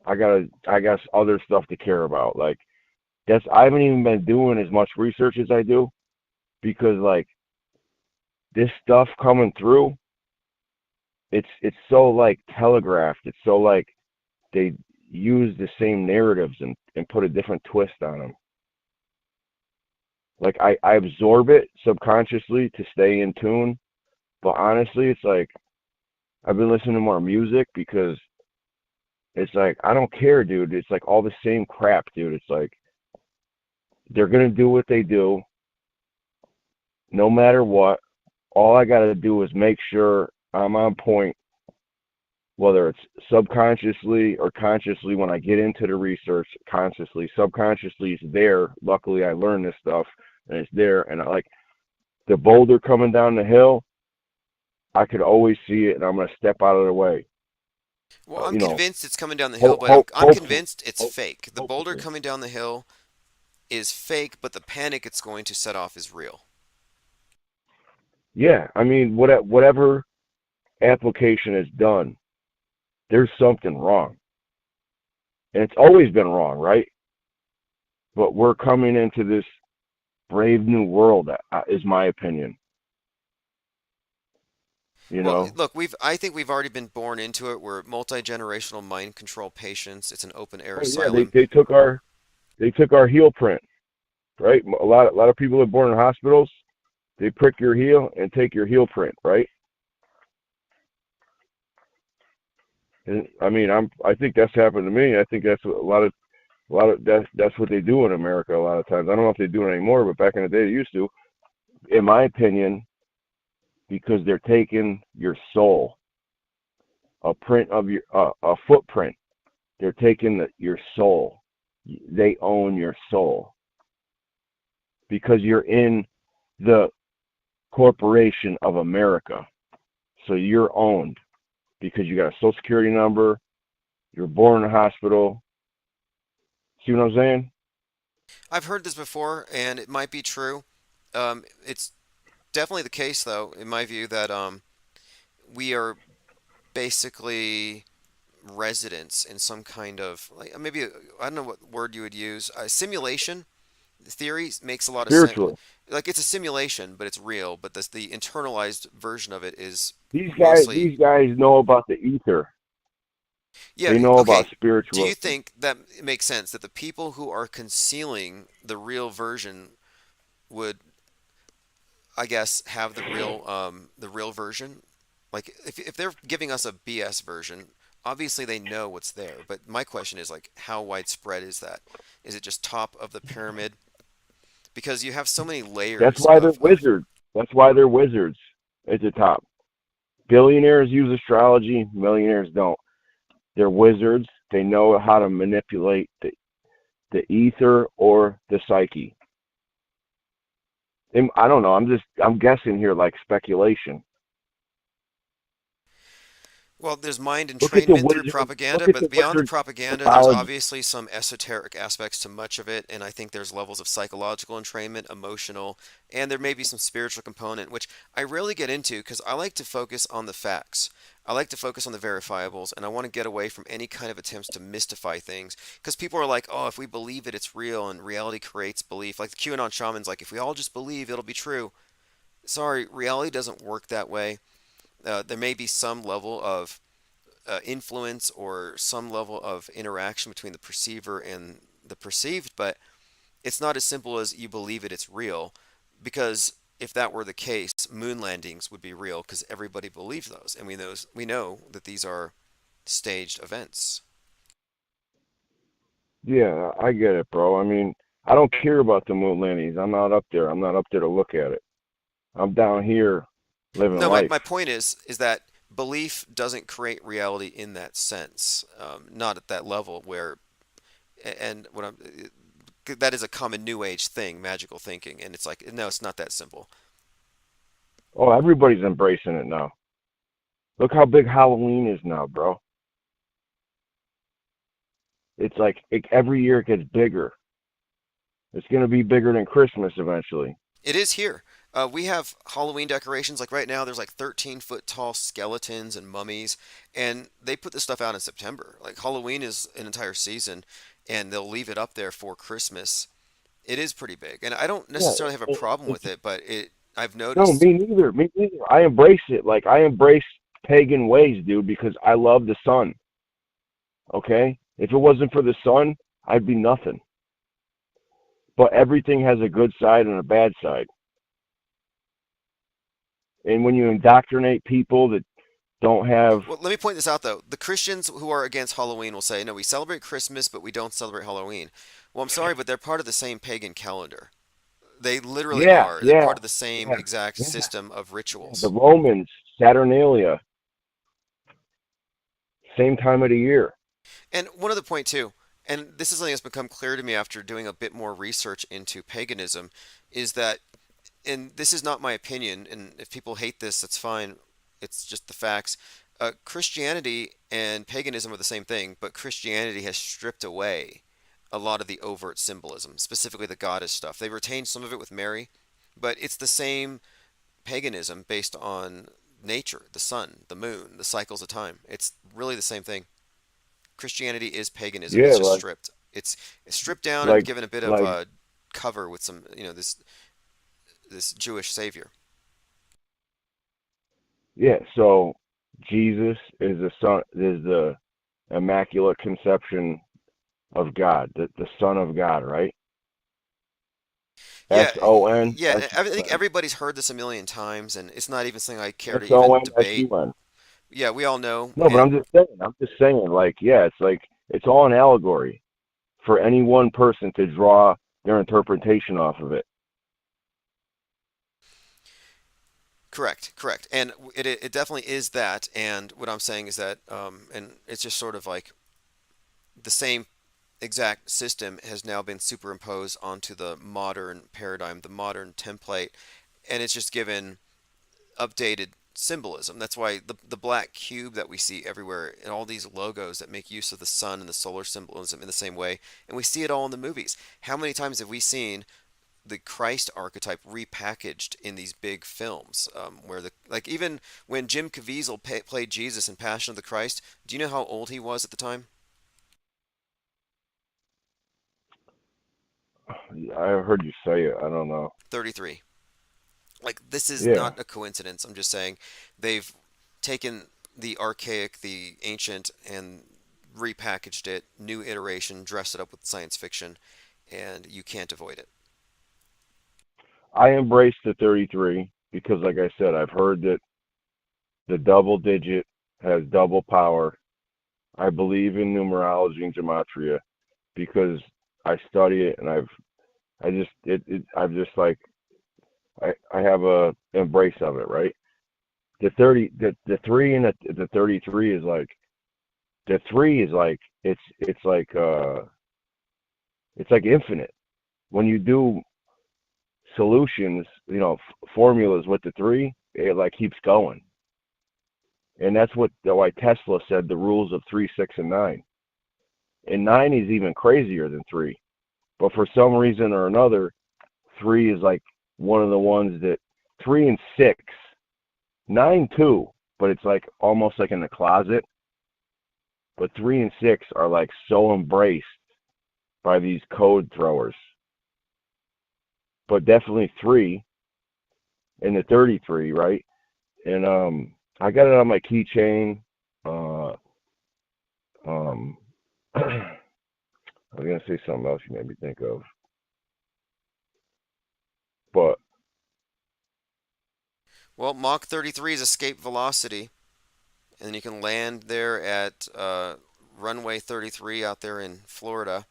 other stuff to care about. Like I haven't even been doing as much research as I do because like this stuff coming through, it's so like telegraphed. It's so like they use the same narratives and put a different twist on them. Like I absorb it subconsciously to stay in tune, but honestly, it's like I've been listening to more music because it's like I don't care, dude. It's like all the same crap, dude. It's like they're gonna do what they do, no matter what. All I gotta do is make sure I'm on point, whether it's subconsciously or consciously when I get into the research, consciously, subconsciously, it's there. Luckily, I learned this stuff, and it's there. And I like the boulder coming down the hill, I could always see it, and I'm going to step out of the way. Well, I'm convinced it's coming down the hill, but I'm convinced it's fake. The boulder coming down the hill is fake, but the panic it's going to set off is real. Yeah, I mean, whatever application is done, there's something wrong. And it's always been wrong, right? But we're coming into this brave new world, is my opinion. Well, look, I think we've already been born into it. We're multi-generational mind control patients. It's an open air asylum. Yeah, they took our heel print, right? A lot of people are born in hospitals. They prick your heel and take your heel print, right? And I mean, I think that's happened to me. I think that's that's what they do in America a lot of times. I don't know if they do it anymore, but back in the day they used to. In my opinion, because they're taking your soul, a print of a footprint. They're taking your soul. They own your soul because you're in the corporation of America, so you're owned. Because you got a social security number, you're born in a hospital. See what I'm saying? I've heard this before, and it might be true. It's definitely the case, though, in my view, that we are basically residents in some kind of like maybe I don't know what word you would use. Simulation theory makes a lot of sense. Spiritually. Like it's a simulation, but it's real. But the internalized version of it is These guys, mostly. these guys know about the ether. Yeah, They know okay. about Do spiritual. you think that it makes sense that the people who are concealing the real version would, I guess, have the real version? Like if they're giving us a BS version, obviously they know what's there. But my question is like, how widespread is that? Is it just top of the pyramid? Because you have so many That's layers why they're of wizards. That's why they're wizards at the top. Billionaires use astrology. Millionaires don't. They're wizards. They know how to manipulate the ether or the psyche. And I don't know. I'm guessing here, like speculation. Well, there's mind Look at the entrainment through wizard. propaganda, Look at the but beyond the wizard propaganda, there's mythology. obviously some esoteric aspects to much of it, and I think there's levels of psychological entrainment, emotional, and there may be some spiritual component, which I rarely get into because I like to focus on the facts. I like to focus on the verifiables, and I want to get away from any kind of attempts to mystify things because people are like, oh, if we believe it, it's real, and reality creates belief. Like the QAnon shaman's like, if we all just believe, it'll be true. Sorry, reality doesn't work that way. There may be some level of influence or some level of interaction between the perceiver and the perceived, but it's not as simple as you believe it's real. Because if that were the case, moon landings would be real because everybody believes those, and we know that these are staged events. Yeah, I get it, bro. I mean, I don't care about the moon landings. I'm not up there. I'm not up there to look at it. I'm down here living No, my life. point is that belief doesn't create reality in that sense, not at that level where, and what I'm that is a common new age thing, magical thinking, and it's like no, it's not that simple. Oh, everybody's embracing it now. Look how big Halloween is now, bro. It's like every year it gets bigger. It's gonna be bigger than Christmas eventually. It is here. We have Halloween decorations. Like right now, there's like 13-foot tall skeletons and mummies, and they put this stuff out in September. Like Halloween is an entire season, and they'll leave it up there for Christmas. It is pretty big, and I don't Yeah, necessarily have a problem with it, but I've no, noticed. me neither. Me neither. I embrace it. Like I embrace pagan ways, dude, because I love the sun. Okay? If it wasn't for the sun, I'd be nothing. But everything has a good side and a bad side. And when you indoctrinate people that don't have, Well, let me point this out though. The Christians who are against Halloween will say, no, we celebrate Christmas, but we don't celebrate Halloween. Well, I'm sorry, but they're part of the same pagan calendar. They literally yeah, are. They're yeah, part of the same yeah, exact yeah, system of the rituals. Romans, Saturnalia, same time of the year. And one other point too, and this is something that's become clear to me after doing a bit more research into paganism, is that, and this is not my opinion, and if people hate this, that's fine. It's just the facts. Christianity and paganism are the same thing, but Christianity has stripped away a lot of the overt symbolism, specifically the goddess stuff. They retained some of it with Mary, but it's the same paganism based on nature, the sun, the moon, the cycles of time. It's really the same thing. Christianity is paganism. Yeah, It's just stripped. It's stripped down and like, given a bit of like, cover with some, this Jewish savior. yeah. So Jesus is the son, is the immaculate conception of God, the Son of God, right? Yeah, S-O-N, yeah. I think S-U-N, everybody's heard this a million times, and it's not even something I care to even S-O-N, debate. S-U-N. Yeah, we all know, No, but and I'm just saying, like, yeah, it's like it's all an allegory for any one person to draw their interpretation off of it. correct, and it definitely is that. And what I'm saying is that, and it's just sort of like the same exact system has now been superimposed onto the modern paradigm, the modern template, and it's just given updated symbolism. That's why the black cube that we see everywhere and all these logos that make use of the sun and the solar symbolism in the same way, and we see it all in the movies. How many times have we seen the Christ archetype repackaged in these big films, where like even when Jim Caviezel played Jesus in Passion of the Christ, do you know how old he was at the time? I heard you say it. I don't know. 33. Like, this is Yeah. not a coincidence. I'm just saying they've taken the archaic, the ancient, and repackaged it, new iteration, dressed it up with science fiction, and you can't avoid it. I embrace the 33 because, like I said, I've heard that the double digit has double power. I believe in numerology and gematria because I study it, and I have a embrace of it, right? The 3 and the 33 is like, the 3 is like, it's like infinite. When you do solutions, formulas with the 3, it like keeps going. And that's why Tesla said the rules of 3, 6, and 9. And 9 is even crazier than 3. But for some reason or another, 3 is like one of the ones that 3 and 6, 9 too, but it's like almost like in the closet. But 3 and 6 are like so embraced by these code throwers. But definitely 3 and the 33, right? And I got it on my keychain. I was gonna say something else you made me think of. But Well, Mach 33 is escape velocity, and you can land there at runway 33 out there in Florida.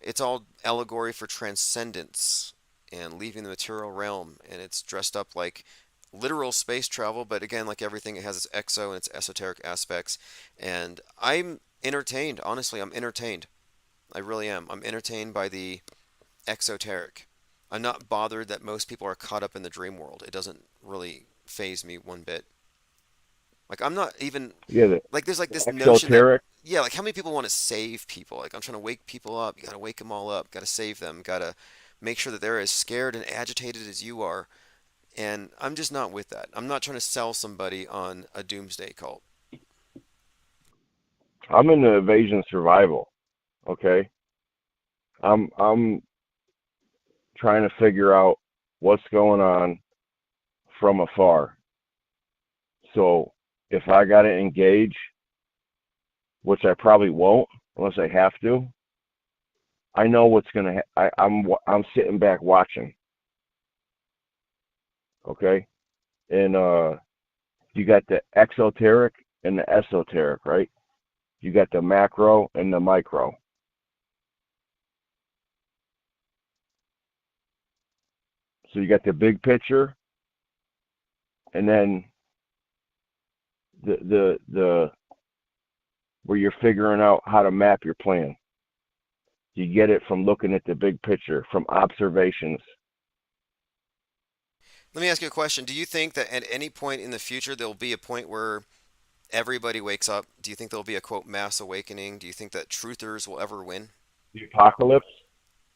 It's all allegory for transcendence and leaving the material realm, and it's dressed up like literal space travel, but again, like everything, it has its exo and its esoteric aspects. And I'm entertained, honestly, I'm entertained. I really am. I'm entertained by the exoteric. I'm not bothered that most people are caught up in the dream world. It doesn't really phase me one bit. Like, I'm not even yeah, like, there's like the this notion that, exoteric. yeah, like, how many people want to save people? Like, I'm trying to wake people up. You got to wake them all up. Got to save them. Got to make sure that they're as scared and agitated as you are. And I'm just not with that. I'm not trying to sell somebody on a doomsday cult. I'm in the evasion survival. Okay, I'm trying to figure out what's going on from afar. So if I got to engage, which I probably won't unless I have to, I know what's gonna. I'm sitting back watching. Okay, and you got the exoteric and the esoteric, right? You got the macro and the micro. So you got the big picture, and then the where you're figuring out how to map your plan. You get it from looking at the big picture, from observations. Let me ask you a question. Do you think that at any point in the future there'll be a point where everybody wakes up? Do you think there'll be a quote mass awakening? Do you think that truthers will ever win? The apocalypse?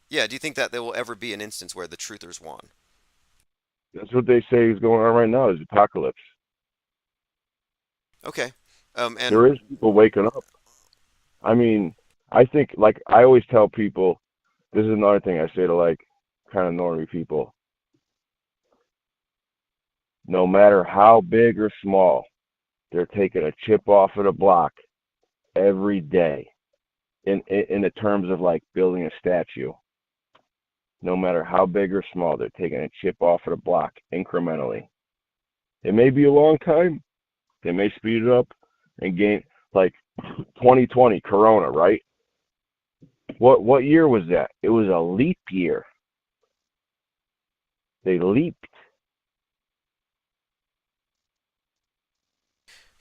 Yeah, do you think that there will ever be an instance where the truthers won? That's what they say is going on right now, is apocalypse. Okay. And there is people waking up. I mean, I think, like, I always tell people, this is another thing I say to, like, kind of normie people. No matter how big or small, they're taking a chip off of the block every day in the terms of, like, building a statue. No matter how big or small, they're taking a chip off of the block incrementally. It may be a long time. They may speed it up and gain, like 2020 Corona, right? What year was that? It was a leap year. They leaped.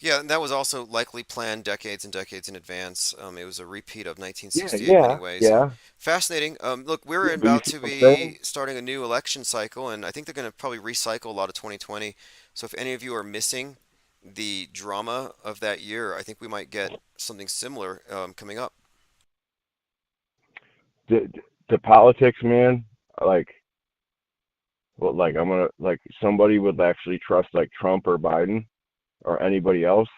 Yeah, and that was also likely planned decades and decades in advance. It was a repeat of Yeah, 1968 in many yeah, ways. yeah. Fascinating. Look, we're Yeah, but you about see to what I'm saying? be starting a new election cycle, and I think they're going to probably recycle a lot of 2020. So if any of you are missing the drama of that year, I think we might get something similar coming up. The politics, man. Like, well, like I'm gonna like somebody would actually trust like Trump or Biden or anybody else.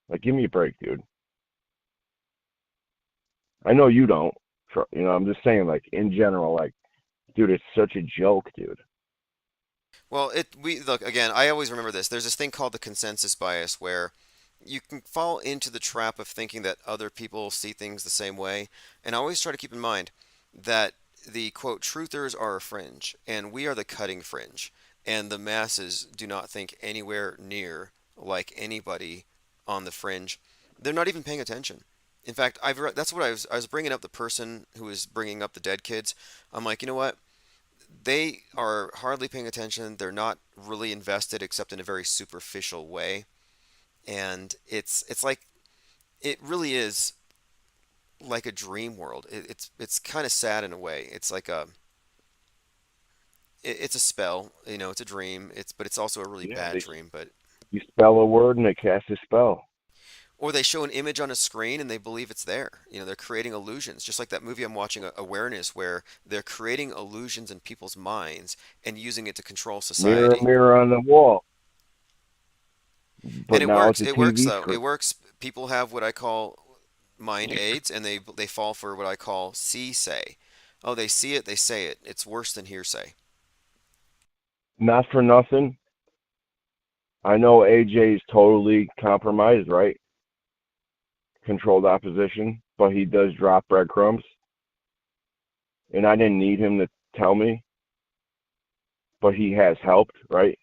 Like, give me a break, dude. I know you don't. You know, I'm just saying, like in general, like, dude, it's such a joke, dude. Well, we look again. I always remember this. There's this thing called the consensus bias, where you can fall into the trap of thinking that other people see things the same way. And I always try to keep in mind that the quote truthers are a fringe, and we are the cutting fringe, and the masses do not think anywhere near like anybody on the fringe. They're not even paying attention. In fact, that's what I was bringing up the person who was bringing up the dead kids. I'm like, you know what? They are hardly paying attention. They're not really invested except in a very superficial way. And it's like it really is like a dream world. It's kind of sad in a way. It's like it's a spell, it's a dream. But it's also a really Yeah, bad dream. But you spell a word and they cast a spell. or they show an image on a screen and they believe it's there. They're creating illusions, just like that movie I'm watching, Awareness, where they're creating illusions in people's minds and using it to control Mirror, society. mirror on the wall. And But it now works. it's a It works TV though. It script. works. People have what I call mind aids, and they fall for what I call see say. Oh, they see it, they say it. It's worse than hearsay. Not for nothing. I know AJ is totally compromised, right? Controlled opposition, but he does drop breadcrumbs. And I didn't need him to tell me, but he has helped, right?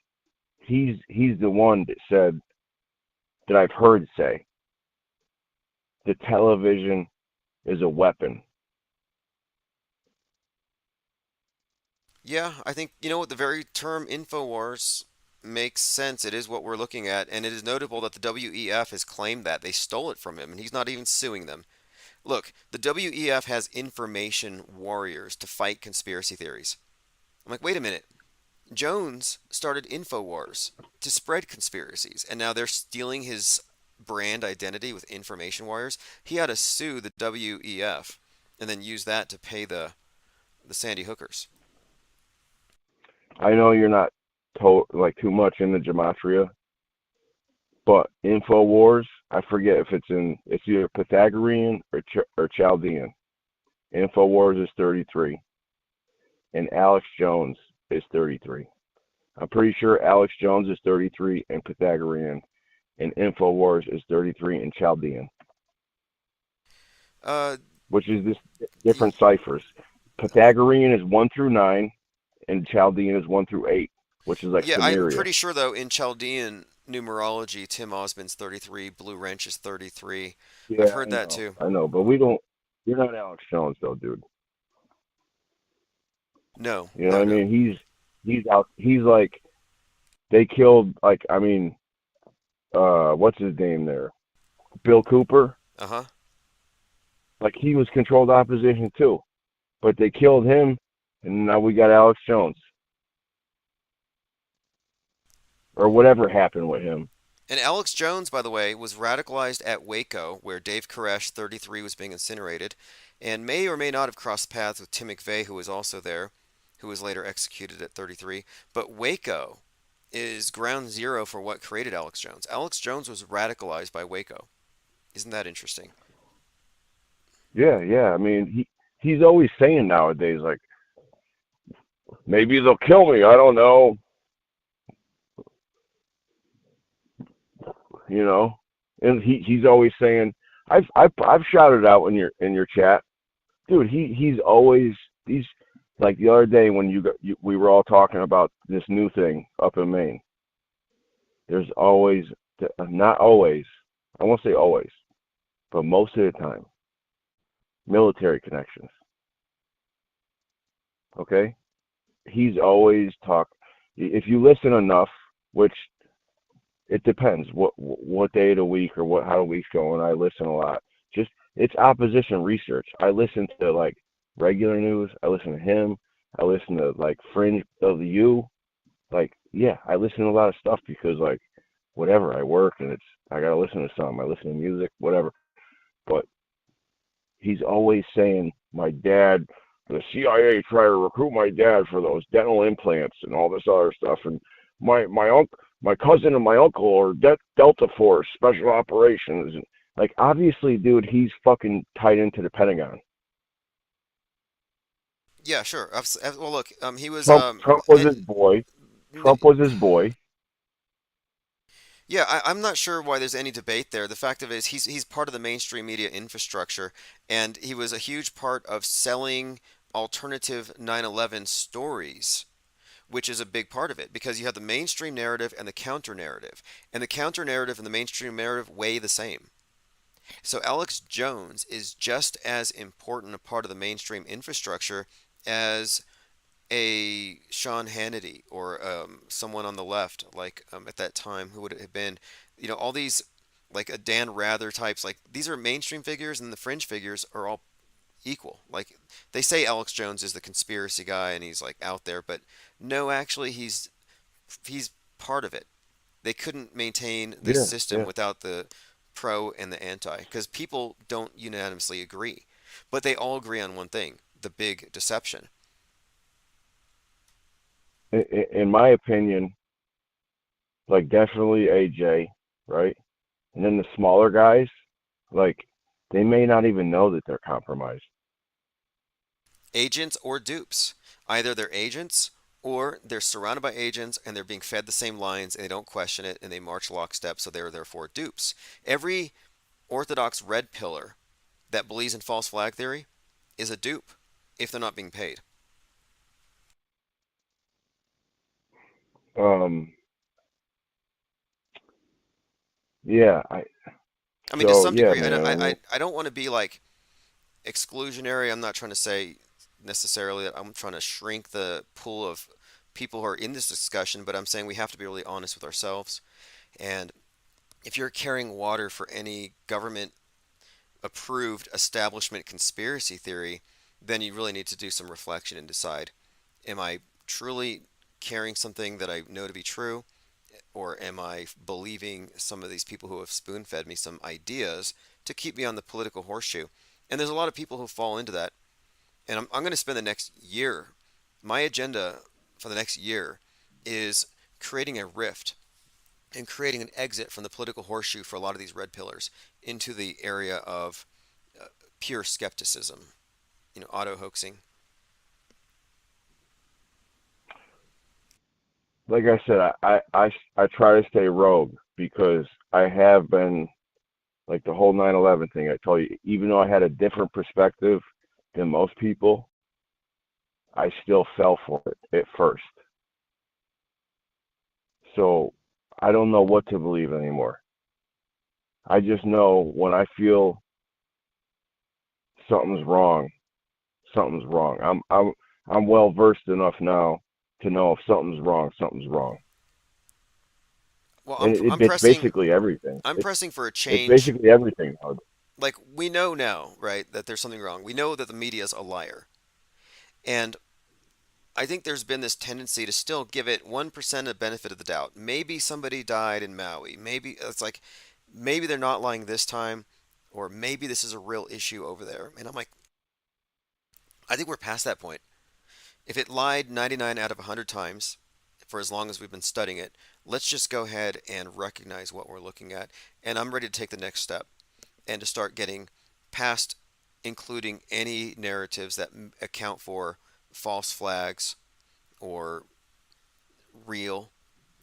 He's the one that said that I've heard say the television is a weapon. Yeah, I think what the very term Infowars makes sense. It is what we're looking at, and it is notable that the WEF has claimed that they stole it from him, and he's not even suing them. Look, the WEF has information warriors to fight conspiracy theories. I'm like, wait a minute. Jones started InfoWars to spread conspiracies, and now they're stealing his brand identity with information warriors. He had to sue the WEF and then use that to pay the Sandy Hookers. I know you're not like too much in the gematria, but Infowars, I forget if it's either Pythagorean or Chaldean. Infowars is 33, and Alex Jones is 33. I'm pretty sure Alex Jones is 33 in Pythagorean, and Infowars is 33 in Chaldean. Which is this different ciphers. Pythagorean is 1 through 9, and Chaldean is 1 through 8, which is like Yeah, I'm Samaria. pretty sure though in Chaldean numerology, Tim Osmond's 33, Blue Wrench is 33. Yeah, I've heard I that know, too. I know, but we don't. You're not Alex Jones though, dude. No. You know what I mean? He's out. He's like they killed. Like I mean, what's his name there? Bill Cooper. Uh-huh. Like he was controlled opposition too, but they killed him, and now we got Alex Jones. Or whatever happened with him. And Alex Jones, by the way, was radicalized at Waco, where Dave Koresh, 33, was being incinerated, and may or may not have crossed paths with Tim McVeigh, who was also there, who was later executed at 33. But Waco is ground zero for what created Alex Jones. Alex Jones was radicalized by Waco. Isn't that interesting? Yeah, yeah. I mean, he's always saying nowadays, like, maybe they'll kill me. I don't know. You know, and he's always saying, I've shouted out in your chat, dude. He's like the other day when we were all talking about this new thing up in Maine. There's always, not always, I won't say always, but most of the time, military connections. Okay, he's always if you listen enough, which it depends what day of the week or how the week's going. I listen a lot. Just it's opposition research. I listen to like regular news. I listen to him. I listen to like Fringe of the U. Like, yeah, I listen to a lot of stuff because like whatever, I work and I gotta listen to something. I listen to music, whatever. But he's always saying my dad, the CIA tried to recruit my dad for those dental implants and all this other stuff, and my cousin and my uncle are Delta Force Special Operations, and like obviously, dude, he's fucking tied into the Pentagon. Yeah, sure. Well, look, he was Trump was his boy. Trump was his boy. Yeah, I'm not sure why there's any debate there. The fact of it is he's part of the mainstream media infrastructure, and he was a huge part of selling alternative 9/11 stories, which is a big part of it because you have the mainstream narrative and the counter narrative, and the counter narrative and the mainstream narrative weigh the same. So Alex Jones is just as important a part of the mainstream infrastructure as a Sean Hannity or someone on the left, like at that time, who would it have been? You know, all these like a Dan Rather types, like these are mainstream figures, and the fringe figures are all equal. Like they say Alex Jones is the conspiracy guy and he's like out there, but no, actually he's part of it. They couldn't maintain this system without the pro and the anti, because people don't unanimously agree, but they all agree on one thing: the big deception. In my opinion, like definitely AJ, right? And then the smaller guys, like they may not even know that they're compromised. Agents or dupes. Either they're agents or they're surrounded by agents and they're being fed the same lines and they don't question it and they march lockstep, so they're therefore dupes. Every orthodox red pillar that believes in false flag theory is a dupe if they're not being paid. Yeah, I mean, to some degree, I don't want to be like exclusionary. I'm not trying to say necessarily that I'm trying to shrink the pool of people who are in this discussion, but I'm saying we have to be really honest with ourselves. And if you're carrying water for any government approved establishment conspiracy theory, then you really need to do some reflection and decide, am I truly carrying something that I know to be true? Or am I believing some of these people who have spoon-fed me some ideas to keep me on the political horseshoe? And there's a lot of people who fall into that. And I'm going to spend the next year, my agenda for the next year is creating a rift and creating an exit from the political horseshoe for a lot of these red pillars into the area of pure skepticism, auto-hoaxing. Like I said, I try to stay rogue because I have been, like the whole 9/11 thing, I told you, even though I had a different perspective than most people, I still fell for it at first. So I don't know what to believe anymore. I just know when I feel something's wrong, something's wrong. I'm well versed enough now to know if something's wrong, something's wrong. Well, it's basically everything. I'm pressing for a change. It's basically everything. Like, we know now, right, that there's something wrong. We know that the media is a liar. And I think there's been this tendency to still give it 1% of benefit of the doubt. Maybe somebody died in Maui. Maybe it's like, maybe they're not lying this time, or maybe this is a real issue over there. And I'm like, I think we're past that point. If it lied 99 out of 100 times for as long as we've been studying it, let's just go ahead and recognize what we're looking at. And I'm ready to take the next step and to start getting past including any narratives that account for false flags or real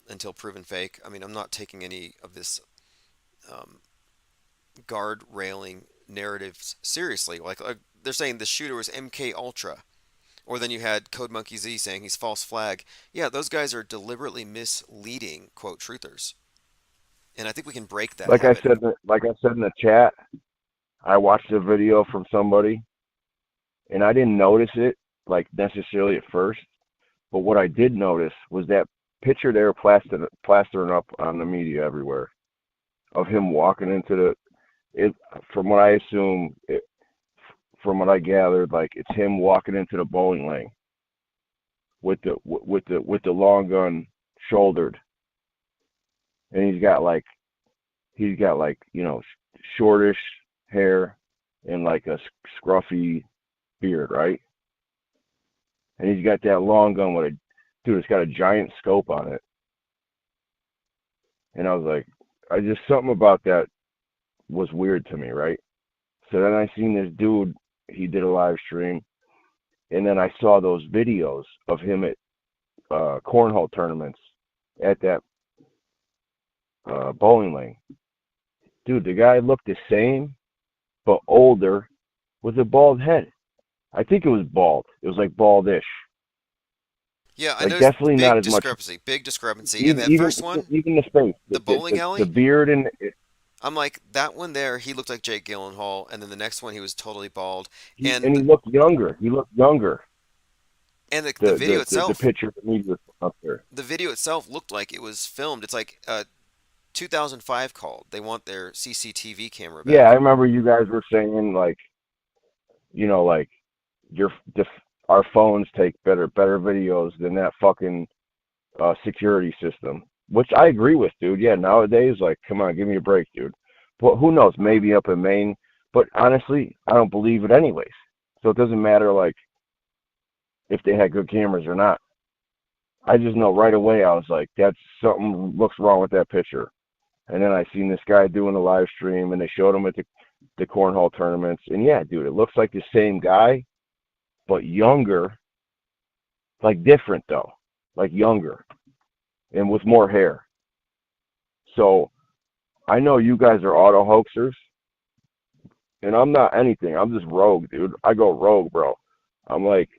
until proven fake. I mean, I'm not taking any of this guard railing narratives seriously. Like they're saying the shooter was MK Ultra. Or then you had Code Monkey Z saying he's false flag. Yeah, those guys are deliberately misleading, quote, truthers. And I think we can break that Like habit. I said in the chat, I watched a video from somebody, and I didn't notice it, like necessarily at first. But what I did notice was that picture they were plastering up on the media everywhere of him walking into it. From what I assume, from what I gathered, like it's him walking into the bowling lane with the long gun shouldered, and he's got like shortish hair and like a scruffy beard, right? And he's got that long gun with it's got a giant scope on it. And I was like, something about that was weird to me, right? So then I seen this dude, he did a live stream, and then I saw those videos of him at cornhole tournaments at that bowling lane. Dude, the guy looked the same, but older, with a bald head. I think it was bald. It was like baldish. Yeah, I like noticed definitely not as much. big discrepancy. In that first one, even the face, the bowling alley, the beard, and I'm like, that one there, he looked like Jake Gyllenhaal, and then the next one, he was totally bald, and he looked younger. And the video itself, the picture that we was up there. The video itself looked like it was filmed. It's like 2005 called. They want their CCTV camera back. Yeah, I remember you guys were saying like, our phones take better videos than that fucking security system, which I agree with, dude. Yeah, nowadays, like, come on, give me a break, dude. But who knows? Maybe up in Maine. But honestly, I don't believe it anyways. So it doesn't matter, like, if they had good cameras or not. I just know right away. I was like, that's something looks wrong with that picture. And then I seen this guy doing a live stream, and they showed him at the cornhole tournaments. And yeah, dude, it looks like the same guy, but younger, like different though, like younger, and with more hair. So I know you guys are auto hoaxers, and I'm not anything. I'm just rogue, dude. I go rogue, bro. I'm like,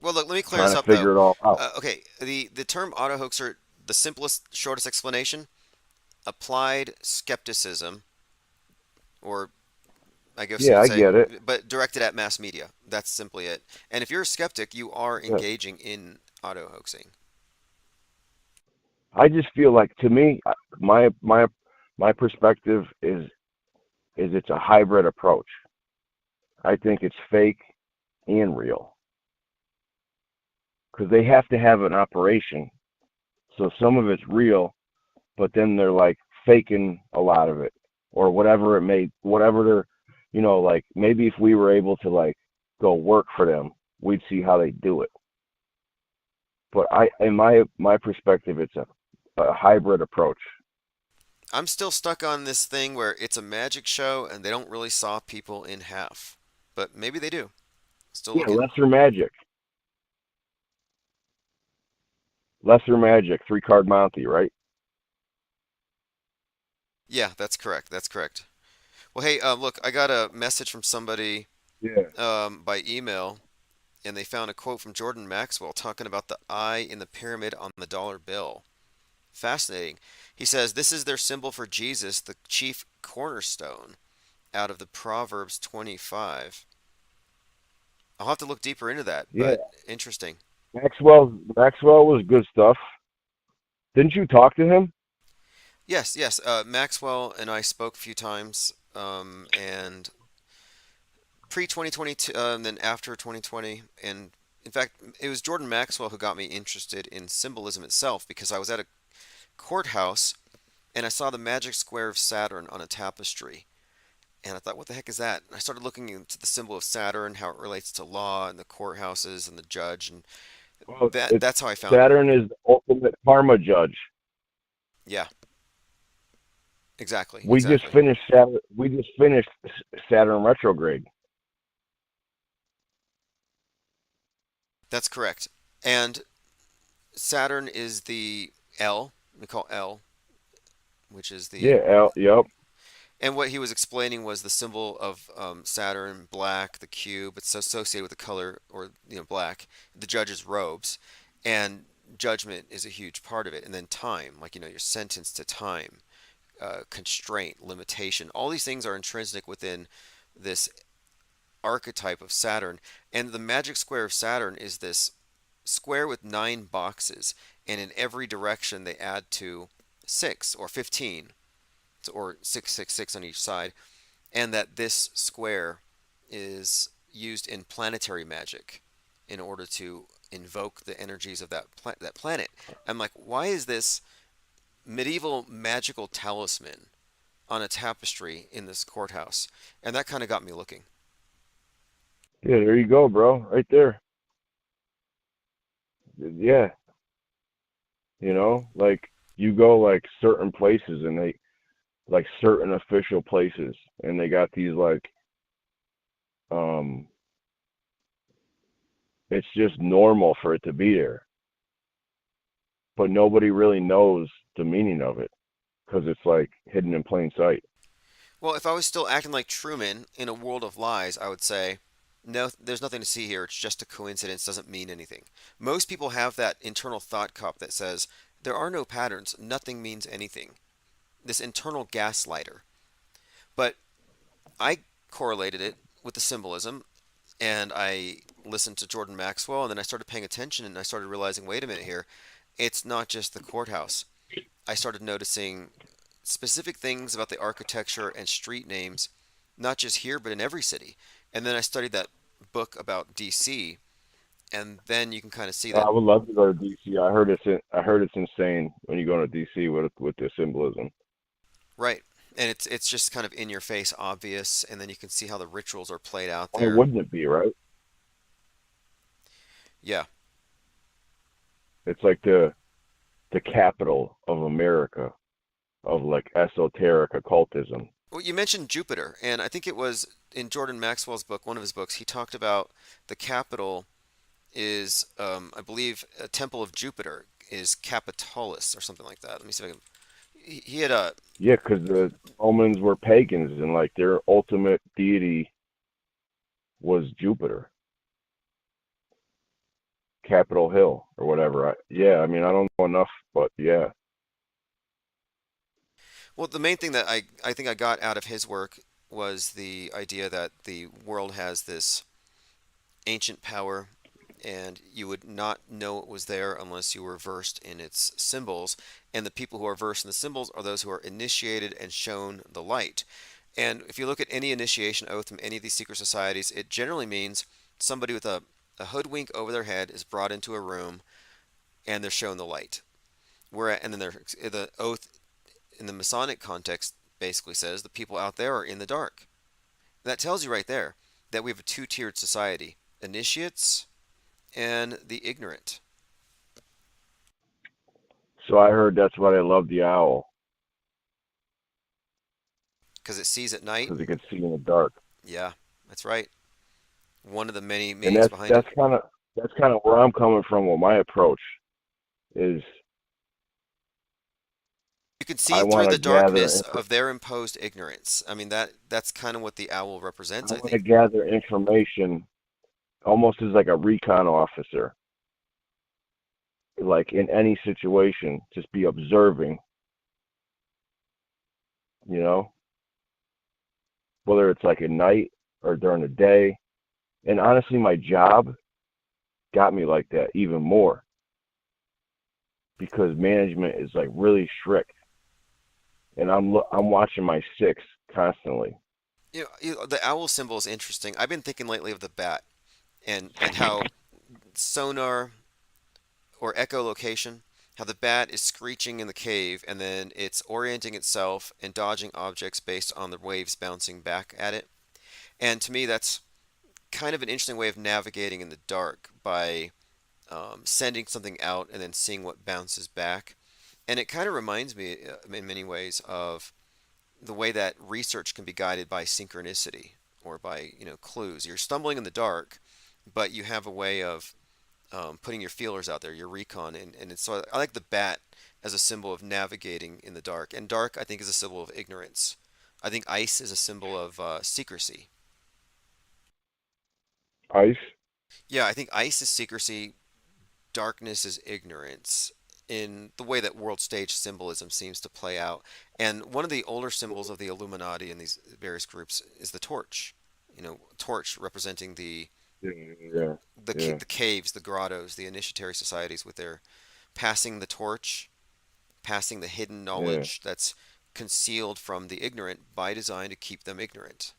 well, look, let me clear this up, figure it all out. Okay, the term auto hoaxer, the simplest, shortest explanation, applied skepticism, or I guess I get it. But directed at mass media. That's simply it. And if you're a skeptic, you are engaging in auto hoaxing. I just feel like, to me, my perspective is it's a hybrid approach. I think it's fake and real, because they have to have an operation. So some of it's real, but then they're like faking a lot of it, or whatever they're, like, maybe if we were able to like go work for them, we'd see how they do it. But in my perspective, it's a hybrid approach. I'm still stuck on this thing where it's a magic show and they don't really saw people in half, but maybe they do. Still looking. Lesser magic, 3-card Monty, right? Yeah, that's correct. Well, hey, look, I got a message from somebody by email, and they found a quote from Jordan Maxwell talking about the eye in the pyramid on the dollar bill. Fascinating. He says, this is their symbol for Jesus, the chief cornerstone, out of the Proverbs 25. I'll have to look deeper into that, but interesting. Maxwell was good stuff. Didn't you talk to him? Yes. Maxwell and I spoke a few times, and pre-2022, and then after 2020. And in fact, it was Jordan Maxwell who got me interested in symbolism itself, because I was at a courthouse and I saw the magic square of Saturn on a tapestry. And I thought, what the heck is that? And I started looking into the symbol of Saturn, how it relates to law and the courthouses and the judge. And that's how I found Saturn is the ultimate karma judge. Yeah. Exactly. We just finished Saturn retrograde. That's correct. And Saturn is the L, we call L, which is the... Yeah, L, yep. And what he was explaining was the symbol of Saturn, black, the cube. It's associated with the color, or black, the judge's robes, and judgment is a huge part of it. And then time, like you're sentenced to time, constraint, limitation. All these things are intrinsic within this archetype of Saturn. And the magic square of Saturn is this square with 9 boxes, and in every direction they add to 6 or 15 or 666 on each side, and that this square is used in planetary magic in order to invoke the energies of that planet. I'm like, why is this medieval magical talisman on a tapestry in this courthouse? And that kind of got me looking. Yeah, there you go, bro. Right there. Yeah. You know, like you go like certain places and they like certain official places and they got these like it's just normal for it to be there. But nobody really knows the meaning of it because it's like hidden in plain sight. Well, if I was still acting like Truman in a world of lies, I would say, no, there's nothing to see here. It's just a coincidence, doesn't mean anything. Most people have that internal thought cop that says, there are no patterns, nothing means anything. This internal gaslighter. But I correlated it with the symbolism, and I listened to Jordan Maxwell, and then I started paying attention, and I started realizing, wait a minute here, it's not just the courthouse. I started noticing specific things about the architecture and street names, not just here, but in every city. And then I studied that book about DC, and then you can kind of see that. I would love to go to DC. I heard it's insane when you go to DC with the symbolism. Right. And it's just kind of in your face, obvious, and then you can see how the rituals are played out Why there. wouldn't it be, right? Yeah. It's like the capital of America, of like esoteric occultism. Well, you mentioned Jupiter, and I think it was in Jordan Maxwell's book, one of his books, he talked about the capital is, I believe, a temple of Jupiter is Capitolis or something like that. Let me see if I can. He had a. Yeah, because the Romans were pagans and like their ultimate deity was Jupiter. Capitol Hill or whatever. Yeah, I mean, I don't know enough, but yeah. Well, the main thing that I think I got out of his work was the idea that the world has this ancient power, and you would not know it was there unless you were versed in its symbols. And the people who are versed in the symbols are those who are initiated and shown the light. And if you look at any initiation oath from any of these secret societies, it generally means somebody with a hoodwink over their head is brought into a room and they're shown the light. And then the oath in the Masonic context basically says the people out there are in the dark. And that tells you right there that we have a two-tiered society: initiates and the ignorant. So I heard that's why they love the owl. Because it sees at night. Because it can see in the dark. Yeah, that's right. One of the many And meanings behind it. that's kind of where I'm coming from with my approach. Is you can see I through wanna the darkness gather of their imposed ignorance. I mean, that's kind of what the owl represents, I I want to think. gather information almost as like a recon officer. Like in any situation, just be observing, you know, whether it's like at night or during the day. And honestly, my job got me like that even more because management is like really strict, and I'm watching my six constantly. You know, the owl symbol is interesting. I've been thinking lately of the bat and how sonar or echolocation, how the bat is screeching in the cave and then it's orienting itself and dodging objects based on the waves bouncing back at it. And to me, that's kind of an interesting way of navigating in the dark by sending something out and then seeing what bounces back. And it kind of reminds me, in many ways, of the way that research can be guided by synchronicity or by clues. You're stumbling in the dark, but you have a way of putting your feelers out there, your recon, and it's, so I like the bat as a symbol of navigating in the dark. And dark, I think, is a symbol of ignorance. I think ice is a symbol of secrecy. Ice? Yeah, I think ice is secrecy, darkness is ignorance, in the way that world stage symbolism seems to play out. And one of the older symbols of the Illuminati and these various groups is the torch. Torch representing the Yeah, yeah. The caves, the grottos, the initiatory societies with their passing the torch, passing the hidden Yeah. knowledge that's concealed from the ignorant by design to keep them ignorant.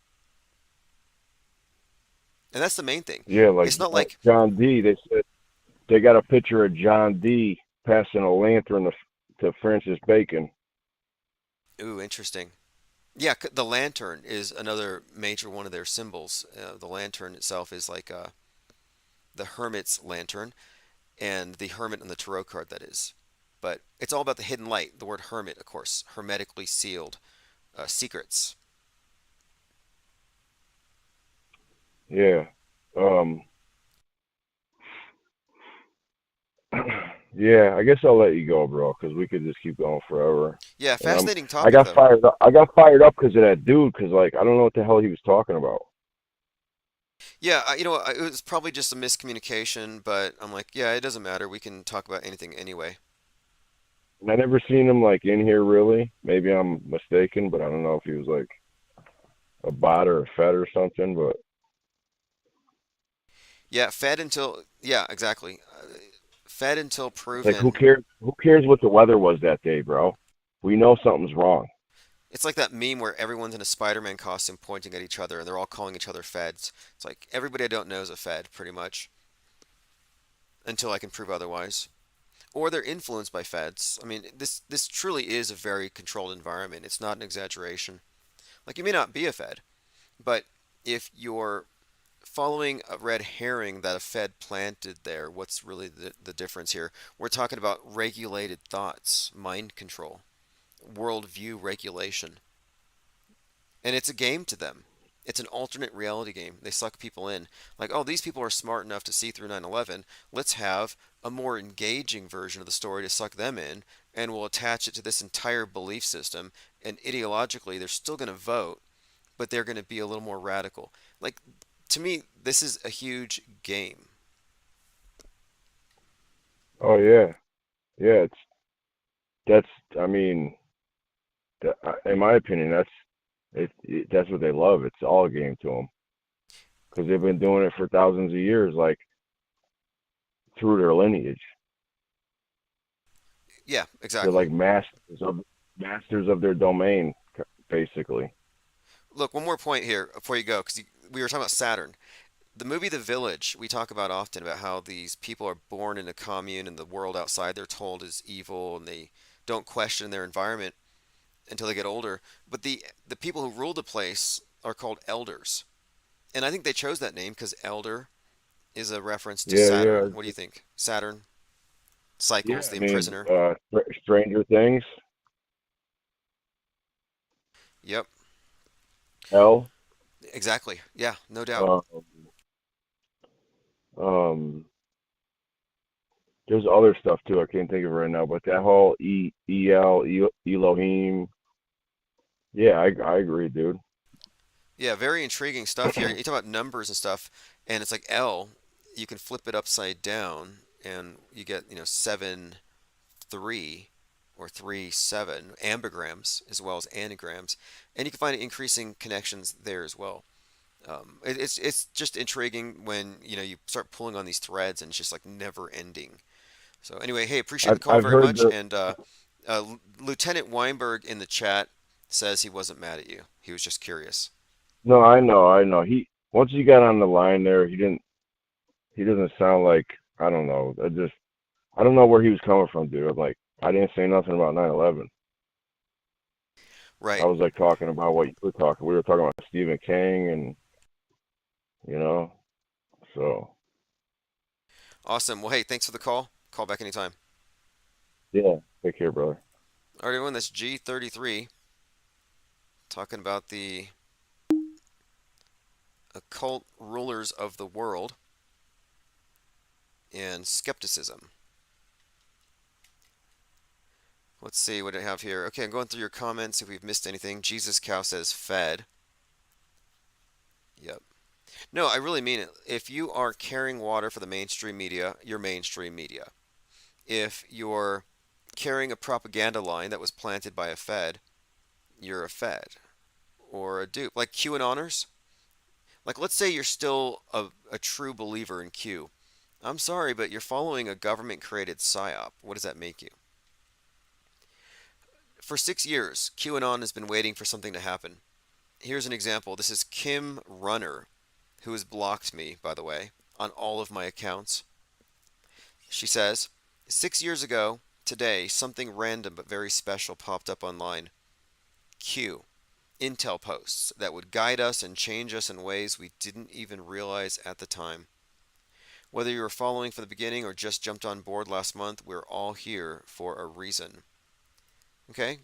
And that's the main thing. Yeah, like It's not like, John D. They said they got a picture of John D. passing a lantern to Francis Bacon. ooh, interesting. Yeah, the lantern is another major one of their symbols. The lantern itself is like the hermit's lantern, and the hermit on the tarot card, that is. But it's all about the hidden light. The word hermit, of course, hermetically sealed secrets. Yeah. Um. Yeah, I guess I'll let you go, bro, because we could just keep going forever. Yeah, And fascinating I topic got though. fired up. I got fired up because of that dude. Because like I don't know what the hell he was talking about. Yeah, you know, it was probably just a miscommunication, but I'm like, yeah, it doesn't matter. We can talk about anything anyway. And I never seen him like in here really. Maybe I'm mistaken, but I don't know if he was like a bot or a fed or something. But Yeah, fed until, yeah, exactly. Fed until it's like, who proven. cares? Who cares what the weather was that day, bro? We know something's wrong. It's like that meme where everyone's in a Spider-Man costume pointing at each other and they're all calling each other feds. It's like everybody I don't know is a fed, pretty much, until I can prove otherwise. Or they're influenced by feds. I mean, this truly is a very controlled environment. It's not an exaggeration. Like you may not be a fed, but if you're following a red herring that a fed planted there, what's really the difference here? We're talking about regulated thoughts, mind control, worldview regulation. And it's a game to them. It's an alternate reality game. They suck people in. Like, oh, these people are smart enough to see through 9/11. Let's have a more engaging version of the story to suck them in, and we'll attach it to this entire belief system. And ideologically, they're still going to vote, but they're going to be a little more radical. Like, to me, this is a huge game. Oh yeah, yeah. That's. I mean, in my opinion, that's what they love. It's all a game to them because they've been doing it for thousands of years, like through their lineage. Yeah, They're exactly. like masters of their domain, basically. Look, one more point here before you go, because we were talking about Saturn. The movie The Village, we talk about often about how these people are born in a commune and the world outside they're told is evil and they don't question their environment until they get older. But the people who rule the place are called elders. And I think they chose that name because elder is a reference to Yeah, yeah, Saturn. What do you think? Saturn yeah. cycles, the I mean, imprisoner. Stranger Things, Yep, Hell. exactly. Yeah, no doubt. Um, um, there's other stuff too. I can't think of it right now, but that whole Elohim. Yeah, I agree, dude. Yeah, very intriguing stuff here. You talk about numbers and stuff, and it's like L, you can flip it upside down and you get, 7 3 or 3 7 ambigrams as well as anagrams, and you can find increasing connections there as well. It's just intriguing when you start pulling on these threads and it's just like never ending. So anyway, hey, appreciate the call I've very heard much, the. and Lieutenant Weinberg in the chat says he wasn't mad at you. He was just curious. No, I know. He once he got on the line there, he didn't. He doesn't sound like I don't know. I don't know where he was coming from, dude. I'm like I didn't say nothing about 9/11. I Right. was like talking about what you were talking. We were talking about Stephen King and you know. So Awesome. Well, hey, thanks for the call. Call back anytime. yeah, take care, brother. All right, everyone, that's G33 talking about the occult rulers of the world and skepticism. Let's see what I have here. Okay, I'm going through your comments if we've missed anything. Jesus Cow says fed. Yep. No, I really mean it. If you are carrying water for the mainstream media, you're mainstream media. If you're carrying a propaganda line that was planted by a Fed, you're a Fed or a dupe. Like QAnoners, Like, let's say you're still a true believer in Q. I'm sorry, but you're following a government created psyop. What does that make you? For 6 years, QAnon has been waiting for something to happen. Here's an example. This is Kim Runner, who has blocked me, by the way, on all of my accounts. She says, 6 years ago, today, something random but very special popped up online. Q. Intel posts that would guide us and change us in ways we didn't even realize at the time. Whether you were following from the beginning or just jumped on board last month, we're all here for a reason. Okay?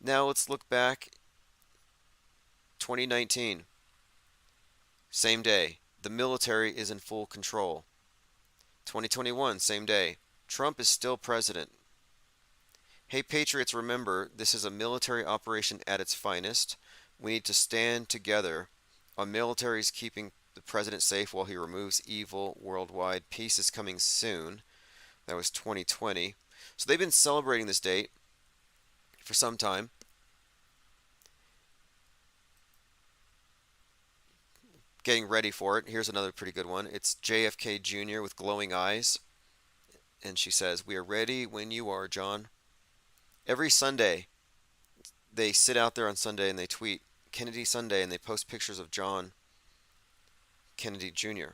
Now let's look back. 2019. Same day. The military is in full control. 2021, same day. Trump is still president. Hey, Patriots, remember, this is a military operation at its finest. We need to stand together. Our military is keeping the president safe while he removes evil worldwide. Peace is coming soon. That was 2020. So they've been celebrating this date for some time. Getting ready for it. Here's another pretty good one. It's JFK Jr. with glowing eyes. And she says, "We are ready when you are, John." Every Sunday, they sit out there on Sunday and they tweet Kennedy Sunday and they post pictures of John Kennedy Jr.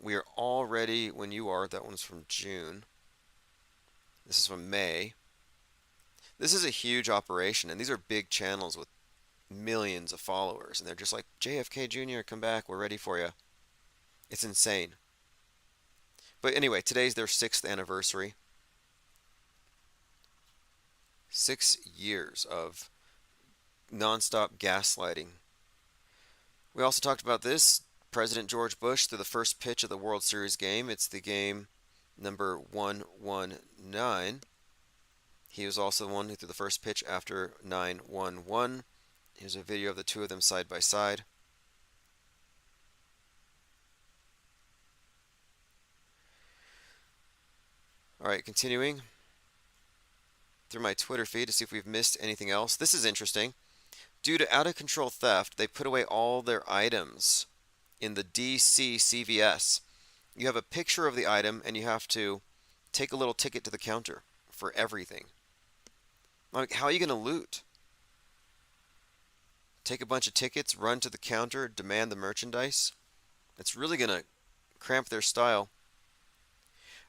We are all ready when you are. That one's from June. This is from May. This is a huge operation, and these are big channels with millions of followers, and they're just like, JFK Jr., come back, we're ready for you. It's insane. But anyway, today's their 6th anniversary. 6 years of nonstop gaslighting. We also talked about this. President George Bush threw the first pitch of the World Series game. It's the game number 119. He was also the one who threw the first pitch after 9-1-1. Here's a video of the two of them side by side. All right, continuing through my Twitter feed to see if we've missed anything else. This is interesting. Due to out-of-control theft, they put away all their items in the DC CVS. You have a picture of the item, and you have to take a little ticket to the counter for everything. Like, how are you going to loot? Take a bunch of tickets, run to the counter, demand the merchandise? It's really going to cramp their style.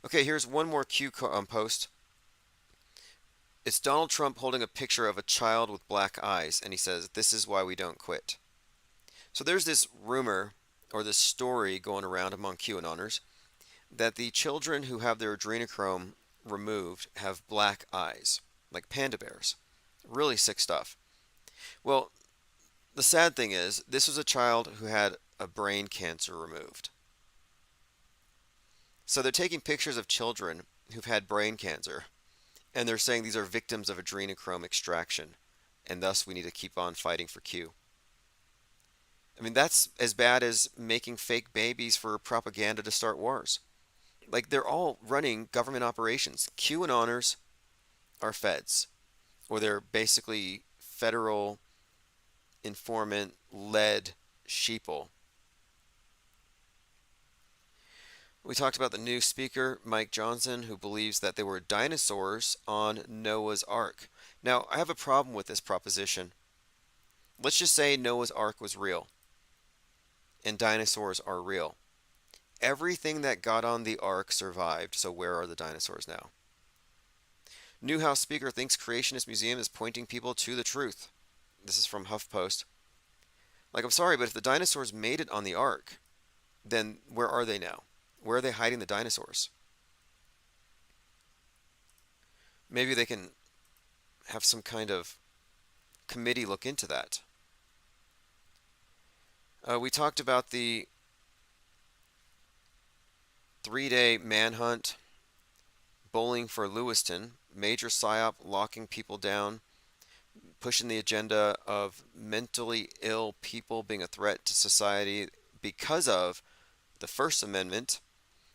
Okay, here's one more Q post. It's Donald Trump holding a picture of a child with black eyes, and he says, "This is why we don't quit." So there's this rumor, or this story going around among QAnoners, that the children who have their adrenochrome removed have black eyes, like panda bears. Really sick stuff. Well, the sad thing is, this was a child who had a brain cancer removed. So they're taking pictures of children who've had brain cancer, and they're saying these are victims of adrenochrome extraction, and thus we need to keep on fighting for Q. I mean, that's as bad as making fake babies for propaganda to start wars. Like, they're all running government operations. QAnoners are feds, or they're basically federal informant-led sheeple. We talked about the new speaker, Mike Johnson, who believes that there were dinosaurs on Noah's Ark. Now, I have a problem with this proposition. Let's just say Noah's Ark was real, and dinosaurs are real. Everything that got on the Ark survived, so where are the dinosaurs now? New House Speaker thinks Creationist Museum is pointing people to the truth. This is from HuffPost. Like, I'm sorry, but if the dinosaurs made it on the Ark, then where are they now? Where are they hiding the dinosaurs? Maybe they can have some kind of committee look into that. We talked about the 3-day manhunt, bowling for Lewiston, major psyop locking people down, pushing the agenda of mentally ill people being a threat to society because of the First Amendment,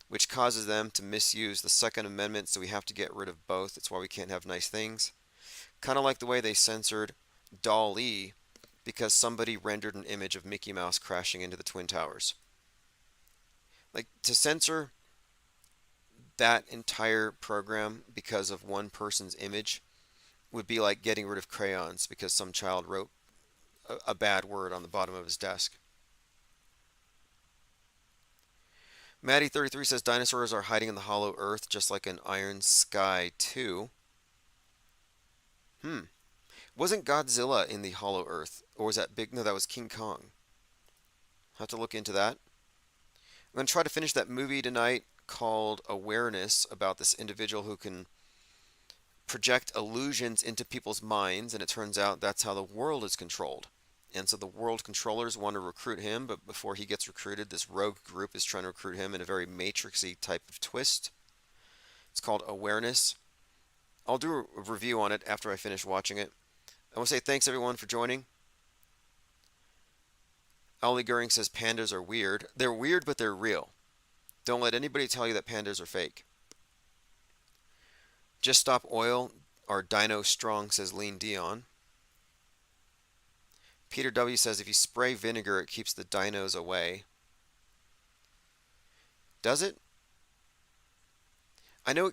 which causes them to misuse the Second Amendment, so we have to get rid of both. That's why we can't have nice things. Kind of like the way they censored DALL-E because somebody rendered an image of Mickey Mouse crashing into the Twin Towers. Like, to censor that entire program because of one person's image would be like getting rid of crayons because some child wrote a bad word on the bottom of his desk. Maddie33 says dinosaurs are hiding in the hollow earth just like an Iron Sky 2. Wasn't Godzilla in the hollow earth? Or was that big? No, that was King Kong. I'll have to look into that. I'm going to try to finish that movie tonight called Awareness, about this individual who can project illusions into people's minds, and it turns out that's how the world is controlled. And so the world controllers want to recruit him, but before he gets recruited, this rogue group is trying to recruit him in a very Matrixy type of twist. It's called Awareness. I'll do a review on it after I finish watching it. I want to say thanks everyone for joining. Ollie Goering says pandas are weird. They're weird, but they're real. Don't let anybody tell you that pandas are fake. Just Stop Oil are dino strong, says Lean Dion. Peter W says if you spray vinegar, it keeps the dinos away. Does it? I know it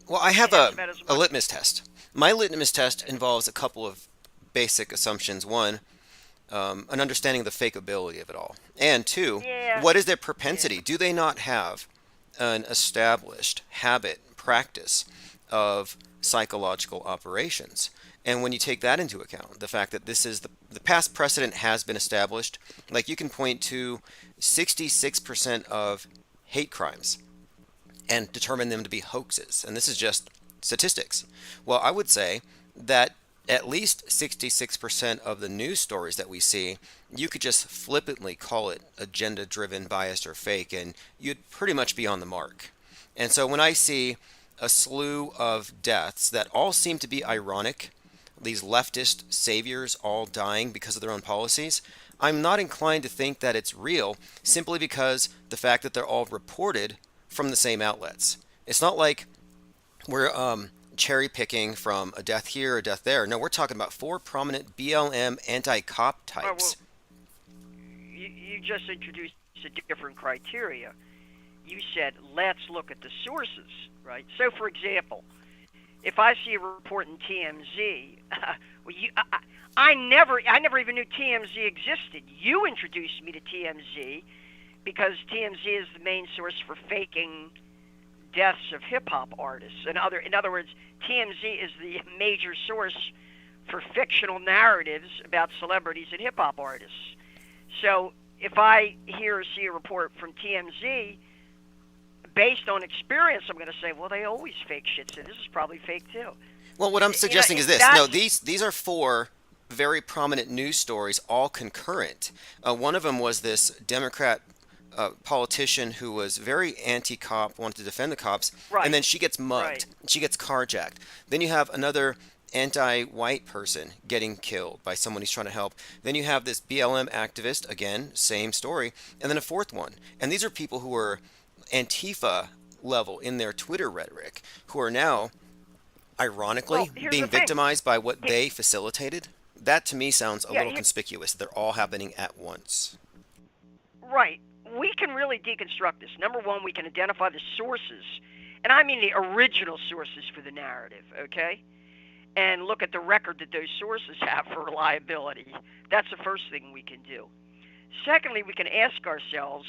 Well, I have That's about as a much. litmus test. My litmus test involves a couple of basic assumptions. One, an understanding of the fakeability of it all. And two, Yeah. what is their propensity? Do they not have an established habit, practice of psychological operations? And when you take that into account, the fact that this is the past precedent has been established, like you can point to 66% of hate crimes and determine them to be hoaxes. And this is just statistics. Well, I would say that at least 66% of the news stories that we see, you could just flippantly call it agenda driven, biased, or fake, and you'd pretty much be on the mark. And so when I see a slew of deaths that all seem to be ironic, these leftist saviors all dying because of their own policies, I'm not inclined to think that it's real simply because the fact that they're all reported from the same outlets. It's not like we're cherry picking from a death here, a death there. No, we're talking about 4 prominent BLM anti-cop types. You just introduced a different criteria. You said, let's look at the sources, right? So, for example, if I see a report in TMZ, I never even knew TMZ existed. You introduced me to TMZ because TMZ is the main source for faking deaths of hip-hop artists. In other words, TMZ is the major source for fictional narratives about celebrities and hip-hop artists. So if I hear or see a report from TMZ, based on experience, I'm going to say, well, they always fake shit, so this is probably fake too. Well, what I'm suggesting is this. No, these are 4 very prominent news stories, all concurrent. One of them was this Democrat politician who was very anti-cop, wanted to defend the cops, Right. and then she gets mugged. Right. She gets carjacked. Then you have another anti-white person getting killed by someone he's trying to help. Then you have this BLM activist, again, same story, and then a 4th one. And these are people who were Antifa level in their Twitter rhetoric, who are now, ironically, Well, here's being the thing. victimized by what they facilitated. That to me sounds a Yeah, little conspicuous. They're all happening at once. Right. We can really deconstruct this. Number one, we can identify the sources, and I mean the original sources for the narrative, okay? And look at the record that those sources have for reliability. That's the first thing we can do. Secondly, we can ask ourselves,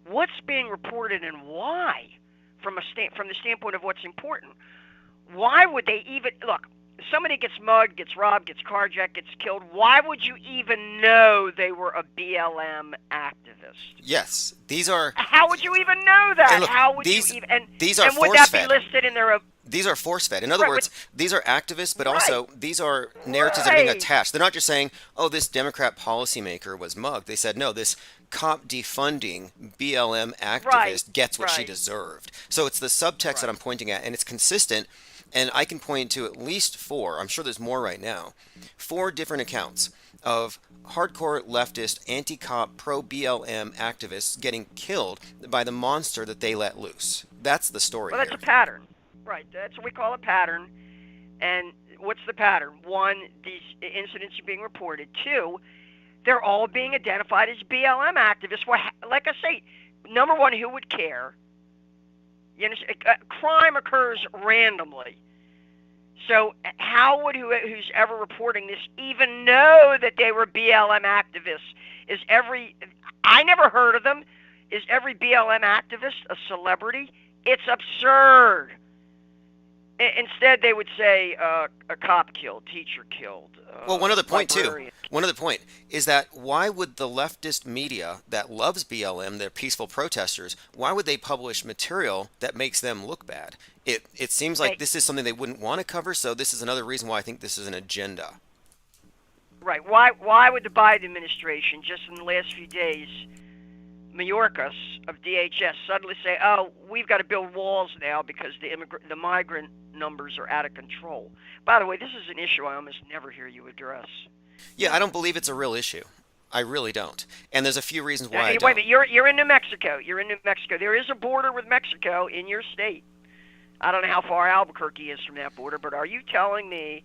what's being reported and why? From the standpoint of what's important. Why would they even look? Somebody gets mugged, gets robbed, gets carjacked, gets killed. Why would you even know they were a BLM activist? Yes, these are. How would you even know that? And look, How would these- you even? And these are and would that be force-fed. listed in their? These are force-fed. In other Right, words, these are activists, but also these are narratives that are being Right. attached. They're not just saying, oh, this Democrat policymaker was mugged. They said, no, this cop defunding BLM activist Right, gets what she right. deserved. So it's the subtext that I'm pointing at, and it's consistent. And I can point to at least 4, I'm sure there's more right now, 4 different accounts of hardcore leftist, anti-cop, pro-BLM activists getting killed by the monster that they let loose. That's the story Well, that's here. a pattern. Right. That's what we call a pattern. And what's the pattern? 1, these incidents are being reported. 2, they're all being identified as BLM activists. Well, like I say, number one, who would care? You understand? Crime occurs randomly. So how would who's ever reporting this even know that they were BLM activists? I never heard of them. Is every BLM activist a celebrity? It's absurd. Instead, they would say a cop killed, teacher killed. Well, one other point too. librarian. One other point is that why would the leftist media that loves BLM, they're peaceful protesters, why would they publish material that makes them look bad? It seems like this is something they wouldn't want to cover, so this is another reason why I think this is an agenda. Right. Why would the Biden administration just in the last few days, Mayorkas of DHS, suddenly say, "Oh, we've got to build walls now because the migrant numbers are out of control"? By the way, this is an issue I almost never hear you address. Yeah, I don't believe it's a real issue. I really don't. And there's a few reasons why I Wait a don't. minute. You're in New Mexico. You're in New Mexico. There is a border with Mexico in your state. I don't know how far Albuquerque is from that border, but are you telling me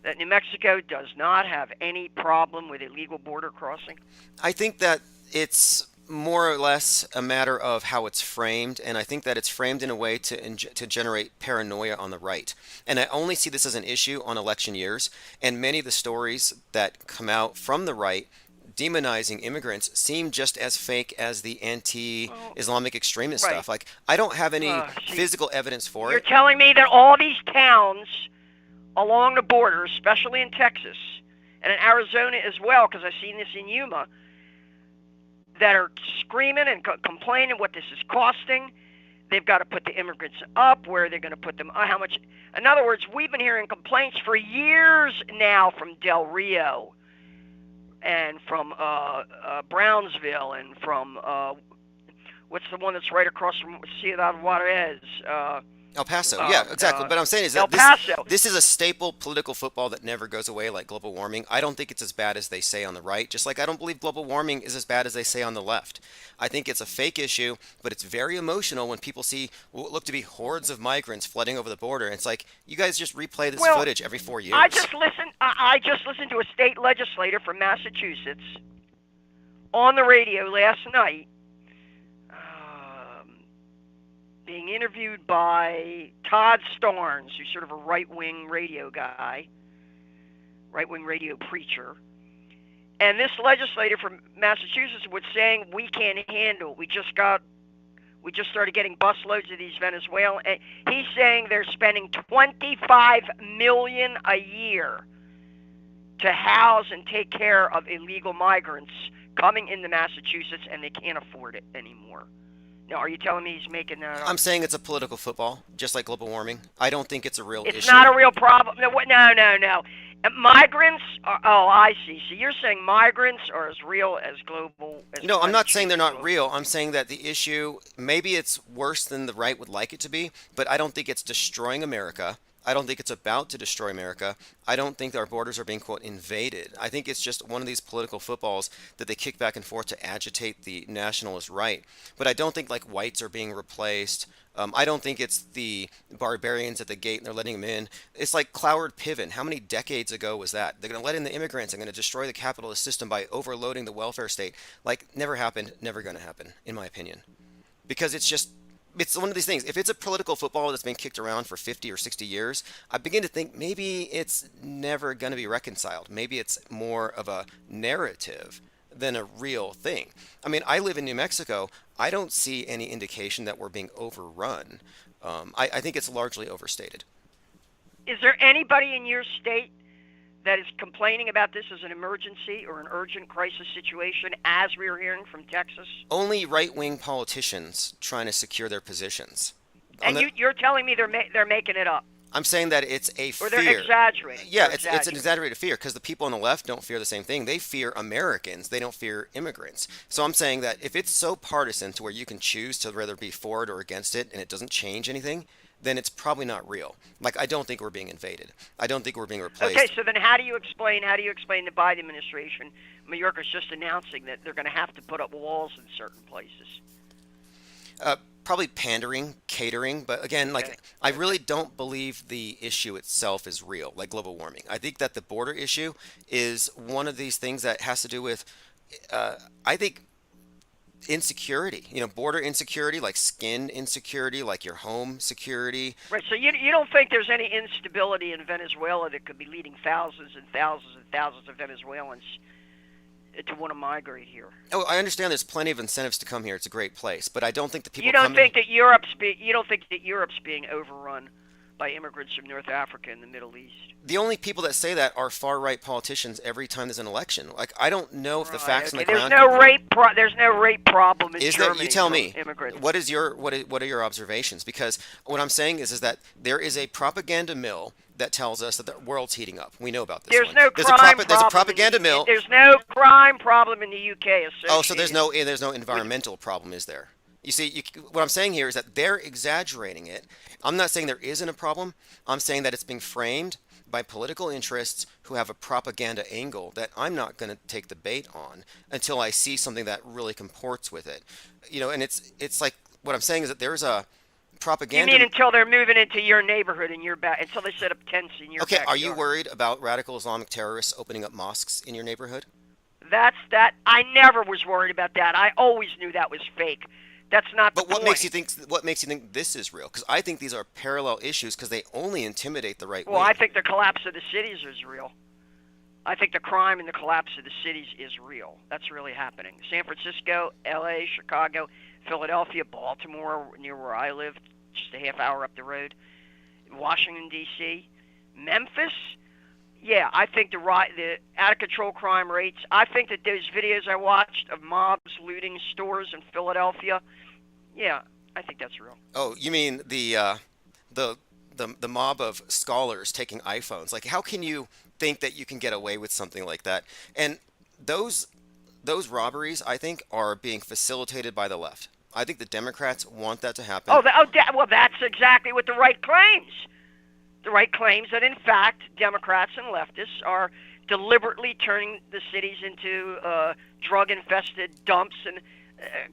that New Mexico does not have any problem with illegal border crossing? I think that it's more or less a matter of how it's framed, and I think that it's framed in a way to generate paranoia on the right. And I only see this as an issue on election years, and many of the stories that come out from the right demonizing immigrants seem just as fake as the anti-Islamic extremist Right. stuff. Like, I don't have any See, physical evidence for You're it. telling me that all these towns along the border, especially in Texas and in Arizona as well, because I've seen this in Yuma, that are screaming and complaining what this is costing. They've got to put the immigrants up, where they're going to put them, how much. In other words, we've been hearing complaints for years now from Del Rio and from Brownsville and from, what's the one that's right across from Ciudad Juarez? El Paso, yeah, exactly. But I'm saying is El that Paso. this is a staple political football that never goes away, like global warming. I don't think it's as bad as they say on the right, just like I don't believe global warming is as bad as they say on the left. I think it's a fake issue, but it's very emotional when people see what look to be hordes of migrants flooding over the border. It's like, you guys just replay this footage every 4 years. I just listened to a state legislator from Massachusetts on the radio last night, being interviewed by Todd Starnes, who's sort of a right-wing radio guy, right-wing radio preacher. And this legislator from Massachusetts was saying, we can't handle, we just started getting busloads of these Venezuelans. And he's saying they're spending $25 million a year to house and take care of illegal migrants coming into Massachusetts, and they can't afford it anymore. Now, are you telling me he's making that up? I'm saying it's a political football, just like global warming. I don't think it's a real issue. It's not a real problem. No. Migrants are, oh, I see. So you're saying migrants are as real as global as No, I'm not saying they're not real. I'm saying that the issue, maybe it's worse than the right would like it to be, but I don't think it's destroying America. I don't think it's about to destroy America. I don't think our borders are being, quote, invaded. I think it's just one of these political footballs that they kick back and forth to agitate the nationalist right. But I don't think, like, whites are being replaced. I don't think it's the barbarians at the gate and they're letting them in. It's like Cloward Piven. How many decades ago was that? They're going to let in the immigrants and going to destroy the capitalist system by overloading the welfare state. Like, never happened, never going to happen, in my opinion. Because it's one of these things. If it's a political football that's been kicked around for 50 or 60 years, I begin to think maybe it's never going to be reconciled. Maybe it's more of a narrative than a real thing. I mean, I live in New Mexico. I don't see any indication that we're being overrun. I think it's largely overstated. Is there anybody in your state that is complaining about this as an emergency or an urgent crisis situation, as we are hearing from Texas? Only right-wing politicians trying to secure their positions. And you're telling me they're making it up? I'm saying that it's a fear. Or they're exaggerating. Yeah, it's an exaggerated fear because the people on the left don't fear the same thing. They fear Americans. They don't fear immigrants. So I'm saying that if it's so partisan to where you can choose to whether be for it or against it and it doesn't change anything, then it's probably not real. Like, I don't think we're being invaded. I don't think we're being replaced. Okay, so then how do you explain the Biden administration? Mayorkas just announcing that they're going to have to put up walls in certain places. Probably pandering, catering, but again, like, I really don't believe the issue itself is real, like global warming. I think that the border issue is one of these things that has to do with, I think, insecurity. Border insecurity, like skin insecurity, like your home security. Right, so you don't think there's any instability in Venezuela that could be leading thousands and thousands and thousands of Venezuelans to want to migrate here? Oh, I understand there's plenty of incentives to come here. It's a great place, but I don't think the people You don't think that Europe's being overrun by immigrants from North Africa and the Middle East? The only people that say that are far-right politicians every time there's an election. Like, I don't know if the facts on the ground... There's no rape problem in Germany. You tell me. Immigrants. What are your observations? Because what I'm saying is that there is a propaganda mill that tells us that the world's heating up. We know about this. There's no crime problem. There's a propaganda mill. There's no crime problem in the UK. Oh, so there's no environmental problem, is there? You see, what I'm saying here is that they're exaggerating it. I'm not saying there isn't a problem. I'm saying that it's being framed by political interests who have a propaganda angle that I'm not going to take the bait on until I see something that really comports with it. And it's like, what I'm saying is that there's a propaganda... You mean until they're moving into your neighborhood and until they set up tents in your backyard? Are you worried about radical Islamic terrorists opening up mosques in your neighborhood? That's that. I never was worried about that. I always knew that was fake. That's not the But what point. makes you think? What makes you think this is real? Because I think these are parallel issues because they only intimidate the right Well, wing. I think the collapse of the cities is real. I think the crime and the collapse of the cities is real. That's really happening. San Francisco, L.A., Chicago, Philadelphia, Baltimore, near where I live, just a half hour up the road, Washington, D.C., Memphis. Yeah, I think the out-of-control crime rates, I think that those videos I watched of mobs looting stores in Philadelphia, yeah, I think that's real. Oh, you mean the mob of scholars taking iPhones? Like, how can you think that you can get away with something like that? And those robberies, I think, are being facilitated by the left. I think the Democrats want that to happen. Well, that's exactly what the right claims. The right claims that, in fact, Democrats and leftists are deliberately turning the cities into drug-infested dumps and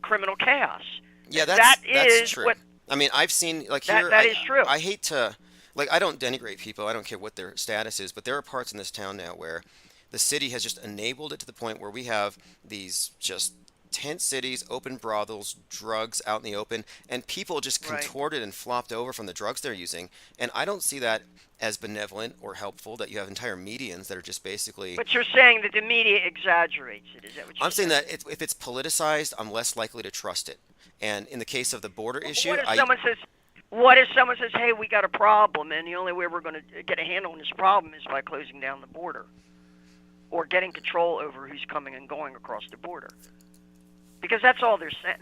criminal chaos. Yeah, that's is true. What, I mean, I've seen, like, that, here... That is true. I hate to... Like, I don't denigrate people. I don't care what their status is, but there are parts in this town now where the city has just enabled it to the point where we have these just tent cities, open brothels, drugs out in the open, and people just contorted and flopped over from the drugs they're using. And I don't see that as benevolent or helpful, that you have entire medians that are just basically... But you're saying that the media exaggerates it. Is that what you're saying? I'm saying that if it's politicized, I'm less likely to trust it. And in the case of the border issue... What if someone says, hey, we got a problem, and the only way we're going to get a handle on this problem is by closing down the border or getting control over who's coming and going across the border? Because that's all they're saying.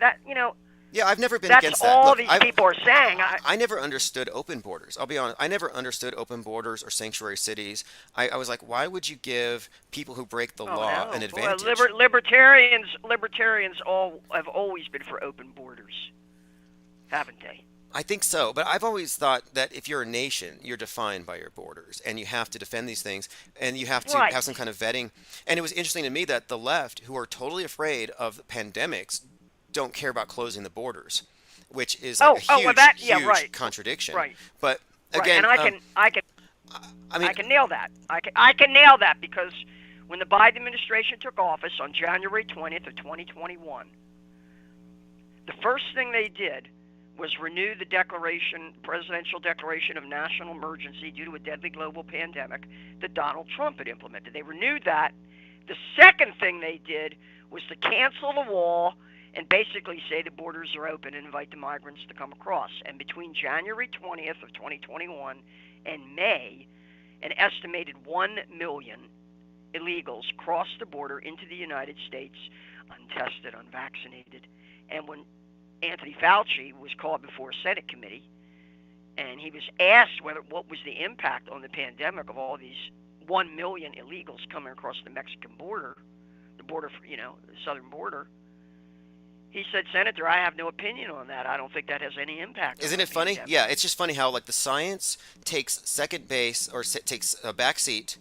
Yeah, I've never been against that. That's all these people are saying. I never understood open borders. I'll be honest. I never understood open borders or sanctuary cities. I was like, why would you give people who break the law an advantage? Libertarians have always been for open borders, haven't they? I think so, but I've always thought that if you're a nation, you're defined by your borders, and you have to defend these things, and you have to have some kind of vetting. And it was interesting to me that the left, who are totally afraid of pandemics, don't care about closing the borders, which is a huge contradiction. Right. But again, and I can nail that. I can nail that because when the Biden administration took office on January 20th of 2021, the first thing they did was renew the presidential declaration of national emergency due to a deadly global pandemic that Donald Trump had implemented. They renewed that. The second thing they did was to cancel the wall and basically say the borders are open and invite the migrants to come across. And between January 20th of 2021 and May, an estimated 1 million illegals crossed the border into the United States, untested, unvaccinated. And when Anthony Fauci was called before a Senate committee, and he was asked what was the impact on the pandemic of all these 1 million illegals coming across the Mexican border, the border, the southern border. He said, Senator, I have no opinion on that. I don't think that has any impact. Isn't it funny? Yeah, it's just funny how like the science takes second base or takes a backseat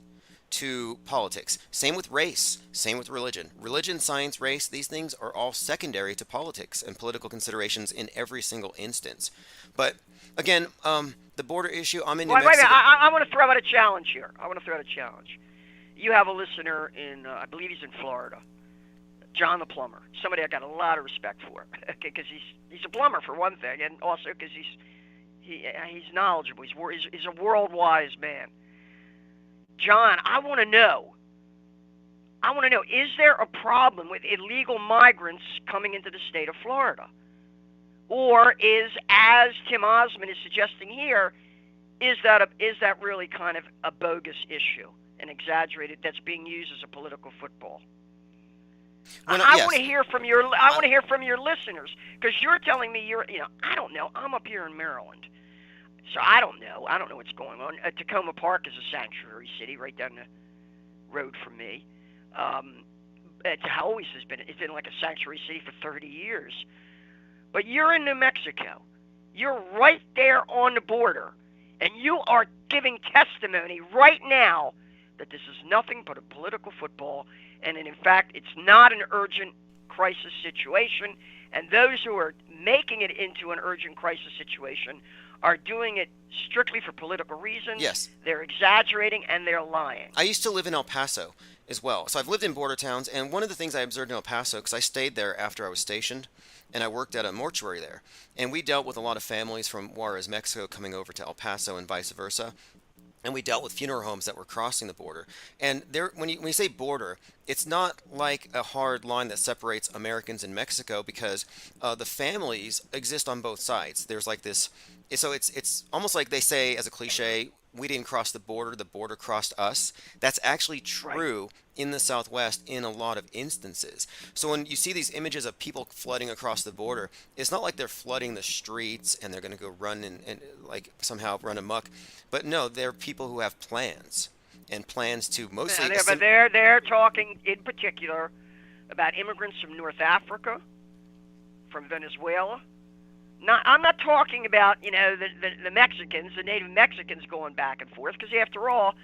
to politics. Same with race, same with religion. Religion, science, race, these things are all secondary to politics and political considerations in every single instance. But again, the border issue, I'm in New Mexico. Wait, I want to throw out a challenge here. You have a listener in, I believe he's in Florida, John the plumber, somebody I got a lot of respect for, because he's a plumber for one thing, and also because he's knowledgeable. He's a world-wise man. John, I want to know, is there a problem with illegal migrants coming into the state of Florida? Or is, as Tim Osmond is suggesting here, is that really kind of a bogus issue, an exaggerated, that's being used as a political football? I want to hear from your listeners, because you're telling me I don't know. I'm up here in Maryland. So I don't know what's going on. Tacoma Park is a sanctuary city right down the road from me. It always has been. It's been like a sanctuary city for 30 years. But you're in New Mexico. You're right there on the border. And you are giving testimony right now that this is nothing but a political football. And in fact, it's not an urgent crisis situation. And those who are making it into an urgent crisis situation are doing it strictly for political reasons. Yes. They're exaggerating and they're lying. I used to live in El Paso, as well. So I've lived in border towns, and one of the things I observed in El Paso, because I stayed there after I was stationed, and I worked at a mortuary there, and we dealt with a lot of families from Juarez, Mexico, coming over to El Paso and vice versa. And we dealt with funeral homes that were crossing the border. And there, when you say border, it's not like a hard line that separates Americans and Mexico, because the families exist on both sides. There's like this, so it's almost like they say as a cliche, we didn't cross the border crossed us. That's actually true in the Southwest in a lot of instances. So when you see these images of people flooding across the border, it's not like they're flooding the streets and they're going to go run and like somehow run amok. But no, they're people who have plans, and plans to mostly. But they're talking in particular about immigrants from North Africa, from Venezuela. I'm not talking about, the Mexicans, the native Mexicans going back and forth, because after all,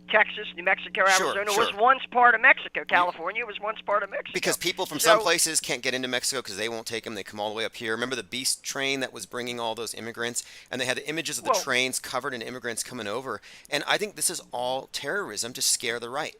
Texas, New Mexico, Arizona was once part of Mexico. California was once part of Mexico. Because people from some places can't get into Mexico because they won't take them. They come all the way up here. Remember the Beast train that was bringing all those immigrants? And they had the images of the trains covered in immigrants coming over. And I think this is all terrorism to scare the right.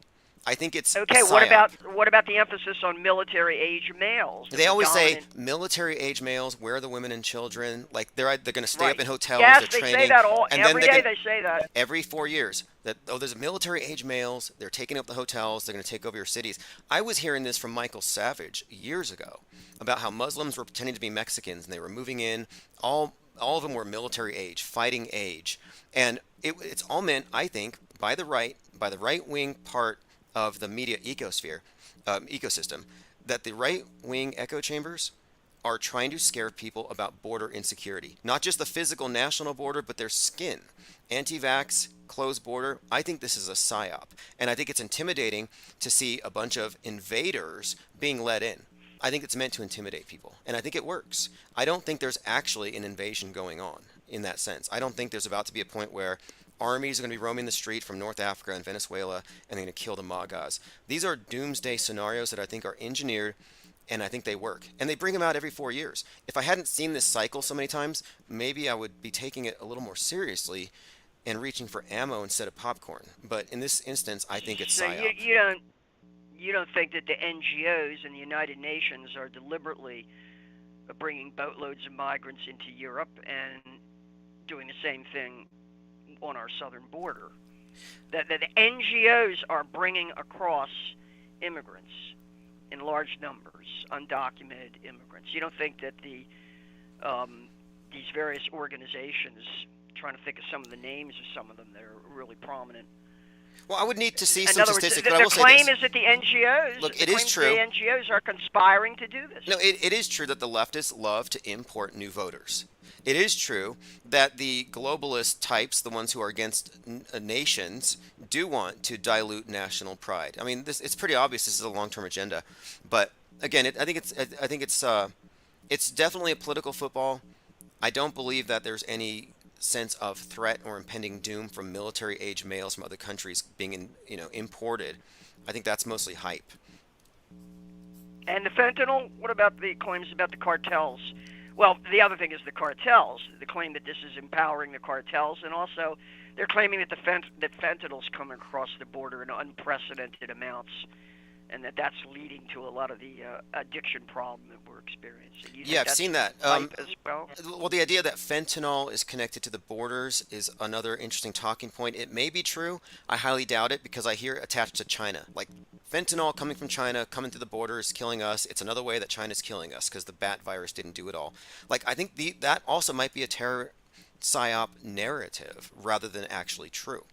I think it's okay. a What about the emphasis on military age males? They always say military age males, where are the women and children? Like they're going to stay up in hotels. Yes, they're they training, say that every day. They say that every 4 years. That there's military age males. They're taking up the hotels. They're going to take over your cities. I was hearing this from Michael Savage years ago about how Muslims were pretending to be Mexicans and they were moving in. All of them were military age, fighting age, and it's all meant, I think, by the right wing part of the media ecosystem, that the right-wing echo chambers are trying to scare people about border insecurity. Not just the physical national border, but their skin. Anti-vax, closed border, I think this is a psyop. And I think it's intimidating to see a bunch of invaders being let in. I think it's meant to intimidate people, and I think it works. I don't think there's actually an invasion going on in that sense. I don't think there's about to be a point where armies are going to be roaming the street from North Africa and Venezuela, and they're going to kill the Magas. These are doomsday scenarios that I think are engineered, and I think they work. And they bring them out every 4 years. If I hadn't seen this cycle so many times, maybe I would be taking it a little more seriously and reaching for ammo instead of popcorn. But in this instance, I think it's psyop. You don't think that the NGOs and the United Nations are deliberately bringing boatloads of migrants into Europe and doing the same thing on our southern border? That the NGOs are bringing across immigrants in large numbers, undocumented immigrants. You don't think that these various organizations, trying to think of some of the names of some of them that are really prominent. Well, I would need to see in some other statistics, words, but I will the say claim this. is that the NGOs, Look, it is true. The NGOs are conspiring to do this. No, it is true that the leftists love to import new voters. It is true that the globalist types, the ones who are against nations, do want to dilute national pride. I mean, it's pretty obvious this is a long-term agenda. But again, I think it's definitely a political football. I don't believe that there's any sense of threat or impending doom from military-age males from other countries being imported. I think that's mostly hype. And the fentanyl, what about the claims about the cartels? Well, the other thing is the cartels, the claim that this is empowering the cartels, and also they're claiming that that fentanyl's coming across the border in unprecedented amounts, and that's leading to a lot of the addiction problem that we're experiencing. Yeah, I've seen that. As well? Well, the idea that fentanyl is connected to the borders is another interesting talking point. It may be true. I highly doubt it because I hear it attached to China. Like fentanyl coming from China, coming through the borders, killing us. It's another way that China's killing us because the bat virus didn't do it all. Like I think that also might be a terror psyop narrative rather than actually true.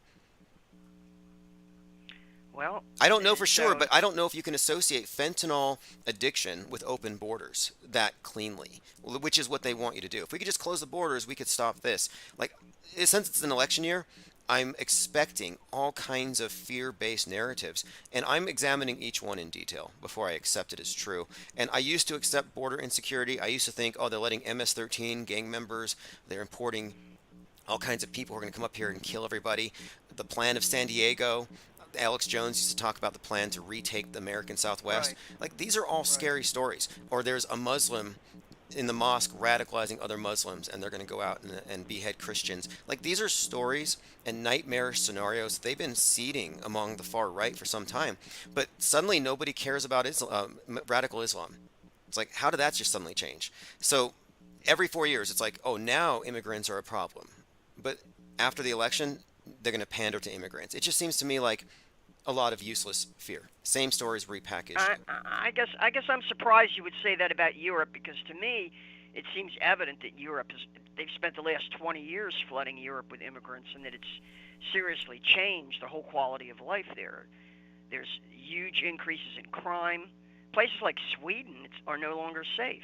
Well, I don't know for sure, but I don't know if you can associate fentanyl addiction with open borders that cleanly, which is what they want you to do. If we could just close the borders, we could stop this. Like, since it's an election year, I'm expecting all kinds of fear-based narratives, and I'm examining each one in detail before I accept it as true. And I used to accept border insecurity. I used to think, oh, they're letting MS-13 gang members, they're importing all kinds of people who are going to come up here and kill everybody. The plan of San Diego, Alex Jones used to talk about the plan to retake the American Southwest. Like, these are all scary stories. Or there's a Muslim in the mosque radicalizing other Muslims, and they're going to go out and behead Christians. Like, these are stories and nightmarish scenarios they've been seeding among the far right for some time. But suddenly nobody cares about radical Islam. It's like, how did that just suddenly change? So every 4 years, it's like, oh, now immigrants are a problem. But after the election, they're going to pander to immigrants. It just seems to me like a lot of useless fear. Same stories repackaged. I guess I'm surprised you would say that about Europe, because to me it seems evident that they've spent the last 20 years flooding Europe with immigrants, and that it's seriously changed the whole quality of life there. There's huge increases in crime. Places like Sweden are no longer safe.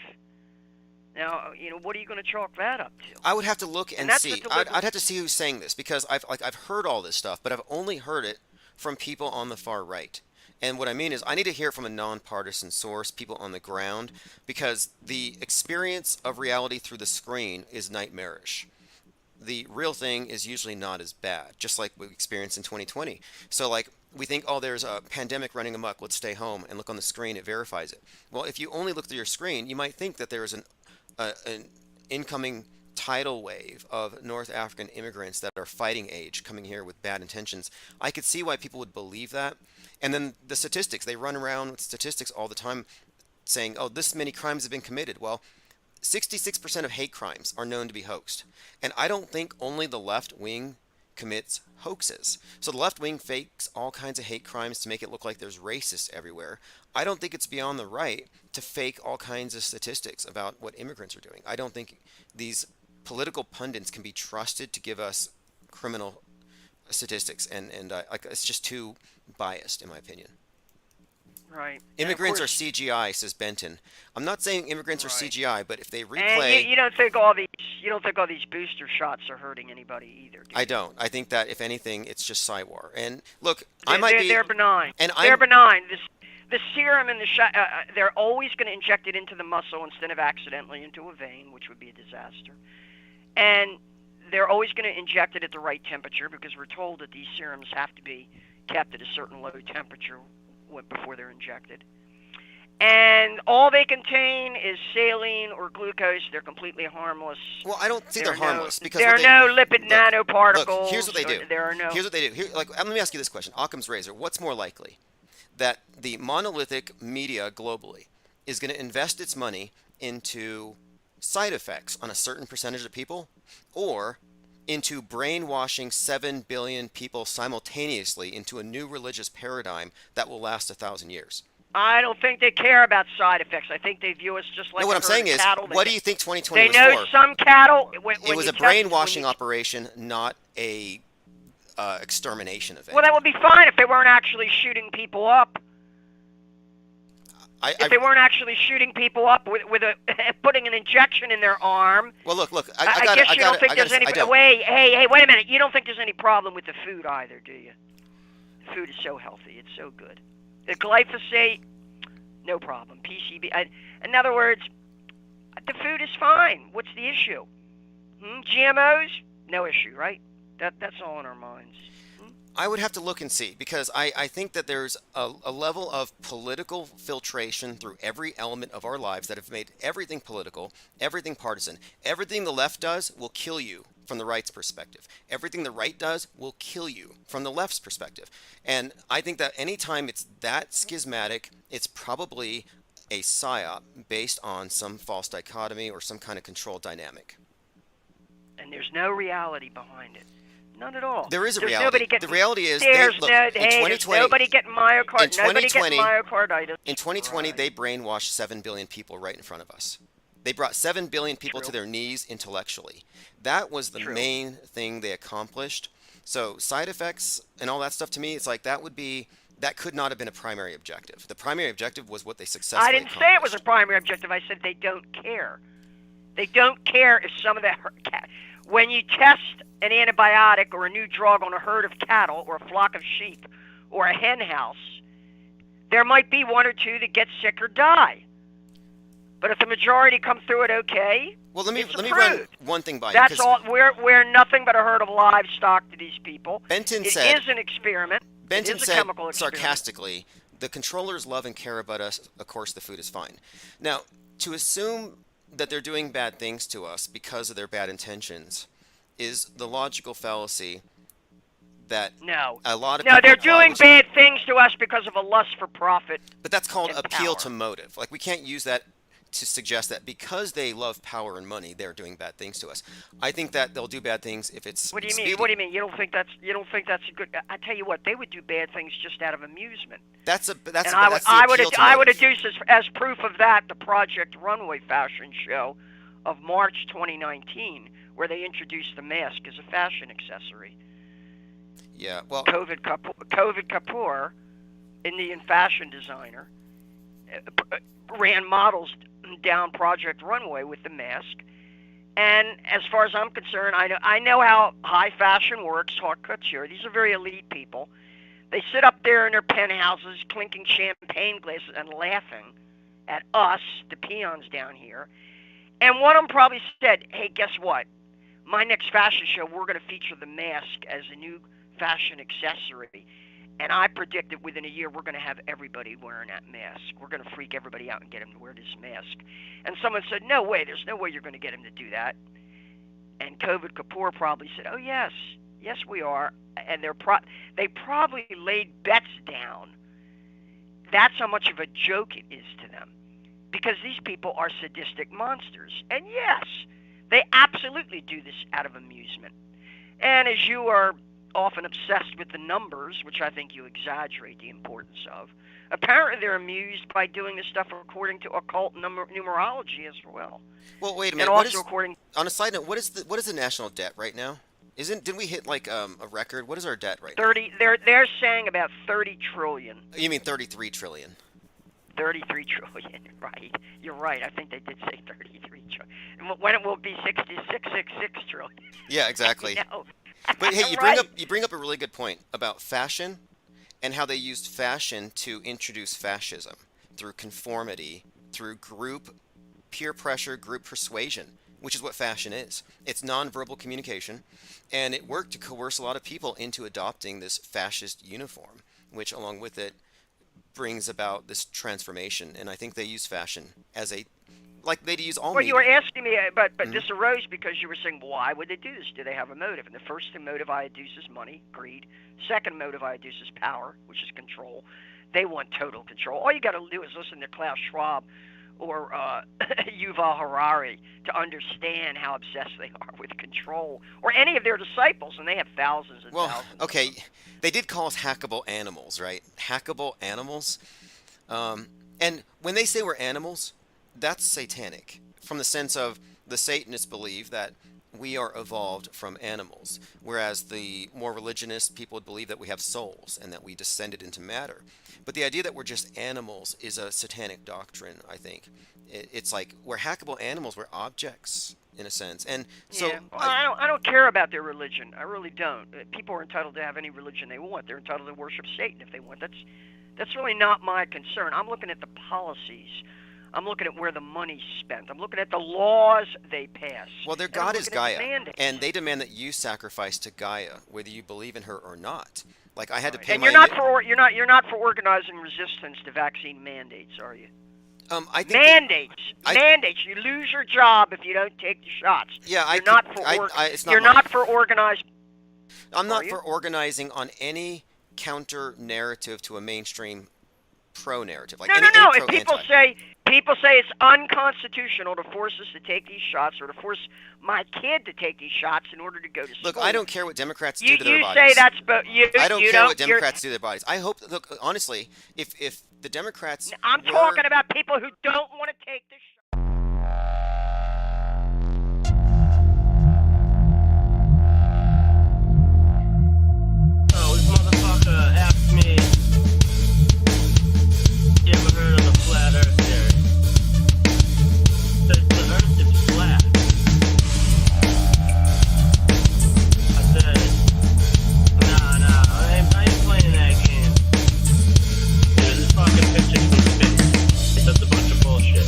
Now, what are you going to chalk that up to? I would have to look and see. I'd have to see who's saying this, because I've heard all this stuff, but I've only heard it from people on the far right. And what I mean is, I need to hear it from a nonpartisan source, people on the ground, because the experience of reality through the screen is nightmarish. The real thing is usually not as bad, just like we experienced in 2020. So, like, we think, oh, there's a pandemic running amok, let's stay home, and look on the screen, it verifies it. Well, if you only look through your screen, you might think that there is an incoming tidal wave of North African immigrants that are fighting age coming here with bad intentions. I could see why people would believe that. And then the statistics, they run around with statistics all the time saying, oh, this many crimes have been committed. Well, 66% of hate crimes are known to be hoaxed. And I don't think only the left wing commits hoaxes. So the left wing fakes all kinds of hate crimes to make it look like there's racists everywhere. I don't think it's beyond the right to fake all kinds of statistics about what immigrants are doing. I don't think these political pundits can be trusted to give us criminal statistics, and it's just too biased, in my opinion. Right. Immigrants are CGI, says Benton. I'm not saying immigrants are CGI, but if they replay, and you don't think all these booster shots are hurting anybody either, do you? I don't. I think that if anything, it's just Psywar. And look, they're benign. And they're benign. The serum in the shot, they're always going to inject it into the muscle instead of accidentally into a vein, which would be a disaster. And they're always going to inject it at the right temperature, because we're told that these serums have to be kept at a certain low temperature before they're injected. And all they contain is saline or glucose. They're completely harmless. Well, I don't see they're harmless, because there are no lipid nanoparticles. Look, here's what they do. There are no. Here's what they do. Let me ask you this question: Occam's razor. What's more likely, that the monolithic media globally is going to invest its money into side effects on a certain percentage of people, or into brainwashing 7 billion people simultaneously into a new religious paradigm that will last 1,000 years? I don't think they care about side effects. I think they view us just like no, what I'm saying is, cattle. what do you think 2020 was for? They know some cattle. It was a brainwashing operation, not a extermination event. Well, that would be fine if they weren't actually shooting people up. If they weren't actually shooting people up with putting an injection in their arm. Well, look. I guess you don't think there's any. Wait, hey, wait a minute. You don't think there's any problem with the food either, do you? The food is so healthy. It's so good. The glyphosate, no problem. PCB. In other words, the food is fine. What's the issue? GMOs, no issue, right? That's all in our minds. I would have to look and see, because I think that there's a level of political filtration through every element of our lives that have made everything political, everything partisan. Everything the left does will kill you from the right's perspective. Everything the right does will kill you from the left's perspective. And I think that anytime it's that schismatic, it's probably a psyop based on some false dichotomy or some kind of control dynamic. And there's no reality behind it. None at all. There is a there's reality. The reality is, there's in 2020, nobody getting myocarditis. In 2020, they brainwashed 7 billion people right in front of us. They brought 7 billion people to their knees intellectually. That was the main thing they accomplished. So side effects and all that stuff, to me, it's like that could not have been a primary objective. The primary objective was what they successfully accomplished. I didn't say it was a primary objective. I said they don't care. They don't care if some of the when you test an antibiotic or a new drug on a herd of cattle or a flock of sheep or a hen house, there might be one or two that get sick or die. But if the majority come through it okay, well, let me run one thing by you. That's all. We're nothing but a herd of livestock to these people. Benton it said, is an experiment. Benton it is said a chemical experiment. sarcastically, the controllers love and care about us. Of course, the food is fine. Now, to assume that they're doing bad things to us because of their bad intentions is the logical fallacy that No. a lot of No, people they're apply, doing which- bad things to us because of a lust for profit. But that's called and appeal power. to motive. Like, we can't use that to suggest that because they love power and money, they're doing bad things to us. I think that they'll do bad things if it's What do you mean? expedient. What do you mean? You don't think that's a good? I tell you what, they would do bad things just out of amusement. That's And the I would appeal to I would motive. adduce as proof of that the Project Runway fashion show of March 2019, where they introduced the mask as a fashion accessory. Yeah, well, COVID Kapoor, Indian fashion designer, ran models down Project Runway with the mask. And as far as I'm concerned, I know how high fashion works, haute couture. These are very elite people. They sit up there in their penthouses, clinking champagne glasses and laughing at us, the peons down here. And one of them probably said, hey, guess what? My next fashion show, we're going to feature the mask as a new fashion accessory. And I predict that within a year, we're going to have everybody wearing that mask. We're going to freak everybody out and get them to wear this mask. And someone said, no way, there's no way you're going to get him to do that. And COVID Kapoor probably said, oh, yes, we are. And they probably laid bets down. That's how much of a joke it is to them. Because these people are sadistic monsters. And yes, they absolutely do this out of amusement. And as you are often obsessed with the numbers, which I think you exaggerate the importance of, apparently they're amused by doing this stuff according to occult numerology as well. Well, wait a minute. And What also is, according. on a side note, what is the national debt right now? Didn't we hit like a record? What is our debt right now? 30. They're saying about 30 trillion. You mean 33 trillion? 33 trillion, right? You're right. I think they did say 33 trillion. And when it will be 6666 trillion. Yeah, exactly. No. But hey, you Right. bring up a really good point about fashion and how they used fashion to introduce fascism through conformity, through peer pressure, group persuasion, which is what fashion is. It's nonverbal communication, and it worked to coerce a lot of people into adopting this fascist uniform, which along with it brings about this transformation. And I think they use fashion as like they use all Well, media. you were asking me, but Mhm. this arose because you were saying, why would they do this? Do they have a motive? And the first motive I adduce is money, greed. Second motive I adduce is power, which is control. They want total control. All you got to do is listen to Klaus Schwab or Yuval Harari to understand how obsessed they are with control, or any of their disciples, and they have thousands and Well, thousands. okay, they did call us hackable animals, right? Hackable animals. And when they say we're animals, that's satanic, from the sense of the Satanists believe that we are evolved from animals, whereas the more religionist people would believe that we have souls and that we descended into matter. But the idea that we're just animals is a satanic doctrine, I think. It's like we're hackable animals, we're objects in a sense. And so Yeah. Well, I don't care about their religion. I really don't. People are entitled to have any religion they want. They're entitled to worship Satan if they want. That's really not my concern. I'm looking at the policies. I'm looking at where the money's spent. I'm looking at the laws they pass. Well, their And I'm god is looking at the Gaia, mandates. and they demand that you sacrifice to Gaia, whether you believe in her or not. Like I had to pay And my. you're not for organizing resistance to vaccine mandates, are you? I think Mandates. You lose your job if you don't take the shots. Yeah, you're not for. it's not You're my- not for organized. I'm not Are you? for organizing on any counter narrative to a mainstream pro narrative. Like No. any If pro people anti. say it's unconstitutional to force us to take these shots, or to force my kid to take these shots in order to go to school. Look, I don't care what Democrats You do to their you bodies. say that's you. I don't you care don't, what you're- Democrats do to their bodies. I hope. Look, honestly, if the Democrats. I'm were- talking about people who don't want to take the shot. Oh, this motherfucker asked me, you ever heard of the flat earth theory? Says the earth is flat. I said, nah, I ain't playing that game. Here's this fucking picture from space. That's a bunch of bullshit.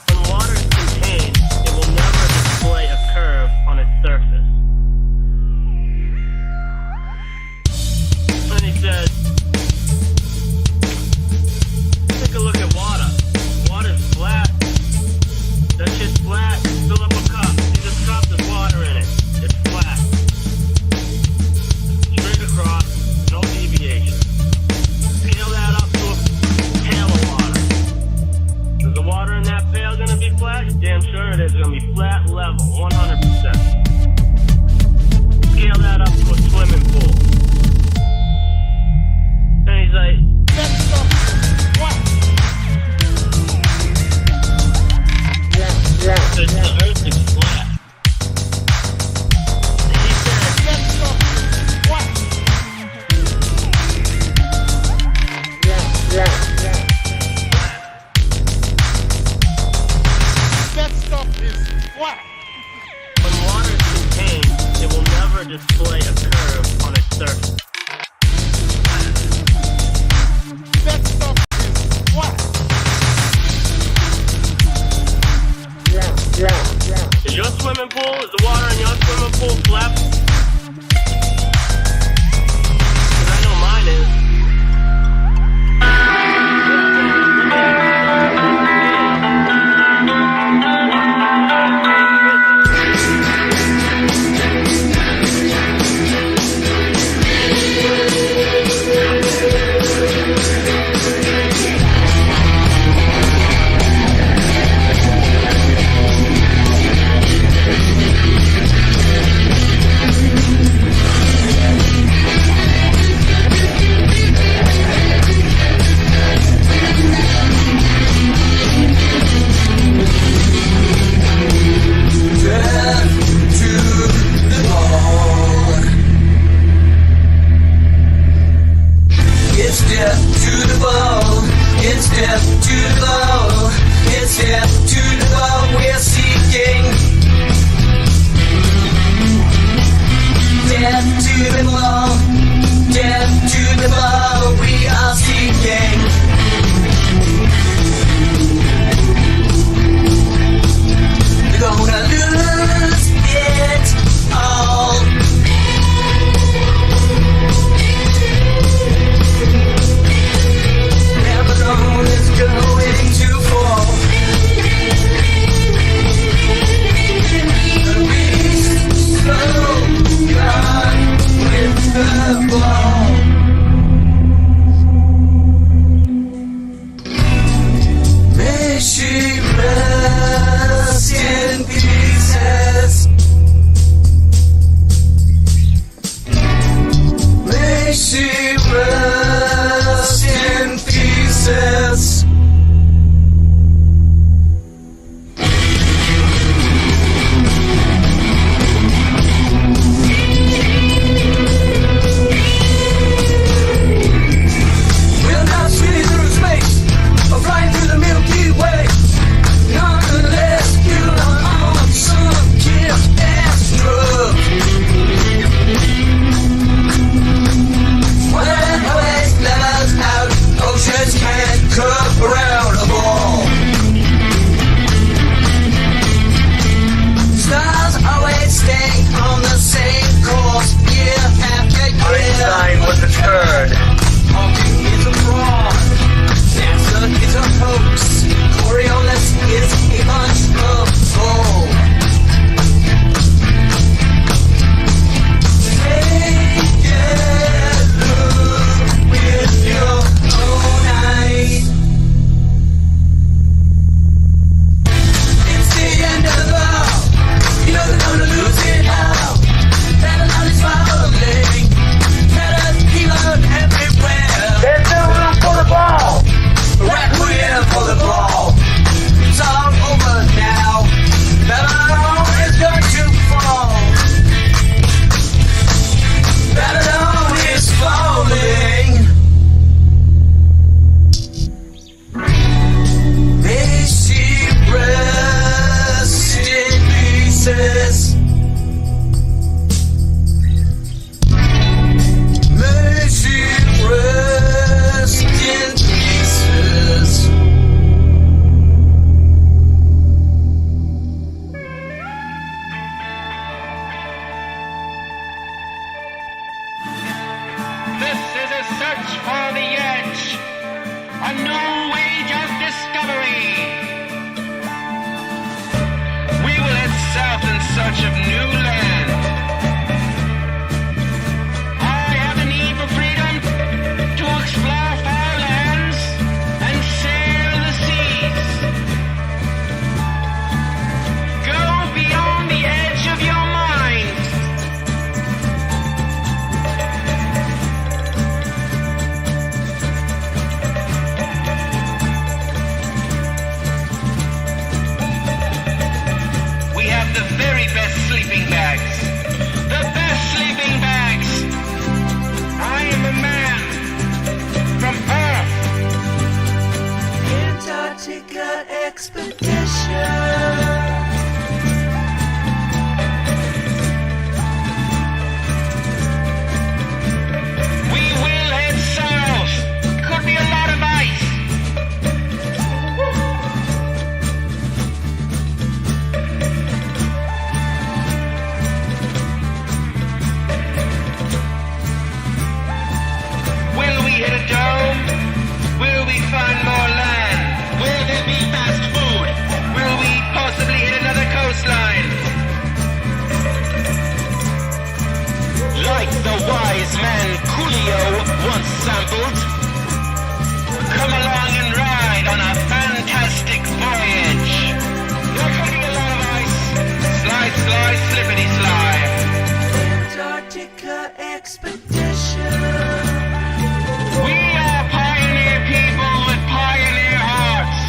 When water is contained, it will never display a curve on its surface. And he said, take a look at water. Water's flat. That shit's flat. Fill up a cup. See this cup, there's water in it. It's flat. Straight across, no deviation. Scale that up to a pail of water. Is the water in that pail gonna be flat? Damn sure it is. It's gonna be flat level, 100%. Scale that up to a swimming pool. And he's like, that's the what? The earth is flat. And he said, that's the what? That stuff is flat. When water is contained, it will never display a curve on its surface. That stuff is flat. Is your swimming pool, is the water in your swimming pool flat? 'Cause I know mine is. It's death to the bone. It's death to the bone. It's death to the bone. We're seeking death to the bone. Death to the bone. We are seeking. They're gonna lose it all. Babylon is going to fall. The beast, so God with the for the edge, a new age of discovery. We will head south in search of new land. I have a need for freedom to explore far lands and sail the seas. Go beyond the edge of your mind. We have the very best sleeping bags. The best sleeping bags. I am a man from Earth. Antarctica expedition. We will head south. Could be a lot of ice. Will we hit a dome? Will we find more land? Will there be fast food? Will we possibly hit another coastline? Like the wise man Coolio once sampled, come along and ride on a fantastic voyage. There could be a lot of ice. Slide, slide, slippity slide. Antarctica expedition. We are pioneer people with pioneer hearts.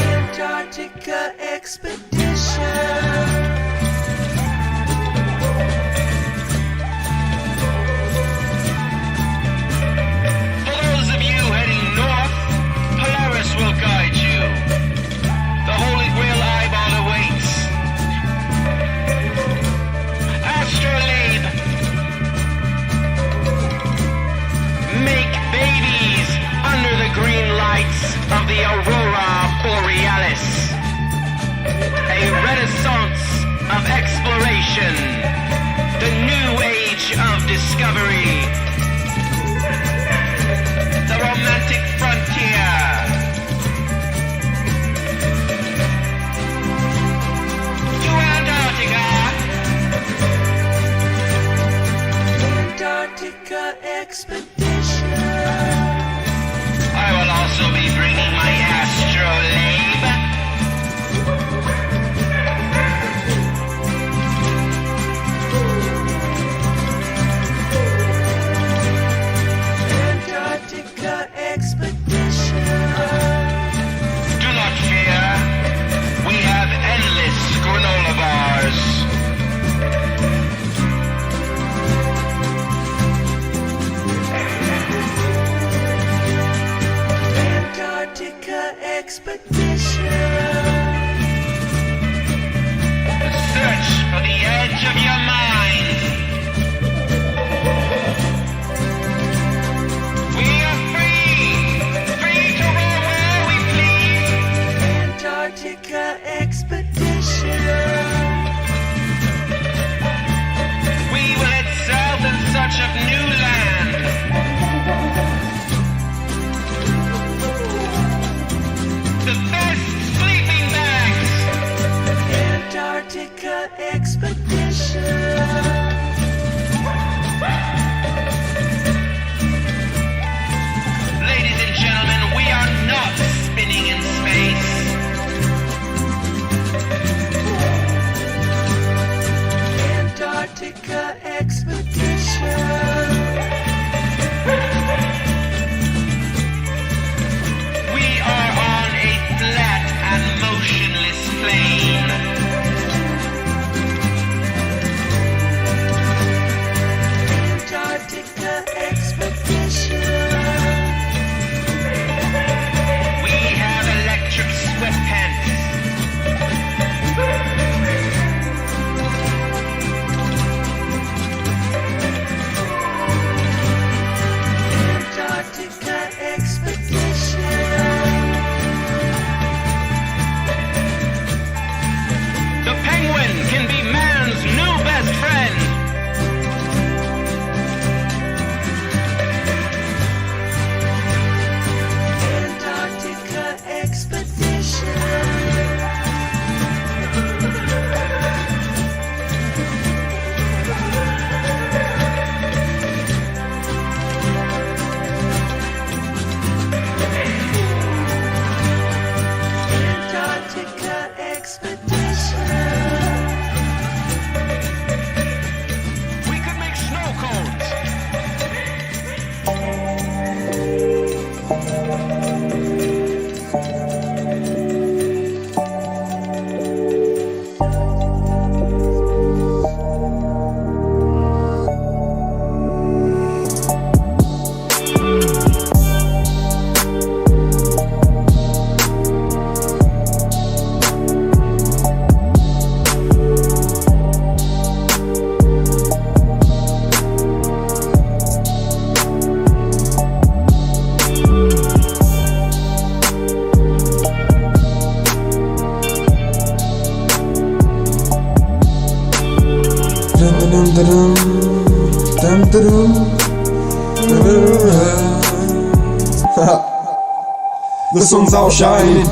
Antarctica expedition. For those of you heading north, Polaris will guide you. The Holy Grail eyeball awaits. Astrolabe. Make babies under the green lights of the Aurora Borealis. A renaissance of exploration. The new age of discovery. The romantic frontier. To Antarctica. Antarctica expedition. I will also be bringing my astrolabe. Antarctica expedition. Do not fear. We have endless granola bars. Antarctica expedition. Search for the edge of your mind. We are free, free to roam where we please. Antarctica expedition. We will head south in search of new land. The best sleeping bags. Antarctica expedition. Ladies and gentlemen, we are not spinning in space. Antarctica expedition. We are on a flat and motionless plane. Antarctica expedition. We have electric Antarctica expedition. We could make snow cones. The sun's out shining,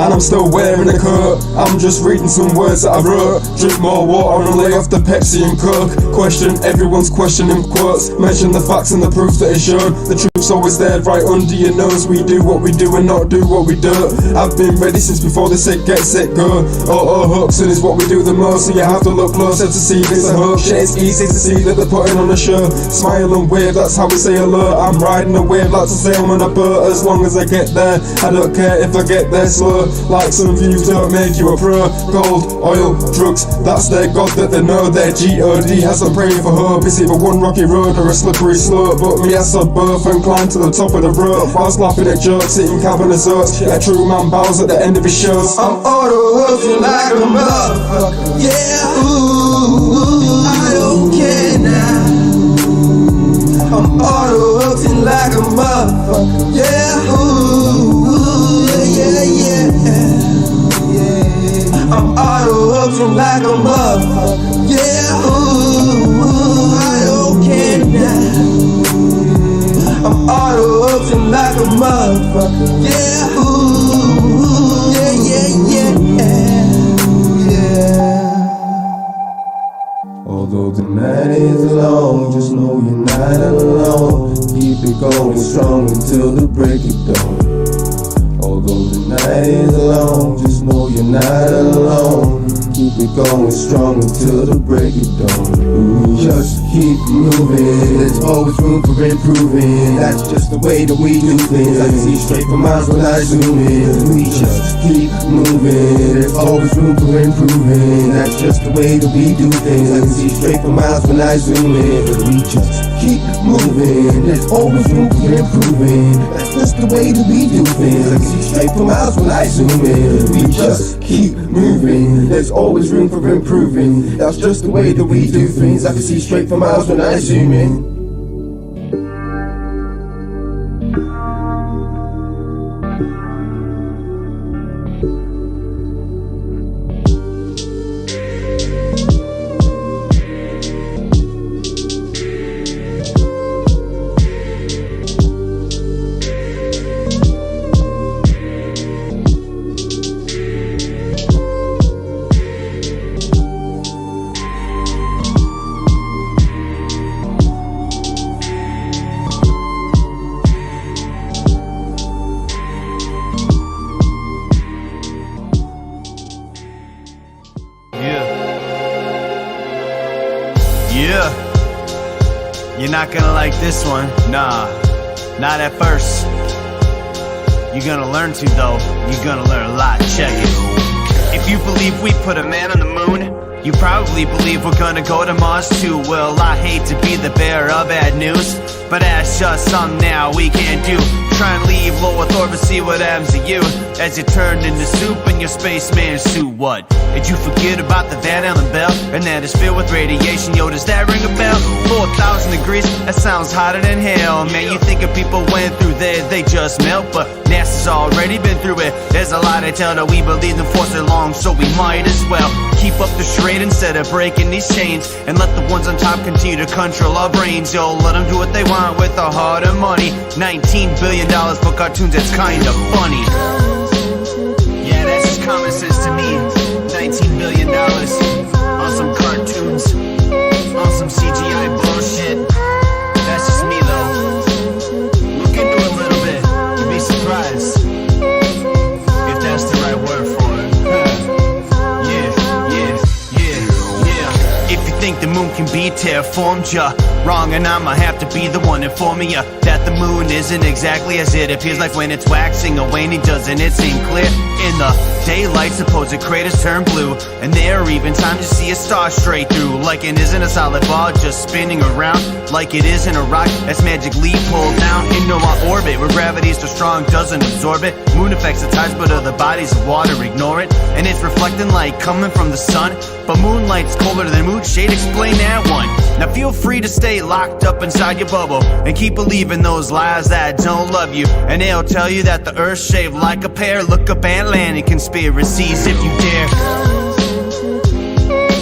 and I'm still wearing a coat. I'm just reading some words that I wrote. Drink more water and lay off the Pepsi and Coke. Question, everyone's questioning quotes. Mention the facts and the proof that is shown. The truth's always there right under your nose. We do what we do and not do what we don't. I've been ready since before they said get set go. Hoaxing is what we do the most, so you have to look closer to see this a hoax. Shit, it's easy to see that they're putting on a show. Smile and wave, that's how we say hello. I'm riding a wave, like to say I'm on a boat. As long as I get there, I don't care if I get there slow. Like some views don't make you a pro. Gold, oil, drugs, that's their god that they know. Their G-O-D has them praying for hope. It's either one rocky road or a slippery slope. But me I saw both and climbed to the top of the rope. Whilst laughing at jokes, eating cabinet oats. A true man bows at the end of his shows. I'm auto-hooking like a motherfucker. Yeah, ooh, I don't care now. I'm auto-hooking like a motherfucker. Yeah, ooh, yeah. I'm auto-hooking like a motherfucker. Yeah, ooh, I don't care now. I'm auto-hooking like a motherfucker. Yeah, ooh, yeah. Although the night is long, just know you're not alone. Keep it going strong until the break of dawn. Although the night is long, just know you're not alone. Keep it going strong until the break of dawn. Ooh, just keep moving, there's always room for improving. That's just the way that we do things. I can see straight for miles when I zoom in. We just keep moving, there's always room for improving. That's just the way that we do things. I can see straight for miles when I zoom in. We just keep moving, there's always room for improving. That's just the way that we do things. I can see straight for miles when I zoom in. We just keep moving, there's always room for improving. That's just the way that we do things. I can see straight for miles when I zoom in. You're not gonna like this one, nah, not at first. You're gonna learn to though, you're gonna learn a lot, check it. If you believe we put a man on the moon, you probably believe we're gonna go to Mars too. Well, I hate to be the bearer of bad news, but that's just something now we can't do. Try and leave low Earth orbit, see what happens to you as you turn into soup in your spaceman suit. What? Did you forget about the Van Allen bell? And that is filled with radiation. Yo, does that ring a bell? 4,000 degrees, that sounds hotter than hell. Man, you think if people went through there, they just melt, but NASA's already been through it. There's a lot I tell that we believe them for so long, so we might as well keep up the charade instead of breaking these chains, and let the ones on top continue to control our brains. Yo, let them do what they want with our hard and money. $19 billion for cartoons, that's kinda funny. Yeah, that's just common sense to me. $19 billion on some cartoons, on some CGI bullshit. That's just me though. Look into it a little bit, you'd be surprised if that's the right word for it. think the moon can be terraformed, you're wrong, and I'ma have to be the one informing you that the moon isn't exactly as it appears. Like when it's waxing or waning, doesn't it seem clear? In the daylight, supposed craters turn blue, and there are even times you see a star straight through. Like it isn't a solid ball just spinning around, like it isn't a rock that's magically pulled down into our orbit, where gravity is so strong doesn't absorb it. Moon affects the tides, but other bodies of water ignore it, and it's reflecting light coming from the sun. But moonlight's colder than moon shade, explain that one. Now feel free to stay locked up inside your bubble and keep believing those lies that don't love you, and they'll tell you that the earth's shaped like a pear. Look up Atlantic conspiracies if you dare.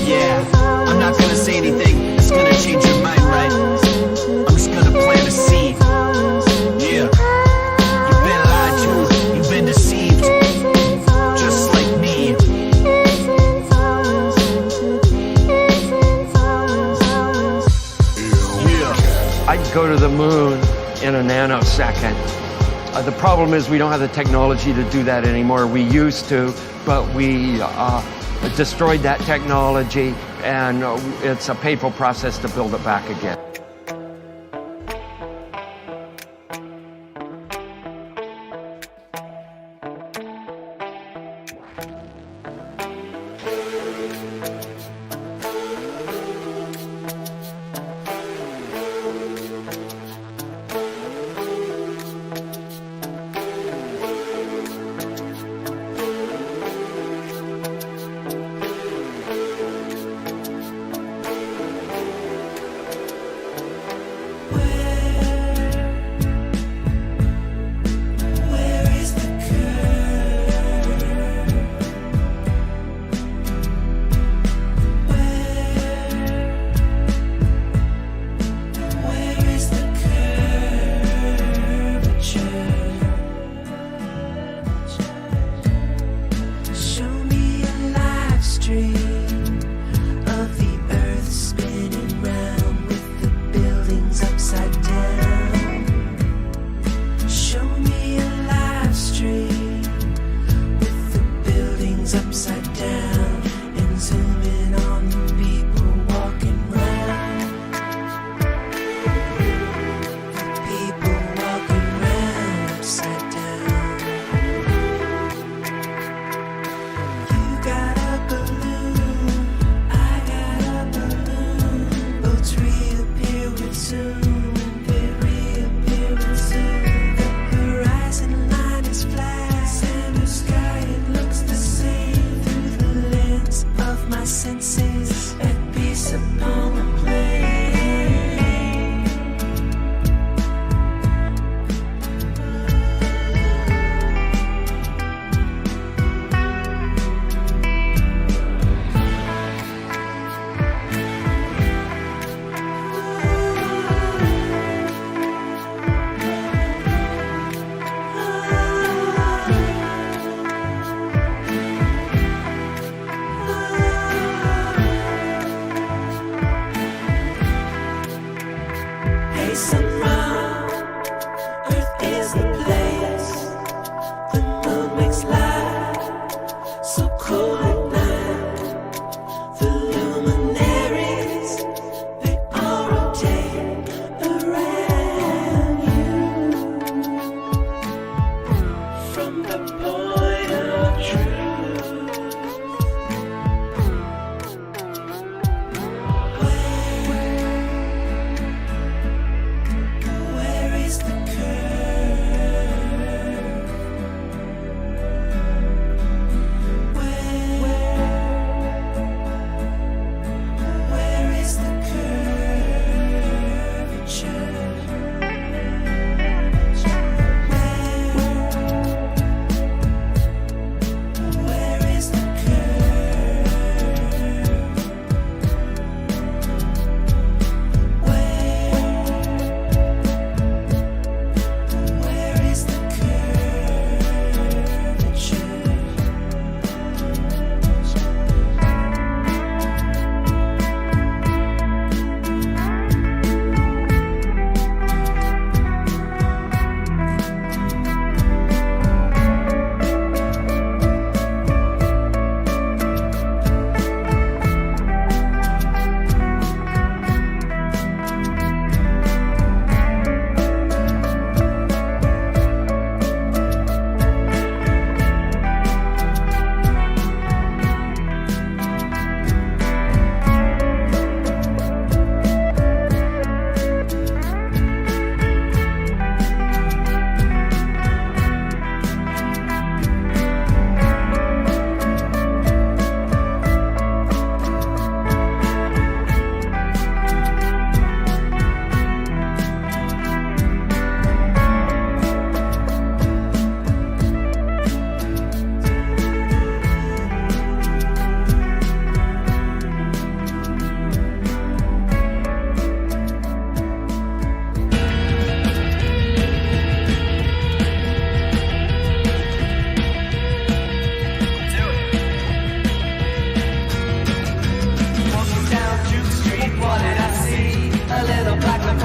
Yeah, I'm not gonna say anything that's gonna change your mind, right? I'm just gonna plant a seed. Yeah, you've been lied to, you've been deceived, just like me. I'd go to the moon in a nanosecond. The problem is we don't have the technology to do that anymore. We used to, but we destroyed that technology, and it's a painful process to build it back again.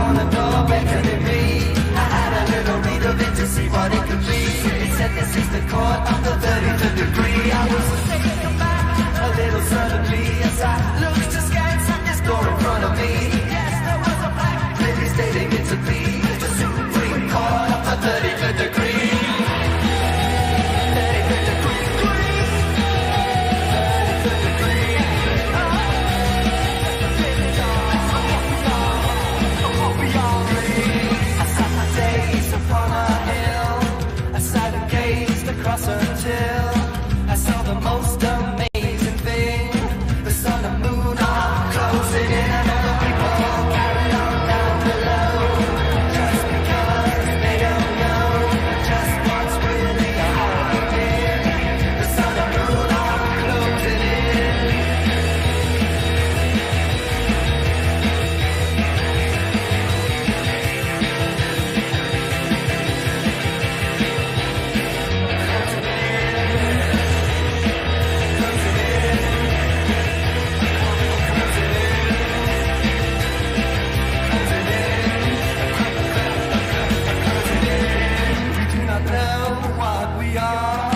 on the door beckoning me. I had a little read of it to see what it could be. It said this is the court of the 35th degree. I was taken aback a little suddenly as I looked askance at this door in front of me. Yes, there was a black lady stating it to be the Supreme Court of the 35th degree. 35th degree. 35th degree. I sat my days upon a hill. I sat and gazed across until I saw the most amazing thing. The sun and moon are closing in, and all the people carry on down below. Just because they don't know just what's really happening. The sun and moon are closing in. We do not know what we are,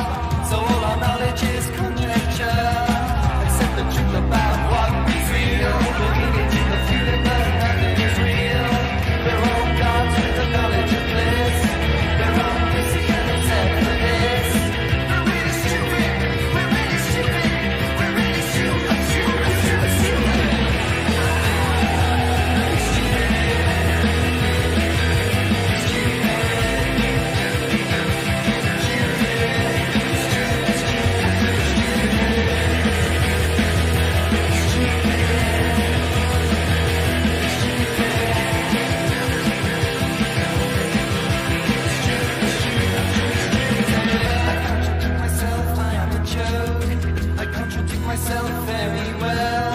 so all our knowledge is conjecture. Accept the truth about what we feel. Looking into the feeling, but nothing is real. We're all gods with the knowledge of bliss. We're omniscient except for this. We're really stupid. We're really stupid. We're really stupid. Stupid. Stupid. Stupid. Myself, I am a joke. I contradict myself very well.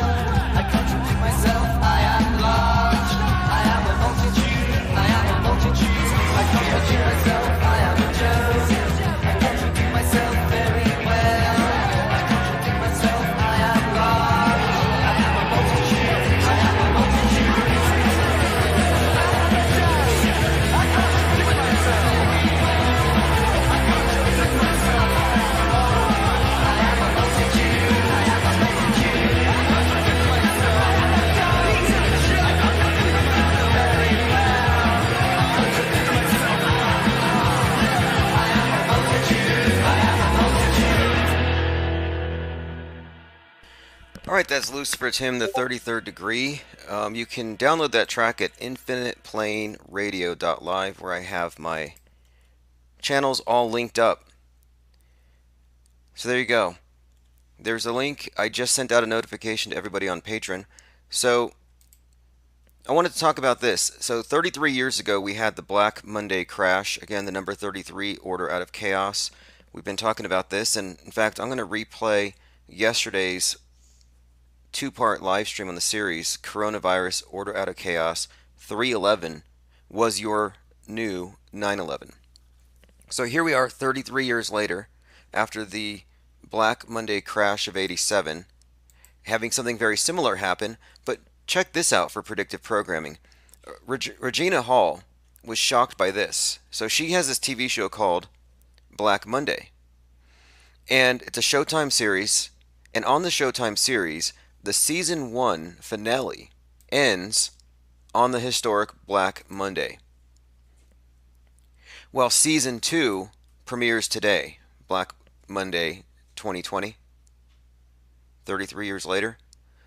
I contradict myself, I am large. I am a multitude, I am a multitude. I contradict myself, I am a joke. I contradict myself very well. I contradict myself, I am large. I am a multitude, I am a multitude. I contradict myself. All right, that's Lucifer Tim, the 33rd Degree. You can download that track at infiniteplaneradio.live, where I have my channels all linked up. So there you go. There's a link. I just sent out a notification to everybody on Patreon. So I wanted to talk about this. So 33 years ago, we had the Black Monday crash. Again, the number 33, Order Out of Chaos. We've been talking about this, and in fact, I'm going to replay yesterday's two-part live stream on the series, Coronavirus, Order Out of Chaos, 3/11 was your new 9/11. So here we are 33 years later, after the Black Monday crash of 87, having something very similar happen, but check this out for predictive programming. Regina Hall was shocked by this. So she has this TV show called Black Monday, and it's a Showtime series, and on the Showtime series, the season 1 finale ends on the historic Black Monday. Well, season 2 premieres today, Black Monday 2020, 33 years later.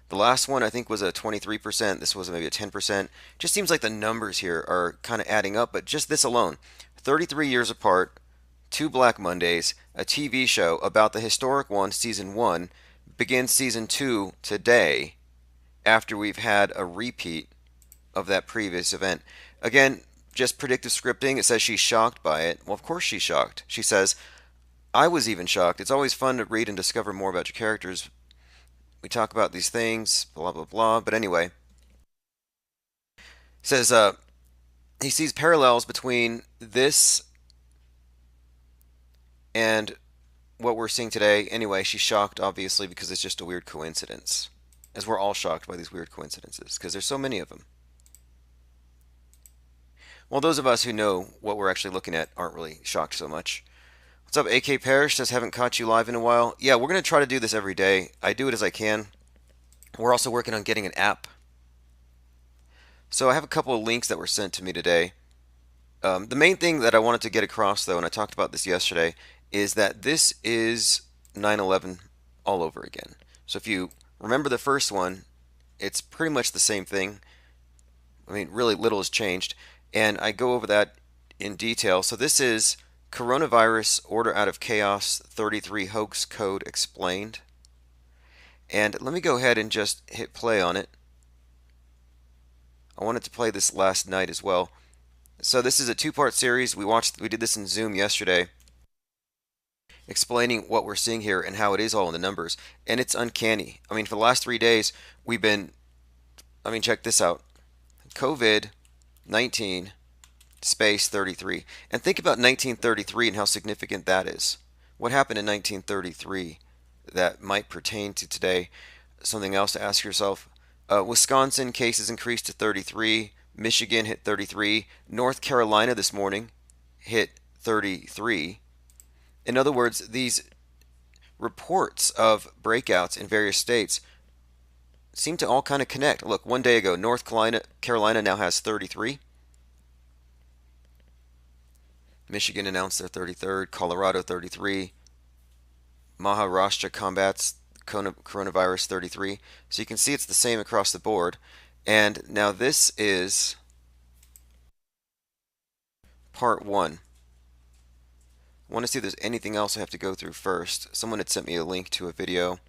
The last one I think was a 23%, this was maybe a 10%. Just seems like the numbers here are kind of adding up, but just this alone, 33 years apart, 2 Black Mondays, a TV show about the historic one, season 1, begins season 2 today, after we've had a repeat of that previous event. Again, just predictive scripting. It says she's shocked by it. Well, of course she's shocked. She says, I was even shocked. It's always fun to read and discover more about your characters. We talk about these things, blah, blah, blah. But anyway, says he sees parallels between this and what we're seeing today. Anyway, she's shocked, obviously, because it's just a weird coincidence. As we're all shocked by these weird coincidences, because there's so many of them. Well, those of us who know what we're actually looking at aren't really shocked so much. What's up, AK Parrish? Says, haven't caught you live in a while. Yeah, we're going to try to do this every day. I do it as I can. We're also working on getting an app. So I have a couple of links that were sent to me today. The main thing that I wanted to get across, though, and I talked about this yesterday, is that this is 9/11 all over again. So if you remember the first one, it's pretty much the same thing. I mean, really little has changed. And I go over that in detail. So this is Coronavirus Order Out of Chaos 33 Hoax Code Explained. And let me go ahead and just hit play on it. I wanted to play this last night as well. So this is a two-part series. We did this in Zoom yesterday, explaining what we're seeing here and how it is all in the numbers. And it's uncanny. I mean, for the last 3 days, check this out. COVID-19 space 33. And think about 1933 and how significant that is. What happened in 1933 that might pertain to today? Something else to ask yourself. Wisconsin cases increased to 33. Michigan hit 33. North Carolina this morning hit 33. In other words, these reports of breakouts in various states seem to all kind of connect. Look, one day ago, North Carolina now has 33. Michigan announced their 33rd. Colorado 33. Maharashtra combats coronavirus 33. So you can see it's the same across the board. And now this is part 1. I want to see if there's anything else I have to go through first. Someone had sent me a link to a video.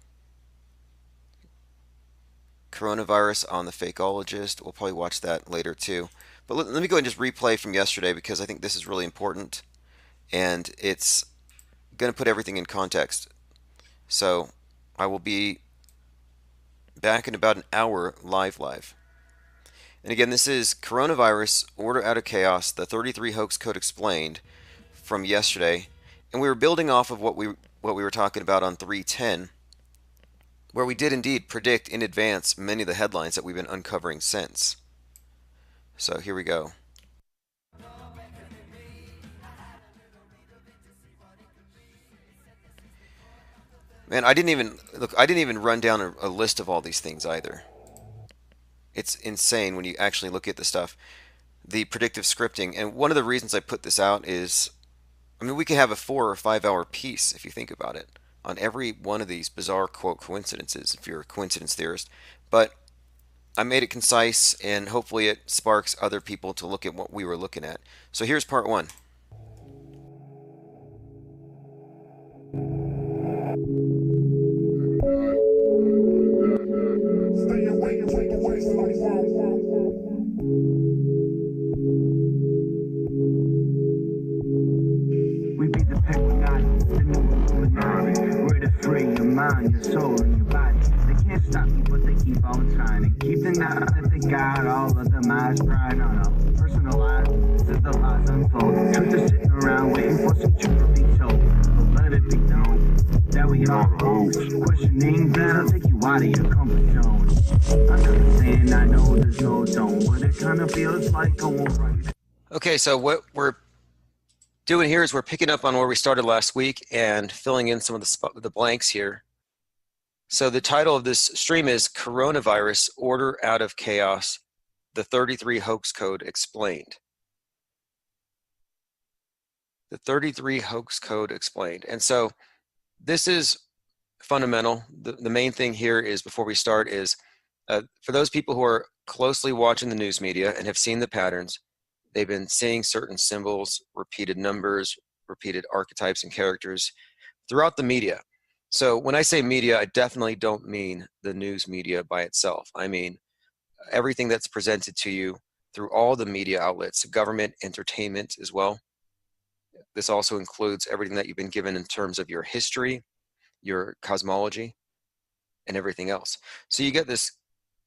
Coronavirus on the Fakeologist. We'll probably watch that later too. But let me go ahead and just replay from yesterday because I think this is really important. And it's going to put everything in context. So I will be back in about an hour live. And again, this is Coronavirus Order Out of Chaos, the 33 Hoax Code Explained from yesterday. And we were building off of what we were talking about on 310, where we did indeed predict in advance many of the headlines that we've been uncovering since. So here we go. Man, I didn't even run down a list of all these things either. It's insane when you actually look at the stuff, the predictive scripting. And one of the reasons I put this out is, I mean, we could have a 4 or 5 hour piece if you think about it on every one of these bizarre quote coincidences if you're a coincidence theorist. But I made it concise and hopefully it sparks other people to look at what we were looking at. So here's part 1. We beat the Pentagon, the new Illuminati. We're to free your mind, your soul, and your body. They can't stop me, but they keep on trying to keep the knowledge that they got all of them eyes right on a personal life. As the lies unfold, truth is sitting around waiting for some truth to be told. But let it be known that we are hoes. Questioning that'll take you out of your comfort zone. I'm not saying I know there's no tone, but it kind of feels like I won't write. Okay, so what we're doing here is we're picking up on where we started last week and filling in some of the blanks here. So the title of this stream is Coronavirus Order Out of Chaos, the 33 Hoax Code Explained. The 33 Hoax Code Explained. And so this is fundamental. The main thing here is, before we start, is for those people who are closely watching the news media and have seen the patterns, they've been seeing certain symbols, repeated numbers, repeated archetypes and characters throughout the media. So when I say media, I definitely don't mean the news media by itself. I mean everything that's presented to you through all the media outlets, government, entertainment as well. This also includes everything that you've been given in terms of your history, your cosmology, and everything else. So you get this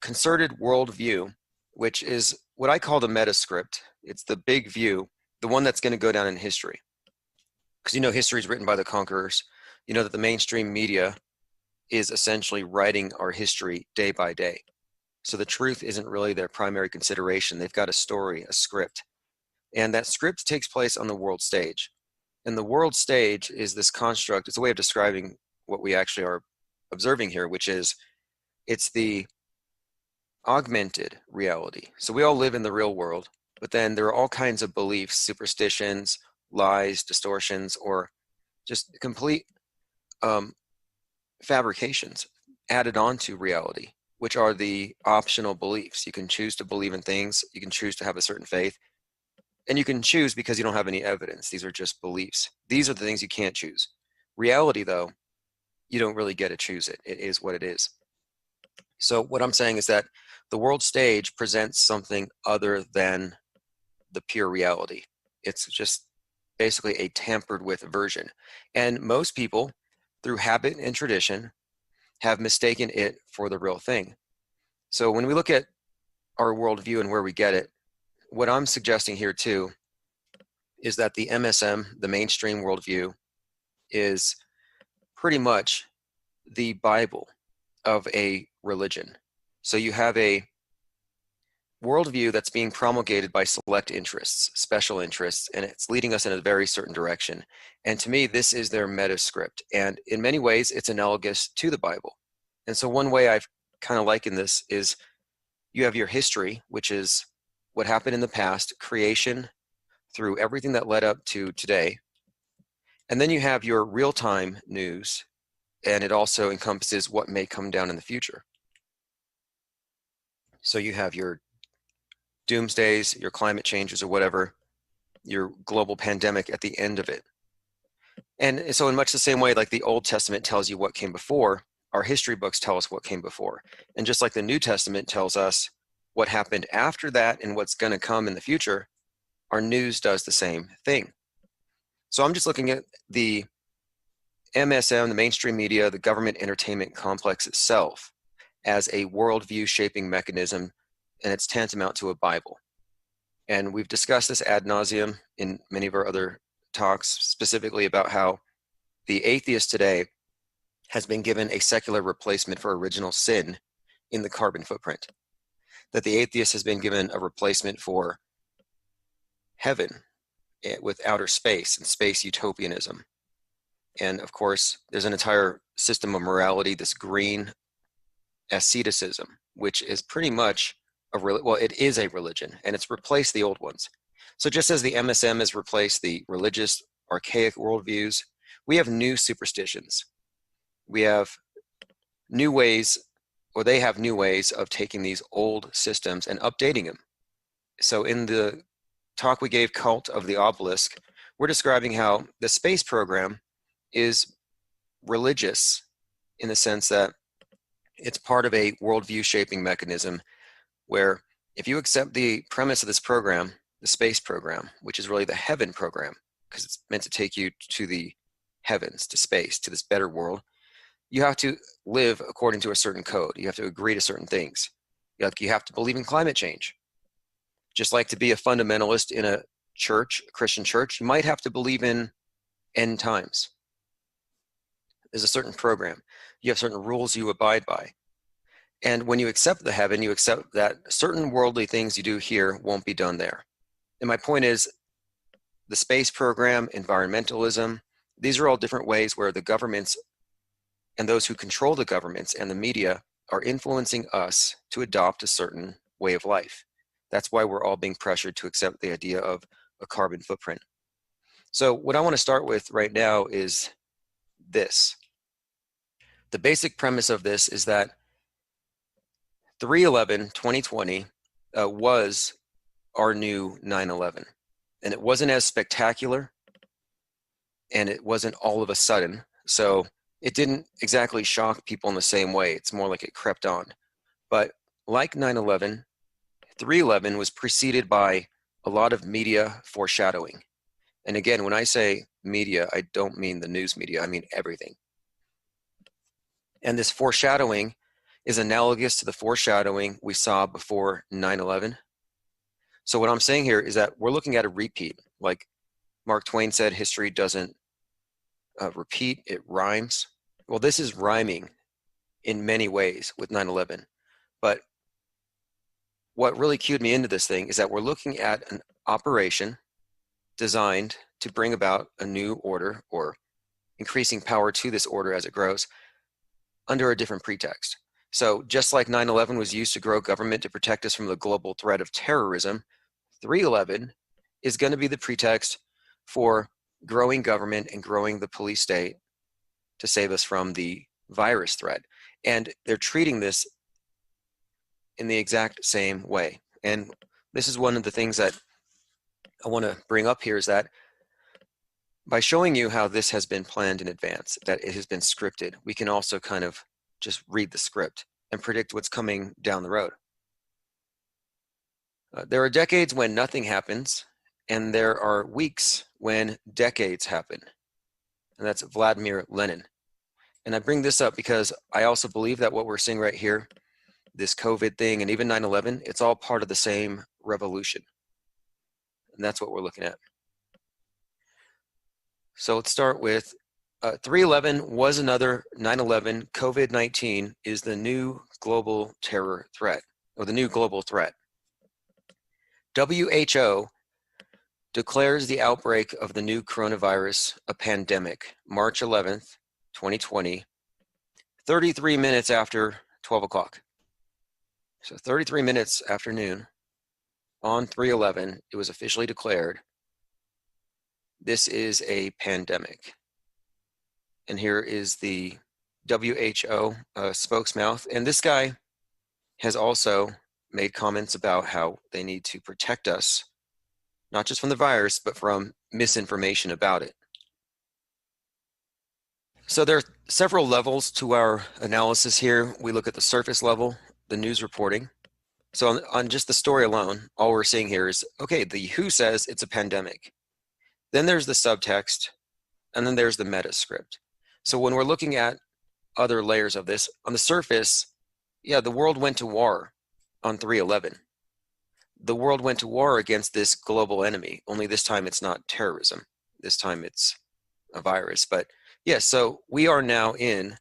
concerted worldview, which is what I call the metascript. It's the big view, the one that's going to go down in history. Because you know history is written by the conquerors. You know that the mainstream media is essentially writing our history day by day. So the truth isn't really their primary consideration. They've got a story, a script. And that script takes place on the world stage. And the world stage is this construct, it's a way of describing what we actually are observing here, which is it's the augmented reality. So we all live in the real world, but then there are all kinds of beliefs, superstitions, lies, distortions, or just complete fabrications added onto reality, which are the optional beliefs. You can choose to believe in things, you can choose to have a certain faith, and you can choose because you don't have any evidence. These are just beliefs. These are the things you can't choose. Reality, though, you don't really get to choose it. It is what it is. So what I'm saying is that the world stage presents something other than the pure reality. It's just basically a tampered with version. And most people, through habit and tradition, have mistaken it for the real thing. So when we look at our worldview and where we get it, what I'm suggesting here too is that the MSM, the mainstream worldview, is pretty much the Bible of a religion. So you have a worldview that's being promulgated by select interests, special interests, and it's leading us in a very certain direction. And to me, this is their meta script. And in many ways, it's analogous to the Bible. And so one way I've kind of likened this is you have your history, which is what happened in the past, creation through everything that led up to today. And then you have your real-time news, and it also encompasses what may come down in the future. So you have your doomsdays, your climate changes or whatever, your global pandemic at the end of it. And so in much the same way, like the Old Testament tells you what came before, our history books tell us what came before. And just like the New Testament tells us what happened after that and what's going to come in the future, our news does the same thing. So I'm just looking at the MSM, the mainstream media, the government entertainment complex itself as a worldview shaping mechanism, and it's tantamount to a Bible. And we've discussed this ad nauseum in many of our other talks, specifically about how the atheist today has been given a secular replacement for original sin in the carbon footprint. That the atheist has been given a replacement for heaven with outer space and space utopianism. And of course, there's an entire system of morality, this green asceticism, which is pretty much it is a religion, and it's replaced the old ones. So just as the MSM has replaced the religious, archaic worldviews, we have new superstitions. We have new ways, or they have new ways of taking these old systems and updating them. So in the talk we gave, Cult of the Obelisk, we're describing how the space program is religious in the sense that it's part of a worldview shaping mechanism where if you accept the premise of this program, the space program, which is really the heaven program, because it's meant to take you to the heavens, to space, to this better world, you have to live according to a certain code. You have to agree to certain things. You have to believe in climate change. Just like to be a fundamentalist in a church, a Christian church, you might have to believe in end times. There's a certain program. You have certain rules you abide by. And when you accept the heaven, you accept that certain worldly things you do here won't be done there. And my point is, the space program, environmentalism, these are all different ways where the governments and those who control the governments and the media are influencing us to adopt a certain way of life. That's why we're all being pressured to accept the idea of a carbon footprint. So what I want to start with right now is this. The basic premise of this is that 3/11/2020 was our new 9/11. And it wasn't as spectacular, and it wasn't all of a sudden. So it didn't exactly shock people in the same way. It's more like it crept on. But like 9/11, 3/11 was preceded by a lot of media foreshadowing. And again, when I say media, I don't mean the news media, I mean everything. And this foreshadowing is analogous to the foreshadowing we saw before 9/11. So what I'm saying here is that we're looking at a repeat. Like Mark Twain said, history doesn't repeat, it rhymes. Well, this is rhyming in many ways with 9/11. But what really cued me into this thing is that we're looking at an operation designed to bring about a new order or increasing power to this order as it grows under a different pretext. So just like 9/11 was used to grow government to protect us from the global threat of terrorism, 3/11 is going to be the pretext for growing government and growing the police state to save us from the virus threat. And they're treating this in the exact same way. And this is one of the things that I want to bring up here, is that by showing you how this has been planned in advance, that it has been scripted, we can also kind of just read the script and predict what's coming down the road. There are decades when nothing happens, and there are weeks when decades happen. And that's Vladimir Lenin. And I bring this up because I also believe that what we're seeing right here, this COVID thing, and even 9/11, it's all part of the same revolution. And that's what we're looking at. So let's start with 3/11 was another 9/11. COVID-19 is the new global terror threat, or the new global threat. WHO declares the outbreak of the new coronavirus a pandemic, March 11th, 2020, 33 minutes after 12 o'clock. So 33 minutes after noon on 3/11, it was officially declared this is a pandemic. And here is the WHO spokesmouth. And this guy has also made comments about how they need to protect us, not just from the virus, but from misinformation about it. So there are several levels to our analysis here. We look at the surface level, the news reporting. So on just the story alone, all we're seeing here is, okay, the WHO says it's a pandemic. Then there's the subtext, and then there's the meta script. So when we're looking at other layers of this, on the surface, yeah, the world went to war on 3/11. The world went to war against this global enemy, only this time it's not terrorism. This time it's a virus. But yeah, so we are now in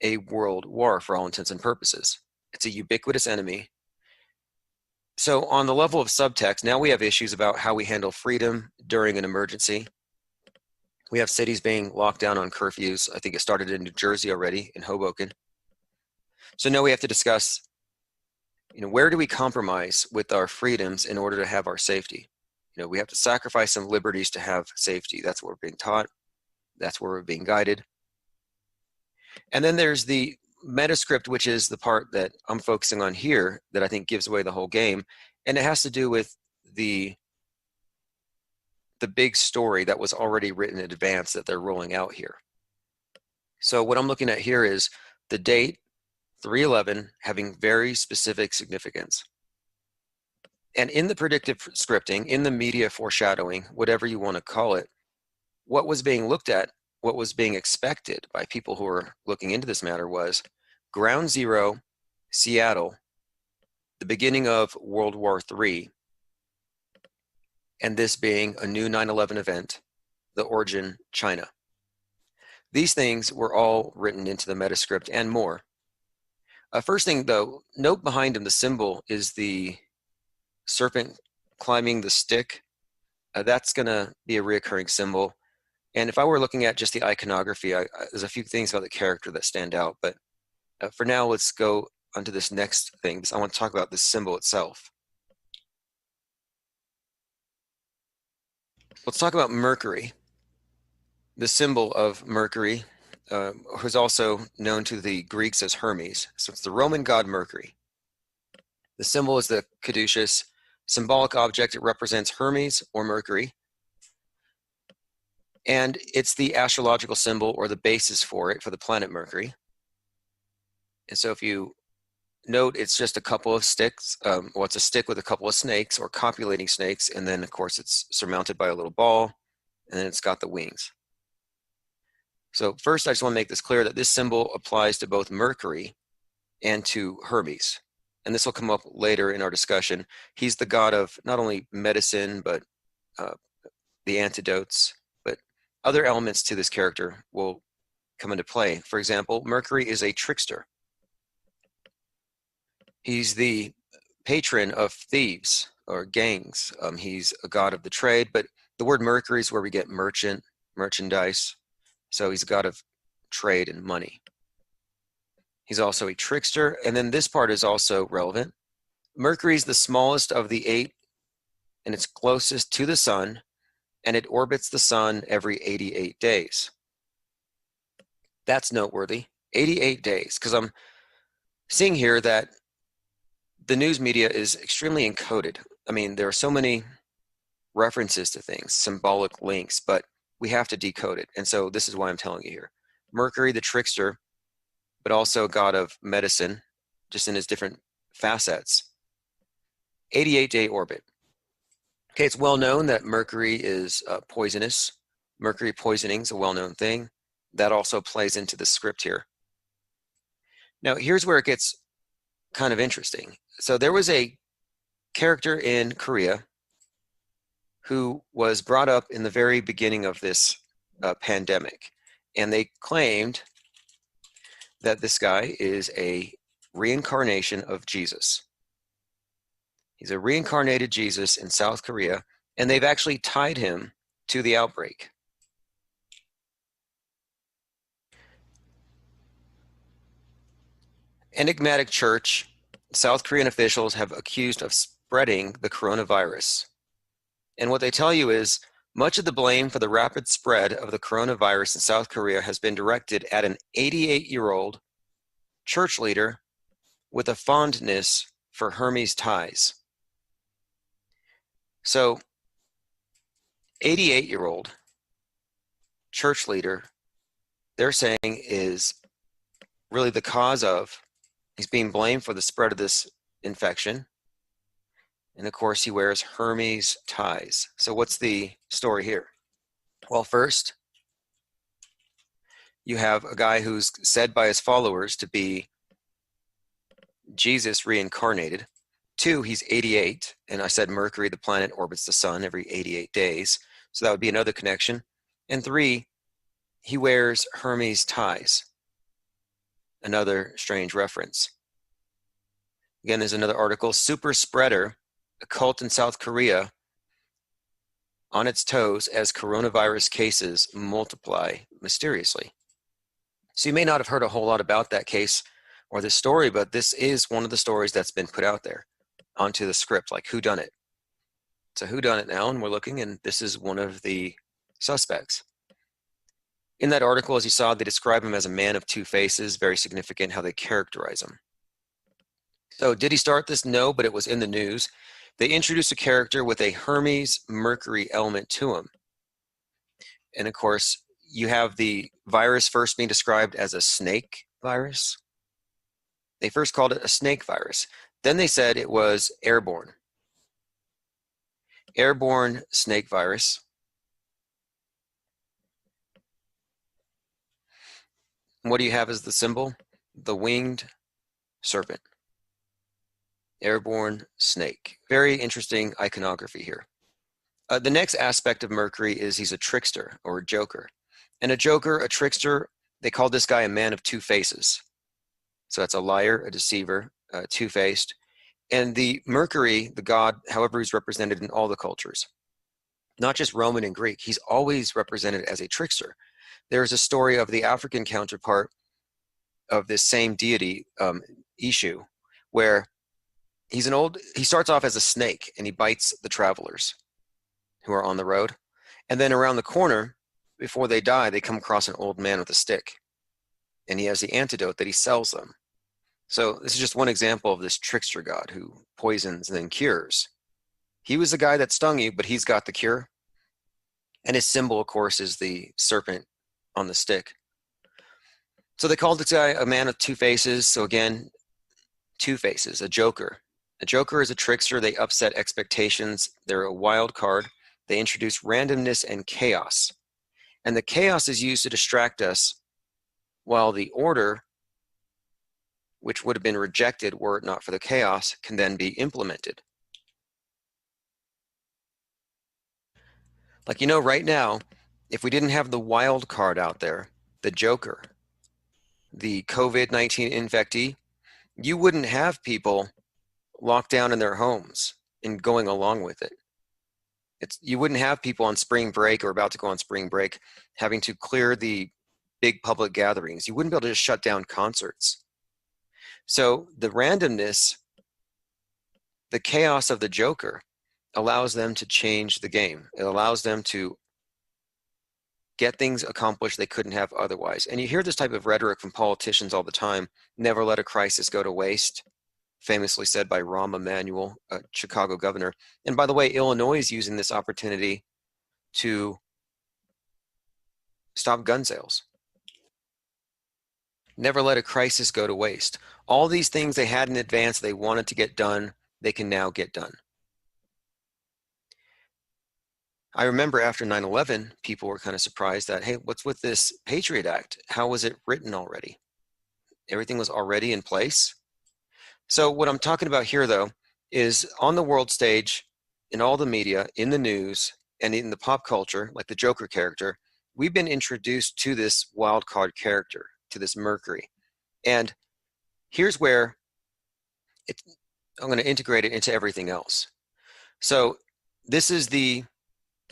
a world war for all intents and purposes. It's a ubiquitous enemy. So on the level of subtext, now we have issues about how we handle freedom during an emergency. We have cities being locked down on curfews. I think it started in New Jersey already, in Hoboken. So now we have to discuss, where do we compromise with our freedoms in order to have our safety? We have to sacrifice some liberties to have safety. That's what we're being taught. That's where we're being guided. And then there's the metascript, which is the part that I'm focusing on here that I think gives away the whole game. And it has to do with the big story that was already written in advance that they're rolling out here. So what I'm looking at here is the date, 3/11, having very specific significance. And in the predictive scripting, in the media foreshadowing, whatever you want to call it, what was being looked at, what was being expected by people who were looking into this matter was Ground Zero, Seattle, the beginning of World War III, and this being a new 9/11 event, the origin, China. These things were all written into the metascript and more. First thing though, note behind him, the symbol is the serpent climbing the stick. That's gonna be a reoccurring symbol. And if I were looking at just the iconography, there's a few things about the character that stand out, but for now, let's go onto this next thing, because I want to talk about this symbol itself. Let's talk about Mercury. The symbol of Mercury, who's also known to the Greeks as Hermes. So it's the Roman god Mercury. The symbol is the caduceus symbolic object. It represents Hermes or Mercury. And it's the astrological symbol or the basis for it, for the planet Mercury. And so if you note, it's just a couple of sticks. It's a stick with a couple of snakes or copulating snakes. And then, of course, it's surmounted by a little ball. And then it's got the wings. So first, I just want to make this clear that this symbol applies to both Mercury and to Hermes. And this will come up later in our discussion. He's the god of not only medicine, but the antidotes. But other elements to this character will come into play. For example, Mercury is a trickster. He's the patron of thieves or gangs. He's a god of the trade, but The word Mercury is where we get merchant, merchandise. So he's a god of trade and money. He's also a trickster. And then this part is also relevant. Mercury is the smallest of the 8, and it's closest to the sun, and it orbits the sun every 88 days. That's noteworthy. 88 days, because I'm seeing here that the news media is extremely encoded. I mean, there are so many references to things, symbolic links, but we have to decode it. And so this is why I'm telling you here. Mercury, the trickster, but also god of medicine, just in his different facets. 88-day orbit. Okay, it's well known that Mercury is poisonous. Mercury poisoning is a well-known thing. That also plays into the script here. Now, here's where it gets kind of interesting. So there was a character in Korea who was brought up in the very beginning of this pandemic, and they claimed that this guy is a reincarnation of Jesus. He's a reincarnated Jesus in South Korea, and they've actually tied him to the outbreak. Enigmatic Church, South Korean officials have accused of spreading the coronavirus. And what they tell you is much of the blame for the rapid spread of the coronavirus in South Korea has been directed at an 88-year-old church leader with a fondness for Hermes ties. So, 88-year-old church leader, they're saying is really the cause of, he's being blamed for the spread of this infection. And of course, he wears Hermes ties. So what's the story here? Well, first, you have a guy who's said by his followers to be Jesus reincarnated. 2, he's 88, and I said Mercury, the planet, orbits the sun every 88 days. So that would be another connection. And 3, he wears Hermes ties. Another strange reference. Again, there's another article, Super Spreader, a cult in South Korea on its toes as coronavirus cases multiply mysteriously. So you may not have heard a whole lot about that case or this story, but this is one of the stories that's been put out there onto the script, like whodunit. It's a whodunit now, and we're looking, and this is one of the suspects. In that article, as you saw, they describe him as a man of 2 faces, very significant how they characterize him. So did he start this? No, but it was in the news. They introduced a character with a Hermes Mercury element to him. And of course, you have the virus first being described as a snake virus. They first called it a snake virus. Then they said it was airborne. Airborne snake virus. What do you have as the symbol? The winged serpent. Airborne snake. Very interesting iconography here. The next aspect of Mercury is he's a trickster or a joker. And a joker, a trickster, they call this guy a man of 2 faces. So that's a liar, a deceiver, two-faced. And the Mercury, the god, however, he's represented in all the cultures, not just Roman and Greek, he's always represented as a trickster. There's a story of the African counterpart of this same deity, Ishu, where he starts off as a snake and he bites the travelers who are on the road. And then around the corner, before they die, they come across an old man with a stick. And he has the antidote that he sells them. So this is just one example of this trickster god who poisons and then cures. He was the guy that stung you, but he's got the cure. And his symbol, of course, is the serpent on the stick. So they called this guy a man of 2 faces. So again, 2 faces, a joker. A joker is a trickster. They upset expectations. They're a wild card. They introduce randomness and chaos. And the chaos is used to distract us, while the order, which would have been rejected were it not for the chaos, can then be implemented. Like, right now, if we didn't have the wild card out there, the joker, the COVID-19 infectee, you wouldn't have people locked down in their homes and going along with it. You wouldn't have people on spring break or about to go on spring break having to clear the big public gatherings. You wouldn't be able to just shut down concerts. So the randomness, the chaos of the Joker allows them to change the game. It allows them to get things accomplished they couldn't have otherwise. And you hear this type of rhetoric from politicians all the time. Never let a crisis go to waste, famously said by Rahm Emanuel, a Chicago governor. And by the way, Illinois is using this opportunity to stop gun sales. Never let a crisis go to waste. All these things they had in advance they wanted to get done, they can now get done. I remember after 9/11, people were kind of surprised that, hey, what's with this Patriot Act? How was it written already? Everything was already in place. So what I'm talking about here, though, is on the world stage, in all the media, in the news, and in the pop culture, like the Joker character, we've been introduced to this wild card character, to this Mercury. And here's where I'm going to integrate it into everything else. So this is the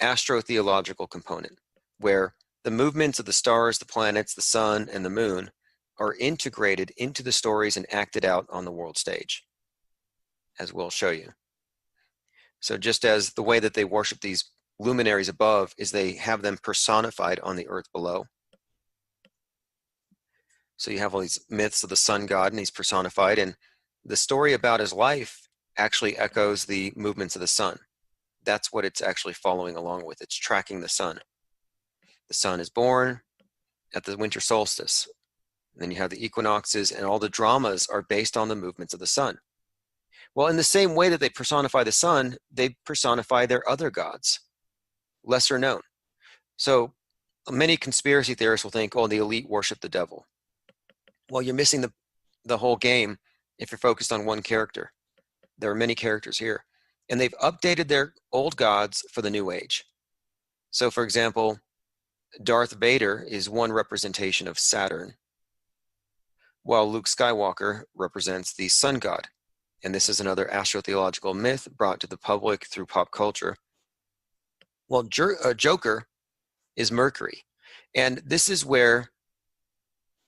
astrotheological component, where the movements of the stars, the planets, the sun, and the moon are integrated into the stories and acted out on the world stage, as we'll show you. So just as the way that they worship these luminaries above is they have them personified on the earth below. So you have all these myths of the sun god, and he's personified, and the story about his life actually echoes the movements of the sun. That's what it's actually following along with. It's tracking the sun. The sun is born at the winter solstice. And then you have the equinoxes, and all the dramas are based on the movements of the sun. Well, in the same way that they personify the sun, they personify their other gods, lesser known. So many conspiracy theorists will think, oh, the elite worship the devil. Well, you're missing the whole game if you're focused on one character. There are many characters here. And they've updated their old gods for the new age. So, for example, Darth Vader is one representation of Saturn, while Luke Skywalker represents the sun god. And this is another astrotheological myth brought to the public through pop culture. Well, Joker is Mercury. And this is where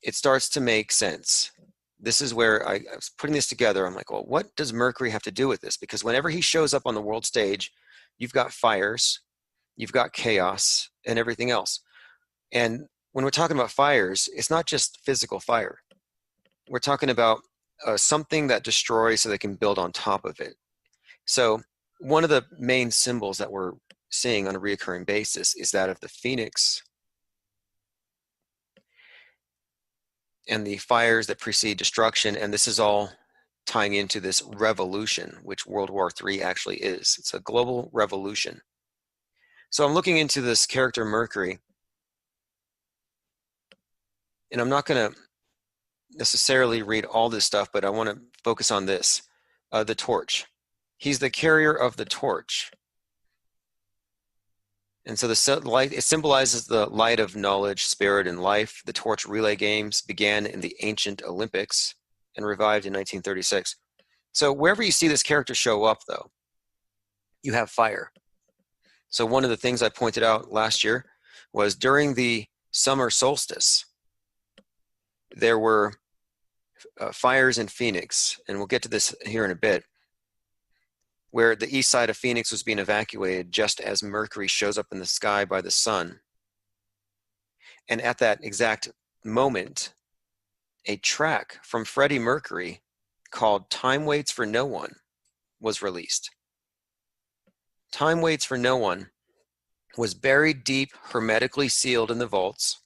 it starts to make sense. This is where I was putting this together. I'm like, well, what does Mercury have to do with this? Because whenever he shows up on the world stage, you've got fires, you've got chaos, and everything else. And when we're talking about fires, it's not just physical fire. We're talking about something that destroys so they can build on top of it. So one of the main symbols that we're seeing on a recurring basis is that of the phoenix and the fires that precede destruction. And this is all tying into this revolution, which World War III actually is. It's a global revolution. So I'm looking into this character Mercury, and I'm not going to necessarily read all this stuff, but I want to focus on this, the torch. He's the carrier of the torch. And so the light, it symbolizes the light of knowledge, spirit, and life. The torch relay games began in the ancient Olympics and revived in 1936. So wherever you see this character show up, though, you have fire. So one of the things I pointed out last year was during the summer solstice, there were fires in Phoenix, and we'll get to this here in a bit, where the east side of Phoenix was being evacuated just as Mercury shows up in the sky by the sun. And at that exact moment, a track from Freddie Mercury called Time Waits for No One was released. Time Waits for No One was buried deep, hermetically sealed in the vaults,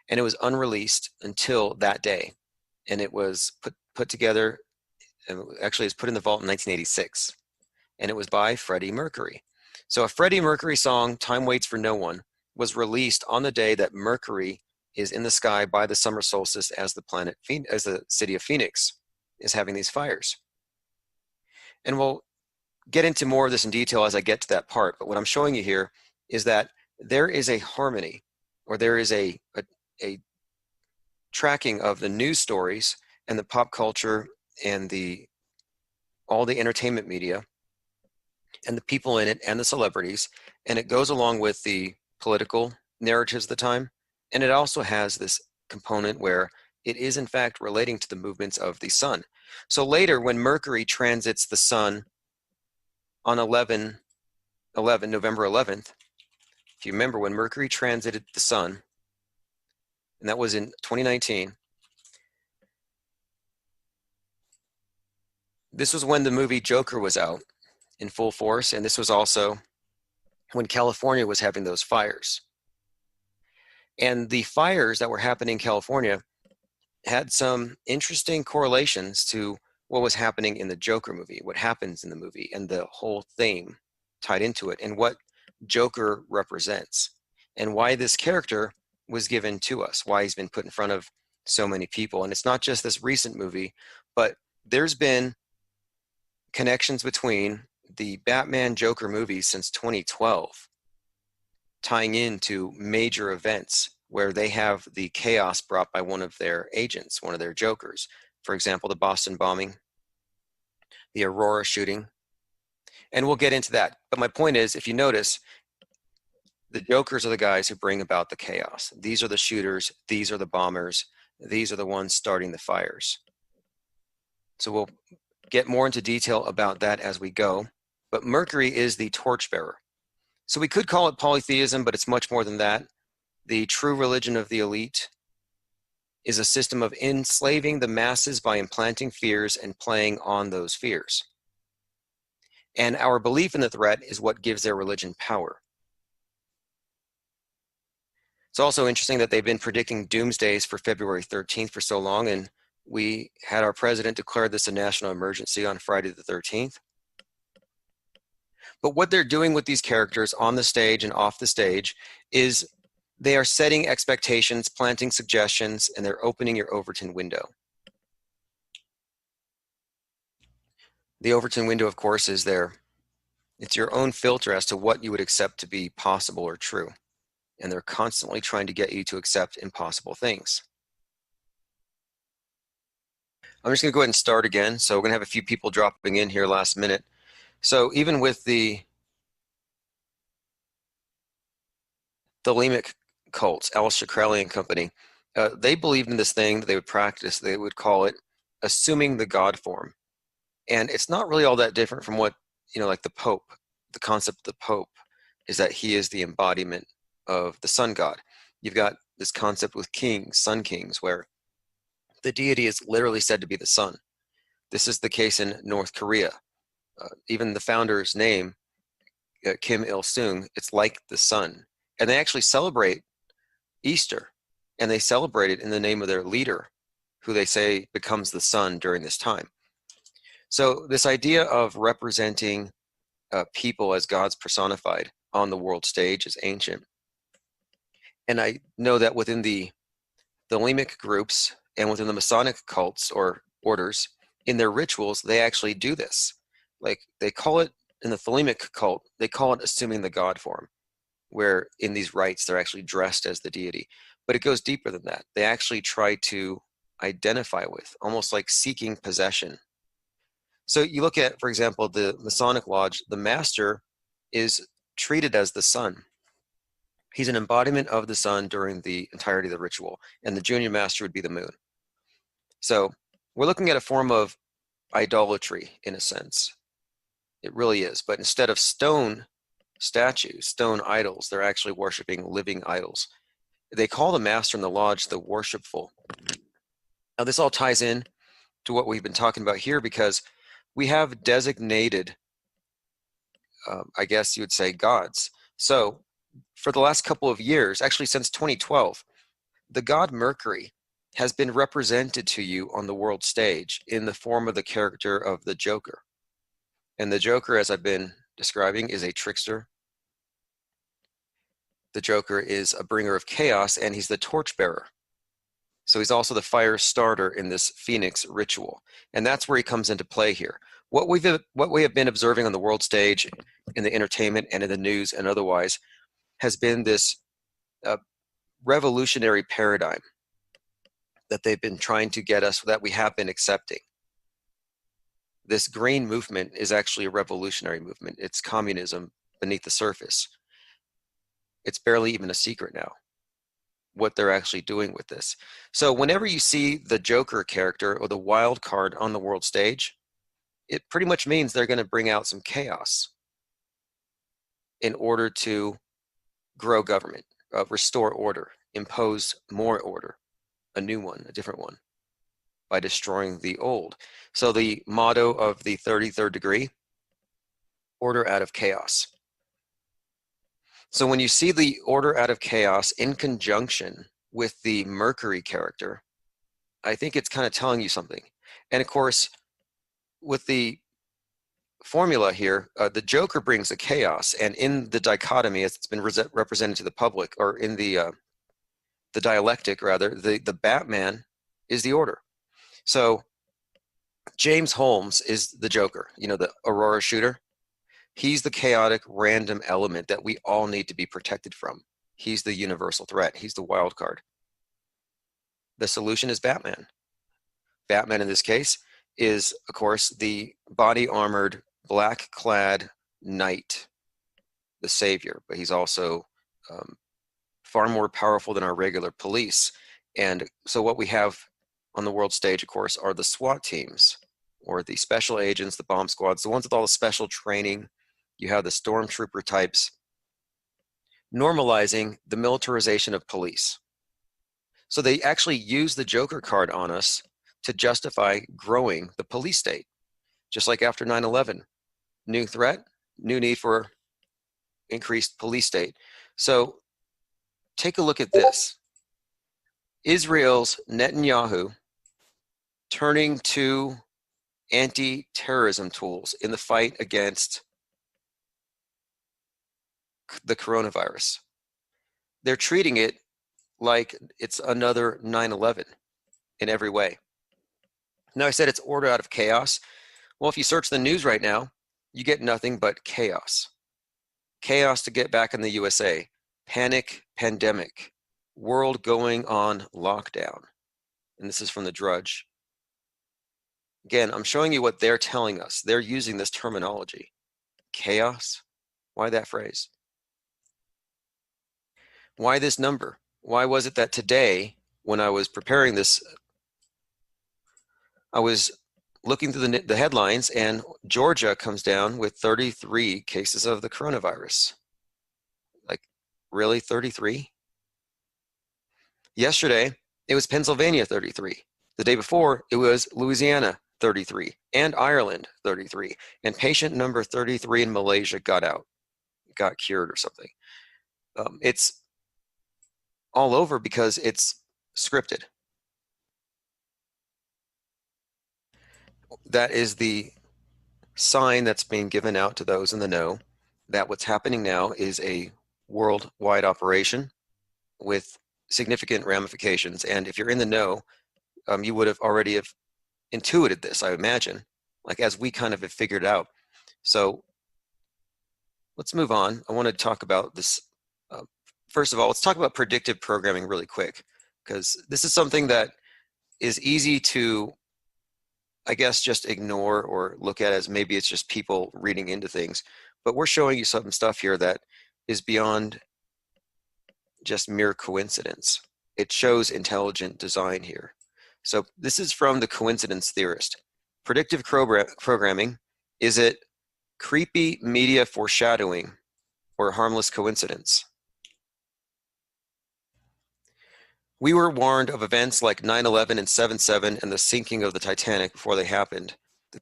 and it was unreleased until that day. And it was put together, actually it was put in the vault in 1986, and it was by Freddie Mercury. So a Freddie Mercury song, Time Waits for No One, was released on the day that Mercury is in the sky by the summer solstice as the city of Phoenix is having these fires. And we'll get into more of this in detail as I get to that part, but what I'm showing you here is that there is a harmony, or there is a tracking of the news stories and the pop culture and all the entertainment media and the people in it and the celebrities, and it goes along with the political narratives of the time, and it also has this component where it is in fact relating to the movements of the sun. So later, when Mercury transits the sun on November 11th, if you remember when Mercury transited the sun, and that was in 2019, this was when the movie Joker was out in full force, and this was also when California was having those fires. And the fires that were happening in California had some interesting correlations to what was happening in the Joker movie, what happens in the movie, and the whole theme tied into it, and what Joker represents, and why this character was given to us, why he's been put in front of so many people. And it's not just this recent movie, but there's been connections between the Batman Joker movies since 2012, tying into major events where they have the chaos brought by one of their agents, one of their Jokers. For example, the Boston bombing, the Aurora shooting, and we'll get into that. But my point is, if you notice, the Jokers are the guys who bring about the chaos. These are the shooters, these are the bombers, these are the ones starting the fires. So we'll get more into detail about that as we go. But Mercury is the torchbearer. So we could call it polytheism, but it's much more than that. The true religion of the elite is a system of enslaving the masses by implanting fears and playing on those fears. And our belief in the threat is what gives their religion power. It's also interesting that they've been predicting doomsdays for February 13th for so long, and we had our president declare this a national emergency on Friday the 13th. But what they're doing with these characters on the stage and off the stage is they are setting expectations, planting suggestions, and they're opening your Overton window. The Overton window, of course, is it's your own filter as to what you would accept to be possible or true. And they're constantly trying to get you to accept impossible things. I'm just going to go ahead and start again. So we're going to have a few people dropping in here last minute. So even with the Thelemic cults, Aleister Crowley and company, they believed in this thing that they would practice. They would call it assuming the God form. And it's not really all that different from what, like the Pope. The concept of the Pope is that he is the embodiment of the sun god. You've got this concept with kings, sun kings, where the deity is literally said to be the sun. This is the case in North Korea. Even the founder's name, Kim Il-sung, it's like the sun. And they actually celebrate Easter, and they celebrate it in the name of their leader, who they say becomes the sun during this time. So this idea of representing people as gods personified on the world stage is ancient. And I know that within the Thelemic groups and within the Masonic cults or orders, in their rituals, they actually do this. Like they call it, in the Thelemic cult, they call it assuming the God form, where in these rites, they're actually dressed as the deity. But it goes deeper than that. They actually try to identify with, almost like seeking possession. So you look at, for example, the Masonic Lodge, the master is treated as the sun. He's an embodiment of the sun during the entirety of the ritual, and the junior master would be the moon. So we're looking at a form of idolatry in a sense. It really is. But instead of stone statues, stone idols, they're actually worshiping living idols. They call the master in the lodge the worshipful. Now this all ties in to what we've been talking about here, because we have designated, I guess you would say, gods. So for the last couple of years, actually since 2012, the god Mercury has been represented to you on the world stage in the form of the character of the Joker. And the Joker, as I've been describing, is a trickster. The Joker is a bringer of chaos, and he's the torchbearer. So he's also the fire starter in this Phoenix ritual. And that's where he comes into play here. What we have been observing on the world stage, in the entertainment and in the news and otherwise, has been this revolutionary paradigm that they've been trying to get us, that we have been accepting. This green movement is actually a revolutionary movement. It's communism beneath the surface. It's barely even a secret now what they're actually doing with this. So whenever you see the Joker character or the wild card on the world stage, it pretty much means they're going to bring out some chaos in order to grow government, restore order, impose more order, a new one, a different one, by destroying the old. So the motto of the 33rd degree, order out of chaos. So when you see the order out of chaos in conjunction with the Mercury character, I think it's kind of telling you something. And of course, with the formula here, the Joker brings the chaos, and in the dichotomy, as it's been represented to the public, or in the dialectic rather, the Batman is the order. So James Holmes is the Joker, you know, the Aurora shooter. He's the chaotic random element that we all need to be protected from. He's the universal threat. He's the wild card. The solution is Batman. Batman in this case is, of course, the body armored, black clad knight, the savior, but he's also far more powerful than our regular police. And so what we have on the world stage, of course, are the SWAT teams, or the special agents, the bomb squads, the ones with all the special training. You have the stormtrooper types, normalizing the militarization of police. So they actually use the Joker card on us to justify growing the police state. Just like after 9/11, new threat, new need for increased police state. So take a look at this. Israel's Netanyahu turning to anti-terrorism tools in the fight against the coronavirus. They're treating it like it's another 9/11 in every way. Now, I said it's order out of chaos. Well, if you search the news right now, you get nothing but chaos. Chaos to get back in the USA. Panic, pandemic, world going on lockdown. And this is from the Drudge. Again, I'm showing you what they're telling us. They're using this terminology. Chaos? Why that phrase? Why this number? Why was it that today, when I was preparing this, I was looking through the headlines, and Georgia comes down with 33 cases of the coronavirus. Like, really, 33? Yesterday, it was Pennsylvania, 33. The day before, it was Louisiana, 33, and Ireland, 33. And patient number 33 in Malaysia got out, got cured or something. It's all over because it's scripted. That is the sign that's being given out to those in the know that what's happening now is a worldwide operation with significant ramifications. And if you're in the know, you would have already have intuited this, I imagine, like as we kind of have figured out. So let's move on. I want to talk about this. First of all, let's talk about predictive programming really quick, because this is something that is easy to, I guess, just ignore or look at as maybe it's just people reading into things. But we're showing you some stuff here that is beyond just mere coincidence. It shows intelligent design here. So this is from the coincidence theorist. Predictive programming, is it creepy media foreshadowing or harmless coincidence? We were warned of events like 9/11 and 7/7 and the sinking of the Titanic before they happened. The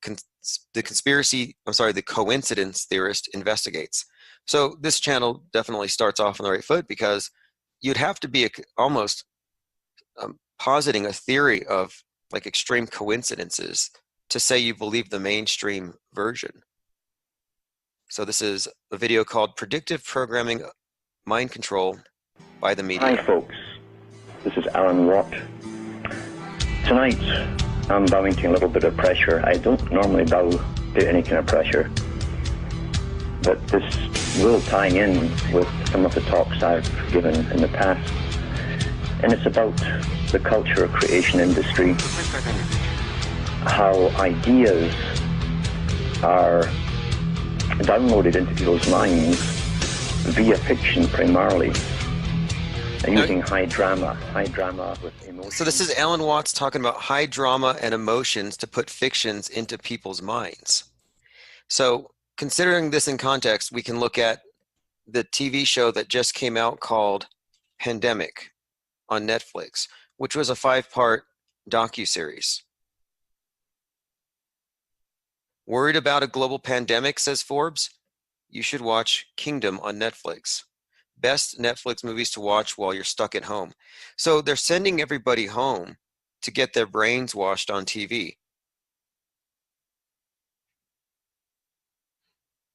coincidence theorist investigates. So this channel definitely starts off on the right foot, because you'd have to be almost positing a theory of like extreme coincidences to say you believe the mainstream version. So this is a video called Predictive Programming Mind Control by the Media. Hi folks, this is Alan Watt. Tonight I'm bowing to a little bit of pressure. I don't normally bow to any kind of pressure, but this will tie in with some of the talks I've given in the past. And it's about the culture creation industry, how ideas are downloaded into people's minds via fiction primarily, and using high drama with emotion. So this is Alan Watts talking about high drama and emotions to put fictions into people's minds. So considering this in context, we can look at the TV show that just came out called Pandemic on Netflix, which was a 5-part docuseries. Worried about a global pandemic, says Forbes? You should watch Kingdom on Netflix. Best Netflix movies to watch while you're stuck at home. So they're sending everybody home to get their brains washed on TV.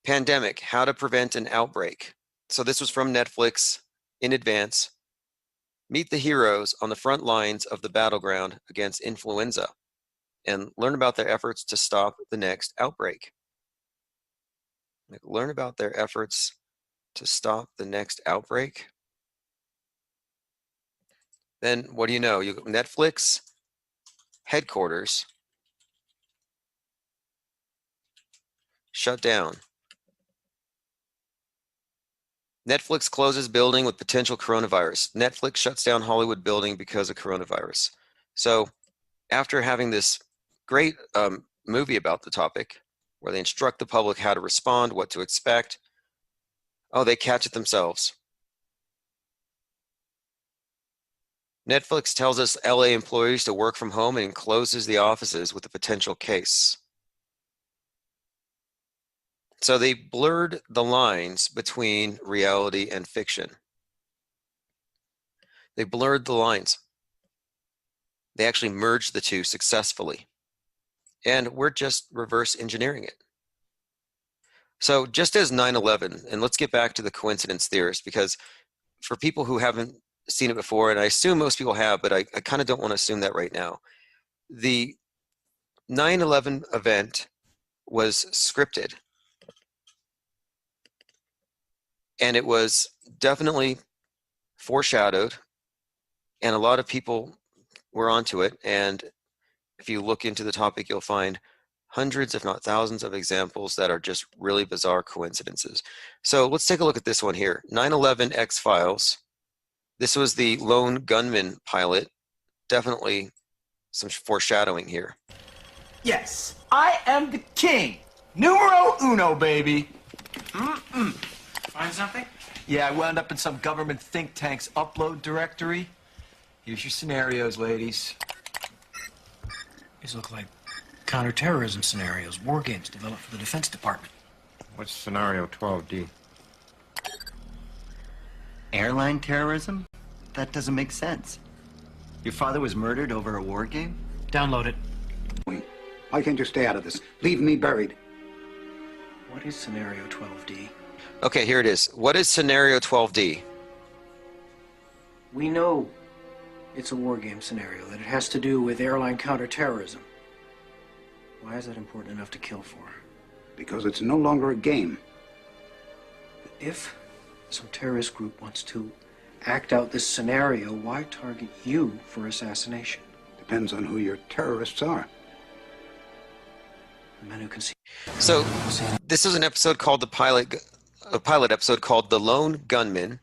Pandemic, how to prevent an outbreak. So this was from Netflix in advance. Meet the heroes on the front lines of the battleground against influenza and learn about their efforts to stop the next outbreak. Learn about their efforts to stop the next outbreak. Then what do you know? Netflix headquarters shut down. Netflix closes building with potential coronavirus. Netflix shuts down Hollywood building because of coronavirus. So after having this great movie about the topic, where they instruct the public how to respond, what to expect, oh, they catch it themselves. Netflix tells us LA employees to work from home and closes the offices with a potential case. So they blurred the lines between reality and fiction. They blurred the lines. They actually merged the two successfully. And we're just reverse engineering it. So just as 9/11, and let's get back to the coincidence theorists, because for people who haven't seen it before, and I assume most people have, but I kind of don't want to assume that right now. The 9/11 event was scripted. And it was definitely foreshadowed, and a lot of people were onto it. And if you look into the topic, you'll find hundreds, if not thousands, of examples that are just really bizarre coincidences. So let's take a look at this one here. 9/11 X-Files. This was the lone gunman pilot. Definitely some foreshadowing here. Yes, I am the king. Numero uno, baby. Find something? Yeah, I wound up in some government think tank's upload directory. Here's your scenarios, ladies. These look like counterterrorism scenarios, war games developed for the Defense Department. What's scenario 12D? Airline terrorism? That doesn't make sense. Your father was murdered over a war game? Download it. Why can't you stay out of this? Leave me buried. What is scenario 12D? Okay, here it is. What is scenario 12D? We know it's a war game scenario, that it has to do with airline counterterrorism. Why is that important enough to kill for? Because it's no longer a game. If some terrorist group wants to act out this scenario, why target you for assassination? Depends on who your terrorists are. The men who can see. So this was an episode called a pilot episode called The Lone Gunman,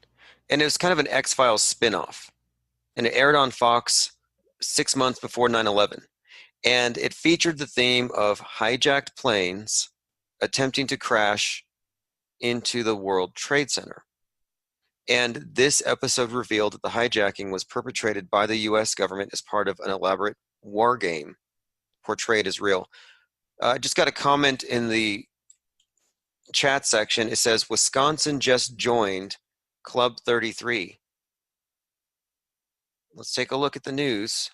and it was kind of an X-Files spin-off. And it aired on Fox 6 months before 9/11. And it featured the theme of hijacked planes attempting to crash into the World Trade Center. And this episode revealed that the hijacking was perpetrated by the US government as part of an elaborate war game portrayed as real. I just got a comment in the chat section. It says, Wisconsin just joined Club 33. Let's take a look at the news.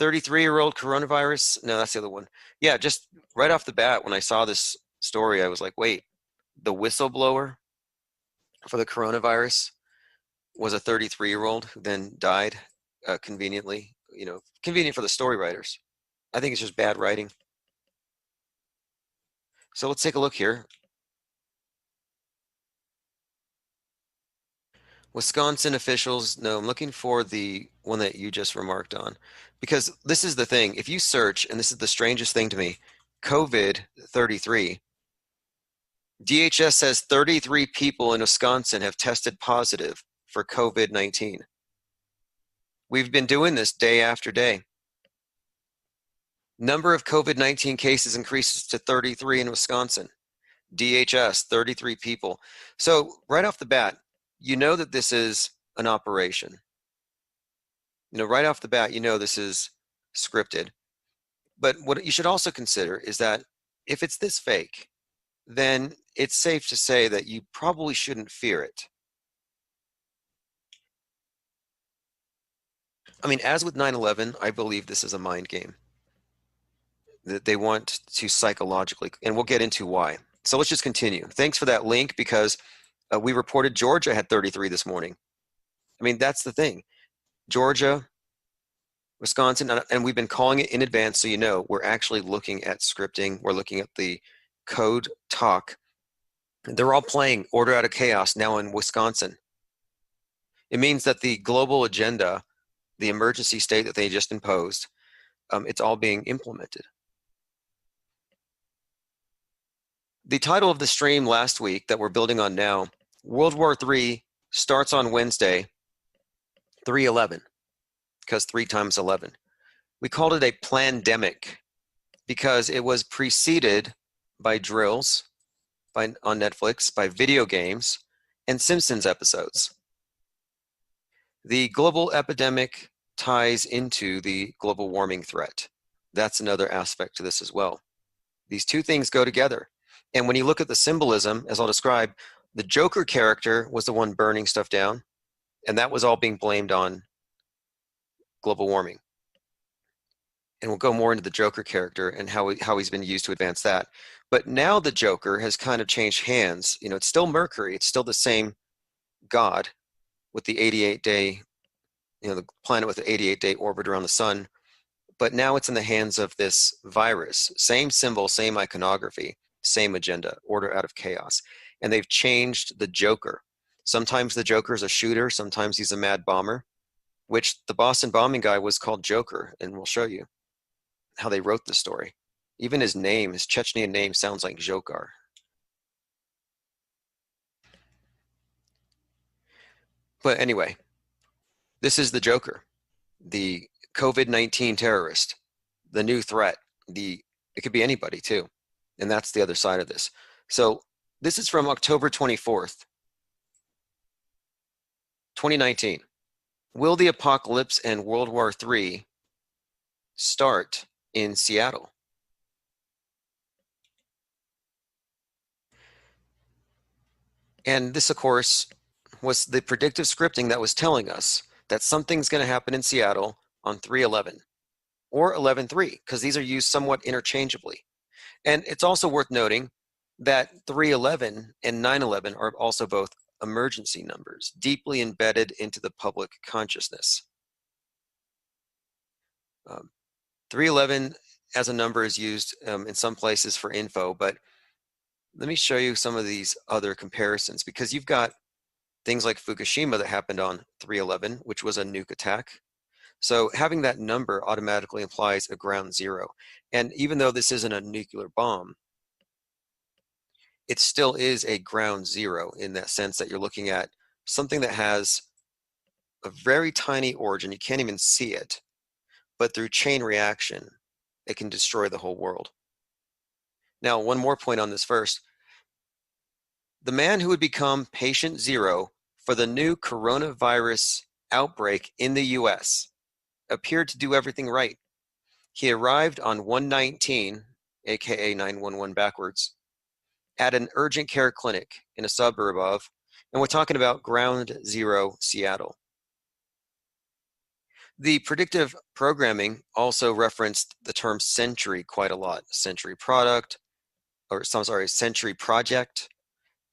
33-year-old coronavirus. No, that's the other one. Yeah, just right off the bat, when I saw this story, I was like, wait, the whistleblower for the coronavirus was a 33-year-old who then died conveniently. You know, convenient for the story writers. I think it's just bad writing. So let's take a look here. Wisconsin officials, no, I'm looking for the one that you just remarked on, because this is the thing. If you search, and this is the strangest thing to me, COVID 33, DHS says 33 people in Wisconsin have tested positive for COVID-19. We've been doing this day after day. Number of COVID-19 cases increases to 33 in Wisconsin. DHS, 33 people. So right off the bat, you know that this is an operation. You know, right off the bat, you know this is scripted. But what you should also consider is that if it's this fake, then it's safe to say that you probably shouldn't fear it. I mean, as with 9/11, I believe this is a mind game. That they want to psychologically, and we'll get into why. So let's just continue. Thanks for that link, because we reported Georgia had 33 this morning. I mean, that's the thing. Georgia, Wisconsin, and we've been calling it in advance, so you know, we're actually looking at scripting. We're looking at the code talk. They're all playing Order Out of Chaos now in Wisconsin. It means that the global agenda, the emergency state that they just imposed, it's all being implemented. The title of the stream last week that we're building on now, World War III starts on Wednesday, 3/11, because 3 times 11. We called it a plandemic because it was preceded by drills on Netflix, by video games, and Simpsons episodes. The global epidemic ties into the global warming threat. That's another aspect to this as well. These two things go together. And when you look at the symbolism, as I'll describe, the Joker character was the one burning stuff down, and that was all being blamed on global warming. And we'll go more into the Joker character and how he's been used to advance that. But now the Joker has kind of changed hands. You know, it's still Mercury. It's still the same god with the 88-day, you know, the planet with the 88-day orbit around the sun. But now it's in the hands of this virus. Same symbol, same iconography, same agenda, Order Out of Chaos. And they've changed the Joker. Sometimes the Joker is a shooter. Sometimes he's a mad bomber, which the Boston bombing guy was called Joker. And we'll show you how they wrote the story. Even his name, his Chechnyan name, sounds like Dzhokhar. But anyway, this is the Joker, the COVID-19 terrorist, the new threat. It could be anybody too. And that's the other side of this. So this is from October 24th, 2019. Will the apocalypse and World War III start in Seattle? And this, of course, was the predictive scripting that was telling us that something's going to happen in Seattle on 3/11 or 11/3, because these are used somewhat interchangeably. And it's also worth noting that 3/11 and 9/11 are also both emergency numbers, deeply embedded into the public consciousness. 3/11 as a number is used in some places for info, but let me show you some of these other comparisons, because you've got things like Fukushima that happened on 3/11, which was a nuke attack. So having that number automatically implies a ground zero. And even though this isn't a nuclear bomb, it still is a ground zero in that sense that you're looking at something that has a very tiny origin. You can't even see it, but through chain reaction, it can destroy the whole world. Now, one more point on this first. The man who would become patient zero for the new coronavirus outbreak in the US appeared to do everything right. He arrived on 119, aka 911 backwards, at an urgent care clinic in a suburb of, and we're talking about ground zero Seattle. The predictive programming also referenced the term Sentry quite a lot. Sentry product, Sentry project,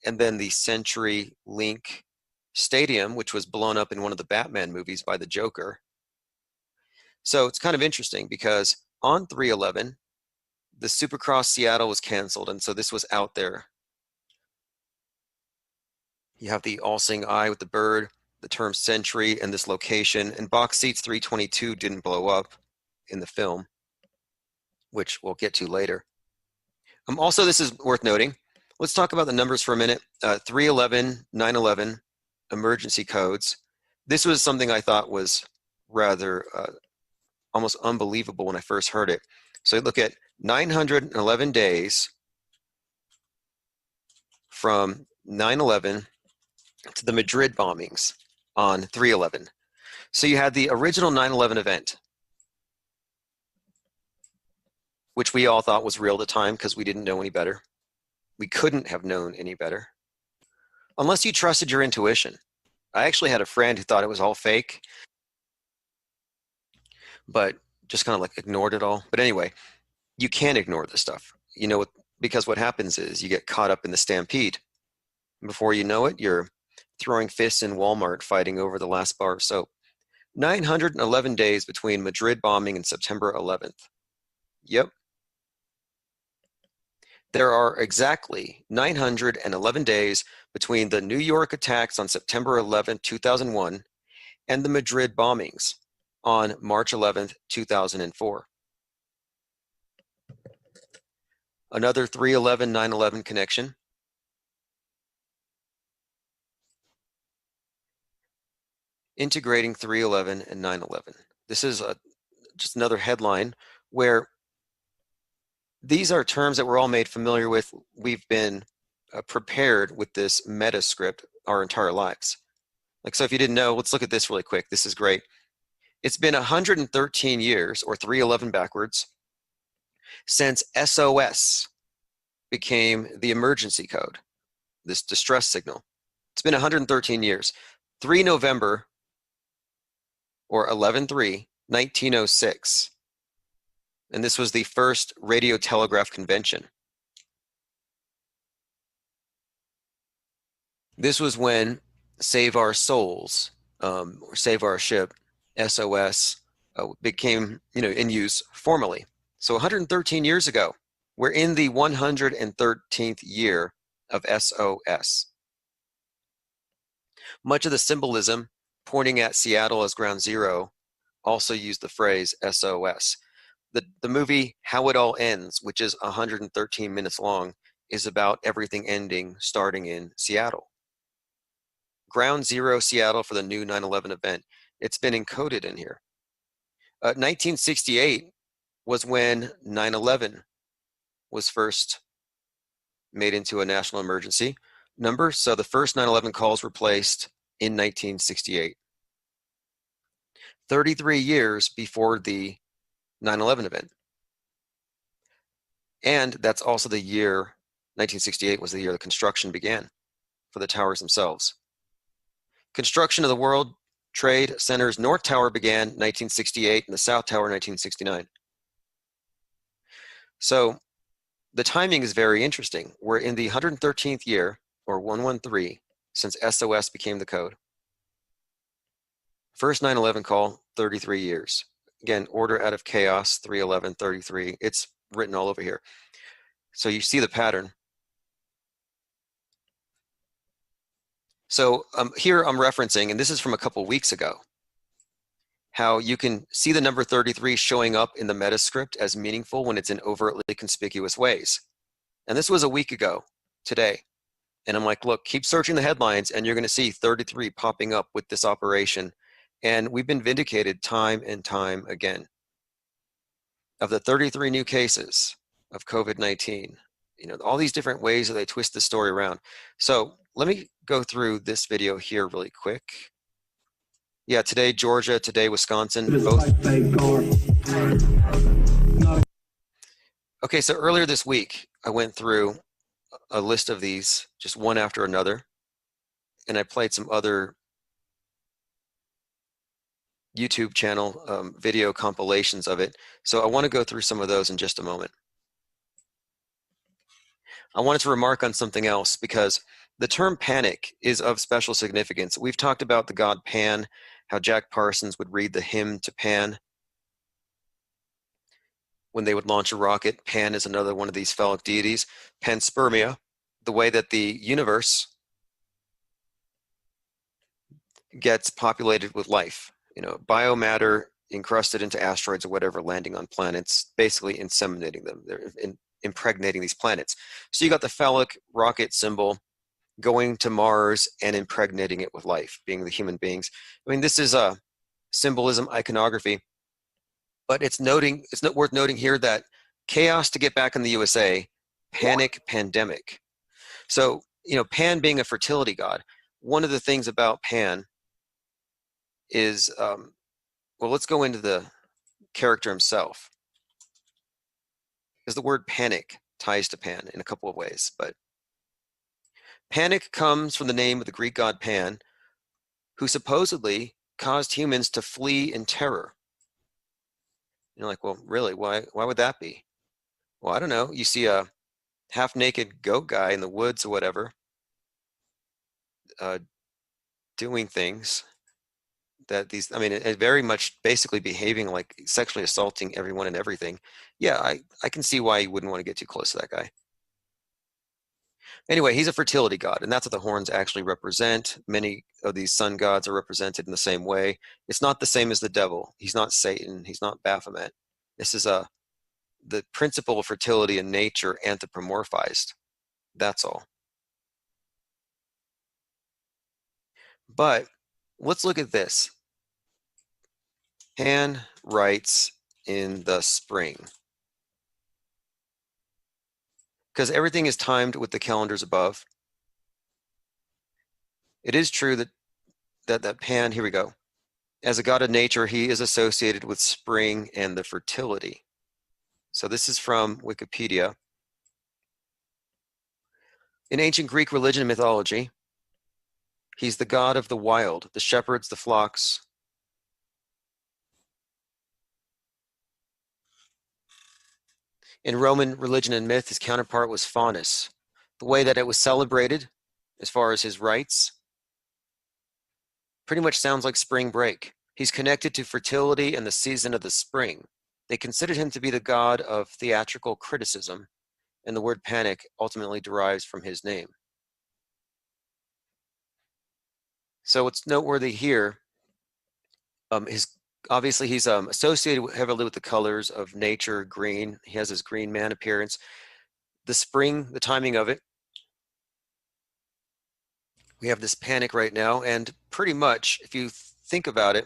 and then the Sentry Link Stadium, which was blown up in one of the Batman movies by the Joker. So it's kind of interesting because on 3/11, the Supercross Seattle was canceled, and so this was out there. You have the all-seeing eye with the bird, the term Sentry, and this location, and Box Seats 322 didn't blow up in the film, which we'll get to later. Also, this is worth noting, Let's talk about the numbers for a minute. 311, 911 emergency codes. This was something I thought was rather almost unbelievable when I first heard it. So you look at 911 days from 9/11 to the Madrid bombings on 3/11. So you had the original 9/11 event, which we all thought was real at the time because we didn't know any better. We couldn't have known any better unless you trusted your intuition. I actually had a friend who thought it was all fake, but just kind of like ignored it all. But anyway, you can't ignore this stuff, you know, because what happens is you get caught up in the stampede. Before you know it, you're throwing fists in Walmart fighting over the last bar of soap. 911 days between Madrid bombing and September 11th. Yep. There are exactly 911 days between the New York attacks on September 11th, 2001 and the Madrid bombings on March 11th, 2004. Another 311, 911 connection. Integrating 311 and 911. This is just another headline where these are terms that we're all made familiar with. We've been prepared with this meta script our entire lives. Like, so if you didn't know, let's look at this really quick. This is great. It's been 113 years, or 311 backwards, since SOS became the emergency code, this distress signal. It's been 113 years. 3 November, or 11/3, 1906. And this was the first radio telegraph convention. This was when Save Our Souls, or Save Our Ship, SOS, became, in use formally. So 113 years ago, we're in the 113th year of SOS. Much of the symbolism pointing at Seattle as ground zero also used the phrase SOS. The movie How It All Ends, which is 113 minutes long, is about everything ending starting in Seattle. Ground Zero Seattle for the new 9/11 event. It's been encoded in here. 1968 was when 9/11 was first made into a national emergency number. So the first 9/11 calls were placed in 1968. 33 years before the 9/11 event. And that's also the year, 1968 was the year the construction began for the towers themselves. Construction of the World Trade Center's North Tower began 1968 and the South Tower 1969. So the timing is very interesting. We're in the 113th year, or 113, since SOS became the code. First 9/11 call, 33 years. Again, order out of chaos, 311, 33. It's written all over here. So you see the pattern. So here I'm referencing, and this is from a couple weeks ago, how you can see the number 33 showing up in the metascript as meaningful when it's in overtly conspicuous ways. And this was a week ago today. And I'm like, look, keep searching the headlines and you're going to see 33 popping up with this operation. And we've been vindicated time and time again. Of the 33 new cases of COVID-19, all these different ways that they twist the story around. So let me go through this video here really quick. Yeah, today Georgia, today Wisconsin, both. Okay, so earlier this week, I went through a list of these, just one after another, and I played some other YouTube channel video compilations of it. So I want to go through some of those in just a moment. I wanted to remark on something else because the term panic is of special significance. We've talked about the god Pan, how Jack Parsons would read the hymn to Pan when they would launch a rocket. Pan is another one of these phallic deities. Panspermia, the way that the universe gets populated with life. Biomatter encrusted into asteroids or whatever, landing on planets, basically inseminating them. They're impregnating these planets. So you got the phallic rocket symbol going to Mars and impregnating it with life, being the human beings. I mean, this is a symbolism, iconography, but it's not worth noting here that chaos to get back in the USA, panic, pandemic. So, Pan being a fertility god, one of the things about Pan is, well, let's go into the character himself. Because the word panic ties to Pan in a couple of ways, but panic comes from the name of the Greek god Pan, who supposedly caused humans to flee in terror. You're like, well, really, why would that be? Well, I don't know. You see a half-naked goat guy in the woods or whatever, doing things that very much basically behaving like sexually assaulting everyone and everything. Yeah, I can see why you wouldn't want to get too close to that guy. Anyway, he's a fertility god, and that's what the horns actually represent. Many of these sun gods are represented in the same way. It's not the same as the devil. He's not Satan. He's not Baphomet. This is the principle of fertility in nature anthropomorphized. That's all. But let's look at this. Pan writes in the spring. Because everything is timed with the calendars above. It is true that Pan, here we go. As a god of nature, he is associated with spring and the fertility. So this is from Wikipedia. In ancient Greek religion and mythology, he's the god of the wild, the shepherds, the flocks. In Roman religion and myth, his counterpart was Faunus. The way that it was celebrated, as far as his rites, pretty much sounds like spring break. He's connected to fertility and the season of the spring. They considered him to be the god of theatrical criticism, and the word panic ultimately derives from his name. So what's noteworthy here, obviously he's associated heavily with the colors of nature, green. He has his green man appearance. The spring, the timing of it. We have this panic right now, and pretty much, if you think about it,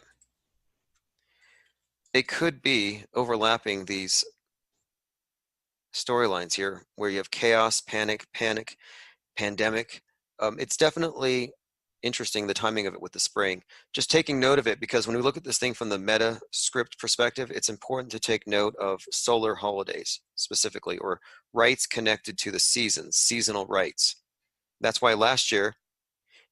it could be overlapping these storylines here, where you have chaos, panic, pandemic. It's definitely interesting, the timing of it with the spring. Just taking note of it, because when we look at this thing from the meta script perspective, it's important to take note of solar holidays specifically, or rites connected to the seasons, seasonal rites. That's why last year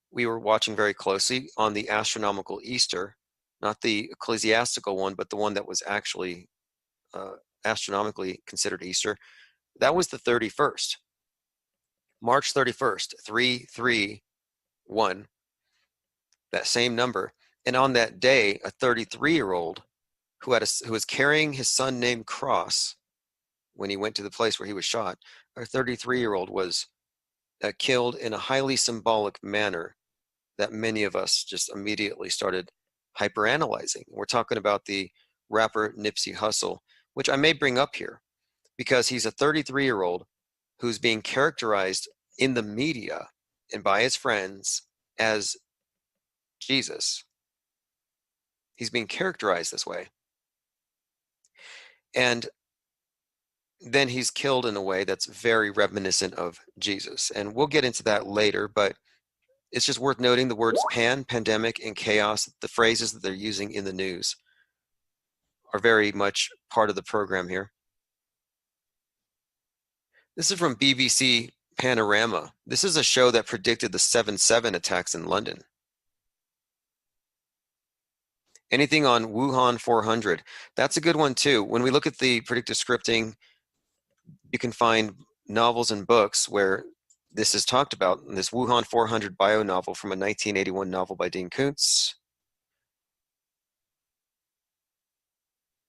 we were watching very closely on the astronomical Easter, not the ecclesiastical one, but the one that was actually astronomically considered Easter. That was the 31st, March 31st, 331. That same number. And on that day, a 33-year-old who was carrying his son named Cross when he went to the place where he was shot, a 33-year-old was killed in a highly symbolic manner that many of us just immediately started hyperanalyzing. We're talking about the rapper Nipsey Hussle, which I may bring up here because he's a 33-year-old who's being characterized in the media and by his friends as Jesus. He's being characterized this way. And then he's killed in a way that's very reminiscent of Jesus. And we'll get into that later, but it's just worth noting the words pandemic, and chaos, the phrases that they're using in the news are very much part of the program here. This is from BBC Panorama. This is a show that predicted the 7/7 attacks in London. Anything on Wuhan 400? That's a good one too. When we look at the predictive scripting, you can find novels and books where this is talked about, in this Wuhan 400 bio novel from a 1981 novel by Dean Koontz.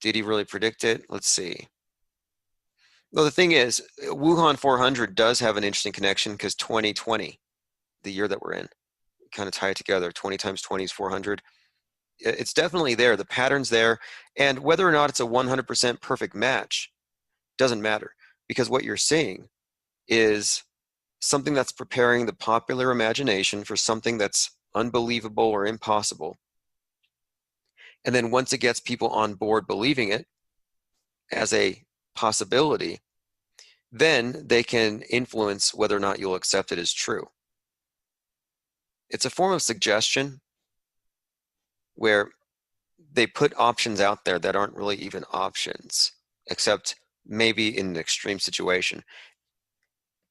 Did he really predict it? Let's see. Well, the thing is, Wuhan 400 does have an interesting connection because 2020, the year that we're in, kind of tie it together. 20 times 20 is 400. It's definitely there. The pattern's there. And whether or not it's a 100% perfect match doesn't matter, because what you're seeing is something that's preparing the popular imagination for something that's unbelievable or impossible. And then once it gets people on board believing it as a possibility, then they can influence whether or not you'll accept it as true. It's a form of suggestion where they put options out there that aren't really even options, except maybe in an extreme situation,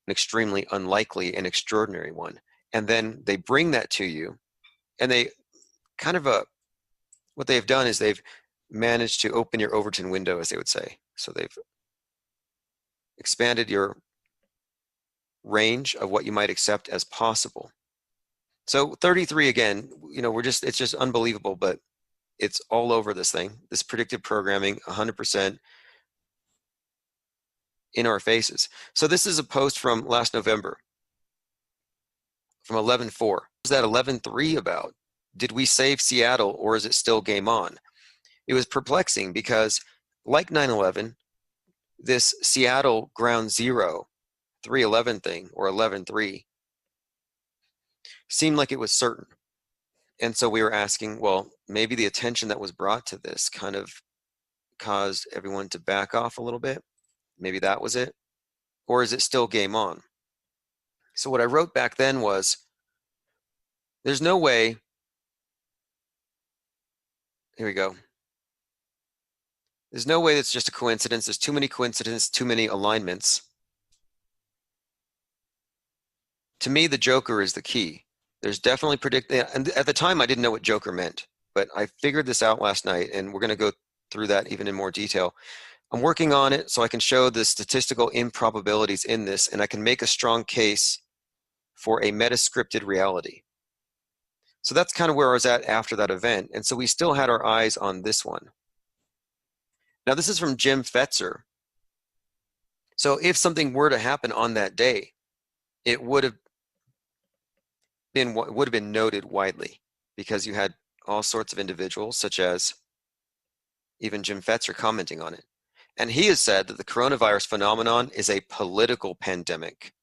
an extremely unlikely and extraordinary one. And then they bring that to you, and they kind of what they've done is they've managed to open your Overton window, as they would say. So they've expanded your range of what you might accept as possible. So 33, again, you know, it's just unbelievable, but it's all over this thing, this predictive programming, 100% in our faces. So this is a post from last November, from 11.4. What was that 11.3 about? Did we save Seattle, or is it still game on? It was perplexing because, like 9/11, this Seattle ground zero 3/11 thing, or 11.3, seemed like it was certain. And so we were asking, well, maybe the attention that was brought to this kind of caused everyone to back off a little bit. Maybe that was it. Or is it still game on? So what I wrote back then was, there's no way, here we go. There's no way it's just a coincidence. There's too many coincidences, too many alignments. To me, the Joker is the key. There's definitely and at the time I didn't know what Joker meant, but I figured this out last night, and we're going to go through that even in more detail. I'm working on it so I can show the statistical improbabilities in this, and I can make a strong case for a meta-scripted reality. So that's kind of where I was at after that event, and so we still had our eyes on this one. Now this is from Jim Fetzer. So if something were to happen on that day, it would have been noted widely, because you had all sorts of individuals, such as even Jim Fetzer, commenting on it. And he has said that the coronavirus phenomenon is a political pandemic,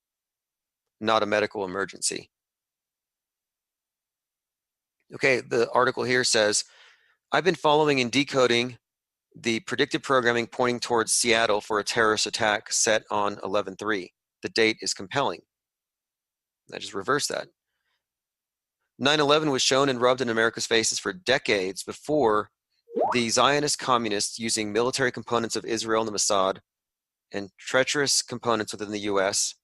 not a medical emergency. Okay, the article here says, I've been following and decoding the predictive programming pointing towards Seattle for a terrorist attack set on 11/3. The date is compelling. I just reversed that. 9/11 was shown and rubbed in America's faces for decades before the Zionist communists, using military components of Israel and the Mossad and treacherous components within the US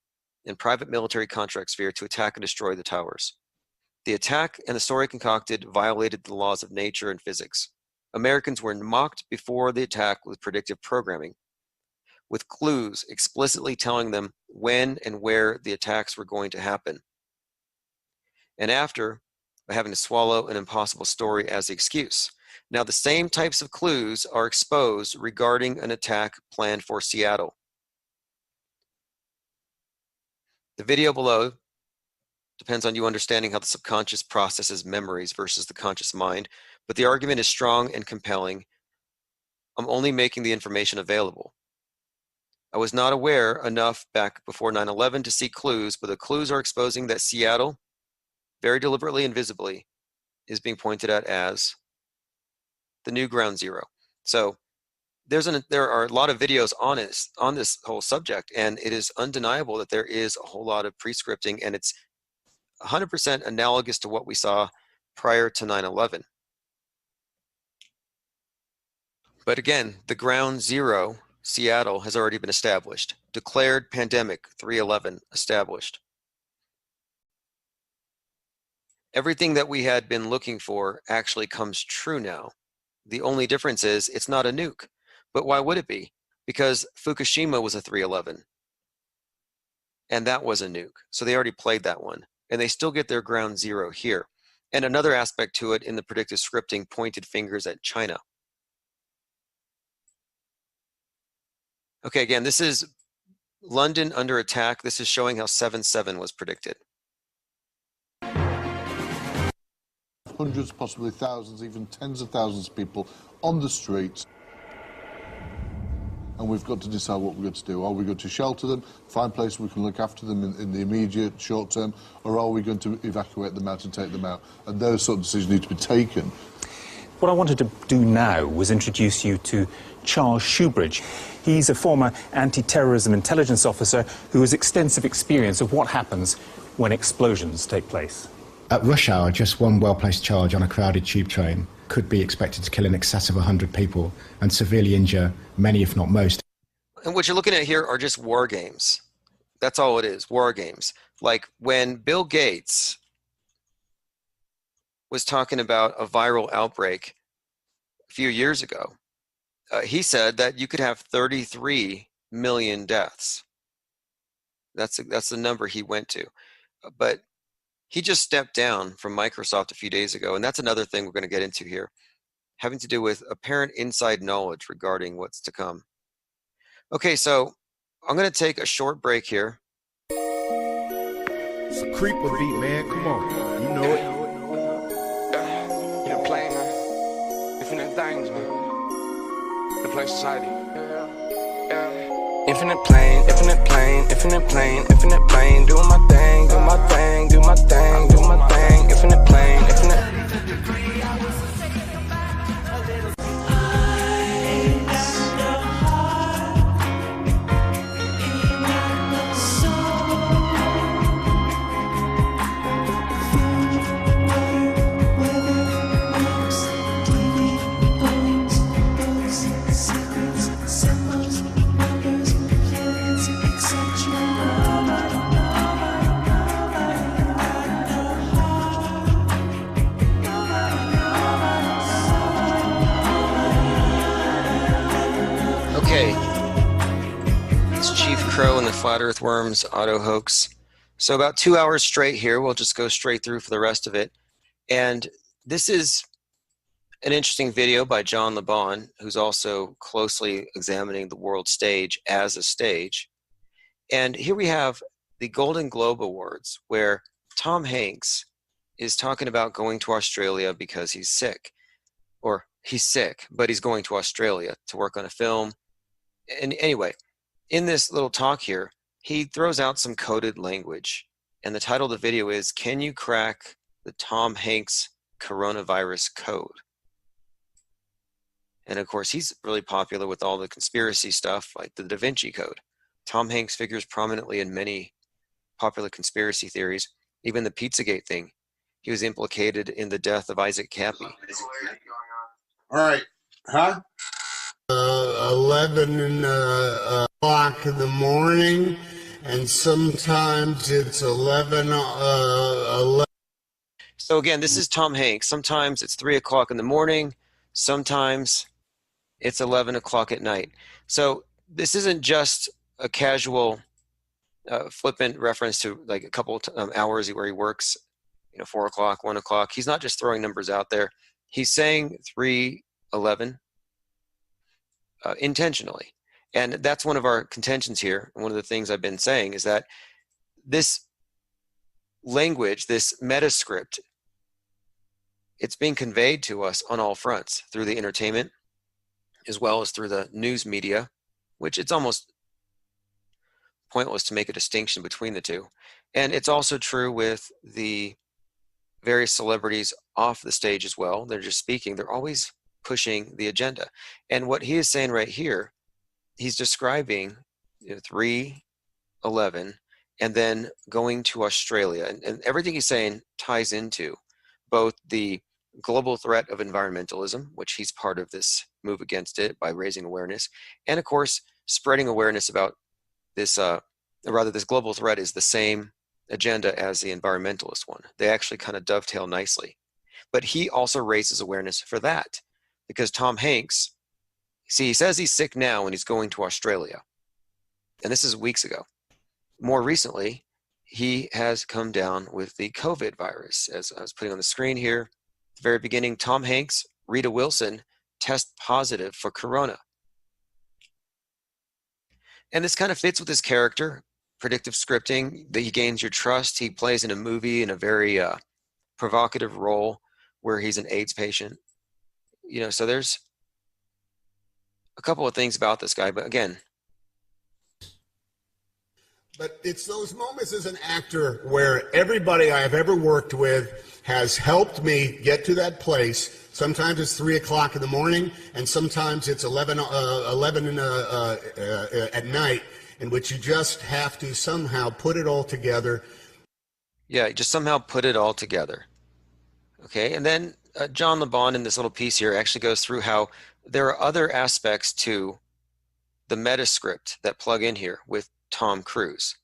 and private military contract sphere, to attack and destroy the towers. The attack and the story concocted violated the laws of nature and physics. Americans were mocked before the attack with predictive programming, with clues explicitly telling them when and where the attacks were going to happen. And after, by having to swallow an impossible story as the excuse. Now, the same types of clues are exposed regarding an attack planned for Seattle. The video below depends on you understanding how the subconscious processes memories versus the conscious mind, but the argument is strong and compelling. I'm only making the information available. I was not aware enough back before 9/11 to see clues, but the clues are exposing that Seattle, very deliberately and visibly, is being pointed at as the new ground zero. So there are a lot of videos on this whole subject, and it is undeniable that there is a whole lot of pre-scripting, and it's 100% analogous to what we saw prior to 9/11. But again, the ground zero, Seattle, has already been established. Declared pandemic, 3/11, established. Everything that we had been looking for actually comes true now. The only difference is it's not a nuke. But why would it be? Because Fukushima was a 3/11. And that was a nuke. So they already played that one. And they still get their ground zero here. And another aspect to it in the predictive scripting pointed fingers at China. Okay, again, this is London under attack. This is showing how 7/7 was predicted. Hundreds, possibly thousands, even tens of thousands of people on the streets. and we've got to decide what we're going to do. Are we going to shelter them, find places we can look after them in the immediate short term, or are we going to evacuate them out and take them out? And those sort of decisions need to be taken. What I wanted to do now was introduce you to Charles Shoebridge. He's a former anti-terrorism intelligence officer who has extensive experience of what happens when explosions take place. At rush hour, just one well-placed charge on a crowded tube train could be expected to kill in excess of 100 people and severely injure many, if not most. And what you're looking at here are just war games. That's all it is, war games. Like when Bill Gates was talking about a viral outbreak a few years ago, he said that you could have 33 million deaths. That's the number he went to. But he just stepped down from Microsoft a few days ago, and that's another thing we're going to get into here, having to do with apparent inside knowledge regarding what's to come. Okay, so I'm going to take a short break here. It's a creeper beat, man. Come on. You know it. You're playing, man. Infinite things, man. The play society. Infinite plane, infinite plane, infinite plane, infinite plane. Doing my thing, do my thing, do my thing, do my thing. Infinite plane, infinite. Okay, it's Chief Crow and the Flat Earth Worms auto hoax. So about 2 hours straight here. We'll just go straight through for the rest of it. And this is an interesting video by John LeBon, who's also closely examining the world stage as a stage. And here we have the Golden Globe Awards, where Tom Hanks is talking about going to Australia because he's sick. Or he's sick, but he's going to Australia to work on a film. And anyway, in this little talk here, he throws out some coded language. And the title of the video is, Can You Crack the Tom Hanks Coronavirus Code? And of course, he's really popular with all the conspiracy stuff, like the Da Vinci Code. Tom Hanks figures prominently in many popular conspiracy theories, even the Pizzagate thing. He was implicated in the death of Isaac Cappy. All right. Huh? 11 o'clock in the morning, and sometimes it's 11. So again, this is Tom Hanks. Sometimes it's 3 o'clock in the morning. Sometimes it's 11 o'clock at night. So this isn't just a casual, flippant reference to like a couple hours where he works, 4 o'clock, 1 o'clock. He's not just throwing numbers out there. He's saying 3:11 intentionally. And that's one of our contentions here. And one of the things I've been saying is that this language, this metascript, it's being conveyed to us on all fronts through the entertainment as well as through the news media, which it's almost pointless to make a distinction between the two. And it's also true with the various celebrities off the stage as well. They're just speaking. They're always pushing the agenda. And what he is saying right here, he's describing 3:11 and then going to Australia. And everything he's saying ties into both the global threat of environmentalism, which he's part of this move against it by raising awareness, and of course, spreading awareness about this, this global threat is the same agenda as the environmentalist one. They actually kind of dovetail nicely. But he also raises awareness for that because Tom Hanks, he says he's sick now and he's going to Australia. And this is weeks ago. More recently, he has come down with the COVID virus. As I was putting on the screen here, at the very beginning, Tom Hanks, Rita Wilson test positive for corona. And this kind of fits with his character, predictive scripting, that he gains your trust. He plays in a movie in a very provocative role where he's an AIDS patient. So there's a couple of things about this guy, but again, But it's those moments as an actor where everybody I have ever worked with has helped me get to that place. Sometimes it's 3 o'clock in the morning, and sometimes it's 11 at night, in which you just have to somehow put it all together. yeah, just somehow put it all together. Okay, and then John LeBon in this little piece here actually goes through how there are other aspects to the metascript that plug in here with Tom Cruise.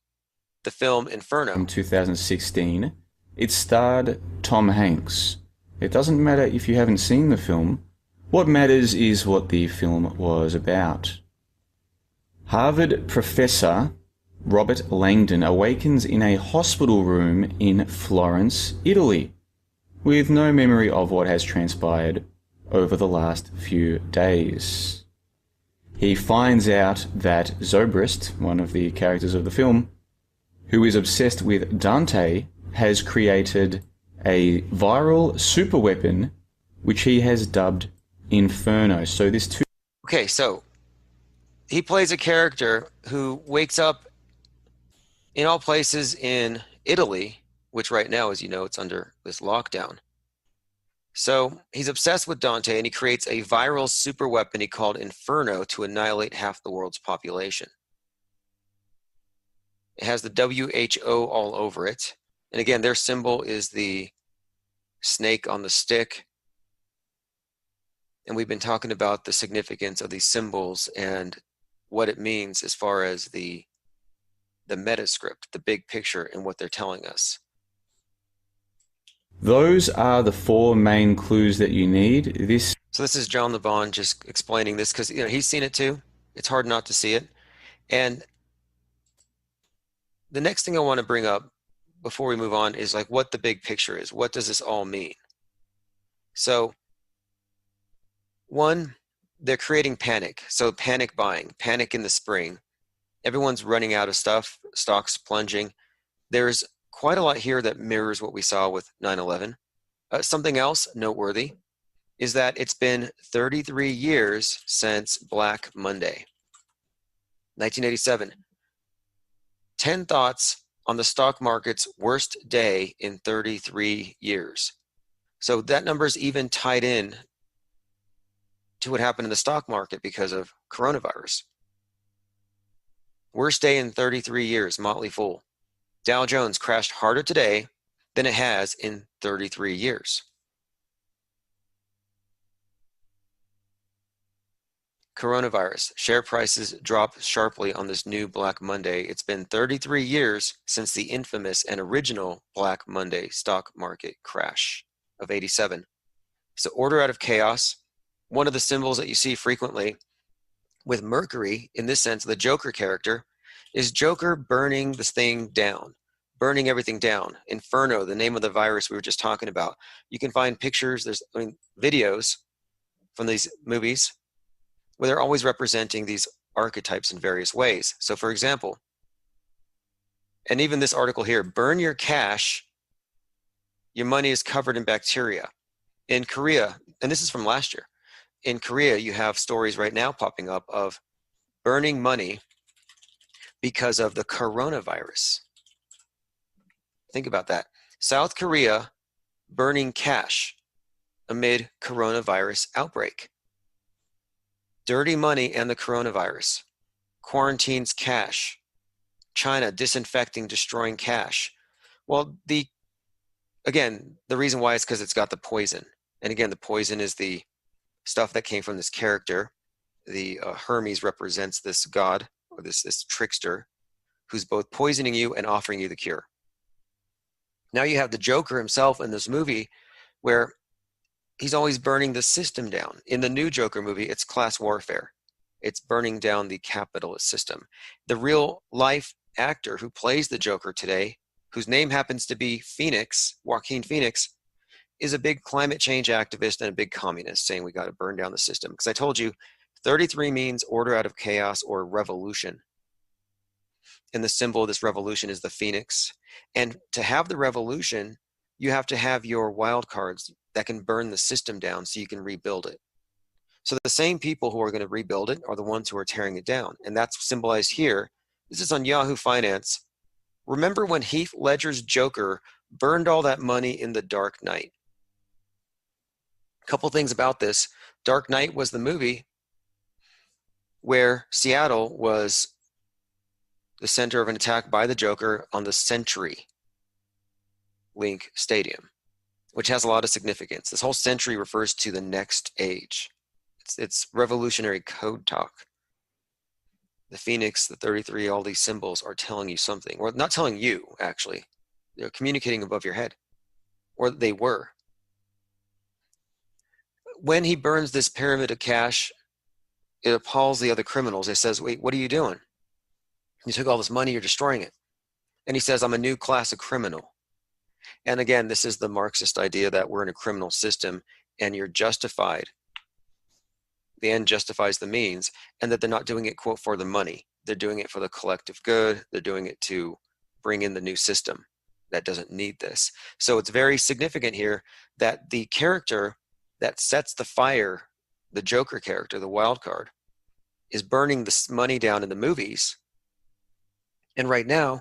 The film Inferno. From 2016, it starred Tom Hanks. It doesn't matter if you haven't seen the film. What matters is what the film was about. Harvard professor Robert Langdon awakens in a hospital room in Florence, Italy, with no memory of what has transpired over the last few days. He finds out that Zobrist, one of the characters of the film, who is obsessed with Dante, has created a viral superweapon which he has dubbed Inferno. So this too. Okay, so he plays a character who wakes up in all places in Italy, which right now, as you know, it's under this lockdown. So he's obsessed with Dante, and he creates a viral super weapon he called Inferno to annihilate half the world's population. It has the WHO all over it. And again, their symbol is the snake on the stick. And we've been talking about the significance of these symbols and what it means as far as the metascript, the big picture, and what they're telling us. Those are the 4 main clues that you need. So this is John LeBon just explaining this because he's seen it too. It's hard not to see it. And the next thing I want to bring up before we move on is like what the big picture is. What does this all mean? So, one, they're creating panic. So panic buying, panic in the spring. Everyone's running out of stuff, stocks plunging. There's quite a lot here that mirrors what we saw with 9/11. Something else noteworthy is that it's been 33 years since Black Monday, 1987. 10 thoughts on the stock market's worst day in 33 years. So that number is even tied in to what happened in the stock market because of coronavirus. Worst day in 33 years, Motley Fool. Dow Jones crashed harder today than it has in 33 years. Coronavirus. Share prices dropped sharply on this new Black Monday. It's been 33 years since the infamous and original Black Monday stock market crash of 87. So order out of chaos. One of the symbols that you see frequently with Mercury, in this sense, the Joker character, is Joker burning this thing down, burning everything down. Inferno, the name of the virus we were just talking about. You can find pictures, there's videos from these movies where they're always representing these archetypes in various ways. So for example, and even this article here, burn your cash, your money is covered in bacteria. In Korea, and this is from last year, in Korea you have stories right now popping up of burning money because of the coronavirus. Think about that. South Korea burning cash amid coronavirus outbreak. Dirty money and the coronavirus. Quarantines cash. China disinfecting, destroying cash. Well, again, the reason why is because it's got the poison. And again, the poison is the stuff that came from this character. The Hermes represents this god, or this trickster, who's both poisoning you and offering you the cure. Now you have the Joker himself in this movie where he's always burning the system down. In the new Joker movie, it's class warfare. It's burning down the capitalist system. The real life actor who plays the Joker today, whose name happens to be Phoenix, Joaquin Phoenix, is a big climate change activist and a big communist saying we got to burn down the system. Because I told you, 33 means order out of chaos or revolution. And the symbol of this revolution is the phoenix. And to have the revolution, you have to have your wild cards that can burn the system down so you can rebuild it. So the same people who are going to rebuild it are the ones who are tearing it down. And that's symbolized here. This is on Yahoo Finance. Remember when Heath Ledger's Joker burned all that money in The Dark Knight? A couple things about this. Dark Knight was the movie where Seattle was the center of an attack by the Joker on the CenturyLink Stadium, which has a lot of significance. This whole century refers to the next age. It's revolutionary code talk. The Phoenix, the 33, all these symbols are telling you something, or not telling you, actually. They're communicating above your head, or they were. When he burns this pyramid of cash, it appalls the other criminals. It says, wait, what are you doing? You took all this money, you're destroying it. And he says, I'm a new class of criminal. And again, this is the Marxist idea that we're in a criminal system and you're justified. The end justifies the means, and that they're not doing it, quote, for the money. They're doing it for the collective good. They're doing it to bring in the new system that doesn't need this. So it's very significant here that the character that sets the fire, the Joker character, the wild card, is burning this money down in the movies. And right now,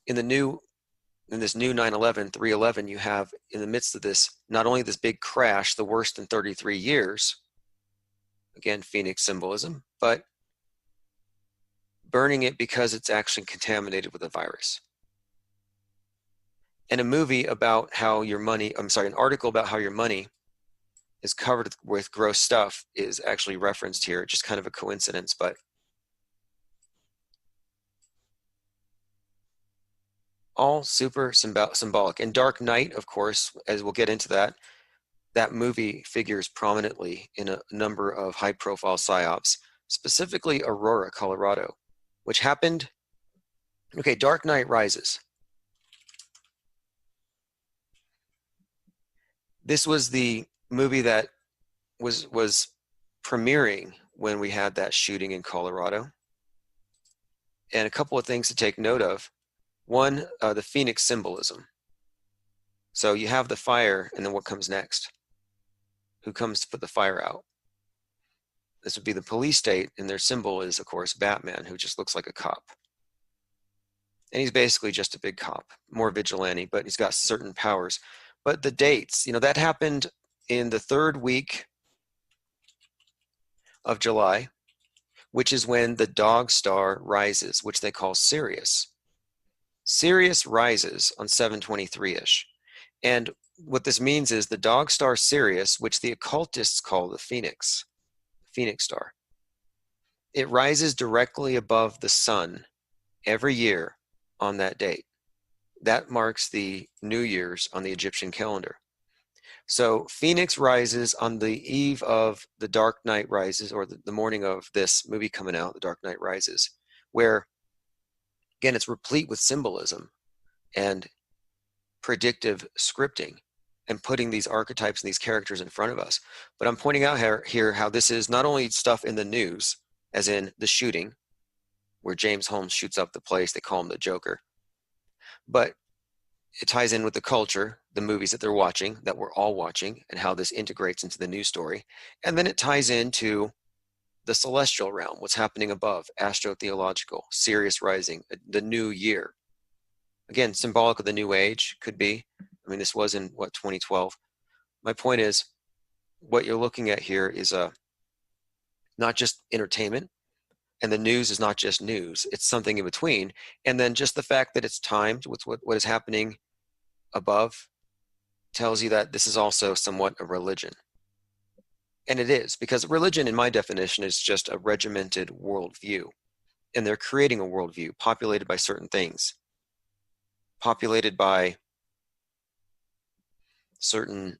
in this new 9/11, 3/11, you have in the midst of this, not only this big crash, the worst in 33 years, again, Phoenix symbolism, but burning it because it's actually contaminated with a virus. And a movie about how your money, an article about how your money is covered with gross stuff is actually referenced here. Just kind of a coincidence, but all super symbolic. And Dark Knight, of course, as we'll get into that movie figures prominently in a number of high-profile psyops, specifically Aurora, Colorado, which happened, okay, Dark Knight Rises. This was the movie that was premiering when we had that shooting in Colorado. And a couple of things to take note of. One, the Phoenix symbolism. So you have the fire, and then what comes next? Who comes to put the fire out? This would be the police state, and their symbol is, of course, Batman, who just looks like a cop. And he's basically just a big cop, more vigilante, but he's got certain powers. But the dates, that happened in the third week of July, which is when the dog star rises, which they call Sirius. Sirius rises on 7/23-ish. And what this means is the dog star Sirius, which the occultists call the Phoenix star, it rises directly above the sun every year on that date. That marks the New Year's on the Egyptian calendar. So Phoenix rises on the eve of The Dark Knight Rises, or the morning of this movie coming out, The Dark Knight Rises, where, again, it's replete with symbolism and predictive scripting and putting these archetypes and these characters in front of us. But I'm pointing out here how this is not only stuff in the news, as in the shooting, where James Holmes shoots up the place, they call him the Joker, but it ties in with the culture, the movies that they're watching, that we're all watching, and how this integrates into the news story. And then it ties into the celestial realm, what's happening above, astrotheological, Sirius rising, the new year. Again, symbolic of the new age, could be. I mean, this was in, 2012. My point is, what you're looking at here is not just entertainment, and the news is not just news, it's something in between. And then just the fact that it's timed with what is happening above tells you that this is also somewhat a religion. And it is, because religion, in my definition, is just a regimented worldview. And they're creating a worldview populated by certain things, populated by certain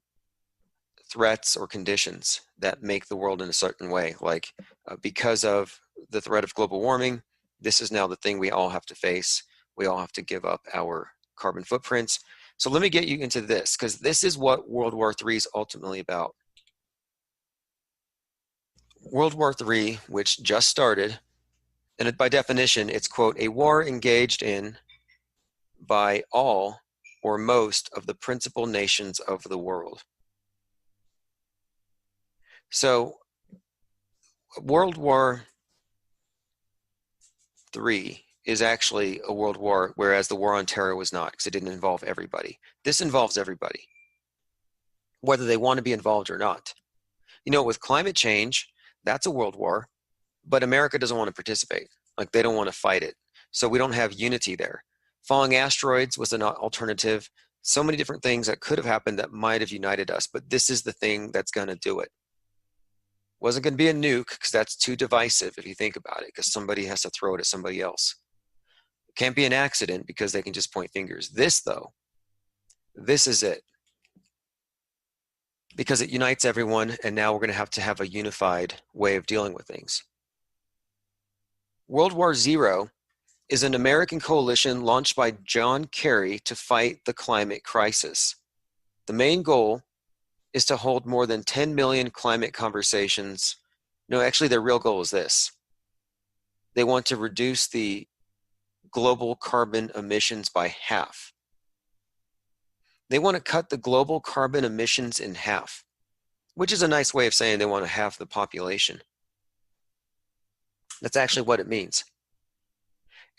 threats or conditions that make the world in a certain way. Like because of the threat of global warming, this is now the thing we all have to face. We all have to give up our carbon footprints. So let me get you into this, because this is what World War III is ultimately about. World War III, which just started, and by definition, it's, quote, a war engaged in by all or most of the principal nations of the world. So World War III is actually a world war, whereas the War on Terror was not, because it didn't involve everybody. This involves everybody, whether they want to be involved or not. You know, with climate change, that's a world war, but America doesn't want to participate. Like, they don't want to fight it. So we don't have unity there. Falling asteroids was an alternative. So many different things that could have happened that might have united us, but this is the thing that's going to do it. Wasn't going to be a nuke, because that's too divisive if you think about it, because somebody has to throw it at somebody else. It can't be an accident, because they can just point fingers. This, though, this is it. Because it unites everyone, and now we're going to have a unified way of dealing with things. World War Zero is an American coalition launched by John Kerry to fight the climate crisis. The main goal is to hold more than 10 million climate conversations. No, actually, their real goal is this. They want to reduce the global carbon emissions by half. They want to cut the global carbon emissions in half, which is a nice way of saying they want to halve the population. That's actually what it means.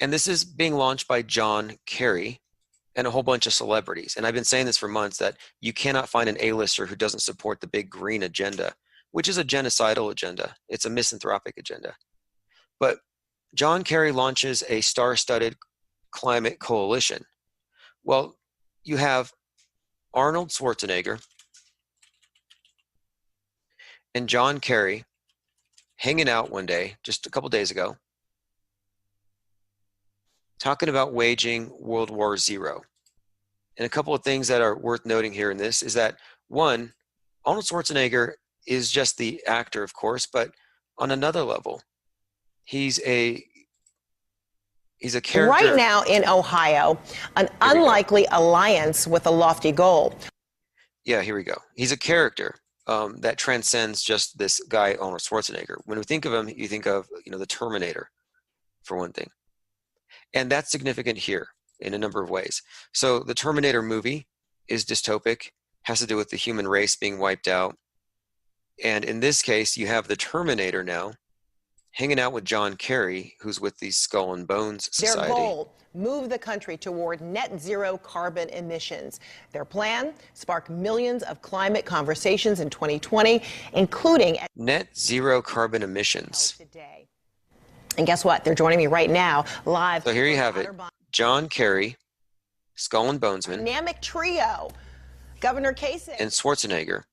And this is being launched by John Kerry and a whole bunch of celebrities. And I've been saying this for months, that you cannot find an A-lister who doesn't support the big green agenda, which is a genocidal agenda. It's a misanthropic agenda. But John Kerry launches a star-studded climate coalition. Well, you have Arnold Schwarzenegger and John Kerry hanging out one day, just a couple days ago, talking about waging World War Zero. And a couple of things that are worth noting here in this is that, one, Arnold Schwarzenegger is just the actor, of course, but on another level, he's a character. Right now in Ohio, an unlikely alliance with a lofty goal. Yeah, here we go. He's a character that transcends just this guy, Arnold Schwarzenegger. When we think of him, you think of, the Terminator, for one thing. And that's significant here in a number of ways. So the Terminator movie is dystopic, has to do with the human race being wiped out. And in this case, you have the Terminator now hanging out with John Kerry, who's with the Skull and Bones Society. Their goal, move the country toward net zero carbon emissions. Their plan, spark millions of climate conversations in 2020, including net zero carbon emissions. Today. And guess what? They're joining me right now, live. So here you have it. John Kerry, Skull and Bonesman, dynamic trio, Governor Kasich, and Schwarzenegger.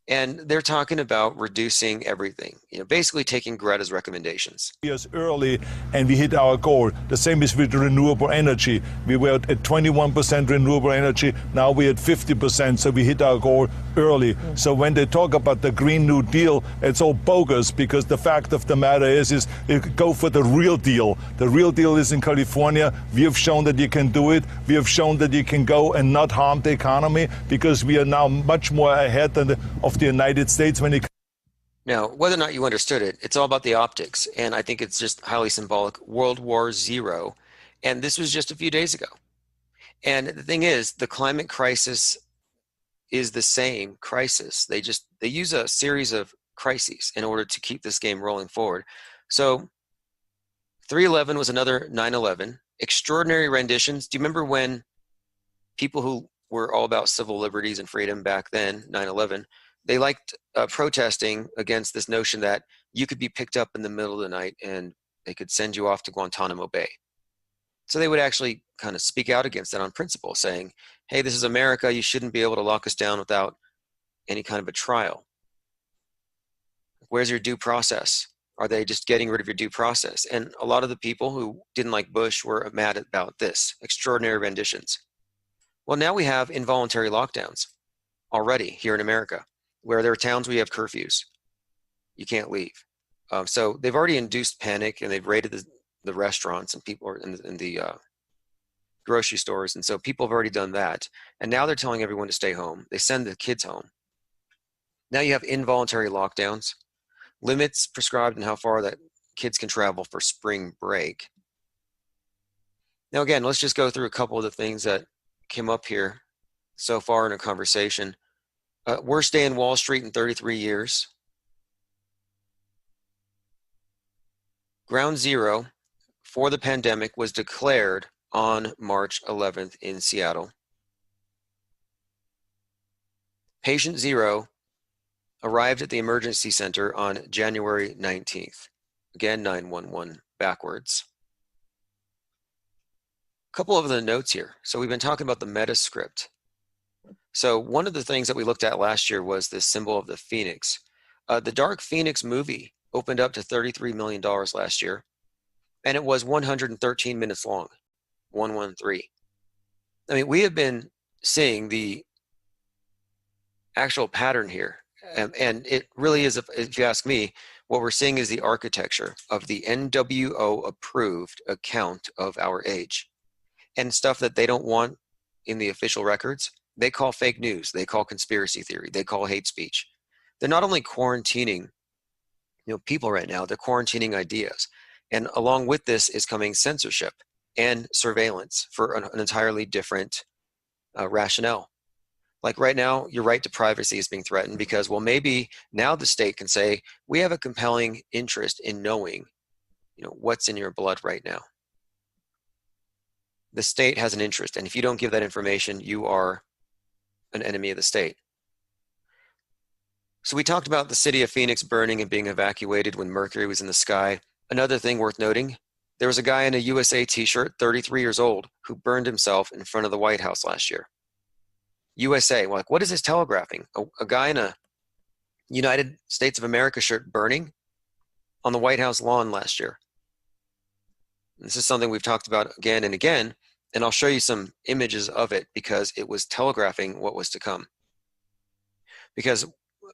And they're talking about reducing everything, basically taking Greta's recommendations. Years early, and we hit our goal. The same is with renewable energy. We were at 21% renewable energy. Now we're at 50%, so we hit our goal early. So when they talk about the Green New Deal, it's all bogus, because the fact of the matter is go for the real deal. The real deal is in California. We have shown that you can do it. We have shown that you can go and not harm the economy, because we are now much more ahead of the United States when it. Now, whether or not you understood it, it's all about the optics, and I think it's just highly symbolic. World War Zero, and this was just a few days ago. And the thing is, the climate crisis is the same crisis. They use a series of crises in order to keep this game rolling forward. So 3/11 was another 9/11. Extraordinary renditions. Do you remember when people who were all about civil liberties and freedom back then, 9/11, they liked protesting against this notion that you could be picked up in the middle of the night and they could send you off to Guantanamo Bay. So they would actually kind of speak out against that on principle, saying, hey, this is America. You shouldn't be able to lock us down without any kind of a trial. Where's your due process? Are they just getting rid of your due process? And a lot of the people who didn't like Bush were mad about this, extraordinary renditions. Well, now we have involuntary lockdowns already here in America, where there are towns where you have curfews. You can't leave. So they've already induced panic, and they've raided the restaurants and people are in the grocery stores. And so people have already done that. And now they're telling everyone to stay home. They send the kids home. Now you have involuntary lockdowns, limits prescribed in how far that kids can travel for spring break. Now, again, let's just go through a couple of the things that came up here so far in a conversation. Worst day in Wall Street in 33 years. Ground zero for the pandemic was declared on March 11th in Seattle. Patient zero arrived at the emergency center on January 19th. Again, 911 backwards. A couple of the notes here. So we've been talking about the Metascript. So one of the things that we looked at last year was this symbol of the Phoenix. The Dark Phoenix movie opened up to $33 million last year, and it was 113 minutes long, 113. I mean, we have been seeing the actual pattern here, and it really is, if you ask me, what we're seeing is the architecture of the NWO approved account of our age, and stuff that they don't want in the official records. They call fake news, they call conspiracy theory, they call hate speech. They're not only quarantining, people right now, they're quarantining ideas. And along with this is coming censorship and surveillance for an entirely different rationale. Like right now, your right to privacy is being threatened because, well, maybe now the state can say, we have a compelling interest in knowing, what's in your blood right now. The state has an interest, and if you don't give that information, you are an enemy of the state. So we talked about the city of Phoenix burning and being evacuated when mercury was in the sky. Another thing worth noting, there was a guy in a USA t-shirt, 33 years old, who burned himself in front of the White House last year. USA, like, what is this telegraphing? A guy in a United States of America shirt burning on the White House lawn last year. This is something we've talked about again and again, and I'll show you some images of it because it was telegraphing what was to come. Because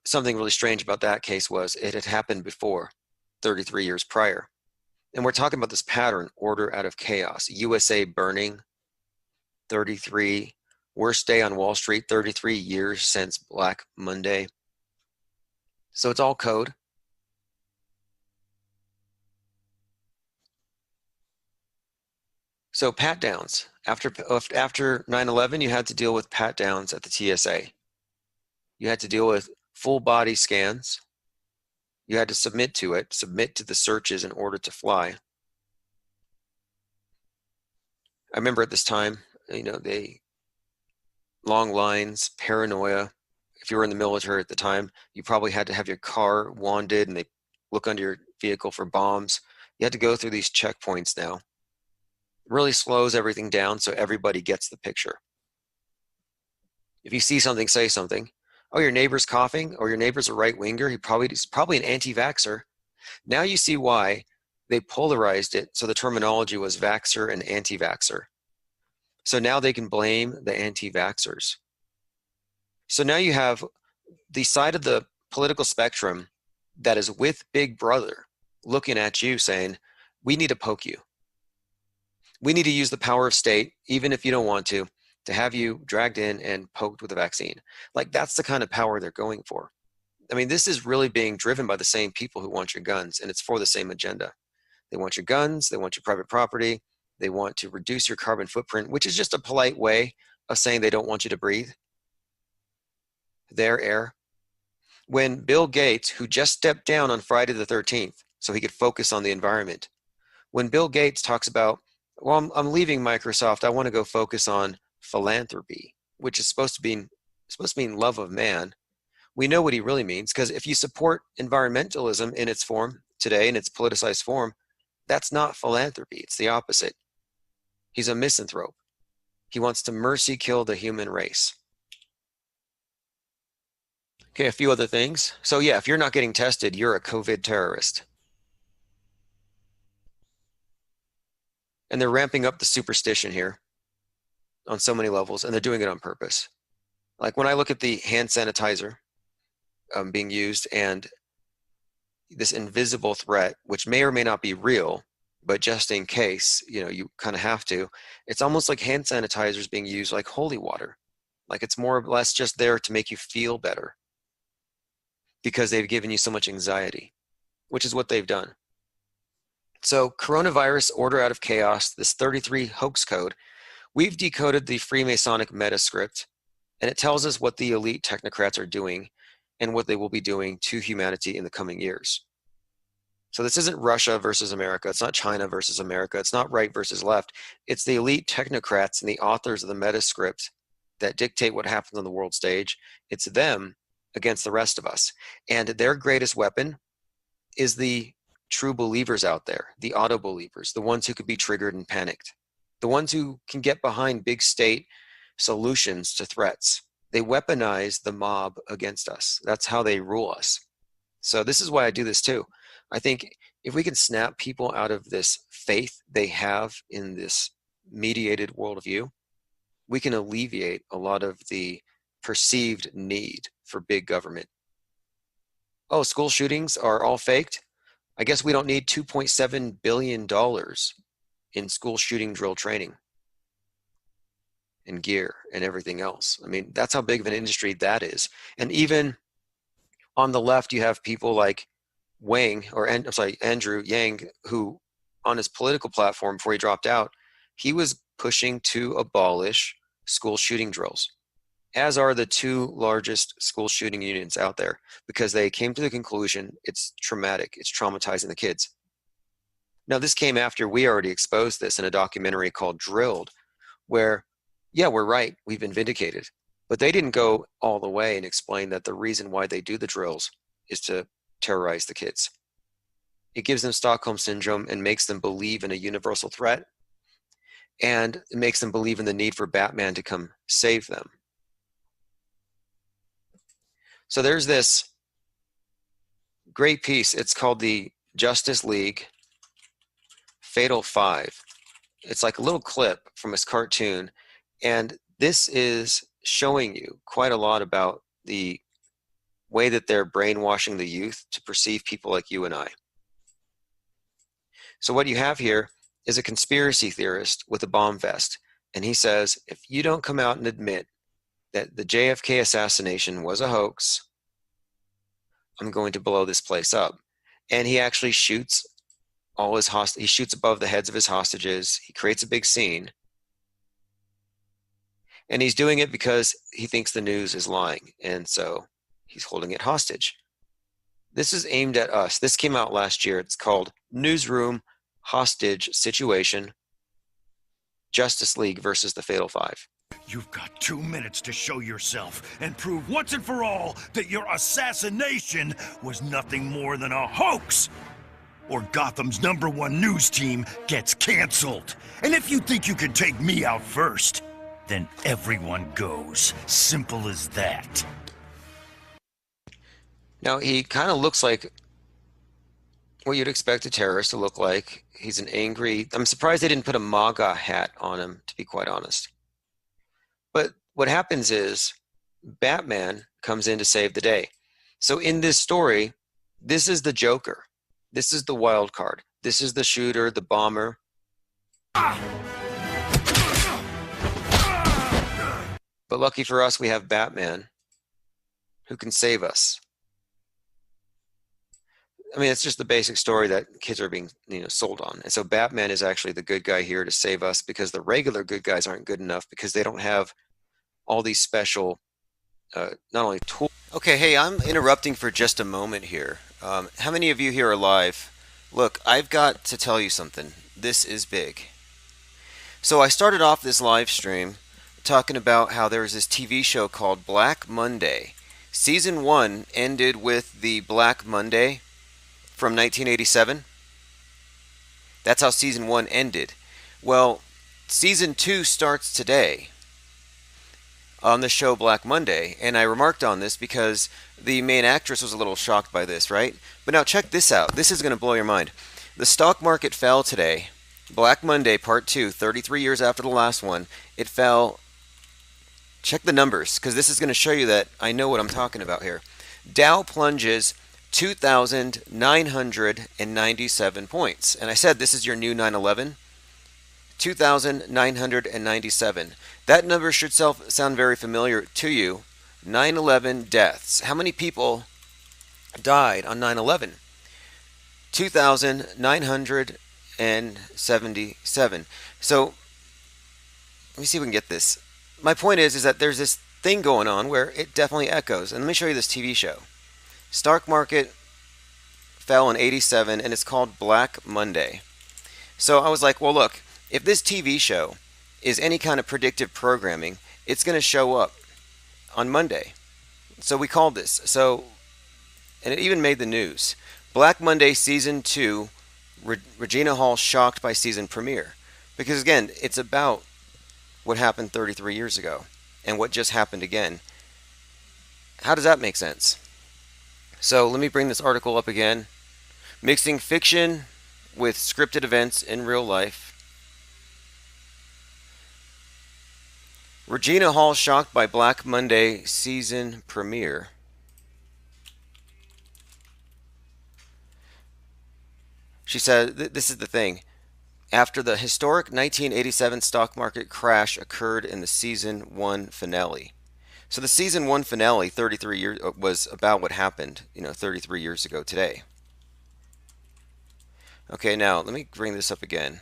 something really strange about that case was it had happened before, 33 years prior. And we're talking about this pattern, order out of chaos. USA burning, 33, worst day on Wall Street, 33 years since Black Monday. So it's all code. So pat downs. After 9/11, you had to deal with pat downs at the TSA. You had to deal with full body scans. You had to submit to it, submit to the searches in order to fly. I remember at this time, long lines, paranoia. If you were in the military at the time, you probably had to have your car wanded and they look under your vehicle for bombs. You had to go through these checkpoints now. It really slows everything down so everybody gets the picture. If you see something, say something. Oh, your neighbor's coughing, or your neighbor's a right-winger, he's probably an anti-vaxxer. Now you see why they polarized it, so the terminology was vaxxer and anti-vaxxer. So now they can blame the anti-vaxxers. So now you have the side of the political spectrum that is with Big Brother looking at you saying, we need to poke you. We need to use the power of state, even if you don't want to have you dragged in and poked with a vaccine. Like, that's the kind of power they're going for. I mean, this is really being driven by the same people who want your guns, and it's for the same agenda. They want your guns, they want your private property, they want to reduce your carbon footprint, which is just a polite way of saying they don't want you to breathe their air. When Bill Gates, who just stepped down on Friday the 13th so he could focus on the environment, when Bill Gates talks about, well, I'm leaving Microsoft, I want to go focus on philanthropy, which is supposed to mean love of man, we know what he really means, because if you support environmentalism in its form today, in its politicized form, that's not philanthropy, it's the opposite. He's a misanthrope. He wants to mercy kill the human race. Okay, a few other things. So yeah, if you're not getting tested, you're a COVID terrorist. And they're ramping up the superstition here on so many levels, and they're doing it on purpose. Like when I look at the hand sanitizer being used and this invisible threat, which may or may not be real, but just in case, you kind of have to, it's almost like hand sanitizer is being used like holy water. Like it's more or less just there to make you feel better because they've given you so much anxiety, which is what they've done. So coronavirus, order out of chaos, this 33 hoax code, we've decoded the Freemasonic Metascript, and it tells us what the elite technocrats are doing and what they will be doing to humanity in the coming years. So this isn't Russia versus America. It's not China versus America. It's not right versus left. It's the elite technocrats and the authors of the metascript that dictate what happens on the world stage. It's them against the rest of us. And their greatest weapon is the true believers out there, the auto believers, the ones who could be triggered and panicked, the ones who can get behind big state solutions to threats. They weaponize the mob against us. That's how they rule us. So this is why I do this too. I think if we can snap people out of this faith they have in this mediated worldview, we can alleviate a lot of the perceived need for big government. Oh, school shootings are all faked? I guess we don't need $2.7 billion in school shooting drill training and gear and everything else. I mean, that's how big of an industry that is. And even on the left, you have people like Andrew Yang, who on his political platform before he dropped out, he was pushing to abolish school shooting drills, as are the two largest school shooting unions out there, because they came to the conclusion it's traumatic, it's traumatizing the kids. Now, this came after we already exposed this in a documentary called Drilled, where, yeah, we're right, we've been vindicated. But they didn't go all the way and explain that the reason why they do the drills is to terrorize the kids. It gives them Stockholm Syndrome and makes them believe in a universal threat, and it makes them believe in the need for Batman to come save them. So there's this great piece. It's called the Justice League Fatal Five. It's like a little clip from his cartoon, and this is showing you quite a lot about the way that they're brainwashing the youth to perceive people like you and I. So what you have here is a conspiracy theorist with a bomb vest, and he says, if you don't come out and admit that the JFK assassination was a hoax, I'm going to blow this place up. And he actually shoots all his he shoots above the heads of his hostages. He creates a big scene. And he's doing it because he thinks the news is lying. And so he's holding it hostage. This is aimed at us. This came out last year. It's called Newsroom Hostage Situation, Justice League versus the Fatal Five. You've got 2 minutes to show yourself and prove once and for all that your assassination was nothing more than a hoax. Or Gotham's #1 news team gets canceled. And if you think you can take me out first, then everyone goes. Simple as that. Now, he kind of looks like what you'd expect a terrorist to look like. He's an angry... I'm surprised they didn't put a MAGA hat on him, to be quite honest. But what happens is Batman comes in to save the day. So in this story, this is the Joker. This is the wild card. This is the shooter, the bomber. But lucky for us, we have Batman who can save us. I mean, it's just the basic story that kids are being, sold on. And so Batman is actually the good guy here to save us, because the regular good guys aren't good enough, because they don't have all these special, not only tools. Okay, hey, I'm interrupting for just a moment here. How many of you here are live? Look, I've got to tell you something. This is big. So I started off this live stream talking about how there was this TV show called Black Monday. Season 1 ended with the Black Monday from 1987. That's how Season 1 ended. Well, Season 2 starts today on the show Black Monday, and I remarked on this because the main actress was a little shocked by this, right? But now check this out. This is going to blow your mind. The stock market fell today. Black Monday Part 2, 33 years after the last one. It fell. Check the numbers, because this is going to show you that I know what I'm talking about here. Dow plunges 2,997 points. And I said this is your new 9/11. 2,997. That number should sound very familiar to you. 9/11 deaths. How many people died on 9/11? 2,977. So let me see if we can get this. My point is that there's this thing going on where it definitely echoes. And let me show you this TV show. Stock market fell in 87, and it's called Black Monday. So I was like, well, look, if this TV show is any kind of predictive programming, it's going to show up on Monday. So we called this. So, and it even made the news. Black Monday Season 2, Regina Hall shocked by season premiere. Because again, it's about what happened 33 years ago and what just happened again. How does that make sense? So let me bring this article up again. Mixing fiction with scripted events in real life. Regina Hall shocked by Black Monday season premiere. She said, this is the thing. After the historic 1987 stock market crash occurred in the season 1 finale. So the season 1 finale 33 years was about what happened, 33 years ago today. Okay, now let me bring this up again.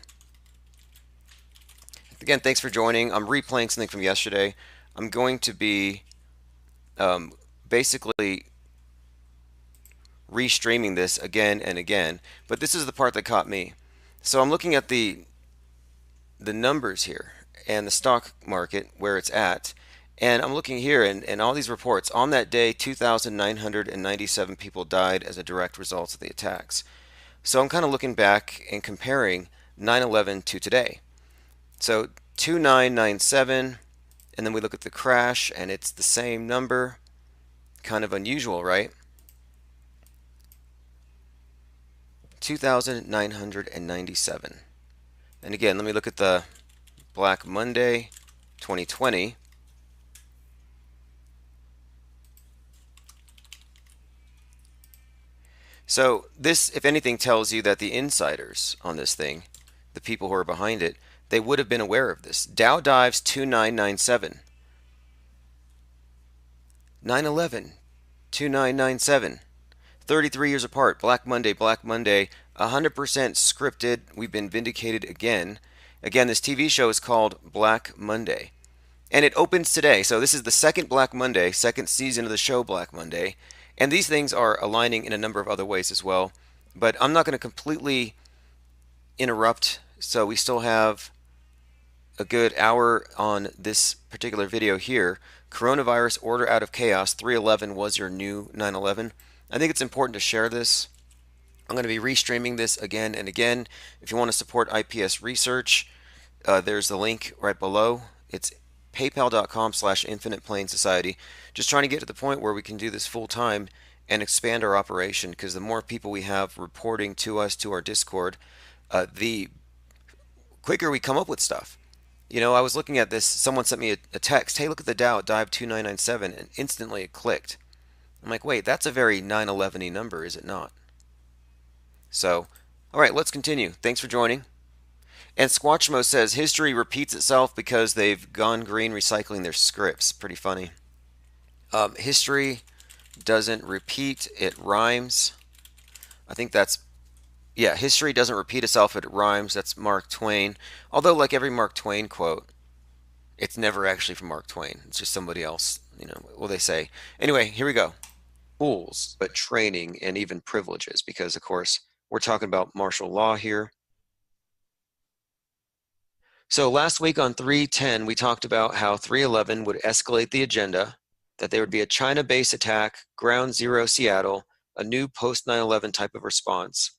Again, thanks for joining. I'm replaying something from yesterday. I'm going to be basically restreaming this again and again, but this is the part that caught me. So I'm looking at the numbers here and the stock market where it's at, and I'm looking here and all these reports. On that day, 2,997 people died as a direct result of the attacks. So I'm kind of looking back and comparing 9/11 to today. So 2997, and then we look at the crash, and it's the same number. Kind of unusual, right? 2,997. And again, let me look at the Black Monday 2020. So this, if anything, tells you that the insiders on this thing, the people who are behind it, they would have been aware of this. Dow dives 2997. 9/11, 2997. 33 years apart. Black Monday, 100% scripted. We've been vindicated again. Again, this TV show is called Black Monday. And it opens today. So this is the second Black Monday, second season of the show Black Monday. And these things are aligning in a number of other ways as well. But I'm not going to completely interrupt. So we still have a good hour on this particular video here. Coronavirus order out of chaos. 3/11 was your new 9/11. I think it's important to share this. I'm going to be restreaming this again and again. If you want to support IPS research, there's the link right below. It's paypal.com/Infinite Plane Society. Just trying to get to the point where we can do this full time and expand our operation, because the more people we have reporting to us, to our Discord, the quicker we come up with stuff. I was looking at this, someone sent me a text, hey, look at the Dow, it dived 2997, and instantly it clicked. I'm like, wait, that's a very 9/11-y number, is it not? So, all right, let's continue. Thanks for joining. And Squatchmo says, history repeats itself because they've gone green recycling their scripts. Pretty funny. History doesn't repeat, it rhymes. I think that's, yeah, history doesn't repeat itself, it rhymes. That's Mark Twain. Although, like every Mark Twain quote, it's never actually from Mark Twain. It's just somebody else, what they say. Anyway, here we go. Tools, but training and even privileges, because, of course, we're talking about martial law here. So last week on 310, we talked about how 311 would escalate the agenda, that there would be a China-based attack, Ground Zero Seattle, a new post-9/11 type of response.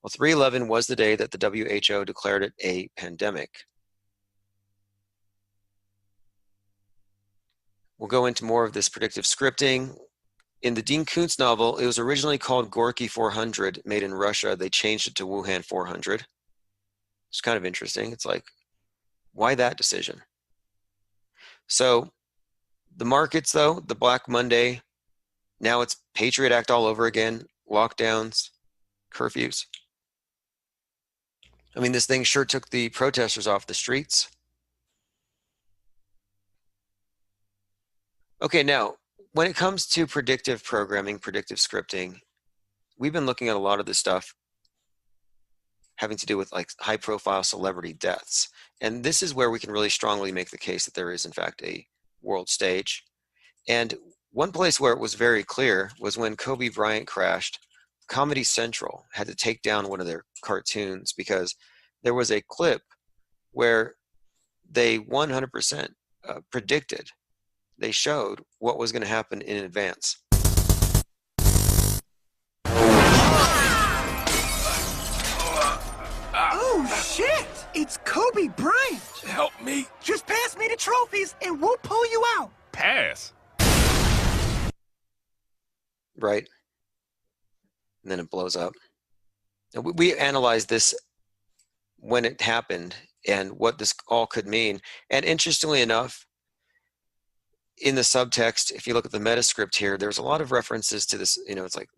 Well, 311 was the day that the WHO declared it a pandemic. We'll go into more of this predictive scripting. In the Dean Koontz novel, it was originally called Gorky 400, made in Russia. They changed it to Wuhan 400. It's kind of interesting. It's like, why that decision? So the markets, though, the Black Monday, now it's Patriot Act all over again, lockdowns, curfews. I mean, this thing sure took the protesters off the streets. Okay, now, when it comes to predictive programming, predictive scripting, we've been looking at a lot of this stuff having to do with like high-profile celebrity deaths. And this is where we can really strongly make the case that there is, in fact, a world stage. And one place where it was very clear was when Kobe Bryant crashed Comedy Central had to take down one of their cartoons because there was a clip where they 100% predicted, they showed what was going to happen in advance. Oh, shit! It's Kobe Bryant! Help me. Just pass me the trophies and we'll pull you out. Pass. Right? And then it blows up. And we analyzed this when it happened and what this all could mean. And interestingly enough, in the subtext, if you look at the metascript here, there's a lot of references to this, it's like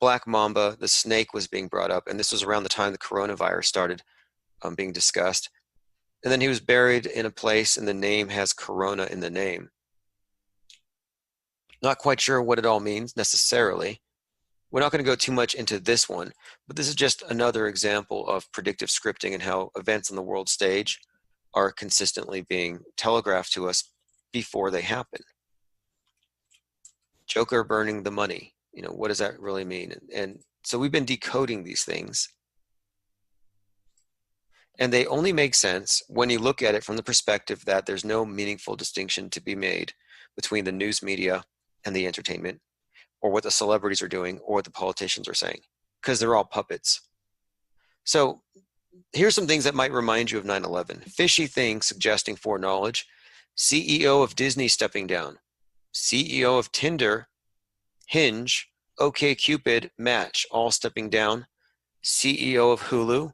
Black Mamba, the snake was being brought up, and this was around the time the coronavirus started being discussed. And then he was buried in a place, and the name has Corona in the name. Not quite sure what it all means necessarily. We're not going to go too much into this one, but this is just another example of predictive scripting and how events on the world stage are consistently being telegraphed to us before they happen. Joker burning the money. What does that really mean? And so we've been decoding these things. And they only make sense when you look at it from the perspective that there's no meaningful distinction to be made between the news media and the entertainment, or what the celebrities are doing, or what the politicians are saying, because they're all puppets. So here's some things that might remind you of 9/11. Fishy things suggesting foreknowledge. CEO of Disney stepping down. CEO of Tinder, Hinge, OkCupid, Match, all stepping down. CEO of Hulu.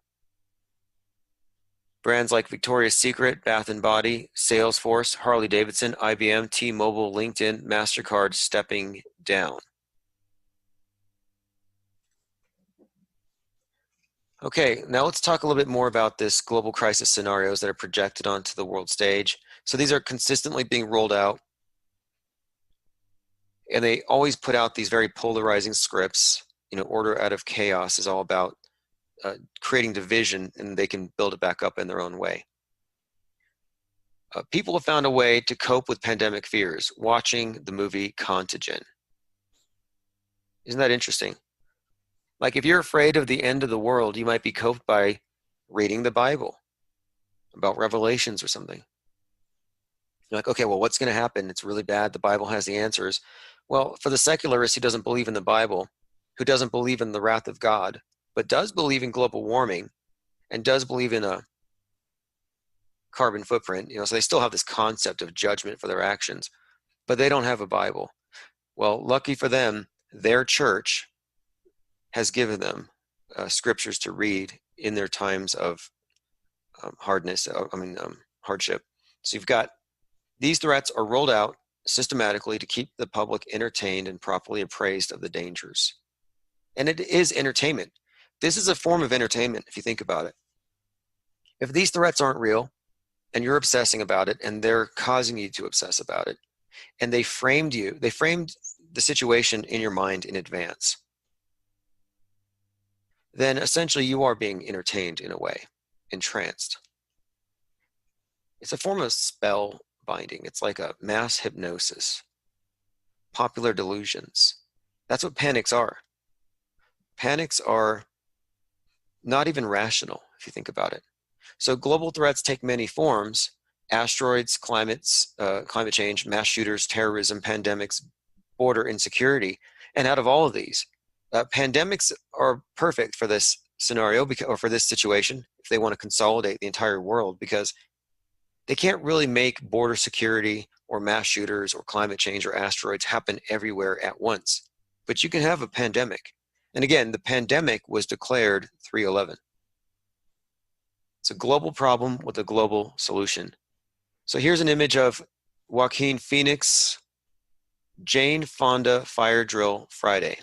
Brands like Victoria's Secret, Bath & Body, Salesforce, Harley-Davidson, IBM, T-Mobile, LinkedIn, MasterCard stepping down. Okay, now let's talk a little bit more about this global crisis scenarios that are projected onto the world stage. So these are consistently being rolled out, and they always put out these very polarizing scripts. Order out of chaos is all about creating division, and they can build it back up in their own way. People have found a way to cope with pandemic fears, watching the movie Contagion. Isn't that interesting? Like, if you're afraid of the end of the world, you might be coped by reading the Bible about Revelations or something. You're like, okay, well, what's going to happen? It's really bad. The Bible has the answers. Well, for the secularist who doesn't believe in the Bible, who doesn't believe in the wrath of God, but does believe in global warming and does believe in a carbon footprint, so they still have this concept of judgment for their actions, but they don't have a Bible. Well, lucky for them, their church has given them scriptures to read in their times of hardship. So you've got these threats are rolled out systematically to keep the public entertained and properly appraised of the dangers. And it is entertainment. This is a form of entertainment, if you think about it. If these threats aren't real, and you're obsessing about it, and they're causing you to obsess about it, and they framed the situation in your mind in advance, then essentially you are being entertained in a way, entranced. It's a form of spell binding. It's like a mass hypnosis, popular delusions. That's what panics are. Panics are not even rational, if you think about it. So global threats take many forms: asteroids, climate change, mass shooters, terrorism, pandemics, border insecurity. And out of all of these, pandemics are perfect for this scenario, or for this situation, if they want to consolidate the entire world, because they can't really make border security or mass shooters or climate change or asteroids happen everywhere at once. But you can have a pandemic. And again, the pandemic was declared 3/11. It's a global problem with a global solution. So here's an image of Joaquin Phoenix, Jane Fonda fire drill Friday.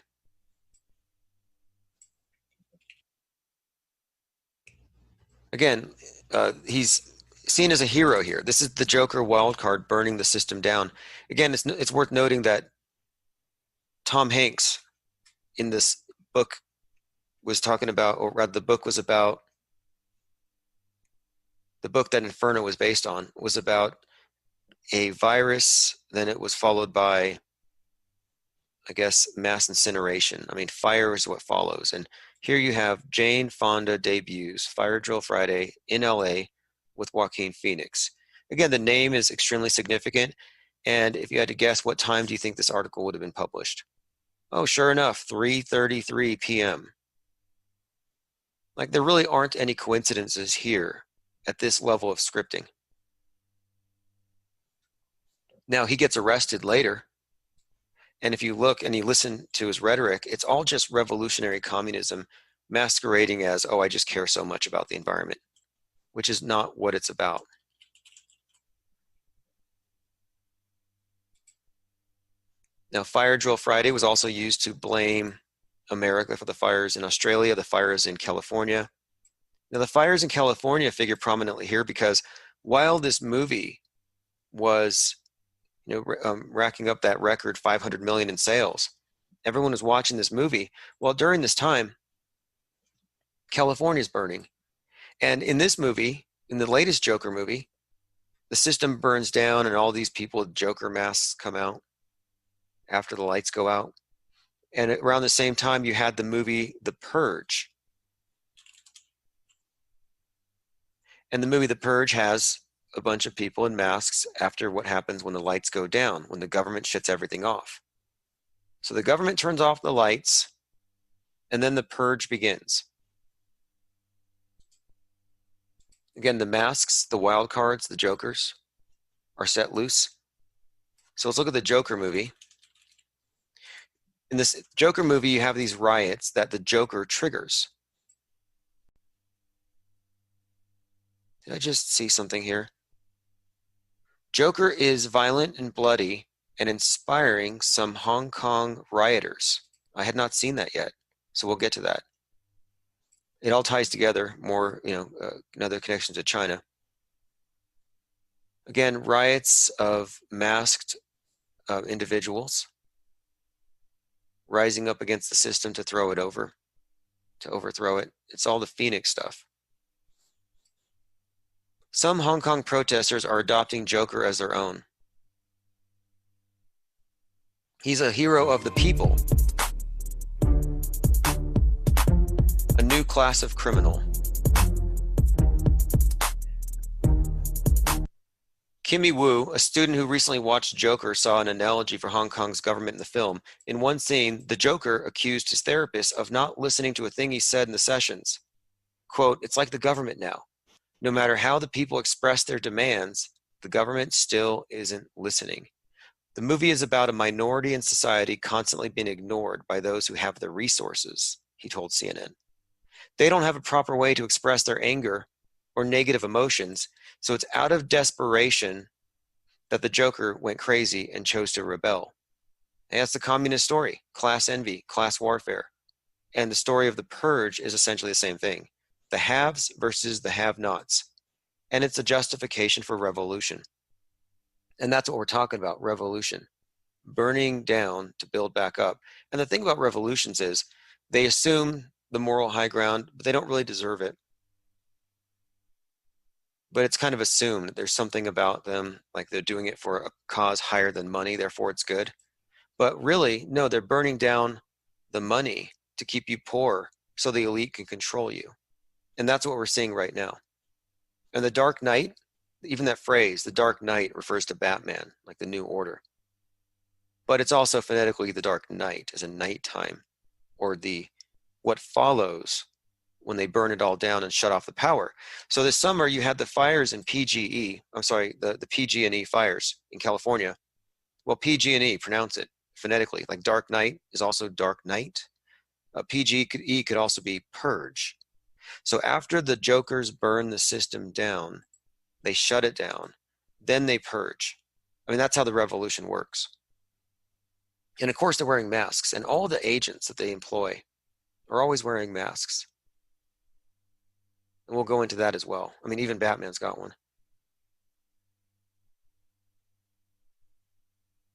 Again, he's seen as a hero here. This is the Joker wildcard burning the system down. Again, it's worth noting that Tom Hanks in this book was talking about, or rather the book was about, the book that Inferno was based on was about a virus, then it was followed by I guess, mass incineration. I mean, fire is what follows. And here you have Jane Fonda debuts Fire Drill Friday in LA with Joaquin Phoenix. Again, the name is extremely significant. And if you had to guess, what time do you think this article would have been published? Oh, sure enough, 3:33 p.m. Like, there really aren't any coincidences here at this level of scripting. Now, he gets arrested later. And if you look and you listen to his rhetoric, it's all just revolutionary communism masquerading as, oh, I just care so much about the environment, which is not what it's about. Now, Fire Drill Friday was also used to blame America for the fires in Australia, the fires in California. Now, the fires in California figure prominently here because while this movie was racking up that record 500 million in sales, everyone was watching this movie. Well, during this time, California's burning. And in this movie, in the latest Joker movie, the system burns down and all these people with Joker masks come out after the lights go out. And around the same time, you had the movie The Purge. And the movie The Purge has a bunch of people in masks after what happens when the lights go down, when the government shuts everything off. So the government turns off the lights, and then the purge begins. Again, the masks, the wild cards, the jokers are set loose. So let's look at the Joker movie. In this Joker movie, you have these riots that the Joker triggers. Did I just see something here? Joker is violent and bloody and inspiring some Hong Kong rioters. I had not seen that yet, so we'll get to that. It all ties together more, another connection to China. Again, riots of masked individuals rising up against the system to throw it over, to overthrow it. It's all the Phoenix stuff. Some Hong Kong protesters are adopting Joker as their own. He's a hero of the people. A new class of criminal. Kimmy Wu, a student who recently watched Joker, saw an analogy for Hong Kong's government in the film. In one scene, the Joker accused his therapist of not listening to a thing he said in the sessions. Quote, "It's like the government now. No matter how the people express their demands, the government still isn't listening." The movie is about a minority in society constantly being ignored by those who have the resources, he told CNN. They don't have a proper way to express their anger or negative emotions, so it's out of desperation that the Joker went crazy and chose to rebel. And that's the communist story, class envy, class warfare. And the story of the Purge is essentially the same thing. The haves versus the have-nots. And it's a justification for revolution. And that's what we're talking about, revolution. Burning down to build back up. And the thing about revolutions is they assume the moral high ground, but they don't really deserve it. But it's kind of assumed that there's something about them, like they're doing it for a cause higher than money, therefore it's good. But really, no, they're burning down the money to keep you poor so the elite can control you. And that's what we're seeing right now. And the Dark Knight, even that phrase, the Dark Knight, refers to Batman, like the New Order. But it's also phonetically the Dark Night, as a nighttime, or the what follows when they burn it all down and shut off the power. So this summer you had the fires in PG&E, the PG&E fires in California. Well, PG&E, pronounce it phonetically, like Dark Night is also Dark Night. PG&E could also be purge. So after the Jokers burn the system down, they shut it down, then they purge. I mean, that's how the revolution works. And of course they're wearing masks, and all the agents that they employ are always wearing masks. And we'll go into that as well. I mean, even Batman's got one.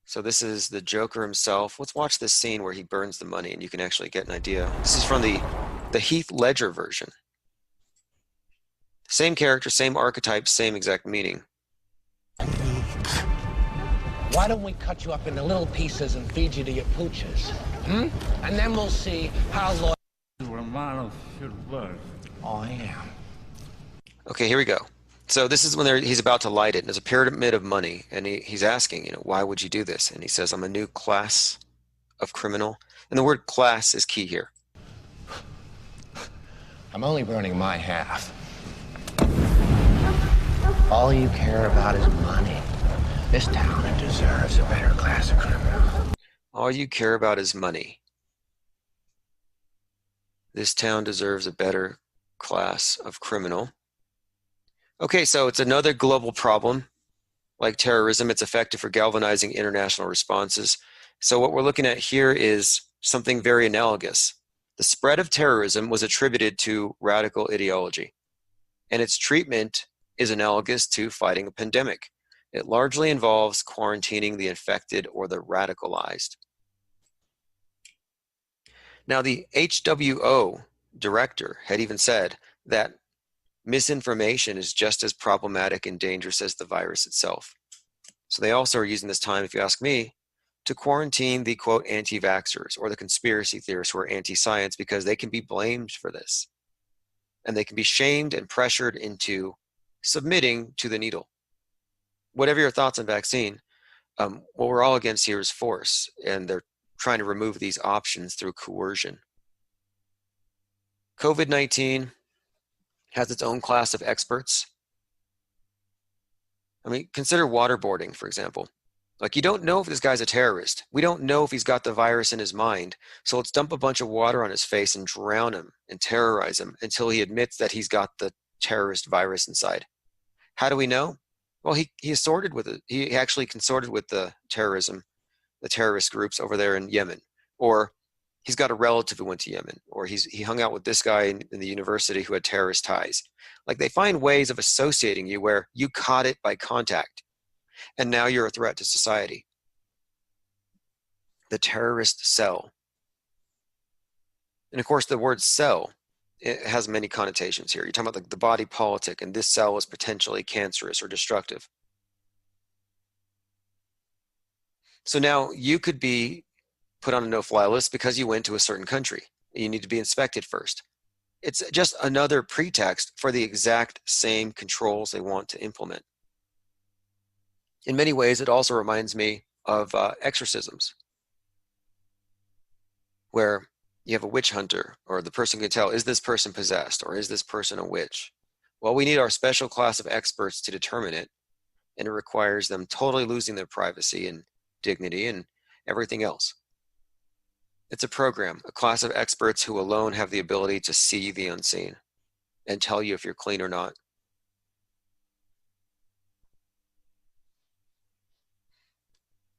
So this is the Joker himself. Let's watch this scene where he burns the money and you can actually get an idea. This is from the Heath Ledger version. Same character, same archetype, same exact meaning. Why don't we cut you up into little pieces and feed you to your pooches? Hmm? And then we'll see how loyal I am. Okay, here we go. So this is when he's about to light it, and there's a pyramid of money, and he's asking, why would you do this? And he says, I'm a new class of criminal. And the word class is key here. I'm only burning my half. All you care about is money. This town deserves a better class of criminal. All you care about is money. This town deserves a better class of criminal. Okay, so it's another global problem. Like terrorism, it's effective for galvanizing international responses. So what we're looking at here is something very analogous. The spread of terrorism was attributed to radical ideology, and its treatment is analogous to fighting a pandemic. It largely involves quarantining the infected or the radicalized. Now, the HWO director had even said that misinformation is just as problematic and dangerous as the virus itself. So they also are using this time, if you ask me, to quarantine the, quote, anti-vaxxers or the conspiracy theorists who are anti-science, because they can be blamed for this. And they can be shamed and pressured into submitting to the needle. Whatever your thoughts on vaccine, what we're all against here is force, and they're trying to remove these options through coercion. COVID-19 has its own class of experts. I mean, consider waterboarding, for example. Like, you don't know if this guy's a terrorist. We don't know if he's got the virus in his mind. So let's dump a bunch of water on his face and drown him and terrorize him until he admits that he's got the terrorist virus inside. How do we know? Well, he assorted with it. He actually consorted with the terrorist groups over there in Yemen. Or he's got a relative who went to Yemen. Or he hung out with this guy in the university who had terrorist ties. Like, they find ways of associating you where you caught it by contact. And now you're a threat to society. The terrorist cell. And of course, the word cell, it has many connotations here. You're talking about the body politic, and this cell is potentially cancerous or destructive. So now you could be put on a no-fly list because you went to a certain country. You need to be inspected first. It's just another pretext for the exact same controls they want to implement. In many ways, it also reminds me of exorcisms, where you have a witch hunter, or the person can tell, is this person possessed, or is this person a witch? Well, we need our special class of experts to determine it, and it requires them totally losing their privacy and dignity and everything else. It's a program, a class of experts who alone have the ability to see the unseen and tell you if you're clean or not.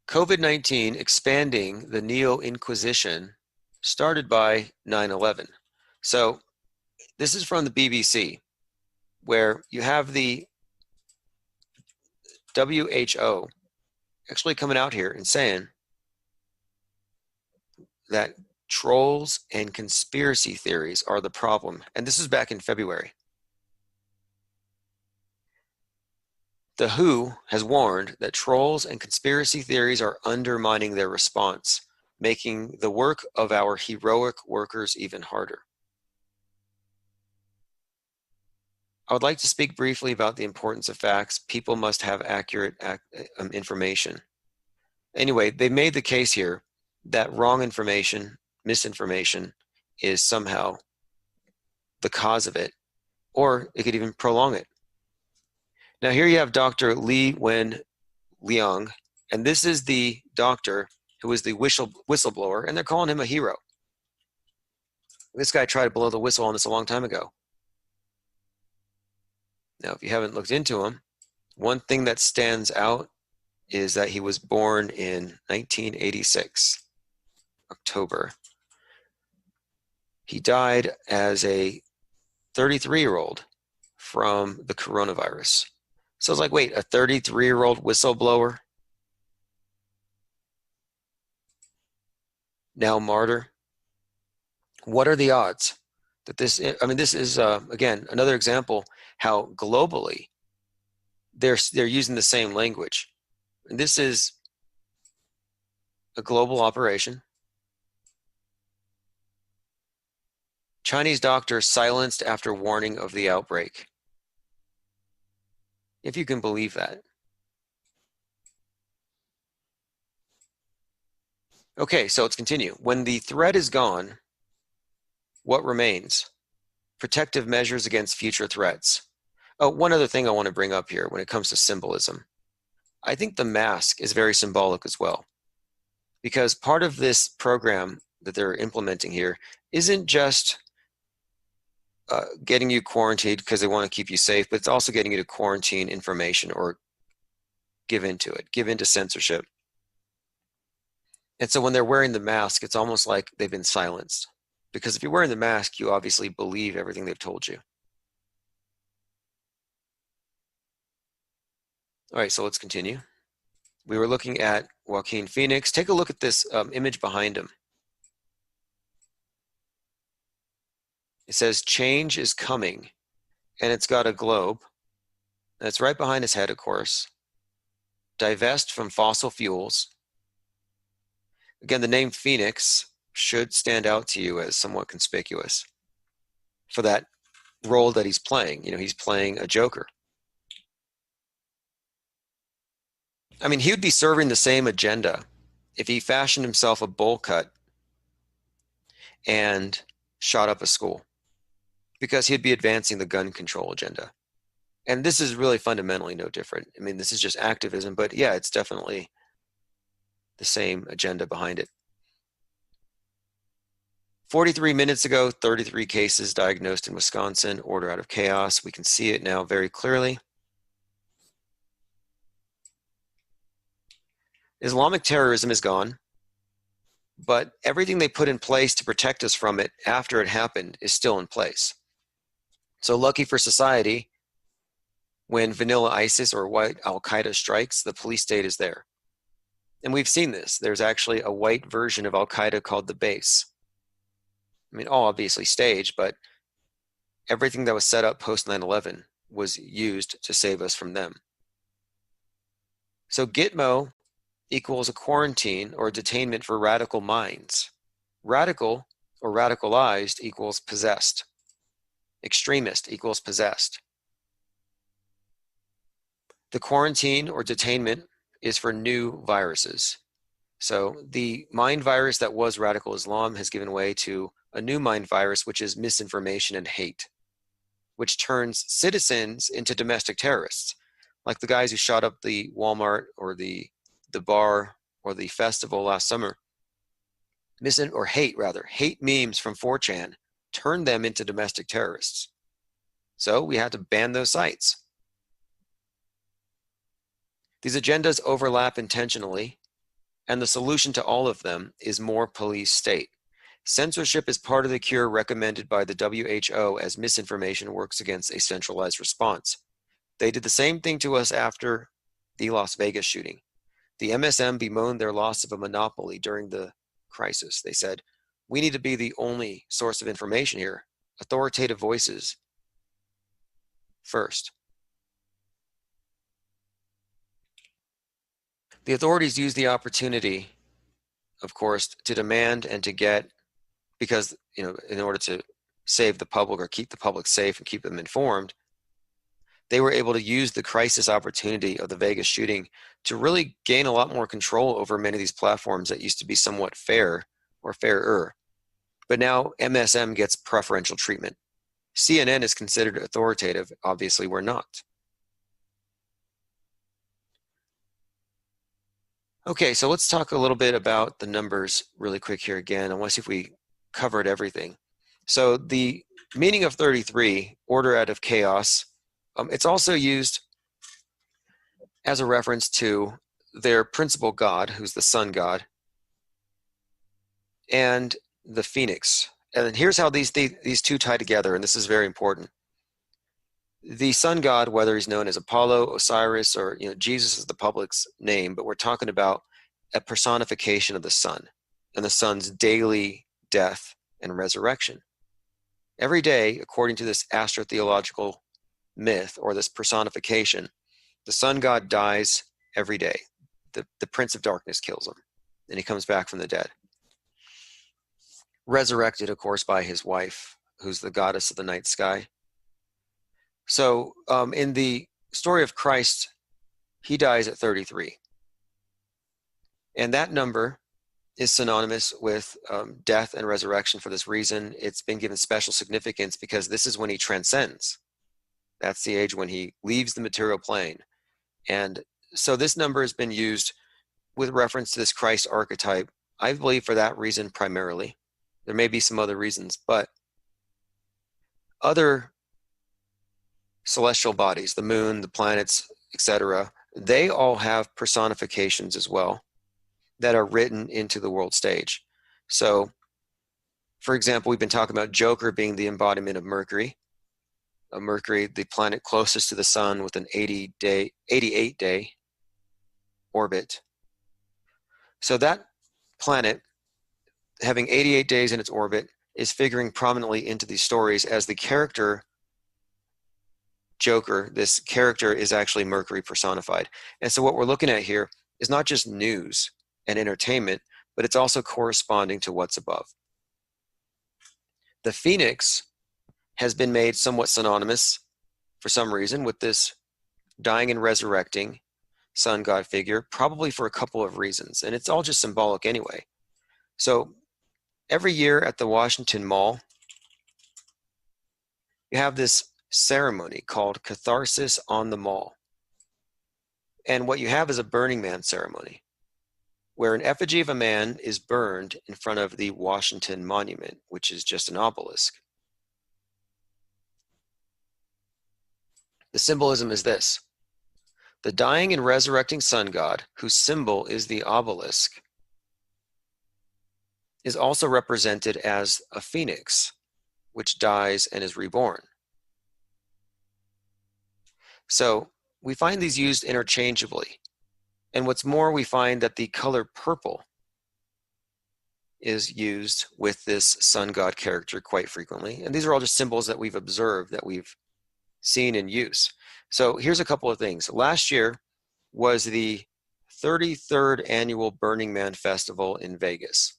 COVID-19 expanding the Neo-Inquisition started by 9/11. So this is from the BBC, where you have the WHO actually coming out here and saying that trolls and conspiracy theories are the problem. And this is back in February. The WHO has warned that trolls and conspiracy theories are undermining their response, making the work of our heroic workers even harder. I would like to speak briefly about the importance of facts. People must have accurate information. Anyway, they made the case here that wrong information, misinformation, is somehow the cause of it, or it could even prolong it. Now here you have Dr. Li Wenliang, and this is the doctor who is the whistleblower, and they're calling him a hero. This guy tried to blow the whistle on this a long time ago. Now, if you haven't looked into him, one thing that stands out is that he was born in 1986, October. He died as a 33-year-old from the coronavirus. So it's like, wait, a 33-year-old whistleblower? Now martyr? What are the odds that this, I mean, this is, again, another example how globally they're using the same language. And this is a global operation. Chinese doctor silenced after warning of the outbreak. If you can believe that. Okay, so let's continue. When the threat is gone, what remains? Protective measures against future threats. Oh, one other thing I want to bring up here when it comes to symbolism. I think the mask is very symbolic as well, because part of this program that they're implementing here isn't just getting you quarantined because they want to keep you safe, but it's also getting you to quarantine information or give into it, give into censorship. And so when they're wearing the mask, it's almost like they've been silenced. Because if you're wearing the mask, you obviously believe everything they've told you. All right, so let's continue. We were looking at Joaquin Phoenix. Take a look at this image behind him. It says, "Change is coming," and it's got a globe. That's right behind his head, of course. Divest from fossil fuels. Again, the name Phoenix should stand out to you as somewhat conspicuous for that role that he's playing. You know, he's playing a Joker. I mean, he would be serving the same agenda if he fashioned himself a bowl cut and shot up a school, because he'd be advancing the gun control agenda. And this is really fundamentally no different. I mean, this is just activism, but yeah, it's definitely the same agenda behind it. 43 minutes ago, 33 cases diagnosed in Wisconsin, order out of chaos. We can see it now very clearly. Islamic terrorism is gone, but everything they put in place to protect us from it after it happened is still in place. So lucky for society, when vanilla ISIS or white Al-Qaeda strikes, the police state is there. And we've seen this. There's actually a white version of Al-Qaeda called the Base. I mean, all obviously staged, but everything that was set up post 9/11 was used to save us from them. So Gitmo equals a quarantine or a detainment for radical minds. Radical or radicalized equals possessed. Extremist equals possessed. The quarantine or detainment is for new viruses. So the mind virus that was radical Islam has given way to a new mind virus, which is misinformation and hate, which turns citizens into domestic terrorists, like the guys who shot up the Walmart or the bar or the festival last summer. Hate memes from 4chan turned them into domestic terrorists. So we had to ban those sites. These agendas overlap intentionally, and the solution to all of them is more police state. Censorship is part of the cure recommended by the WHO as misinformation works against a centralized response. They did the same thing to us after the Las Vegas shooting. The MSM bemoaned their loss of a monopoly during the crisis. They said, "We need to be the only source of information here. Authoritative voices first." The authorities used the opportunity, of course, to demand and to get, because, you know, in order to save the public or keep the public safe and keep them informed, they were able to use the crisis opportunity of the Vegas shooting to really gain a lot more control over many of these platforms that used to be somewhat fair or fairer. But now MSM gets preferential treatment. CNN is considered authoritative. Obviously, we're not. Okay, so let's talk a little bit about the numbers really quick here again. I want to see if we covered everything. So the meaning of 33, order out of chaos, it's also used as a reference to their principal god, who's the sun god, and the phoenix. And here's how these two tie together, and this is very important. The sun god, whether he's known as Apollo, Osiris, or Jesus is the public's name, but we're talking about a personification of the sun and the sun's daily death and resurrection. Every day, according to this astrotheological myth or this personification, the sun god dies every day. The prince of darkness kills him. and he comes back from the dead. Resurrected, of course, by his wife, who's the goddess of the night sky. So in the story of Christ, he dies at 33. And that number is synonymous with death and resurrection for this reason. It's been given special significance because this is when he transcends. That's the age when he leaves the material plane. And so this number has been used with reference to this Christ archetype, I believe for that reason primarily. There may be some other reasons, but other celestial bodies, the moon, the planets, etc., they all have personifications as well that are written into the world stage. So, for example, we've been talking about Joker being the embodiment of Mercury. Mercury, the planet closest to the sun with an 88-day orbit. So that planet, having 88 days in its orbit, is figuring prominently into these stories as the character Joker. This character is actually Mercury personified. And so what we're looking at here is not just news and entertainment, but it's also corresponding to what's above. The Phoenix has been made somewhat synonymous for some reason with this dying and resurrecting sun god figure, probably for a couple of reasons, and it's all just symbolic anyway. So every year at the Washington Mall, you have this ceremony called Catharsis on the Mall. And what you have is a Burning Man ceremony, where an effigy of a man is burned in front of the Washington Monument, which is just an obelisk. The symbolism is this: the dying and resurrecting sun god, whose symbol is the obelisk, is also represented as a phoenix, which dies and is reborn. So we find these used interchangeably. And what's more, we find that the color purple is used with this sun god character quite frequently. And these are all just symbols that we've observed, that we've seen in use. So here's a couple of things. Last year was the 33rd annual Burning Man Festival in Vegas.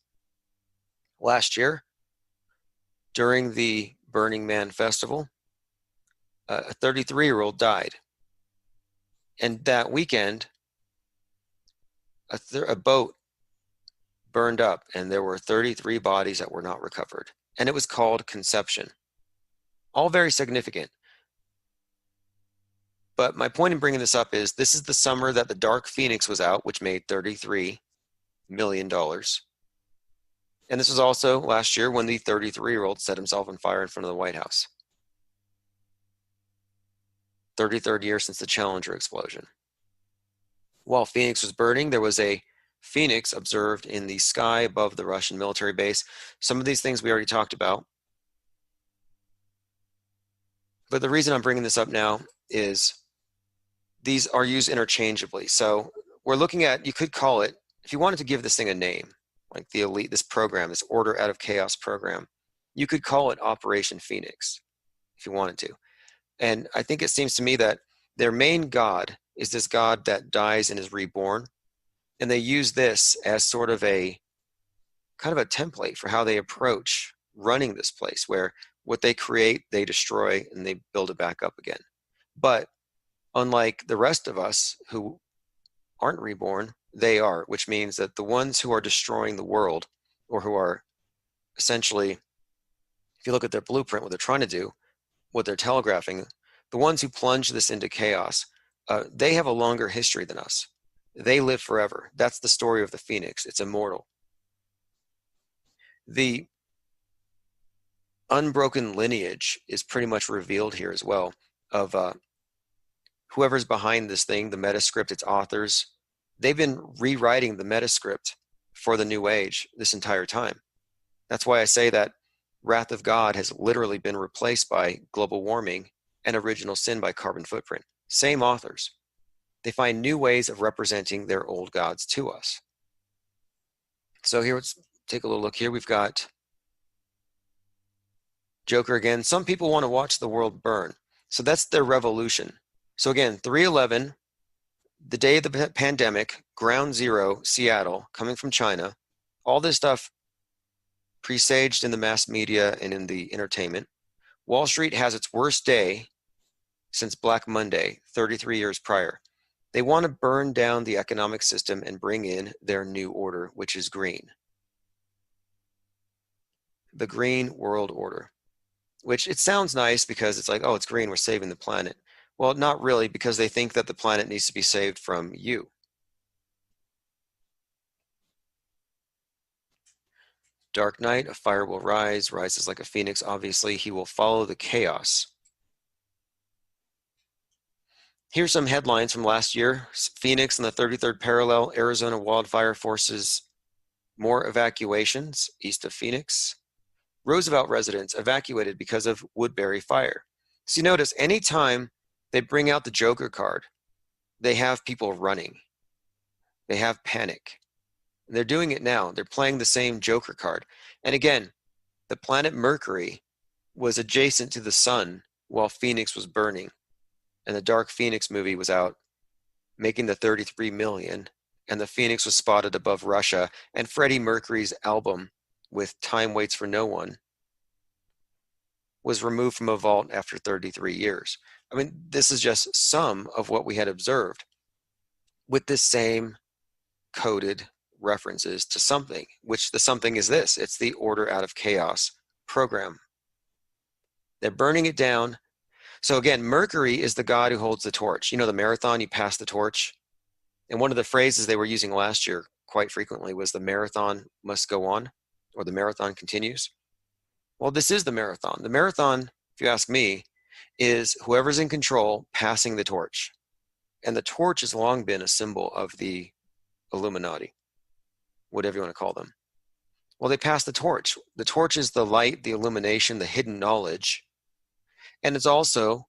Last year, during the Burning Man Festival, a 33-year-old died. And that weekend, a boat burned up, and there were 33 bodies that were not recovered. And it was called Conception. All very significant. But my point in bringing this up is this is the summer that the Dark Phoenix was out, which made $33 million. And this was also last year when the 33-year-old set himself on fire in front of the White House. 33rd year since the Challenger explosion. While Phoenix was burning, there was a Phoenix observed in the sky above the Russian military base. Some of these things we already talked about. But the reason I'm bringing this up now is these are used interchangeably. So we're looking at, you could call it, if you wanted to give this thing a name, like the Elite, this program, this Order Out of Chaos program, you could call it Operation Phoenix if you wanted to. And I think it seems to me that their main god is this god that dies and is reborn. And they use this as sort of a kind of a template for how they approach running this place, where what they create, they destroy and they build it back up again. But unlike the rest of us who aren't reborn, they are, which means that the ones who are destroying the world, or who are essentially, if you look at their blueprint, what they're trying to do, what they're telegraphing, the ones who plunge this into chaos, they have a longer history than us. They live forever. That's the story of the Phoenix. It's immortal. The unbroken lineage is pretty much revealed here as well, of whoever's behind this thing, the Metascript, its authors. They've been rewriting the Metascript for the New Age this entire time. That's why I say that Wrath of God has literally been replaced by global warming and original sin by carbon footprint. Same authors. They find new ways of representing their old gods to us. So here, let's take a little look here. We've got Joker again. Some people want to watch the world burn. So that's their revolution. So again, 311, the day of the pandemic, Ground Zero, Seattle, coming from China, all this stuff presaged in the mass media and in the entertainment. Wall Street has its worst day since Black Monday, 33 years prior. They want to burn down the economic system and bring in their new order, which is green. The Green World Order, which it sounds nice because it's like, oh, it's green, we're saving the planet. Well, not really, because they think that the planet needs to be saved from you. Dark night, a fire will rise, rises like a phoenix. Obviously, he will follow the chaos. Here's some headlines from last year. Phoenix in the 33rd parallel, Arizona wildfire forces more evacuations east of Phoenix. Roosevelt residents evacuated because of Woodbury fire. So you notice anytime they bring out the Joker card, they have people running. They have panic. And they're doing it now. They're playing the same Joker card. And again, the planet Mercury was adjacent to the sun while Phoenix was burning. And the Dark Phoenix movie was out, making the 33 million. And the Phoenix was spotted above Russia. And Freddie Mercury's album with Time Waits for No One was removed from a vault after 33 years. I mean, this is just some of what we had observed with this same coded references to something, which the something is this. It's the Order Out of Chaos program. They're burning it down. So again, Mercury is the god who holds the torch. You know, the marathon, you pass the torch. And one of the phrases they were using last year quite frequently was the marathon must go on, or the marathon continues. Well, this is the marathon. The marathon, if you ask me, is whoever's in control passing the torch. And the torch has long been a symbol of the Illuminati, whatever you want to call them. Well, they pass the torch. The torch is the light, the illumination, the hidden knowledge. And it's also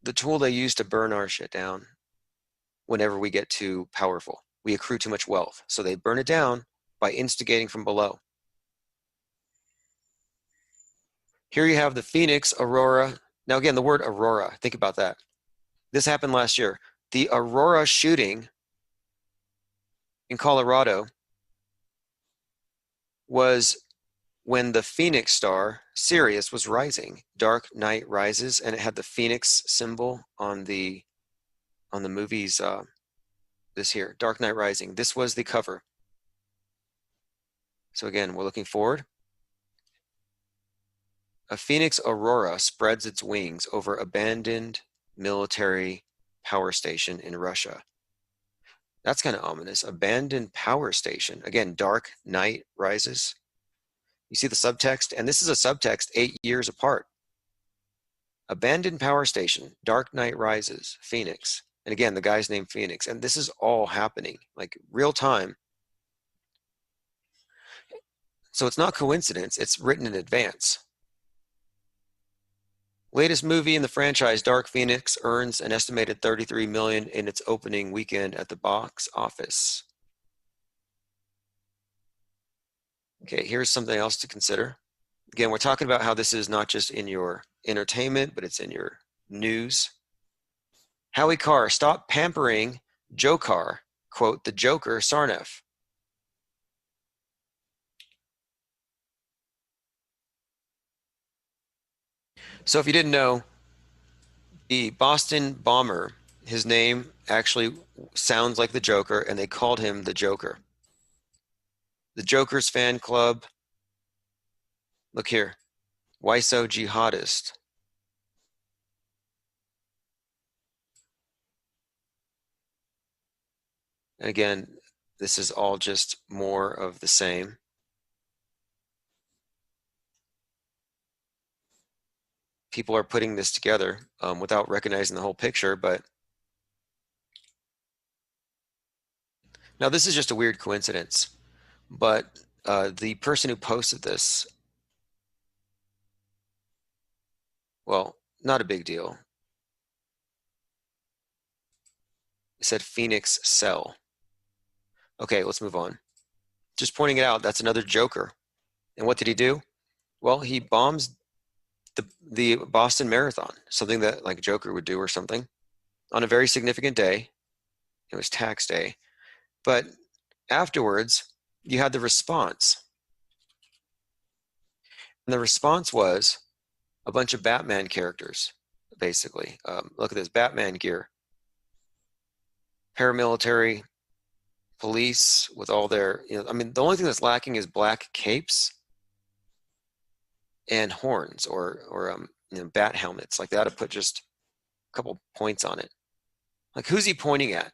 the tool they use to burn our shit down whenever we get too powerful. We accrue too much wealth. So they burn it down by instigating from below. Here you have the Phoenix Aurora. Now again, the word Aurora, think about that. This happened last year. The Aurora shooting in Colorado was when the Phoenix star, Sirius, was rising. Dark Night Rises, and it had the Phoenix symbol on the movies, this here, Dark Night Rising. This was the cover. So again, we're looking forward. A Phoenix Aurora spreads its wings over abandoned military power station in Russia. That's kind of ominous. Abandoned power station. Again, Dark Night Rises. You see the subtext? And this is a subtext 8 years apart. Abandoned power station, Dark Night Rises, Phoenix. And again, the guy's named Phoenix. And this is all happening, like real time. So it's not coincidence, it's written in advance. Latest movie in the franchise, Dark Phoenix, earns an estimated $33 million in its opening weekend at the box office. Okay, here's something else to consider. Again, we're talking about how this is not just in your entertainment, but it's in your news. Howie Carr, stop pampering Joker, quote, the Joker Sarnath. So if you didn't know, the Boston bomber, his name actually sounds like the Joker, and they called him the Joker. The Joker's fan club, look here, why so jihadist? And again, this is all just more of the same. People are putting this together without recognizing the whole picture, but now this is just a weird coincidence, but the person who posted this, well, not a big deal. It said Phoenix Cell. Okay, let's move on. Just pointing it out, that's another Joker. And what did he do? Well, he bombs the Boston Marathon, something that like Joker would do or something, on a very significant day. It was tax day. But afterwards, you had the response. And the response was a bunch of Batman characters, basically. Look at this, Batman gear. Paramilitary police with all their, I mean, the only thing that's lacking is black capes and horns or bat helmets. Like, they ought to put just a couple points on it. Like, who's he pointing at?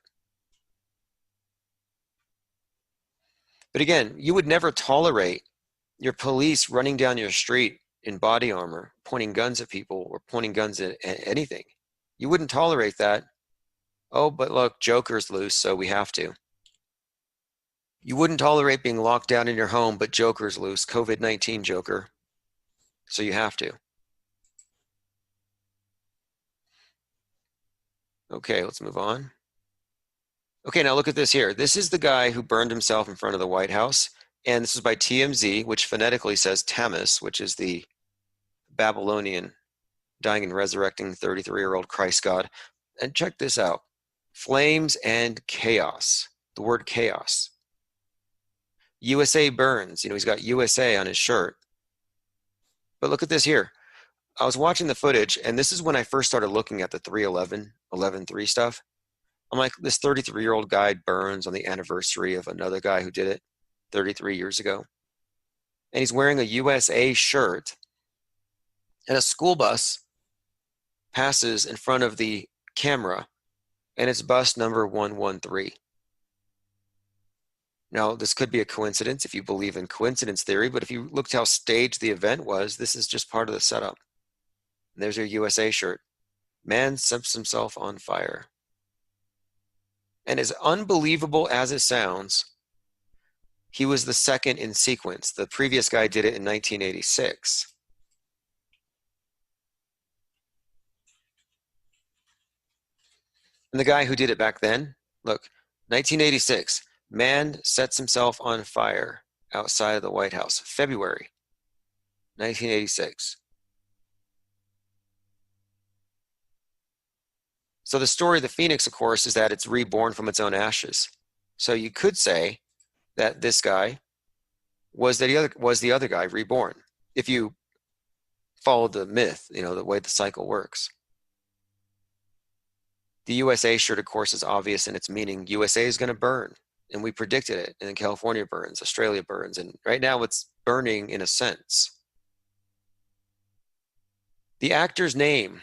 But again, you would never tolerate your police running down your street in body armor, pointing guns at people or pointing guns at anything. You wouldn't tolerate that. Oh, but look, Joker's loose, so we have to. You wouldn't tolerate being locked down in your home, but Joker's loose, COVID-19 Joker, so you have to. Okay, let's move on. Okay, now look at this here. This is the guy who burned himself in front of the White House, and this is by TMZ, which phonetically says Tammuz, which is the Babylonian dying and resurrecting 33-year-old Christ god. And check this out. Flames and chaos. The word chaos. USA burns. He's got USA on his shirt. But look at this here. I was watching the footage, and this is when I first started looking at the 3/11, 11/3 stuff. I'm like, this 33-year-old guy burns on the anniversary of another guy who did it 33 years ago. And he's wearing a USA shirt, and a school bus passes in front of the camera, and it's bus number 113. Now, this could be a coincidence if you believe in coincidence theory, but if you looked how staged the event was, this is just part of the setup. And there's your USA shirt. Man sets himself on fire. And as unbelievable as it sounds, he was the second in sequence. The previous guy did it in 1986. And the guy who did it back then, look, 1986, man sets himself on fire outside of the White House, February 1986. So the story of the Phoenix, of course, is that it's reborn from its own ashes. So you could say that this guy was the other guy reborn, if you followed the myth, the way the cycle works. The USA shirt, of course, is obvious in its meaning. USA is going to burn, and we predicted it. And California burns, Australia burns, and right now it's burning in a sense. The actor's name,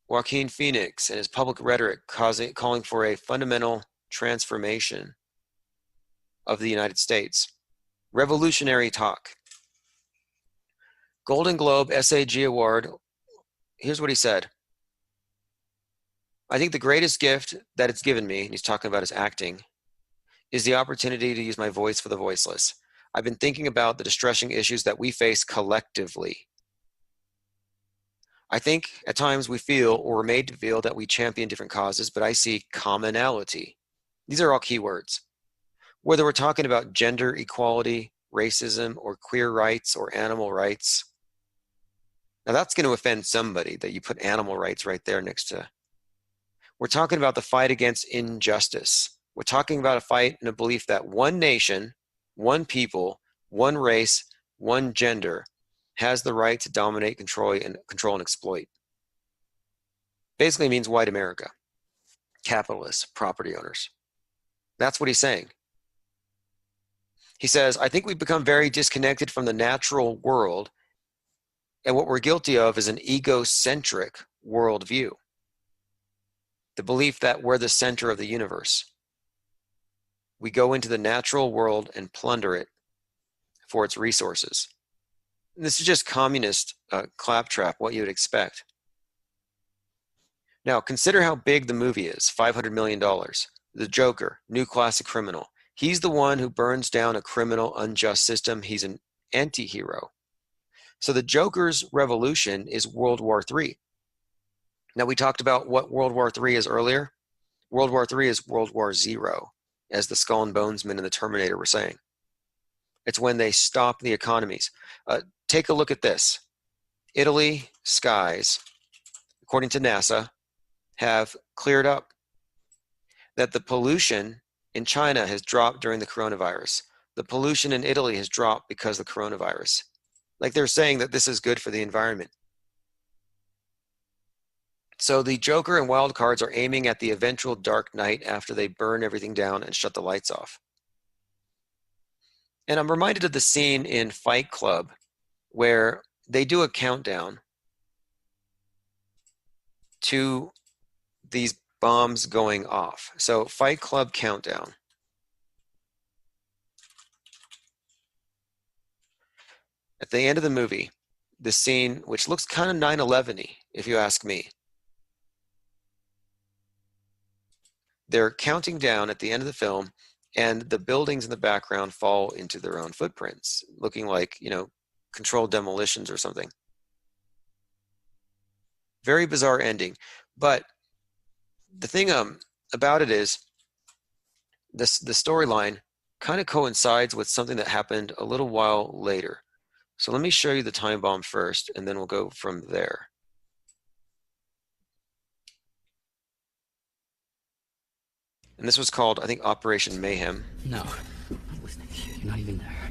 Joaquin Phoenix, and his public rhetoric calling for a fundamental transformation of the United States. Revolutionary talk. Golden Globe SAG Award. Here's what he said. I think the greatest gift that it's given me, and he's talking about his acting, is the opportunity to use my voice for the voiceless. I've been thinking about the distressing issues that we face collectively. I think at times we feel, or we're made to feel, that we champion different causes, but I see commonality. These are all key words. Whether we're talking about gender equality, racism, or queer rights, or animal rights. Now that's going to offend somebody that you put animal rights right there next to. We're talking about the fight against injustice. We're talking about a fight and a belief that one nation, one people, one race, one gender has the right to dominate, control, and exploit. Basically means white America, capitalists, property owners. That's what he's saying. He says, I think we've become very disconnected from the natural world, and what we're guilty of is an egocentric worldview. The belief that we're the center of the universe. We go into the natural world and plunder it for its resources. And this is just communist claptrap, what you would expect. Now, consider how big the movie is, $500 million. The Joker, new classic criminal. He's the one who burns down a criminal, unjust system. He's an anti-hero. So the Joker's revolution is World War III. Now, we talked about what World War III is earlier. World War III is World War Zero, as the Skull and Bonesmen and the Terminator were saying. It's when they stop the economies. Take a look at this. Italy skies, according to NASA, have cleared up. that the pollution in China has dropped during the coronavirus. The pollution in Italy has dropped because of the coronavirus. Like they're saying that this is good for the environment. So the Joker and wild cards are aiming at the eventual dark night after they burn everything down and shut the lights off. And I'm reminded of the scene in Fight Club where they do a countdown to these bombs going off. So Fight Club countdown. At the end of the movie, the scene, which looks kind of 9/11-y, if you ask me. They're counting down at the end of the film, and the buildings in the background fall into their own footprints, looking like, you know, controlled demolitions or something. Very bizarre ending. But the thing about it is, the storyline kind of coincides with something that happened a little while later. So let me show you the time bomb first, and then we'll go from there. And this was called, I think, Operation Mayhem. No, I'm not listening to you. You're not even there.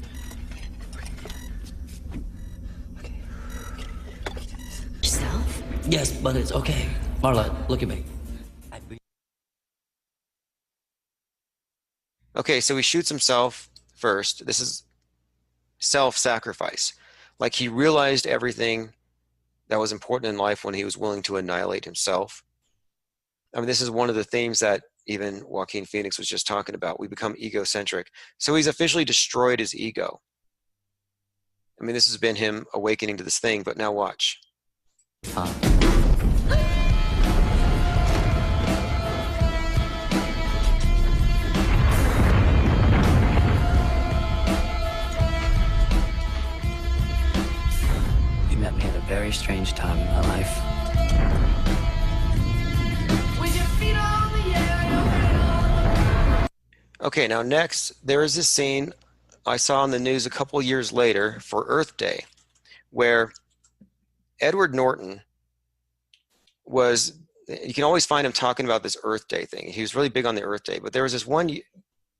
Okay. Yourself? Yes, but it's okay. Marla, look at me. Okay, so he shoots himself first. This is self-sacrifice. Like he realized everything that was important in life when he was willing to annihilate himself. I mean, this is one of the themes that even Joaquin Phoenix was just talking about. We become egocentric. So he's officially destroyed his ego. I mean, this has been him awakening to this thing, but now watch. You met me at a very strange time in my life. Okay, now next, there is this scene I saw on the news a couple years later for Earth Day, where Edward Norton was, you can always find him talking about this Earth Day thing. He was really big on the Earth Day, but there was this one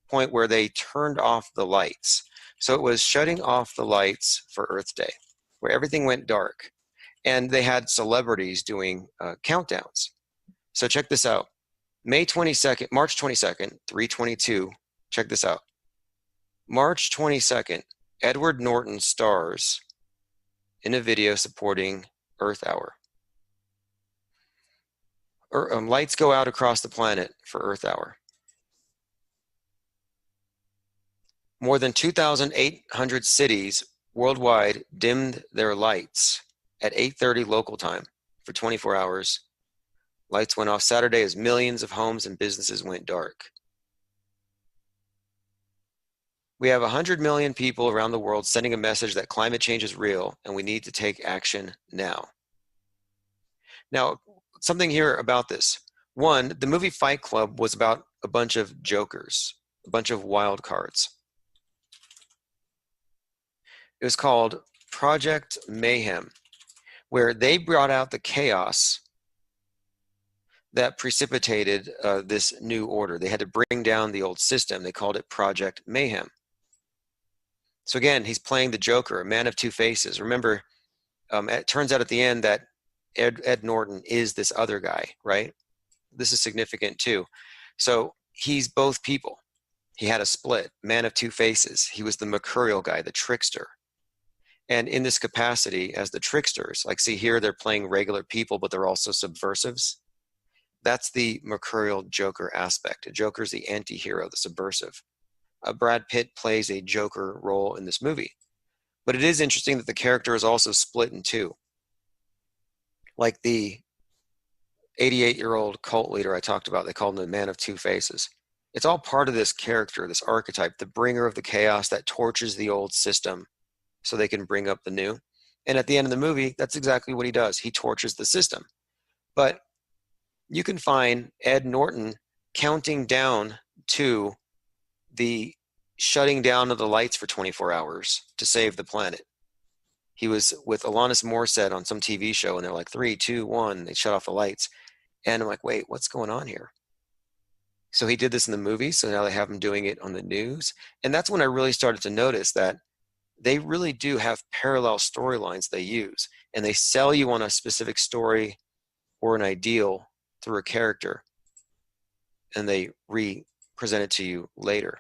point where they turned off the lights. So it was shutting off the lights for Earth Day, where everything went dark. And they had celebrities doing countdowns. So check this out. March 22nd, 3/22, check this out. March 22nd, Edward Norton stars in a video supporting Earth Hour. Lights go out across the planet for Earth Hour. More than 2,800 cities worldwide dimmed their lights at 8:30 local time for 24 hours. Lights went off Saturday as millions of homes and businesses went dark. We have 100 million people around the world sending a message that climate change is real and we need to take action now. Now, something here about this. One, the movie Fight Club was about a bunch of jokers, a bunch of wild cards. It was called Project Mayhem, where they brought out the chaos that precipitated this new order. They had to bring down the old system. They called it Project Mayhem. So again, he's playing the Joker, a man of two faces. Remember, it turns out at the end that Ed Norton is this other guy, right? This is significant too. So he's both people. He had a split, man of two faces. He was the mercurial guy, the trickster. And in this capacity as the tricksters, like see here, they're playing regular people, but they're also subversives. That's the mercurial Joker aspect. A Joker is the anti-hero, the subversive. Brad Pitt plays a Joker role in this movie. But it is interesting that the character is also split in two. Like the 88-year-old cult leader I talked about, they called him the man of two faces. It's all part of this character, this archetype, the bringer of the chaos that torches the old system so they can bring up the new. And at the end of the movie, that's exactly what he does. He torches the system. But you can find Ed Norton counting down to the shutting down of the lights for 24 hours to save the planet. He was with Alanis Morissette on some TV show, and they're like, 3, 2, 1, they shut off the lights. And I'm like, wait, what's going on here? So he did this in the movie, so now they have him doing it on the news. And that's when I really started to notice that they really do have parallel storylines they use, and they sell you on a specific story or an ideal through a character, and they re-present it to you later.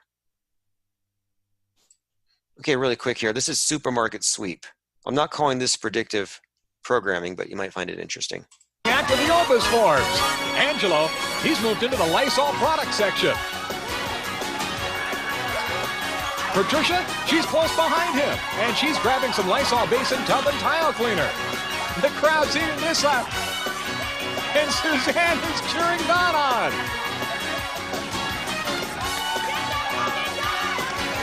Okay, really quick here. This is Supermarket Sweep. I'm not calling this predictive programming, but you might find it interesting. Back to the Obus forms. Angelo, he's moved into the Lysol product section. Patricia, she's close behind him, and she's grabbing some Lysol basin tub and tile cleaner. The crowd's eating this up. And Suzanne is cheering Don on.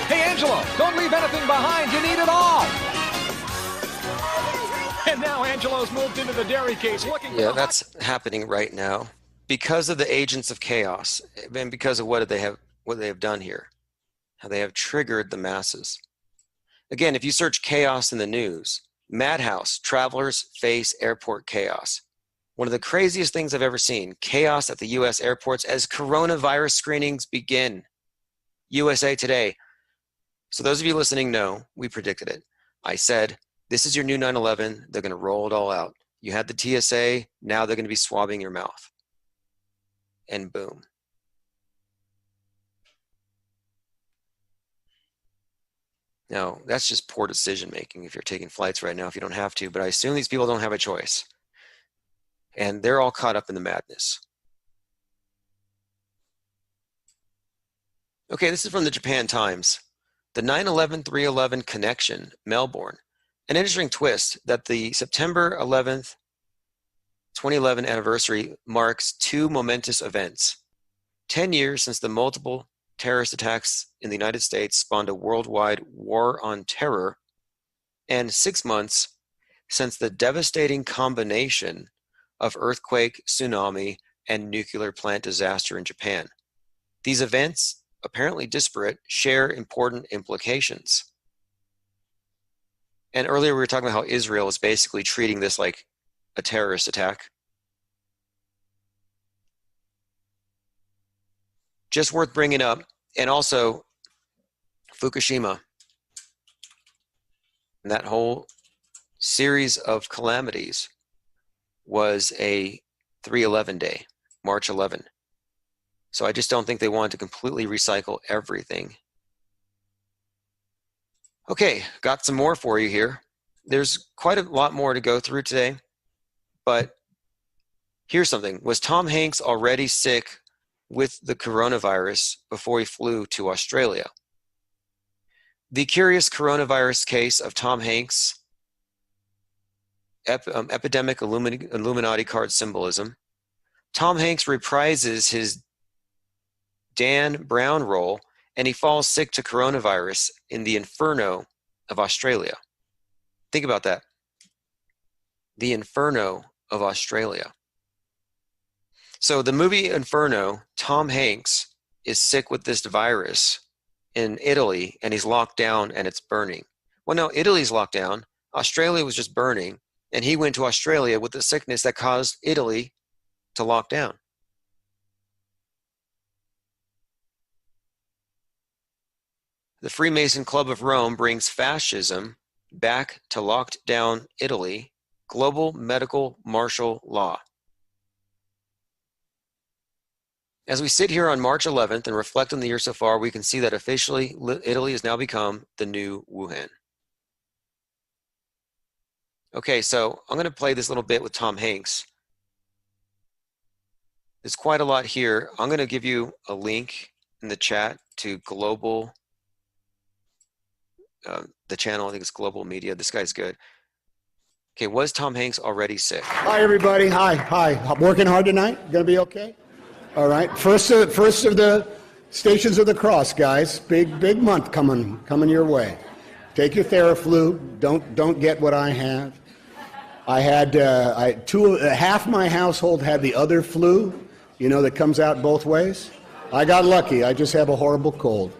Hey, Angelo, don't leave anything behind. You need it all. And now Angelo's moved into the dairy case looking. Yeah, that's happening right now because of the agents of chaos, and because of what they have done here, how they have triggered the masses. Again, if you search chaos in the news, Madhouse, travelers face airport chaos. One of the craziest things I've ever seen, chaos at the U.S. airports as coronavirus screenings begin. USA Today. So those of you listening know, we predicted it. I said, this is your new 9/11. They're going to roll it all out. You had the TSA. Now they're going to be swabbing your mouth. And boom. Now, that's just poor decision making if you're taking flights right now if you don't have to. But I assume these people don't have a choice. And they're all caught up in the madness. Okay, this is from the Japan Times. The 9/11-3/11 connection, Melbourne. An interesting twist that the September 11th, 2011 anniversary marks two momentous events. 10 years since the multiple terrorist attacks in the United States spawned a worldwide war on terror, and 6 months since the devastating combination of earthquake, tsunami, and nuclear plant disaster in Japan. These events, apparently disparate, share important implications. And earlier we were talking about how Israel is basically treating this like a terrorist attack. Just worth bringing up. And also Fukushima. And that whole series of calamities was a 3/11 day, March 11. So I just don't think they want to completely recycle everything. Okay, got some more for you here. There's quite a lot more to go through today, but here's something. Was Tom Hanks already sick with the coronavirus before he flew to Australia? The curious coronavirus case of Tom Hanks, epidemic Illuminati card symbolism. Tom Hanks reprises his Dan Brown role, and he falls sick to coronavirus in the Inferno of Australia. Think about that. The Inferno of Australia. So the movie Inferno, Tom Hanks is sick with this virus in Italy, and he's locked down and it's burning. Well, no, Italy's locked down. Australia was just burning, and he went to Australia with the sickness that caused Italy to lock down. The Freemason Club of Rome brings fascism back to locked down Italy. Global medical martial law. As we sit here on March 11th and reflect on the year so far, we can see that officially Italy has now become the new Wuhan. Okay, so I'm going to play this little bit with Tom Hanks. There's quite a lot here. I'm going to give you a link in the chat to Global, the channel, I think it's Global Media. This guy's good. Okay, was Tom Hanks already sick? Hi, everybody. Hi. Working hard tonight? Gonna be okay? All right. First of the Stations of the Cross, guys. Big month coming your way. Take your Theraflu. Don't get what I have. I had half my household had the other flu, that comes out both ways. I got lucky. I just have a horrible cold.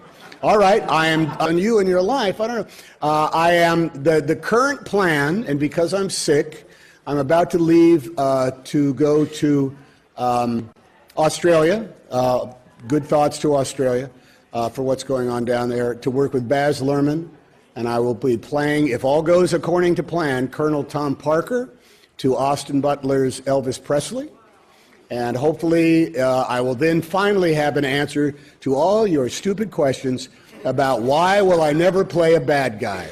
All right, I am on you in your life. I don't know. I am the current plan, and because I'm sick, I'm about to leave to go to Australia. good thoughts to Australia for what's going on down there, to work with Baz Luhrmann, and I will be playing, if all goes according to plan, Colonel Tom Parker to Austin Butler's Elvis Presley. And hopefully I will then finally have an answer to all your stupid questions about why will I never play a bad guy.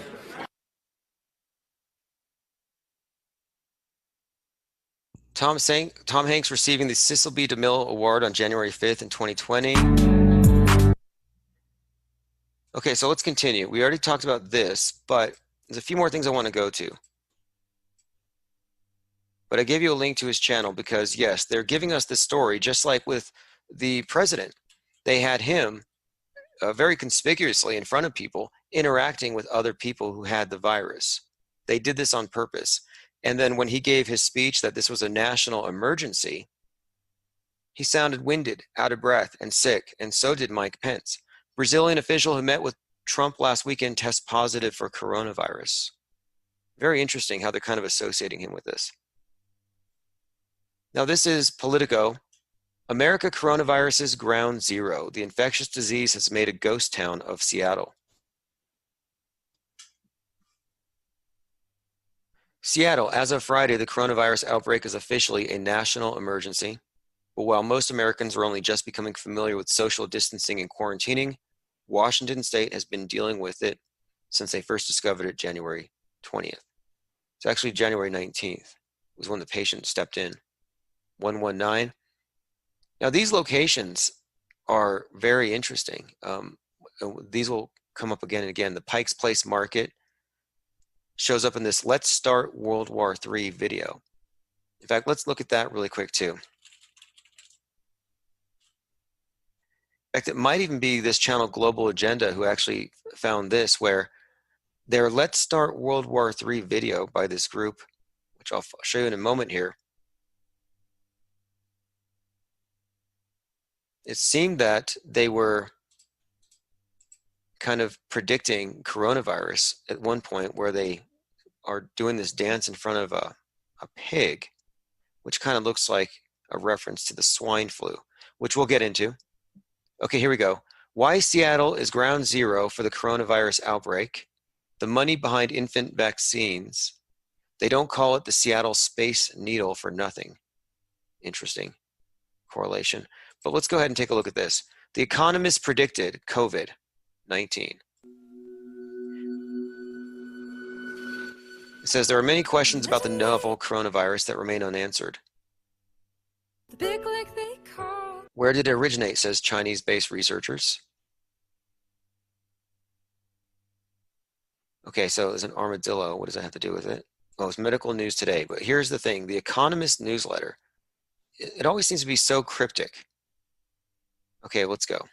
Tom Hanks receiving the Cecil B. DeMille Award on January 5th in 2020. Okay, so let's continue. We already talked about this, but there's a few more things I want to go to. But I gave you a link to his channel because, yes, they're giving us this story, just like with the president. They had him very conspicuously in front of people interacting with other people who had the virus. They did this on purpose. And then when he gave his speech that this was a national emergency, he sounded winded, out of breath, and sick, and so did Mike Pence. Brazilian official who met with Trump last weekend tests positive for coronavirus. Very interesting how they're kind of associating him with this. Now this is Politico. America coronavirus is ground zero. The infectious disease has made a ghost town of Seattle. Seattle, as of Friday, the coronavirus outbreak is officially a national emergency. But while most Americans are only just becoming familiar with social distancing and quarantining, Washington State has been dealing with it since they first discovered it January 20th. It's actually January 19th was when the patient stepped in. 119. Now these locations are very interesting. These will come up again and again. The Pikes Place Market shows up in this Let's Start World War III video. In fact, let's look at that really quick too. In fact, it might even be this channel Global Agenda who actually found this, where their Let's Start World War III video by this group, which I'll show you in a moment here. It seemed that they were kind of predicting coronavirus at one point, where they are doing this dance in front of a pig, which kind of looks like a reference to the swine flu, which we'll get into. Okay, here we go. Why Seattle is ground zero for the coronavirus outbreak. The money behind infant vaccines. They don't call it the Seattle Space Needle for nothing. Interesting correlation. But let's go ahead and take a look at this. The Economist predicted COVID-19. It says there are many questions about the novel coronavirus that remain unanswered. Where did it originate, says Chinese-based researchers. Okay, so there's an armadillo. What does that have to do with it? Oh, it's medical news today. But here's the thing. The Economist newsletter, it always seems to be so cryptic. Okay, let's go.